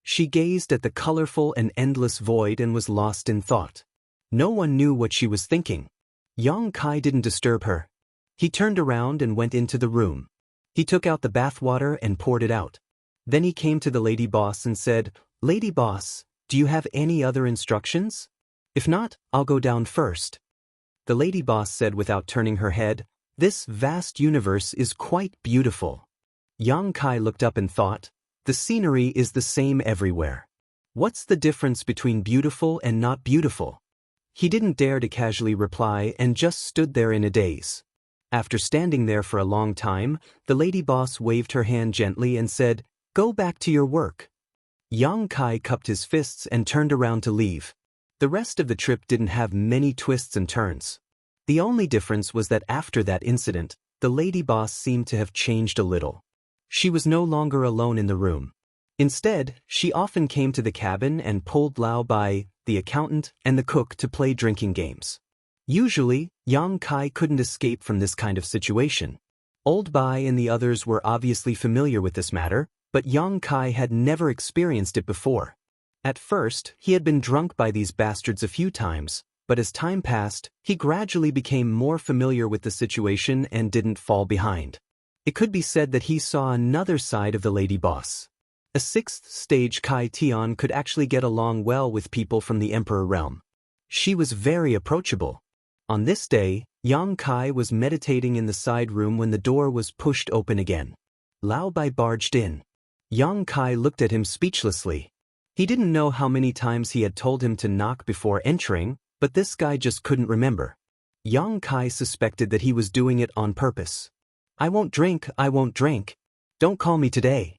[SPEAKER 1] She gazed at the colorful and endless void and was lost in thought. No one knew what she was thinking. Yang Kai didn't disturb her. He turned around and went into the room. He took out the bathwater and poured it out. Then he came to the lady boss and said, "Lady boss, do you have any other instructions? If not, I'll go down first." The lady boss said without turning her head, "This vast universe is quite beautiful." Yang Kai looked up and thought, the scenery is the same everywhere. What's the difference between beautiful and not beautiful? He didn't dare to casually reply and just stood there in a daze. After standing there for a long time, the lady boss waved her hand gently and said, "Go back to your work." Yang Kai cupped his fists and turned around to leave. The rest of the trip didn't have many twists and turns. The only difference was that after that incident, the lady boss seemed to have changed a little. She was no longer alone in the room. Instead, she often came to the cabin and pulled Lao Bai, the accountant, and the cook to play drinking games. Usually, Yang Kai couldn't escape from this kind of situation. Old Bai and the others were obviously familiar with this matter, but Yang Kai had never experienced it before. At first, he had been drunk by these bastards a few times, but as time passed, he gradually became more familiar with the situation and didn't fall behind. It could be said that he saw another side of the lady boss. A sixth-stage Kai Tian could actually get along well with people from the Emperor realm. She was very approachable. On this day, Yang Kai was meditating in the side room when the door was pushed open again. Lao Bai barged in. Yang Kai looked at him speechlessly. He didn't know how many times he had told him to knock before entering, but this guy just couldn't remember. Yang Kai suspected that he was doing it on purpose. "I won't drink, I won't drink. Don't call me today."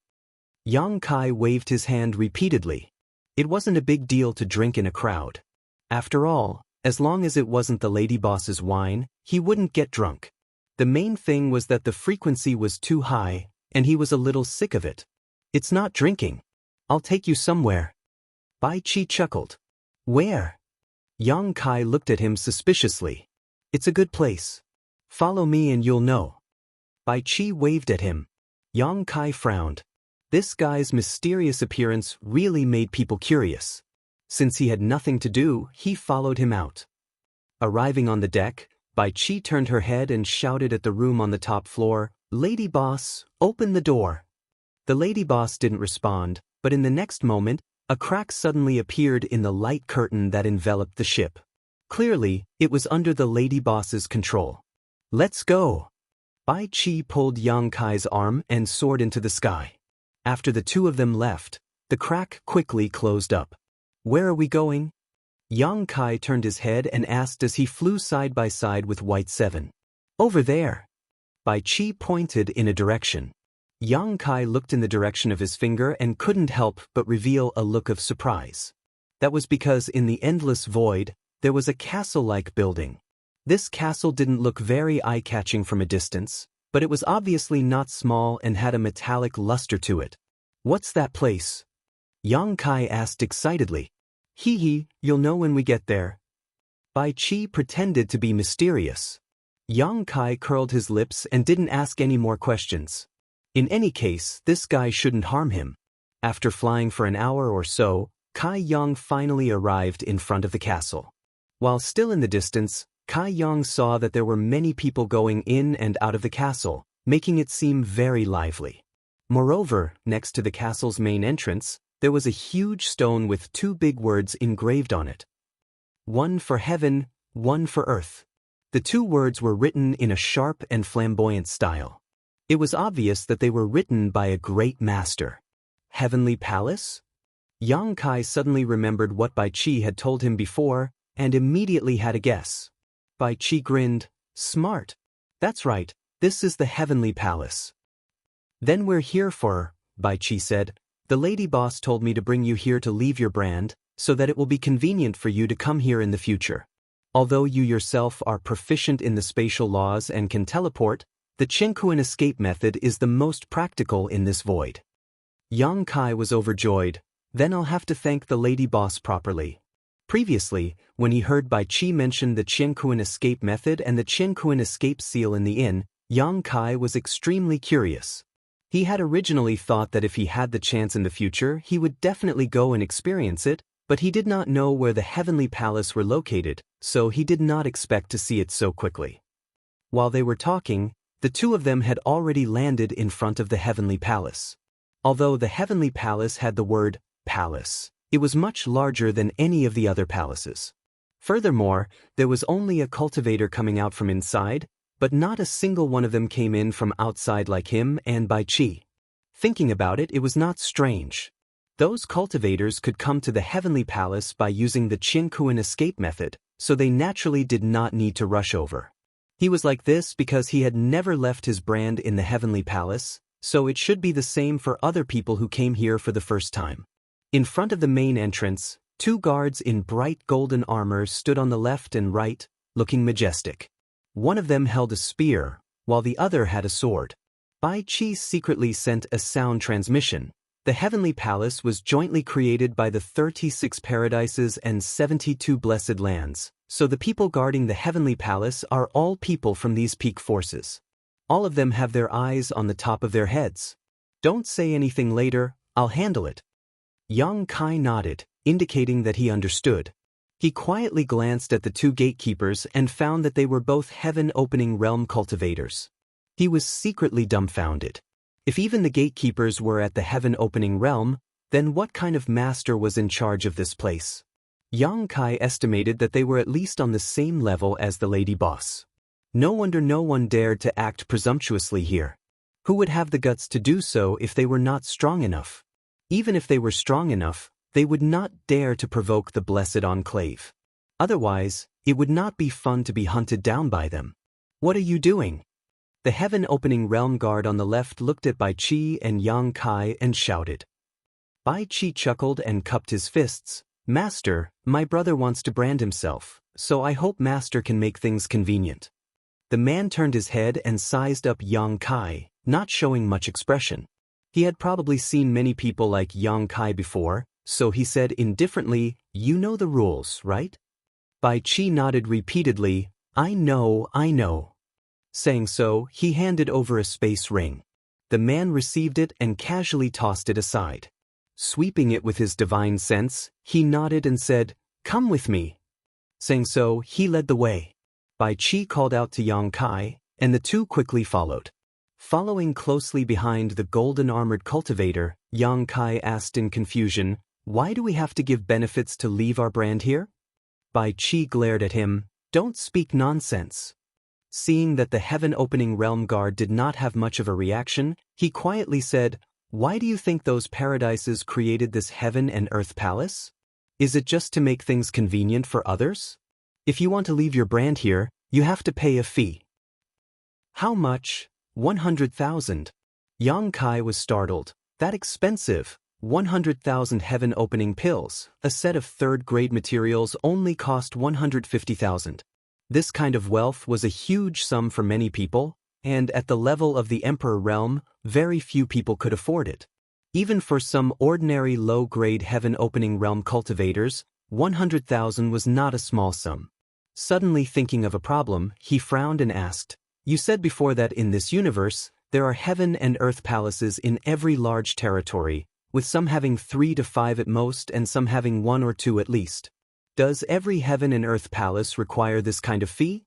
[SPEAKER 1] Yang Kai waved his hand repeatedly. It wasn't a big deal to drink in a crowd. After all, as long as it wasn't the lady boss's wine, he wouldn't get drunk. The main thing was that the frequency was too high, and he was a little sick of it. "It's not drinking. I'll take you somewhere." Bai Chi chuckled. "Where?" Yang Kai looked at him suspiciously. "It's a good place. Follow me and you'll know." Bai Chi waved at him. Yang Kai frowned. This guy's mysterious appearance really made people curious. Since he had nothing to do, he followed him out. Arriving on the deck, Bai Chi turned her head and shouted at the room on the top floor, "Lady boss, open the door." The lady boss didn't respond, but in the next moment, a crack suddenly appeared in the light curtain that enveloped the ship. Clearly, it was under the lady boss's control. "Let's go." Bai Chi pulled Yang Kai's arm and soared into the sky. After the two of them left, the crack quickly closed up. "Where are we going?" Yang Kai turned his head and asked as he flew side by side with White 7. "Over there." Bai Chi pointed in a direction. Yang Kai looked in the direction of his finger and couldn't help but reveal a look of surprise. That was because in the endless void, there was a castle-like building. This castle didn't look very eye-catching from a distance, but it was obviously not small and had a metallic luster to it. "What's that place?" Yang Kai asked excitedly. "Hee, you'll know when we get there." Bai Chi pretended to be mysterious. Yang Kai curled his lips and didn't ask any more questions. In any case, this guy shouldn't harm him. After flying for an hour or so, Kai Yang finally arrived in front of the castle. While still in the distance, Kai Yong saw that there were many people going in and out of the castle, making it seem very lively. Moreover, next to the castle's main entrance, there was a huge stone with two big words engraved on it. One for heaven, one for earth. The two words were written in a sharp and flamboyant style. It was obvious that they were written by a great master. Heavenly Palace? Yang Kai suddenly remembered what Bai Qi had told him before, and immediately had a guess. Bai Qi grinned. Smart. That's right, this is the Heavenly Palace. Then we're here for, Bai Qi said. The lady boss told me to bring you here to leave your brand, so that it will be convenient for you to come here in the future. Although you yourself are proficient in the spatial laws and can teleport, the Qingkuan escape method is the most practical in this void. Yang Kai was overjoyed. Then I'll have to thank the lady boss properly. Previously, when he heard Bai Qi mention the Qingkuan escape method and the Qingkuan escape seal in the inn, Yang Kai was extremely curious. He had originally thought that if he had the chance in the future, he would definitely go and experience it, but he did not know where the Heavenly Palace were located, so he did not expect to see it so quickly. While they were talking, the two of them had already landed in front of the Heavenly Palace. Although the Heavenly Palace had the word palace, it was much larger than any of the other palaces. Furthermore, there was only a cultivator coming out from inside, but not a single one of them came in from outside like him and Bai Qi. Thinking about it, it was not strange. Those cultivators could come to the Heavenly Palace by using the Qingkuan escape method, so they naturally did not need to rush over. He was like this because he had never left his brand in the Heavenly Palace, so it should be the same for other people who came here for the first time. In front of the main entrance, two guards in bright golden armor stood on the left and right, looking majestic. One of them held a spear, while the other had a sword. Bai Qi secretly sent a sound transmission. The Heavenly Palace was jointly created by the 36 paradises and 72 blessed lands, so the people guarding the Heavenly Palace are all people from these peak forces. All of them have their eyes on the top of their heads. Don't say anything later, I'll handle it. Yang Kai nodded, indicating that he understood. He quietly glanced at the two gatekeepers and found that they were both heaven-opening realm cultivators. He was secretly dumbfounded. If even the gatekeepers were at the heaven-opening realm, then what kind of master was in charge of this place? Yang Kai estimated that they were at least on the same level as the lady boss. No wonder no one dared to act presumptuously here. Who would have the guts to do so if they were not strong enough? Even if they were strong enough, they would not dare to provoke the blessed enclave. Otherwise, it would not be fun to be hunted down by them. What are you doing? The heaven-opening realm guard on the left looked at Bai Qi and Yang Kai and shouted. Bai Qi chuckled and cupped his fists. Master, my brother wants to brand himself, so I hope Master can make things convenient. The man turned his head and sized up Yang Kai, not showing much expression. He had probably seen many people like Yang Kai before, so he said indifferently, You know the rules, right? Bai Qi nodded repeatedly, I know. Saying so, he handed over a space ring. The man received it and casually tossed it aside. Sweeping it with his divine sense, he nodded and said, Come with me. Saying so, he led the way. Bai Qi called out to Yang Kai, and the two quickly followed. Following closely behind the golden-armored cultivator, Yang Kai asked in confusion, Why do we have to give benefits to leave our brand here? Bai Qi glared at him, Don't speak nonsense. Seeing that the heaven-opening realm guard did not have much of a reaction, he quietly said, Why do you think those paradises created this heaven and earth palace? Is it just to make things convenient for others? If you want to leave your brand here, you have to pay a fee. How much? 100,000. Yang Kai was startled. That expensive? 100,000 heaven-opening pills, a set of third-grade materials only cost 150,000. This kind of wealth was a huge sum for many people, and at the level of the Emperor realm, very few people could afford it. Even for some ordinary low-grade heaven-opening realm cultivators, 100,000 was not a small sum. Suddenly thinking of a problem, he frowned and asked, You said before that in this universe, there are heaven and earth palaces in every large territory, with some having 3 to 5 at most and some having 1 or 2 at least. Does every heaven and earth palace require this kind of fee?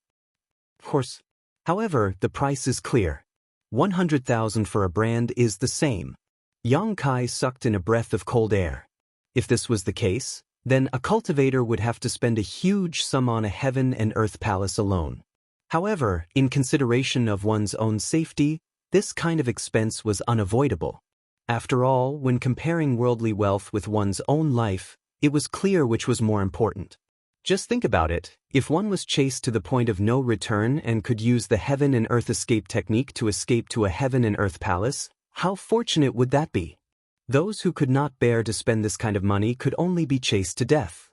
[SPEAKER 1] Of course. However, the price is clear. 100,000 for a brand is the same. Yang Kai sucked in a breath of cold air. If this was the case, then a cultivator would have to spend a huge sum on a heaven and earth palace alone. However, in consideration of one's own safety, this kind of expense was unavoidable. After all, when comparing worldly wealth with one's own life, it was clear which was more important. Just think about it, if one was chased to the point of no return and could use the heaven and earth escape technique to escape to a heaven and earth palace, how fortunate would that be? Those who could not bear to spend this kind of money could only be chased to death.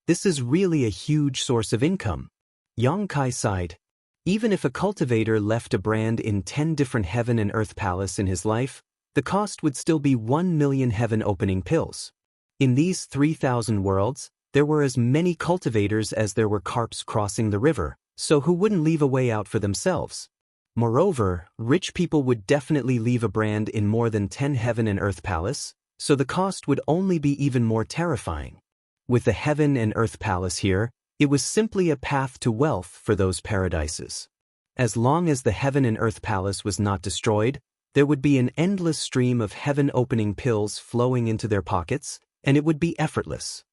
[SPEAKER 1] This is really a huge source of income. Yang Kai sighed. Even if a cultivator left a brand in 10 different heaven and earth palace in his life, the cost would still be 1 million heaven opening pills. In these 3,000 worlds, there were as many cultivators as there were carps crossing the river, so who wouldn't leave a way out for themselves? Moreover, rich people would definitely leave a brand in more than 10 heaven and earth palace, so the cost would only be even more terrifying. With the heaven and earth palace here, it was simply a path to wealth for those paradises. As long as the heaven and earth palace was not destroyed, there would be an endless stream of heaven opening pills flowing into their pockets, and it would be effortless.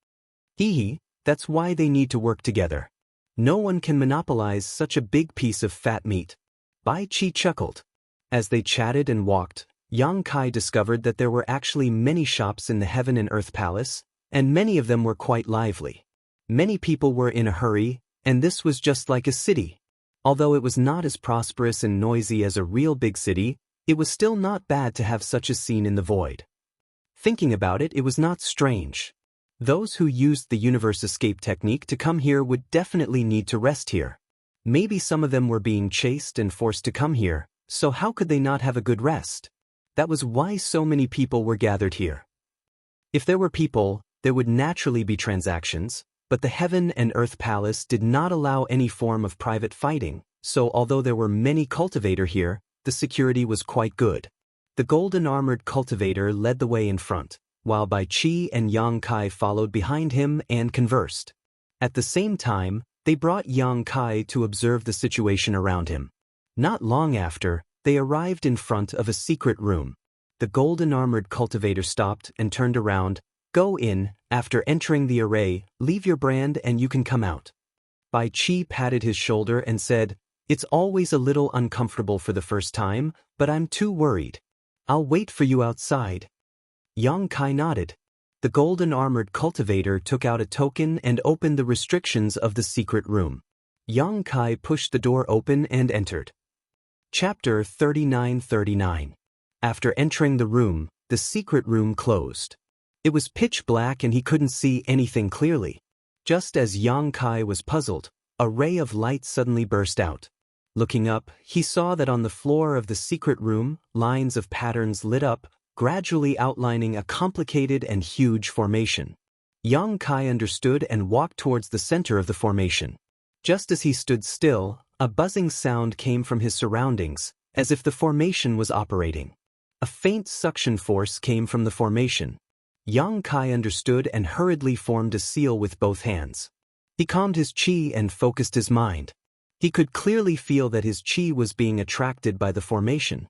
[SPEAKER 1] That's why they need to work together. No one can monopolize such a big piece of fat meat. Bai Qi chuckled. As they chatted and walked, Yang Kai discovered that there were actually many shops in the heaven and earth palace, and many of them were quite lively. Many people were in a hurry, and this was just like a city. Although it was not as prosperous and noisy as a real big city, it was still not bad to have such a scene in the void. Thinking about it, it was not strange. Those who used the universe escape technique to come here would definitely need to rest here. Maybe some of them were being chased and forced to come here, so how could they not have a good rest? That was why so many people were gathered here. If there were people, there would naturally be transactions, but the heaven and earth palace did not allow any form of private fighting, so although there were many cultivator here, the security was quite good. The golden armored cultivator led the way in front, while Bai Qi and Yang Kai followed behind him and conversed. At the same time, they brought Yang Kai to observe the situation around him. Not long after, they arrived in front of a secret room. The golden armored cultivator stopped and turned around. Go in, after entering the array, leave your brand and you can come out. Bai Qi patted his shoulder and said, It's always a little uncomfortable for the first time, but I'm too worried. I'll wait for you outside. Yang Kai nodded. The golden armored cultivator took out a token and opened the restrictions of the secret room. Yang Kai pushed the door open and entered. Chapter 3939. After entering the room, the secret room closed. It was pitch black and he couldn't see anything clearly. Just as Yang Kai was puzzled, a ray of light suddenly burst out. Looking up, he saw that on the floor of the secret room, lines of patterns lit up, gradually outlining a complicated and huge formation. Yang Kai understood and walked towards the center of the formation. Just as he stood still, a buzzing sound came from his surroundings, as if the formation was operating. A faint suction force came from the formation. Yang Kai understood and hurriedly formed a seal with both hands. He calmed his qi and focused his mind. He could clearly feel that his qi was being attracted by the formation.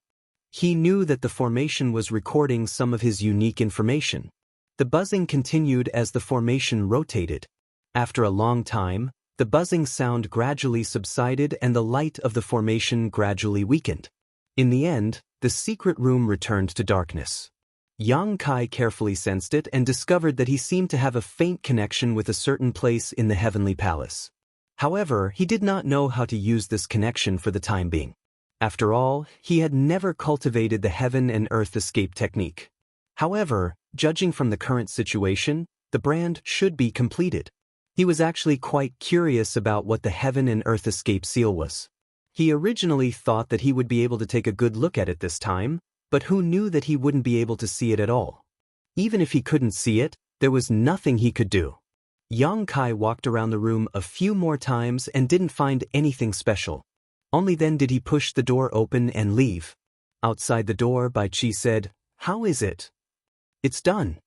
[SPEAKER 1] He knew that the formation was recording some of his unique information. The buzzing continued as the formation rotated. After a long time, the buzzing sound gradually subsided and the light of the formation gradually weakened. In the end, the secret room returned to darkness. Yang Kai carefully sensed it and discovered that he seemed to have a faint connection with a certain place in the heavenly palace. However, he did not know how to use this connection for the time being. After all, he had never cultivated the heaven and earth escape technique. However, judging from the current situation, the brand should be completed. He was actually quite curious about what the heaven and earth escape seal was. He originally thought that he would be able to take a good look at it this time, but who knew that he wouldn't be able to see it at all? Even if he couldn't see it, there was nothing he could do. Yang Kai walked around the room a few more times and didn't find anything special. Only then did he push the door open and leave. Outside the door, Bai Qi said, How is it? It's done.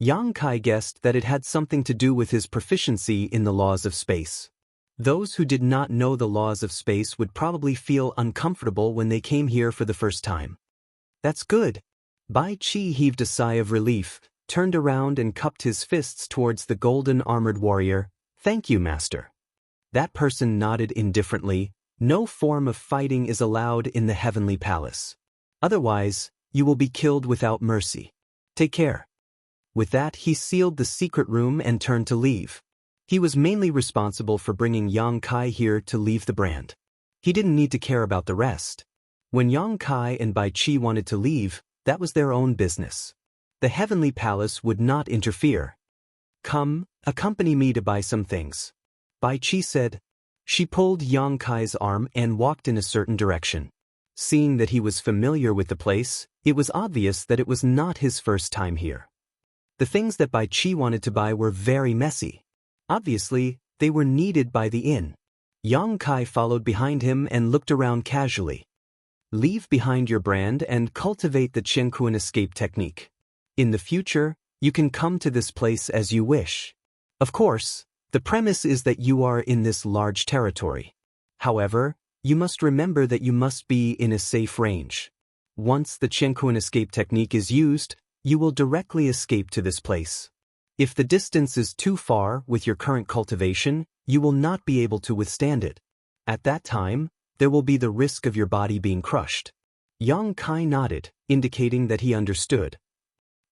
[SPEAKER 1] Yang Kai guessed that it had something to do with his proficiency in the laws of space. Those who did not know the laws of space would probably feel uncomfortable when they came here for the first time. That's good. Bai Qi heaved a sigh of relief, turned around and cupped his fists towards the golden armored warrior. Thank you, master. That person nodded indifferently. No form of fighting is allowed in the heavenly palace. Otherwise, you will be killed without mercy. Take care. With that, he sealed the secret room and turned to leave. He was mainly responsible for bringing Yang Kai here to leave the brand. He didn't need to care about the rest. When Yang Kai and Bai Qi wanted to leave, that was their own business. The heavenly palace would not interfere. Come, accompany me to buy some things. Bai Qi said. She pulled Yang Kai's arm and walked in a certain direction. Seeing that he was familiar with the place, it was obvious that it was not his first time here. The things that Bai Qi wanted to buy were very messy. Obviously, they were needed by the inn. Yang Kai followed behind him and looked around casually. Leave behind your brand and cultivate the Qianquan escape technique. In the future, you can come to this place as you wish. Of course, the premise is that you are in this large territory. However, you must remember that you must be in a safe range. Once the Qianquan escape technique is used, you will directly escape to this place. If the distance is too far with your current cultivation, you will not be able to withstand it. At that time, there will be the risk of your body being crushed. Yang Kai nodded, indicating that he understood.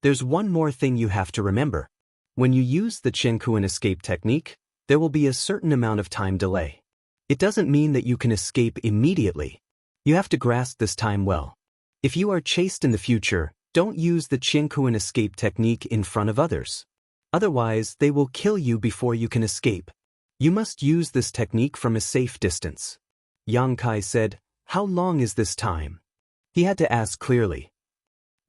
[SPEAKER 1] There's one more thing you have to remember. When you use the Qianquan escape technique, there will be a certain amount of time delay. It doesn't mean that you can escape immediately. You have to grasp this time well. If you are chased in the future, don't use the Qianquan escape technique in front of others. Otherwise, they will kill you before you can escape. You must use this technique from a safe distance. Yang Kai said, How long is this time? He had to ask clearly.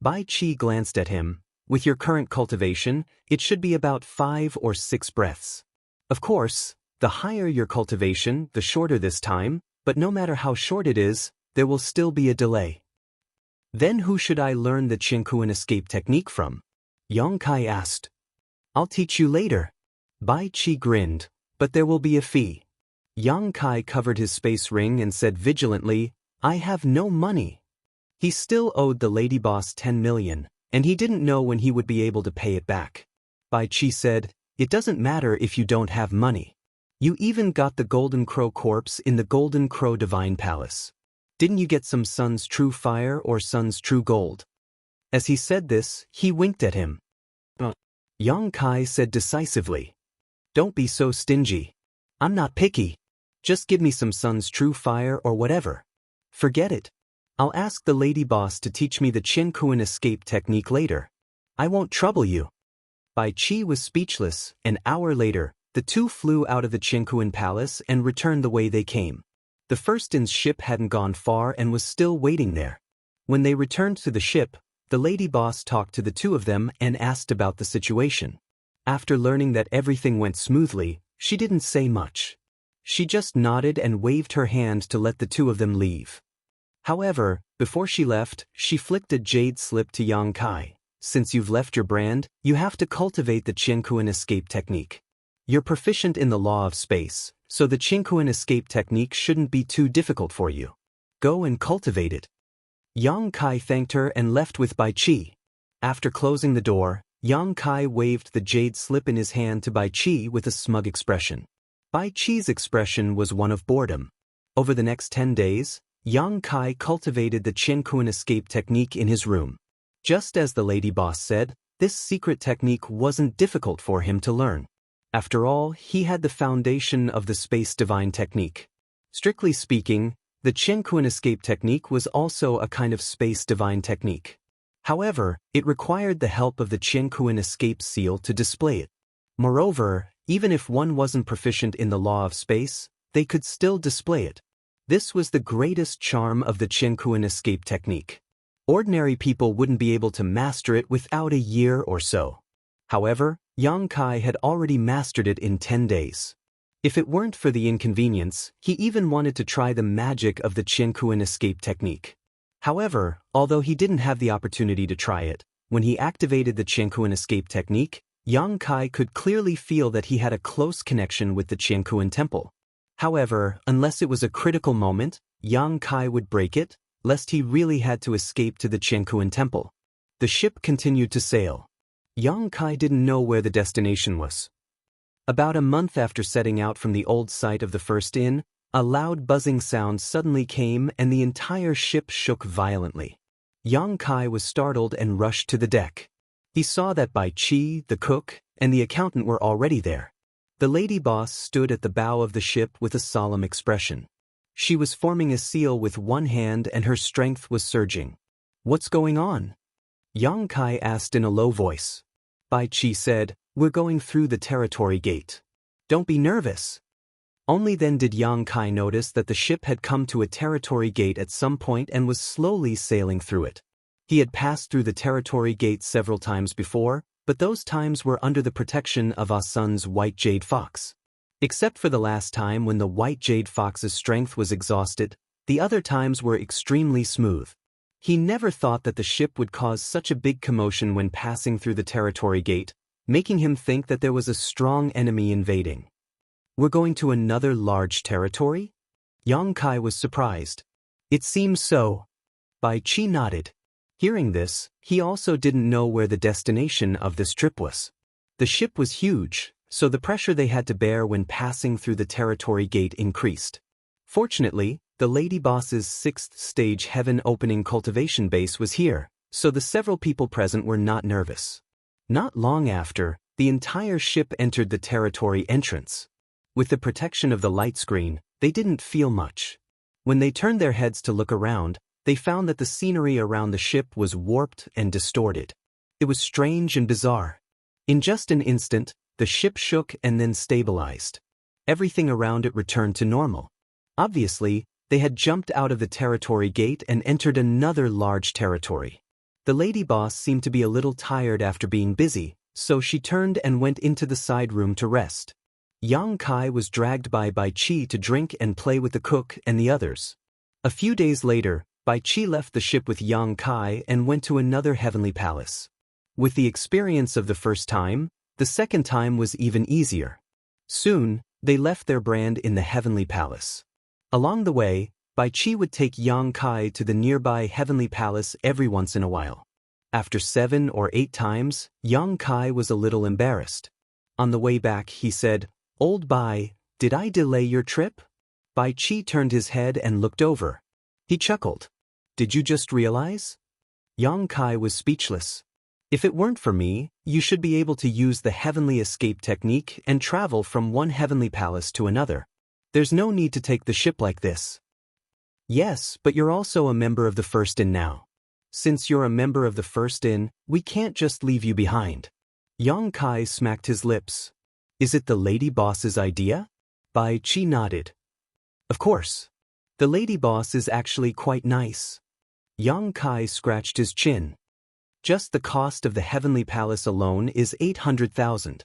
[SPEAKER 1] Bai Qi glanced at him. With your current cultivation, it should be about 5 or 6 breaths. Of course, the higher your cultivation, the shorter this time, but no matter how short it is, there will still be a delay. Then who should I learn the Qianquan escape technique from? Yang Kai asked. I'll teach you later. Bai Qi grinned, but there will be a fee. Yang Kai covered his space ring and said vigilantly, I have no money. He still owed the lady boss 10 million, and he didn't know when he would be able to pay it back. Bai Qi said, It doesn't matter if you don't have money. You even got the Golden Crow corpse in the Golden Crow Divine Palace. Didn't you get some Sun's True Fire or Sun's True Gold? As he said this, he winked at him. Yang Kai said decisively, Don't be so stingy. I'm not picky. Just give me some Sun's True Fire or whatever. Forget it. I'll ask the lady boss to teach me the Qianquan escape technique later. I won't trouble you. Bai Qi was speechless. An hour later, the two flew out of the Qianquan palace and returned the way they came. The first-in's ship hadn't gone far and was still waiting there. When they returned to the ship, the lady boss talked to the two of them and asked about the situation. After learning that everything went smoothly, she didn't say much. She just nodded and waved her hand to let the two of them leave. However, before she left, she flicked a jade slip to Yang Kai. Since you've left your brand, you have to cultivate the Qianquan escape technique. You're proficient in the law of space, so the Qianquan escape technique shouldn't be too difficult for you. Go and cultivate it. Yang Kai thanked her and left with Bai Qi. After closing the door, Yang Kai waved the jade slip in his hand to Bai Qi with a smug expression. Bai Qi's expression was one of boredom. Over the next 10 days, Yang Kai cultivated the Qianquan escape technique in his room. Just as the lady boss said, this secret technique wasn't difficult for him to learn. After all, he had the foundation of the space divine technique. Strictly speaking, the Qianquan escape technique was also a kind of space divine technique. However, it required the help of the Qianquan escape seal to display it. Moreover, even if one wasn't proficient in the law of space, they could still display it. This was the greatest charm of the Qianquan escape technique. Ordinary people wouldn't be able to master it without a year or so. However, Yang Kai had already mastered it in 10 days. If it weren't for the inconvenience, he even wanted to try the magic of the Qianquan escape technique. However, although he didn't have the opportunity to try it, When he activated the Qiankuan escape technique, Yang Kai could clearly feel that he had a close connection with the Qiankuan temple. However, unless it was a critical moment, Yang Kai would break it, lest he really had to escape to the Qiankuan temple. The ship continued to sail. Yang Kai didn't know where the destination was. About a month after setting out from the old site of the first inn, a loud buzzing sound suddenly came and the entire ship shook violently. Yang Kai was startled and rushed to the deck. He saw that Bai Qi, the cook, and the accountant were already there. The lady boss stood at the bow of the ship with a solemn expression. She was forming a seal with one hand and her strength was surging. "What's going on?" Yang Kai asked in a low voice. Bai Qi said, "We're going through the territory gate. Don't be nervous." Only then did Yang Kai notice that the ship had come to a territory gate at some point and was slowly sailing through it. He had passed through the territory gate several times before, but those times were under the protection of Ah Sun's white jade fox. Except for the last time when the white jade fox's strength was exhausted, the other times were extremely smooth. He never thought that the ship would cause such a big commotion when passing through the territory gate, making him think that there was a strong enemy invading. "We're going to another large territory?" Yang Kai was surprised. "It seems so." Bai Qi nodded. Hearing this, he also didn't know where the destination of this trip was. The ship was huge, so the pressure they had to bear when passing through the territory gate increased. Fortunately, the lady boss's 6th stage heaven opening cultivation base was here, so the several people present were not nervous. Not long after, the entire ship entered the territory entrance. With the protection of the light screen, they didn't feel much. When they turned their heads to look around, they found that the scenery around the ship was warped and distorted. It was strange and bizarre. In just an instant, the ship shook and then stabilized. Everything around it returned to normal. Obviously, they had jumped out of the territory gate and entered another large territory. The lady boss seemed to be a little tired after being busy, so she turned and went into the side room to rest. Yang Kai was dragged by Bai Qi to drink and play with the cook and the others. A few days later, Bai Qi left the ship with Yang Kai and went to another heavenly palace. With the experience of the first time, the second time was even easier. Soon, they left their brand in the heavenly palace. Along the way, Bai Qi would take Yang Kai to the nearby heavenly palace every once in a while. After 7 or 8 times, Yang Kai was a little embarrassed. On the way back, he said, "Old Bai, did I delay your trip?" Bai Qi turned his head and looked over. He chuckled. "Did you just realize?" Yang Kai was speechless. "If it weren't for me, you should be able to use the heavenly escape technique and travel from one heavenly palace to another. There's no need to take the ship like this." "Yes, but you're also a member of the first inn now. Since you're a member of the first inn, we can't just leave you behind." Yang Kai smacked his lips. "Is it the lady boss's idea?" Bai Qi nodded. "Of course. The lady boss is actually quite nice." Yang Kai scratched his chin. "Just the cost of the heavenly palace alone is 800,000.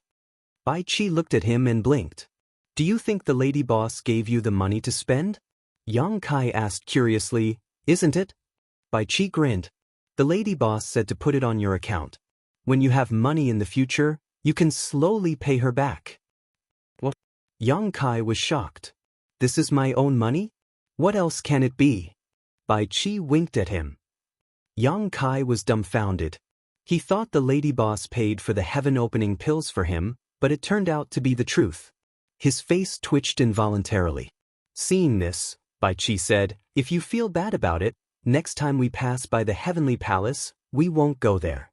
[SPEAKER 1] Bai Qi looked at him and blinked. "Do you think the lady boss gave you the money to spend?" Yang Kai asked curiously, "Isn't it?" Bai Qi grinned. "The lady boss said to put it on your account. When you have money in the future, you can slowly pay her back." "What?" Yang Kai was shocked. "This is my own money? What else can it be?" Bai Qi winked at him. Yang Kai was dumbfounded. He thought the lady boss paid for the heaven-opening pills for him, but it turned out to be the truth. His face twitched involuntarily. Seeing this, Bai Qi said, "If you feel bad about it, next time we pass by the heavenly palace, we won't go there."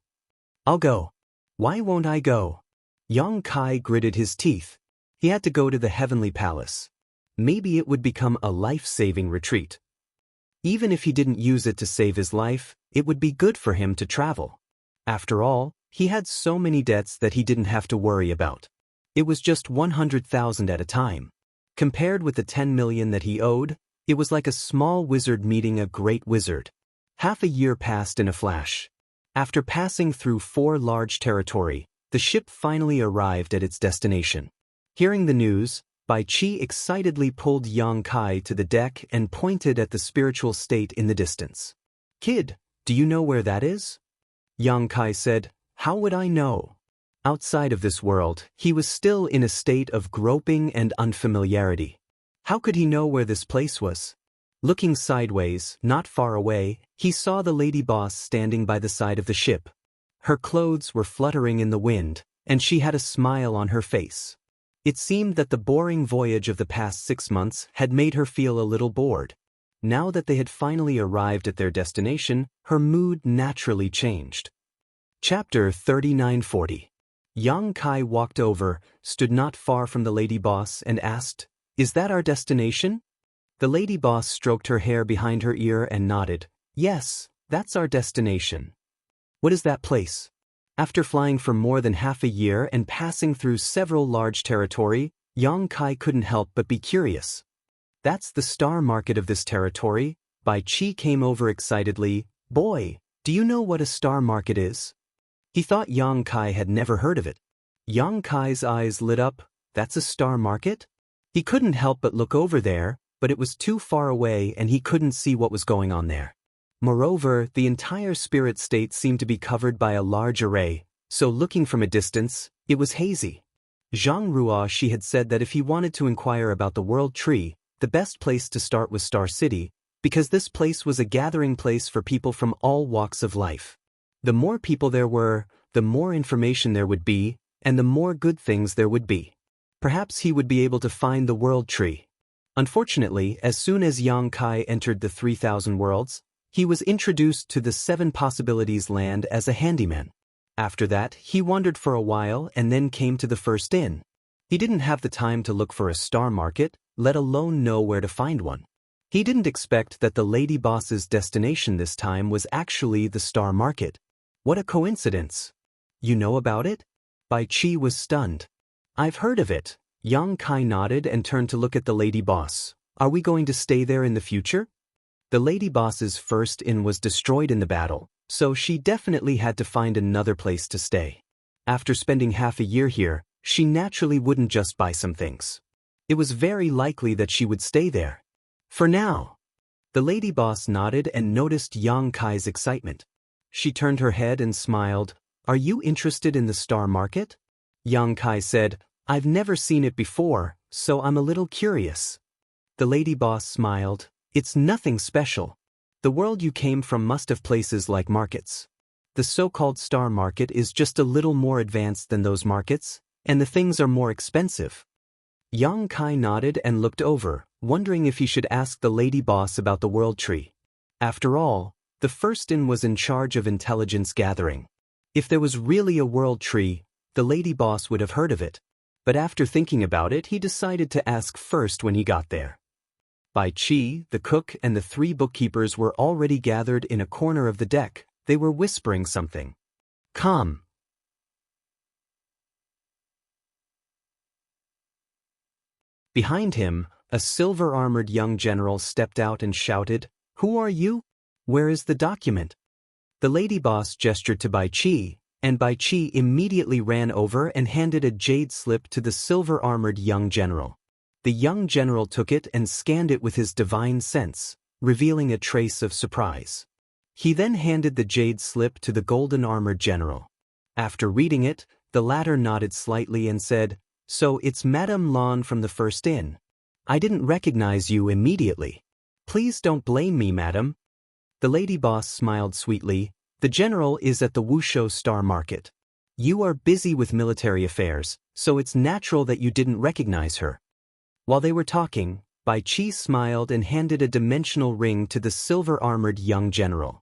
[SPEAKER 1] "I'll go." "Why won't I go?" Yang Kai gritted his teeth. He had to go to the heavenly palace. Maybe it would become a life-saving retreat. Even if he didn't use it to save his life, it would be good for him to travel. After all, he had so many debts that he didn't have to worry about. It was just 100,000 at a time. Compared with the 10 million that he owed, it was like a small wizard meeting a great wizard. Half a year passed in a flash. After passing through 4 large territory, the ship finally arrived at its destination. Hearing the news, Bai Qi excitedly pulled Yang Kai to the deck and pointed at the spiritual state in the distance. "Kid, do you know where that is?" Yang Kai said, "How would I know?" Outside of this world, he was still in a state of groping and unfamiliarity. How could he know where this place was? Looking sideways, not far away, he saw the lady boss standing by the side of the ship. Her clothes were fluttering in the wind, and she had a smile on her face. It seemed that the boring voyage of the past 6 months had made her feel a little bored. Now that they had finally arrived at their destination, her mood naturally changed. Chapter 3940. Yang Kai walked over, stood not far from the lady boss, and asked, "Is that our destination?" The lady boss stroked her hair behind her ear and nodded. "Yes, that's our destination." "What is that place?" After flying for more than half a year and passing through several large territory, Yang Kai couldn't help but be curious. "That's the star market of this territory." Bai Qi came over excitedly. "Boy, do you know what a star market is?" He thought Yang Kai had never heard of it. Yang Kai's eyes lit up. "That's a star market?" He couldn't help but look over there, but it was too far away and he couldn't see what was going on there. Moreover, the entire spirit state seemed to be covered by a large array, so looking from a distance, it was hazy. Zhang Ruoshi had said that if he wanted to inquire about the World Tree, the best place to start was Star City, because this place was a gathering place for people from all walks of life. The more people there were, the more information there would be, and the more good things there would be. Perhaps he would be able to find the World Tree. Unfortunately, as soon as Yang Kai entered the 3,000 worlds, he was introduced to the 7 possibilities land as a handyman. After that, he wandered for a while and then came to the first inn. He didn't have the time to look for a star market, let alone know where to find one. He didn't expect that the lady boss's destination this time was actually the star market. What a coincidence! You know about it? Bai Qi was stunned. "I've heard of it." Yang Kai nodded and turned to look at the lady boss. "Are we going to stay there in the future?" The lady boss's first inn was destroyed in the battle, so she definitely had to find another place to stay. After spending half a year here, she naturally wouldn't just buy some things. It was very likely that she would stay there. For now. The lady boss nodded and noticed Yang Kai's excitement. She turned her head and smiled. "Are you interested in the star market?" Yang Kai said, "I've never seen it before, so I'm a little curious." The lady boss smiled. "It's nothing special. The world you came from must have places like markets. The so-called star market is just a little more advanced than those markets, and the things are more expensive." Yang Kai nodded and looked over, wondering if he should ask the lady boss about the World Tree. After all, the first inn was in charge of intelligence gathering. If there was really a World Tree, the lady boss would have heard of it. But after thinking about it, he decided to ask first when he got there. Bai Qi, the cook, and the 3 bookkeepers were already gathered in a corner of the deck. They were whispering something. "Come." Behind him, a silver-armored young general stepped out and shouted, "Who are you? Where is the document?" The lady boss gestured to Bai Qi, and Bai Qi immediately ran over and handed a jade slip to the silver-armored young general. The young general took it and scanned it with his divine sense, revealing a trace of surprise. He then handed the jade slip to the golden-armored general. After reading it, the latter nodded slightly and said, "So it's Madame Lan from the first inn. I didn't recognize you immediately. Please don't blame me, madam." The lady boss smiled sweetly. "The general is at the Wushou Star Market. You are busy with military affairs, so it's natural that you didn't recognize her." While they were talking, Bai Qi smiled and handed a dimensional ring to the silver-armored young general.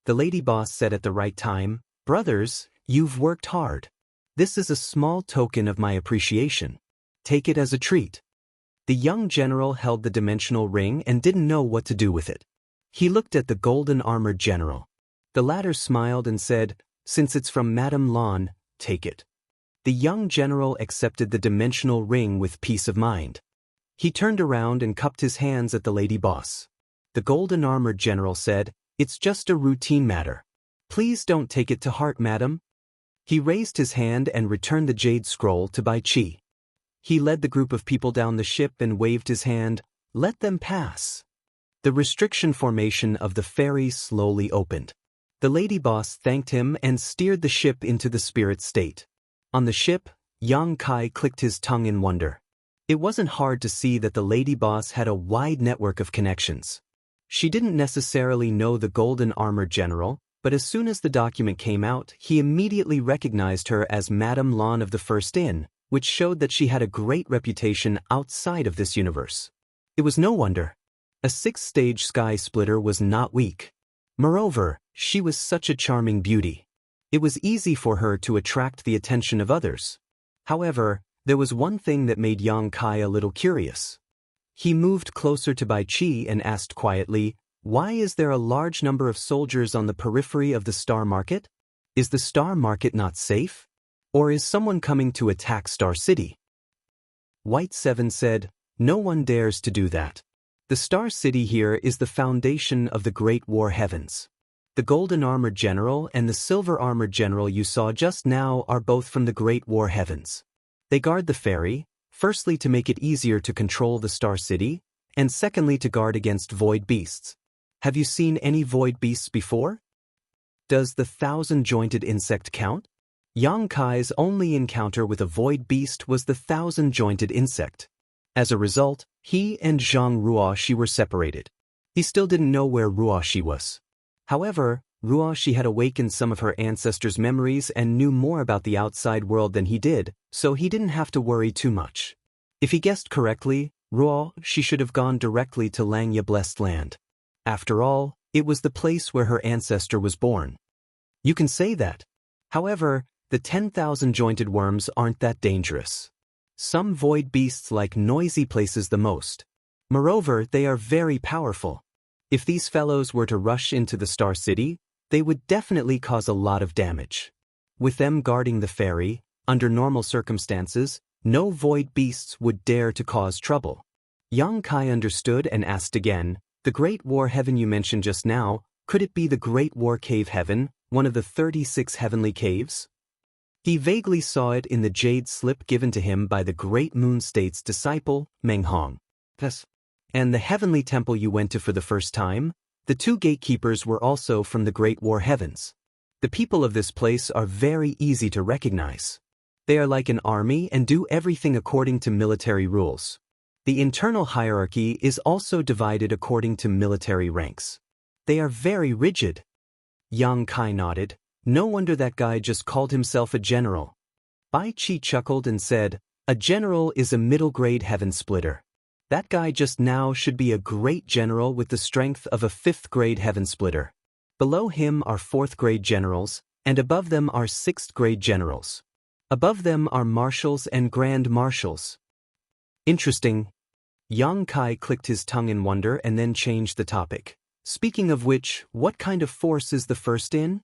[SPEAKER 1] The lady boss said at the right time, "Brothers, you've worked hard. This is a small token of my appreciation. Take it as a treat." The young general held the dimensional ring and didn't know what to do with it. He looked at the golden-armored general. The latter smiled and said, "Since it's from Madame Lan, take it." The young general accepted the dimensional ring with peace of mind. He turned around and cupped his hands at the lady boss. The golden-armored general said, "It's just a routine matter. Please don't take it to heart, madam." He raised his hand and returned the jade scroll to Bai Qi. He led the group of people down the ship and waved his hand. "Let them pass." The restriction formation of the ferry slowly opened. The lady boss thanked him and steered the ship into the spirit state. On the ship, Yang Kai clicked his tongue in wonder. It wasn't hard to see that the lady boss had a wide network of connections. She didn't necessarily know the golden armored general, but as soon as the document came out, he immediately recognized her as Madame Lon of the First Inn, which showed that she had a great reputation outside of this universe. It was no wonder. A six-stage sky splitter was not weak. Moreover, she was such a charming beauty. It was easy for her to attract the attention of others. However, there was one thing that made Yang Kai a little curious. He moved closer to Bai Qi and asked quietly, "Why is there a large number of soldiers on the periphery of the Star Market? Is the Star Market not safe? Or is someone coming to attack Star City?" White Seven said, "No one dares to do that. The Star City here is the foundation of the Great War Heavens. The Golden Armored General and the Silver Armored General you saw just now are both from the Great War Heavens. They guard the ferry, firstly to make it easier to control the Star City, and secondly to guard against void beasts. Have you seen any void beasts before? Does the 1,000-jointed insect count?" Yang Kai's only encounter with a void beast was the 1,000-jointed insect. As a result, he and Zhang Ruoshi were separated. He still didn't know where Ruoshi was. However, Ruoshi had awakened some of her ancestors' memories and knew more about the outside world than he did, so he didn't have to worry too much. If he guessed correctly, Ruoshi should have gone directly to Langya Blessed Land. After all, it was the place where her ancestor was born. You can say that. However, the 10,000-jointed worms aren't that dangerous. Some void beasts like noisy places the most. Moreover, they are very powerful. If these fellows were to rush into the Star City, they would definitely cause a lot of damage. With them guarding the ferry, under normal circumstances, no void beasts would dare to cause trouble. Yang Kai understood and asked again, "The Great War Heaven you mentioned just now, could it be the Great War Cave Heaven, one of the 36 heavenly caves?" He vaguely saw it in the jade slip given to him by the Great Moon State's disciple, Meng Hong. Yes. And the heavenly temple you went to for the first time? The two gatekeepers were also from the Great War Heavens. The people of this place are very easy to recognize. They are like an army and do everything according to military rules. The internal hierarchy is also divided according to military ranks. They are very rigid. Yang Kai nodded. No wonder that guy just called himself a general. Bai Qi chuckled and said, "A general is a middle-grade heaven splitter. That guy just now should be a great general with the strength of a 5th-grade heaven splitter. Below him are 4th-grade generals, and above them are 6th-grade generals. Above them are marshals and grand marshals." Interesting. Yang Kai clicked his tongue in wonder and then changed the topic. "Speaking of which, what kind of force is the First Inn?"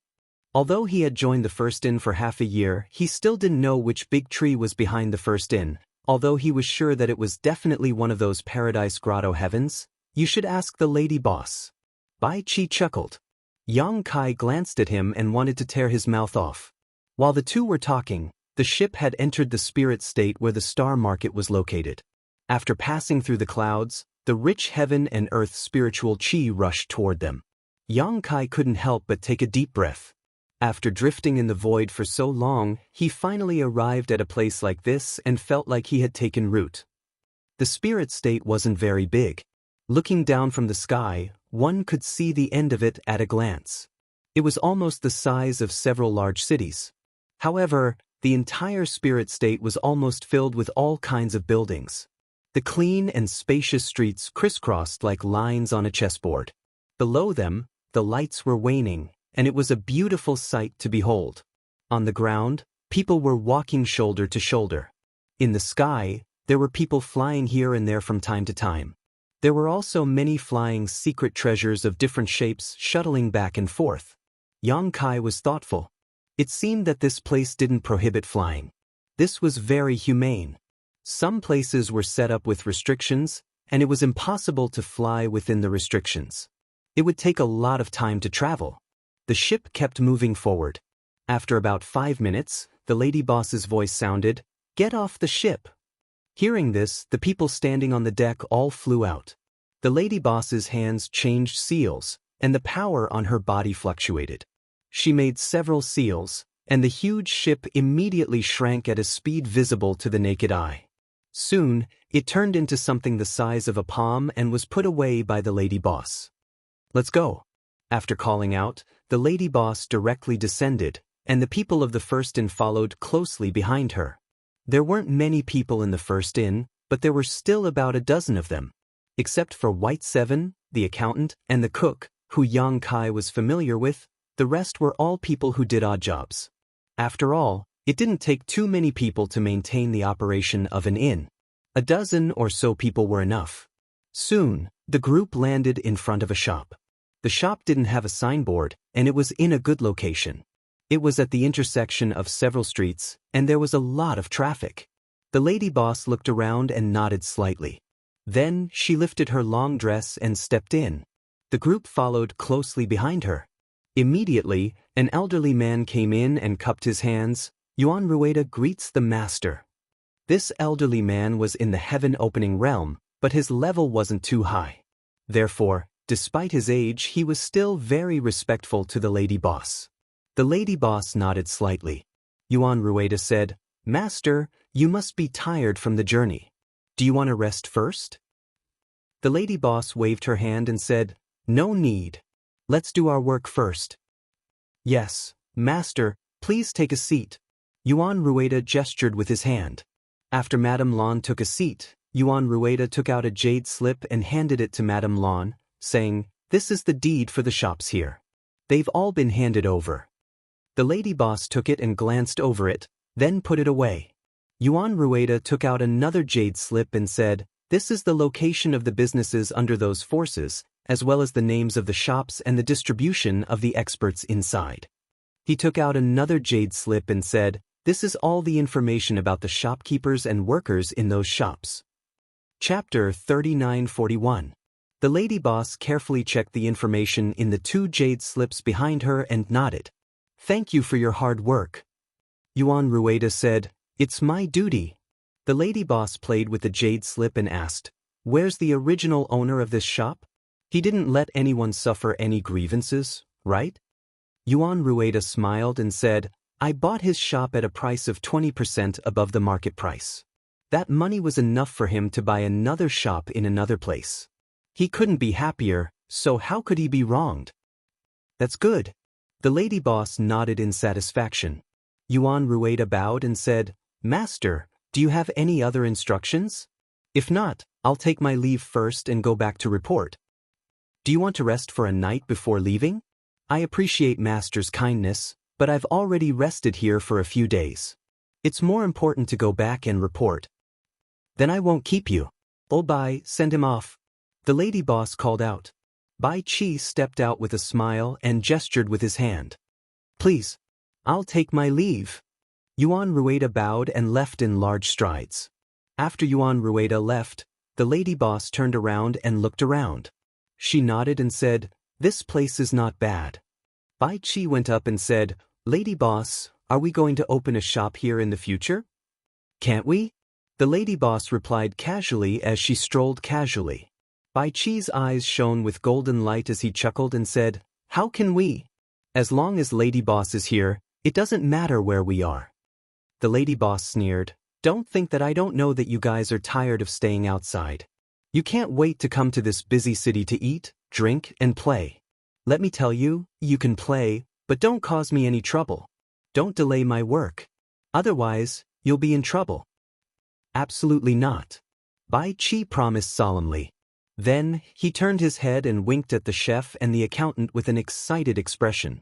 [SPEAKER 1] Although he had joined the First Inn for half a year, he still didn't know which big tree was behind the First Inn. Although he was sure that it was definitely one of those Paradise Grotto heavens. "You should ask the lady boss." Bai Qi chuckled. Yang Kai glanced at him and wanted to tear his mouth off. While the two were talking, the ship had entered the spirit state where the Star Market was located. After passing through the clouds, the rich heaven and earth spiritual chi rushed toward them. Yang Kai couldn't help but take a deep breath. After drifting in the void for so long, he finally arrived at a place like this and felt like he had taken root. The spirit state wasn't very big. Looking down from the sky, one could see the end of it at a glance. It was almost the size of several large cities. However, the entire spirit state was almost filled with all kinds of buildings. The clean and spacious streets crisscrossed like lines on a chessboard. Below them, the lights were waning, and it was a beautiful sight to behold. On the ground, people were walking shoulder to shoulder. In the sky, there were people flying here and there from time to time. There were also many flying secret treasures of different shapes shuttling back and forth. Yang Kai was thoughtful. It seemed that this place didn't prohibit flying. This was very humane. Some places were set up with restrictions, and it was impossible to fly within the restrictions. It would take a lot of time to travel. The ship kept moving forward. After about 5 minutes, the lady boss's voice sounded, "Get off the ship." Hearing this, the people standing on the deck all flew out. The lady boss's hands changed seals, and the power on her body fluctuated. She made several seals, and the huge ship immediately shrank at a speed visible to the naked eye. Soon, it turned into something the size of a palm and was put away by the lady boss. "Let's go." After calling out, the lady boss directly descended, and the people of the first inn followed closely behind her. There weren't many people in the first inn, but there were still about a dozen of them. Except for White Seven, the accountant, and the cook, who Yang Kai was familiar with, the rest were all people who did odd jobs. After all, it didn't take too many people to maintain the operation of an inn. A dozen or so people were enough. Soon, the group landed in front of a shop. The shop didn't have a signboard, and it was in a good location. It was at the intersection of several streets, and there was a lot of traffic. The lady boss looked around and nodded slightly. Then, she lifted her long dress and stepped in. The group followed closely behind her. Immediately, an elderly man came in and cupped his hands. "Yuan Rueda greets the master." This elderly man was in the heaven-opening realm, but his level wasn't too high. Therefore, despite his age, he was still very respectful to the lady boss. The lady boss nodded slightly. Yuan Rueda said, "Master, you must be tired from the journey. Do you want to rest first?" The lady boss waved her hand and said, "No need. Let's do our work first." "Yes, master, please take a seat." Yuan Rueda gestured with his hand. After Madame Lan took a seat, Yuan Rueda took out a jade slip and handed it to Madame Lan, saying, "This is the deed for the shops here. They've all been handed over." The lady boss took it and glanced over it, then put it away. Yuan Rueda took out another jade slip and said, "This is the location of the businesses under those forces, as well as the names of the shops and the distribution of the experts inside." He took out another jade slip and said, "This is all the information about the shopkeepers and workers in those shops." Chapter 3941. The lady boss carefully checked the information in the two jade slips behind her and nodded. "Thank you for your hard work." Yuan Rueda said, "It's my duty." The lady boss played with the jade slip and asked, "Where's the original owner of this shop? He didn't let anyone suffer any grievances, right?" Yuan Rueda smiled and said, "I bought his shop at a price of 20% above the market price. That money was enough for him to buy another shop in another place. He couldn't be happier, so how could he be wronged?" "That's good." The lady boss nodded in satisfaction. Yuan Rueda bowed and said, "Master, do you have any other instructions? If not, I'll take my leave first and go back to report." "Do you want to rest for a night before leaving?" "I appreciate Master's kindness, but I've already rested here for a few days. It's more important to go back and report." "Then I won't keep you." "Oh, Bai, send him off." The lady boss called out. Bai Chi stepped out with a smile and gestured with his hand. "Please, I'll take my leave." Yuan Rueda bowed and left in large strides. After Yuan Rueda left, the lady boss turned around and looked around. She nodded and said, "This place is not bad." Bai Chi went up and said, "Lady boss, are we going to open a shop here in the future?" "Can't we?" The lady boss replied casually as she strolled casually. Bai Chi's eyes shone with golden light as he chuckled and said, "How can we? As long as Lady Boss is here, it doesn't matter where we are." The lady boss sneered, "Don't think that I don't know that you guys are tired of staying outside. You can't wait to come to this busy city to eat, drink, and play. Let me tell you, you can play, but don't cause me any trouble. Don't delay my work. Otherwise, you'll be in trouble." "Absolutely not," Bai Chi promised solemnly. Then, he turned his head and winked at the chef and the accountant with an excited expression.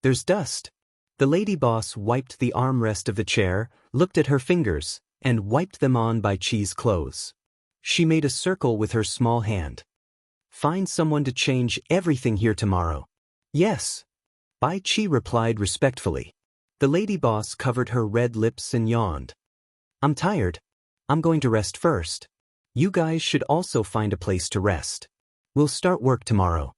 [SPEAKER 1] "There's dust." The lady boss wiped the armrest of the chair, looked at her fingers, and wiped them on Bai Chi's clothes. She made a circle with her small hand. "Find someone to change everything here tomorrow." "Yes," Bai Chi replied respectfully. The lady boss covered her red lips and yawned. "I'm tired. I'm going to rest first. You guys should also find a place to rest. We'll start work tomorrow."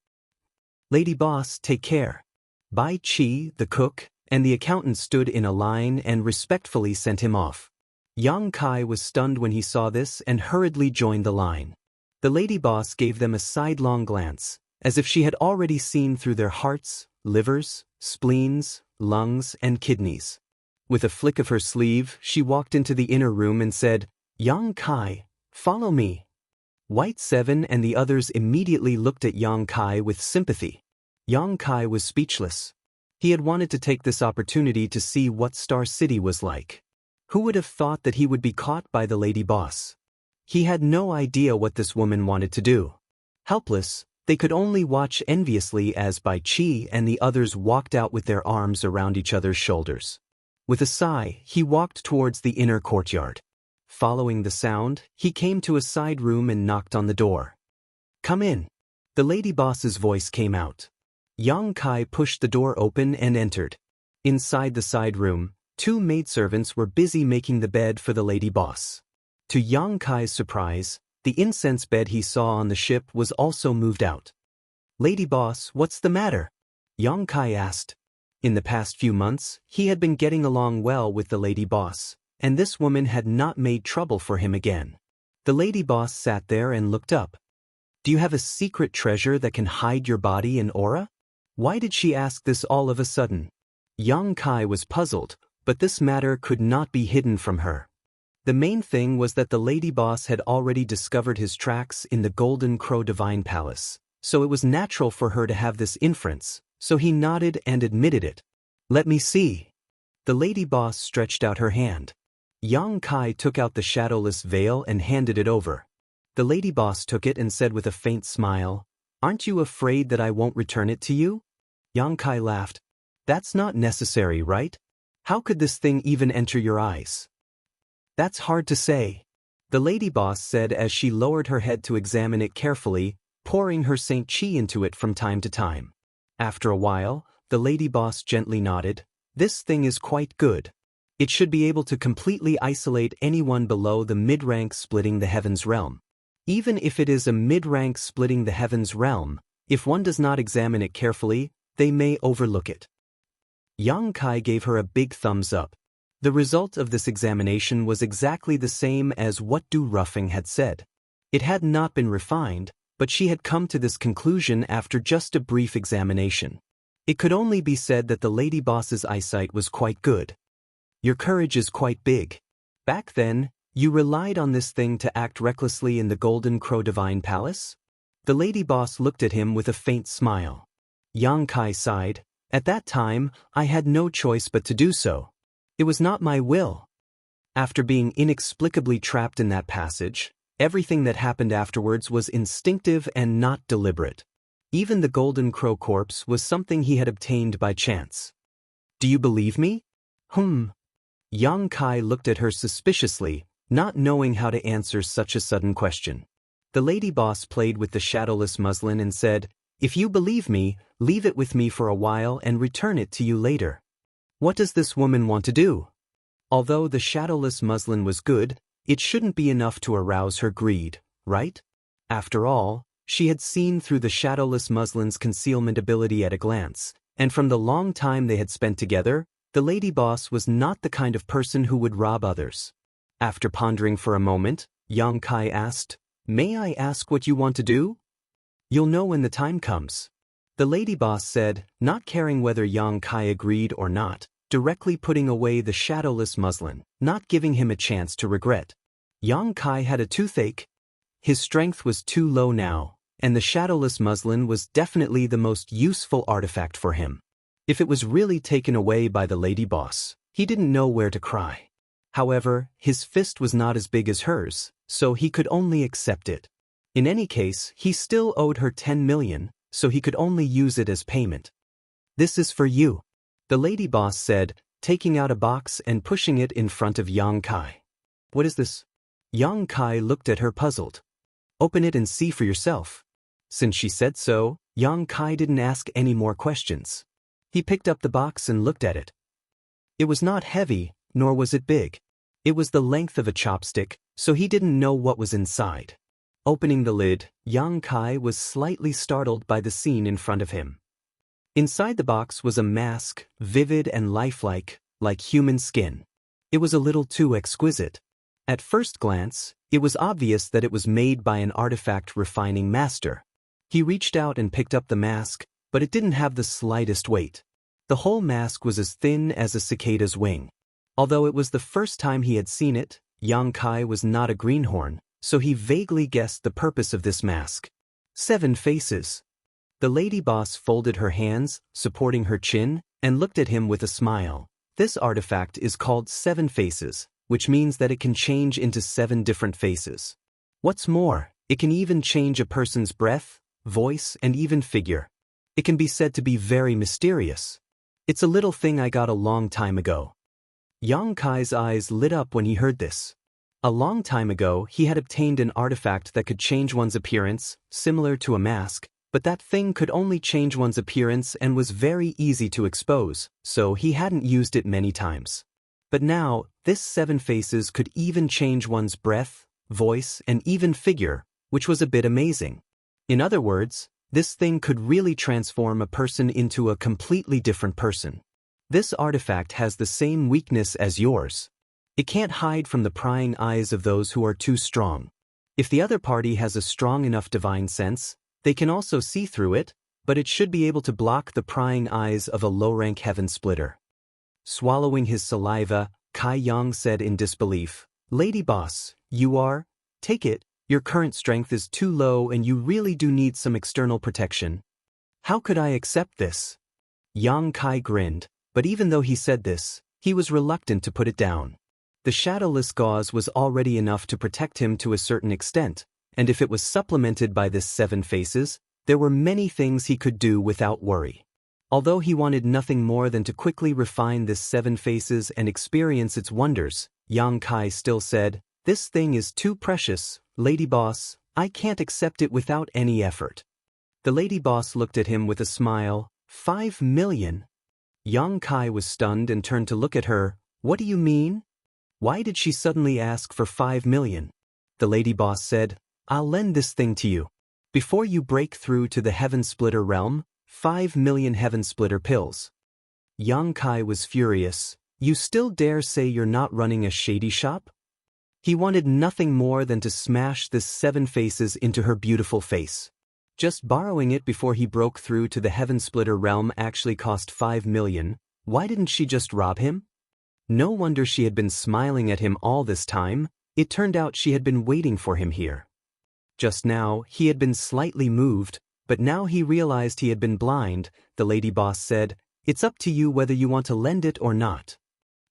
[SPEAKER 1] "Lady boss, take care." Bai Chi, the cook, and the accountant stood in a line and respectfully sent him off. Yang Kai was stunned when he saw this and hurriedly joined the line. The lady boss gave them a sidelong glance, as if she had already seen through their hearts, livers, spleens, lungs, and kidneys. With a flick of her sleeve, she walked into the inner room and said, "Yang Kai, follow me." White 7 and the others immediately looked at Yang Kai with sympathy. Yang Kai was speechless. He had wanted to take this opportunity to see what Star City was like. Who would have thought that he would be caught by the lady boss? He had no idea what this woman wanted to do. Helpless, they could only watch enviously as Bai Qi and the others walked out with their arms around each other's shoulders. With a sigh, he walked towards the inner courtyard. Following the sound, he came to a side room and knocked on the door. "Come in." The lady boss's voice came out. Yang Kai pushed the door open and entered. Inside the side room, 2 maidservants were busy making the bed for the lady boss. To Yang Kai's surprise, the incense bed he saw on the ship was also moved out. "Lady boss, what's the matter?" Yang Kai asked. In the past few months, he had been getting along well with the lady boss, and this woman had not made trouble for him again. The lady boss sat there and looked up. "Do you have a secret treasure that can hide your body and aura?" Why did she ask this all of a sudden? Yang Kai was puzzled, but this matter could not be hidden from her. The main thing was that the lady boss had already discovered his tracks in the Golden Crow Divine Palace, so it was natural for her to have this inference, so he nodded and admitted it. "Let me see." The lady boss stretched out her hand. Yang Kai took out the shadowless veil and handed it over. The lady boss took it and said with a faint smile, "Aren't you afraid that I won't return it to you?" Yang Kai laughed. "That's not necessary, right? How could this thing even enter your eyes?" "That's hard to say," the lady boss said as she lowered her head to examine it carefully, pouring her Saint Qi into it from time to time. After a while, the lady boss gently nodded. "This thing is quite good. It should be able to completely isolate anyone below the mid-rank splitting the heavens realm. Even if it is a mid-rank splitting the heavens realm, if one does not examine it carefully, they may overlook it." Yang Kai gave her a big thumbs up. The result of this examination was exactly the same as what Du Ruffing had said. It had not been refined, but she had come to this conclusion after just a brief examination. It could only be said that the lady boss's eyesight was quite good. "Your courage is quite big. Back then, you relied on this thing to act recklessly in the Golden Crow Divine Palace?" The lady boss looked at him with a faint smile. Yang Kai sighed. "At that time, I had no choice but to do so. It was not my will." After being inexplicably trapped in that passage, everything that happened afterwards was instinctive and not deliberate. Even the Golden Crow corpse was something he had obtained by chance. "Do you believe me?" Yang Kai looked at her suspiciously, not knowing how to answer such a sudden question. The lady boss played with the shadowless muslin and said, "If you believe me, leave it with me for a while and return it to you later." What does this woman want to do? Although the shadowless muslin was good, it shouldn't be enough to arouse her greed, right? After all, she had seen through the shadowless muslin's concealment ability at a glance, and from the long time they had spent together, the lady boss was not the kind of person who would rob others. After pondering for a moment, Yang Kai asked, "May I ask what you want to do?" "You'll know when the time comes," the lady boss said, not caring whether Yang Kai agreed or not, directly putting away the shadowless muslin, not giving him a chance to regret. Yang Kai had a toothache. His strength was too low now, and the shadowless muslin was definitely the most useful artifact for him. If it was really taken away by the lady boss, he didn't know where to cry. However, his fist was not as big as hers, so he could only accept it. In any case, he still owed her 10 million, so he could only use it as payment. "This is for you," the lady boss said, taking out a box and pushing it in front of Yang Kai. "What is this?" Yang Kai looked at her puzzled. "Open it and see for yourself." Since she said so, Yang Kai didn't ask any more questions. He picked up the box and looked at it. It was not heavy, nor was it big. It was the length of a chopstick, so he didn't know what was inside. Opening the lid, Yang Kai was slightly startled by the scene in front of him. Inside the box was a mask, vivid and lifelike, like human skin. It was a little too exquisite. At first glance, it was obvious that it was made by an artifact refining master. He reached out and picked up the mask, but it didn't have the slightest weight. The whole mask was as thin as a cicada's wing. Although it was the first time he had seen it, Yang Kai was not a greenhorn, so he vaguely guessed the purpose of this mask. 7 faces. The lady boss folded her hands, supporting her chin, and looked at him with a smile. This artifact is called 7 faces, which means that it can change into 7 different faces. What's more, it can even change a person's breath, voice, and even figure. It can be said to be very mysterious. It's a little thing I got a long time ago. Yang Kai's eyes lit up when he heard this. A long time ago, he had obtained an artifact that could change one's appearance, similar to a mask, but that thing could only change one's appearance and was very easy to expose, so he hadn't used it many times. But now, this 7 faces could even change one's breath, voice, and even figure, which was a bit amazing. In other words, this thing could really transform a person into a completely different person. This artifact has the same weakness as yours. It can't hide from the prying eyes of those who are too strong. If the other party has a strong enough divine sense, they can also see through it, but it should be able to block the prying eyes of a low-rank heaven splitter. Swallowing his saliva, Kai Yang said in disbelief, "Lady boss, you are? Take it, your current strength is too low and you really do need some external protection." "How could I accept this?" Yang Kai grinned, but even though he said this, he was reluctant to put it down. The shadowless gauze was already enough to protect him to a certain extent, and if it was supplemented by this 7 faces, there were many things he could do without worry. Although he wanted nothing more than to quickly refine this 7 faces and experience its wonders, Yang Kai still said, "This thing is too precious, lady boss, I can't accept it without any effort." The lady boss looked at him with a smile. 5 million? Yang Kai was stunned and turned to look at her. "What do you mean? Why did she suddenly ask for 5 million? The lady boss said, "I'll lend this thing to you. Before you break through to the Heaven Splitter realm, 5 million Heaven Splitter pills." Yang Kai was furious. "You still dare say you're not running a shady shop?" He wanted nothing more than to smash this 7 faces into her beautiful face. Just borrowing it before he broke through to the Heaven Splitter realm actually cost 5 million. Why didn't she just rob him? No wonder she had been smiling at him all this time. It turned out she had been waiting for him here. Just now, he had been slightly moved, but now he realized he had been blind. The lady boss said, "It's up to you whether you want to lend it or not."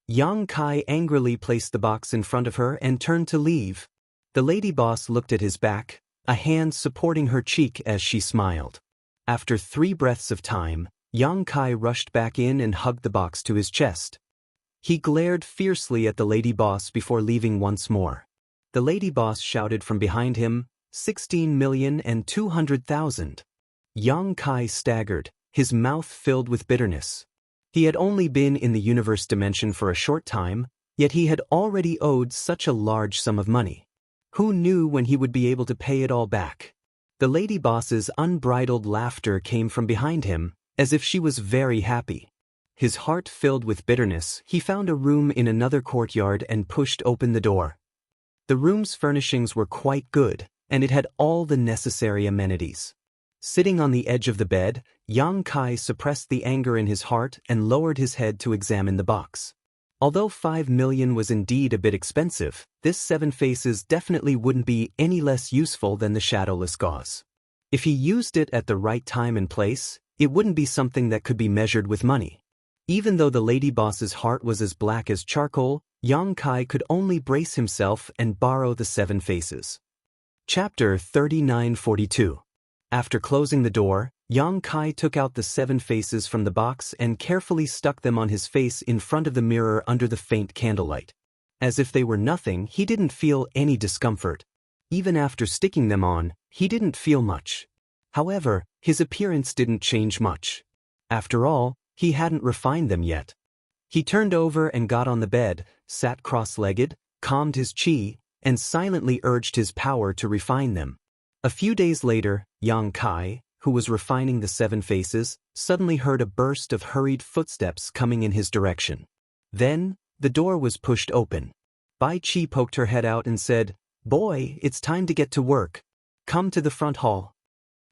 [SPEAKER 1] Yang Kai angrily placed the box in front of her and turned to leave. The lady boss looked at his back, a hand supporting her cheek as she smiled. After 3 breaths of time, Yang Kai rushed back in and hugged the box to his chest. He glared fiercely at the lady boss before leaving once more. The lady boss shouted from behind him, 16,200,000. Yang Kai staggered, his mouth filled with bitterness. He had only been in the universe dimension for a short time, yet he had already owed such a large sum of money. Who knew when he would be able to pay it all back? The lady boss's unbridled laughter came from behind him, as if she was very happy. His heart filled with bitterness, he found a room in another courtyard and pushed open the door. The room's furnishings were quite good, and it had all the necessary amenities. Sitting on the edge of the bed, Yang Kai suppressed the anger in his heart and lowered his head to examine the box. Although 5 million was indeed a bit expensive, this 7 faces definitely wouldn't be any less useful than the shadowless gauze. If he used it at the right time and place, it wouldn't be something that could be measured with money. Even though the lady boss's heart was as black as charcoal, Yang Kai could only brace himself and borrow the 7 faces. Chapter 3942. After closing the door, Yang Kai took out the 7 faces from the box and carefully stuck them on his face in front of the mirror under the faint candlelight. As if they were nothing, he didn't feel any discomfort. Even after sticking them on, he didn't feel much. However, his appearance didn't change much. After all, he hadn't refined them yet. He turned over and got on the bed, sat cross-legged, calmed his chi, and silently urged his power to refine them. A few days later, Yang Kai, who was refining the 7 faces, suddenly heard a burst of hurried footsteps coming in his direction. Then, the door was pushed open. Bai Chi poked her head out and said, "Boy, it's time to get to work. Come to the front hall."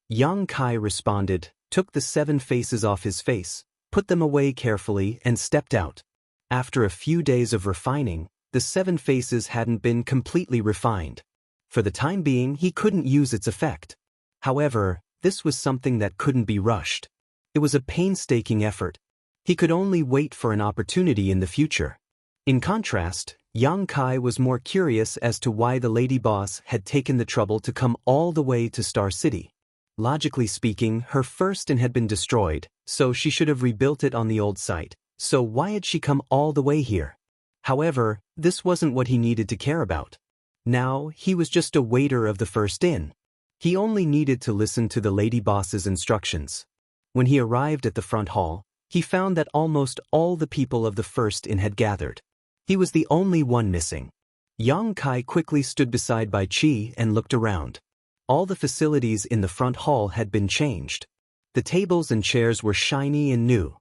[SPEAKER 1] Yang Kai responded, took the 7 faces off his face, put them away carefully, and stepped out. After a few days of refining, the 7 faces hadn't been completely refined. For the time being, he couldn't use its effect. However, this was something that couldn't be rushed. It was a painstaking effort. He could only wait for an opportunity in the future. In contrast, Yang Kai was more curious as to why the lady boss had taken the trouble to come all the way to Star City. Logically speaking, her first inn had been destroyed, so she should have rebuilt it on the old site. So why had she come all the way here? However, this wasn't what he needed to care about. Now, he was just a waiter of the first inn. He only needed to listen to the lady boss's instructions. When he arrived at the front hall, he found that almost all the people of the first inn had gathered. He was the only one missing. Yang Kai quickly stood beside Bai Qi and looked around. All the facilities in the front hall had been changed. The tables and chairs were shiny and new.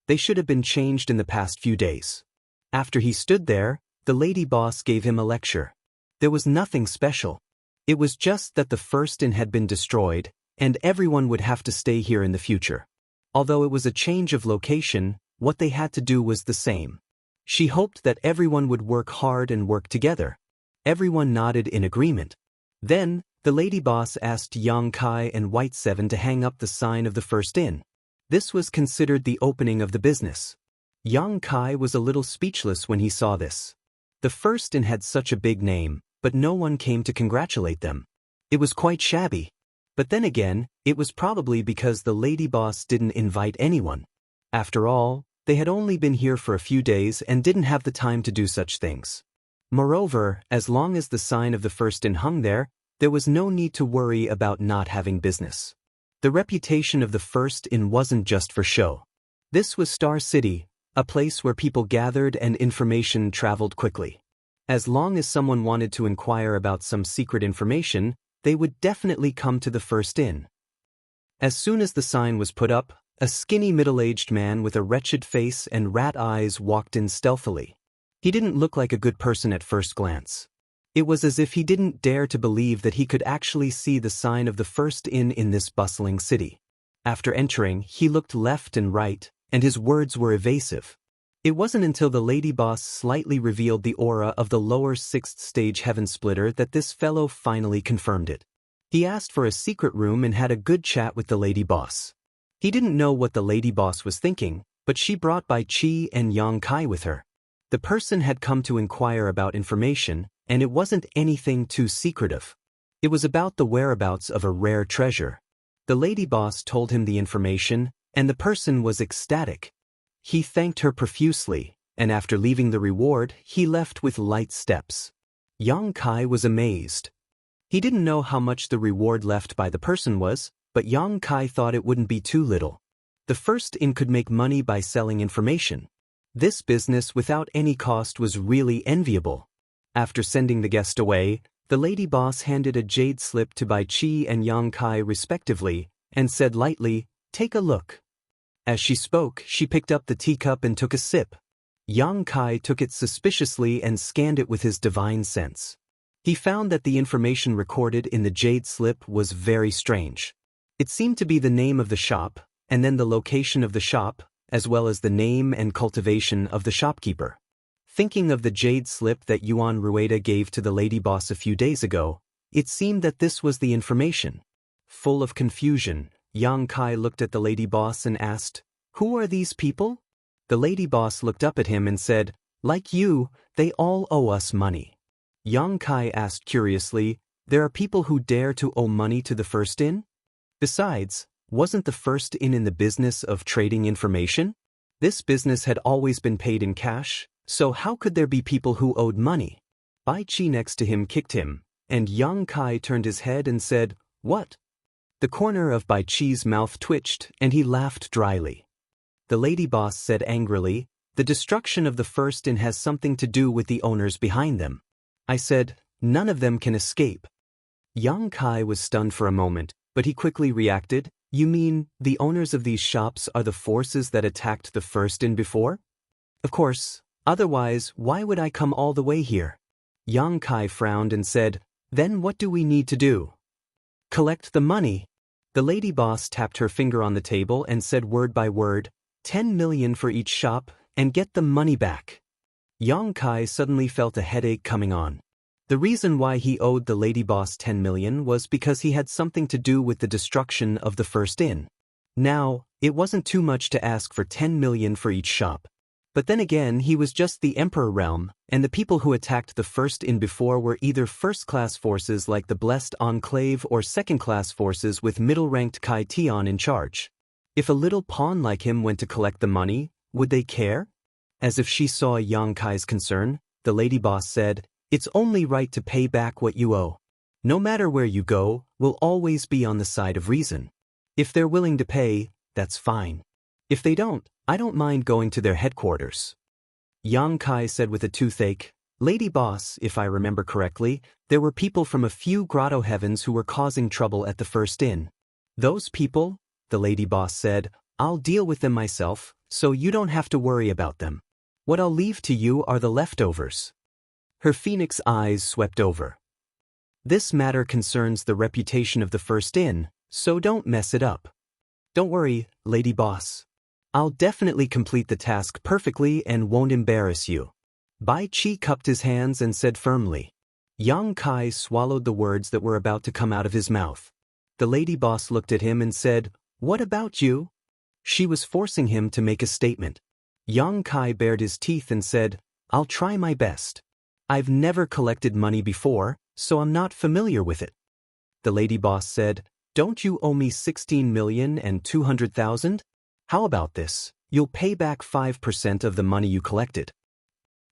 [SPEAKER 1] They should have been changed in the past few days. After he stood there, the lady boss gave him a lecture. There was nothing special. It was just that the first inn had been destroyed, and everyone would have to stay here in the future. Although it was a change of location, what they had to do was the same. She hoped that everyone would work hard and work together. Everyone nodded in agreement. Then, the lady boss asked Yang Kai and White Seven to hang up the sign of the first inn. This was considered the opening of the business. Yang Kai was a little speechless when he saw this. The first inn had such a big name, but no one came to congratulate them. It was quite shabby. But then again, it was probably because the lady boss didn't invite anyone. After all, they had only been here for a few days and didn't have the time to do such things. Moreover, as long as the sign of the first inn hung there was no need to worry about not having business. The reputation of the first inn wasn't just for show. This was Star City, a place where people gathered and information traveled quickly. As long as someone wanted to inquire about some secret information, they would definitely come to the first inn. As soon as the sign was put up, a skinny middle-aged man with a wretched face and rat eyes walked in stealthily. He didn't look like a good person at first glance. It was as if he didn't dare to believe that he could actually see the sign of the first inn in this bustling city. After entering, he looked left and right, and his words were evasive. It wasn't until the lady boss slightly revealed the aura of the lower 6th stage heaven splitter that this fellow finally confirmed it. He asked for a secret room and had a good chat with the lady boss. He didn't know what the lady boss was thinking, but she brought Bai Qi and Yang Kai with her. The person had come to inquire about information, and it wasn't anything too secretive. It was about the whereabouts of a rare treasure. The lady boss told him the information, and the person was ecstatic. He thanked her profusely, and after leaving the reward, he left with light steps. Yang Kai was amazed. He didn't know how much the reward left by the person was, but Yang Kai thought it wouldn't be too little. The first inn could make money by selling information. This business without any cost was really enviable. After sending the guest away, the lady boss handed a jade slip to Bai Qi and Yang Kai respectively, and said lightly, "Take a look." As she spoke, she picked up the teacup and took a sip. Yang Kai took it suspiciously and scanned it with his divine sense. He found that the information recorded in the jade slip was very strange. It seemed to be the name of the shop, and then the location of the shop, as well as the name and cultivation of the shopkeeper. Thinking of the jade slip that Yuan Rueda gave to the lady boss a few days ago, it seemed that this was the information. Full of confusion, Yang Kai looked at the lady boss and asked, "Who are these people?" The lady boss looked up at him and said, "Like you, they all owe us money." Yang Kai asked curiously, "There are people who dare to owe money to the first inn? Besides, wasn't the first inn in the business of trading information? This business had always been paid in cash, so how could there be people who owed money?" Bai Qi next to him kicked him, and Yang Kai turned his head and said, "What?" The corner of Bai Qi's mouth twitched, and he laughed dryly. The lady boss said angrily, "The destruction of the first inn has something to do with the owners behind them." I said, "None of them can escape." Yang Kai was stunned for a moment, but he quickly reacted, "You mean, the owners of these shops are the forces that attacked the first inn before?" "Of course, otherwise why would I come all the way here?" Yang Kai frowned and said, "Then what do we need to do?" "Collect the money." The lady boss tapped her finger on the table and said word by word, 10 million for each shop, and get the money back. Yang Kai suddenly felt a headache coming on. The reason why he owed the lady boss 10 million was because he had something to do with the destruction of the first inn. Now, it wasn't too much to ask for 10 million for each shop. But then again, he was just the Emperor realm, and the people who attacked the first inn before were either first-class forces like the Blessed Enclave or second-class forces with middle-ranked Kai Tian in charge. If a little pawn like him went to collect the money, would they care? As if she saw Yang Kai's concern, the lady boss said, "It's only right to pay back what you owe. No matter where you go, we'll always be on the side of reason. If they're willing to pay, that's fine. If they don't, I don't mind going to their headquarters." Yang Kai said with a toothache, "Lady boss, if I remember correctly, there were people from a few grotto heavens who were causing trouble at the first inn." "Those people," the lady boss said, "I'll deal with them myself, so you don't have to worry about them. What I'll leave to you are the leftovers." Her phoenix eyes swept over. "This matter concerns the reputation of the first inn, so don't mess it up." "Don't worry, lady boss. I'll definitely complete the task perfectly and won't embarrass you." Bai Qi cupped his hands and said firmly. Yang Kai swallowed the words that were about to come out of his mouth. The lady boss looked at him and said, "What about you?" She was forcing him to make a statement. Yang Kai bared his teeth and said, "I'll try my best. I've never collected money before, so I'm not familiar with it." The lady boss said, "Don't you owe me 16,200,000? How about this? You'll pay back 5% of the money you collected."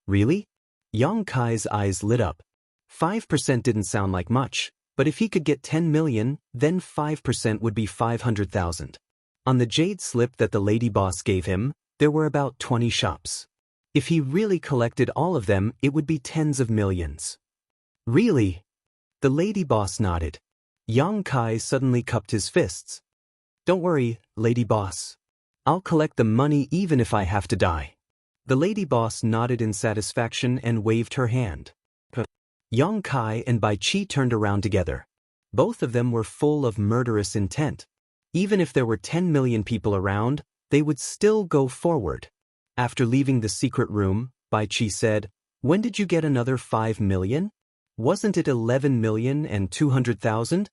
[SPEAKER 1] "Really?" Yang Kai's eyes lit up. 5% didn't sound like much, but if he could get 10 million, then 5% would be 500,000. On the jade slip that the lady boss gave him, there were about 20 shops. If he really collected all of them, it would be tens of millions. "Really?" The lady boss nodded. Yang Kai suddenly cupped his fists. "Don't worry, lady boss. I'll collect the money even if I have to die." The lady boss nodded in satisfaction and waved her hand. Yang Kai and Bai Qi turned around together. Both of them were full of murderous intent. Even if there were 10 million people around, they would still go forward. After leaving the secret room, Bai Qi said, "When did you get another 5 million? Wasn't it 11,200,000?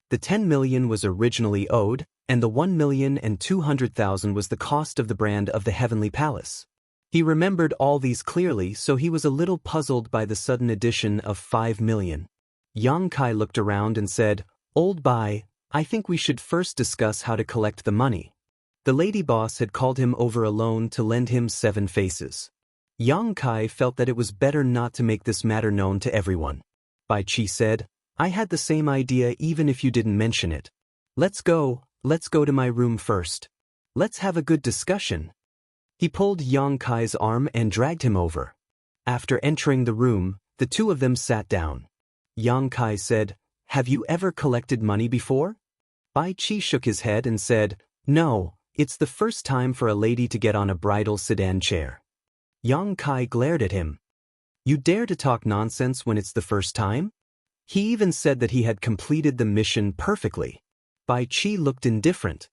[SPEAKER 1] The 10 million was originally owed, and the 1,200,000 was the cost of the brand of the Heavenly Palace." He remembered all these clearly, so he was a little puzzled by the sudden addition of 5 million. Yang Kai looked around and said, "Old Bai, I think we should first discuss how to collect the money." The lady boss had called him over alone to lend him 7 faces. Yang Kai felt that it was better not to make this matter known to everyone. Bai Qi said, "I had the same idea even if you didn't mention it. Let's go to my room first. Let's have a good discussion." He pulled Yang Kai's arm and dragged him over. After entering the room, the two of them sat down. Yang Kai said, "Have you ever collected money before?" Bai Qi shook his head and said, "No. It's the first time for a lady to get on a bridal sedan chair." Yang Kai glared at him. "You dare to talk nonsense when it's the first time?" He even said that he had completed the mission perfectly. Bai Qi looked indifferent.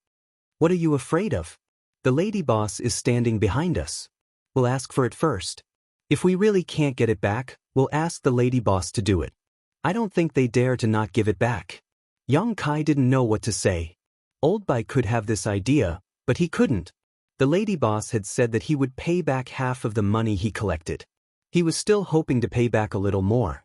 [SPEAKER 1] "What are you afraid of? The lady boss is standing behind us. We'll ask for it first. If we really can't get it back, we'll ask the lady boss to do it. I don't think they dare to not give it back." Yang Kai didn't know what to say. Old Bai could have this idea, but he couldn't. The lady boss had said that he would pay back half of the money he collected. He was still hoping to pay back a little more.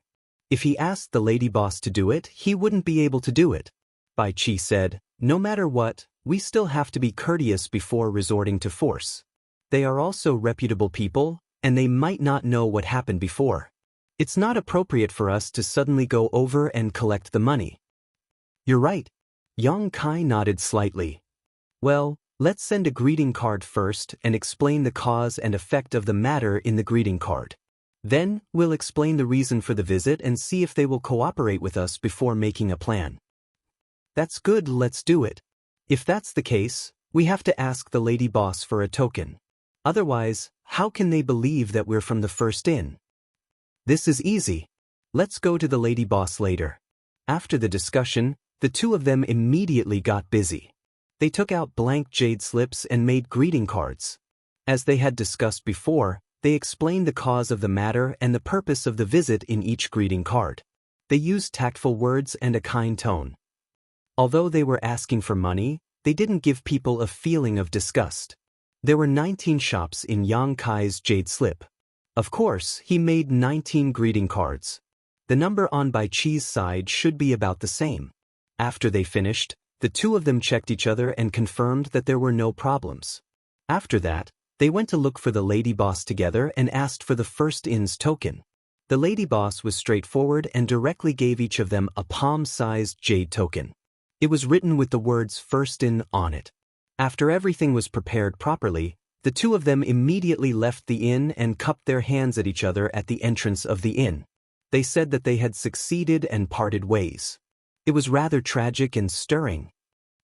[SPEAKER 1] If he asked the lady boss to do it, he wouldn't be able to do it. Bai Qi said, "No matter what, we still have to be courteous before resorting to force. They are also reputable people, and they might not know what happened before. It's not appropriate for us to suddenly go over and collect the money." "You're right." Yang Kai nodded slightly. "Well, let's send a greeting card first and explain the cause and effect of the matter in the greeting card. Then, we'll explain the reason for the visit and see if they will cooperate with us before making a plan." "That's good, let's do it. If that's the case, we have to ask the lady boss for a token. Otherwise, how can they believe that we're from the first inn?" "This is easy. Let's go to the lady boss later." After the discussion, the two of them immediately got busy. They took out blank jade slips and made greeting cards. As they had discussed before, they explained the cause of the matter and the purpose of the visit in each greeting card. They used tactful words and a kind tone. Although they were asking for money, they didn't give people a feeling of disgust. There were 19 shops in Yang Kai's jade slip. Of course, he made 19 greeting cards. The number on Bai Chi's side should be about the same. After they finished, the two of them checked each other and confirmed that there were no problems. After that, they went to look for the lady boss together and asked for the first-ins token. The lady boss was straightforward and directly gave each of them a palm-sized jade token. It was written with the words "first in" on it. After everything was prepared properly, the two of them immediately left the inn and cupped their hands at each other at the entrance of the inn. They said that they had succeeded and parted ways. It was rather tragic and stirring.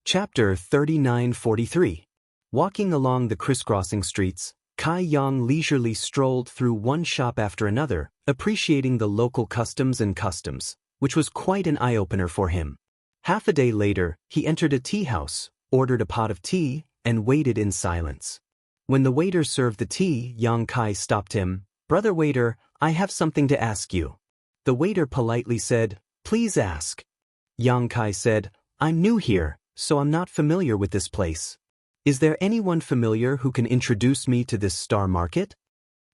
[SPEAKER 1] Chapter 3943. Walking along the crisscrossing streets, Kai Yang leisurely strolled through one shop after another, appreciating the local customs, which was quite an eye-opener for him. Half a day later, he entered a tea house, ordered a pot of tea, and waited in silence. When the waiter served the tea, Yang Kai stopped him. "Brother waiter, I have something to ask you." The waiter politely said, "Please ask." Yang Kai said, "I'm new here, so I'm not familiar with this place. Is there anyone familiar who can introduce me to this star market?"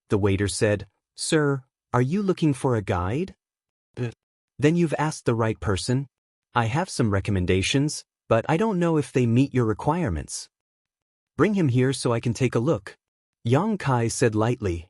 [SPEAKER 1] The waiter said, "Sir, are you looking for a guide?" "Then you've asked the right person. I have some recommendations, but I don't know if they meet your requirements." "Bring him here so I can take a look," Yang Kai said lightly.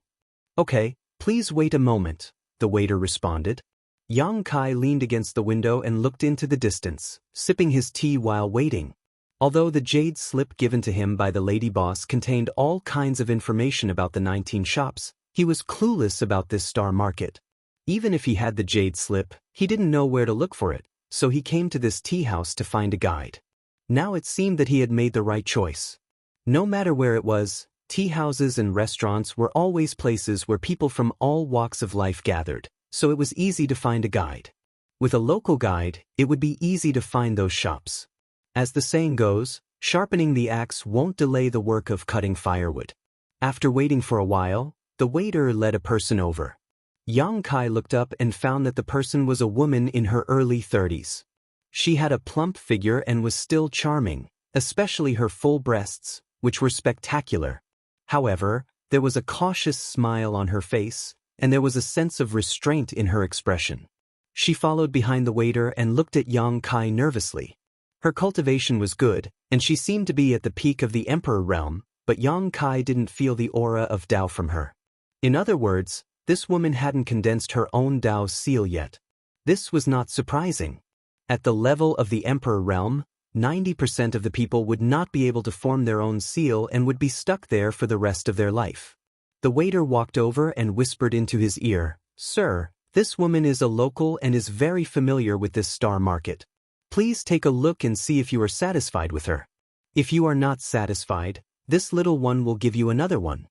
[SPEAKER 1] "Okay, please wait a moment," the waiter responded. Yang Kai leaned against the window and looked into the distance, sipping his tea while waiting. Although the jade slip given to him by the lady boss contained all kinds of information about the 19 shops, he was clueless about this star market. Even if he had the jade slip, he didn't know where to look for it, so he came to this tea house to find a guide. Now it seemed that he had made the right choice. No matter where it was, tea houses and restaurants were always places where people from all walks of life gathered, so it was easy to find a guide. With a local guide, it would be easy to find those shops. As the saying goes, sharpening the axe won't delay the work of cutting firewood. After waiting for a while, the waiter led a person over. Yang Kai looked up and found that the person was a woman in her early 30s. She had a plump figure and was still charming, especially her full breasts, which were spectacular. However, there was a cautious smile on her face, and there was a sense of restraint in her expression. She followed behind the waiter and looked at Yang Kai nervously. Her cultivation was good, and she seemed to be at the peak of the emperor realm, but Yang Kai didn't feel the aura of Dao from her. In other words, this woman hadn't condensed her own Dao seal yet. This was not surprising. At the level of the emperor realm, 90% of the people would not be able to form their own seal and would be stuck there for the rest of their life. The waiter walked over and whispered into his ear, "Sir, this woman is a local and is very familiar with this star market. Please take a look and see if you are satisfied with her. If you are not satisfied, this little one will give you another one."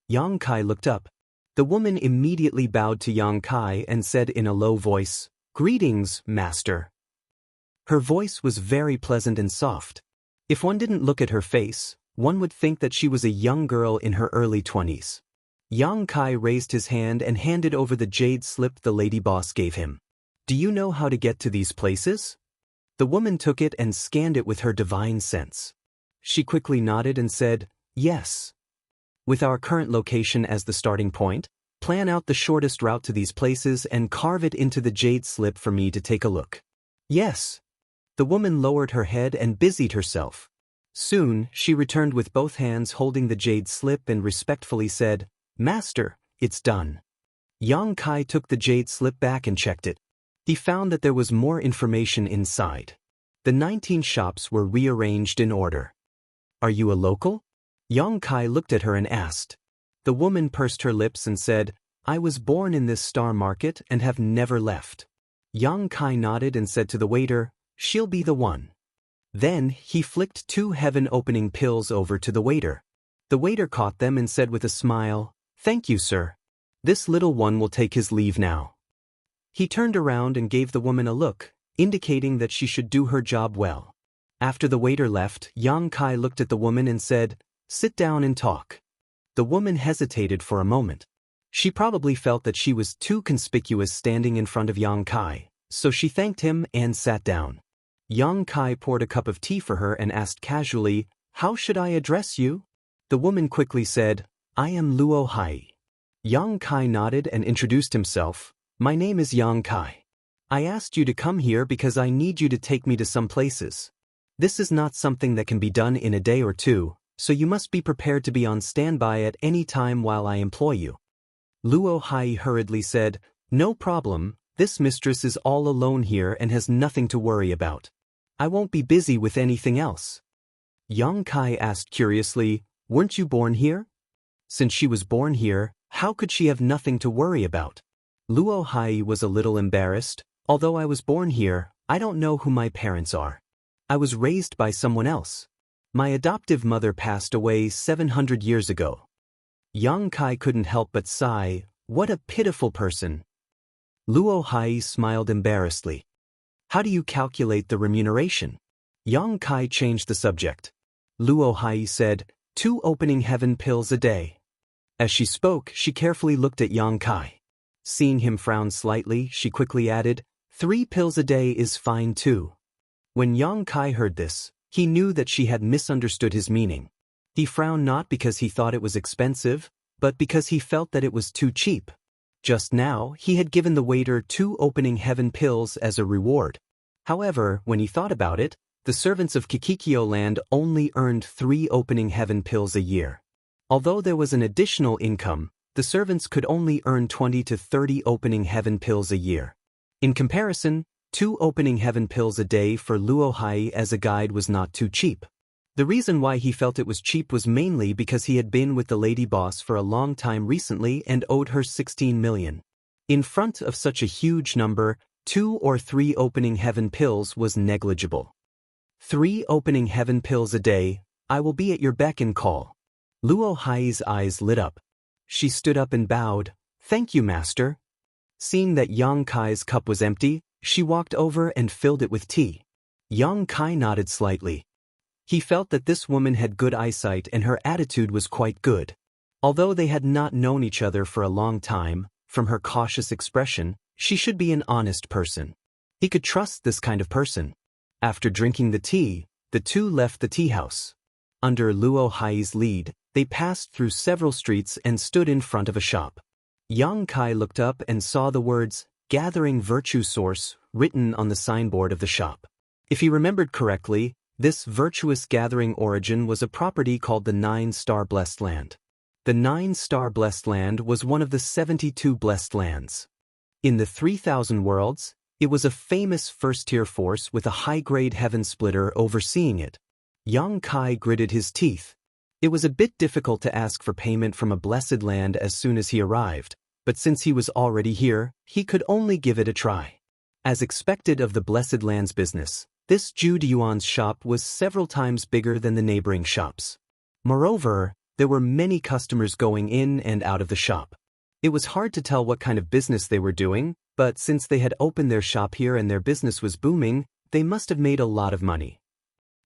[SPEAKER 1] Yang Kai looked up. The woman immediately bowed to Yang Kai and said in a low voice, "Greetings, master." Her voice was very pleasant and soft. If one didn't look at her face, one would think that she was a young girl in her early 20s. Yang Kai raised his hand and handed over the jade slip the lady boss gave him. "Do you know how to get to these places?" The woman took it and scanned it with her divine sense. She quickly nodded and said, "Yes." "With our current location as the starting point, plan out the shortest route to these places and carve it into the jade slip for me to take a look." "Yes." The woman lowered her head and busied herself. Soon, she returned with both hands holding the jade slip and respectfully said, "Master, it's done." Yang Kai took the jade slip back and checked it. He found that there was more information inside. The 19 shops were rearranged in order. "Are you a local?" Yang Kai looked at her and asked. The woman pursed her lips and said, "I was born in this star market and have never left." Yang Kai nodded and said to the waiter, "She'll be the one." Then he flicked 2 heaven-opening pills over to the waiter. The waiter caught them and said with a smile, "Thank you, sir. This little one will take his leave now." He turned around and gave the woman a look, indicating that she should do her job well. After the waiter left, Yang Kai looked at the woman and said, "Sit down and talk." The woman hesitated for a moment. She probably felt that she was too conspicuous standing in front of Yang Kai, so she thanked him and sat down. Yang Kai poured a cup of tea for her and asked casually, "How should I address you?" The woman quickly said, "I am Luo Hai." Yang Kai nodded and introduced himself. "My name is Yang Kai. I asked you to come here because I need you to take me to some places. This is not something that can be done in a day or two, so you must be prepared to be on standby at any time while I employ you." Luo Hai hurriedly said, "No problem, this mistress is all alone here and has nothing to worry about. I won't be busy with anything else." Yang Kai asked curiously, "Weren't you born here?" Since she was born here, how could she have nothing to worry about? Luo Hai was a little embarrassed. "Although I was born here, I don't know who my parents are. I was raised by someone else. My adoptive mother passed away 700 years ago." Yang Kai couldn't help but sigh. What a pitiful person. Luo Hai smiled embarrassedly. "How do you calculate the remuneration?" Yang Kai changed the subject. Luo Hai said, "2 opening heaven pills a day." As she spoke, she carefully looked at Yang Kai. Seeing him frown slightly, she quickly added, "3 pills a day is fine too." When Yang Kai heard this, he knew that she had misunderstood his meaning. He frowned not because he thought it was expensive, but because he felt that it was too cheap. Just now, he had given the waiter 2 opening heaven pills as a reward. However, when he thought about it, the servants of Kikikyo land only earned 3 opening heaven pills a year. Although there was an additional income, the servants could only earn 20 to 30 opening heaven pills a year. In comparison, 2 opening heaven pills a day for Luo Hai as a guide was not too cheap. The reason why he felt it was cheap was mainly because he had been with the lady boss for a long time recently and owed her 16 million. In front of such a huge number, 2 or 3 opening heaven pills was negligible. 3 opening heaven pills a day, I will be at your beck and call. Luo Hai's eyes lit up. She stood up and bowed, "Thank you, master." Seeing that Yang Kai's cup was empty, she walked over and filled it with tea. Yang Kai nodded slightly. He felt that this woman had good eyesight and her attitude was quite good. Although they had not known each other for a long time, from her cautious expression, she should be an honest person. He could trust this kind of person. After drinking the tea, the two left the tea house. Under Luo Hai's lead, they passed through several streets and stood in front of a shop. Yang Kai looked up and saw the words, "Gathering Virtue Source," written on the signboard of the shop. If he remembered correctly, this virtuous gathering origin was a property called the 9-Star Blessed Land. The 9-Star Blessed Land was one of the 72 blessed lands. In the 3,000 worlds, it was a famous first-tier force with a high-grade heaven splitter overseeing it. Yang Kai gritted his teeth. It was a bit difficult to ask for payment from a blessed land as soon as he arrived, but since he was already here, he could only give it a try. As expected of the blessed land's business, this Jude Yuan's shop was several times bigger than the neighboring shops. Moreover, there were many customers going in and out of the shop. It was hard to tell what kind of business they were doing, but since they had opened their shop here and their business was booming, they must have made a lot of money.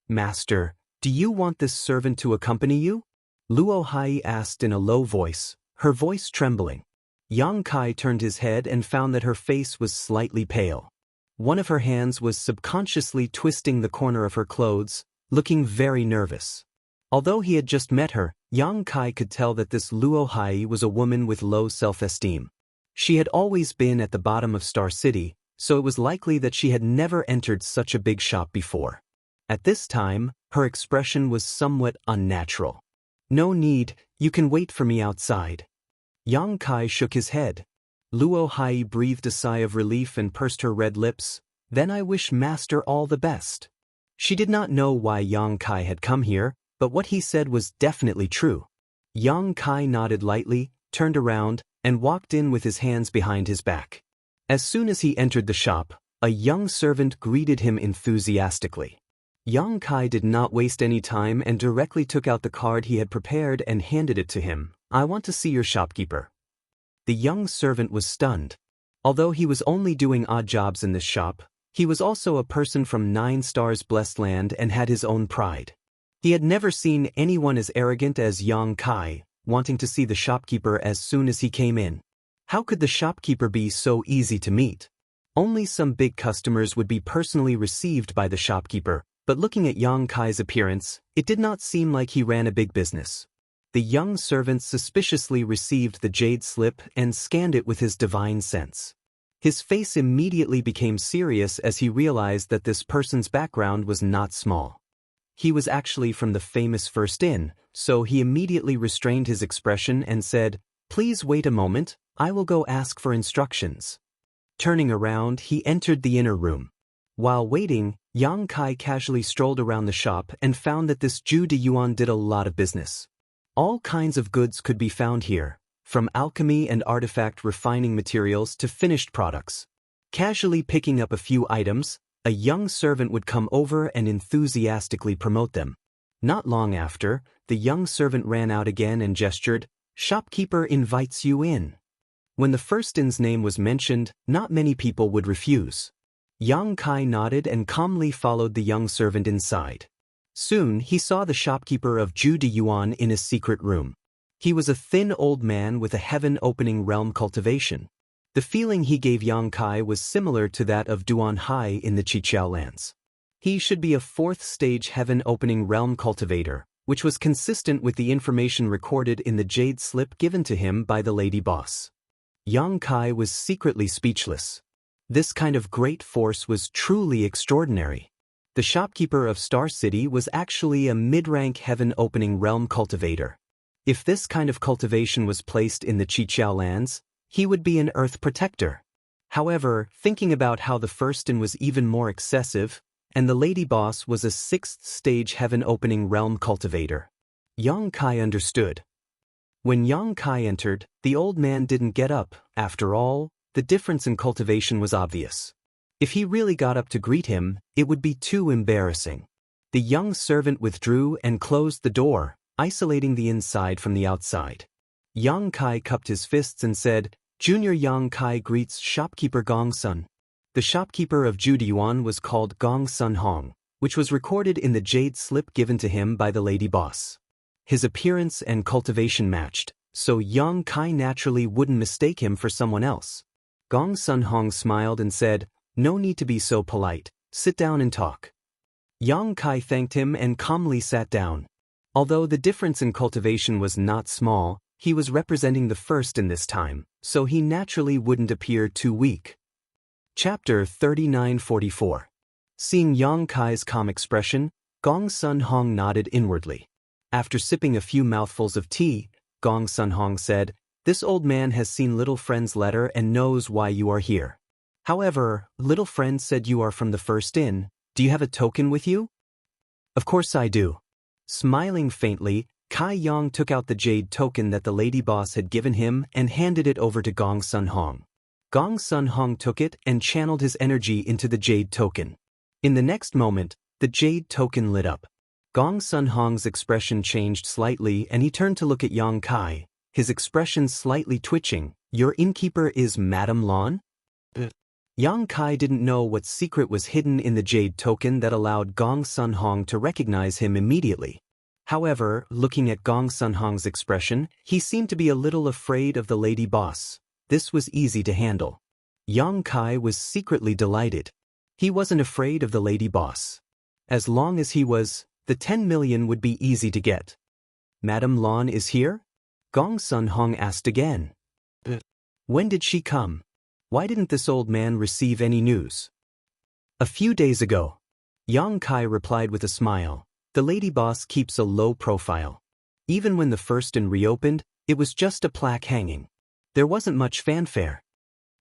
[SPEAKER 1] "Master, do you want this servant to accompany you?" Luo Hai asked in a low voice, her voice trembling. Yang Kai turned his head and found that her face was slightly pale. One of her hands was subconsciously twisting the corner of her clothes, looking very nervous. Although he had just met her, Yang Kai could tell that this Luo Hai was a woman with low self-esteem. She had always been at the bottom of Star City, so it was likely that she had never entered such a big shop before. At this time, her expression was somewhat unnatural. "No need, you can wait for me outside." Yang Kai shook his head. Luo Hai breathed a sigh of relief and pursed her red lips. "Then I wish Master all the best." She did not know why Yang Kai had come here, but what he said was definitely true. Yang Kai nodded lightly, turned around, and walked in with his hands behind his back. As soon as he entered the shop, a young servant greeted him enthusiastically. Yang Kai did not waste any time and directly took out the card he had prepared and handed it to him. "I want to see your shopkeeper." The young servant was stunned. Although he was only doing odd jobs in this shop, He was also a person from 9 stars blessed land and had his own pride. He had never seen anyone as arrogant as Yang Kai, wanting to see the shopkeeper as soon as he came in. How could the shopkeeper be so easy to meet? Only some big customers would be personally received by the shopkeeper, but looking at Yang Kai's appearance, it did not seem like he ran a big business. The young servant suspiciously received the jade slip and scanned it with his divine sense. His face immediately became serious as he realized that this person's background was not small. He was actually from the famous First Inn, so he immediately restrained his expression and said, "Please wait a moment, I will go ask for instructions." Turning around, he entered the inner room. While waiting, Yang Kai casually strolled around the shop and found that this Zhu de Yuan did a lot of business. All kinds of goods could be found here, from alchemy and artifact refining materials to finished products. Casually picking up a few items, a young servant would come over and enthusiastically promote them. Not long after, the young servant ran out again and gestured, "Shopkeeper invites you in." When the First Inn's name was mentioned, not many people would refuse. Yang Kai nodded and calmly followed the young servant inside. Soon he saw the shopkeeper of Zhu de Yuan in his secret room. He was a thin old man with a heaven-opening realm cultivation. The feeling he gave Yang Kai was similar to that of Duan Hai in the Qiqiao lands. He should be a 4th stage heaven-opening realm cultivator, which was consistent with the information recorded in the jade slip given to him by the lady boss. Yang Kai was secretly speechless. This kind of great force was truly extraordinary. The shopkeeper of Star City was actually a mid-rank heaven-opening realm cultivator. If this kind of cultivation was placed in the Qiqiao lands, he would be an earth protector. However, thinking about how the First Inn was even more excessive, and the lady boss was a 6th stage heaven-opening realm cultivator, Yang Kai understood. When Yang Kai entered, the old man didn't get up. After all, the difference in cultivation was obvious. If he really got up to greet him, it would be too embarrassing. The young servant withdrew and closed the door, isolating the inside from the outside. Yang Kai cupped his fists and said, "Junior Yang Kai greets shopkeeper Gong Sun." The shopkeeper of Zhu de Yuan was called Gong Sun Hong, which was recorded in the jade slip given to him by the lady boss. His appearance and cultivation matched, so Yang Kai naturally wouldn't mistake him for someone else. Gong Sun Hong smiled and said, "No need to be so polite, sit down and talk." Yang Kai thanked him and calmly sat down. Although the difference in cultivation was not small, he was representing the First in this time, so he naturally wouldn't appear too weak. Chapter 3944. Seeing Yang Kai's calm expression, Gong Sun Hong nodded inwardly. After sipping a few mouthfuls of tea, Gong Sun Hong said, "This old man has seen Little Friend's letter and knows why you are here. However, Little Friend said you are from the First Inn. Do you have a token with you?" "Of course I do." Smiling faintly, Kai Yang took out the jade token that the lady boss had given him and handed it over to Gong Sun Hong. Gong Sun Hong took it and channeled his energy into the jade token. In the next moment, the jade token lit up. Gong Sun Hong's expression changed slightly and he turned to look at Yang Kai, his expression slightly twitching. "Your innkeeper is Madame Lan?" Yang Kai didn't know what secret was hidden in the jade token that allowed Gong Sun Hong to recognize him immediately. However, looking at Gong Sun Hong's expression, he seemed to be a little afraid of the lady boss. This was easy to handle. Yang Kai was secretly delighted. He wasn't afraid of the lady boss. As long as he was, the 10 million would be easy to get. "Madame Lan is here?" Gong Sun Hong asked again. "When did she come? Why didn't this old man receive any news?" "A few days ago." Yang Kai replied with a smile. The lady boss keeps a low profile. Even when the First Inn reopened, it was just a plaque hanging. There wasn't much fanfare.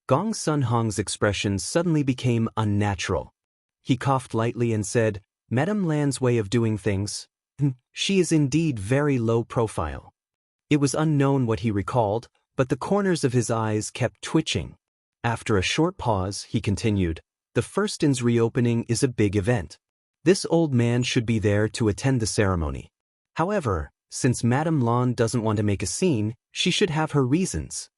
[SPEAKER 1] Gong Sun Hong's expression suddenly became unnatural. He coughed lightly and said, "Madame Lan's way of doing things, she is indeed very low profile." It was unknown what he recalled, but the corners of his eyes kept twitching. After a short pause, he continued, "The First Inn's reopening is a big event. This old man should be there to attend the ceremony. However, since Madame Lan doesn't want to make a scene, she should have her reasons."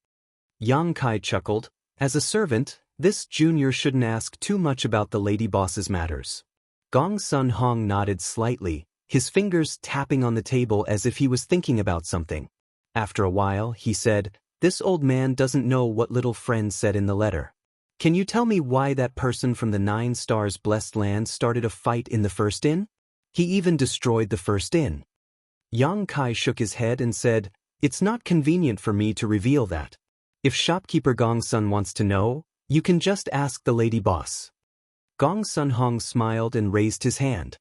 [SPEAKER 1] Yang Kai chuckled. "As a servant, This junior shouldn't ask too much about the lady boss's matters. Gong Sun Hong nodded slightly, his fingers tapping on the table as if he was thinking about something. After a while, he said, "This old man doesn't know what little friend said in the letter. Can you tell me why that person from the 9 stars blessed land started a fight in the first inn? He even destroyed the first inn." Yang Kai shook his head and said, "It's not convenient for me to reveal that. If shopkeeper Gong Sun wants to know, you can just ask the lady boss." Gong Sun Hong smiled and raised his hand.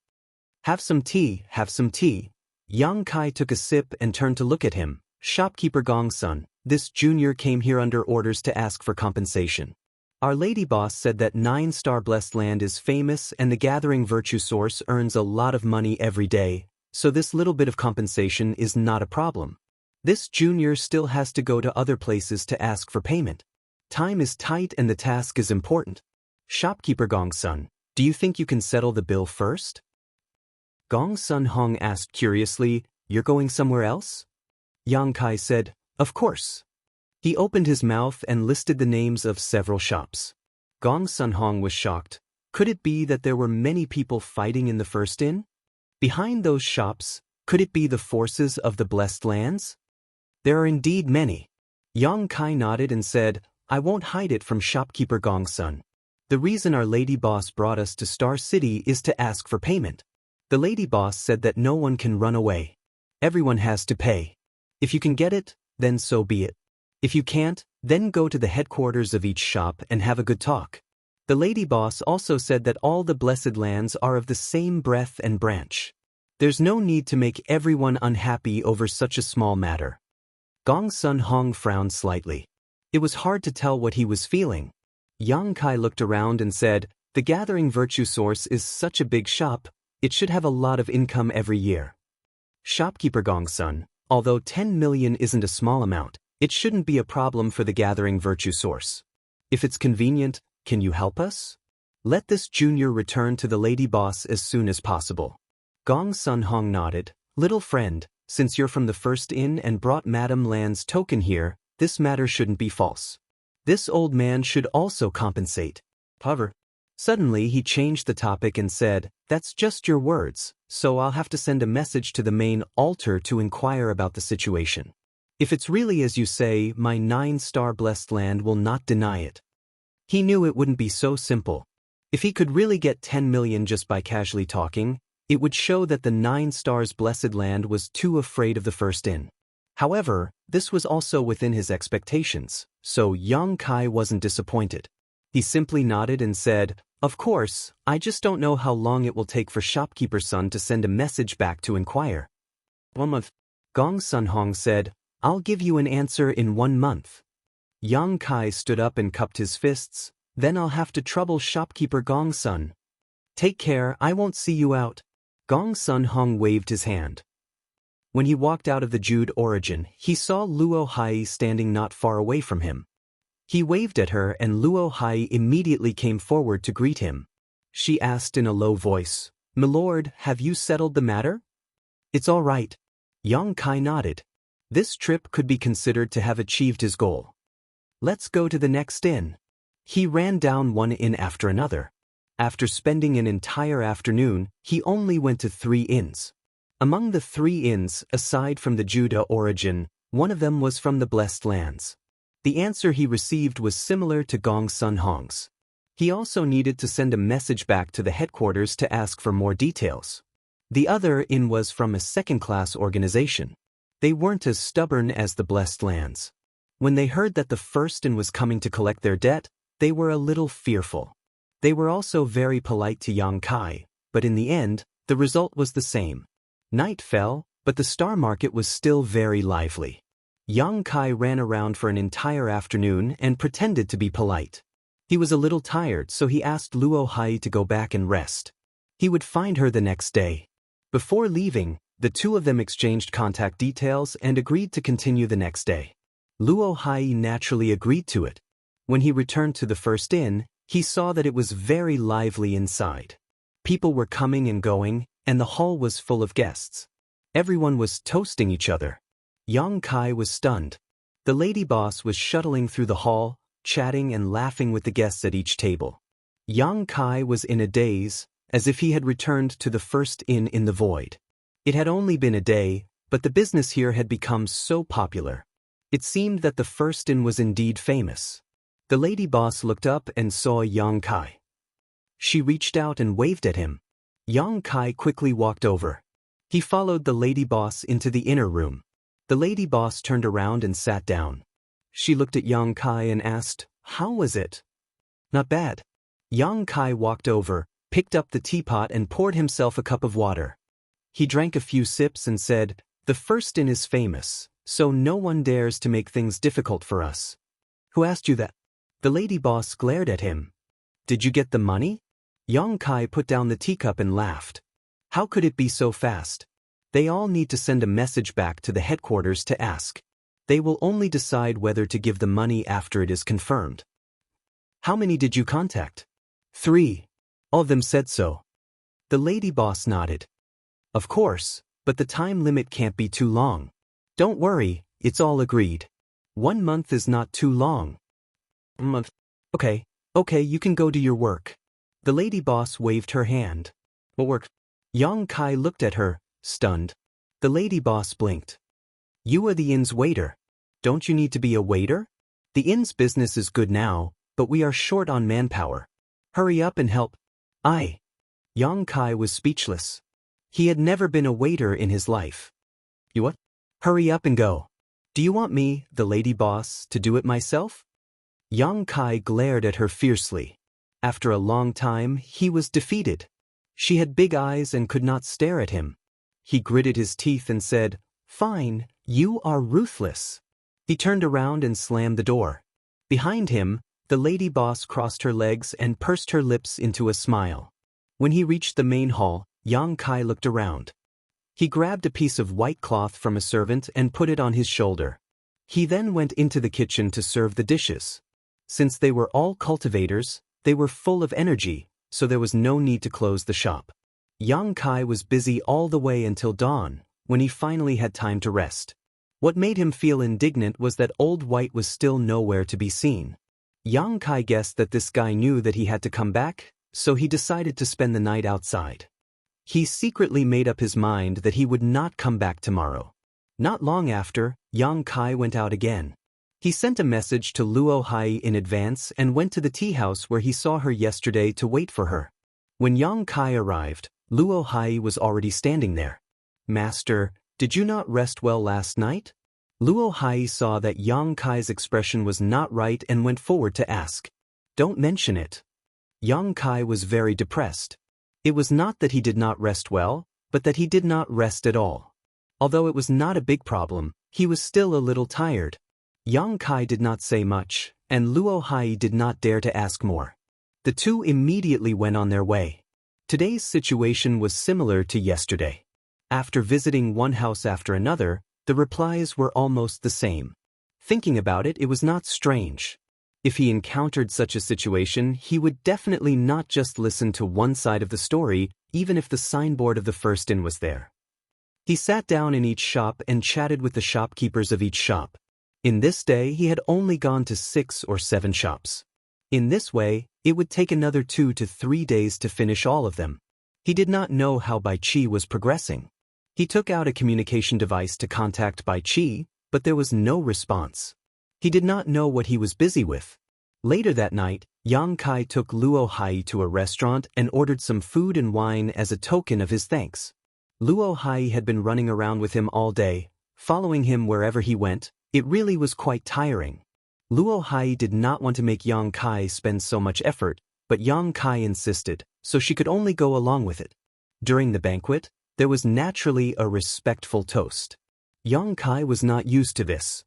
[SPEAKER 1] Have some tea, have some tea." Yang Kai took a sip and turned to look at him. "Shopkeeper Gong Sun, this junior came here under orders to ask for compensation. Our lady boss said that 9-star blessed land is famous and the gathering virtue source earns a lot of money every day, so this little bit of compensation is not a problem. This junior still has to go to other places to ask for payment. Time is tight and the task is important. Shopkeeper Gong Sun, do you think you can settle the bill first?" Gong Sun Hong asked curiously, "You're going somewhere else?" Yang Kai said, "Of course." He opened his mouth and listed the names of several shops. Gong Sun Hong was shocked. Could it be that there were many people fighting in the first inn? Behind those shops, could it be the forces of the blessed lands? There are indeed many. Yang Kai nodded and said, "I won't hide it from shopkeeper Gong Sun. The reason our lady boss brought us to Star City is to ask for payment. The lady boss said that no one can run away. Everyone has to pay. If you can get it, then so be it. If you can't, then go to the headquarters of each shop and have a good talk. The lady boss also said that all the blessed lands are of the same breath and branch. There's no need to make everyone unhappy over such a small matter." Gong Sun Hong frowned slightly. It was hard to tell what he was feeling. Yang Kai looked around and said, "The gathering virtue source is such a big shop, it should have a lot of income every year. Shopkeeper Gong Sun, although 10 million isn't a small amount, it shouldn't be a problem for the gathering virtue source. If it's convenient, can you help us? Let this junior return to the lady boss as soon as possible." Gong Sun Hong nodded. "Little friend, since you're from the first inn and brought Madame Land's token here, this matter shouldn't be false. This old man should also compensate." However, suddenly he changed the topic and said, "That's just your words, so I'll have to send a message to the main altar to inquire about the situation. If it's really as you say, my 9-star blessed land will not deny it." He knew it wouldn't be so simple. If he could really get 10 million just by casually talking, it would show that the 9 stars blessed land was too afraid of the first inn. However, this was also within his expectations, so Yang Kai wasn't disappointed. He simply nodded and said, "Of course, I just don't know how long it will take for shopkeeper Sun to send a message back to inquire." 1 month. Gong Sun Hong said, "I'll give you an answer in 1 month." Yang Kai stood up and cupped his fists. "Then I'll have to trouble shopkeeper Gong Sun. Take care, I won't see you out." Gong Sun Hong waved his hand. When he walked out of the Jude Origin, he saw Luo Hai standing not far away from him. He waved at her and Luo Hai immediately came forward to greet him. She asked in a low voice, "Milord, have you settled the matter?" "It's all right." Yang Kai nodded. This trip could be considered to have achieved his goal. "Let's go to the next inn." He ran down one inn after another. After spending an entire afternoon, he only went to 3 inns. Among the 3 inns, aside from the Judah Origin, one of them was from the Blessed Lands. The answer he received was similar to Gong Sun Hong's. He also needed to send a message back to the headquarters to ask for more details. The other inn was from a second-class organization. They weren't as stubborn as the Blessed Lands. When they heard that the first inn was coming to collect their debt, they were a little fearful. They were also very polite to Yang Kai, but in the end, the result was the same. Night fell, but the star market was still very lively. Yang Kai ran around for an entire afternoon and pretended to be polite. He was a little tired, so he asked Luo Hai to go back and rest. He would find her the next day. Before leaving, the two of them exchanged contact details and agreed to continue the next day. Luo Hai naturally agreed to it. When he returned to the first inn, he saw that it was very lively inside. People were coming and going, and the hall was full of guests. Everyone was toasting each other. Yang Kai was stunned. The lady boss was shuttling through the hall, chatting and laughing with the guests at each table. Yang Kai was in a daze, as if he had returned to the first inn in the void. It had only been a day, but the business here had become so popular. It seemed that the first inn was indeed famous. The lady boss looked up and saw Yang Kai. She reached out and waved at him. Yang Kai quickly walked over. He followed the lady boss into the inner room. The lady boss turned around and sat down. She looked at Yang Kai and asked, "How was it?" "Not bad." Yang Kai walked over, picked up the teapot and poured himself a cup of water. He drank a few sips and said, "The first inn is famous, so no one dares to make things difficult for us." "Who asked you that?" The lady boss glared at him. "Did you get the money?" Yang Kai put down the teacup and laughed. How could it be so fast? They all need to send a message back to the headquarters to ask. They will only decide whether to give the money after it is confirmed. "How many did you contact?" "3. All of them said so." The lady boss nodded. "Of course, but the time limit can't be too long." "Don't worry, it's all agreed. 1 month is not too long." "Month. Okay, you can go do your work." The lady boss waved her hand. "What work?" Yang Kai looked at her, stunned. The lady boss blinked. "You are the inn's waiter. Don't you need to be a waiter? The inn's business is good now, but we are short on manpower. Hurry up and help." Yang Kai was speechless. He had never been a waiter in his life. "You what?" "Hurry up and go." "Do you want me, the lady boss, to do it myself?" Yang Kai glared at her fiercely. After a long time, he was defeated. She had big eyes and could not stare at him. He gritted his teeth and said, "Fine, you are ruthless." He turned around and slammed the door. Behind him, the lady boss crossed her legs and pursed her lips into a smile. When he reached the main hall, Yang Kai looked around. He grabbed a piece of white cloth from a servant and put it on his shoulder. He then went into the kitchen to serve the dishes. Since they were all cultivators, they were full of energy, so there was no need to close the shop. Yang Kai was busy all the way until dawn, when he finally had time to rest. What made him feel indignant was that Old White was still nowhere to be seen. Yang Kai guessed that this guy knew that he had to come back, so he decided to spend the night outside. He secretly made up his mind that he would not come back tomorrow. Not long after, Yang Kai went out again. He sent a message to Luo Hai in advance and went to the tea house where he saw her yesterday to wait for her. When Yang Kai arrived, Luo Hai was already standing there. "Master, did you not rest well last night?" Luo Hai saw that Yang Kai's expression was not right and went forward to ask. "Don't mention it." Yang Kai was very depressed. It was not that he did not rest well, but that he did not rest at all. Although it was not a big problem, he was still a little tired. Yang Kai did not say much, and Luo Hai did not dare to ask more. The two immediately went on their way. Today's situation was similar to yesterday. After visiting one house after another, the replies were almost the same. Thinking about it, it was not strange. If he encountered such a situation, he would definitely not just listen to one side of the story, even if the signboard of the first inn was there. He sat down in each shop and chatted with the shopkeepers of each shop. In this day, he had only gone to 6 or 7 shops. In this way, it would take another 2 to 3 days to finish all of them. He did not know how Bai Chi was progressing. He took out a communication device to contact Bai Chi, but there was no response. He did not know what he was busy with. Later that night, Yang Kai took Luo Hai to a restaurant and ordered some food and wine as a token of his thanks. Luo Hai had been running around with him all day, following him wherever he went. It really was quite tiring. Luo Hai did not want to make Yang Kai spend so much effort, but Yang Kai insisted, so she could only go along with it. During the banquet, there was naturally a respectful toast. Yang Kai was not used to this.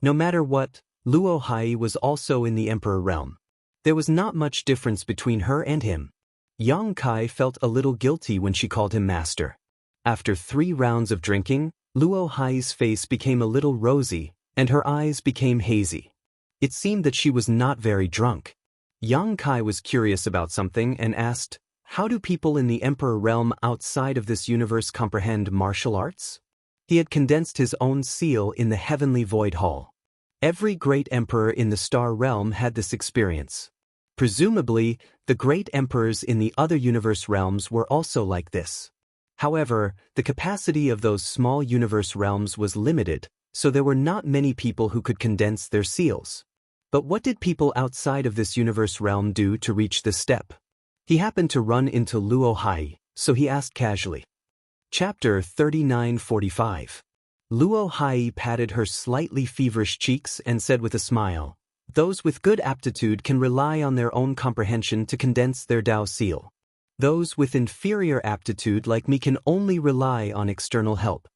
[SPEAKER 1] No matter what, Luo Hai was also in the Emperor realm. There was not much difference between her and him. Yang Kai felt a little guilty when she called him master. After 3 rounds of drinking, Luo Hai's face became a little rosy, and her eyes became hazy. It seemed that she was not very drunk. Yang Kai was curious about something and asked, "How do people in the Emperor realm outside of this universe comprehend martial arts?" He had condensed his own seal in the Heavenly Void Hall. Every great emperor in the star realm had this experience. Presumably, the great emperors in the other universe realms were also like this. However, the capacity of those small universe realms was limited, so there were not many people who could condense their seals. But what did people outside of this universe realm do to reach this step? He happened to run into Luo Hai, so he asked casually. Chapter 39:45. Luo Hai patted her slightly feverish cheeks and said with a smile, "Those with good aptitude can rely on their own comprehension to condense their Dao seal. Those with inferior aptitude like me can only rely on external help."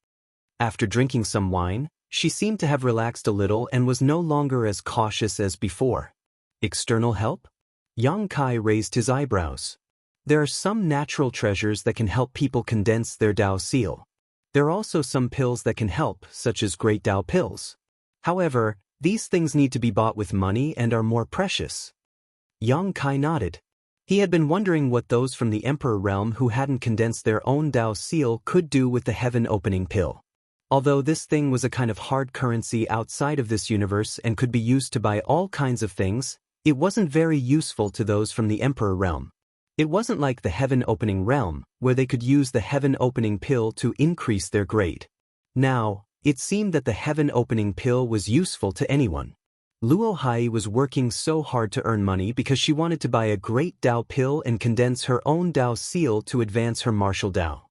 [SPEAKER 1] After drinking some wine, she seemed to have relaxed a little and was no longer as cautious as before. External help? Yang Kai raised his eyebrows. There are some natural treasures that can help people condense their Dao seal. There are also some pills that can help, such as Great Dao pills. However, these things need to be bought with money and are more precious. Yang Kai nodded. He had been wondering what those from the Emperor realm who hadn't condensed their own Dao seal could do with the heaven-opening pill. Although this thing was a kind of hard currency outside of this universe and could be used to buy all kinds of things, it wasn't very useful to those from the Emperor realm. It wasn't like the heaven-opening realm, where they could use the heaven-opening pill to increase their grade. Now, it seemed that the heaven-opening pill was useful to anyone. Luo Hai was working so hard to earn money because she wanted to buy a great Dao pill and condense her own Dao seal to advance her martial Dao.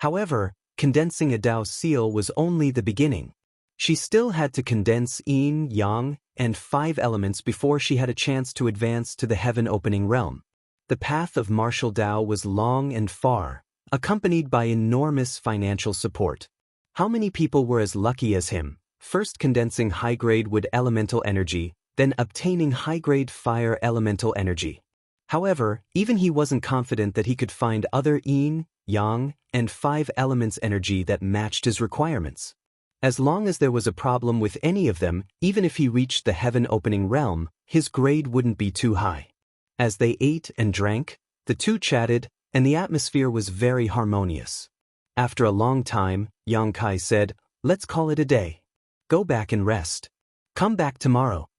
[SPEAKER 1] However, condensing a Dao seal was only the beginning. She still had to condense yin, yang, and 5 elements before she had a chance to advance to the heaven-opening realm. The path of martial Dao was long and far, accompanied by enormous financial support. How many people were as lucky as him, first condensing high-grade wood elemental energy, then obtaining high-grade fire elemental energy? However, even he wasn't confident that he could find other yin, yang, and 5 elements energy that matched his requirements. As long as there was a problem with any of them, even if he reached the heaven-opening realm, his grade wouldn't be too high. As they ate and drank, the two chatted, and the atmosphere was very harmonious. After a long time, Yang Kai said, "Let's call it a day. Go back and rest. Come back tomorrow."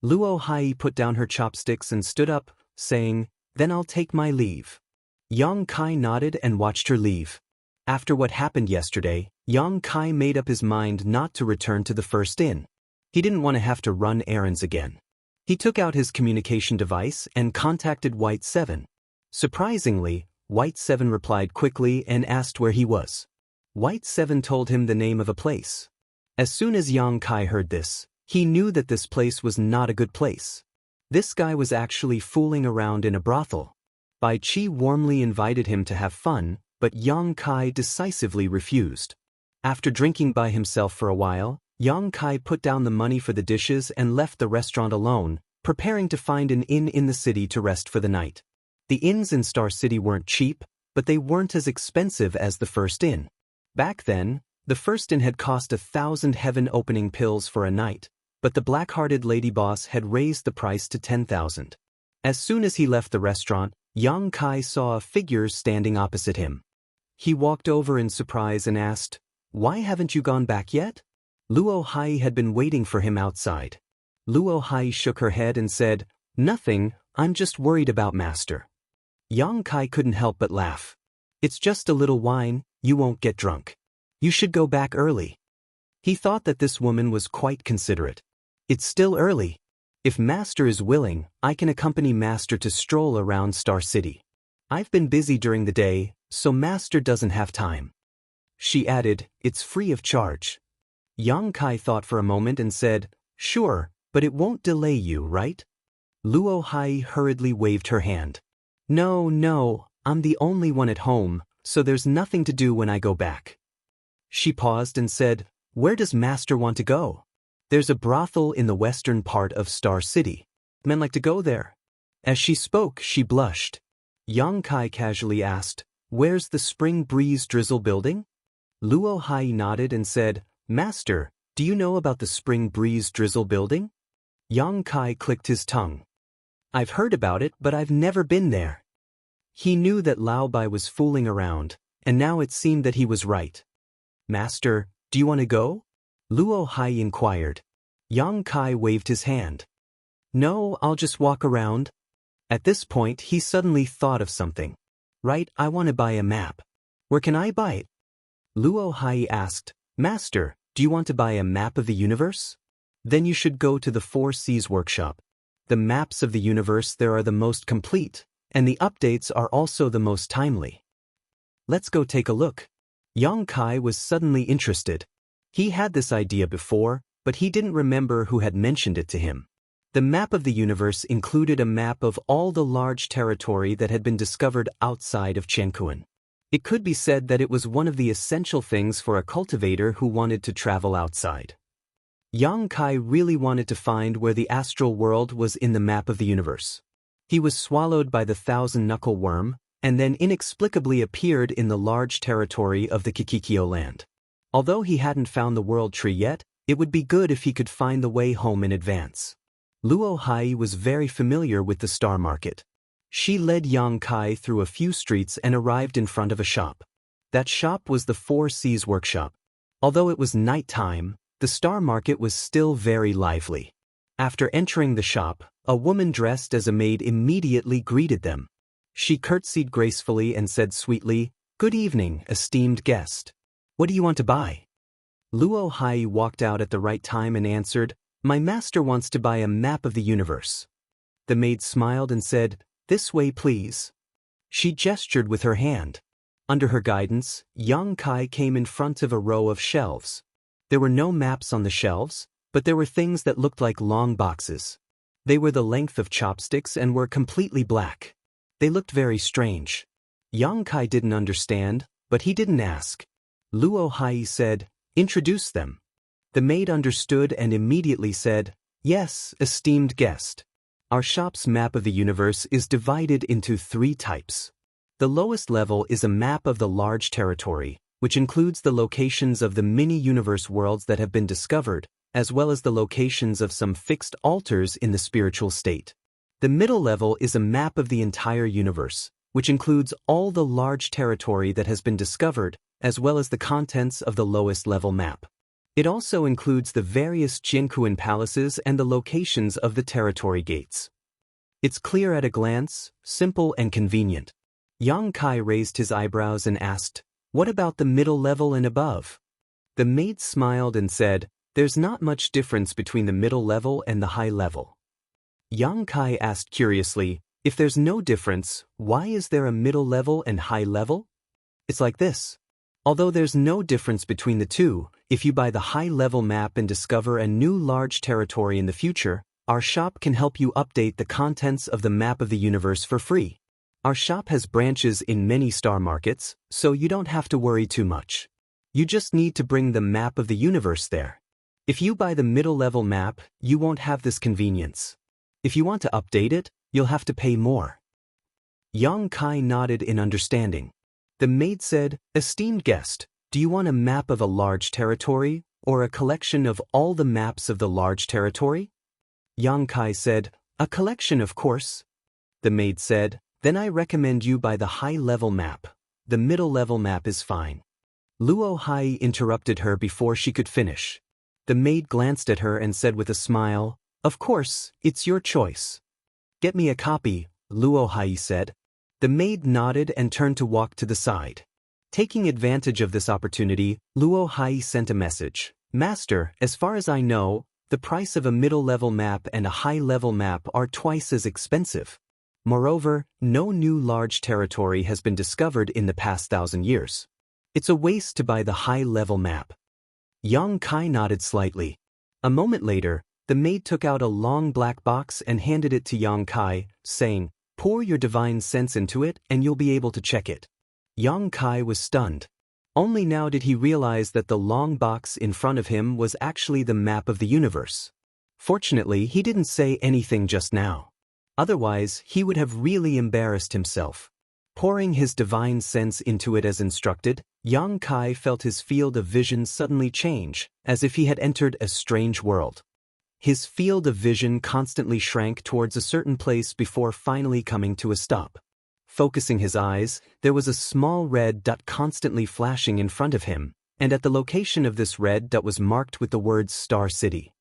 [SPEAKER 1] Luo Hai put down her chopsticks and stood up, saying, "Then I'll take my leave." Yang Kai nodded and watched her leave. After what happened yesterday, Yang Kai made up his mind not to return to the first inn. He didn't want to have to run errands again. He took out his communication device and contacted White 7. Surprisingly, White 7 replied quickly and asked where he was. White 7 told him the name of a place. As soon as Yang Kai heard this, he knew that this place was not a good place. This guy was actually fooling around in a brothel. Bai Qi warmly invited him to have fun, but Yang Kai decisively refused. After drinking by himself for a while, Yang Kai put down the money for the dishes and left the restaurant alone, preparing to find an inn in the city to rest for the night. The inns in Star City weren't cheap, but they weren't as expensive as the first inn. Back then, the first inn had cost 1,000 heaven-opening pills for a night, but the black-hearted lady boss had raised the price to 10,000. As soon as he left the restaurant, Yang Kai saw a figure standing opposite him. He walked over in surprise and asked, "Why haven't you gone back yet?" Luo Hai had been waiting for him outside. Luo Hai shook her head and said, "Nothing, I'm just worried about Master." Yang Kai couldn't help but laugh. "It's just a little wine, you won't get drunk. You should go back early." He thought that this woman was quite considerate. "It's still early. If Master is willing, I can accompany Master to stroll around Star City. I've been busy during the day, so Master doesn't have time." She added, "It's free of charge." Yang Kai thought for a moment and said, "Sure, but it won't delay you, right?" Luo Hai hurriedly waved her hand. No, I'm the only one at home, so there's nothing to do when I go back." She paused and said, "Where does Master want to go?" "There's a brothel in the western part of Star City. Men like to go there." As she spoke, she blushed. Yang Kai casually asked, "Where's the Spring Breeze Drizzle building?" Luo Hai nodded and said, "Master, do you know about the Spring Breeze Drizzle building?" Yang Kai clicked his tongue. "I've heard about it, but I've never been there." He knew that Lao Bai was fooling around, and now it seemed that he was right. "Master, do you want to go?" Luo Hai inquired. Yang Kai waved his hand. No, I'll just walk around. At this point, he suddenly thought of something. Right, I want to buy a map. Where can I buy it? Luo Hai asked, Master, do you want to buy a map of the universe? Then you should go to the Four Seas workshop. The maps of the universe there are the most complete, and the updates are also the most timely. Let's go take a look. Yang Kai was suddenly interested. He had this idea before, but he didn't remember who had mentioned it to him. The map of the universe included a map of all the large territory that had been discovered outside of Qiankuan. It could be said that it was one of the essential things for a cultivator who wanted to travel outside. Yang Kai really wanted to find where the astral world was in the map of the universe. He was swallowed by the thousand-knuckle worm, and then inexplicably appeared in the large territory of the Kikikyo land. Although he hadn't found the world tree yet, it would be good if he could find the way home in advance. Luo Hai was very familiar with the Star Market. She led Yang Kai through a few streets and arrived in front of a shop. That shop was the Four Seas workshop. Although it was nighttime, the Star Market was still very lively. After entering the shop, a woman dressed as a maid immediately greeted them. She curtsied gracefully and said sweetly, Good evening, esteemed guest. What do you want to buy? Luo Hai walked out at the right time and answered, My master wants to buy a map of the universe. The maid smiled and said, This way please. She gestured with her hand. Under her guidance, Yang Kai came in front of a row of shelves. There were no maps on the shelves, but there were things that looked like long boxes. They were the length of chopsticks and were completely black. They looked very strange. Yang Kai didn't understand, but he didn't ask. Luo Hai said, Introduce them. The maid understood and immediately said, Yes, esteemed guest. Our shop's map of the universe is divided into 3 types. The lowest level is a map of the large territory, which includes the locations of the mini-universe worlds that have been discovered, as well as the locations of some fixed altars in the spiritual state. The middle level is a map of the entire universe, which includes all the large territory that has been discovered, as well as the contents of the lowest level map. It also includes the various Qiankuan palaces and the locations of the territory gates. It's clear at a glance, simple and convenient. Yang Kai raised his eyebrows and asked, What about the middle level and above? The maid smiled and said, There's not much difference between the middle level and the high level. Yang Kai asked curiously, If there's no difference, why is there a middle level and high level? It's like this. Although there's no difference between the two, if you buy the high-level map and discover a new large territory in the future, our shop can help you update the contents of the map of the universe for free. Our shop has branches in many star markets, so you don't have to worry too much. You just need to bring the map of the universe there. If you buy the middle-level map, you won't have this convenience. If you want to update it, you'll have to pay more. Yang Kai nodded in understanding. The maid said, Esteemed guest, do you want a map of a large territory, or a collection of all the maps of the large territory? Yang Kai said, A collection, of course. The maid said, Then I recommend you buy the high-level map. The middle-level map is fine. Luo Hai interrupted her before she could finish. The maid glanced at her and said with a smile, Of course, it's your choice. Get me a copy, Luo Hai said. The maid nodded and turned to walk to the side. Taking advantage of this opportunity, Luo Hai sent a message. Master, as far as I know, the price of a middle-level map and a high-level map are twice as expensive. Moreover, no new large territory has been discovered in the past 1,000 years. It's a waste to buy the high-level map. Yang Kai nodded slightly. A moment later, the maid took out a long black box and handed it to Yang Kai, saying, Pour your divine sense into it and you'll be able to check it. Yang Kai was stunned. Only now did he realize that the long box in front of him was actually the map of the universe. Fortunately, he didn't say anything just now. Otherwise, he would have really embarrassed himself. Pouring his divine sense into it as instructed, Yang Kai felt his field of vision suddenly change, as if he had entered a strange world. His field of vision constantly shrank towards a certain place before finally coming to a stop. Focusing his eyes, there was a small red dot constantly flashing in front of him, and at the location of this red dot was marked with the words Star City.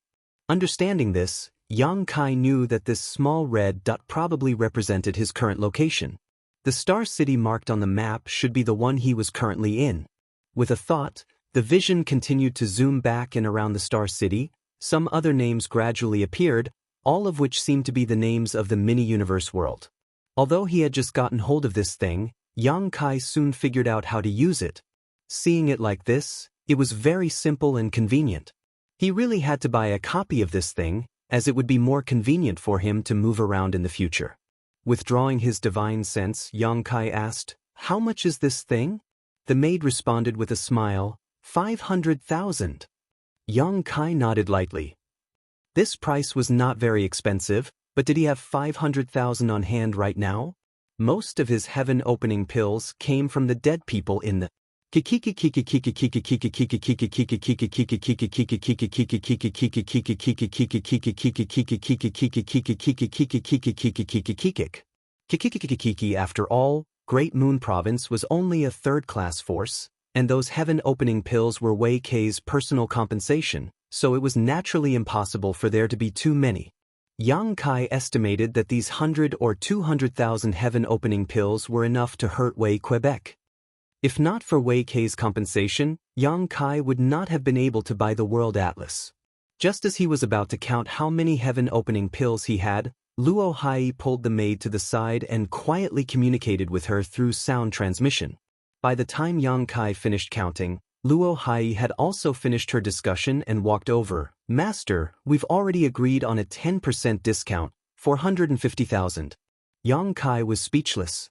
[SPEAKER 1] Understanding this, Yang Kai knew that this small red dot probably represented his current location. The star city marked on the map should be the one he was currently in. With a thought, the vision continued to zoom back and around the star city. Some other names gradually appeared, all of which seemed to be the names of the mini-universe world. Although he had just gotten hold of this thing, Yang Kai soon figured out how to use it. Seeing it like this, it was very simple and convenient. He really had to buy a copy of this thing, as it would be more convenient for him to move around in the future. Withdrawing his divine sense, Yang Kai asked, "How much is this thing?" The maid responded with a smile, 500,000. Yang Kai nodded lightly. This price was not very expensive, but did he have 500,000 on hand right now? Most of his heaven-opening pills came from the dead people in the After all, Great Moon Province was only a third-class force, and those heaven-opening pills were Wei Kei's personal compensation, so it was naturally impossible for there to be too many. Yang Kai estimated that these 100 or 200,000 heaven-opening pills were enough to hurt Wei Quebec. If not for Wei Kei's compensation, Yang Kai would not have been able to buy the World Atlas. Just as he was about to count how many heaven-opening pills he had, Luo Hai pulled the maid to the side and quietly communicated with her through sound transmission. By the time Yang Kai finished counting, Luo Hai had also finished her discussion and walked over. "Master, we've already agreed on a 10% discount, 450,000. Yang Kai was speechless.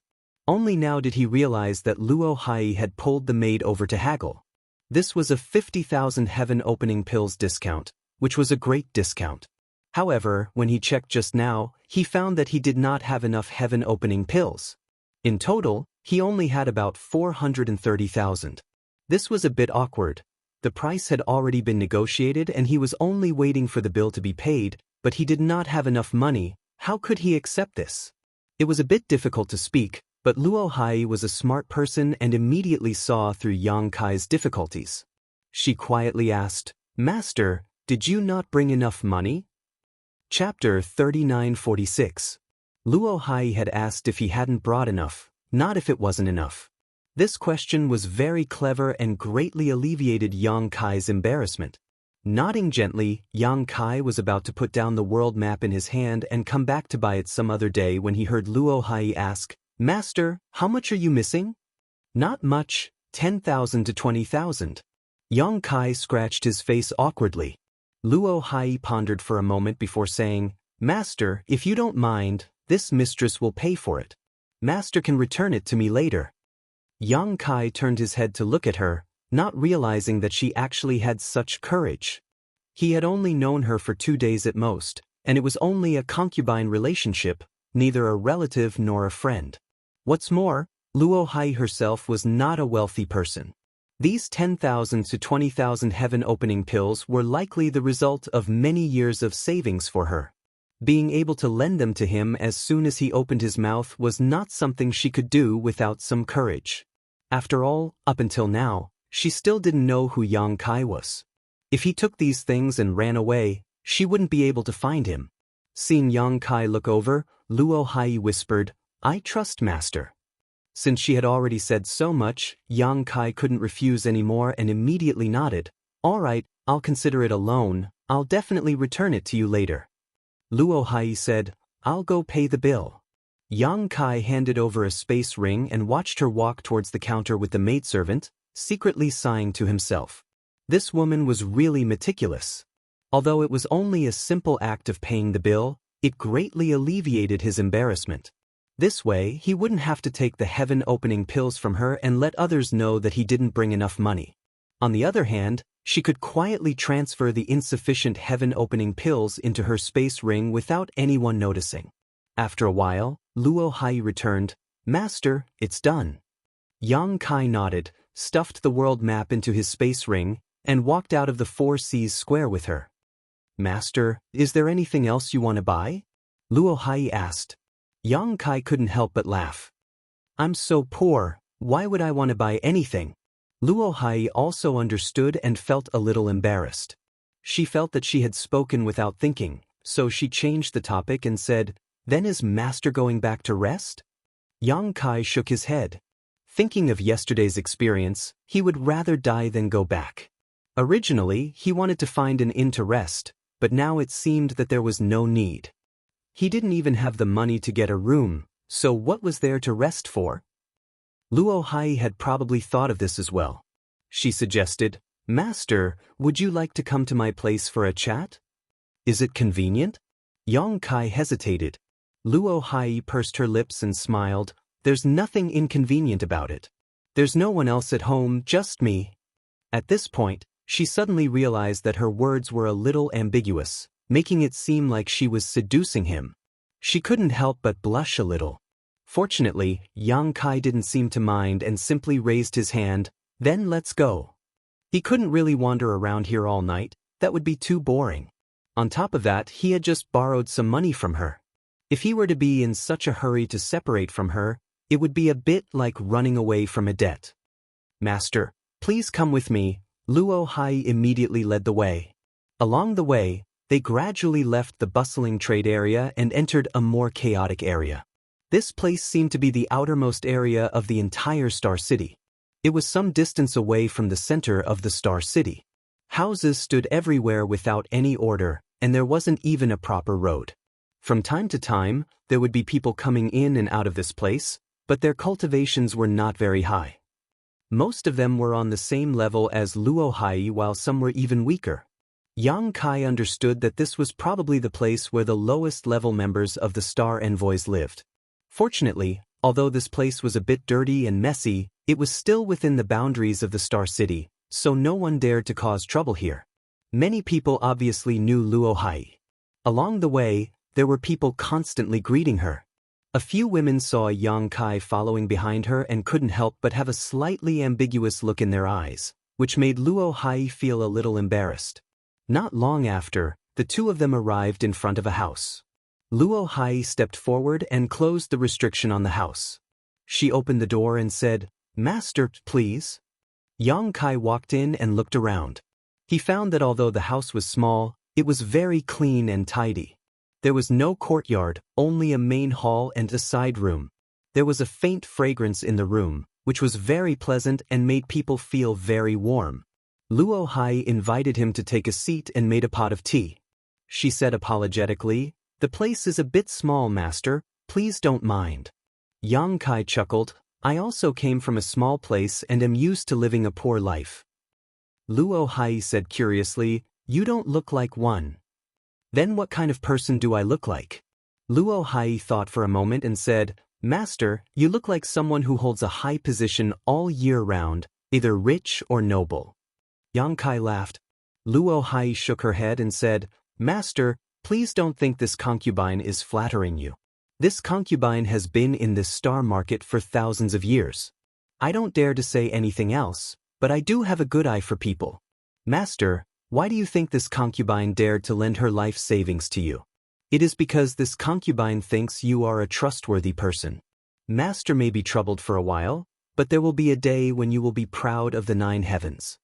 [SPEAKER 1] Only now did he realize that Luo Hai had pulled the maid over to haggle. This was a 50,000 heaven-opening pills discount, which was a great discount. However, when he checked just now, he found that he did not have enough heaven-opening pills. In total, he only had about 430,000. This was a bit awkward. The price had already been negotiated and he was only waiting for the bill to be paid, but he did not have enough money. How could he accept this? It was a bit difficult to speak, but Luo Hai was a smart person and immediately saw through Yang Kai's difficulties. She quietly asked, "Master, did you not bring enough money?" Chapter 3946. Luo Hai had asked if he hadn't brought enough, not if it wasn't enough. This question was very clever and greatly alleviated Yang Kai's embarrassment. Nodding gently, Yang Kai was about to put down the world map in his hand and come back to buy it some other day when he heard Luo Hai ask, "Master, how much are you missing?" "Not much, 10,000 to 20,000. Yang Kai scratched his face awkwardly. Luo Hai pondered for a moment before saying, "Master, if you don't mind, this mistress will pay for it. Master can return it to me later." Yang Kai turned his head to look at her, not realizing that she actually had such courage. He had only known her for 2 days at most, and it was only a concubine relationship, neither a relative nor a friend. What's more, Luo Hai herself was not a wealthy person. These 10,000 to 20,000 heaven-opening pills were likely the result of many years of savings for her. Being able to lend them to him as soon as he opened his mouth was not something she could do without some courage. After all, up until now, she still didn't know who Yang Kai was. If he took these things and ran away, she wouldn't be able to find him. Seeing Yang Kai look over, Luo Hai whispered, "I trust Master." Since she had already said so much, Yang Kai couldn't refuse anymore and immediately nodded. "All right, I'll consider it a loan. I'll definitely return it to you later." Luo Hai said, "I'll go pay the bill." Yang Kai handed over a space ring and watched her walk towards the counter with the maidservant, secretly sighing to himself. This woman was really meticulous. Although it was only a simple act of paying the bill, it greatly alleviated his embarrassment. This way, he wouldn't have to take the heaven-opening pills from her and let others know that he didn't bring enough money. On the other hand, she could quietly transfer the insufficient heaven-opening pills into her space ring without anyone noticing. After a while, Luo Hai returned, "Master, it's done." Yang Kai nodded, stuffed the world map into his space ring, and walked out of the Four Seas Square with her. "Master, is there anything else you want to buy?" Luo Hai asked. Yang Kai couldn't help but laugh. "I'm so poor, why would I want to buy anything?" Luo Hai also understood and felt a little embarrassed. She felt that she had spoken without thinking, so she changed the topic and said, "Then is Master going back to rest?" Yang Kai shook his head. Thinking of yesterday's experience, he would rather die than go back. Originally, he wanted to find an inn to rest, but now it seemed that there was no need. He didn't even have the money to get a room, so what was there to rest for? Luo Hai had probably thought of this as well. She suggested, "Master, would you like to come to my place for a chat? Is it convenient?" Yang Kai hesitated. Luo Hai pursed her lips and smiled. "There's nothing inconvenient about it. There's no one else at home, just me." At this point, she suddenly realized that her words were a little ambiguous, making it seem like she was seducing him. She couldn't help but blush a little. Fortunately, Yang Kai didn't seem to mind and simply raised his hand. "Then let's go." He couldn't really wander around here all night, that would be too boring. On top of that, he had just borrowed some money from her. If he were to be in such a hurry to separate from her, it would be a bit like running away from a debt. "Master, please come with me." Luo Hai immediately led the way. Along the way, they gradually left the bustling trade area and entered a more chaotic area. This place seemed to be the outermost area of the entire Star City. It was some distance away from the center of the Star City. Houses stood everywhere without any order, and there wasn't even a proper road. From time to time, there would be people coming in and out of this place, but their cultivations were not very high. Most of them were on the same level as Luo Hai, while some were even weaker. Yang Kai understood that this was probably the place where the lowest level members of the Star Envoys lived. Fortunately, although this place was a bit dirty and messy, it was still within the boundaries of the Star City, so no one dared to cause trouble here. Many people obviously knew Luo Hai. Along the way, there were people constantly greeting her. A few women saw Yang Kai following behind her and couldn't help but have a slightly ambiguous look in their eyes, which made Luo Hai feel a little embarrassed. Not long after, the two of them arrived in front of a house. Luo Hai stepped forward and closed the restriction on the house. She opened the door and said, "Master, please." Yang Kai walked in and looked around. He found that although the house was small, it was very clean and tidy. There was no courtyard, only a main hall and a side room. There was a faint fragrance in the room, which was very pleasant and made people feel very warm. Luo Hai invited him to take a seat and made a pot of tea. She said apologetically, "The place is a bit small, master, please don't mind." Yang Kai chuckled, "I also came from a small place and am used to living a poor life." Luo Hai said curiously, "You don't look like one." "Then what kind of person do I look like?" Luo Hai thought for a moment and said, "Master, you look like someone who holds a high position all year round, either rich or noble." Yang Kai laughed. Luo Hai shook her head and said, "Master, please don't think this concubine is flattering you. This concubine has been in this star market for thousands of years. I don't dare to say anything else, but I do have a good eye for people. Master, why do you think this concubine dared to lend her life savings to you? It is because this concubine thinks you are a trustworthy person. Master may be troubled for a while, but there will be a day when you will be proud of the 9 heavens."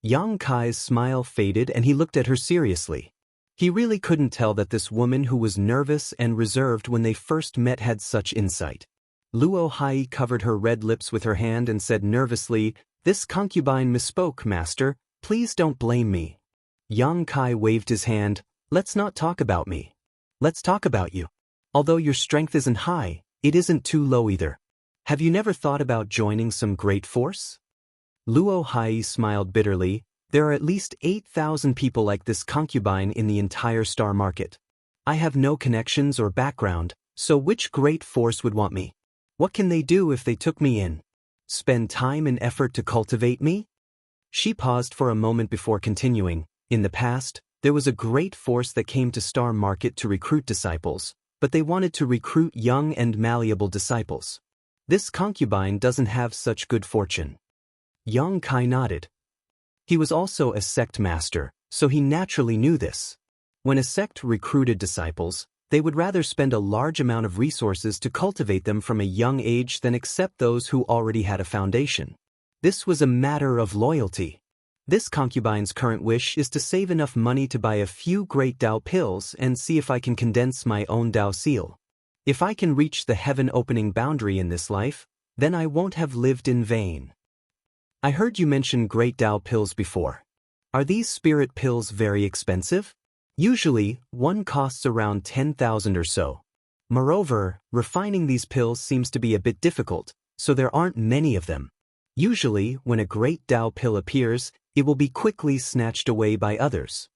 [SPEAKER 1] Yang Kai's smile faded and he looked at her seriously. He really couldn't tell that this woman who was nervous and reserved when they first met had such insight. Luo Hai covered her red lips with her hand and said nervously, "This concubine misspoke, master. Please don't blame me." Yang Kai waved his hand, "Let's not talk about me. Let's talk about you. Although your strength isn't high, it isn't too low either. Have you never thought about joining some great force?" Luo Hai smiled bitterly. "There are at least 8,000 people like this concubine in the entire star market. I have no connections or background, so which great force would want me? What can they do if they took me in? Spend time and effort to cultivate me?" She paused for a moment before continuing. "In the past, there was a great force that came to Star Market to recruit disciples, but they wanted to recruit young and malleable disciples. This concubine doesn't have such good fortune." Yang Kai nodded. He was also a sect master, so he naturally knew this. When a sect recruited disciples, they would rather spend a large amount of resources to cultivate them from a young age than accept those who already had a foundation. This was a matter of loyalty. This concubine's current wish is to save enough money to buy a few great Tao pills and see if I can condense my own Tao seal. If I can reach the heaven-opening boundary in this life, then I won't have lived in vain. I heard you mention great Tao pills before. Are these spirit pills very expensive? Usually, one costs around 10,000 or so. Moreover, refining these pills seems to be a bit difficult, so there aren't many of them. Usually, when a great Tao pill appears, it will be quickly snatched away by others.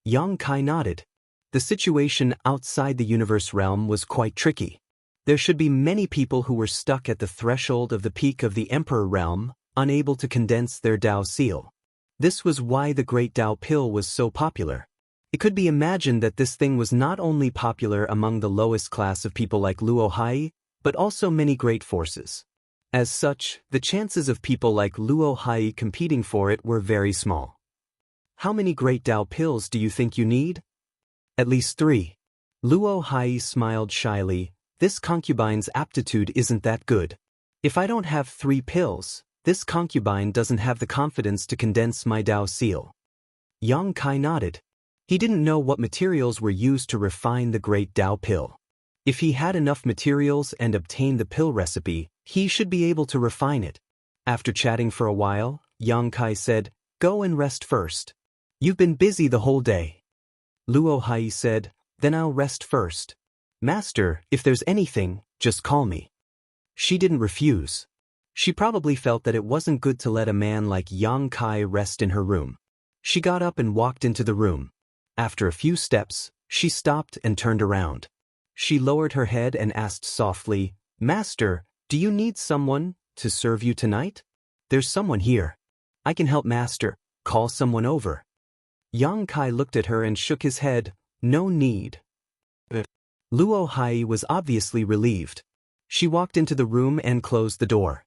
[SPEAKER 1] Yang Kai nodded. The situation outside the universe realm was quite tricky. There should be many people who were stuck at the threshold of the peak of the Emperor realm, unable to condense their Tao seal. This was why the great Tao pill was so popular. It could be imagined that this thing was not only popular among the lowest class of people like Luo Hai, but also many great forces. As such, the chances of people like Luo Hai competing for it were very small. How many great Tao pills do you think you need? At least 3. Luo Hai smiled shyly. This concubine's aptitude isn't that good. If I don't have 3 pills, this concubine doesn't have the confidence to condense my Tao seal. Yang Kai nodded. He didn't know what materials were used to refine the great Tao pill. If he had enough materials and obtained the pill recipe, he should be able to refine it. After chatting for a while, Yang Kai said, "Go and rest first. You've been busy the whole day." Luo Hai said, "Then I'll rest first. Master, if there's anything, just call me." She didn't refuse. She probably felt that it wasn't good to let a man like Yang Kai rest in her room. She got up and walked into the room. After a few steps, she stopped and turned around. She lowered her head and asked softly, "Master, do you need someone to serve you tonight? There's someone here. I can help Master. Call someone over." Yang Kai looked at her and shook his head. "No need." Luo Hai was obviously relieved. She walked into the room and closed the door.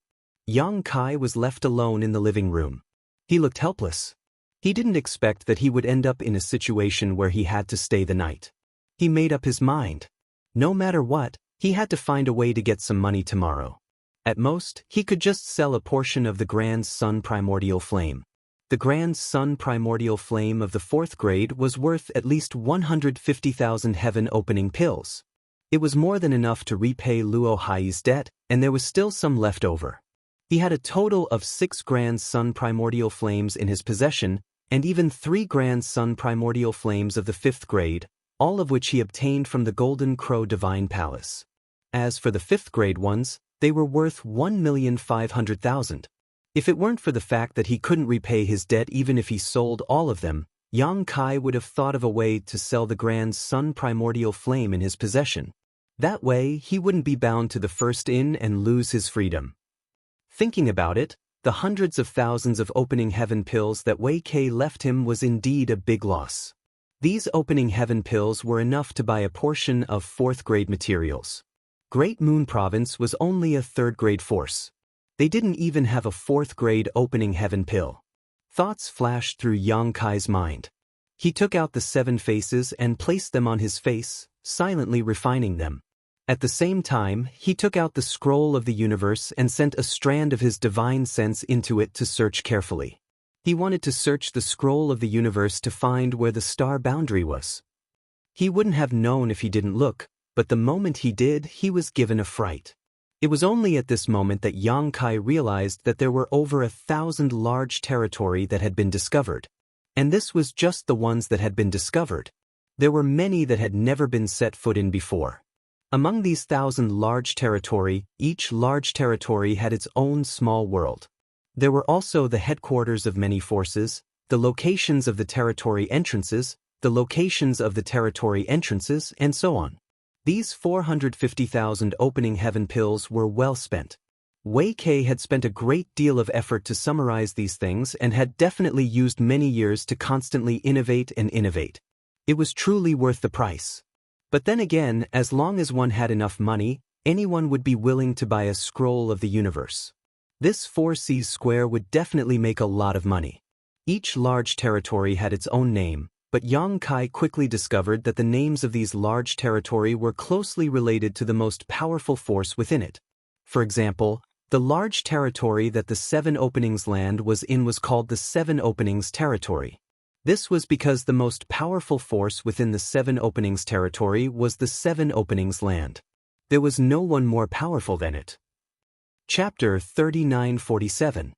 [SPEAKER 1] Yang Kai was left alone in the living room. He looked helpless. He didn't expect that he would end up in a situation where he had to stay the night. He made up his mind. No matter what, he had to find a way to get some money tomorrow. At most, he could just sell a portion of the Grand Sun Primordial Flame. The Grand Sun Primordial Flame of the 4th grade was worth at least 150,000 heaven-opening pills. It was more than enough to repay Luo Hai's debt, and there was still some left over. He had a total of 6 Grand Sun Primordial Flames in his possession, and even 3 Grand Sun Primordial Flames of the 5th grade, all of which he obtained from the Golden Crow Divine Palace. As for the 5th grade ones, they were worth 1,500,000. If it weren't for the fact that he couldn't repay his debt even if he sold all of them, Yang Kai would have thought of a way to sell the Grand Sun Primordial Flame in his possession. That way, he wouldn't be bound to the first in and lose his freedom. Thinking about it, the hundreds of thousands of opening heaven pills that Wei Kei left him was indeed a big loss. These opening heaven pills were enough to buy a portion of 4th grade materials. Great Moon Province was only a 3rd grade force. They didn't even have a 4th grade opening heaven pill. Thoughts flashed through Yang Kai's mind. He took out the 7 faces and placed them on his face, silently refining them. At the same time, he took out the scroll of the universe and sent a strand of his divine sense into it to search carefully. He wanted to search the scroll of the universe to find where the star boundary was. He wouldn't have known if he didn't look, but the moment he did, he was given a fright. It was only at this moment that Yang Kai realized that there were over 1,000 large territory that had been discovered. And this was just the ones that had been discovered. There were many that had never been set foot in before. Among these 1,000 large territory, each large territory had its own small world. There were also the headquarters of many forces, the locations of the territory entrances, the locations of the territory entrances, and so on. These 450,000 opening heaven pills were well spent. Wei Kei had spent a great deal of effort to summarize these things and had definitely used many years to constantly innovate and innovate. It was truly worth the price. But then again, as long as one had enough money, anyone would be willing to buy a scroll of the universe. This 4C square would definitely make a lot of money. Each large territory had its own name, but Yang Kai quickly discovered that the names of these large territory were closely related to the most powerful force within it. For example, The large territory that the Seven Openings land was in was called the Seven Openings territory. This was because the most powerful force within the Seven Openings territory was the Seven Openings land. There was no one more powerful than it. Chapter 3947.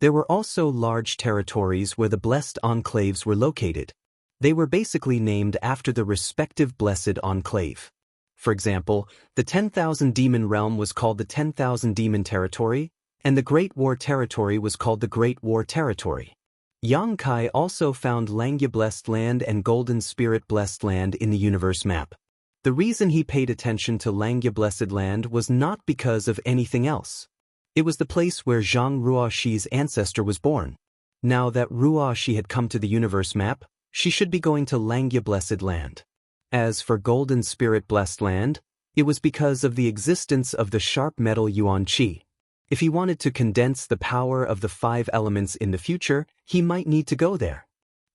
[SPEAKER 1] There were also large territories where the blessed enclaves were located. They were basically named after the respective blessed enclave. For example, the 10,000 Demon Realm was called the 10,000 Demon Territory, and the Great War Territory was called the Great War Territory. Yang Kai also found Langya Blessed Land and Golden Spirit Blessed Land in the universe map. The reason he paid attention to Langya Blessed Land was not because of anything else. It was the place where Zhang Ruoxi's ancestor was born. Now that Ruoxi had come to the universe map, she should be going to Langya Blessed Land. As for Golden Spirit Blessed Land, it was because of the existence of the sharp metal Yuan Qi. If he wanted to condense the power of the 5 elements in the future, he might need to go there.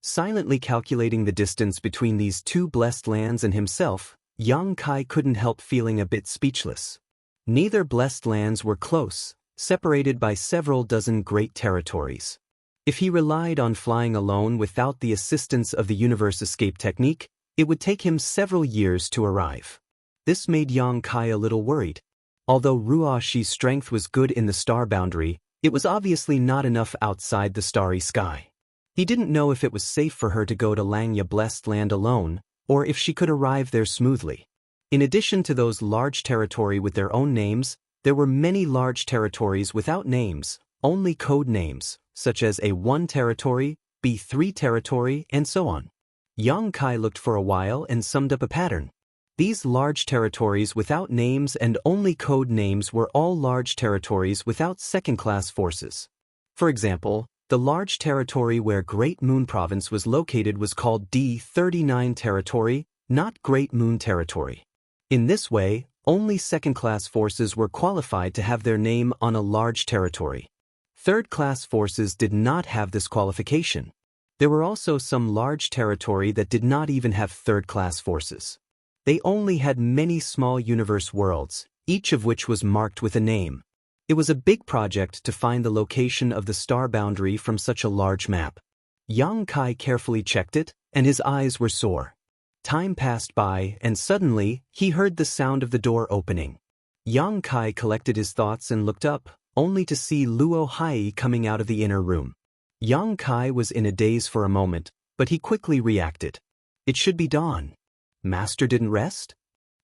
[SPEAKER 1] Silently calculating the distance between these 2 blessed lands and himself, Yang Kai couldn't help feeling a bit speechless. Neither blessed lands were close, separated by several dozen great territories. If he relied on flying alone without the assistance of the universe escape technique, it would take him several years to arrive. This made Yang Kai a little worried. Although Ruoxi's strength was good in the star boundary, it was obviously not enough outside the starry sky. He didn't know if it was safe for her to go to Langya Blessed Land alone, or if she could arrive there smoothly. In addition to those large territory with their own names, there were many large territories without names, only code names, such as A1 territory, B3 territory, and so on. Yang Kai looked for a while and summed up a pattern. These large territories without names and only code names were all large territories without second-class forces. For example, the large territory where Great Moon Province was located was called D39 territory, not Great Moon territory. In this way, only second-class forces were qualified to have their name on a large territory. Third-class forces did not have this qualification. There were also some large territory that did not even have third-class forces. They only had many small universe worlds, each of which was marked with a name. It was a big project to find the location of the star boundary from such a large map. Yang Kai carefully checked it, and his eyes were sore. Time passed by, and suddenly, he heard the sound of the door opening. Yang Kai collected his thoughts and looked up, only to see Luo Hai coming out of the inner room. Yang Kai was in a daze for a moment, but he quickly reacted. It should be dawn. Master didn't rest?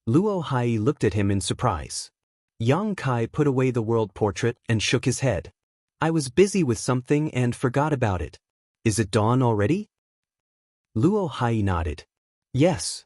[SPEAKER 1] Luo Hai looked at him in surprise. Yang Kai put away the world portrait and shook his head. I was busy with something and forgot about it. Is it dawn already? Luo Hai nodded. Yes.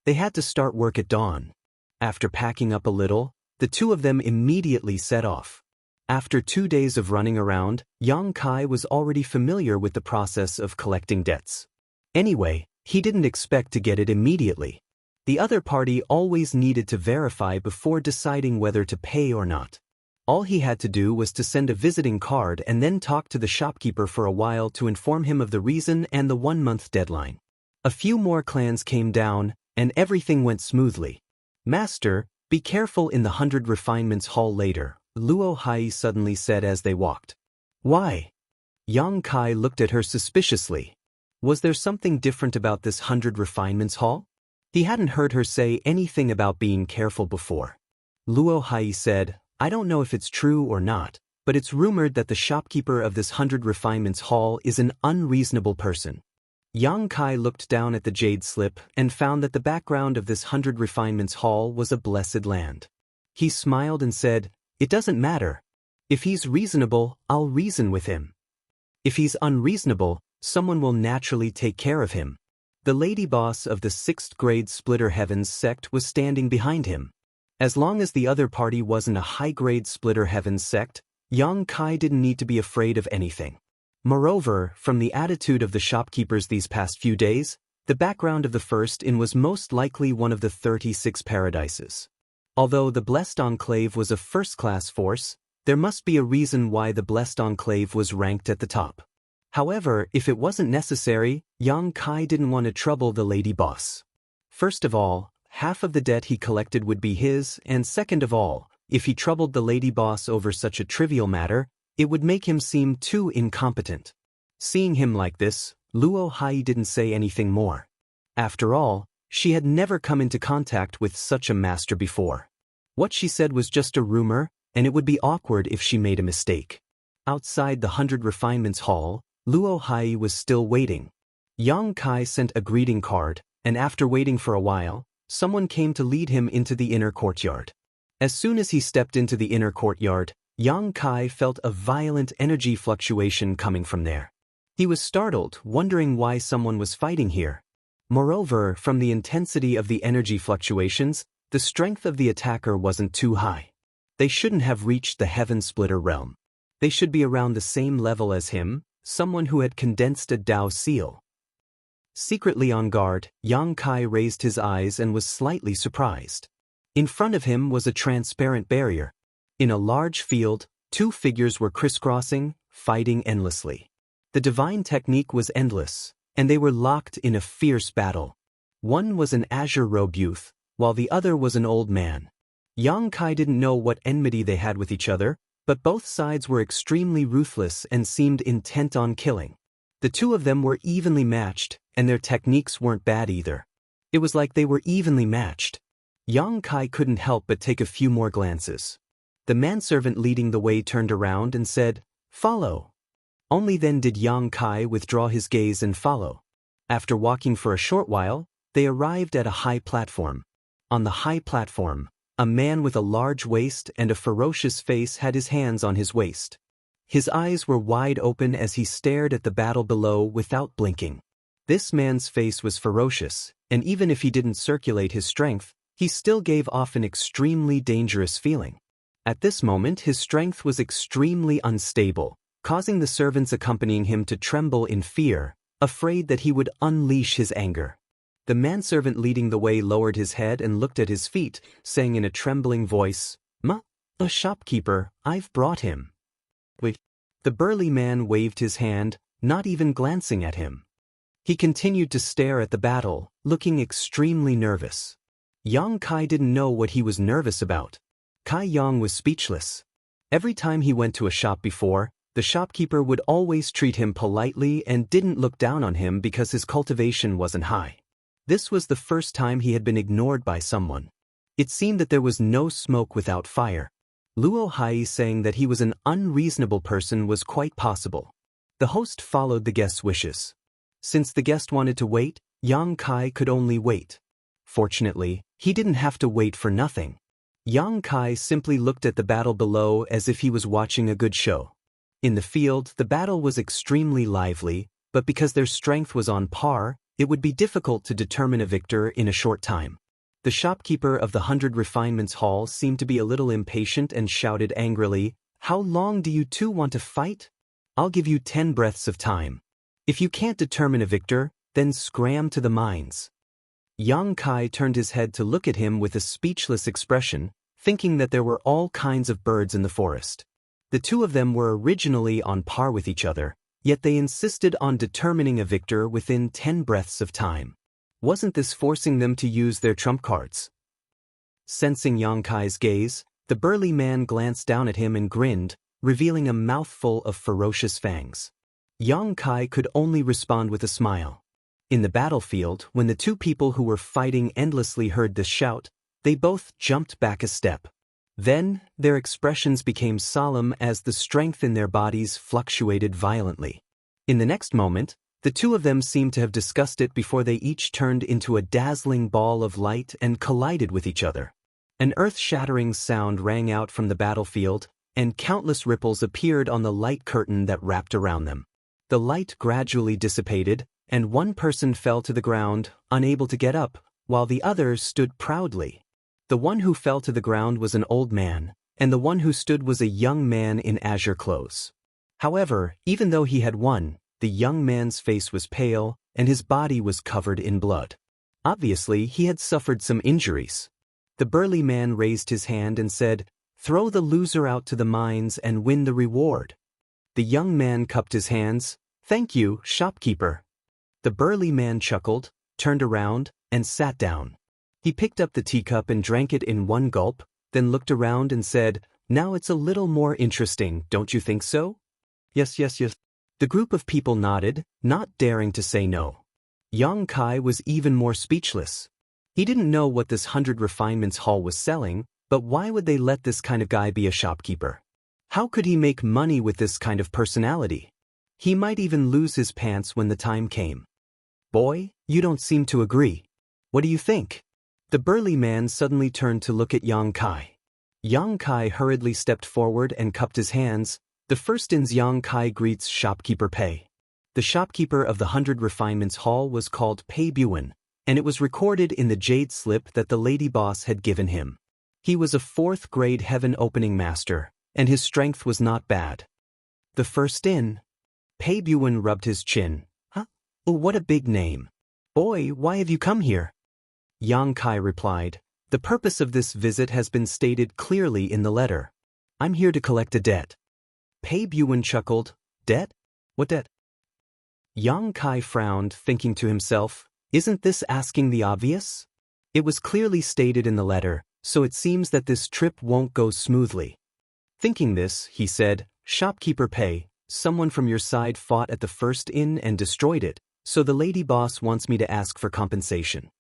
[SPEAKER 1] They had to start work at dawn. After packing up a little, the 2 of them immediately set off. After 2 days of running around, Yang Kai was already familiar with the process of collecting debts. Anyway, he didn't expect to get it immediately. The other party always needed to verify before deciding whether to pay or not. All he had to do was to send a visiting card and then talk to the shopkeeper for a while to inform him of the reason and the 1-month deadline. A few more clans came down, and everything went smoothly. Master, be careful in the 100 Refinements Hall later, Luo Hai suddenly said as they walked. Why? Yang Kai looked at her suspiciously. Was there something different about this 100 Refinements Hall? He hadn't heard her say anything about being careful before. Luo Hai said, I don't know if it's true or not, but it's rumored that the shopkeeper of this 100 Refinements Hall is an unreasonable person. Yang Kai looked down at the jade slip and found that the background of this 100 Refinements Hall was a blessed land. He smiled and said, It doesn't matter. If he's reasonable, I'll reason with him. If he's unreasonable, someone will naturally take care of him. The lady boss of the 6th grade Splitter Heavens sect was standing behind him. As long as the other party wasn't a high-grade Splitter Heavens sect, Yang Kai didn't need to be afraid of anything. Moreover, from the attitude of the shopkeepers these past few days, the background of the first inn was most likely one of the 36 paradises. Although the Blessed Enclave was a first-class force, there must be a reason why the Blessed Enclave was ranked at the top. However, if it wasn't necessary, Yang Kai didn't want to trouble the lady boss. First of all, half of the debt he collected would be his, and second of all, If he troubled the lady boss over such a trivial matter, it would make him seem too incompetent. Seeing him like this, Luo Hai didn't say anything more. After all, she had never come into contact with such a master before. What she said was just a rumor, and it would be awkward if she made a mistake. Outside the 100 Refinements Hall, Luo Hai was still waiting. Yang Kai sent a greeting card, and after waiting for a while, someone came to lead him into the inner courtyard. As soon as he stepped into the inner courtyard, Yang Kai felt a violent energy fluctuation coming from there. He was startled, wondering why someone was fighting here. Moreover, from the intensity of the energy fluctuations, the strength of the attacker wasn't too high. They shouldn't have reached the Heaven Splitter realm. They should be around the same level as him, someone who had condensed a Dao seal. Secretly on guard, Yang Kai raised his eyes and was slightly surprised. In front of him was a transparent barrier. In a large field, two figures were crisscrossing, fighting endlessly. The divine technique was endless, and they were locked in a fierce battle. One was an azure-robed youth, while the other was an old man. Yang Kai didn't know what enmity they had with each other, but both sides were extremely ruthless and seemed intent on killing. The two of them were evenly matched, and their techniques weren't bad either. It was like they were evenly matched. Yang Kai couldn't help but take a few more glances. The manservant leading the way turned around and said, "Follow." Only then did Yang Kai withdraw his gaze and follow. After walking for a short while, they arrived at a high platform. On the high platform, a man with a large waist and a ferocious face had his hands on his waist. His eyes were wide open as he stared at the battle below without blinking. This man's face was ferocious, and even if he didn't circulate his strength, he still gave off an extremely dangerous feeling. At this moment his strength was extremely unstable, causing the servants accompanying him to tremble in fear, afraid that he would unleash his anger. The manservant leading the way lowered his head and looked at his feet, saying in a trembling voice, "A shopkeeper, I've brought him." Wait. The burly man waved his hand, not even glancing at him. He continued to stare at the battle, looking extremely nervous. Yang Kai didn't know what he was nervous about. Kai Yang was speechless. Every time he went to a shop before, the shopkeeper would always treat him politely and didn't look down on him because his cultivation wasn't high. This was the first time he had been ignored by someone. It seemed that there was no smoke without fire. Luo Hai saying that he was an unreasonable person was quite possible. The host followed the guest's wishes. Since the guest wanted to wait, Yang Kai could only wait. Fortunately, he didn't have to wait for nothing. Yang Kai simply looked at the battle below as if he was watching a good show. In the field, the battle was extremely lively, but because their strength was on par, it would be difficult to determine a victor in a short time. The shopkeeper of the 100 Refinements Hall seemed to be a little impatient and shouted angrily, "How long do you two want to fight? I'll give you 10 breaths of time. If you can't determine a victor, then scram to the mines." Yang Kai turned his head to look at him with a speechless expression, thinking that there were all kinds of birds in the forest. The two of them were originally on par with each other, yet they insisted on determining a victor within 10 breaths of time. Wasn't this forcing them to use their trump cards? Sensing Yang Kai's gaze, the burly man glanced down at him and grinned, revealing a mouthful of ferocious fangs. Yang Kai could only respond with a smile. In the battlefield, when the two people who were fighting endlessly heard this shout, they both jumped back a step. Then, their expressions became solemn as the strength in their bodies fluctuated violently. In the next moment, the two of them seemed to have discussed it before they each turned into a dazzling ball of light and collided with each other. An earth-shattering sound rang out from the battlefield, and countless ripples appeared on the light curtain that wrapped around them. The light gradually dissipated, and one person fell to the ground, unable to get up, while the other stood proudly. The one who fell to the ground was an old man, and the one who stood was a young man in azure clothes. However, even though he had won, the young man's face was pale, and his body was covered in blood. Obviously, he had suffered some injuries. The burly man raised his hand and said, "Throw the loser out to the mines and win the reward." The young man cupped his hands. "Thank you, shopkeeper." The burly man chuckled, turned around, and sat down. He picked up the teacup and drank it in one gulp, then looked around and said, "Now it's a little more interesting, don't you think so?" "Yes, yes, yes." The group of people nodded, not daring to say no. Yang Kai was even more speechless. He didn't know what this 100 refinements hall was selling, but why would they let this kind of guy be a shopkeeper? How could he make money with this kind of personality? He might even lose his pants when the time came. "Boy, you don't seem to agree. What do you think?" The burly man suddenly turned to look at Yang Kai. Yang Kai hurriedly stepped forward and cupped his hands. The first in's Yang Kai greets shopkeeper Pei. The shopkeeper of the 100 refinements hall was called Pei Buan, and it was recorded in the jade slip that the lady boss had given him. He was a 4th grade heaven opening master, and his strength was not bad. "The first in?" Pei Buan rubbed his chin. "Huh? Oh, what a big name. Boy, why have you come here?" Yang Kai replied, "The purpose of this visit has been stated clearly in the letter. I'm here to collect a debt." Pei Buan chuckled. "Debt? What debt?" Yang Kai frowned, thinking to himself, "Isn't this asking the obvious? It was clearly stated in the letter, so it seems that this trip won't go smoothly." Thinking this, he said, "Shopkeeper Pei, someone from your side fought at the first inn and destroyed it, so the lady boss wants me to ask for compensation."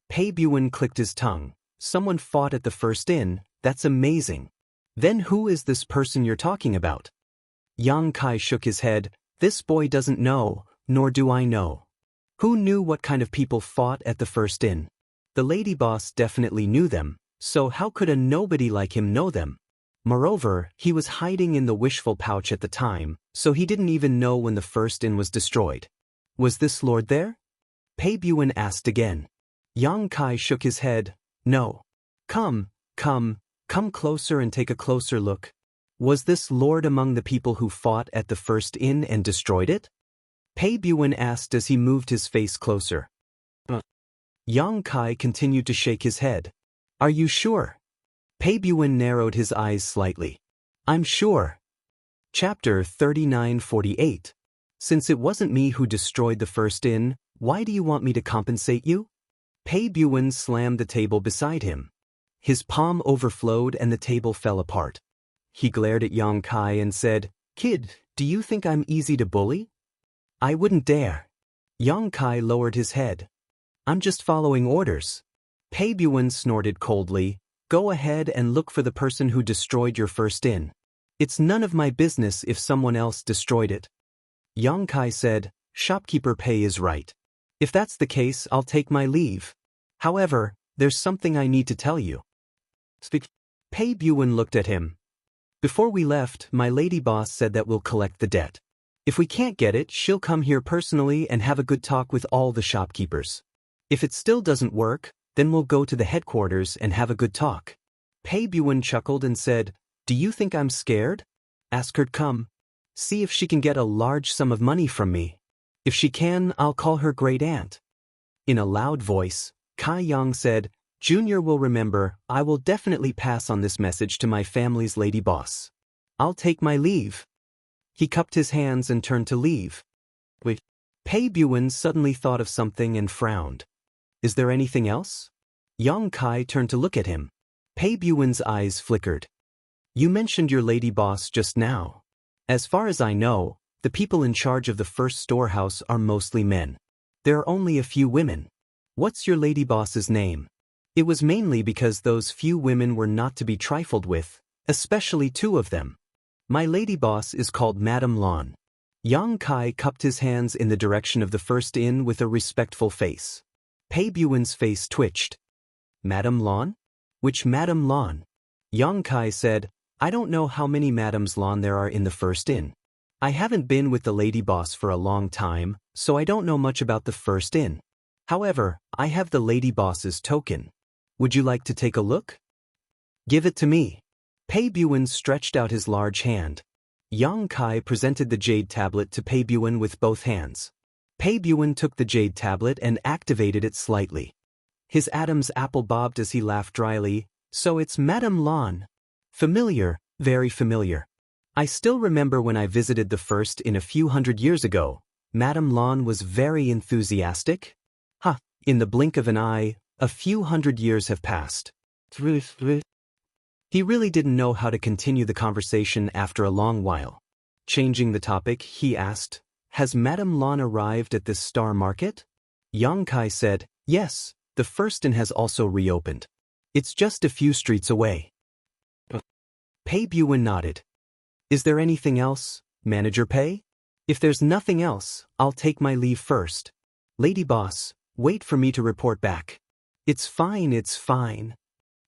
[SPEAKER 1] Pei Buan clicked his tongue. "Someone fought at the first inn? That's amazing. Then who is this person you're talking about?" Yang Kai shook his head. "This boy doesn't know, nor do I know. Who knew what kind of people fought at the first inn? The lady boss definitely knew them, so how could a nobody like him know them? Moreover, he was hiding in the wishful pouch at the time, so he didn't even know when the first inn was destroyed. Was this lord there?" Pei Buan asked again. Yang Kai shook his head. "No. Come closer and take a closer look. Was this lord among the people who fought at the first inn and destroyed it?" Pei Buan asked as he moved his face closer. Yang Kai continued to shake his head. "Are you sure?" Pei Buan narrowed his eyes slightly. "I'm sure." Chapter 3948. Since it wasn't me who destroyed the first inn, why do you want me to compensate you? Pei Buan slammed the table beside him. His palm overflowed and the table fell apart. He glared at Yang Kai and said, "Kid, do you think I'm easy to bully?" "I wouldn't dare." Yang Kai lowered his head. "I'm just following orders." Pei Buan snorted coldly. "Go ahead and look for the person who destroyed your first inn. It's none of my business if someone else destroyed it." Yang Kai said, "Shopkeeper Pei is right. If that's the case, I'll take my leave. However, there's something I need to tell you." "Speak." Pei Buan looked at him. "Before we left, my lady boss said that we'll collect the debt. If we can't get it, she'll come here personally and have a good talk with all the shopkeepers. If it still doesn't work, then we'll go to the headquarters and have a good talk." Pei Buan chuckled and said, "Do you think I'm scared? Ask her to come. See if she can get a large sum of money from me. If she can, I'll call her great aunt." In a loud voice, Kai Yang said, "Junior will remember. I will definitely pass on this message to my family's lady boss. I'll take my leave." He cupped his hands and turned to leave. "Wait." Pei Buan suddenly thought of something and frowned. "Is there anything else?" Yang Kai turned to look at him. Pei Buan's eyes flickered. "You mentioned your lady boss just now. As far as I know, the people in charge of the first storehouse are mostly men. There are only a few women. What's your lady boss's name?" It was mainly because those few women were not to be trifled with, especially 2 of them. "My lady boss is called Madame Lan." Yang Kai cupped his hands in the direction of the first inn with a respectful face. Pei Buan's face twitched. "Madame Lan? Which Madame Lan?" Yang Kai said, "I don't know how many Madames Lan there are in the first inn. I haven't been with the lady boss for a long time, so I don't know much about the first inn. However, I have the lady boss's token. Would you like to take a look?" "Give it to me." Pei Buan stretched out his large hand. Yang Kai presented the jade tablet to Pei Buan with both hands. Pei Buan took the jade tablet and activated it slightly. His Adam's apple bobbed as he laughed dryly. "So it's Madame Lan. Familiar, very familiar. I still remember when I visited the first inn a few hundred years ago. Madame Lan was very enthusiastic. In the blink of an eye, a few hundred years have passed." He really didn't know how to continue the conversation after a long while. Changing the topic, he asked, "Has Madame Lan arrived at this star market?" Yang Kai said, "Yes, the first inn has also reopened. It's just a few streets away." Pei Buwen nodded. "Is there anything else, Manager Pei? If there's nothing else, I'll take my leave first. Lady Boss, wait for me to report back." It's fine, it's fine."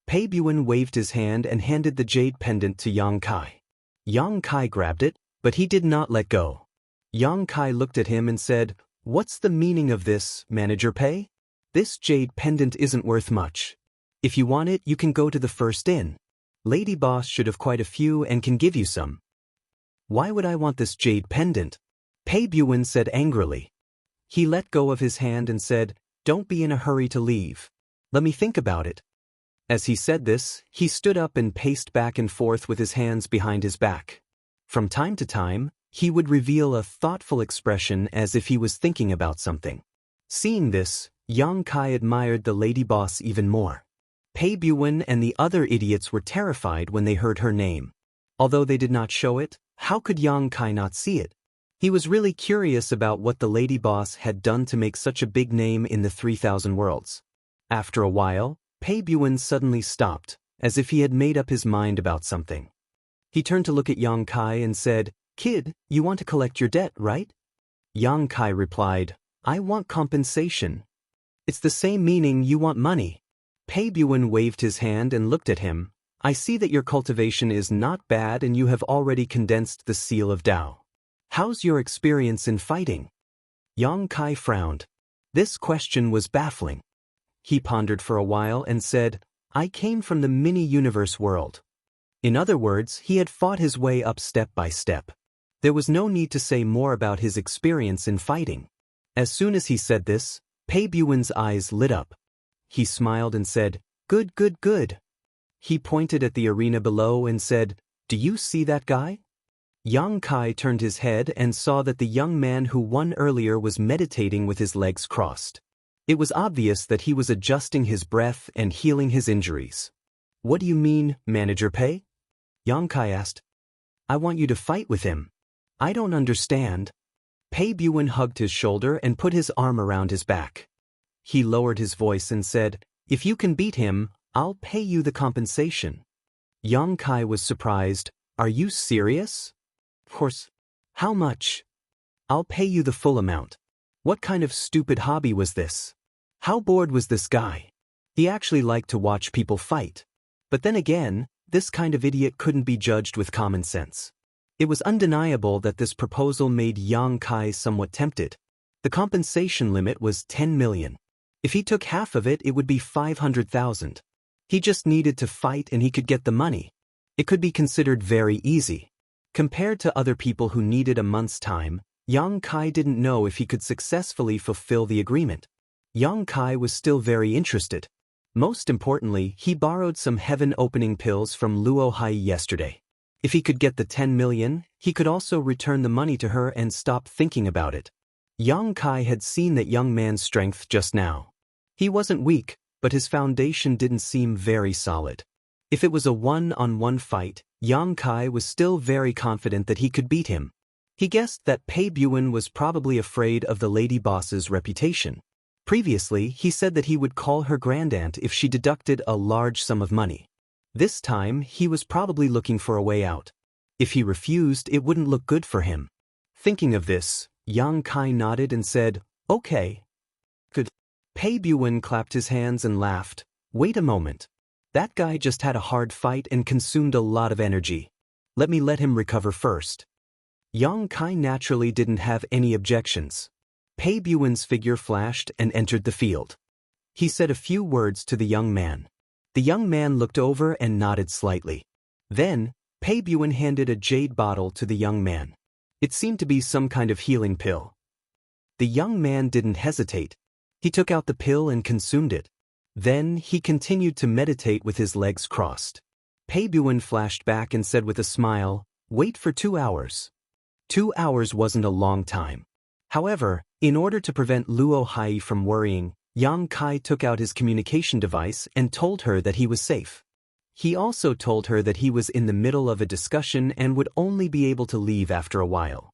[SPEAKER 1] Pei Buwen waved his hand and handed the jade pendant to Yang Kai. Yang Kai grabbed it, but he did not let go. Yang Kai looked at him and said, "What's the meaning of this, Manager Pei? This jade pendant isn't worth much. If you want it, you can go to the first inn. Lady Boss should have quite a few and can give you some." "Why would I want this jade pendant?" Pei Buwen said angrily. He let go of his hand and said, "Don't be in a hurry to leave. Let me think about it." As he said this, he stood up and paced back and forth with his hands behind his back. From time to time, he would reveal a thoughtful expression as if he was thinking about something. Seeing this, Yang Kai admired the lady boss even more. Pei Buwen and the other idiots were terrified when they heard her name. Although they did not show it, how could Yang Kai not see it? He was really curious about what the lady boss had done to make such a big name in the 3,000 worlds. After a while, Pei Buwen suddenly stopped, as if he had made up his mind about something. He turned to look at Yang Kai and said, "Kid, you want to collect your debt, right?" Yang Kai replied, "I want compensation." "It's the same meaning you want money." Pei Buwen waved his hand and looked at him. "I see that your cultivation is not bad and you have already condensed the seal of Tao. How's your experience in fighting?" Yang Kai frowned. This question was baffling. He pondered for a while and said, "I came from the mini-universe world." In other words, he had fought his way up step by step. There was no need to say more about his experience in fighting. As soon as he said this, Pei Buwen's eyes lit up. He smiled and said, "Good, good, good." He pointed at the arena below and said, "Do you see that guy?" Yang Kai turned his head and saw that the young man who won earlier was meditating with his legs crossed. It was obvious that he was adjusting his breath and healing his injuries. "What do you mean, Manager Pei?" Yang Kai asked. "I want you to fight with him." "I don't understand." Pei Buwen hugged his shoulder and put his arm around his back. He lowered his voice and said, "If you can beat him, I'll pay you the compensation." Yang Kai was surprised. "Are you serious?" "Of course." "How much?" "I'll pay you the full amount." What kind of stupid hobby was this? How bored was this guy? He actually liked to watch people fight. But then again, this kind of idiot couldn't be judged with common sense. It was undeniable that this proposal made Yang Kai somewhat tempted. The compensation limit was 10 million. If he took half of it, it would be 500,000. He just needed to fight and he could get the money. It could be considered very easy. Compared to other people who needed a month's time, Yang Kai didn't know if he could successfully fulfill the agreement. Yang Kai was still very interested. Most importantly, he borrowed some heaven-opening pills from Luo Hai yesterday. If he could get the 10 million, he could also return the money to her and stop thinking about it. Yang Kai had seen that young man's strength just now. He wasn't weak, but his foundation didn't seem very solid. If it was a one-on-one fight, Yang Kai was still very confident that he could beat him. He guessed that Pei Buwen was probably afraid of the lady boss's reputation. Previously, he said that he would call her grandaunt if she deducted a large sum of money. This time, he was probably looking for a way out. If he refused, it wouldn't look good for him. Thinking of this, Yang Kai nodded and said, "Okay." "Good." Pei Buwen clapped his hands and laughed. "Wait a moment. That guy just had a hard fight and consumed a lot of energy. Let me let him recover first." Yang Kai naturally didn't have any objections. Pei Buwen's figure flashed and entered the field. He said a few words to the young man. The young man looked over and nodded slightly. Then, Pei Buwen handed a jade bottle to the young man. It seemed to be some kind of healing pill. The young man didn't hesitate. He took out the pill and consumed it. Then, he continued to meditate with his legs crossed. Pei Buwen flashed back and said with a smile, "Wait for 2 hours." 2 hours wasn't a long time. However, in order to prevent Luo Hai from worrying, Yang Kai took out his communication device and told her that he was safe. He also told her that he was in the middle of a discussion and would only be able to leave after a while.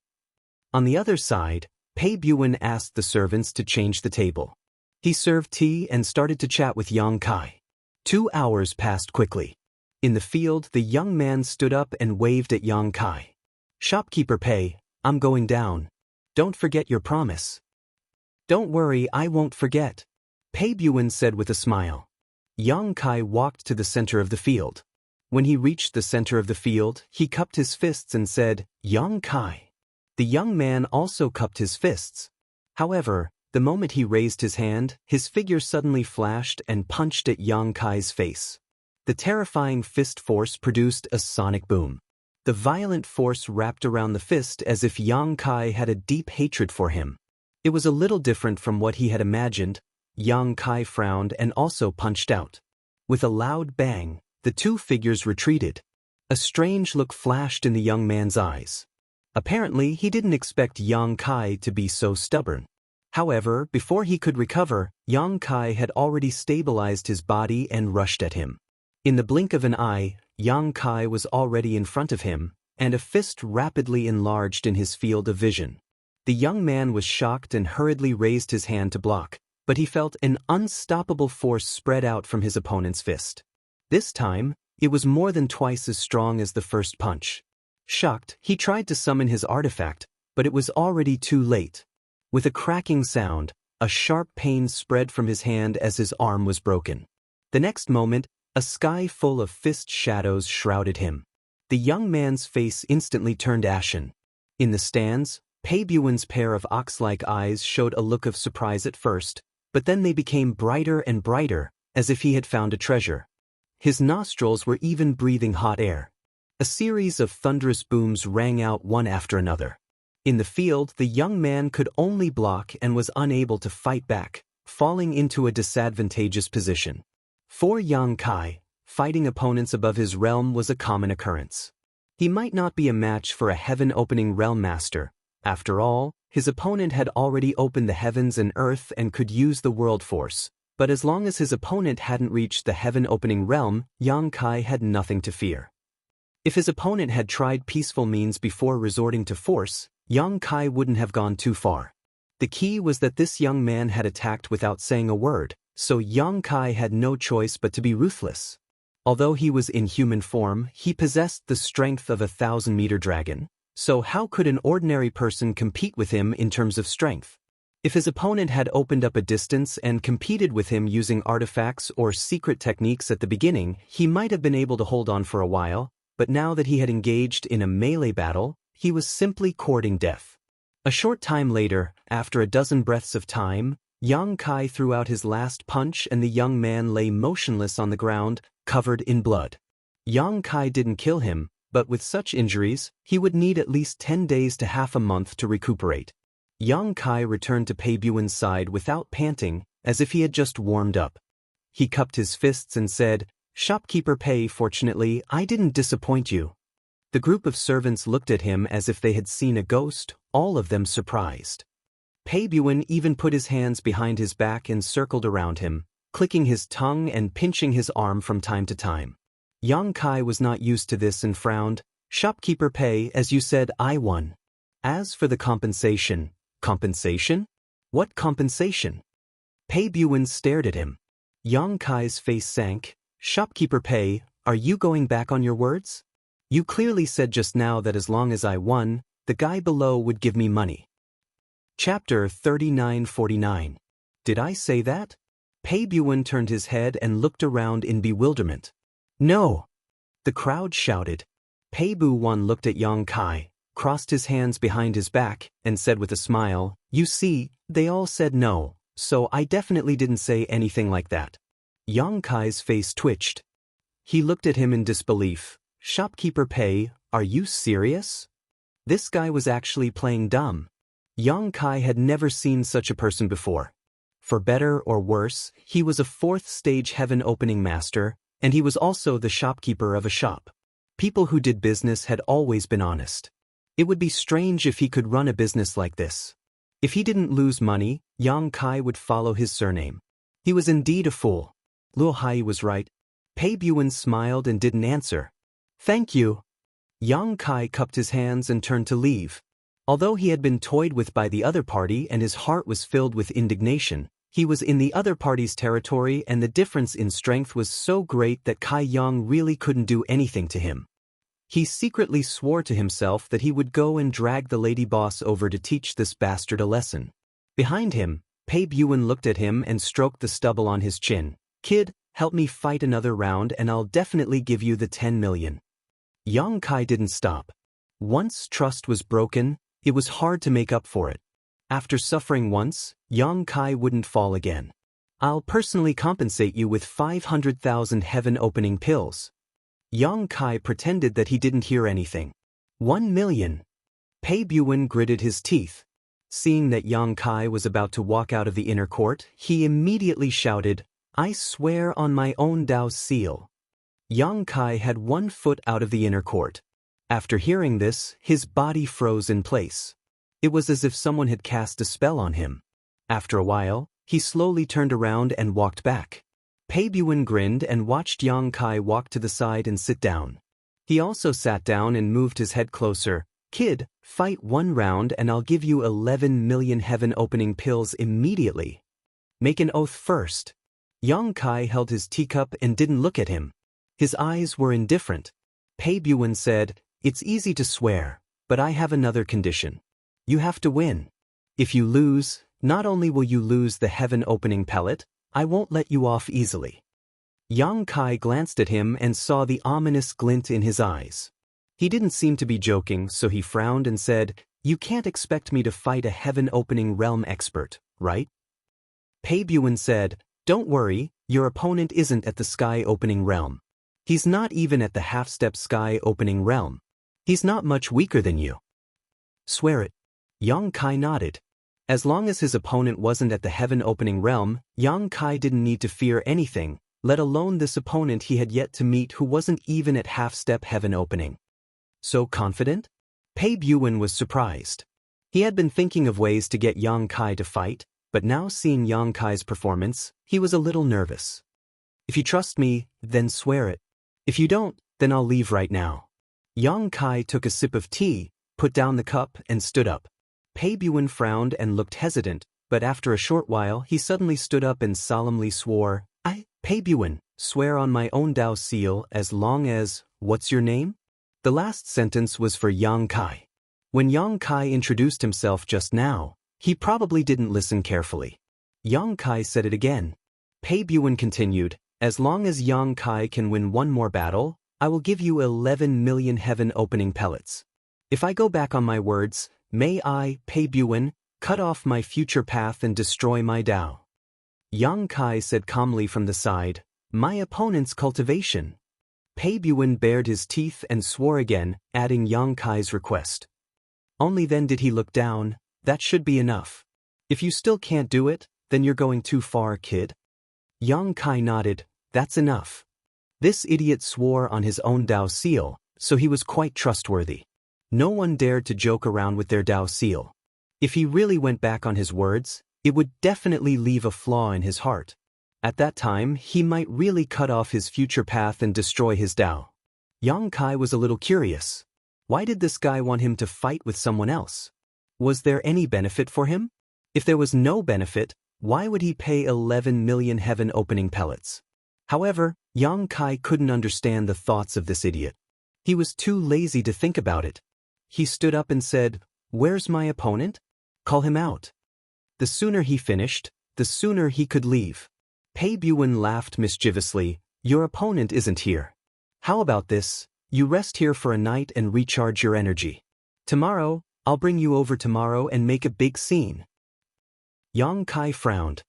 [SPEAKER 1] On the other side, Pei Buwen asked the servants to change the table. He served tea and started to chat with Yang Kai. 2 hours passed quickly. In the field, the young man stood up and waved at Yang Kai. "Shopkeeper Pei, I'm going down. Don't forget your promise." "Don't worry, I won't forget," Pei Buwen said with a smile. Yang Kai walked to the center of the field. When he reached the center of the field, he cupped his fists and said, "Yang Kai." The young man also cupped his fists. However, the moment he raised his hand, his figure suddenly flashed and punched at Yang Kai's face. The terrifying fist force produced a sonic boom. The violent force wrapped around the fist as if Yang Kai had a deep hatred for him. It was a little different from what he had imagined. Yang Kai frowned and also punched out. With a loud bang, the two figures retreated. A strange look flashed in the young man's eyes. Apparently, he didn't expect Yang Kai to be so stubborn. However, before he could recover, Yang Kai had already stabilized his body and rushed at him. In the blink of an eye, Yang Kai was already in front of him, and a fist rapidly enlarged in his field of vision. The young man was shocked and hurriedly raised his hand to block, but he felt an unstoppable force spread out from his opponent's fist. This time, it was more than twice as strong as the first punch. Shocked, he tried to summon his artifact, but it was already too late. With a cracking sound, a sharp pain spread from his hand as his arm was broken. The next moment, a sky full of fist shadows shrouded him. The young man's face instantly turned ashen. In the stands, Pei Buwen's pair of ox-like eyes showed a look of surprise at first, but then they became brighter and brighter, as if he had found a treasure. His nostrils were even breathing hot air. A series of thunderous booms rang out one after another. In the field, the young man could only block and was unable to fight back, falling into a disadvantageous position. For Yang Kai, fighting opponents above his realm was a common occurrence. He might not be a match for a heaven-opening realm master. After all, his opponent had already opened the heavens and earth and could use the world force. But as long as his opponent hadn't reached the heaven-opening realm, Yang Kai had nothing to fear. If his opponent had tried peaceful means before resorting to force, Yang Kai wouldn't have gone too far. The key was that this young man had attacked without saying a word, so Yang Kai had no choice but to be ruthless. Although he was in human form, he possessed the strength of a 1,000-meter dragon, so how could an ordinary person compete with him in terms of strength? If his opponent had opened up a distance and competed with him using artifacts or secret techniques at the beginning, he might have been able to hold on for a while, but now that he had engaged in a melee battle, he was simply courting death. A short time later, after a dozen breaths of time, Yang Kai threw out his last punch and the young man lay motionless on the ground, covered in blood. Yang Kai didn't kill him, but with such injuries, he would need at least 10 days to half a month to recuperate. Yang Kai returned to Pei Buwen's side without panting, as if he had just warmed up. He cupped his fists and said, "Shopkeeper Pei, fortunately, I didn't disappoint you." The group of servants looked at him as if they had seen a ghost, all of them surprised. Pei Buwen even put his hands behind his back and circled around him, clicking his tongue and pinching his arm from time to time. Yang Kai was not used to this and frowned. "Shopkeeper Pei, as you said, I won. As for the compensation..." "Compensation? What compensation?" Pei Buwen stared at him. Yang Kai's face sank. "Shopkeeper Pei, are you going back on your words? You clearly said just now that as long as I won, the guy below would give me money." Chapter 3949. Did I say that? Pei Buwen turned his head and looked around in bewilderment. "No!" The crowd shouted. Pei Buwen looked at Yang Kai, crossed his hands behind his back, and said with a smile, "You see, they all said no, so I definitely didn't say anything like that." Yang Kai's face twitched. He looked at him in disbelief. "Shopkeeper Pei, are you serious?" This guy was actually playing dumb. Yang Kai had never seen such a person before. For better or worse, he was a 4th-stage heaven-opening master, and he was also the shopkeeper of a shop. People who did business had always been honest. It would be strange if he could run a business like this. If he didn't lose money, Yang Kai would follow his surname. He was indeed a fool. Luo Hai was right. Pei Buan smiled and didn't answer. Thank you. Yang Kai cupped his hands and turned to leave. Although he had been toyed with by the other party and his heart was filled with indignation, he was in the other party's territory and the difference in strength was so great that Kai Yang really couldn't do anything to him. He secretly swore to himself that he would go and drag the lady boss over to teach this bastard a lesson. Behind him, Pei Buan looked at him and stroked the stubble on his chin. Kid, help me fight another round and I'll definitely give you the 10 million. Yang Kai didn't stop. Once trust was broken, it was hard to make up for it. After suffering once, Yang Kai wouldn't fall again. I'll personally compensate you with 500,000 heaven-opening pills. Yang Kai pretended that he didn't hear anything. 1 million. Pei Buan gritted his teeth. Seeing that Yang Kai was about to walk out of the inner court, he immediately shouted, I swear on my own Dao seal. Yang Kai had 1 foot out of the inner court. After hearing this, his body froze in place. It was as if someone had cast a spell on him. After a while, he slowly turned around and walked back. Pei Buan grinned and watched Yang Kai walk to the side and sit down. He also sat down and moved his head closer. Kid, fight 1 round and I'll give you 11 million heaven-opening pills immediately. Make an oath first. Yang Kai held his teacup and didn't look at him. His eyes were indifferent. Pei Buan said, It's easy to swear, but I have another condition. You have to win. If you lose, not only will you lose the heaven-opening pellet, I won't let you off easily. Yang Kai glanced at him and saw the ominous glint in his eyes. He didn't seem to be joking, so he frowned and said, You can't expect me to fight a heaven-opening realm expert, right? Pei Buan said, Don't worry, your opponent isn't at the sky-opening realm. He's not even at the half-step sky-opening realm. He's not much weaker than you. Swear it. Yang Kai nodded. As long as his opponent wasn't at the heaven-opening realm, Yang Kai didn't need to fear anything, let alone this opponent he had yet to meet who wasn't even at half-step heaven-opening. So confident? Pei Buan was surprised. He had been thinking of ways to get Yang Kai to fight, but now seeing Yang Kai's performance, he was a little nervous. If you trust me, then swear it. If you don't, then I'll leave right now. Yang Kai took a sip of tea, put down the cup and stood up. Pei Buan frowned and looked hesitant, but after a short while he suddenly stood up and solemnly swore, I, Pei Buan, swear on my own Dao seal as long as, what's your name? The last sentence was for Yang Kai. When Yang Kai introduced himself just now, he probably didn't listen carefully. Yang Kai said it again. Pei Buan continued, as long as Yang Kai can win 1 more battle, I will give you 11 million heaven-opening pellets. If I go back on my words, may I, Pei Buan, cut off my future path and destroy my Dao. Yang Kai said calmly from the side, my opponent's cultivation. Pei Buan bared his teeth and swore again, adding Yang Kai's request. Only then did he look down. That should be enough. If you still can't do it, then you're going too far, kid. Yang Kai nodded, that's enough. This idiot swore on his own Dao seal, so he was quite trustworthy. No one dared to joke around with their Dao seal. If he really went back on his words, it would definitely leave a flaw in his heart. At that time, he might really cut off his future path and destroy his Dao. Yang Kai was a little curious. Why did this guy want him to fight with someone else? Was there any benefit for him? If there was no benefit, why would he pay 11 million heaven-opening pellets? However, Yang Kai couldn't understand the thoughts of this idiot. He was too lazy to think about it. He stood up and said, Where's my opponent? Call him out. The sooner he finished, the sooner he could leave. Pei Buan laughed mischievously, Your opponent isn't here. How about this? You rest here for a night and recharge your energy. Tomorrow, I'll bring you over tomorrow and make a big scene. Yang Kai frowned.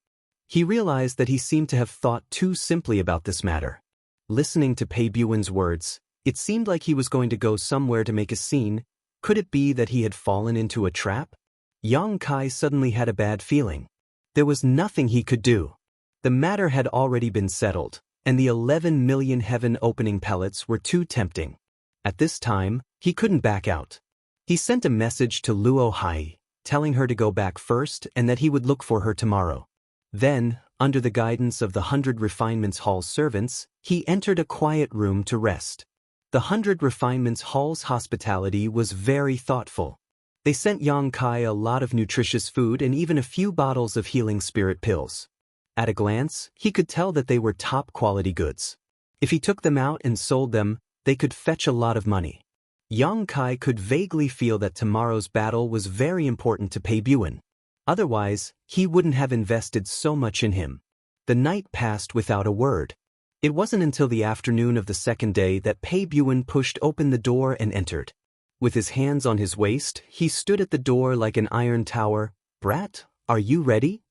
[SPEAKER 1] He realized that he seemed to have thought too simply about this matter. Listening to Pei Buan's words, it seemed like he was going to go somewhere to make a scene. Could it be that he had fallen into a trap? Yang Kai suddenly had a bad feeling. There was nothing he could do. The matter had already been settled, and the 11 million heaven-opening pellets were too tempting. At this time, he couldn't back out. He sent a message to Luo Hai, telling her to go back first and that he would look for her tomorrow. Then, under the guidance of the 100 Refinements Hall servants, He entered a quiet room to rest. The 100 Refinements Hall's hospitality was very thoughtful. They sent Yang Kai a lot of nutritious food and even a few bottles of healing spirit pills. At a glance, he could tell that they were top-quality goods. If he took them out and sold them, they could fetch a lot of money. Yang Kai could vaguely feel that tomorrow's battle was very important to Pei Buin. Otherwise, he wouldn't have invested so much in him. The night passed without a word. It wasn't until the afternoon of the second day that Pei Buin pushed open the door and entered. With his hands on his waist, he stood at the door like an iron tower. "Brat, are you ready?"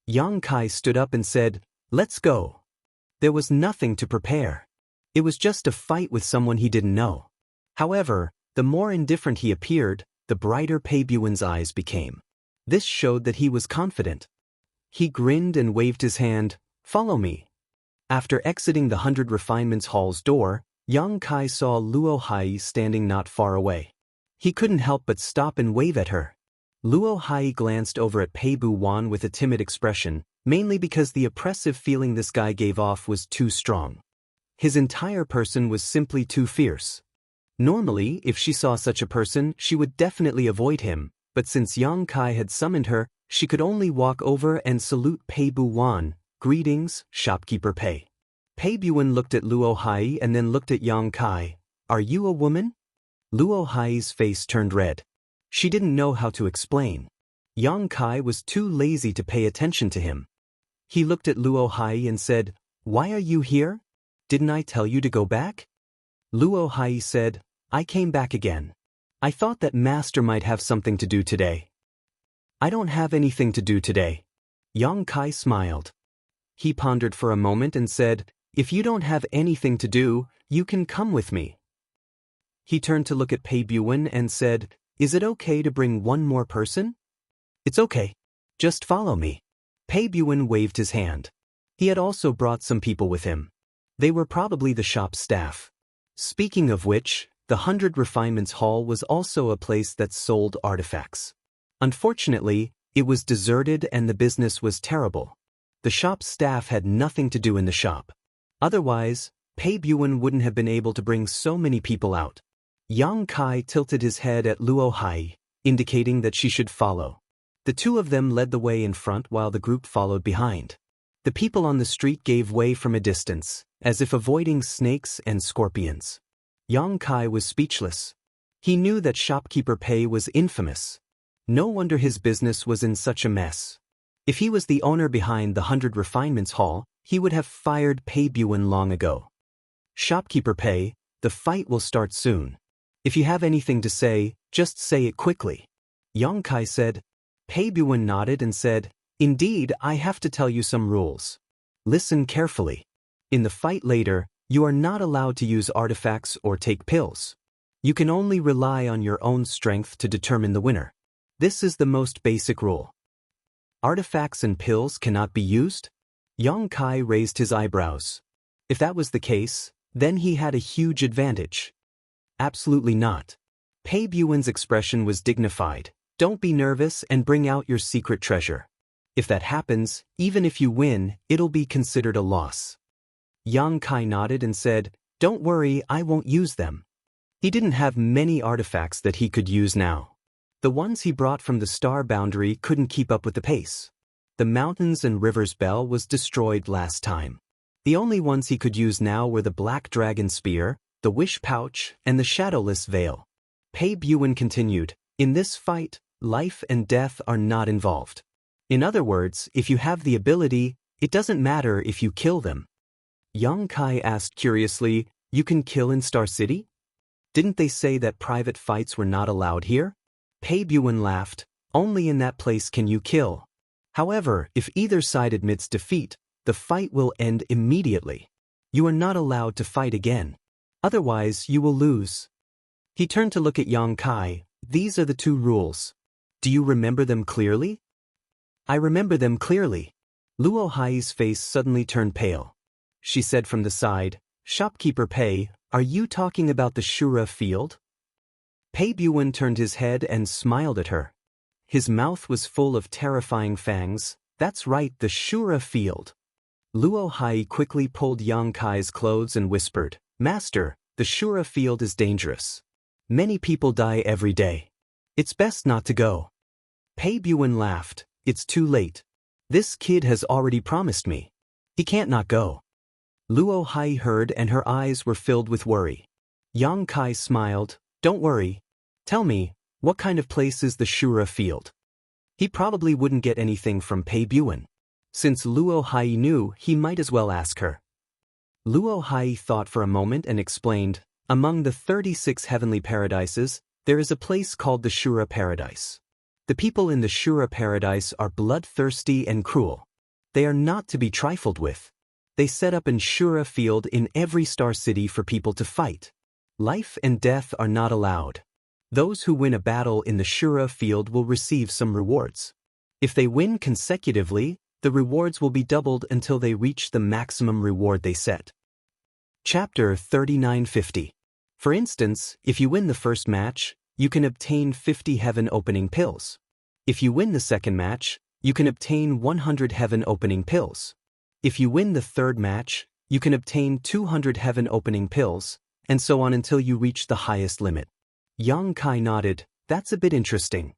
[SPEAKER 1] Yang Kai stood up and said, "Let's go." There was nothing to prepare. It was just a fight with someone he didn't know. However, the more indifferent he appeared, the brighter Pei Buin's eyes became. This showed that he was confident. He grinned and waved his hand, "Follow me." After exiting the 100 Refinements Hall's door, Yang Kai saw Luo Hai standing not far away. He couldn't help but stop and wave at her. Luo Hai glanced over at Pei Buin with a timid expression, mainly because the oppressive feeling this guy gave off was too strong. His entire person was simply too fierce. Normally, if she saw such a person, she would definitely avoid him, but since Yang Kai had summoned her, she could only walk over and salute Pei Buin. "Greetings, shopkeeper Pei." Pei Buin looked at Luo Hai and then looked at Yang Kai. "Are you a woman?" Luo Hai's face turned red. She didn't know how to explain. Yang Kai was too lazy to pay attention to him. He looked at Luo Hai and said, "Why are you here? Didn't I tell you to go back?" Luo Hai said, "I came back again. I thought that master might have something to do today." "I don't have anything to do today." Yang Kai smiled. He pondered for a moment and said, "If you don't have anything to do, you can come with me." He turned to look at Pei Buin and said, "Is it okay to bring one more person?" "It's okay. Just follow me." Pei Buin waved his hand. He had also brought some people with him. They were probably the shop staff. Speaking of which, the 100 Refinements Hall was also a place that sold artifacts. Unfortunately, it was deserted and the business was terrible. The shop staff had nothing to do in the shop. Otherwise, Pei Buin wouldn't have been able to bring so many people out. Yang Kai tilted his head at Luo Hai, indicating that she should follow. The two of them led the way in front while the group followed behind. The people on the street gave way from a distance, as if avoiding snakes and scorpions. Yang Kai was speechless. He knew that shopkeeper Pei was infamous. No wonder his business was in such a mess. If he was the owner behind the 100 Refinements Hall, he would have fired Pei Buin long ago. "Shopkeeper Pei, the fight will start soon. If you have anything to say, just say it quickly." Yang Kai said. Pei Buin nodded and said, "Indeed, I have to tell you some rules. Listen carefully. In the fight later, you are not allowed to use artifacts or take pills. You can only rely on your own strength to determine the winner. This is the most basic rule." "Artifacts and pills cannot be used?" Yang Kai raised his eyebrows. If that was the case, then he had a huge advantage. "Absolutely not." Pei Buin's expression was dignified. "Don't be nervous and bring out your secret treasure. If that happens, even if you win, it'll be considered a loss." Yang Kai nodded and said, "Don't worry, I won't use them." He didn't have many artifacts that he could use now. The ones he brought from the star boundary couldn't keep up with the pace. The mountains and rivers bell was destroyed last time. The only ones he could use now were the black dragon spear, the wish pouch, and the shadowless veil. Pei Buin continued, "In this fight, life and death are not involved. In other words, if you have the ability, it doesn't matter if you kill them." Yang Kai asked curiously, "You can kill in Star City? Didn't they say that private fights were not allowed here?" Pei Buin laughed, "Only in that place can you kill. However, if either side admits defeat, the fight will end immediately. You are not allowed to fight again. Otherwise, you will lose." He turned to look at Yang Kai. "These are the two rules. Do you remember them clearly?" "I remember them clearly." Luo Hai's face suddenly turned pale. She said from the side, "Shopkeeper Pei, are you talking about the Shura field?" Pei Buin turned his head and smiled at her. His mouth was full of terrifying fangs. "That's right, the Shura field." Luo Hai quickly pulled Yang Kai's clothes and whispered, "Master, the Shura field is dangerous. Many people die every day. It's best not to go." Pei Buwen laughed. "It's too late. This kid has already promised me. He can't not go." Luo Hai heard and her eyes were filled with worry. Yang Kai smiled. "Don't worry. Tell me, what kind of place is the Shura field?" He probably wouldn't get anything from Pei Buwen. Since Luo Hai knew, he might as well ask her. Luo Hai thought for a moment and explained, "Among the 36 heavenly paradises, there is a place called the Shura paradise. The people in the Shura paradise are bloodthirsty and cruel. They are not to be trifled with. They set up an Shura field in every star city for people to fight. Life and death are not allowed. Those who win a battle in the Shura field will receive some rewards. If they win consecutively, the rewards will be doubled until they reach the maximum reward they set." Chapter 3950. For instance, if you win the first match, you can obtain 50 heaven opening pills. If you win the second match, you can obtain 100 heaven opening pills. If you win the third match, you can obtain 200 heaven opening pills, and so on until you reach the highest limit. Yang Kai nodded. "That's a bit interesting.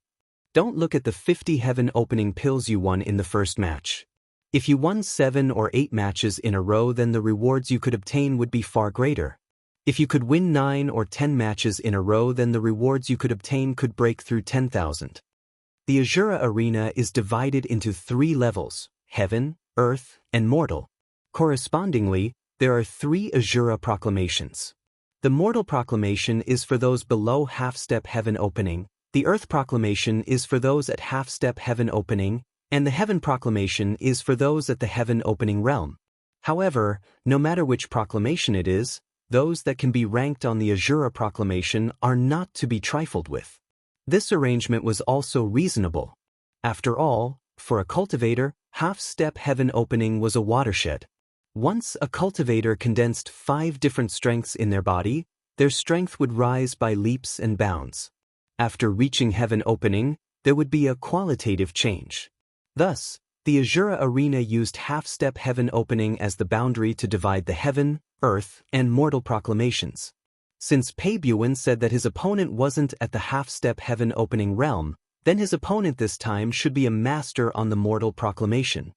[SPEAKER 1] Don't look at the 50 heaven opening pills you won in the first match. If you won 7 or 8 matches in a row, then the rewards you could obtain would be far greater. If you could win 9 or 10 matches in a row, then the rewards you could obtain could break through 10,000. The Azura arena is divided into 3 levels: heaven, earth, and mortal. Correspondingly, there are 3 Azura proclamations. The mortal proclamation is for those below half-step heaven opening, the earth proclamation is for those at half-step heaven opening, and the heaven proclamation is for those at the heaven opening realm. However, no matter which proclamation it is, those that can be ranked on the Azura proclamation are not to be trifled with. This arrangement was also reasonable. After all, for a cultivator, half-step heaven opening was a watershed. Once a cultivator condensed 5 different strengths in their body, their strength would rise by leaps and bounds. After reaching heaven opening, there would be a qualitative change. Thus, the Azura arena used half-step heaven opening as the boundary to divide the heaven, earth, and mortal proclamations. Since Pei Buwen said that his opponent wasn't at the half-step heaven opening realm, then his opponent this time should be a master on the mortal proclamation.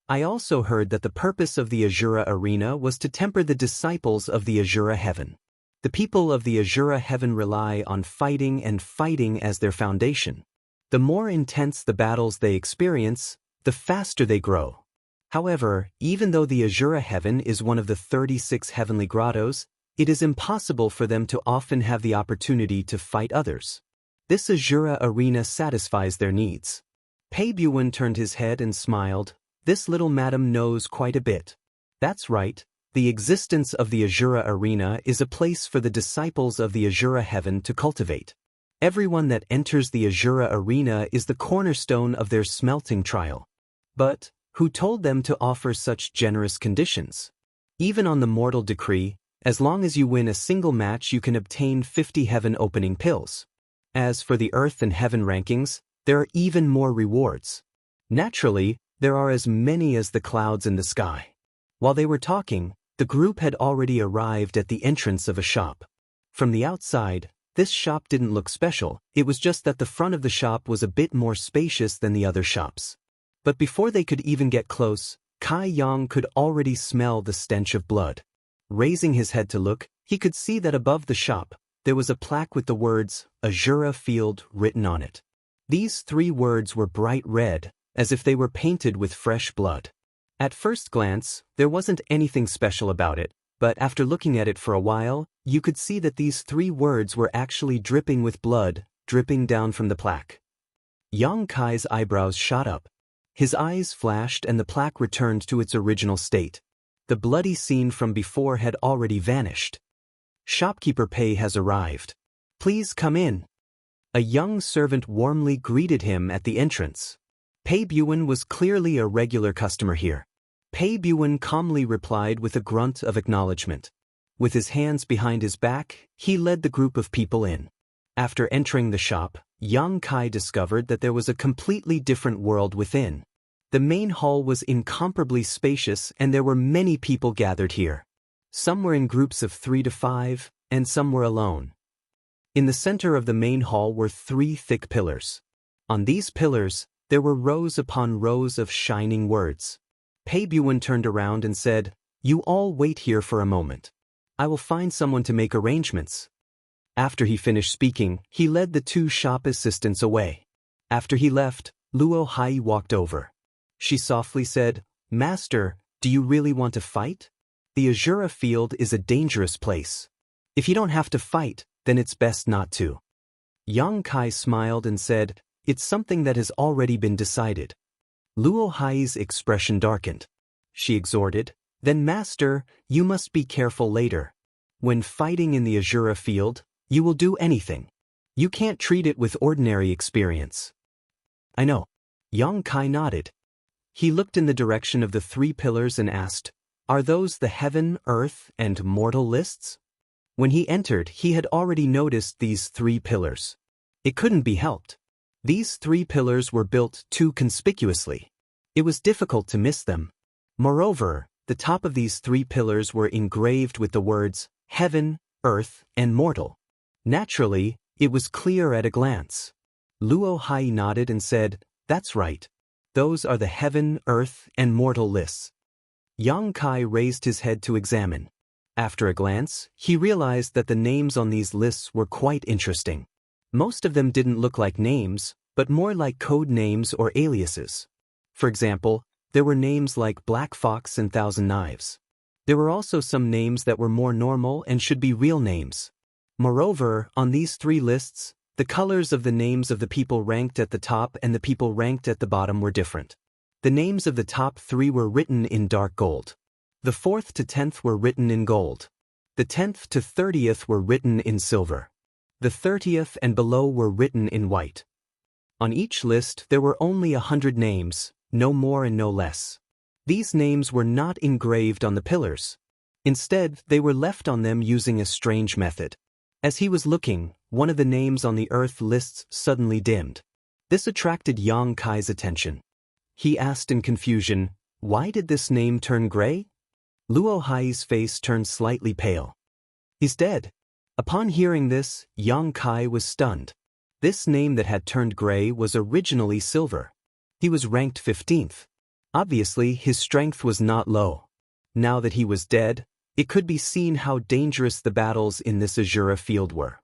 [SPEAKER 1] I also heard that the purpose of the Azura arena was to temper the disciples of the Azura heaven. The people of the Azura heaven rely on fighting and fighting as their foundation. The more intense the battles they experience, the faster they grow. However, even though the Azura heaven is one of the 36 heavenly grottos, it is impossible for them to often have the opportunity to fight others. This Azura arena satisfies their needs. Pei Buwen turned his head and smiled. "This little madam knows quite a bit." "That's right. The existence of the Azura arena is a place for the disciples of the Azura heaven to cultivate. Everyone that enters the Azura arena is the cornerstone of their smelting trial. But who told them to offer such generous conditions? Even on the mortal decree, as long as you win a single match, you can obtain 50 heaven opening pills. As for the earth and heaven rankings, there are even more rewards. Naturally, there are as many as the clouds in the sky." While they were talking, the group had already arrived at the entrance of a shop. From the outside, this shop didn't look special, it was just that the front of the shop was a bit more spacious than the other shops. But before they could even get close, Kai Yang could already smell the stench of blood. Raising his head to look, he could see that above the shop, there was a plaque with the words, "Azura Field," written on it. These 3 words were bright red, as if they were painted with fresh blood. At first glance, there wasn't anything special about it, but after looking at it for a while, you could see that these 3 words were actually dripping with blood, dripping down from the plaque. Yang Kai's eyebrows shot up. His eyes flashed and the plaque returned to its original state. The bloody scene from before had already vanished. "Shopkeeper Pei has arrived. Please come in." A young servant warmly greeted him at the entrance. Pei Buwen was clearly a regular customer here. Pei Buwen calmly replied with a grunt of acknowledgement. With his hands behind his back, he led the group of people in. After entering the shop, Yang Kai discovered that there was a completely different world within. The main hall was incomparably spacious and there were many people gathered here. Some were in groups of 3 to 5, and some were alone. In the center of the main hall were 3 thick pillars. On these pillars, there were rows upon rows of shining words. Pei Buwen turned around and said, "You all wait here for a moment. I will find someone to make arrangements." After he finished speaking, he led the 2 shop assistants away. After he left, Luo Hai walked over. She softly said, "Master, do you really want to fight? The Azura field is a dangerous place. If you don't have to fight, then it's best not to." Yang Kai smiled and said, "It's something that has already been decided." Luo Hai's expression darkened. She exhorted, "Then Master, you must be careful later. When fighting in the Azura field, you will do anything. You can't treat it with ordinary experience." "I know." Yang Kai nodded. He looked in the direction of the 3 pillars and asked, "Are those the heaven, earth, and mortal lists?" When he entered, he had already noticed these 3 pillars. It couldn't be helped. These 3 pillars were built too conspicuously. It was difficult to miss them. Moreover, the top of these 3 pillars were engraved with the words, heaven, earth, and mortal. Naturally, it was clear at a glance. Luo Hai nodded and said, "That's right. Those are the heaven, earth, and mortal lists." Yang Kai raised his head to examine. After a glance, he realized that the names on these lists were quite interesting. Most of them didn't look like names, but more like code names or aliases. For example, there were names like Black Fox and Thousand Knives. There were also some names that were more normal and should be real names. Moreover, on these 3 lists, the colors of the names of the people ranked at the top and the people ranked at the bottom were different. The names of the top 3 were written in dark gold. The 4th to 10th were written in gold. The 10th to 30th were written in silver. The 30th and below were written in white. On each list there were only 100 names, no more and no less. These names were not engraved on the pillars. Instead, they were left on them using a strange method. As he was looking, one of the names on the earth lists suddenly dimmed. This attracted Yang Kai's attention. He asked in confusion, "Why did this name turn gray?" Luo Hai's face turned slightly pale. "He's dead." Upon hearing this, Yang Kai was stunned. This name that had turned gray was originally silver. He was ranked 15th. Obviously, his strength was not low. Now that he was dead, it could be seen how dangerous the battles in this Azura field were.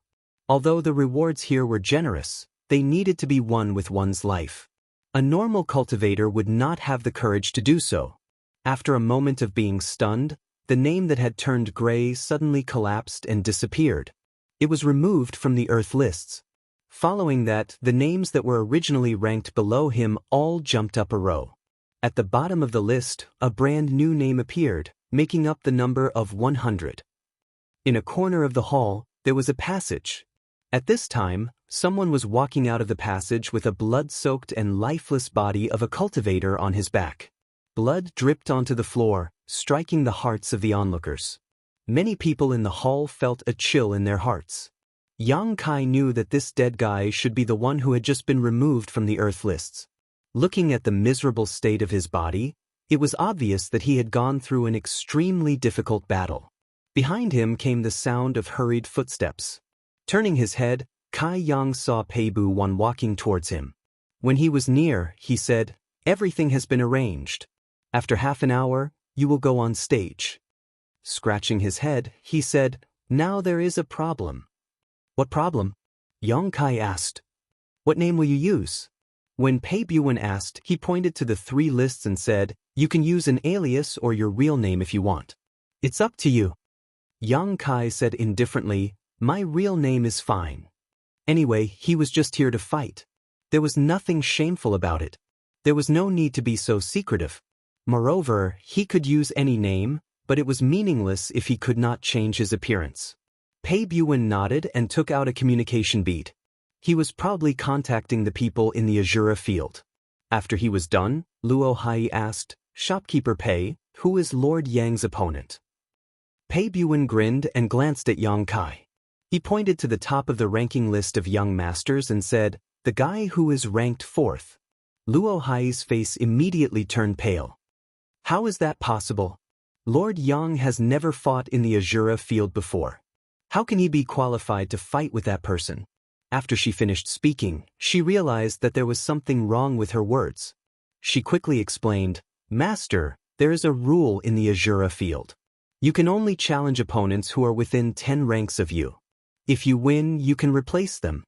[SPEAKER 1] Although the rewards here were generous, they needed to be won with one's life. A normal cultivator would not have the courage to do so. After a moment of being stunned, the name that had turned gray suddenly collapsed and disappeared. It was removed from the earth lists. Following that, the names that were originally ranked below him all jumped up a row. At the bottom of the list, a brand new name appeared, making up the number of 100. In a corner of the hall, there was a passage. At this time, someone was walking out of the passage with a blood-soaked and lifeless body of a cultivator on his back. Blood dripped onto the floor, striking the hearts of the onlookers. Many people in the hall felt a chill in their hearts. Yang Kai knew that this dead guy should be the one who had just been removed from the earth lists. Looking at the miserable state of his body, it was obvious that he had gone through an extremely difficult battle. Behind him came the sound of hurried footsteps. Turning his head, Kai Yang saw Pei Buwen walking towards him. When he was near, he said, "Everything has been arranged. After half an hour, you will go on stage." Scratching his head, he said, "Now there is a problem." "What problem?" Yang Kai asked. "What name will you use?" When Pei Buwen asked, he pointed to the 3 lists and said, "You can use an alias or your real name if you want. It's up to you." Yang Kai said indifferently, "My real name is fine. Anyway, he was just here to fight. There was nothing shameful about it. There was no need to be so secretive. Moreover, he could use any name, but it was meaningless if he could not change his appearance." Pei Buwen nodded and took out a communication bead. He was proudly contacting the people in the Azura field. After he was done, Luo Hai asked, "Shopkeeper Pei, who is Lord Yang's opponent?" Pei Buwen grinned and glanced at Yang Kai. He pointed to the top of the ranking list of young masters and said, "The guy who is ranked 4th. Luo Hai's face immediately turned pale. How is that possible? Lord Yang has never fought in the Azura field before. How can he be qualified to fight with that person? After she finished speaking, she realized that there was something wrong with her words. She quickly explained, Master, there is a rule in the Azura field. You can only challenge opponents who are within 10 ranks of you. If you win, you can replace them.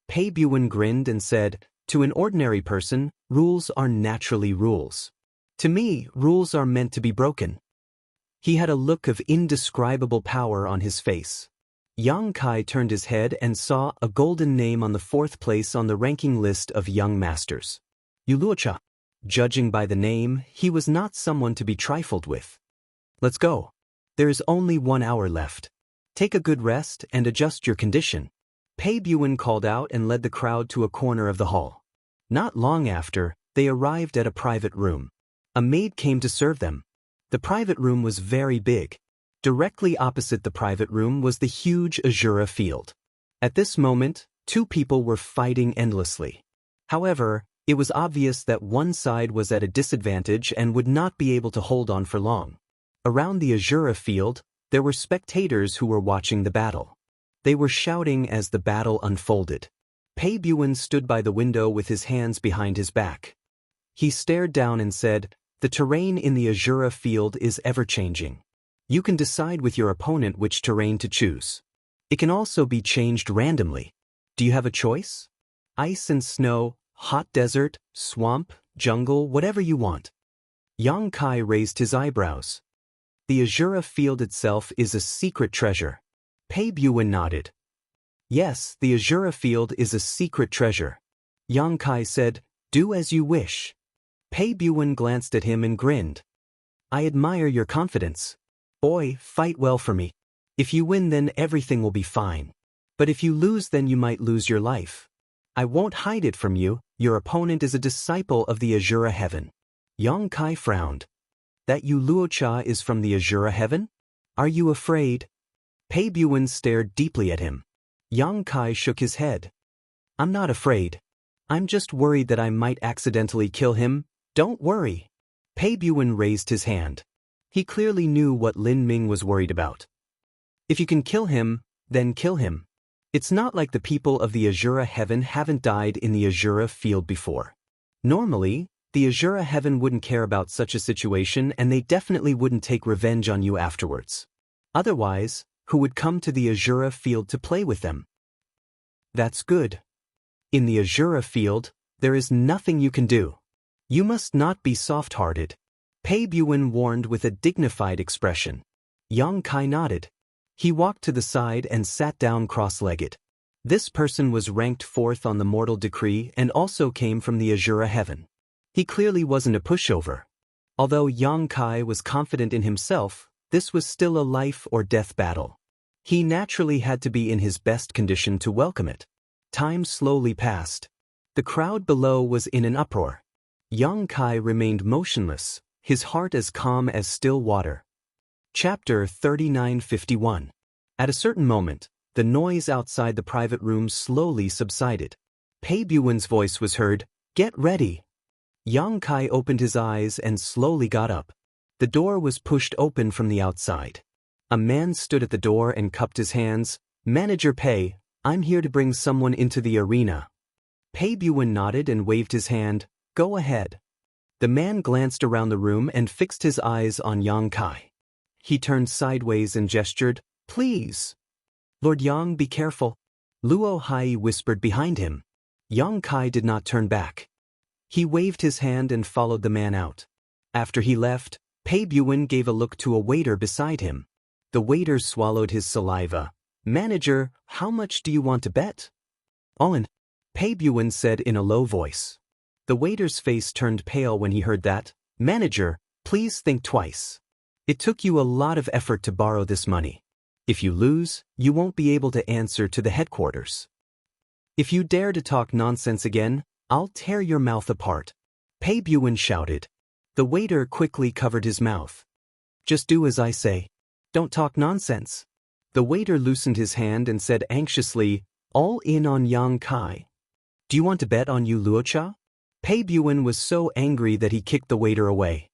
[SPEAKER 1] Pei Buwen grinned and said, to an ordinary person, rules are naturally rules. To me, rules are meant to be broken. He had a look of indescribable power on his face. Yang Kai turned his head and saw a golden name on the 4th place on the ranking list of young masters. Yu Luocha. Judging by the name, he was not someone to be trifled with. Let's go. There is only 1 hour left. Take a good rest and adjust your condition. Pei Buwen called out and led the crowd to a corner of the hall. Not long after, they arrived at a private room. A maid came to serve them. The private room was very big. Directly opposite the private room was the huge Azura field. At this moment, 2 people were fighting endlessly. However, it was obvious that one side was at a disadvantage and would not be able to hold on for long. Around the Azura field, there were spectators who were watching the battle. They were shouting as the battle unfolded. Pei Buwen stood by the window with his hands behind his back. He stared down and said, the terrain in the Azura field is ever-changing. You can decide with your opponent which terrain to choose. It can also be changed randomly. Do you have a choice? Ice and snow, hot desert, swamp, jungle, whatever you want. Yang Kai raised his eyebrows. The Azura field itself is a secret treasure. Pei Buwen nodded. Yes, the Azura field is a secret treasure. Yang Kai said, do as you wish. Pei Buwen glanced at him and grinned. I admire your confidence. Boy, fight well for me. If you win, then everything will be fine. But if you lose, then you might lose your life. I won't hide it from you, your opponent is a disciple of the Azura heaven. Yang Kai frowned. That Yu Luocha is from the Azura heaven? Are you afraid? Pei Buwen stared deeply at him. Yang Kai shook his head. I'm not afraid. I'm just worried that I might accidentally kill him. Don't worry. Pei Buwen raised his hand. He clearly knew what Lin Ming was worried about. If you can kill him, then kill him. It's not like the people of the Azura heaven haven't died in the Azura field before. Normally, the Azura heaven wouldn't care about such a situation and they definitely wouldn't take revenge on you afterwards. Otherwise, who would come to the Azura field to play with them? That's good. In the Azura field, there is nothing you can do. You must not be soft-hearted. Pei Buwen warned with a dignified expression. Yang Kai nodded. He walked to the side and sat down cross-legged. This person was ranked 4th on the mortal decree and also came from the Azura heaven. He clearly wasn't a pushover. Although Yang Kai was confident in himself, this was still a life-or-death battle. He naturally had to be in his best condition to welcome it. Time slowly passed. The crowd below was in an uproar. Yang Kai remained motionless, his heart as calm as still water. Chapter 3951. At a certain moment, the noise outside the private room slowly subsided. Pei Buwen's voice was heard, "Get ready." Yang Kai opened his eyes and slowly got up. The door was pushed open from the outside. A man stood at the door and cupped his hands. "Manager Pei, I'm here to bring someone into the arena." Pei Buwen nodded and waved his hand. "Go ahead." The man glanced around the room and fixed his eyes on Yang Kai. He turned sideways and gestured, "Please." "Lord Yang, be careful." Luo Hai whispered behind him. Yang Kai did not turn back. He waved his hand and followed the man out. After he left, Pei Buwen gave a look to a waiter beside him. The waiter swallowed his saliva. "Manager, how much do you want to bet?" "All in," Pei Buwen said in a low voice. The waiter's face turned pale when he heard that. "Manager, please think twice. It took you a lot of effort to borrow this money. If you lose, you won't be able to answer to the headquarters. If you dare to talk nonsense again, I'll tear your mouth apart." Pei Buwen shouted. The waiter quickly covered his mouth. "Just do as I say. Don't talk nonsense." The waiter loosened his hand and said anxiously, "All in on Yang Kai. Do you want to bet on Yu Luocha?" Pei Buin was so angry that he kicked the waiter away.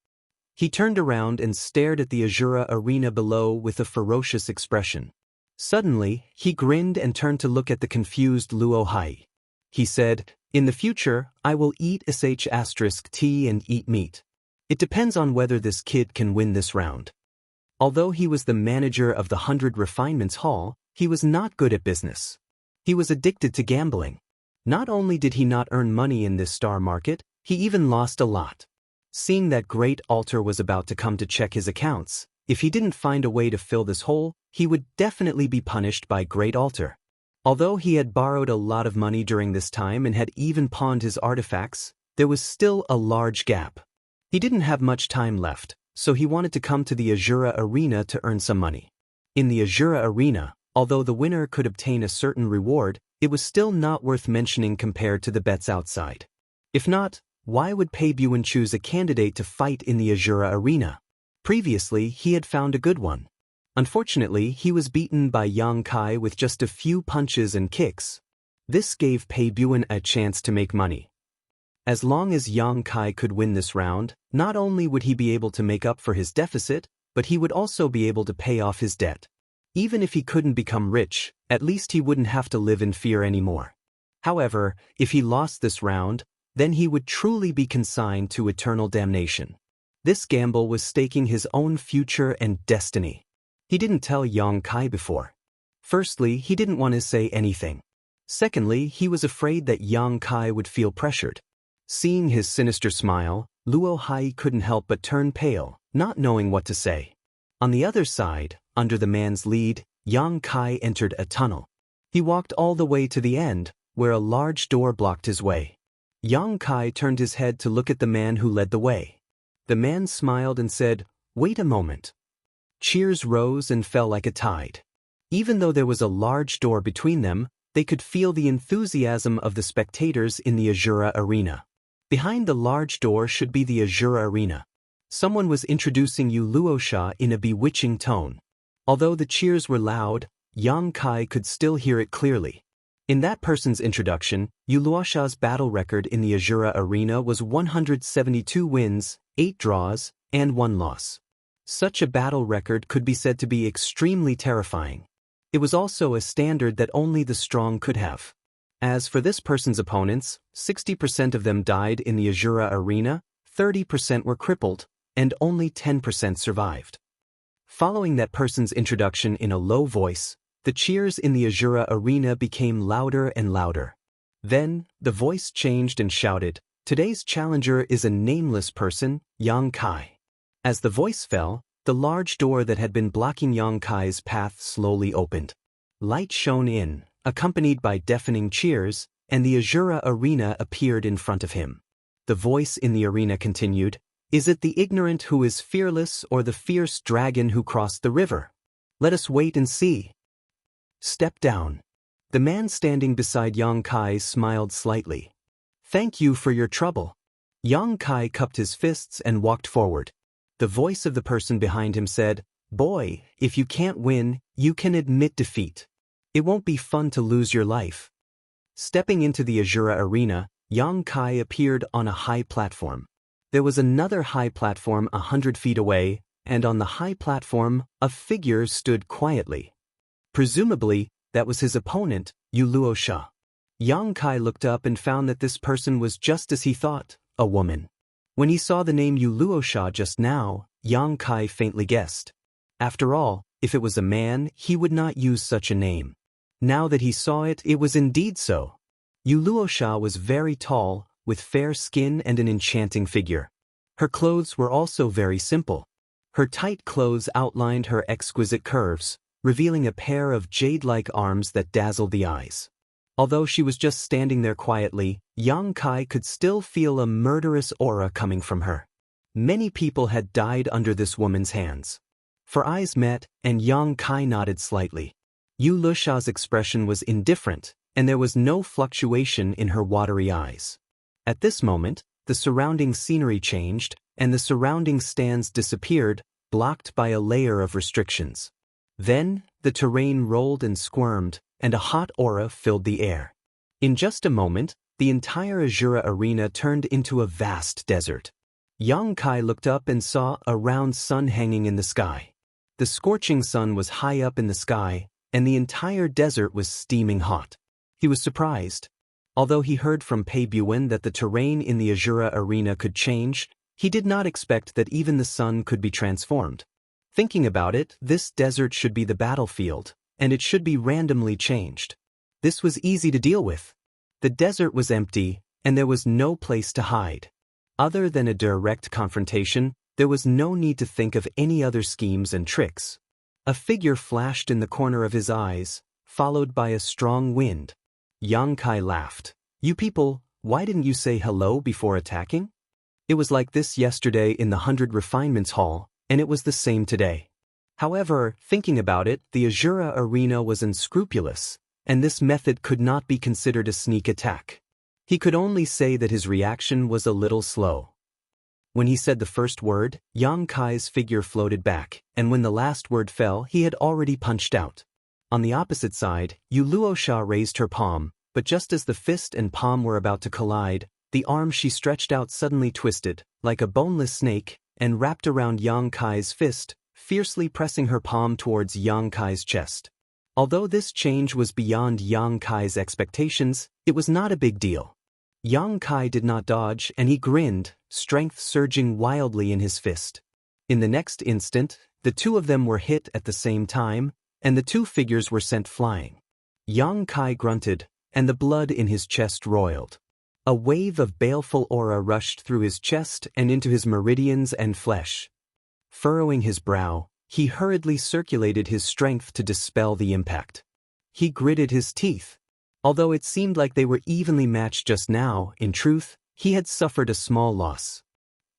[SPEAKER 1] He turned around and stared at the Azura arena below with a ferocious expression. Suddenly, he grinned and turned to look at the confused Luo Hai. He said, "In the future, I will eat sh*t and eat meat. It depends on whether this kid can win this round." Although he was the manager of the 100 Refinements Hall, he was not good at business. He was addicted to gambling. Not only did he not earn money in this star market, he even lost a lot. Seeing that Great Altar was about to come to check his accounts, if he didn't find a way to fill this hole, he would definitely be punished by Great Altar. Although he had borrowed a lot of money during this time and had even pawned his artifacts, there was still a large gap. He didn't have much time left, so he wanted to come to the Azura Arena to earn some money. In the Azura Arena, although the winner could obtain a certain reward, it was still not worth mentioning compared to the bets outside. If not, why would Pei Buin choose a candidate to fight in the Azura Arena? Previously, he had found a good one. Unfortunately, he was beaten by Yang Kai with just a few punches and kicks. This gave Pei Buin a chance to make money. As long as Yang Kai could win this round, not only would he be able to make up for his deficit, but he would also be able to pay off his debt. Even if he couldn't become rich, at least he wouldn't have to live in fear anymore. However, if he lost this round, then he would truly be consigned to eternal damnation. This gamble was staking his own future and destiny. He didn't tell Yang Kai before. Firstly, he didn't want to say anything. Secondly, he was afraid that Yang Kai would feel pressured. Seeing his sinister smile, Luo Hai couldn't help but turn pale, not knowing what to say. On the other side, under the man's lead, Yang Kai entered a tunnel. He walked all the way to the end, where a large door blocked his way. Yang Kai turned his head to look at the man who led the way. The man smiled and said, "Wait a moment." Cheers rose and fell like a tide. Even though there was a large door between them, they could feel the enthusiasm of the spectators in the Azura Arena. Behind the large door should be the Azura Arena. Someone was introducing Yu Luosha in a bewitching tone. Although the cheers were loud, Yang Kai could still hear it clearly. In that person's introduction, Yu Luosha's battle record in the Azura Arena was 172 wins, 8 draws, and 1 loss. Such a battle record could be said to be extremely terrifying. It was also a standard that only the strong could have. As for this person's opponents, 60% of them died in the Azura Arena, 30% were crippled, and only 10% survived. Following that person's introduction in a low voice, the cheers in the Azura Arena became louder and louder. Then, the voice changed and shouted, "Today's challenger is a nameless person, Yang Kai." As the voice fell, the large door that had been blocking Yang Kai's path slowly opened. Light shone in, accompanied by deafening cheers, and the Azura Arena appeared in front of him. The voice in the arena continued, "Is it the ignorant who is fearless or the fierce dragon who crossed the river? Let us wait and see." Step down. The man standing beside Yang Kai smiled slightly. "Thank you for your trouble." Yang Kai cupped his fists and walked forward. The voice of the person behind him said, "Boy, if you can't win, you can admit defeat. It won't be fun to lose your life." Stepping into the Azura Arena, Yang Kai appeared on a high platform. There was another high platform 100 feet away, and on the high platform, a figure stood quietly. Presumably, that was his opponent, Yu Luosha. Yang Kai looked up and found that this person was just as he thought, a woman. When he saw the name Yu Luosha just now, Yang Kai faintly guessed. After all, if it was a man, he would not use such a name. Now that he saw it, it was indeed so. Yu Luosha was very tall, with fair skin and an enchanting figure. Her clothes were also very simple. Her tight clothes outlined her exquisite curves, revealing a pair of jade-like arms that dazzled the eyes. Although she was just standing there quietly, Yang Kai could still feel a murderous aura coming from her. Many people had died under this woman's hands. Her eyes met, and Yang Kai nodded slightly. Yu Luosha's expression was indifferent, and there was no fluctuation in her watery eyes. At this moment, the surrounding scenery changed, and the surrounding stands disappeared, blocked by a layer of restrictions. Then, the terrain rolled and squirmed, and a hot aura filled the air. In just a moment, the entire Azura arena turned into a vast desert. Yang Kai looked up and saw a round sun hanging in the sky. The scorching sun was high up in the sky, and the entire desert was steaming hot. He was surprised. Although he heard from Pei Buwen that the terrain in the Azura arena could change, he did not expect that even the sun could be transformed. Thinking about it, this desert should be the battlefield, and it should be randomly changed. This was easy to deal with. The desert was empty, and there was no place to hide. Other than a direct confrontation, there was no need to think of any other schemes and tricks. A figure flashed in the corner of his eyes, followed by a strong wind. Yang Kai laughed. "You people, why didn't you say hello before attacking?" It was like this yesterday in the 100 Refinements Hall, and it was the same today. However, thinking about it, the Azura arena was unscrupulous, and this method could not be considered a sneak attack. He could only say that his reaction was a little slow. When he said the first word, Yang Kai's figure floated back, and when the last word fell, he had already punched out. On the opposite side, Yu Luosha raised her palm, but just as the fist and palm were about to collide, the arm she stretched out suddenly twisted, like a boneless snake, and wrapped around Yang Kai's fist, fiercely pressing her palm towards Yang Kai's chest. Although this change was beyond Yang Kai's expectations, it was not a big deal. Yang Kai did not dodge, and he grinned, strength surging wildly in his fist. In the next instant, the two of them were hit at the same time, and the two figures were sent flying. Yang Kai grunted, and the blood in his chest roiled. A wave of baleful aura rushed through his chest and into his meridians and flesh. Furrowing his brow, he hurriedly circulated his strength to dispel the impact. He gritted his teeth. Although it seemed like they were evenly matched just now, in truth, he had suffered a small loss.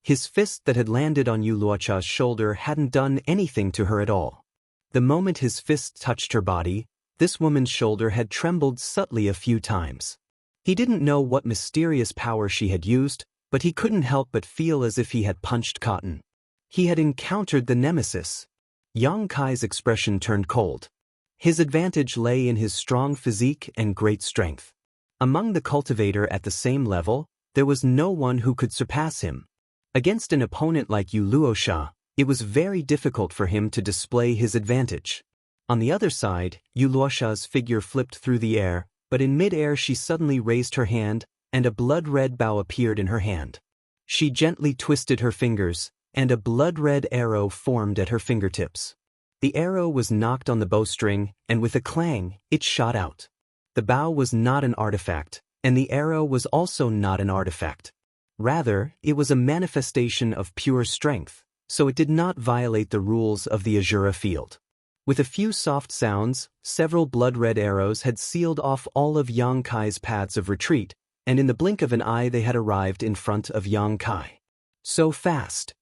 [SPEAKER 1] His fist that had landed on Yu Luocha's shoulder hadn't done anything to her at all. The moment his fist touched her body, this woman's shoulder had trembled subtly a few times. He didn't know what mysterious power she had used, but he couldn't help but feel as if he had punched cotton. He had encountered the nemesis. Yang Kai's expression turned cold. His advantage lay in his strong physique and great strength. Among the cultivator at the same level, there was no one who could surpass him. Against an opponent like Yu Luosha, it was very difficult for him to display his advantage. On the other side, Yu Luosha's figure flipped through the air, but in mid-air she suddenly raised her hand, and a blood-red bow appeared in her hand. She gently twisted her fingers, and a blood-red arrow formed at her fingertips. The arrow was knocked on the bowstring, and with a clang, it shot out. The bow was not an artifact, and the arrow was also not an artifact. Rather, it was a manifestation of pure strength, so it did not violate the rules of the Azura field. With a few soft sounds, several blood-red arrows had sealed off all of Yang Kai's paths of retreat, and in the blink of an eye they had arrived in front of Yang Kai. So fast!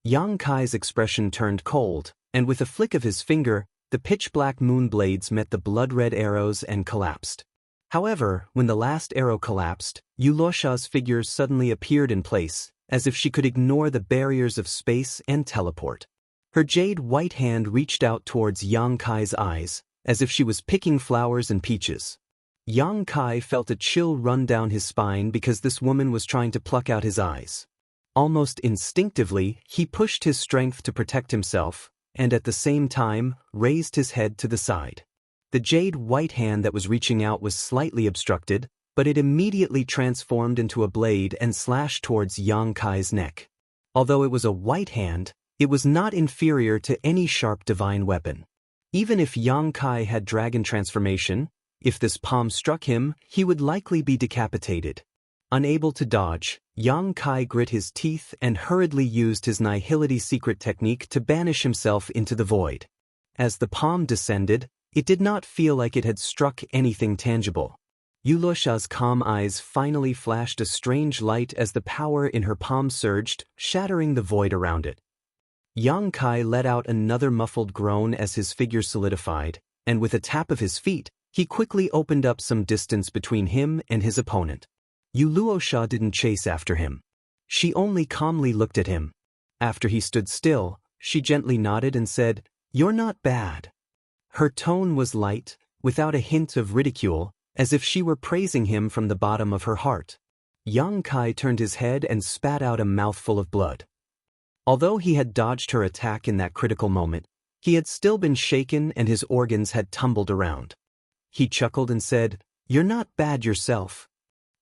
[SPEAKER 1] Yang Kai's expression turned cold, and with a flick of his finger, the pitch-black moon blades met the blood-red arrows and collapsed. However, when the last arrow collapsed, Yu Luosha's figure suddenly appeared in place, as if she could ignore the barriers of space and teleport. Her jade white hand reached out towards Yang Kai's eyes, as if she was picking flowers and peaches. Yang Kai felt a chill run down his spine because this woman was trying to pluck out his eyes. Almost instinctively, he pushed his strength to protect himself, and at the same time, raised his head to the side. The jade white hand that was reaching out was slightly obstructed, but it immediately transformed into a blade and slashed towards Yang Kai's neck. Although it was a white hand, it was not inferior to any sharp divine weapon. Even if Yang Kai had dragon transformation, if this palm struck him, he would likely be decapitated. Unable to dodge, Yang Kai grit his teeth and hurriedly used his Nihility secret technique to banish himself into the void. As the palm descended, it did not feel like it had struck anything tangible. Yu Luosha's calm eyes finally flashed a strange light as the power in her palm surged, shattering the void around it. Yang Kai let out another muffled groan as his figure solidified, and with a tap of his feet, he quickly opened up some distance between him and his opponent. Yu Luosha didn't chase after him. She only calmly looked at him. After he stood still, she gently nodded and said, "You're not bad." Her tone was light, without a hint of ridicule, as if she were praising him from the bottom of her heart. Yang Kai turned his head and spat out a mouthful of blood. Although he had dodged her attack in that critical moment, he had still been shaken and his organs had tumbled around. He chuckled and said, "You're not bad yourself."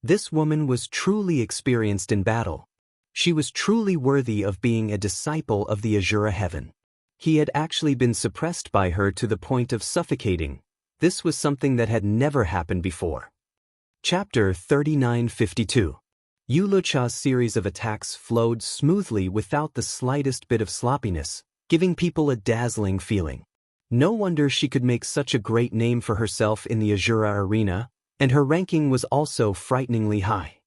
[SPEAKER 1] This woman was truly experienced in battle. She was truly worthy of being a disciple of the Azura heaven. He had actually been suppressed by her to the point of suffocating. This was something that had never happened before. Chapter 3952. Yulucha's series of attacks flowed smoothly without the slightest bit of sloppiness, giving people a dazzling feeling. No wonder she could make such a great name for herself in the Azura arena, and her ranking was also frighteningly high.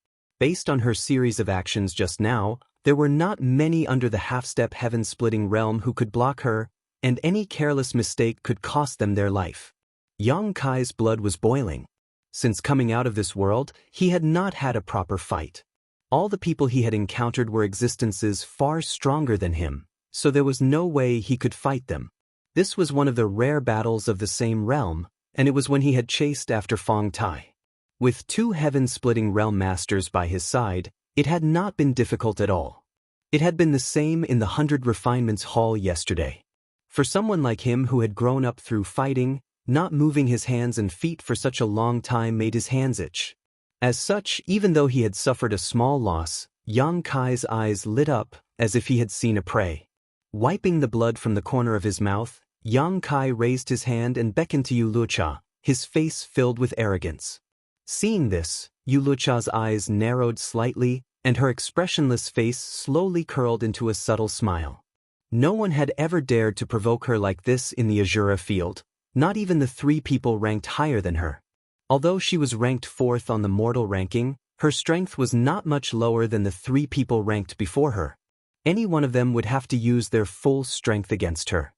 [SPEAKER 1] Based on her series of actions just now, there were not many under the half-step heaven-splitting realm who could block her, and any careless mistake could cost them their life. Yang Kai's blood was boiling. Since coming out of this world, he had not had a proper fight. All the people he had encountered were existences far stronger than him, so there was no way he could fight them. This was one of the rare battles of the same realm, and it was when he had chased after Fong Tai. With two heaven-splitting realm masters by his side, it had not been difficult at all. It had been the same in the 100 Refinements Hall yesterday. For someone like him who had grown up through fighting, not moving his hands and feet for such a long time made his hands itch. As such, even though he had suffered a small loss, Yang Kai's eyes lit up as if he had seen a prey. Wiping the blood from the corner of his mouth, Yang Kai raised his hand and beckoned to Yulucha, his face filled with arrogance. Seeing this, Yulucha's eyes narrowed slightly, and her expressionless face slowly curled into a subtle smile. No one had ever dared to provoke her like this in the Azura field, not even the 3 people ranked higher than her. Although she was ranked 4th on the mortal ranking, her strength was not much lower than the 3 people ranked before her. Any one of them would have to use their full strength against her.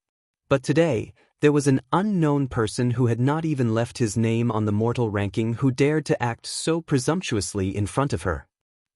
[SPEAKER 1] But today, there was an unknown person who had not even left his name on the mortal ranking who dared to act so presumptuously in front of her.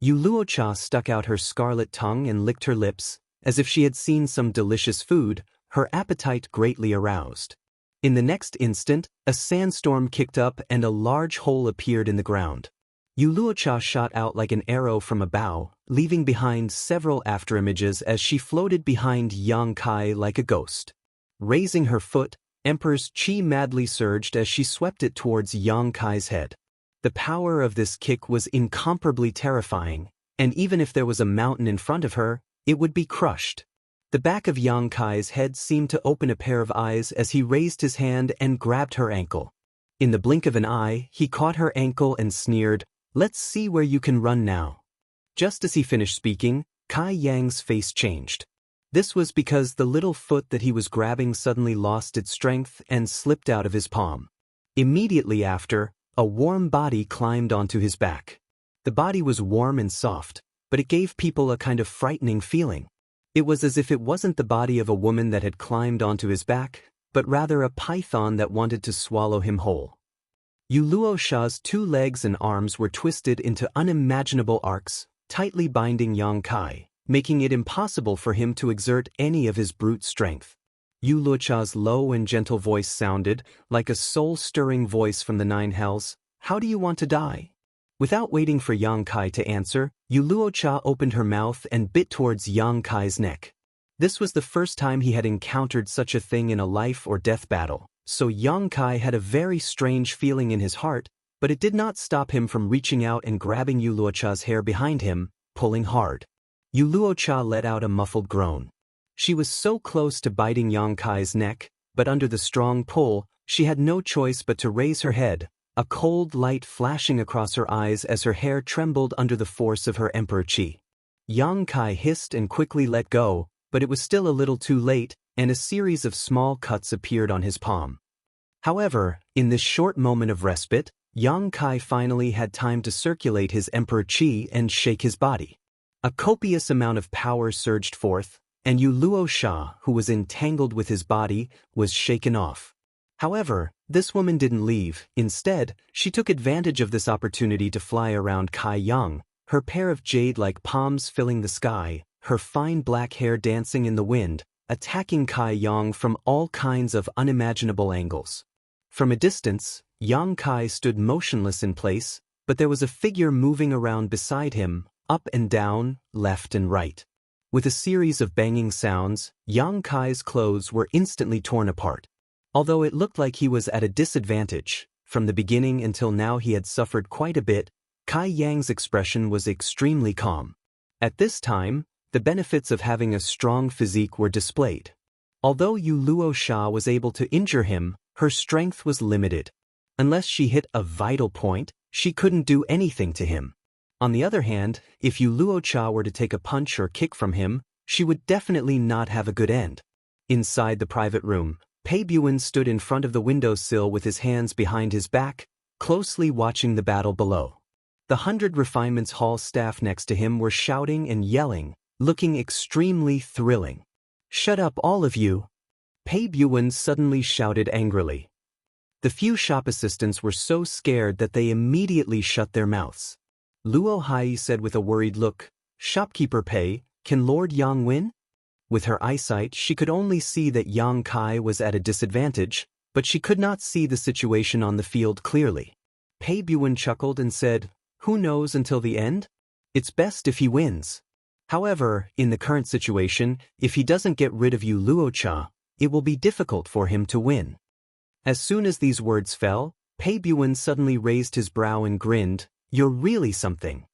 [SPEAKER 1] Yuluocha stuck out her scarlet tongue and licked her lips, as if she had seen some delicious food, her appetite greatly aroused. In the next instant, a sandstorm kicked up and a large hole appeared in the ground. Yuluocha shot out like an arrow from a bow, leaving behind several afterimages as she floated behind Yang Kai like a ghost. Raising her foot, Emperor's chi madly surged as she swept it towards Yang Kai's head. The power of this kick was incomparably terrifying, and even if there was a mountain in front of her, it would be crushed. The back of Yang Kai's head seemed to open a pair of eyes as he raised his hand and grabbed her ankle. In the blink of an eye, he caught her ankle and sneered, "Let's see where you can run now." Just as he finished speaking, Kai Yang's face changed. This was because the little foot that he was grabbing suddenly lost its strength and slipped out of his palm. Immediately after, a warm body climbed onto his back. The body was warm and soft, but it gave people a kind of frightening feeling. It was as if it wasn't the body of a woman that had climbed onto his back, but rather a python that wanted to swallow him whole. Yuluosha's 2 legs and arms were twisted into unimaginable arcs, tightly binding Yang Kai, making it impossible for him to exert any of his brute strength. Yuluocha's low and gentle voice sounded like a soul-stirring voice from the 9 hells. "How do you want to die?" Without waiting for Yang Kai to answer, Yuluocha opened her mouth and bit towards Yang Kai's neck. This was the first time he had encountered such a thing in a life-or-death battle, so Yang Kai had a very strange feeling in his heart, but it did not stop him from reaching out and grabbing Yuluocha's hair behind him, pulling hard. Yuluocha let out a muffled groan. She was so close to biting Yang Kai's neck, but under the strong pull, she had no choice but to raise her head, a cold light flashing across her eyes as her hair trembled under the force of her emperor chi. Yang Kai hissed and quickly let go, but it was still a little too late, and a series of small cuts appeared on his palm. However, in this short moment of respite, Yang Kai finally had time to circulate his emperor chi and shake his body. A copious amount of power surged forth, and Yuluosha, who was entangled with his body, was shaken off. However, this woman didn't leave. Instead, she took advantage of this opportunity to fly around Kai Yang, her pair of jade-like palms filling the sky, her fine black hair dancing in the wind, attacking Kai Yang from all kinds of unimaginable angles. From a distance, Yang Kai stood motionless in place, but there was a figure moving around beside him, up and down, left and right. With a series of banging sounds, Yang Kai's clothes were instantly torn apart. Although it looked like he was at a disadvantage, from the beginning until now he had suffered quite a bit, Kai Yang's expression was extremely calm. At this time, the benefits of having a strong physique were displayed. Although Yu Luosha was able to injure him, her strength was limited. Unless she hit a vital point, she couldn't do anything to him. On the other hand, if Yu Luosha were to take a punch or kick from him, she would definitely not have a good end. Inside the private room, Pei Buin stood in front of the windowsill with his hands behind his back, closely watching the battle below. The 100 Refinements Hall staff next to him were shouting and yelling, looking extremely thrilling. "Shut up, all of you!" Pei Buin suddenly shouted angrily. The few shop assistants were so scared that they immediately shut their mouths. Luo Hai said with a worried look, "Shopkeeper Pei, can Lord Yang win?" With her eyesight, she could only see that Yang Kai was at a disadvantage, but she could not see the situation on the field clearly. Pei Buin chuckled and said, "Who knows until the end? It's best if he wins. However, in the current situation, if he doesn't get rid of Yu Luocha, it will be difficult for him to win." As soon as these words fell, Pei Buin suddenly raised his brow and grinned, "You're really something."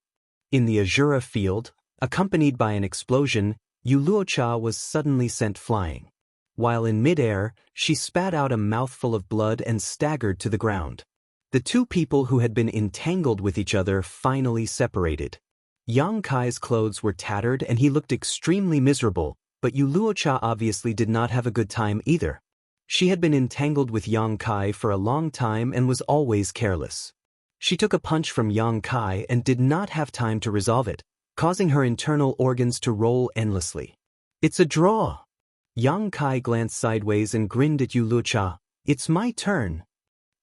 [SPEAKER 1] In the Azura field, accompanied by an explosion, Yu Luocha was suddenly sent flying. While in midair, she spat out a mouthful of blood and staggered to the ground. The two people who had been entangled with each other finally separated. Yang Kai's clothes were tattered and he looked extremely miserable, but Yu Luocha obviously did not have a good time either. She had been entangled with Yang Kai for a long time and was always careless. She took a punch from Yang Kai and did not have time to resolve it, causing her internal organs to roll endlessly. "It's a draw!" Yang Kai glanced sideways and grinned at Yu Luocha. "It's my turn."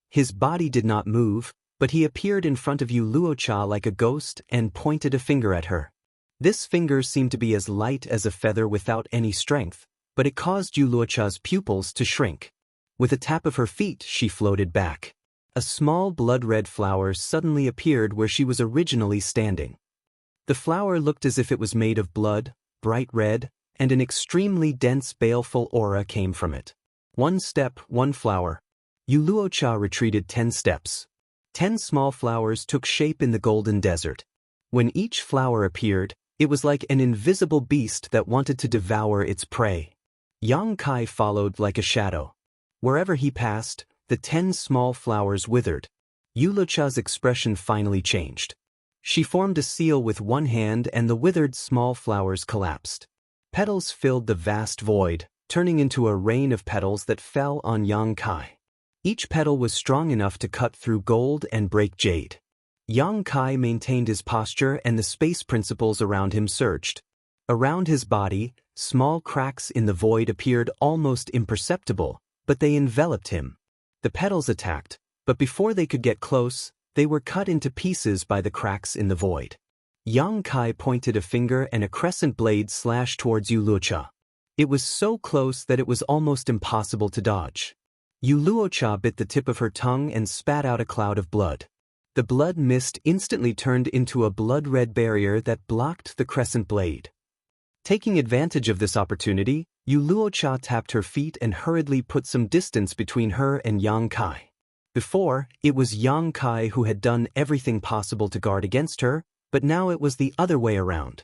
[SPEAKER 1] His body did not move, but he appeared in front of Yu Luocha like a ghost and pointed a finger at her. This finger seemed to be as light as a feather without any strength, but it caused Yu Luocha's pupils to shrink. With a tap of her feet, she floated back. A small blood-red flower suddenly appeared where she was originally standing. The flower looked as if it was made of blood, bright red, and an extremely dense baleful aura came from it. One step, one flower. Yu Luocha retreated 10 steps. 10 small flowers took shape in the golden desert. When each flower appeared, it was like an invisible beast that wanted to devour its prey. Yang Kai followed like a shadow. Wherever he passed, the 10 small flowers withered. Yu Luocha's expression finally changed. She formed a seal with one hand and the withered small flowers collapsed. Petals filled the vast void, turning into a rain of petals that fell on Yang Kai. Each petal was strong enough to cut through gold and break jade. Yang Kai maintained his posture and the space principles around him surged. Around his body, small cracks in the void appeared almost imperceptible, but they enveloped him. The petals attacked, but before they could get close, they were cut into pieces by the cracks in the void. Yang Kai pointed a finger and a crescent blade slashed towards Yu Luocha. It was so close that it was almost impossible to dodge. Yu Luocha bit the tip of her tongue and spat out a cloud of blood. The blood mist instantly turned into a blood-red barrier that blocked the crescent blade. Taking advantage of this opportunity, Yu Luocha tapped her feet and hurriedly put some distance between her and Yang Kai. Before, it was Yang Kai who had done everything possible to guard against her, but now it was the other way around.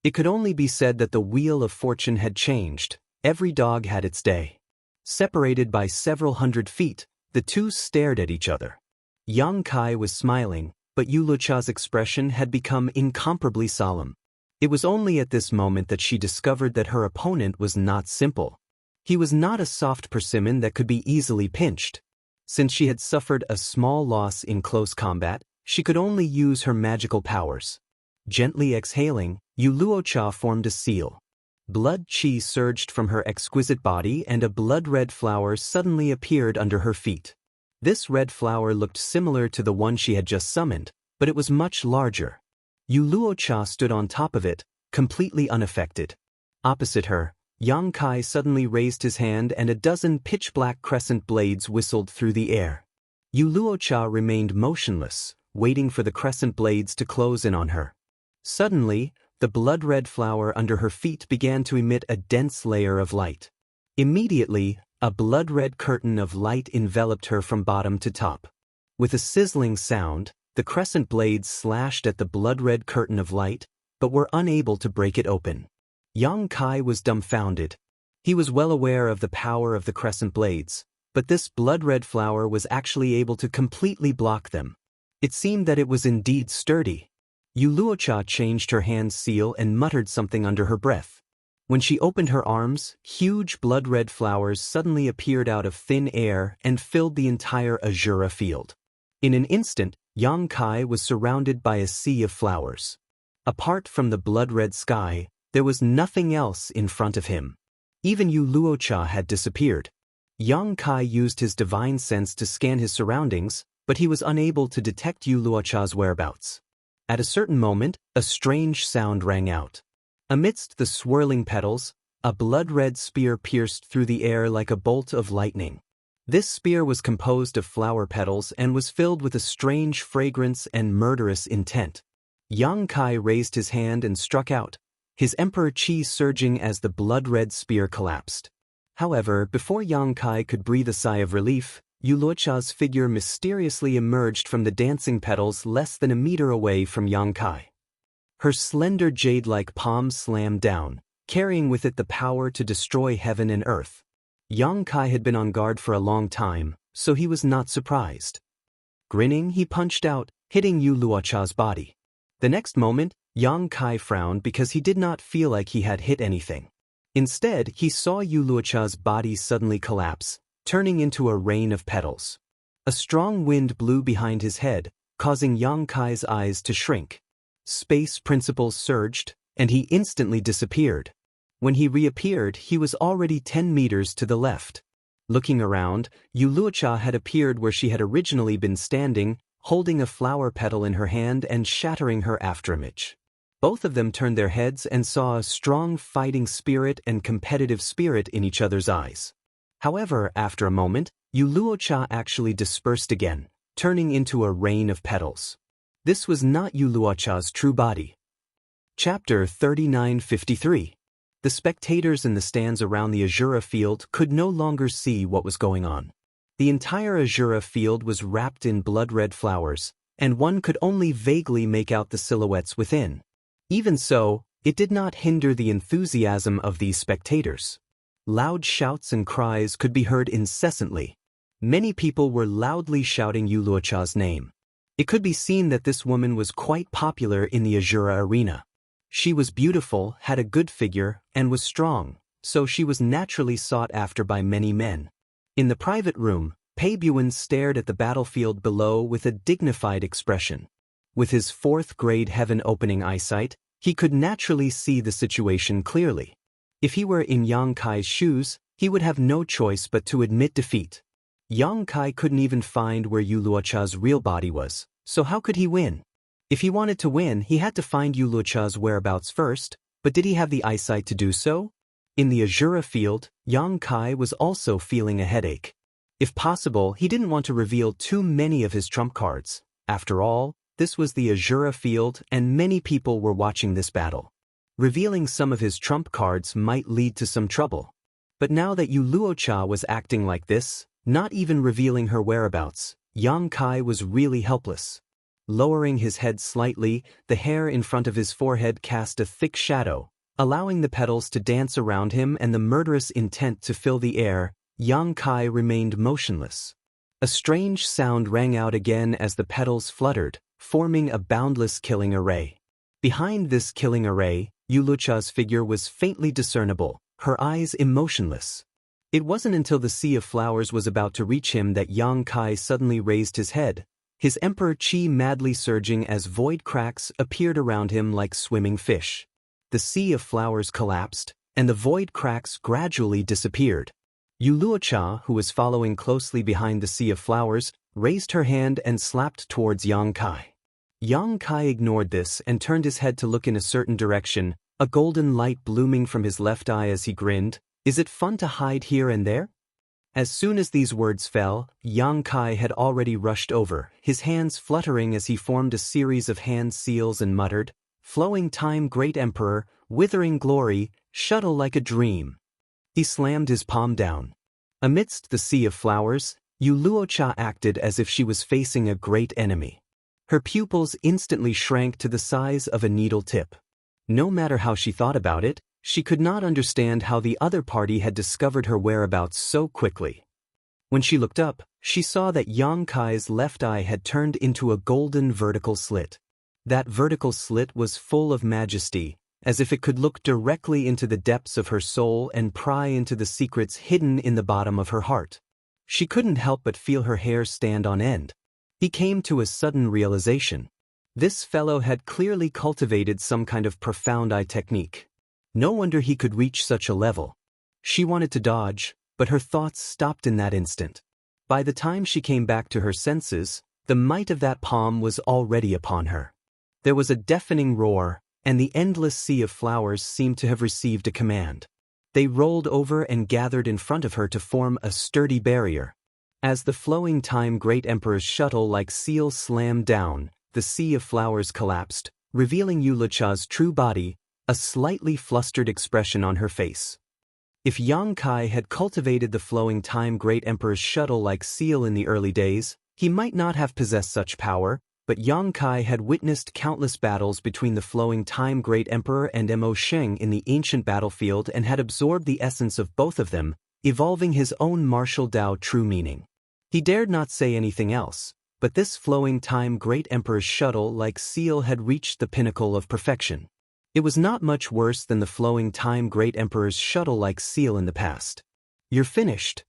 [SPEAKER 1] It could only be said that the wheel of fortune had changed. Every dog had its day. Separated by several hundred feet, the two stared at each other. Yang Kai was smiling, but Yu Luocha's expression had become incomparably solemn. It was only at this moment that she discovered that her opponent was not simple. He was not a soft persimmon that could be easily pinched. Since she had suffered a small loss in close combat, she could only use her magical powers. Gently exhaling, Yu Luocha formed a seal. Blood chi surged from her exquisite body and a blood-red flower suddenly appeared under her feet. This red flower looked similar to the one she had just summoned, but it was much larger. Yu Luocha stood on top of it, completely unaffected. Opposite her, Yang Kai suddenly raised his hand and a dozen pitch-black crescent blades whistled through the air. Yu Luocha remained motionless, waiting for the crescent blades to close in on her. Suddenly, the blood-red flower under her feet began to emit a dense layer of light. Immediately, a blood-red curtain of light enveloped her from bottom to top. With a sizzling sound, the crescent blades slashed at the blood-red curtain of light, but were unable to break it open. Yang Kai was dumbfounded. He was well aware of the power of the crescent blades, but this blood-red flower was actually able to completely block them. It seemed that it was indeed sturdy. Yu Luocha changed her hand's seal and muttered something under her breath. When she opened her arms, huge blood-red flowers suddenly appeared out of thin air and filled the entire Azura field. In an instant, Yang Kai was surrounded by a sea of flowers. Apart from the blood-red sky, there was nothing else in front of him. Even Yu Luocha had disappeared. Yang Kai used his divine sense to scan his surroundings, but he was unable to detect Yu Luocha's whereabouts. At a certain moment, a strange sound rang out. Amidst the swirling petals, a blood-red spear pierced through the air like a bolt of lightning. This spear was composed of flower petals and was filled with a strange fragrance and murderous intent. Yang Kai raised his hand and struck out, his emperor chi surging as the blood-red spear collapsed. However, before Yang Kai could breathe a sigh of relief, Yu Luocha's figure mysteriously emerged from the dancing petals less than a meter away from Yang Kai. Her slender jade-like palm slammed down, carrying with it the power to destroy heaven and earth. Yang Kai had been on guard for a long time, so he was not surprised. Grinning, he punched out, hitting Yu Luocha's body. The next moment, Yang Kai frowned because he did not feel like he had hit anything. Instead, he saw Yu Luocha's body suddenly collapse, turning into a rain of petals. A strong wind blew behind his head, causing Yang Kai's eyes to shrink. Space principles surged, and he instantly disappeared. When he reappeared, he was already 10 meters to the left. Looking around, Yu Luocha had appeared where she had originally been standing, holding a flower petal in her hand and shattering her afterimage. Both of them turned their heads and saw a strong fighting spirit and competitive spirit in each other's eyes. However, after a moment, Yu Luocha actually dispersed again, turning into a rain of petals. This was not Yu Luocha's true body. Chapter 3953. The spectators in the stands around the Azura field could no longer see what was going on. The entire Azura field was wrapped in blood-red flowers, and one could only vaguely make out the silhouettes within. Even so, it did not hinder the enthusiasm of these spectators. Loud shouts and cries could be heard incessantly. Many people were loudly shouting Yu Luocha's name. It could be seen that this woman was quite popular in the Azura arena. She was beautiful, had a good figure, and was strong, so she was naturally sought after by many men. In the private room, Pei Buan stared at the battlefield below with a dignified expression. With his fourth-grade heaven-opening eyesight, he could naturally see the situation clearly. If he were in Yang Kai's shoes, he would have no choice but to admit defeat. Yang Kai couldn't even find where Yu Luocha's real body was, so how could he win? If he wanted to win, he had to find Yu Luocha's whereabouts first, but did he have the eyesight to do so? In the Azura field, Yang Kai was also feeling a headache. If possible, he didn't want to reveal too many of his trump cards. After all, this was the Azura field and many people were watching this battle. Revealing some of his trump cards might lead to some trouble. But now that Yu Luocha was acting like this, not even revealing her whereabouts, Yang Kai was really helpless. Lowering his head slightly, the hair in front of his forehead cast a thick shadow, allowing the petals to dance around him and the murderous intent to fill the air. Yang Kai remained motionless. A strange sound rang out again as the petals fluttered, forming a boundless killing array. Behind this killing array, Yu Luocha's figure was faintly discernible, her eyes emotionless. It wasn't until the sea of flowers was about to reach him that Yang Kai suddenly raised his head, his emperor chi madly surging as void cracks appeared around him like swimming fish. The sea of flowers collapsed, and the void cracks gradually disappeared. Yu Luocha, who was following closely behind the sea of flowers, raised her hand and slapped towards Yang Kai. Yang Kai ignored this and turned his head to look in a certain direction, a golden light blooming from his left eye as he grinned. Is it fun to hide here and there? As soon as these words fell, Yang Kai had already rushed over, his hands fluttering as he formed a series of hand seals and muttered, "Flowing time, great emperor, withering glory, shuttle like a dream." He slammed his palm down. Amidst the sea of flowers, Yu Luocha acted as if she was facing a great enemy. Her pupils instantly shrank to the size of a needle tip. No matter how she thought about it, she could not understand how the other party had discovered her whereabouts so quickly. When she looked up, she saw that Yang Kai's left eye had turned into a golden vertical slit. That vertical slit was full of majesty, as if it could look directly into the depths of her soul and pry into the secrets hidden in the bottom of her heart. She couldn't help but feel her hair stand on end. He came to a sudden realization. This fellow had clearly cultivated some kind of profound eye technique. No wonder he could reach such a level. She wanted to dodge, but her thoughts stopped in that instant. By the time she came back to her senses, the might of that palm was already upon her. There was a deafening roar, and the endless sea of flowers seemed to have received a command. They rolled over and gathered in front of her to form a sturdy barrier. As the flowing time great emperor's shuttle like seal slammed down, the sea of flowers collapsed, revealing Yu Luocha's true body, a slightly flustered expression on her face. If Yang Kai had cultivated the flowing time great emperor's shuttle like seal in the early days, he might not have possessed such power, but Yang Kai had witnessed countless battles between the flowing time great emperor and Mo Sheng in the ancient battlefield and had absorbed the essence of both of them, evolving his own martial Dao true meaning. He dared not say anything else, but this flowing time great emperor's shuttle like seal had reached the pinnacle of perfection. It was not much worse than the flowing time great emperor's shuttle like seal in the past. "You're finished."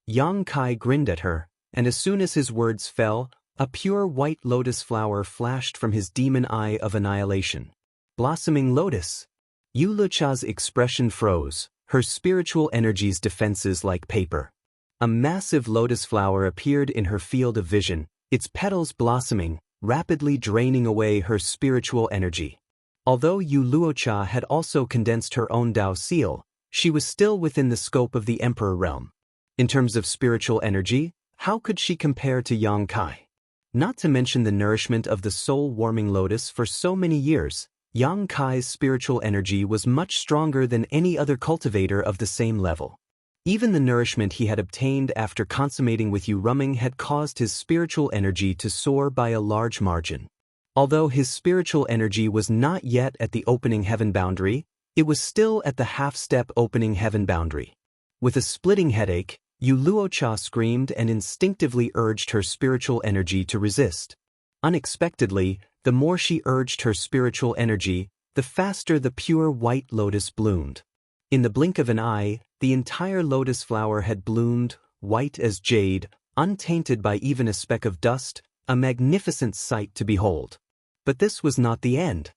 [SPEAKER 1] Yang Kai grinned at her, and as soon as his words fell, a pure white lotus flower flashed from his demon eye of annihilation. Blossoming lotus. Yu Luocha's expression froze, her spiritual energies defenses like paper. A massive lotus flower appeared in her field of vision, its petals blossoming, rapidly draining away her spiritual energy. Although Yu Luocha had also condensed her own Dao seal, she was still within the scope of the Emperor realm. In terms of spiritual energy, how could she compare to Yang Kai? Not to mention the nourishment of the soul-warming lotus for so many years, Yang Kai's spiritual energy was much stronger than any other cultivator of the same level. Even the nourishment he had obtained after consummating with Yu Rumming had caused his spiritual energy to soar by a large margin. Although his spiritual energy was not yet at the opening heaven boundary, it was still at the half-step opening heaven boundary. With a splitting headache, Yu Luocha screamed and instinctively urged her spiritual energy to resist. Unexpectedly, the more she urged her spiritual energy, the faster the pure white lotus bloomed. In the blink of an eye, the entire lotus flower had bloomed, white as jade, untainted by even a speck of dust, a magnificent sight to behold. But this was not the end.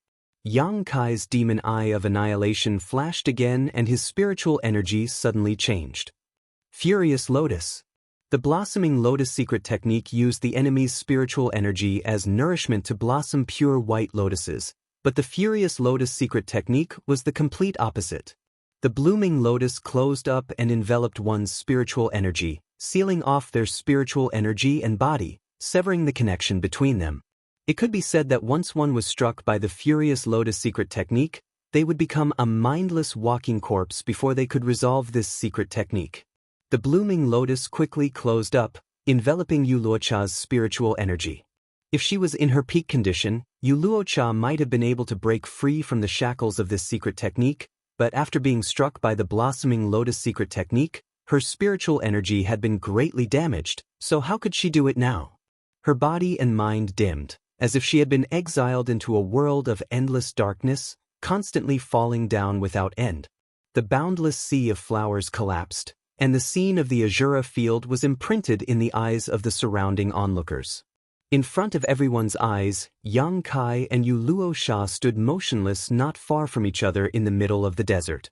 [SPEAKER 1] Yang Kai's demon eye of annihilation flashed again and his spiritual energy suddenly changed. Furious Lotus. The blossoming lotus secret technique used the enemy's spiritual energy as nourishment to blossom pure white lotuses, but the Furious Lotus secret technique was the complete opposite. The blooming lotus closed up and enveloped one's spiritual energy, sealing off their spiritual energy and body, severing the connection between them. It could be said that once one was struck by the Furious Lotus secret technique, they would become a mindless walking corpse before they could resolve this secret technique. The blooming lotus quickly closed up, enveloping Yu Luocha's spiritual energy. If she was in her peak condition, Yu Luocha might have been able to break free from the shackles of this secret technique, but after being struck by the blossoming lotus secret technique, her spiritual energy had been greatly damaged, so how could she do it now? Her body and mind dimmed, as if she had been exiled into a world of endless darkness, constantly falling down without end. The boundless sea of flowers collapsed, and the scene of the Azura field was imprinted in the eyes of the surrounding onlookers. In front of everyone's eyes, Yang Kai and Yu Luocha stood motionless not far from each other in the middle of the desert.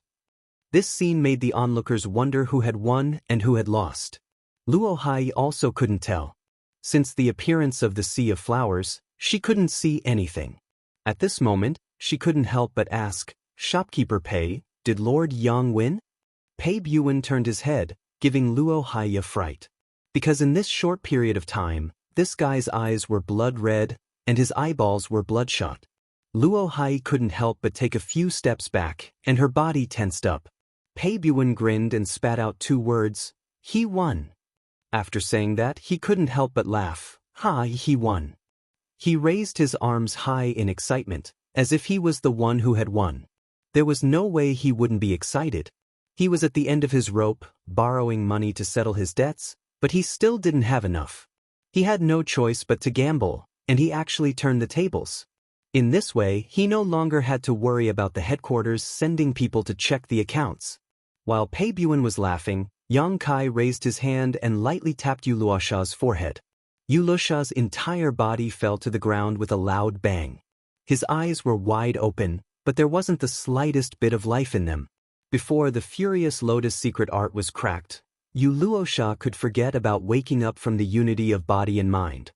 [SPEAKER 1] This scene made the onlookers wonder who had won and who had lost. Luo Hai also couldn't tell. Since the appearance of the sea of flowers, she couldn't see anything. At this moment, she couldn't help but ask, Shopkeeper Pei, did Lord Yang win? Pei Buin turned his head, giving Luo Hai a fright. Because in this short period of time, this guy's eyes were blood red, and his eyeballs were bloodshot. Luo Hai couldn't help but take a few steps back, and her body tensed up. Pei Buin grinned and spat out 2 words, "He won." After saying that, he couldn't help but laugh. Ha, he won. He raised his arms high in excitement, as if he was the one who had won. There was no way he wouldn't be excited. He was at the end of his rope, borrowing money to settle his debts, but he still didn't have enough. He had no choice but to gamble, and he actually turned the tables. In this way, he no longer had to worry about the headquarters sending people to check the accounts. While Pei Buin was laughing, Yang Kai raised his hand and lightly tapped Yu Luosha's forehead. Yu Luosha's entire body fell to the ground with a loud bang. His eyes were wide open, but there wasn't the slightest bit of life in them. Before the furious lotus secret art was cracked, Yu Luosha could forget about waking up from the unity of body and mind.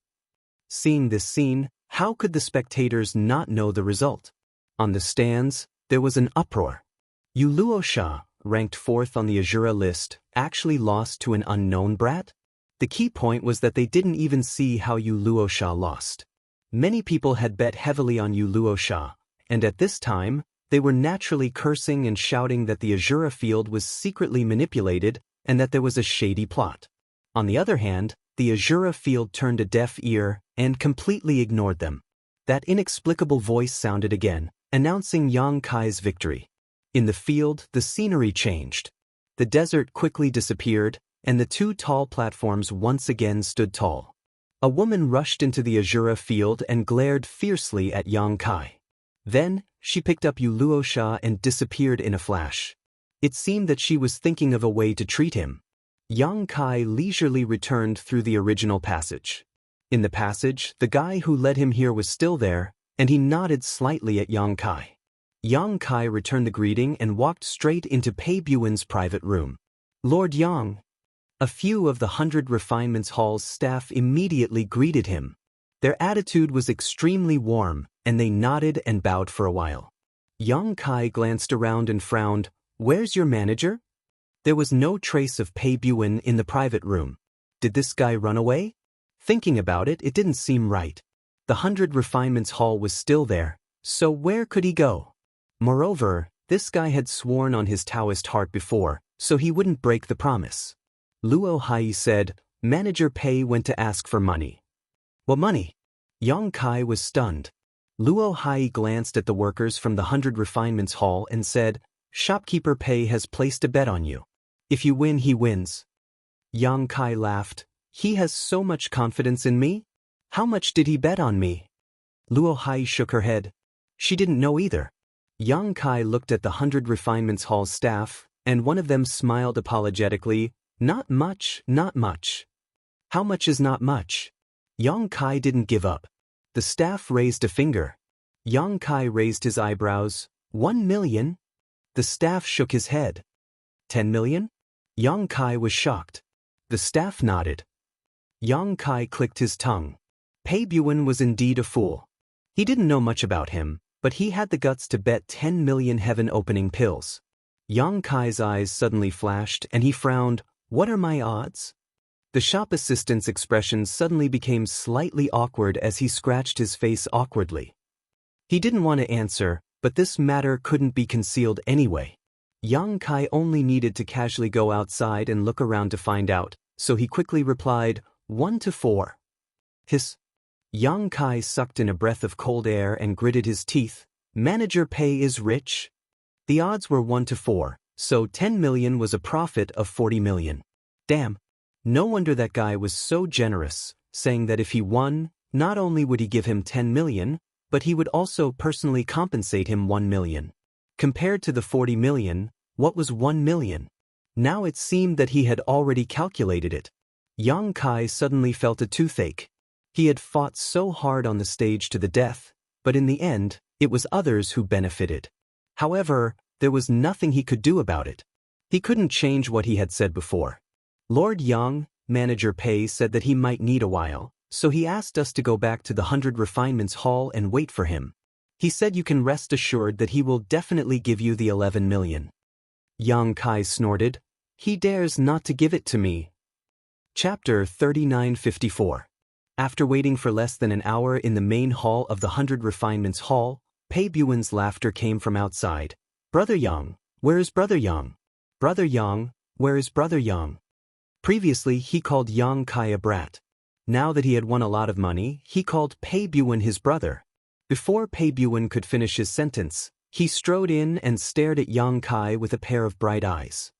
[SPEAKER 1] Seeing this scene, how could the spectators not know the result? On the stands, there was an uproar. Yu Luosha, ranked 4th on the Azura list, actually lost to an unknown brat? The key point was that they didn't even see how Yu Luosha lost. Many people had bet heavily on Yu Luosha, and at this time, they were naturally cursing and shouting that the Azura field was secretly manipulated and that there was a shady plot. On the other hand, the Azura field turned a deaf ear and completely ignored them. That inexplicable voice sounded again, announcing Yang Kai's victory. In the field, the scenery changed. The desert quickly disappeared, and the 2 tall platforms once again stood tall. A woman rushed into the Azura field and glared fiercely at Yang Kai. Then, she picked up Yu Luosha and disappeared in a flash. It seemed that she was thinking of a way to treat him. Yang Kai leisurely returned through the original passage. In the passage, the guy who led him here was still there, and he nodded slightly at Yang Kai. Yang Kai returned the greeting and walked straight into Pei Buin's private room. "Lord Yang." A few of the 100 Refinements Hall's staff immediately greeted him. Their attitude was extremely warm, and they nodded and bowed for a while. Yang Kai glanced around and frowned. "Where's your manager?" There was no trace of Pei Buin in the private room. Did this guy run away? Thinking about it, it didn't seem right. The 100 Refinements Hall was still there, so where could he go? Moreover, this guy had sworn on his Taoist heart before, so he wouldn't break the promise. Luo Hai said, "Manager Pei went to ask for money." "What money?" Yang Kai was stunned. Luo Hai glanced at the workers from the 100 Refinements Hall and said, "Shopkeeper Pei has placed a bet on you. If you win, he wins." Yang Kai laughed. "He has so much confidence in me? How much did he bet on me?" Luo Hai shook her head. She didn't know either. Yang Kai looked at the 100 Refinements Hall staff, and one of them smiled apologetically. "Not much, not much." "How much is not much?" Yang Kai didn't give up. The staff raised a finger. Yang Kai raised his eyebrows. 1 million? The staff shook his head. 10 million? Yang Kai was shocked. The staff nodded. Yang Kai clicked his tongue. Pei Buin was indeed a fool. He didn't know much about him, but he had the guts to bet 10 million heaven-opening pills. Yang Kai's eyes suddenly flashed and he frowned. "What are my odds?" The shop assistant's expression suddenly became slightly awkward as he scratched his face awkwardly. He didn't want to answer, but this matter couldn't be concealed anyway. Yang Kai only needed to casually go outside and look around to find out, so he quickly replied, 1 to 4. Hiss. Yang Kai sucked in a breath of cold air and gritted his teeth. Manager Pei is rich? The odds were 1 to 4, so 10 million was a profit of 40 million. Damn. No wonder that guy was so generous, saying that if he won, not only would he give him 10 million, but he would also personally compensate him 1 million. Compared to the 40 million, what was 1 million? Now it seemed that he had already calculated it. Yang Kai suddenly felt a toothache. He had fought so hard on the stage to the death, but in the end, it was others who benefited. However, there was nothing he could do about it. He couldn't change what he had said before. Lord Yang, Manager Pei, said that he might need a while, so he asked us to go back to the 100 Refinements Hall and wait for him. He said you can rest assured that he will definitely give you the 11 million. Yang Kai snorted. He dares not to give it to me. Chapter 3954. After waiting for less than an hour in the main hall of the 100 Refinements Hall, Pei Buen's laughter came from outside. Brother Yang, where is Brother Yang? Brother Yang, where is Brother Yang? Previously he called Yang Kai a brat. Now that he had won a lot of money, he called Pei Buen his brother. Before Pei Buen could finish his sentence, he strode in and stared at Yang Kai with a pair of bright eyes.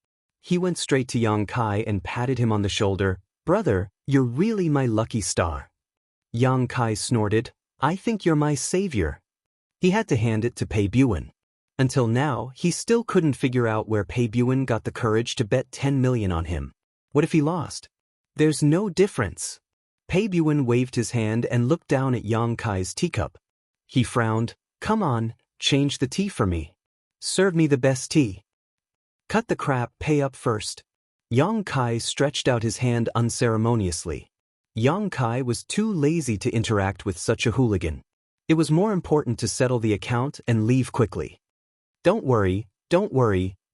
[SPEAKER 1] He went straight to Yang Kai and patted him on the shoulder. Brother, you're really my lucky star. Yang Kai snorted. I think you're my savior. He had to hand it to Pei Buen. Until now, he still couldn't figure out where Pei Buen got the courage to bet 10 million on him. What if he lost? There's no difference. Pei Buen waved his hand and looked down at Yang Kai's teacup. He frowned. Come on, change the tea for me. Serve me the best tea. Cut the crap, pay up first. Yang Kai stretched out his hand unceremoniously. Yang Kai was too lazy to interact with such a hooligan. It was more important to settle the account and leave quickly. Don't worry,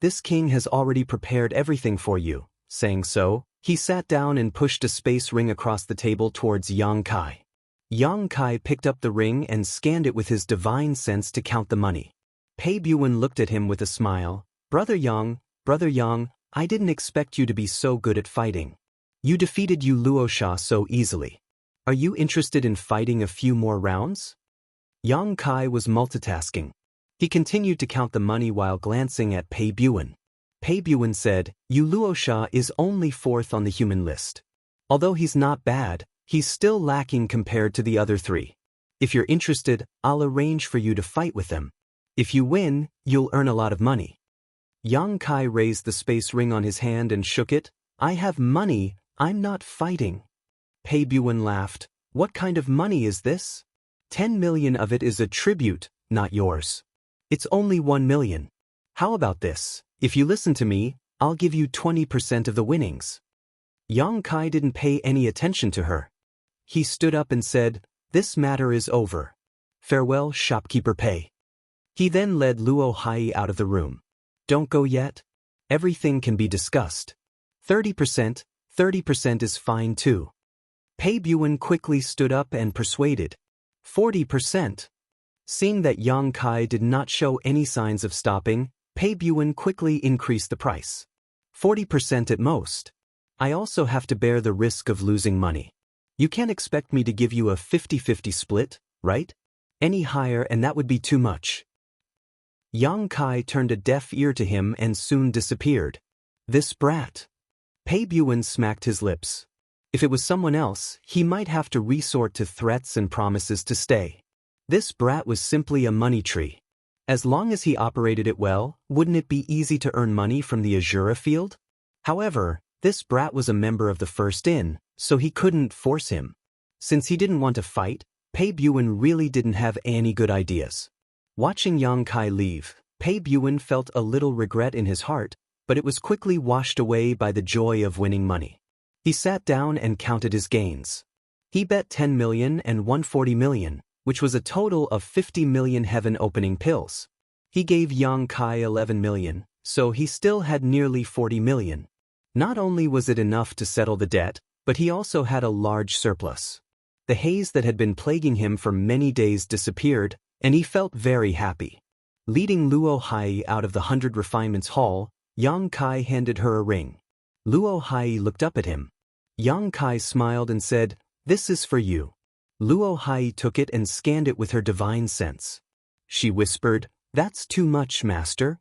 [SPEAKER 1] this king has already prepared everything for you. Saying so, he sat down and pushed a space ring across the table towards Yang Kai. Yang Kai picked up the ring and scanned it with his divine sense to count the money. Pei Buen looked at him with a smile. Brother Yang, I didn't expect you to be so good at fighting. You defeated Yu Luosha so easily. Are you interested in fighting a few more rounds? Yang Kai was multitasking. He continued to count the money while glancing at Pei Buen. Pei Buen said, Yu Luosha is only 4th on the human list. Although he's not bad, he's still lacking compared to the other 3. If you're interested, I'll arrange for you to fight with them. If you win, you'll earn a lot of money. Yang Kai raised the space ring on his hand and shook it. I have money, I'm not fighting. Pei Buen laughed. What kind of money is this? 10 million of it is a tribute, not yours. It's only 1 million. How about this? If you listen to me, I'll give you 20% of the winnings. Yang Kai didn't pay any attention to her. He stood up and said, This matter is over. Farewell, shopkeeper Pei. He then led Luo Hai out of the room. Don't go yet. Everything can be discussed. 30% is fine too. Pei Buen quickly stood up and persuaded. 40%. Seeing that Yang Kai did not show any signs of stopping, Pei Buen quickly increased the price. 40% at most. I also have to bear the risk of losing money. You can't expect me to give you a 50-50 split, right? Any higher and that would be too much. Yang Kai turned a deaf ear to him and soon disappeared. This brat. Pei Buen smacked his lips. If it was someone else, he might have to resort to threats and promises to stay. This brat was simply a money tree. As long as he operated it well, wouldn't it be easy to earn money from the Azura field? However, this brat was a member of the First Inn, so he couldn't force him. Since he didn't want to fight, Pei Buen really didn't have any good ideas. Watching Yang Kai leave, Pei Buen felt a little regret in his heart, but it was quickly washed away by the joy of winning money. He sat down and counted his gains. He bet 10 million and won 40 million, which was a total of 50 million heaven opening pills. He gave Yang Kai 11 million, so he still had nearly 40 million. Not only was it enough to settle the debt, but he also had a large surplus. The haze that had been plaguing him for many days disappeared, and he felt very happy. Leading Luo Hai out of the 100 Refinements Hall, Yang Kai handed her a ring. Luo Hai looked up at him. Yang Kai smiled and said, This is for you. Luo Hai took it and scanned it with her divine sense. She whispered, That's too much, master.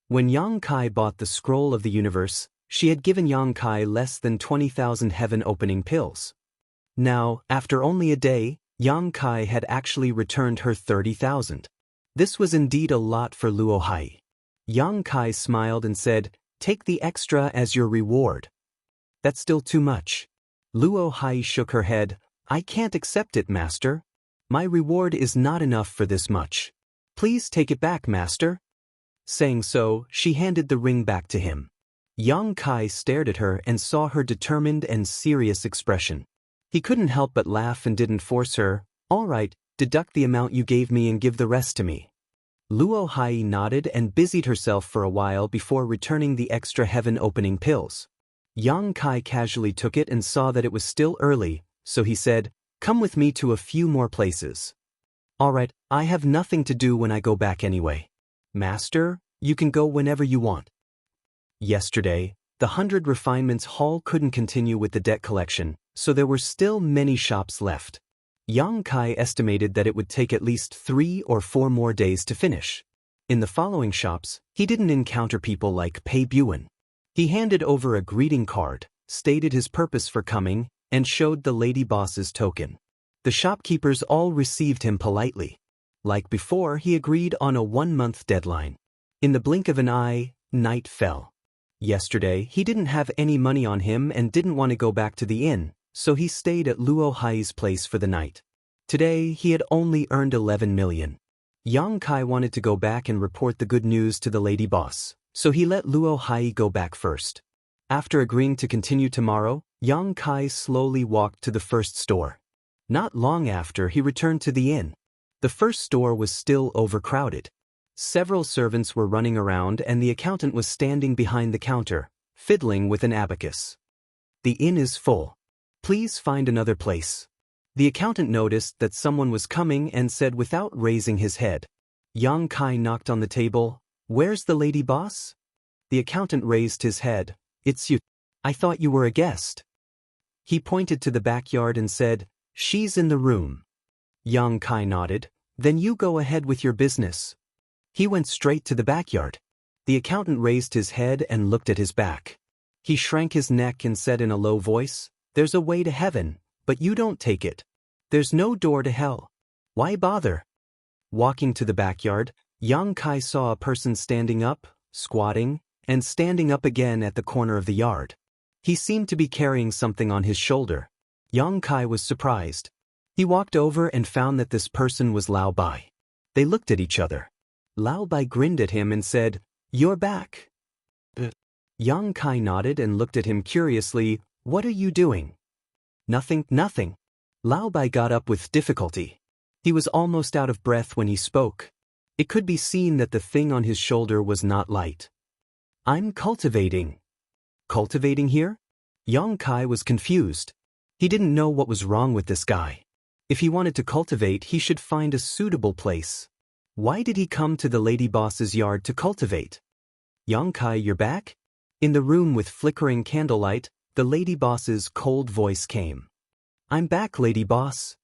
[SPEAKER 1] When Yang Kai bought the Scroll of the Universe, she had given Yang Kai less than 20,000 heaven-opening pills. Now, after only a day, Yang Kai had actually returned her 30,000. This was indeed a lot for Luo Hai. Yang Kai smiled and said, Take the extra as your reward. That's still too much. Luo Hai shook her head. I can't accept it, master. My reward is not enough for this much. Please take it back, master. Saying so, she handed the ring back to him. Yang Kai stared at her and saw her determined and serious expression. He couldn't help but laugh and didn't force her. All right, deduct the amount you gave me and give the rest to me. Luo Hai nodded and busied herself for a while before returning the extra heaven-opening pills. Yang Kai casually took it and saw that it was still early, so he said, "Come with me to a few more places." "Alright, I have nothing to do when I go back anyway. Master, you can go whenever you want." Yesterday, the 100 Refinements Hall couldn't continue with the debt collection, so there were still many shops left. Yang Kai estimated that it would take at least 3 or 4 more days to finish. In the following shops, he didn't encounter people like Pei Buan. He handed over a greeting card, stated his purpose for coming, and showed the lady boss's token. The shopkeepers all received him politely. Like before, he agreed on a 1-month deadline. In the blink of an eye, night fell. Yesterday, he didn't have any money on him and didn't want to go back to the inn, so he stayed at Luo Hai's place for the night. Today, he had only earned 11 million. Yang Kai wanted to go back and report the good news to the lady boss, so he let Luo Hai go back first. After agreeing to continue tomorrow, Yang Kai slowly walked to the first store. Not long after, he returned to the inn. The first store was still overcrowded. Several servants were running around and the accountant was standing behind the counter, fiddling with an abacus. "The inn is full. Please find another place." The accountant noticed that someone was coming and said without raising his head. Yang Kai knocked on the table. "Where's the lady boss?" The accountant raised his head. "It's you. I thought you were a guest." He pointed to the backyard and said, "She's in the room." Yang Kai nodded. "Then you go ahead with your business." He went straight to the backyard. The accountant raised his head and looked at his back. He shrank his neck and said in a low voice, "There's a way to heaven, but you don't take it. There's no door to hell. Why bother?" Walking to the backyard, Yang Kai saw a person standing up, squatting, and standing up again at the corner of the yard. He seemed to be carrying something on his shoulder. Yang Kai was surprised. He walked over and found that this person was Lao Bai. They looked at each other. Lao Bai grinned at him and said, "You're back." Yang Kai nodded and looked at him curiously. "What are you doing?" Nothing. Lao Bai got up with difficulty. He was almost out of breath when he spoke. It could be seen that the thing on his shoulder was not light. "I'm cultivating." "Cultivating here?" Yang Kai was confused. He didn't know what was wrong with this guy. If he wanted to cultivate, he should find a suitable place. Why did he come to the lady boss's yard to cultivate? "Yang Kai, you're back?" In the room with flickering candlelight, the lady boss's cold voice came. "I'm back, lady boss."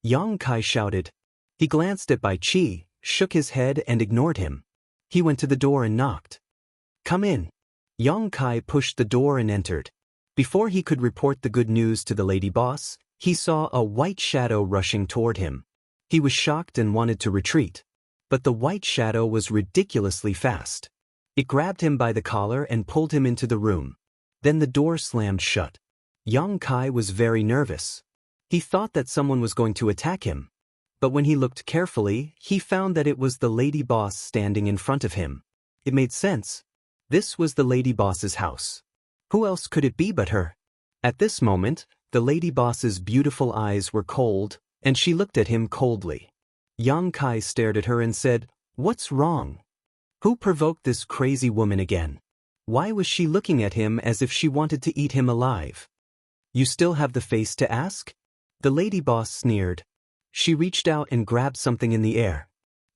[SPEAKER 1] Yang Kai shouted. He glanced at Bai Qi, shook his head and ignored him. He went to the door and knocked. "Come in." Yang Kai pushed the door and entered. Before he could report the good news to the lady boss, he saw a white shadow rushing toward him. He was shocked and wanted to retreat. But the white shadow was ridiculously fast. It grabbed him by the collar and pulled him into the room. Then the door slammed shut. Yang Kai was very nervous. He thought that someone was going to attack him. But when he looked carefully, he found that it was the lady boss standing in front of him. It made sense. This was the lady boss's house. Who else could it be but her? At this moment, the lady boss's beautiful eyes were cold, and she looked at him coldly. Yang Kai stared at her and said, "What's wrong? Who provoked this crazy woman again? Why was she looking at him as if she wanted to eat him alive?" "You still have the face to ask?" The lady boss sneered. She reached out and grabbed something in the air.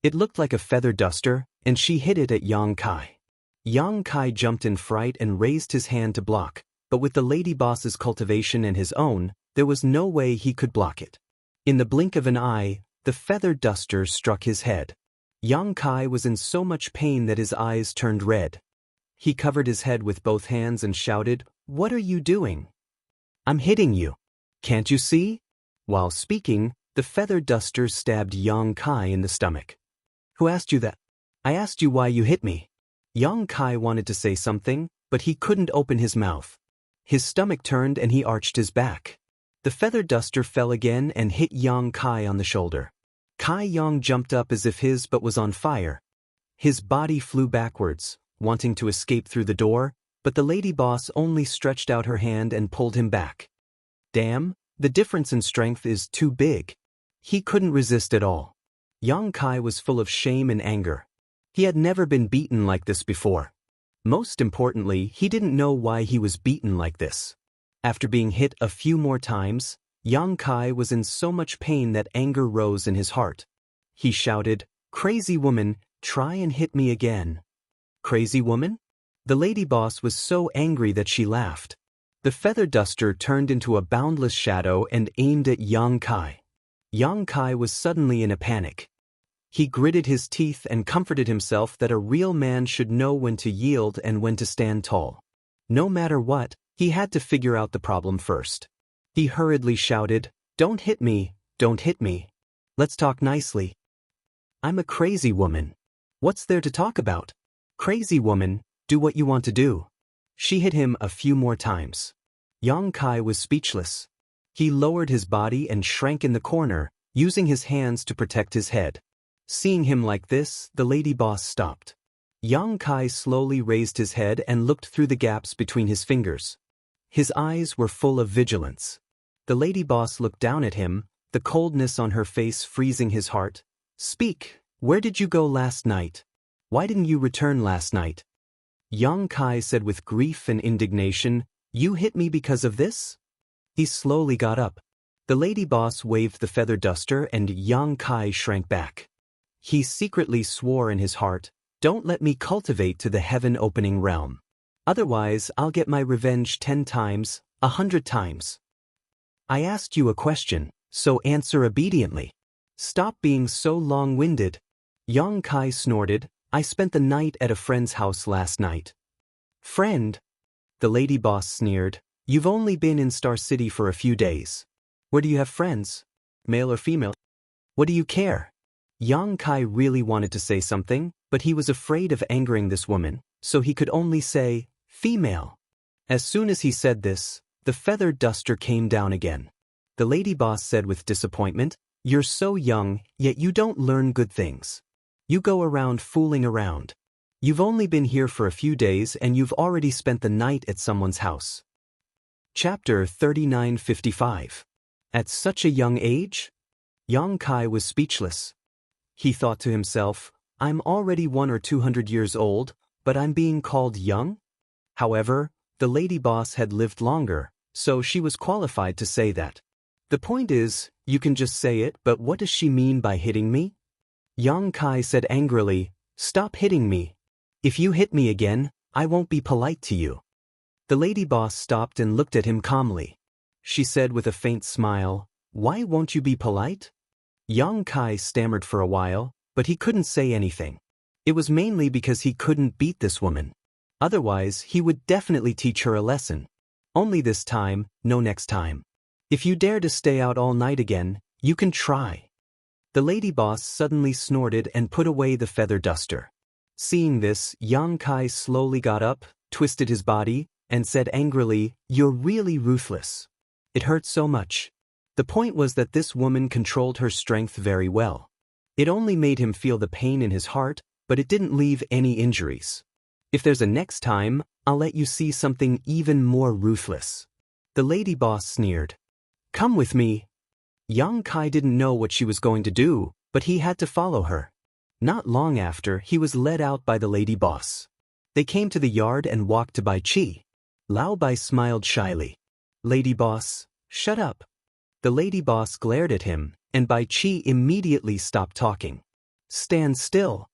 [SPEAKER 1] It looked like a feather duster, and she hit it at Yang Kai. Yang Kai jumped in fright and raised his hand to block, but with the lady boss's cultivation and his own, there was no way he could block it. In the blink of an eye, the feather duster struck his head. Yang Kai was in so much pain that his eyes turned red. He covered his head with both hands and shouted, "What are you doing? I'm hitting you. Can't you see?" While speaking, the feather duster stabbed Yang Kai in the stomach. "Who asked you that?" "I asked you why you hit me." Yang Kai wanted to say something, but he couldn't open his mouth. His stomach turned and he arched his back. The feather duster fell again and hit Yang Kai on the shoulder. Kai Yang jumped up as if his butt was on fire. His body flew backwards, wanting to escape through the door, but the lady boss only stretched out her hand and pulled him back. "Damn, the difference in strength is too big." He couldn't resist at all. Yang Kai was full of shame and anger. He had never been beaten like this before. Most importantly, he didn't know why he was beaten like this. After being hit a few more times, Yang Kai was in so much pain that anger rose in his heart. He shouted, "Crazy woman, try and hit me again." Crazy woman? The lady boss was so angry that she laughed. The feather duster turned into a boundless shadow and aimed at Yang Kai. Yang Kai was suddenly in a panic. He gritted his teeth and comforted himself that a real man should know when to yield and when to stand tall. No matter what, he had to figure out the problem first. He hurriedly shouted, "Don't hit me, don't hit me. Let's talk nicely. I'm a crazy woman. What's there to talk about? Crazy woman, do what you want to do." She hit him a few more times. Yang Kai was speechless. He lowered his body and shrank in the corner, using his hands to protect his head. Seeing him like this, the lady boss stopped. Yang Kai slowly raised his head and looked through the gaps between his fingers. His eyes were full of vigilance. The lady boss looked down at him, the coldness on her face freezing his heart. "Speak, where did you go last night? Why didn't you return last night?" Yang Kai said with grief and indignation, "You hit me because of this?" He slowly got up. The lady boss waved the feather duster and Yang Kai shrank back. He secretly swore in his heart, "Don't let me cultivate to the heaven-opening realm. Otherwise, I'll get my revenge 10 times, 100 times. I asked you a question, so answer obediently. Stop being so long-winded." Yang Kai snorted, "I spent the night at a friend's house last night." "Friend?" The lady boss sneered, "You've only been in Star City for a few days. Where do you have friends? Male or female? What do you care?" Yang Kai really wanted to say something, but he was afraid of angering this woman, so he could only say, "Female." As soon as he said this, the feather duster came down again. The lady boss said with disappointment, "You're so young, yet you don't learn good things. You go around fooling around. You've only been here for a few days and you've already spent the night at someone's house." Chapter 3955. At such a young age? Yang Kai was speechless. He thought to himself, "I'm already 100 or 200 years old, but I'm being called young?" However, the lady boss had lived longer, so she was qualified to say that. "The point is, you can just say it, but what does she mean by hitting me?" Yang Kai said angrily, "Stop hitting me. If you hit me again, I won't be polite to you." The lady boss stopped and looked at him calmly. She said with a faint smile, "Why won't you be polite?" Yang Kai stammered for a while, but he couldn't say anything. It was mainly because he couldn't beat this woman. Otherwise, he would definitely teach her a lesson. Only this time, no next time. If you dare to stay out all night again, you can try. The lady boss suddenly snorted and put away the feather duster. Seeing this, Yang Kai slowly got up, twisted his body, and said angrily, "You're really ruthless. It hurt so much." The point was that this woman controlled her strength very well. It only made him feel the pain in his heart, but it didn't leave any injuries. "If there's a next time, I'll let you see something even more ruthless." The lady boss sneered. "Come with me." Yang Kai didn't know what she was going to do, but he had to follow her. Not long after, he was led out by the lady boss. They came to the yard and walked to Bai Chi. Lao Bai smiled shyly. "Lady boss, shut up." The lady boss glared at him, and Bai Chi immediately stopped talking. "Stand still."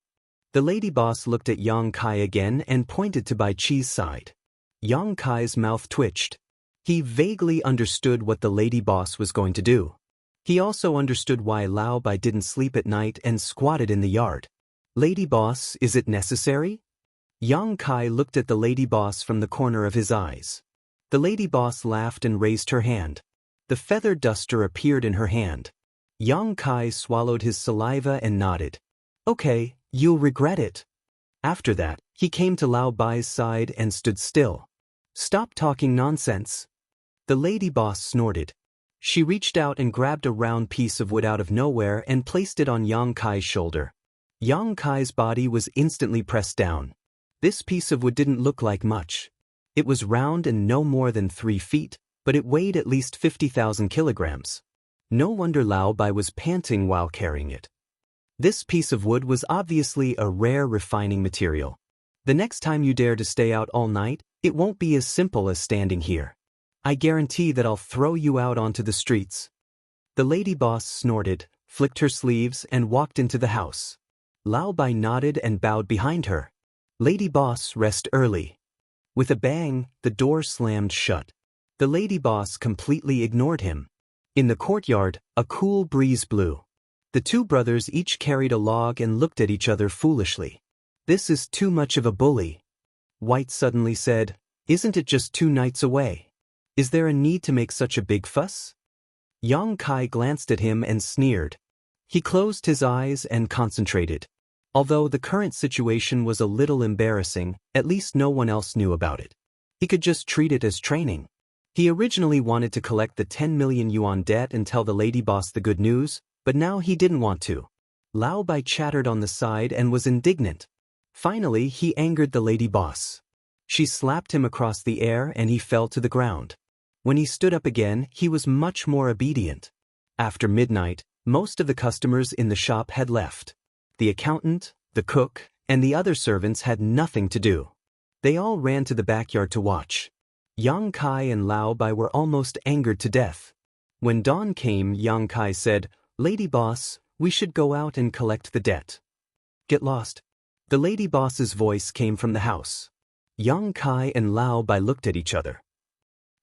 [SPEAKER 1] The lady boss looked at Yang Kai again and pointed to Bai Chi's side. Yang Kai's mouth twitched. He vaguely understood what the lady boss was going to do. He also understood why Lao Bai didn't sleep at night and squatted in the yard. "Lady boss, is it necessary?" Yang Kai looked at the lady boss from the corner of his eyes. The lady boss laughed and raised her hand. The feather duster appeared in her hand. Yang Kai swallowed his saliva and nodded. "Okay, you'll regret it." After that, he came to Lao Bai's side and stood still. "Stop talking nonsense." The lady boss snorted. She reached out and grabbed a round piece of wood out of nowhere and placed it on Yang Kai's shoulder. Yang Kai's body was instantly pressed down. This piece of wood didn't look like much. It was round and no more than 3 feet, but it weighed at least 50,000 kilograms. No wonder Lao Bai was panting while carrying it. This piece of wood was obviously a rare refining material. The next time you dare to stay out all night, it won't be as simple as standing here. I guarantee that I'll throw you out onto the streets. The lady boss snorted, flicked her sleeves and walked into the house. Lao Bai nodded and bowed behind her. Lady boss, rest early. With a bang, the door slammed shut. The lady boss completely ignored him. In the courtyard, a cool breeze blew. The two brothers each carried a log and looked at each other foolishly. This is too much of a bully. White suddenly said, isn't it just 2 nights away? Is there a need to make such a big fuss? Yang Kai glanced at him and sneered. He closed his eyes and concentrated. Although the current situation was a little embarrassing, at least no one else knew about it. He could just treat it as training. He originally wanted to collect the 10 million yuan debt and tell the lady boss the good news, but now he didn't want to. Lao Bai chattered on the side and was indignant. Finally, he angered the lady boss. She slapped him across the air and he fell to the ground. When he stood up again, he was much more obedient. After midnight, most of the customers in the shop had left. The accountant, the cook, and the other servants had nothing to do. They all ran to the backyard to watch. Yang Kai and Lao Bai were almost angered to death. When dawn came, Yang Kai said, "Lady boss, we should go out and collect the debt." "Get lost." The lady boss's voice came from the house. Yang Kai and Lao Bai looked at each other.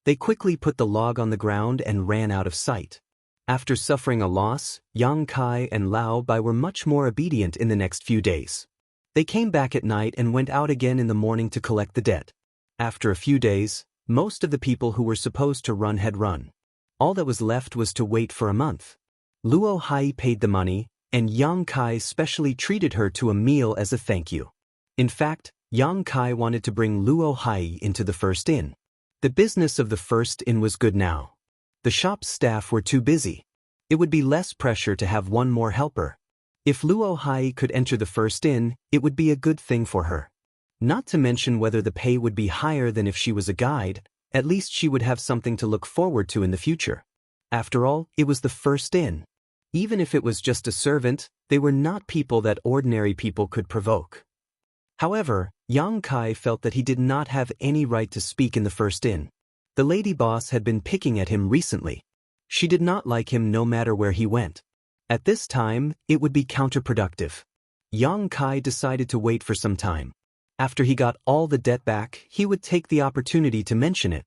[SPEAKER 1] They quickly put the log on the ground and ran out of sight. After suffering a loss, Yang Kai and Lao Bai were much more obedient in the next few days. They came back at night and went out again in the morning to collect the debt. After a few days, most of the people who were supposed to run had run. All that was left was to wait for a month. Luo Hai paid the money, and Yang Kai specially treated her to a meal as a thank you. In fact, Yang Kai wanted to bring Luo Hai into the first inn. The business of the first inn was good now. The shop's staff were too busy. It would be less pressure to have one more helper. If Luo Hai could enter the first inn, it would be a good thing for her. Not to mention whether the pay would be higher than if she was a guide, at least she would have something to look forward to in the future. After all, it was the first inn. Even if it was just a servant, they were not people that ordinary people could provoke. However, Yang Kai felt that he did not have any right to speak in the first inn. The lady boss had been picking at him recently. She did not like him no matter where he went. At this time, it would be counterproductive. Yang Kai decided to wait for some time. After he got all the debt back, he would take the opportunity to mention it.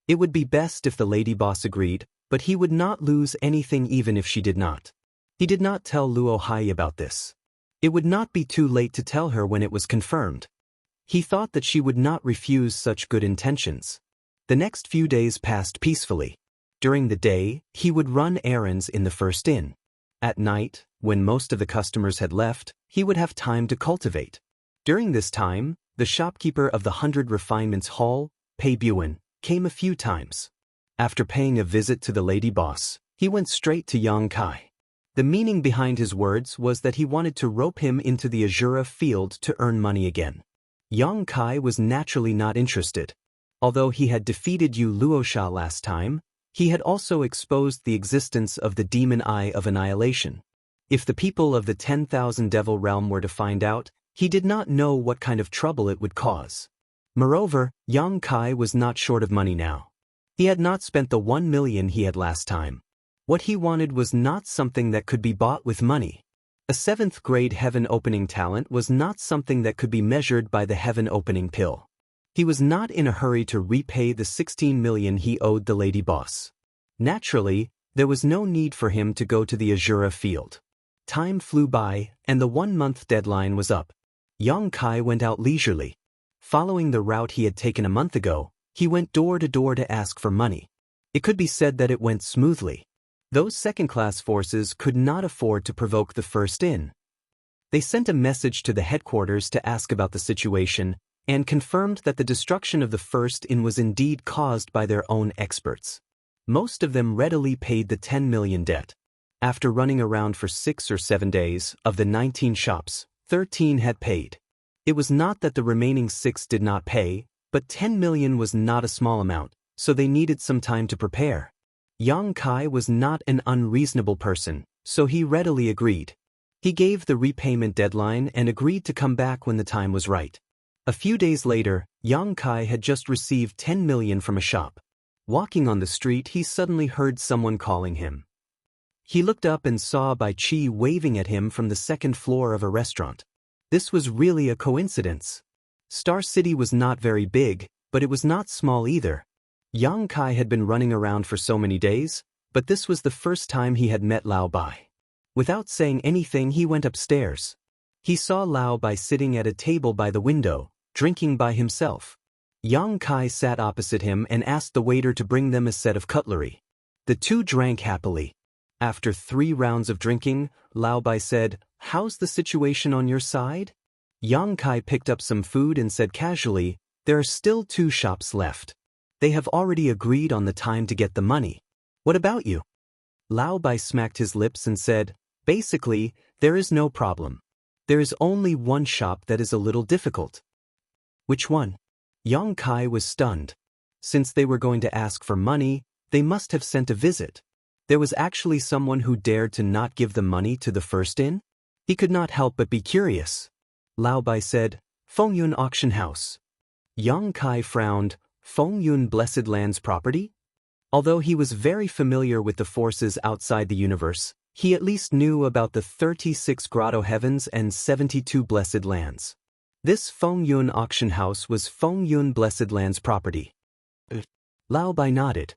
[SPEAKER 1] It would be best if the lady boss agreed, but he would not lose anything even if she did not. He did not tell Luo Hai about this. It would not be too late to tell her when it was confirmed. He thought that she would not refuse such good intentions. The next few days passed peacefully. During the day, he would run errands in the first inn. At night, when most of the customers had left, he would have time to cultivate. During this time, the shopkeeper of the 100 Refinements Hall, Pei Buan, came a few times. After paying a visit to the lady boss, he went straight to Yang Kai. The meaning behind his words was that he wanted to rope him into the Azura field to earn money again. Yang Kai was naturally not interested. Although he had defeated Yu Luosha last time, he had also exposed the existence of the demon eye of annihilation. If the people of the 10,000 devil realm were to find out, he did not know what kind of trouble it would cause. Moreover, Yang Kai was not short of money now. He had not spent the 1 million he had last time. What he wanted was not something that could be bought with money. A 7th grade heaven opening talent was not something that could be measured by the heaven opening pill. He was not in a hurry to repay the 16 million he owed the lady boss. Naturally, there was no need for him to go to the Azura field. Time flew by, and the 1-month deadline was up. Yang Kai went out leisurely. Following the route he had taken a month ago, he went door to door to ask for money. It could be said that it went smoothly. Those second-class forces could not afford to provoke the first inn. They sent a message to the headquarters to ask about the situation and confirmed that the destruction of the first inn was indeed caused by their own experts. Most of them readily paid the 10 million debt. After running around for 6 or 7 days, of the 19 shops, 13 had paid. It was not that the remaining 6 did not pay, but 10 million was not a small amount, so they needed some time to prepare. Yang Kai was not an unreasonable person, so he readily agreed. He gave the repayment deadline and agreed to come back when the time was right. A few days later, Yang Kai had just received 10 million from a shop. Walking on the street, he suddenly heard someone calling him. He looked up and saw Bai Qi waving at him from the second floor of a restaurant. This was really a coincidence. Star City was not very big, but it was not small either. Yang Kai had been running around for so many days, but this was the first time he had met Lao Bai. Without saying anything, he went upstairs. He saw Lao Bai sitting at a table by the window, drinking by himself. Yang Kai sat opposite him and asked the waiter to bring them a set of cutlery. The two drank happily. After 3 rounds of drinking, Lao Bai said, "How's the situation on your side?" Yang Kai picked up some food and said casually, "There are still 2 shops left. They have already agreed on the time to get the money. What about you?" Lao Bai smacked his lips and said, "Basically, there is no problem. There is only one shop that is a little difficult." "Which one?" Yang Kai was stunned. Since they were going to ask for money, they must have sent a visit. There was actually someone who dared to not give the money to the first inn? He could not help but be curious. Lao Bai said, "Fengyun Auction House." Yang Kai frowned. Fengyun Blessed Land's property? Although he was very familiar with the forces outside the universe, he at least knew about the 36 grotto heavens and 72 blessed lands. This Fengyun Auction House was Fengyun Blessed Land's property. Lao Bai nodded.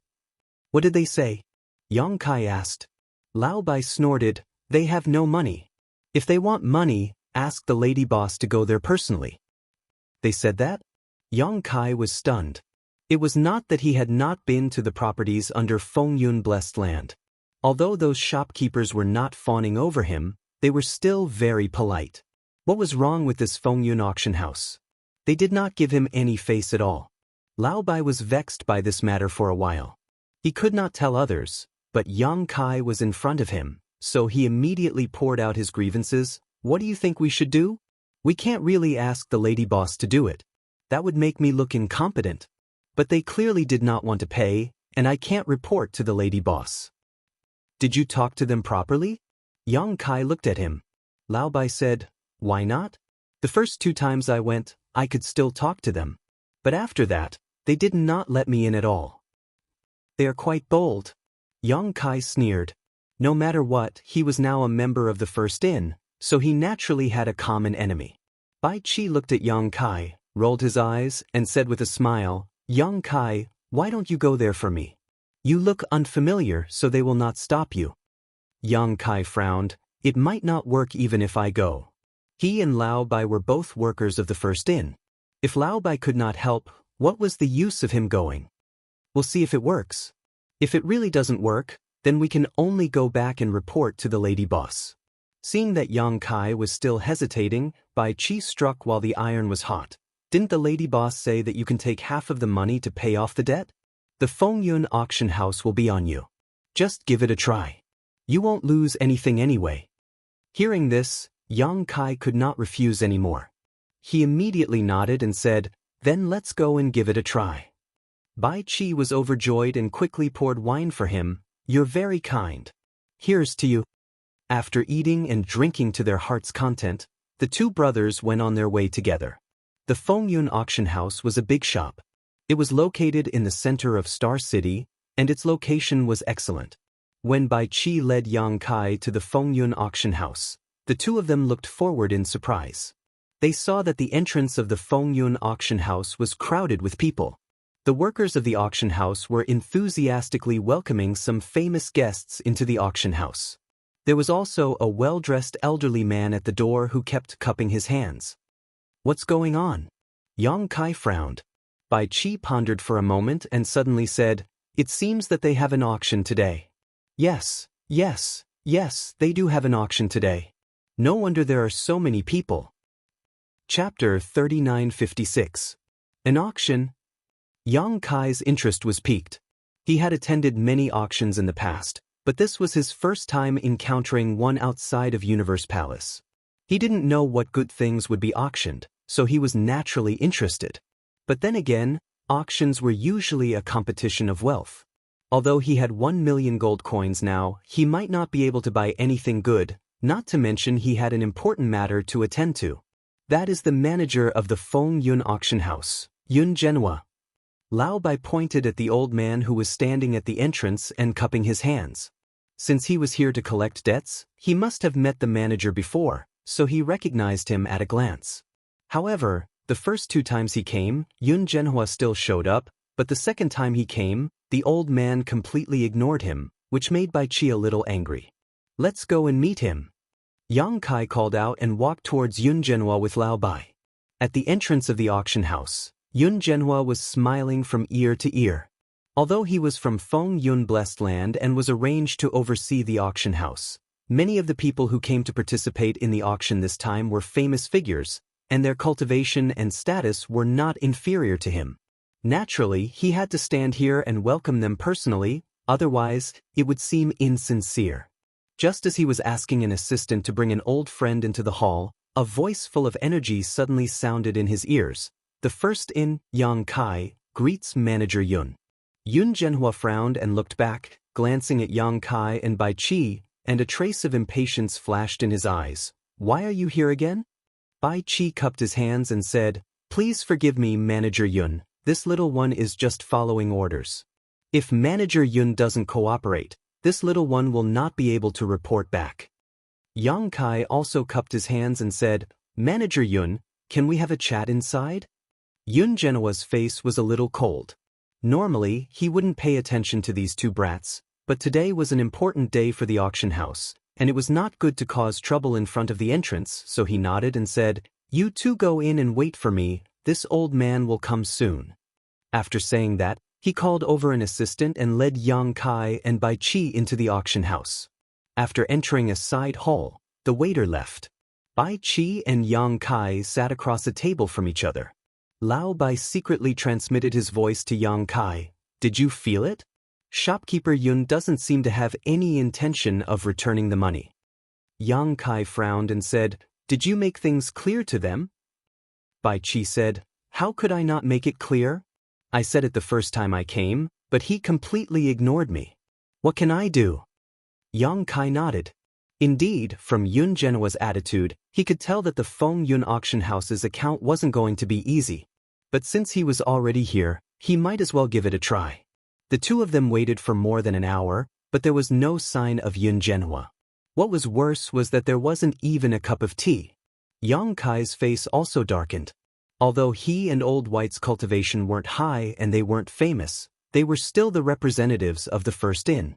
[SPEAKER 1] "What did they say?" Yang Kai asked. Lao Bai snorted, "They have no money. If they want money, ask the lady boss to go there personally." "They said that?" Yang Kai was stunned. It was not that he had not been to the properties under Fengyun Blessed Land. Although those shopkeepers were not fawning over him, they were still very polite. What was wrong with this Fengyun auction house? They did not give him any face at all. Lao Bai was vexed by this matter for a while. He could not tell others, but Yang Kai was in front of him, so he immediately poured out his grievances. "What do you think we should do? We can't really ask the lady boss to do it. That would make me look incompetent. But they clearly did not want to pay, and I can't report to the lady boss." "Did you talk to them properly?" Yang Kai looked at him. Lao Bai said, "Why not? The first 2 times I went, I could still talk to them. But after that, they did not let me in at all." "They are quite bold." Yang Kai sneered. No matter what, he was now a member of the first inn, so he naturally had a common enemy. Bai Qi looked at Yang Kai, rolled his eyes, and said with a smile, "Yang Kai, why don't you go there for me? You look unfamiliar, so they will not stop you." Yang Kai frowned. "It might not work even if I go." He and Lao Bai were both workers of the first inn. If Lao Bai could not help, what was the use of him going? "We'll see if it works. If it really doesn't work, then we can only go back and report to the lady boss." Seeing that Yang Kai was still hesitating, Bai Qi struck while the iron was hot. "Didn't the lady boss say that you can take half of the money to pay off the debt? The Fengyun auction house will be on you. Just give it a try. You won't lose anything anyway." Hearing this, Yang Kai could not refuse anymore. He immediately nodded and said, "Then let's go and give it a try." Bai Qi was overjoyed and quickly poured wine for him. "You're very kind. Here's to you." After eating and drinking to their heart's content, the 2 brothers went on their way together. The Fengyun auction house was a big shop. It was located in the center of Star City, and its location was excellent. When Bai Qi led Yang Kai to the Fengyun auction house, the 2 of them looked forward in surprise. They saw that the entrance of the Fengyun auction house was crowded with people. The workers of the auction house were enthusiastically welcoming some famous guests into the auction house. There was also a well-dressed elderly man at the door who kept cupping his hands. "What's going on?" Yang Kai frowned. Bai Qi pondered for a moment and suddenly said, "It seems that they have an auction today." Yes, they do have an auction today. No wonder there are so many people." Chapter 3956. An auction. Yang Kai's interest was piqued. He had attended many auctions in the past, but this was his first time encountering one outside of Universe Palace. He didn't know what good things would be auctioned, so he was naturally interested. But then again, auctions were usually a competition of wealth. Although he had 1 million gold coins now, he might not be able to buy anything good, not to mention he had an important matter to attend to. That is the manager of the Feng Yun auction house, Yun Genhua. Lao Bai pointed at the old man who was standing at the entrance and cupping his hands. Since he was here to collect debts, he must have met the manager before, so he recognized him at a glance. However, the first 2 times he came, Yun Genhua still showed up, but the second time he came, the old man completely ignored him, which made Bai Qi a little angry. "Let's go and meet him." Yang Kai called out and walked towards Yun Genhua with Lao Bai. At the entrance of the auction house, Yun Genhua was smiling from ear to ear. Although he was from Feng Yun Blessed Land and was arranged to oversee the auction house, many of the people who came to participate in the auction this time were famous figures, and their cultivation and status were not inferior to him. Naturally, he had to stand here and welcome them personally, otherwise, it would seem insincere. Just as he was asking an assistant to bring an old friend into the hall, a voice full of energy suddenly sounded in his ears. The first in, Yang Kai, greets manager Yun. Yun Genhua frowned and looked back, glancing at Yang Kai and Bai Qi, and a trace of impatience flashed in his eyes. "Why are you here again?" Bai Qi cupped his hands and said, "Please forgive me, Manager Yun. This little one is just following orders. If Manager Yun doesn't cooperate, this little one will not be able to report back." Yang Kai also cupped his hands and said, "Manager Yun, can we have a chat inside?" Yun Genhua's face was a little cold. Normally, he wouldn't pay attention to these 2 brats, but today was an important day for the auction house, and it was not good to cause trouble in front of the entrance, so he nodded and said, "You 2 go in and wait for me, this old man will come soon." After saying that, he called over an assistant and led Yang Kai and Bai Qi into the auction house. After entering a side hall, the waiter left. Bai Qi and Yang Kai sat across a table from each other. Lao Bai secretly transmitted his voice to Yang Kai. "Did you feel it? Shopkeeper Yun doesn't seem to have any intention of returning the money." Yang Kai frowned and said, "Did you make things clear to them?" Bai Qi said, "How could I not make it clear? I said it the first time I came, but he completely ignored me. What can I do?" Yang Kai nodded. Indeed, from Yun Genhua's attitude, he could tell that the Feng Yun auction house's account wasn't going to be easy. But since he was already here, he might as well give it a try. The 2 of them waited for more than an hour, but there was no sign of Yun Genhua. What was worse was that there wasn't even a cup of tea. Yang Kai's face also darkened. Although he and Old White's cultivation weren't high and they weren't famous, they were still the representatives of the first in.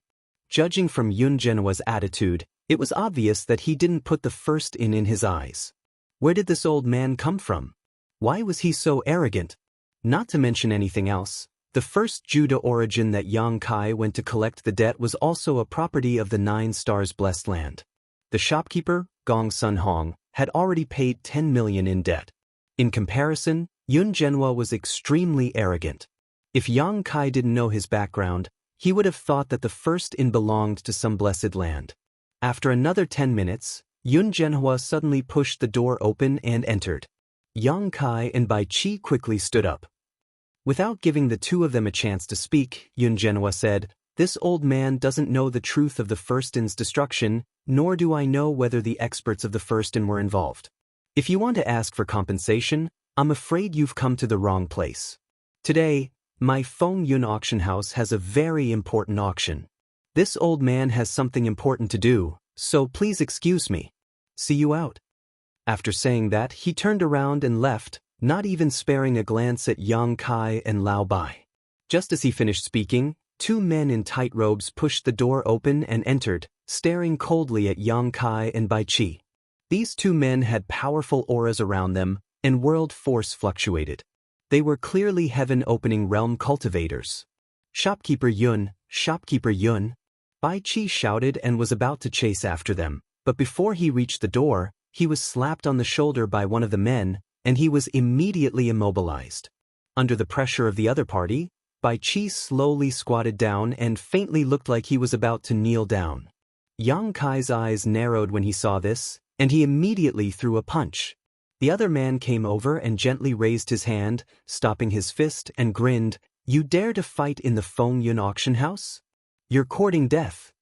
[SPEAKER 1] Judging from Yun Genhua's attitude, it was obvious that he didn't put the first in his eyes. Where did this old man come from? Why was he so arrogant? Not to mention anything else, the first Judah origin that Yang Kai went to collect the debt was also a property of the 9 Stars Blessed Land. The shopkeeper, Gong Sun Hong, had already paid 10 million in debt. In comparison, Yun Genhua was extremely arrogant. If Yang Kai didn't know his background, he would have thought that the first in belonged to some blessed land. After another 10 minutes, Yun Genhua suddenly pushed the door open and entered. Yang Kai and Bai Qi quickly stood up. Without giving the 2 of them a chance to speak, Yun Genhua said, "This old man doesn't know the truth of the first in's destruction, nor do I know whether the experts of the first in were involved. If you want to ask for compensation, I'm afraid you've come to the wrong place. Today, my Feng Yun auction house has a very important auction. This old man has something important to do, so please excuse me. See you out." After saying that, he turned around and left, not even sparing a glance at Yang Kai and Lao Bai. Just as he finished speaking, 2 men in tight robes pushed the door open and entered, staring coldly at Yang Kai and Bai Qi. These 2 men had powerful auras around them, and world force fluctuated. They were clearly heaven-opening realm cultivators. "Shopkeeper Yun, Shopkeeper Yun!" Bai Qi shouted and was about to chase after them, but before he reached the door, he was slapped on the shoulder by one of the men, and he was immediately immobilized. Under the pressure of the other party, Bai Qi slowly squatted down and faintly looked like he was about to kneel down. Yang Kai's eyes narrowed when he saw this, and he immediately threw a punch. The other man came over and gently raised his hand, stopping his fist, and grinned, You dare to fight in the Feng Yun auction house? You're courting death.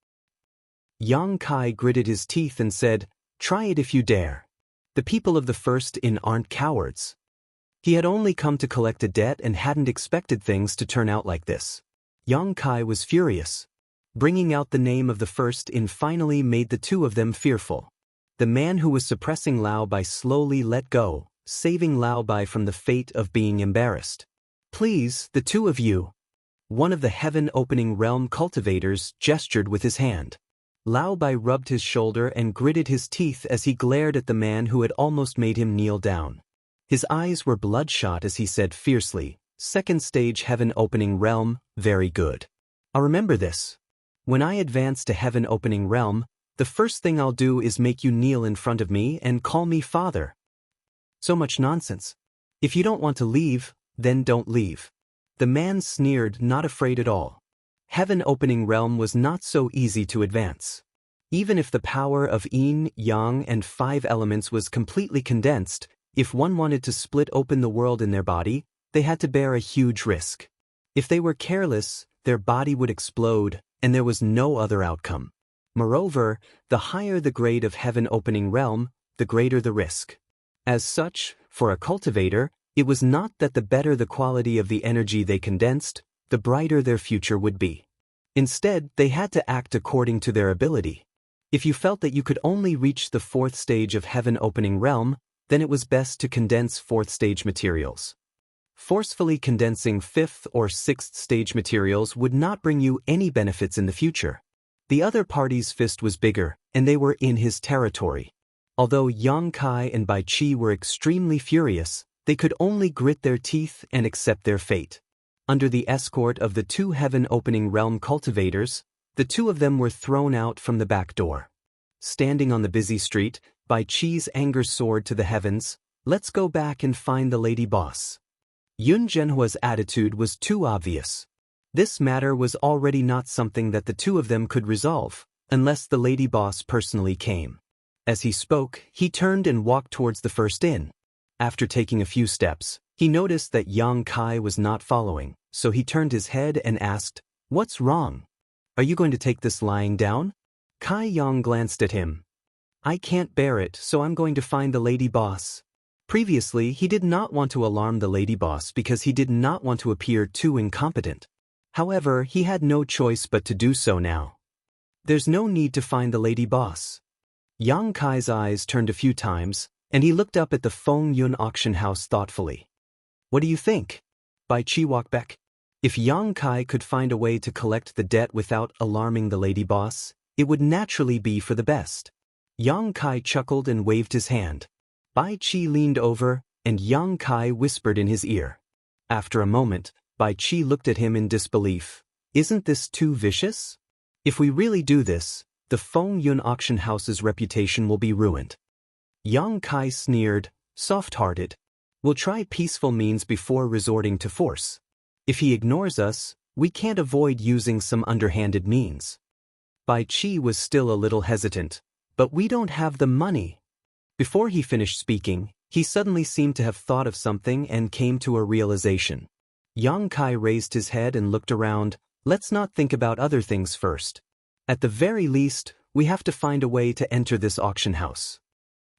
[SPEAKER 1] Yang Kai gritted his teeth and said, "Try it if you dare. The people of the First Inn aren't cowards." He had only come to collect a debt and hadn't expected things to turn out like this. Yang Kai was furious. Bringing out the name of the First Inn finally made the two of them fearful. The man who was suppressing Lao Bai slowly let go, saving Lao Bai from the fate of being embarrassed. "Please, the two of you." One of the heaven-opening realm cultivators gestured with his hand. Lao Bai rubbed his shoulder and gritted his teeth as he glared at the man who had almost made him kneel down. His eyes were bloodshot as he said fiercely, "Second stage heaven-opening realm, very good. I'll remember this. When I advance to heaven-opening realm, the first thing I'll do is make you kneel in front of me and call me father." So much nonsense. If you don't want to leave, then don't leave. The man sneered, not afraid at all. Heaven-opening realm was not so easy to advance. Even if the power of yin, yang, and 5 elements was completely condensed, if one wanted to split open the world in their body, they had to bear a huge risk. If they were careless, their body would explode, and there was no other outcome. Moreover, the higher the grade of heaven-opening realm, the greater the risk. As such, for a cultivator, it was not that the better the quality of the energy they condensed, the brighter their future would be. Instead, they had to act according to their ability. If you felt that you could only reach the 4th stage of heaven-opening realm, then it was best to condense 4th stage materials. Forcefully condensing 5th or 6th stage materials would not bring you any benefits in the future. The other party's fist was bigger, and they were in his territory. Although Yang Kai and Bai Qi were extremely furious, they could only grit their teeth and accept their fate. Under the escort of the 2 heaven-opening realm cultivators, the 2 of them were thrown out from the back door. Standing on the busy street, Bai Qi's anger soared to the heavens. "Let's go back and find the lady boss." Yun Zhenhua's attitude was too obvious. This matter was already not something that the 2 of them could resolve, unless the lady boss personally came. As he spoke, he turned and walked towards the First Inn. After taking a few steps, he noticed that Yang Kai was not following, so he turned his head and asked, "What's wrong? Are you going to take this lying down?" Kai Yang glanced at him. "I can't bear it, so I'm going to find the lady boss." Previously, he did not want to alarm the lady boss because he did not want to appear too incompetent. However, he had no choice but to do so now. "There's no need to find the lady boss." Yang Kai's eyes turned a few times, and he looked up at the Feng Yun auction house thoughtfully. "What do you think?" Bai Qi walked back. If Yang Kai could find a way to collect the debt without alarming the lady boss, it would naturally be for the best. Yang Kai chuckled and waved his hand. Bai Qi leaned over, and Yang Kai whispered in his ear. After a moment, Bai Qi looked at him in disbelief. "Isn't this too vicious? If we really do this, the Feng Yun auction house's reputation will be ruined." Yang Kai sneered, soft-hearted. "We'll try peaceful means before resorting to force. If he ignores us, we can't avoid using some underhanded means." Bai Qi was still a little hesitant. "But we don't have the money." Before he finished speaking, he suddenly seemed to have thought of something and came to a realization. Yang Kai raised his head and looked around. "Let's not think about other things first. At the very least, we have to find a way to enter this auction house."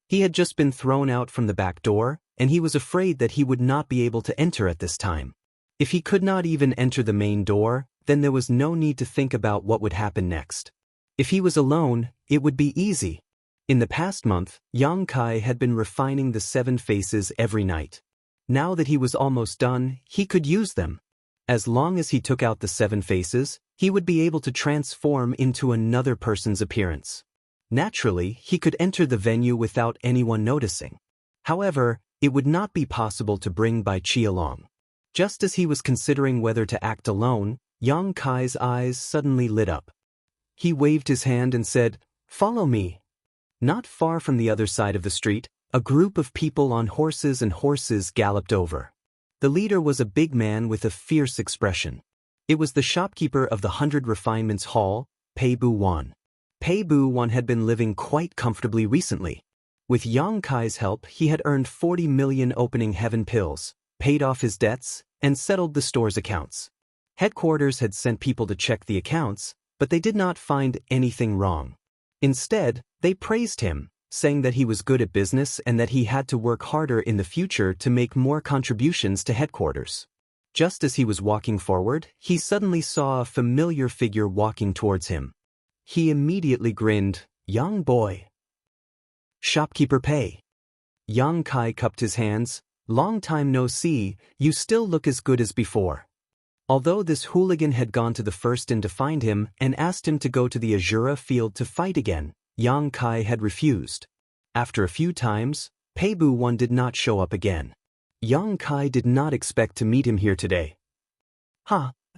[SPEAKER 1] He had just been thrown out from the back door, and he was afraid that he would not be able to enter at this time. If he could not even enter the main door, then there was no need to think about what would happen next. If he was alone, it would be easy. In the past month, Yang Kai had been refining the 7 faces every night. Now that he was almost done, he could use them. As long as he took out the 7 faces, he would be able to transform into another person's appearance. Naturally, he could enter the venue without anyone noticing. However, it would not be possible to bring Bai Qi along. Just as he was considering whether to act alone, Yang Kai's eyes suddenly lit up. He waved his hand and said, "Follow me." Not far from the other side of the street, a group of people on horses galloped over. The leader was a big man with a fierce expression. It was the shopkeeper of the 100 Refinements Hall, Pei Bu Wan. Pei Bu Wan had been living quite comfortably recently. With Yang Kai's help, he had earned 40 million opening heaven pills, paid off his debts, and settled the store's accounts. Headquarters had sent people to check the accounts, but they did not find anything wrong. Instead, they praised him, saying that he was good at business and that he had to work harder in the future to make more contributions to headquarters. Just as he was walking forward, he suddenly saw a familiar figure walking towards him. He immediately grinned. "Young boy." Shopkeeper Pei. Yang Kai cupped his hands. "Long time no see, you still look as good as before." Although this hooligan had gone to the First Inn to find him and asked him to go to the Azura field to fight again, Yang Kai had refused. After a few times, Pei Bu-wan did not show up again. Yang Kai did not expect to meet him here today.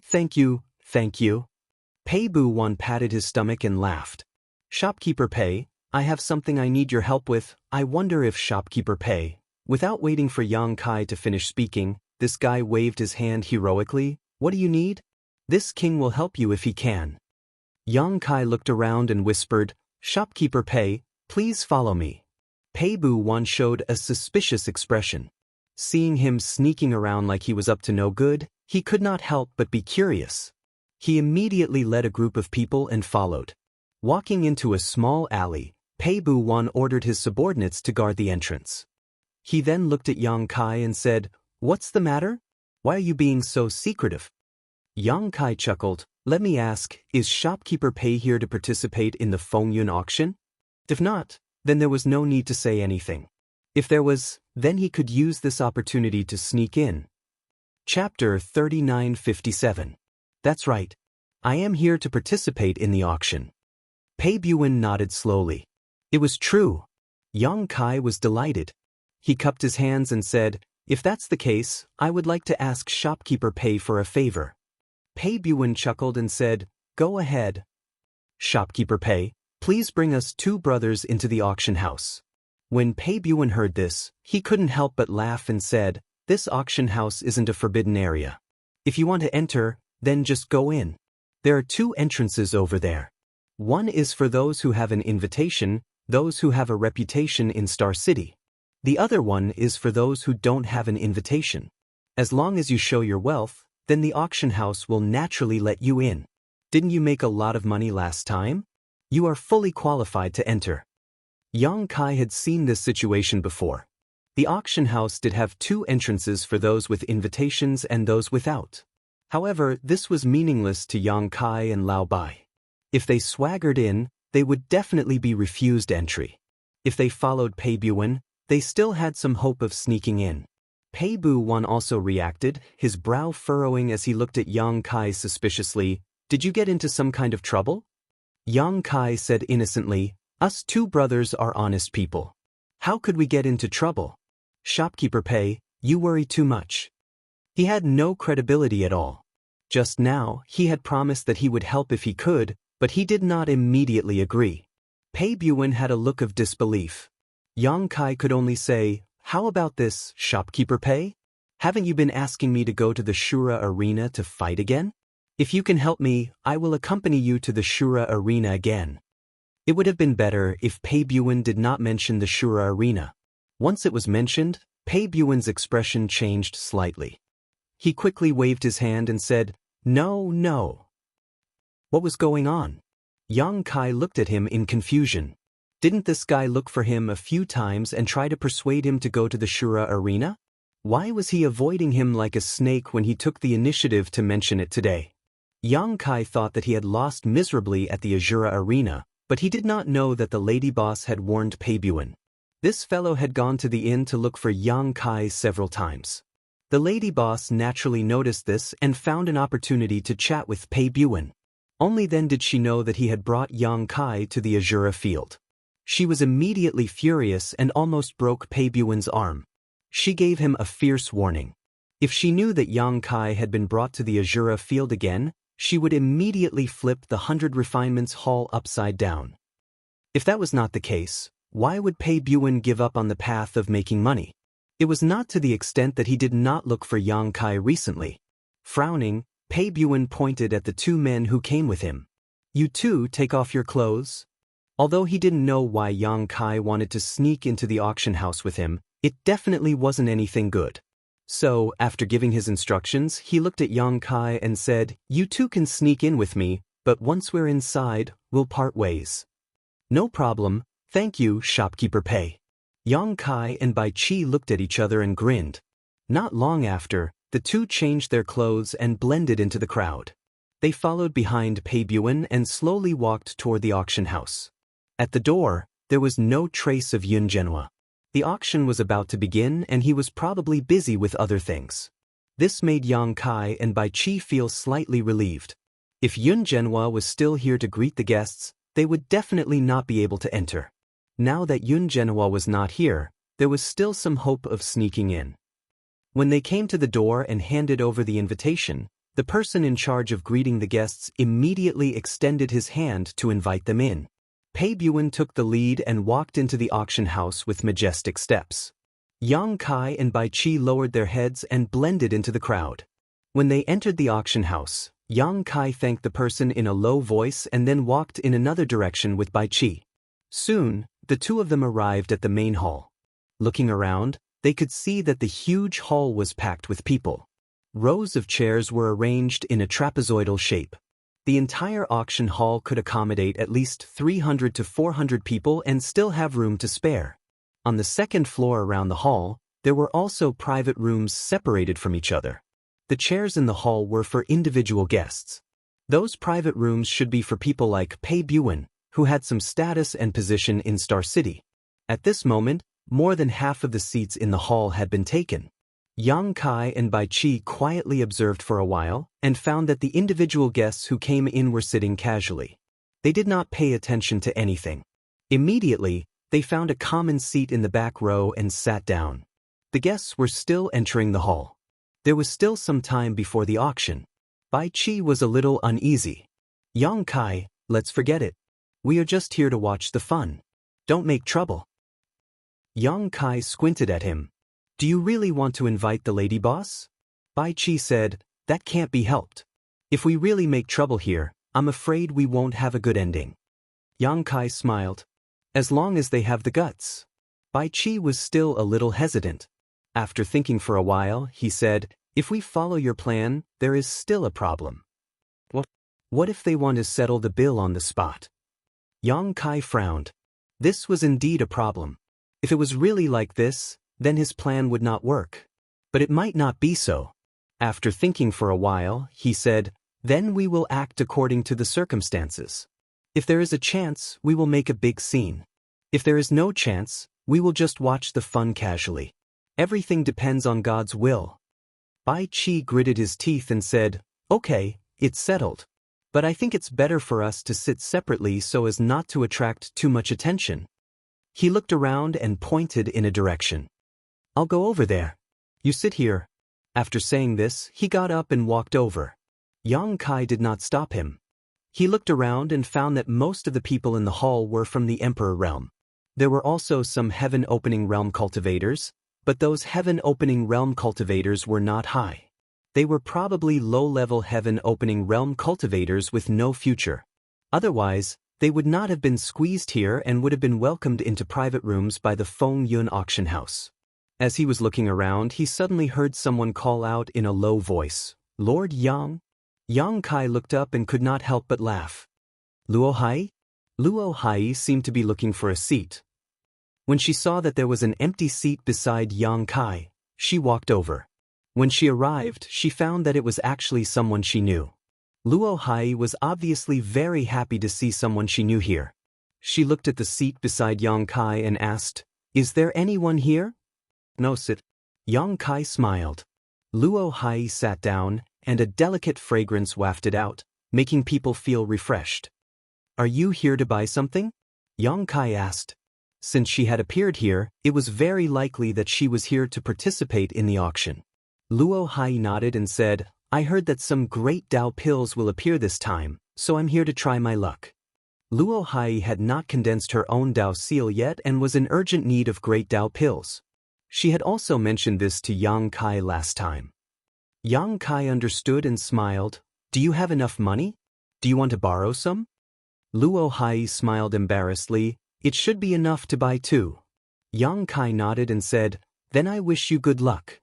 [SPEAKER 1] Thank you. Pei Bu-wan patted his stomach and laughed. "Shopkeeper Pei, I have something I need your help with. I wonder if Shopkeeper Pei." Without waiting for Yang Kai to finish speaking, this guy waved his hand heroically. "What do you need? This king will help you if he can." Yang Kai looked around and whispered, "Shopkeeper Pei, please follow me." Pei Bu-wan showed a suspicious expression. Seeing him sneaking around like he was up to no good, he could not help but be curious. He immediately led a group of people and followed. Walking into a small alley, Pei Bu-wan ordered his subordinates to guard the entrance. He then looked at Yang Kai and said, "What's the matter? Why are you being so secretive?" Yang Kai chuckled. "Let me ask, is Shopkeeper Pei here to participate in the Fengyun auction? If not, then there was no need to say anything. If there was, then he could use this opportunity to sneak in." Chapter 3957. That's right. I am here to participate in the auction. Pei Bu-wan nodded slowly. It was true. Yang Kai was delighted. He cupped his hands and said, "If that's the case, I would like to ask Shopkeeper Pei for a favor." Pei Bu-wan chuckled and said, "Go ahead. Shopkeeper Pei, please bring us 2 brothers into the auction house." When Pei Bu-wan heard this, he couldn't help but laugh and said, "This auction house isn't a forbidden area. If you want to enter, then just go in. There are 2 entrances over there. One is for those who have an invitation, those who have a reputation in Star City. The other one is for those who don't have an invitation. As long as you show your wealth, then the auction house will naturally let you in. Didn't you make a lot of money last time? You are fully qualified to enter." Yang Kai had seen this situation before. The auction house did have 2 entrances for those with invitations and those without. However, this was meaningless to Yang Kai and Lao Bai. If they swaggered in, they would definitely be refused entry. If they followed Pei Bu-wan, they still had some hope of sneaking in. Pei Bu-wan also reacted, his brow furrowing as he looked at Yang Kai suspiciously. "Did you get into some kind of trouble?" Yang Kai said innocently, "Us 2 brothers are honest people. How could we get into trouble? Shopkeeper Pei, you worry too much." He had no credibility at all. Just now, he had promised that he would help if he could, but he did not immediately agree. Pei Bu-wan had a look of disbelief. Yang Kai could only say, "How about this, Shopkeeper Pei? Haven't you been asking me to go to the Shura arena to fight again? If you can help me, I will accompany you to the Shura arena again." It would have been better if Pei Bu-wan did not mention the Shura arena. Once it was mentioned, Pei Bu-wan's expression changed slightly. He quickly waved his hand and said, No. What was going on? Yang Kai looked at him in confusion. Didn't this guy look for him a few times and try to persuade him to go to the Shura arena? Why was he avoiding him like a snake when he took the initiative to mention it today? Yang Kai thought that he had lost miserably at the Azura arena, but he did not know that the lady boss had warned Pei Bu-wan. This fellow had gone to the inn to look for Yang Kai several times. The lady boss naturally noticed this and found an opportunity to chat with Pei Bu-wan. Only then did she know that he had brought Yang Kai to the Azura field. She was immediately furious and almost broke Pei Bu-wan's arm. She gave him a fierce warning. If she knew that Yang Kai had been brought to the Azura field again, she would immediately flip the 100 Refinements Hall upside down. If that was not the case, why would Pei Bu-wan give up on the path of making money? It was not to the extent that he did not look for Yang Kai recently. Frowning, Pei Bu-wan pointed at the 2 men who came with him. "You 2 take off your clothes?" Although he didn't know why Yang Kai wanted to sneak into the auction house with him, it definitely wasn't anything good. So, after giving his instructions, he looked at Yang Kai and said, "You two can sneak in with me, but once we're inside, we'll part ways." "No problem, thank you, shopkeeper Pei." Yang Kai and Bai Qi looked at each other and grinned. Not long after, the two changed their clothes and blended into the crowd. They followed behind Pei Buan and slowly walked toward the auction house. At the door, there was no trace of Yun Zhenhua. The auction was about to begin and he was probably busy with other things. This made Yang Kai and Bai Qi feel slightly relieved. If Yun Zhenhua was still here to greet the guests, they would definitely not be able to enter. Now that Yun Zhenhua was not here, there was still some hope of sneaking in. When they came to the door and handed over the invitation, the person in charge of greeting the guests immediately extended his hand to invite them in. Pei Buan took the lead and walked into the auction house with majestic steps. Yang Kai and Bai Qi lowered their heads and blended into the crowd. When they entered the auction house, Yang Kai thanked the person in a low voice and then walked in another direction with Bai Qi. Soon, the two of them arrived at the main hall. Looking around, they could see that the huge hall was packed with people. Rows of chairs were arranged in a trapezoidal shape. The entire auction hall could accommodate at least 300 to 400 people and still have room to spare. On the second floor around the hall, there were also private rooms separated from each other. The chairs in the hall were for individual guests. Those private rooms should be for people like Pei Buan, who had some status and position in Star City. At this moment, more than half of the seats in the hall had been taken. Yang Kai and Bai Qi quietly observed for a while and found that the individual guests who came in were sitting casually. They did not pay attention to anything. Immediately, they found a common seat in the back row and sat down. The guests were still entering the hall. There was still some time before the auction. Bai Qi was a little uneasy. "Yang Kai, let's forget it. We are just here to watch the fun. Don't make trouble." Yang Kai squinted at him. "Do you really want to invite the lady boss?" Bai Qi said, "That can't be helped. If we really make trouble here, I'm afraid we won't have a good ending." Yang Kai smiled. "As long as they have the guts." Bai Qi was still a little hesitant. After thinking for a while, he said, "If we follow your plan, there is still a problem." What if they want to settle the bill on the spot?" Yang Kai frowned. This was indeed a problem. If it was really like this, then his plan would not work. But it might not be so. After thinking for a while, he said, "Then we will act according to the circumstances. If there is a chance, we will make a big scene. If there is no chance, we will just watch the fun casually. Everything depends on God's will." Bai Qi gritted his teeth and said, "Okay, it's settled. But I think it's better for us to sit separately so as not to attract too much attention." He looked around and pointed in a direction. "I'll go over there. You sit here." After saying this, he got up and walked over. Yang Kai did not stop him. He looked around and found that most of the people in the hall were from the Emperor realm. There were also some heaven-opening realm cultivators, but those heaven-opening realm cultivators were not high. They were probably low-level heaven-opening realm cultivators with no future. Otherwise, they would not have been squeezed here and would have been welcomed into private rooms by the Feng Yun auction house. As he was looking around, he suddenly heard someone call out in a low voice, "Lord Yang?" Yang Kai looked up and could not help but laugh. "Luo Hai?" Luo Hai seemed to be looking for a seat. When she saw that there was an empty seat beside Yang Kai, she walked over. When she arrived, she found that it was actually someone she knew. Luo Hai was obviously very happy to see someone she knew here. She looked at the seat beside Yang Kai and asked, "Is there anyone here?" "No, sit." Yang Kai smiled. Luo Hai sat down, and a delicate fragrance wafted out, making people feel refreshed. "Are you here to buy something?" Yang Kai asked. Since she had appeared here, it was very likely that she was here to participate in the auction. Luo Hai nodded and said, "I heard that some great Dao pills will appear this time, so I'm here to try my luck." Luo Hai had not condensed her own Dao seal yet and was in urgent need of great Dao pills. She had also mentioned this to Yang Kai last time. Yang Kai understood and smiled. "Do you have enough money? Do you want to borrow some?" Luo Hai smiled embarrassedly. "It should be enough to buy two." Yang Kai nodded and said, "Then I wish you good luck."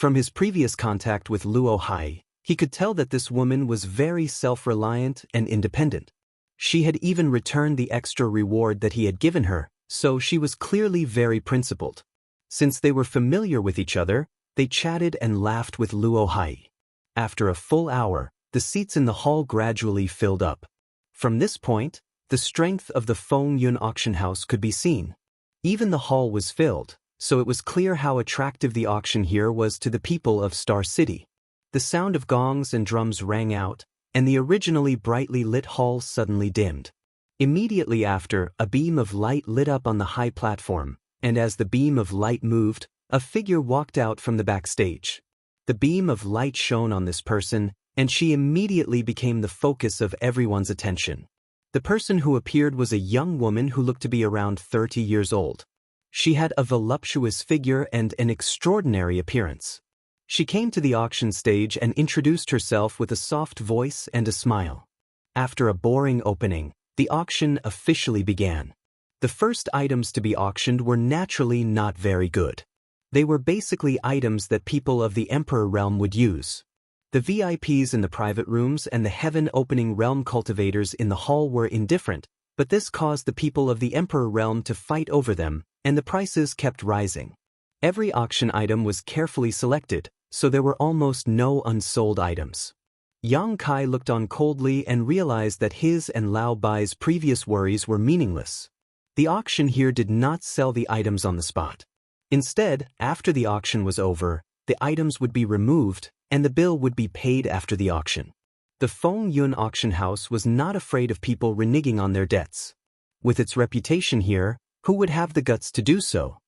[SPEAKER 1] From his previous contact with Luo Hai, he could tell that this woman was very self-reliant and independent. She had even returned the extra reward that he had given her, so she was clearly very principled. Since they were familiar with each other, they chatted and laughed with Luo Hai. After a full hour, the seats in the hall gradually filled up. From this point, the strength of the Feng Yun auction house could be seen. Even the hall was filled, so it was clear how attractive the auction here was to the people of Star City. The sound of gongs and drums rang out, and the originally brightly lit hall suddenly dimmed. Immediately after, a beam of light lit up on the high platform, and as the beam of light moved, a figure walked out from the backstage. The beam of light shone on this person, and she immediately became the focus of everyone's attention. The person who appeared was a young woman who looked to be around 30 years old. She had a voluptuous figure and an extraordinary appearance. She came to the auction stage and introduced herself with a soft voice and a smile. After a boring opening, the auction officially began. The first items to be auctioned were naturally not very good. They were basically items that people of the Emperor realm would use. The VIPs in the private rooms and the heaven-opening realm cultivators in the hall were indifferent, but this caused the people of the Emperor realm to fight over them, and the prices kept rising. Every auction item was carefully selected, so there were almost no unsold items. Yang Kai looked on coldly and realized that his and Lao Bai's previous worries were meaningless. The auction here did not sell the items on the spot. Instead, after the auction was over, the items would be removed, and the bill would be paid after the auction. The Feng Yun auction house was not afraid of people reneging on their debts. With its reputation here, who would have the guts to do so?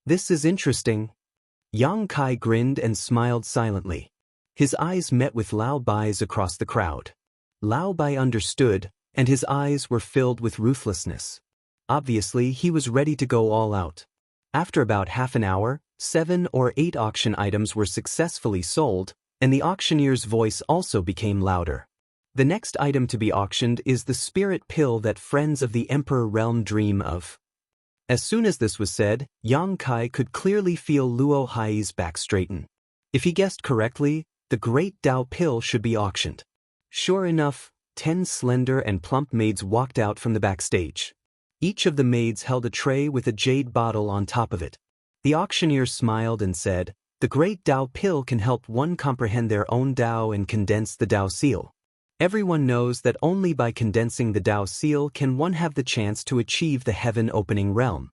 [SPEAKER 1] This is interesting. Yang Kai grinned and smiled silently. His eyes met with Lao Bai's across the crowd. Lao Bai understood, and his eyes were filled with ruthlessness. Obviously, he was ready to go all out. After about half an hour, 7 or 8 auction items were successfully sold, and the auctioneer's voice also became louder. The next item to be auctioned is the spirit pill that friends of the Emperor realm dream of. As soon as this was said, Yang Kai could clearly feel Luo Hai's back straighten. If he guessed correctly, the Great Dao Pill should be auctioned. Sure enough, 10 slender and plump maids walked out from the backstage. Each of the maids held a tray with a jade bottle on top of it. The auctioneer smiled and said, "The Great Dao Pill can help one comprehend their own Dao and condense the Dao Seal. Everyone knows that only by condensing the Dao Seal can one have the chance to achieve the heaven-opening realm.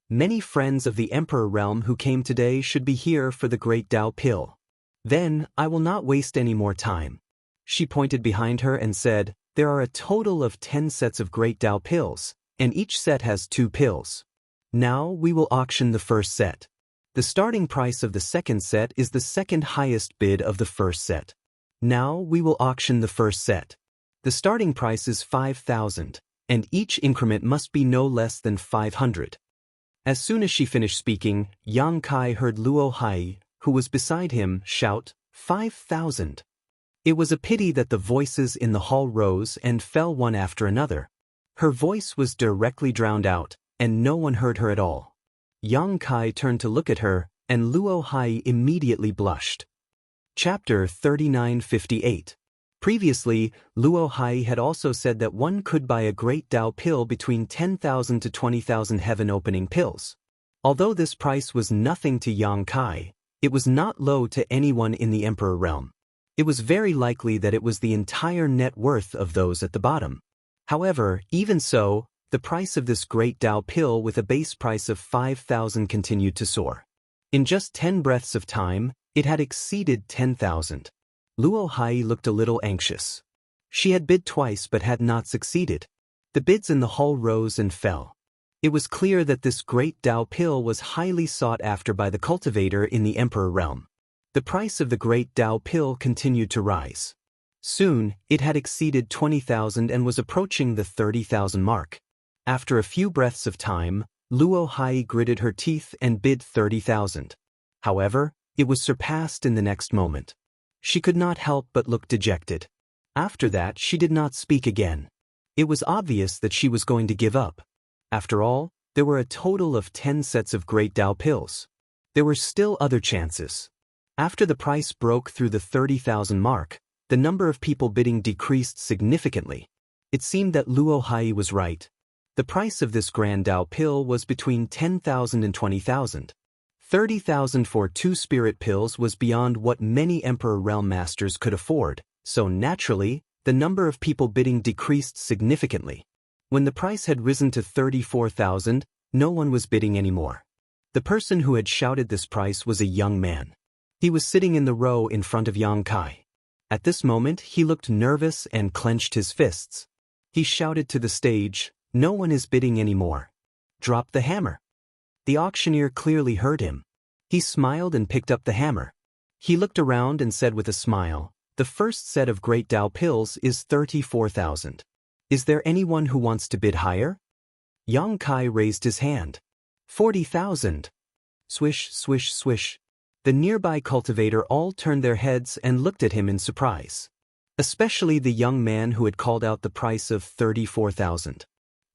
[SPEAKER 1] Many friends of the Emperor realm who came today should be here for the Great Dao Pill. Then, I will not waste any more time." She pointed behind her and said, "There are a total of 10 sets of Great Dao Pills, and each set has 2 pills. Now we will auction the first set. The starting price of the second set is the second highest bid of the first set. Now we will auction the first set. The starting price is 5,000, and each increment must be no less than 500. As soon as she finished speaking, Yang Kai heard Luo Hai, who was beside him, shout, 5,000. It was a pity that the voices in the hall rose and fell one after another. Her voice was directly drowned out, and no one heard her at all. Yang Kai turned to look at her, and Luo Hai immediately blushed. Chapter 3958. Previously, Luo Hai had also said that one could buy a Great Dao Pill between 10,000 to 20,000 heaven-opening pills. Although this price was nothing to Yang Kai, it was not low to anyone in the Emperor realm. It was very likely that it was the entire net worth of those at the bottom. However, even so, the price of this Great Dao Pill with a base price of 5,000 continued to soar. In just 10 breaths of time, it had exceeded 10,000. Luo Hai looked a little anxious. She had bid twice but had not succeeded. The bids in the hall rose and fell. It was clear that this Great Dao Pill was highly sought after by the cultivator in the Emperor realm. The price of the Great Dao Pill continued to rise. Soon, it had exceeded 20,000 and was approaching the 30,000 mark. After a few breaths of time, Luo Hai gritted her teeth and bid 30,000. However, it was surpassed in the next moment. She could not help but look dejected. After that, she did not speak again. It was obvious that she was going to give up. After all, there were a total of 10 sets of Great Dao Pills. There were still other chances. After the price broke through the 30,000 mark, the number of people bidding decreased significantly. It seemed that Luo Hai was right. The price of this Grand Dao pill was between 10,000 and 20,000. 30,000 for 2 spirit pills was beyond what many Emperor Realm Masters could afford, so naturally, the number of people bidding decreased significantly. When the price had risen to 34,000, no one was bidding anymore. The person who had shouted this price was a young man. He was sitting in the row in front of Yang Kai. At this moment, he looked nervous and clenched his fists. He shouted to the stage, "No one is bidding anymore. Drop the hammer." The auctioneer clearly heard him. He smiled and picked up the hammer. He looked around and said with a smile, "The first set of Great Dao pills is 34,000. Is there anyone who wants to bid higher?" Yang Kai raised his hand. 40,000. Swish, swish, swish. The nearby cultivator all turned their heads and looked at him in surprise. Especially the young man who had called out the price of 34,000.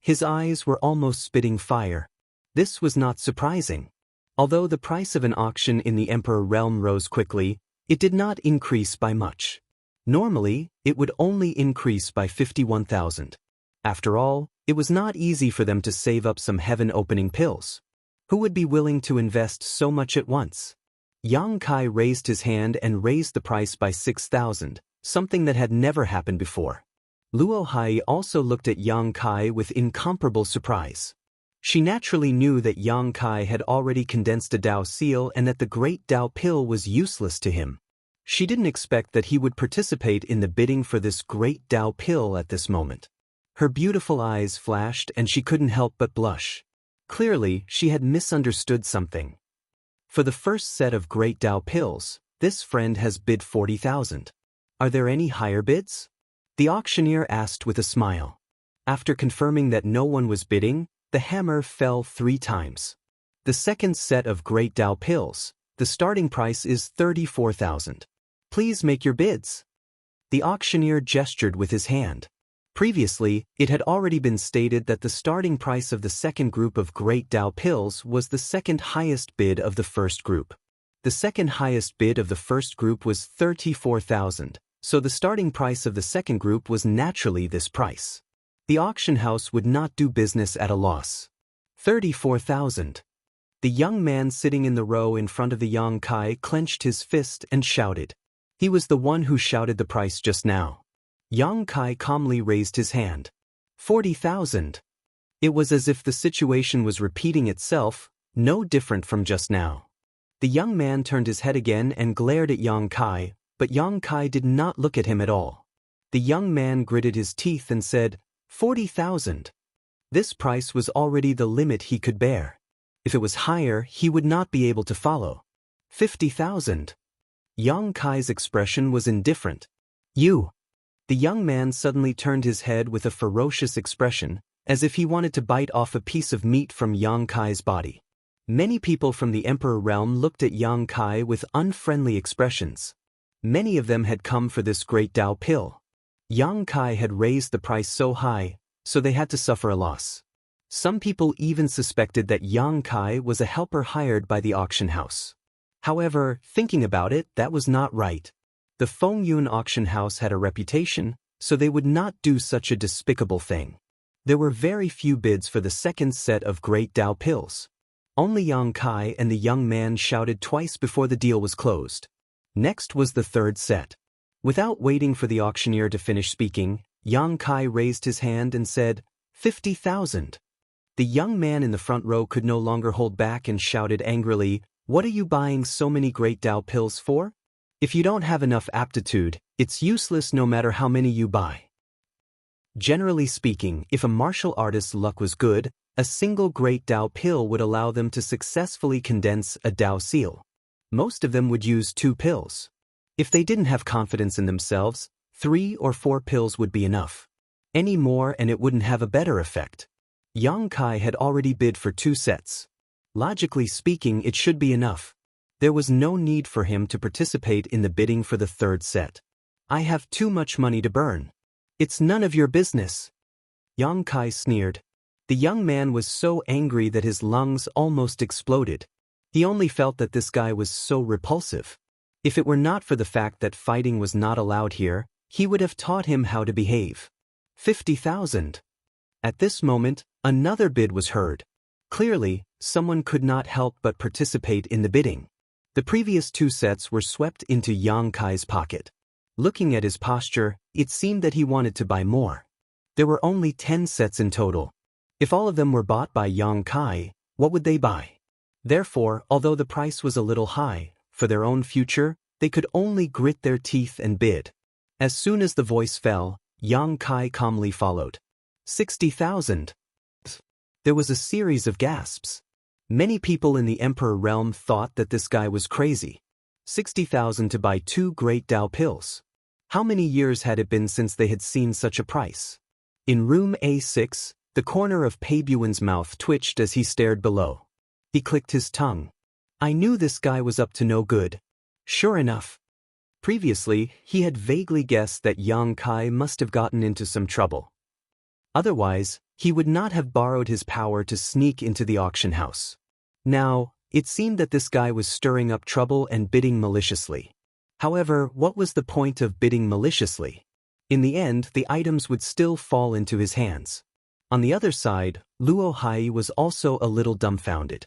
[SPEAKER 1] His eyes were almost spitting fire. This was not surprising. Although the price of an auction in the Emperor Realm rose quickly, it did not increase by much. Normally, it would only increase by 51,000. After all, it was not easy for them to save up some heaven-opening pills. Who would be willing to invest so much at once? Yang Kai raised his hand and raised the price by 6,000, something that had never happened before. Luo Hai also looked at Yang Kai with incomparable surprise. She naturally knew that Yang Kai had already condensed a Dao seal and that the Great Dao pill was useless to him. She didn't expect that he would participate in the bidding for this Great Dao pill at this moment. Her beautiful eyes flashed and she couldn't help but blush. Clearly, she had misunderstood something. For the first set of Great Dao pills, this friend has bid 40,000. Are there any higher bids? The auctioneer asked with a smile. After confirming that no one was bidding, the hammer fell 3 times. The second set of Great Dao pills, the starting price is 34,000. Please make your bids. The auctioneer gestured with his hand. Previously, it had already been stated that the starting price of the second group of Great Dao pills was the second highest bid of the first group. The second highest bid of the first group was 34,000, so the starting price of the second group was naturally this price. The auction house would not do business at a loss. 34,000. The young man sitting in the row in front of the Yang Kai clenched his fist and shouted. He was the one who shouted the price just now. Yang Kai calmly raised his hand. 40,000. It was as if the situation was repeating itself, no different from just now. The young man turned his head again and glared at Yang Kai, but Yang Kai did not look at him at all. The young man gritted his teeth and said, 40,000. This price was already the limit he could bear. If it was higher, he would not be able to follow. 50,000. Yang Kai's expression was indifferent. You. The young man suddenly turned his head with a ferocious expression, as if he wanted to bite off a piece of meat from Yang Kai's body. Many people from the Emperor Realm looked at Yang Kai with unfriendly expressions. Many of them had come for this Great Dao pill. Yang Kai had raised the price so high, so they had to suffer a loss. Some people even suspected that Yang Kai was a helper hired by the auction house. However, thinking about it, that was not right. The Fengyun auction house had a reputation, so they would not do such a despicable thing. There were very few bids for the second set of Great Dao pills. Only Yang Kai and the young man shouted twice before the deal was closed. Next was the third set. Without waiting for the auctioneer to finish speaking, Yang Kai raised his hand and said, 50,000. The young man in the front row could no longer hold back and shouted angrily, "What are you buying so many Great Dao pills for? If you don't have enough aptitude, it's useless no matter how many you buy." Generally speaking, if a martial artist's luck was good, a single Great Dao pill would allow them to successfully condense a Dao seal. Most of them would use 2 pills. If they didn't have confidence in themselves, 3 or 4 pills would be enough. Any more and it wouldn't have a better effect. Yang Kai had already bid for 2 sets. Logically speaking, it should be enough. There was no need for him to participate in the bidding for the third set. I have too much money to burn. It's none of your business. Yang Kai sneered. The young man was so angry that his lungs almost exploded. He only felt that this guy was so repulsive. If it were not for the fact that fighting was not allowed here, he would have taught him how to behave. 50,000. At this moment, another bid was heard. Clearly, someone could not help but participate in the bidding. The previous 2 sets were swept into Yang Kai's pocket. Looking at his posture, it seemed that he wanted to buy more. There were only 10 sets in total. If all of them were bought by Yang Kai, what would they buy? Therefore, although the price was a little high, for their own future, they could only grit their teeth and bid. As soon as the voice fell, Yang Kai calmly followed. 60,000. There was a series of gasps. Many people in the Emperor realm thought that this guy was crazy. 60,000 to buy 2 great Dao pills. How many years had it been since they had seen such a price? In room A6, the corner of Pei Buen's mouth twitched as he stared below. He clicked his tongue. I knew this guy was up to no good. Sure enough. Previously, he had vaguely guessed that Yang Kai must have gotten into some trouble. Otherwise, he would not have borrowed his power to sneak into the auction house. Now, it seemed that this guy was stirring up trouble and bidding maliciously. However, what was the point of bidding maliciously? In the end, the items would still fall into his hands. On the other side, Luo Hai was also a little dumbfounded.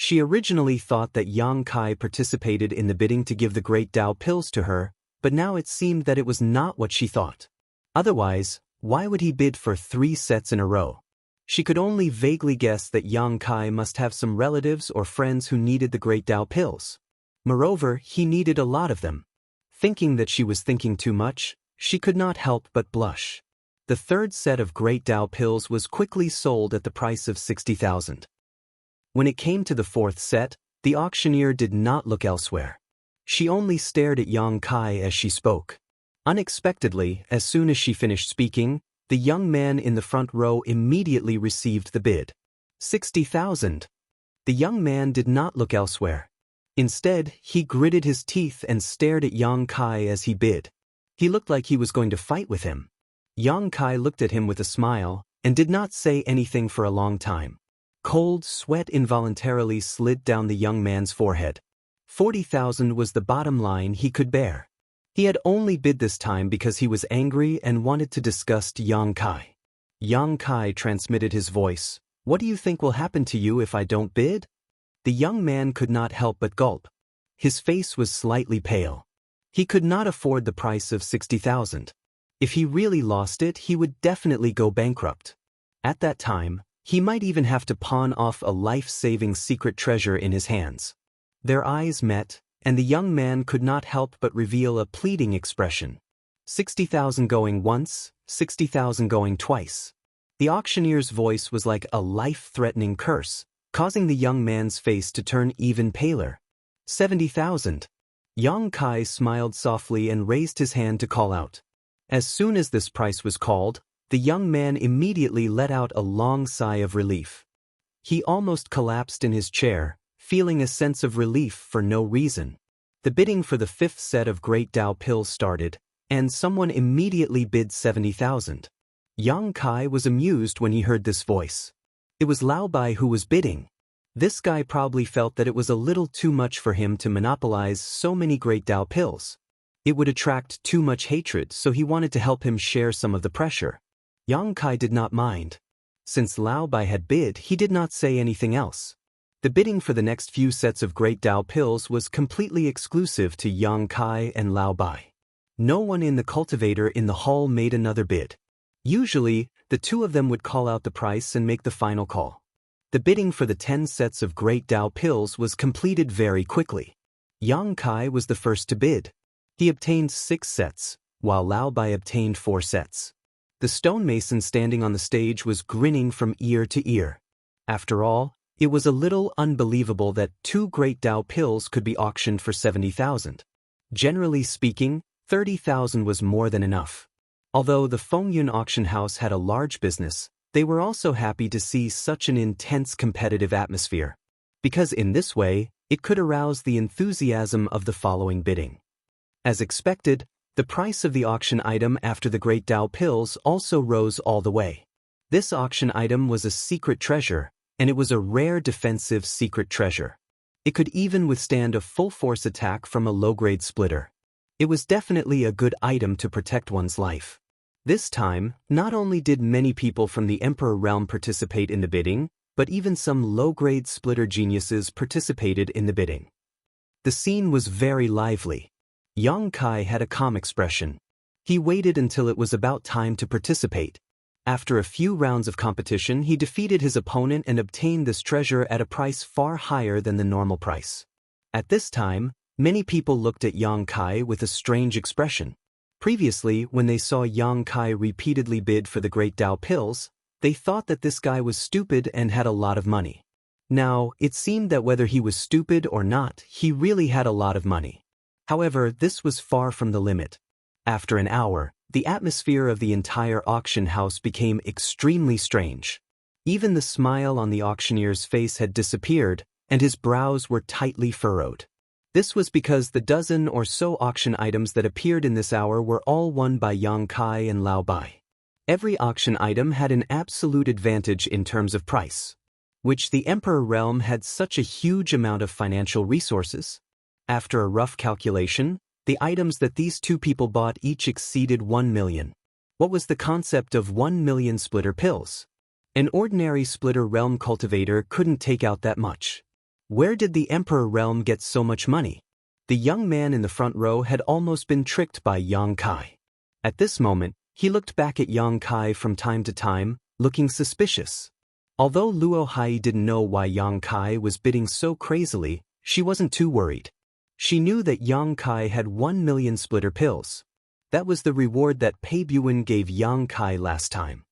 [SPEAKER 1] She originally thought that Yang Kai participated in the bidding to give the great Dao pills to her, but now it seemed that it was not what she thought. Otherwise, why would he bid for 3 sets in a row? She could only vaguely guess that Yang Kai must have some relatives or friends who needed the great Dao pills. Moreover, he needed a lot of them. Thinking that she was thinking too much, she could not help but blush. The 3rd set of great Dao pills was quickly sold at the price of 60,000. When it came to the 4th set, the auctioneer did not look elsewhere. She only stared at Yang Kai as she spoke. Unexpectedly, as soon as she finished speaking, the young man in the front row immediately received the bid. 60,000. The young man did not look elsewhere. Instead, he gritted his teeth and stared at Yang Kai as he bid. He looked like he was going to fight with him. Yang Kai looked at him with a smile, and did not say anything for a long time. Cold sweat involuntarily slid down the young man's forehead. 40,000 was the bottom line he could bear. He had only bid this time because he was angry and wanted to disgust Yang Kai. Yang Kai transmitted his voice. What do you think will happen to you if I don't bid? The young man could not help but gulp. His face was slightly pale. He could not afford the price of 60,000. If he really lost it, he would definitely go bankrupt. At that time, he might even have to pawn off a life-saving secret treasure in his hands. Their eyes met, and the young man could not help but reveal a pleading expression. 60,000 going once, 60,000 going twice. The auctioneer's voice was like a life-threatening curse, causing the young man's face to turn even paler. 70,000. Yang Kai smiled softly and raised his hand to call out. As soon as this price was called, the young man immediately let out a long sigh of relief. He almost collapsed in his chair, feeling a sense of relief for no reason. The bidding for the 5th set of great Dao pills started, and someone immediately bid 70,000. Yang Kai was amused when he heard this voice. It was Lao Bai who was bidding. This guy probably felt that it was a little too much for him to monopolize so many great Dao pills. It would attract too much hatred, so he wanted to help him share some of the pressure. Yang Kai did not mind. Since Lao Bai had bid, he did not say anything else. The bidding for the next few sets of great Dao pills was completely exclusive to Yang Kai and Lao Bai. No one in the cultivator in the hall made another bid. Usually, the 2 of them would call out the price and make the final call. The bidding for the 10 sets of great Dao pills was completed very quickly. Yang Kai was the first to bid. He obtained 6 sets, while Lao Bai obtained 4 sets. The stonemason standing on the stage was grinning from ear to ear. After all, it was a little unbelievable that 2 great Dao pills could be auctioned for 70,000. Generally speaking, 30,000 was more than enough. Although the Fengyun auction house had a large business, they were also happy to see such an intense competitive atmosphere, because in this way, it could arouse the enthusiasm of the following bidding. As expected, the price of the auction item after the great Dao pills also rose all the way. This auction item was a secret treasure, and it was a rare defensive secret treasure. It could even withstand a full-force attack from a low-grade splitter. It was definitely a good item to protect one's life. This time, not only did many people from the Emperor realm participate in the bidding, but even some low-grade splitter geniuses participated in the bidding. The scene was very lively. Yang Kai had a calm expression. He waited until it was about time to participate. After a few rounds of competition, he defeated his opponent and obtained this treasure at a price far higher than the normal price. At this time, many people looked at Yang Kai with a strange expression. Previously, when they saw Yang Kai repeatedly bid for the Great Dao pills, they thought that this guy was stupid and had a lot of money. Now, it seemed that whether he was stupid or not, he really had a lot of money. However, this was far from the limit. After an hour, the atmosphere of the entire auction house became extremely strange. Even the smile on the auctioneer's face had disappeared, and his brows were tightly furrowed. This was because the dozen or so auction items that appeared in this hour were all won by Yang Kai and Lao Bai. Every auction item had an absolute advantage in terms of price, which the Emperor realm had such a huge amount of financial resources. After a rough calculation, the items that these two people bought each exceeded 1 million. What was the concept of 1 million splitter pills? An ordinary splitter realm cultivator couldn't take out that much. Where did the Emperor realm get so much money? The young man in the front row had almost been tricked by Yang Kai. At this moment, he looked back at Yang Kai from time to time, looking suspicious. Although Luo Hai didn't know why Yang Kai was bidding so crazily, she wasn't too worried. She knew that Yang Kai had 1 million splitter pills. That was the reward that Pei Buin gave Yang Kai last time.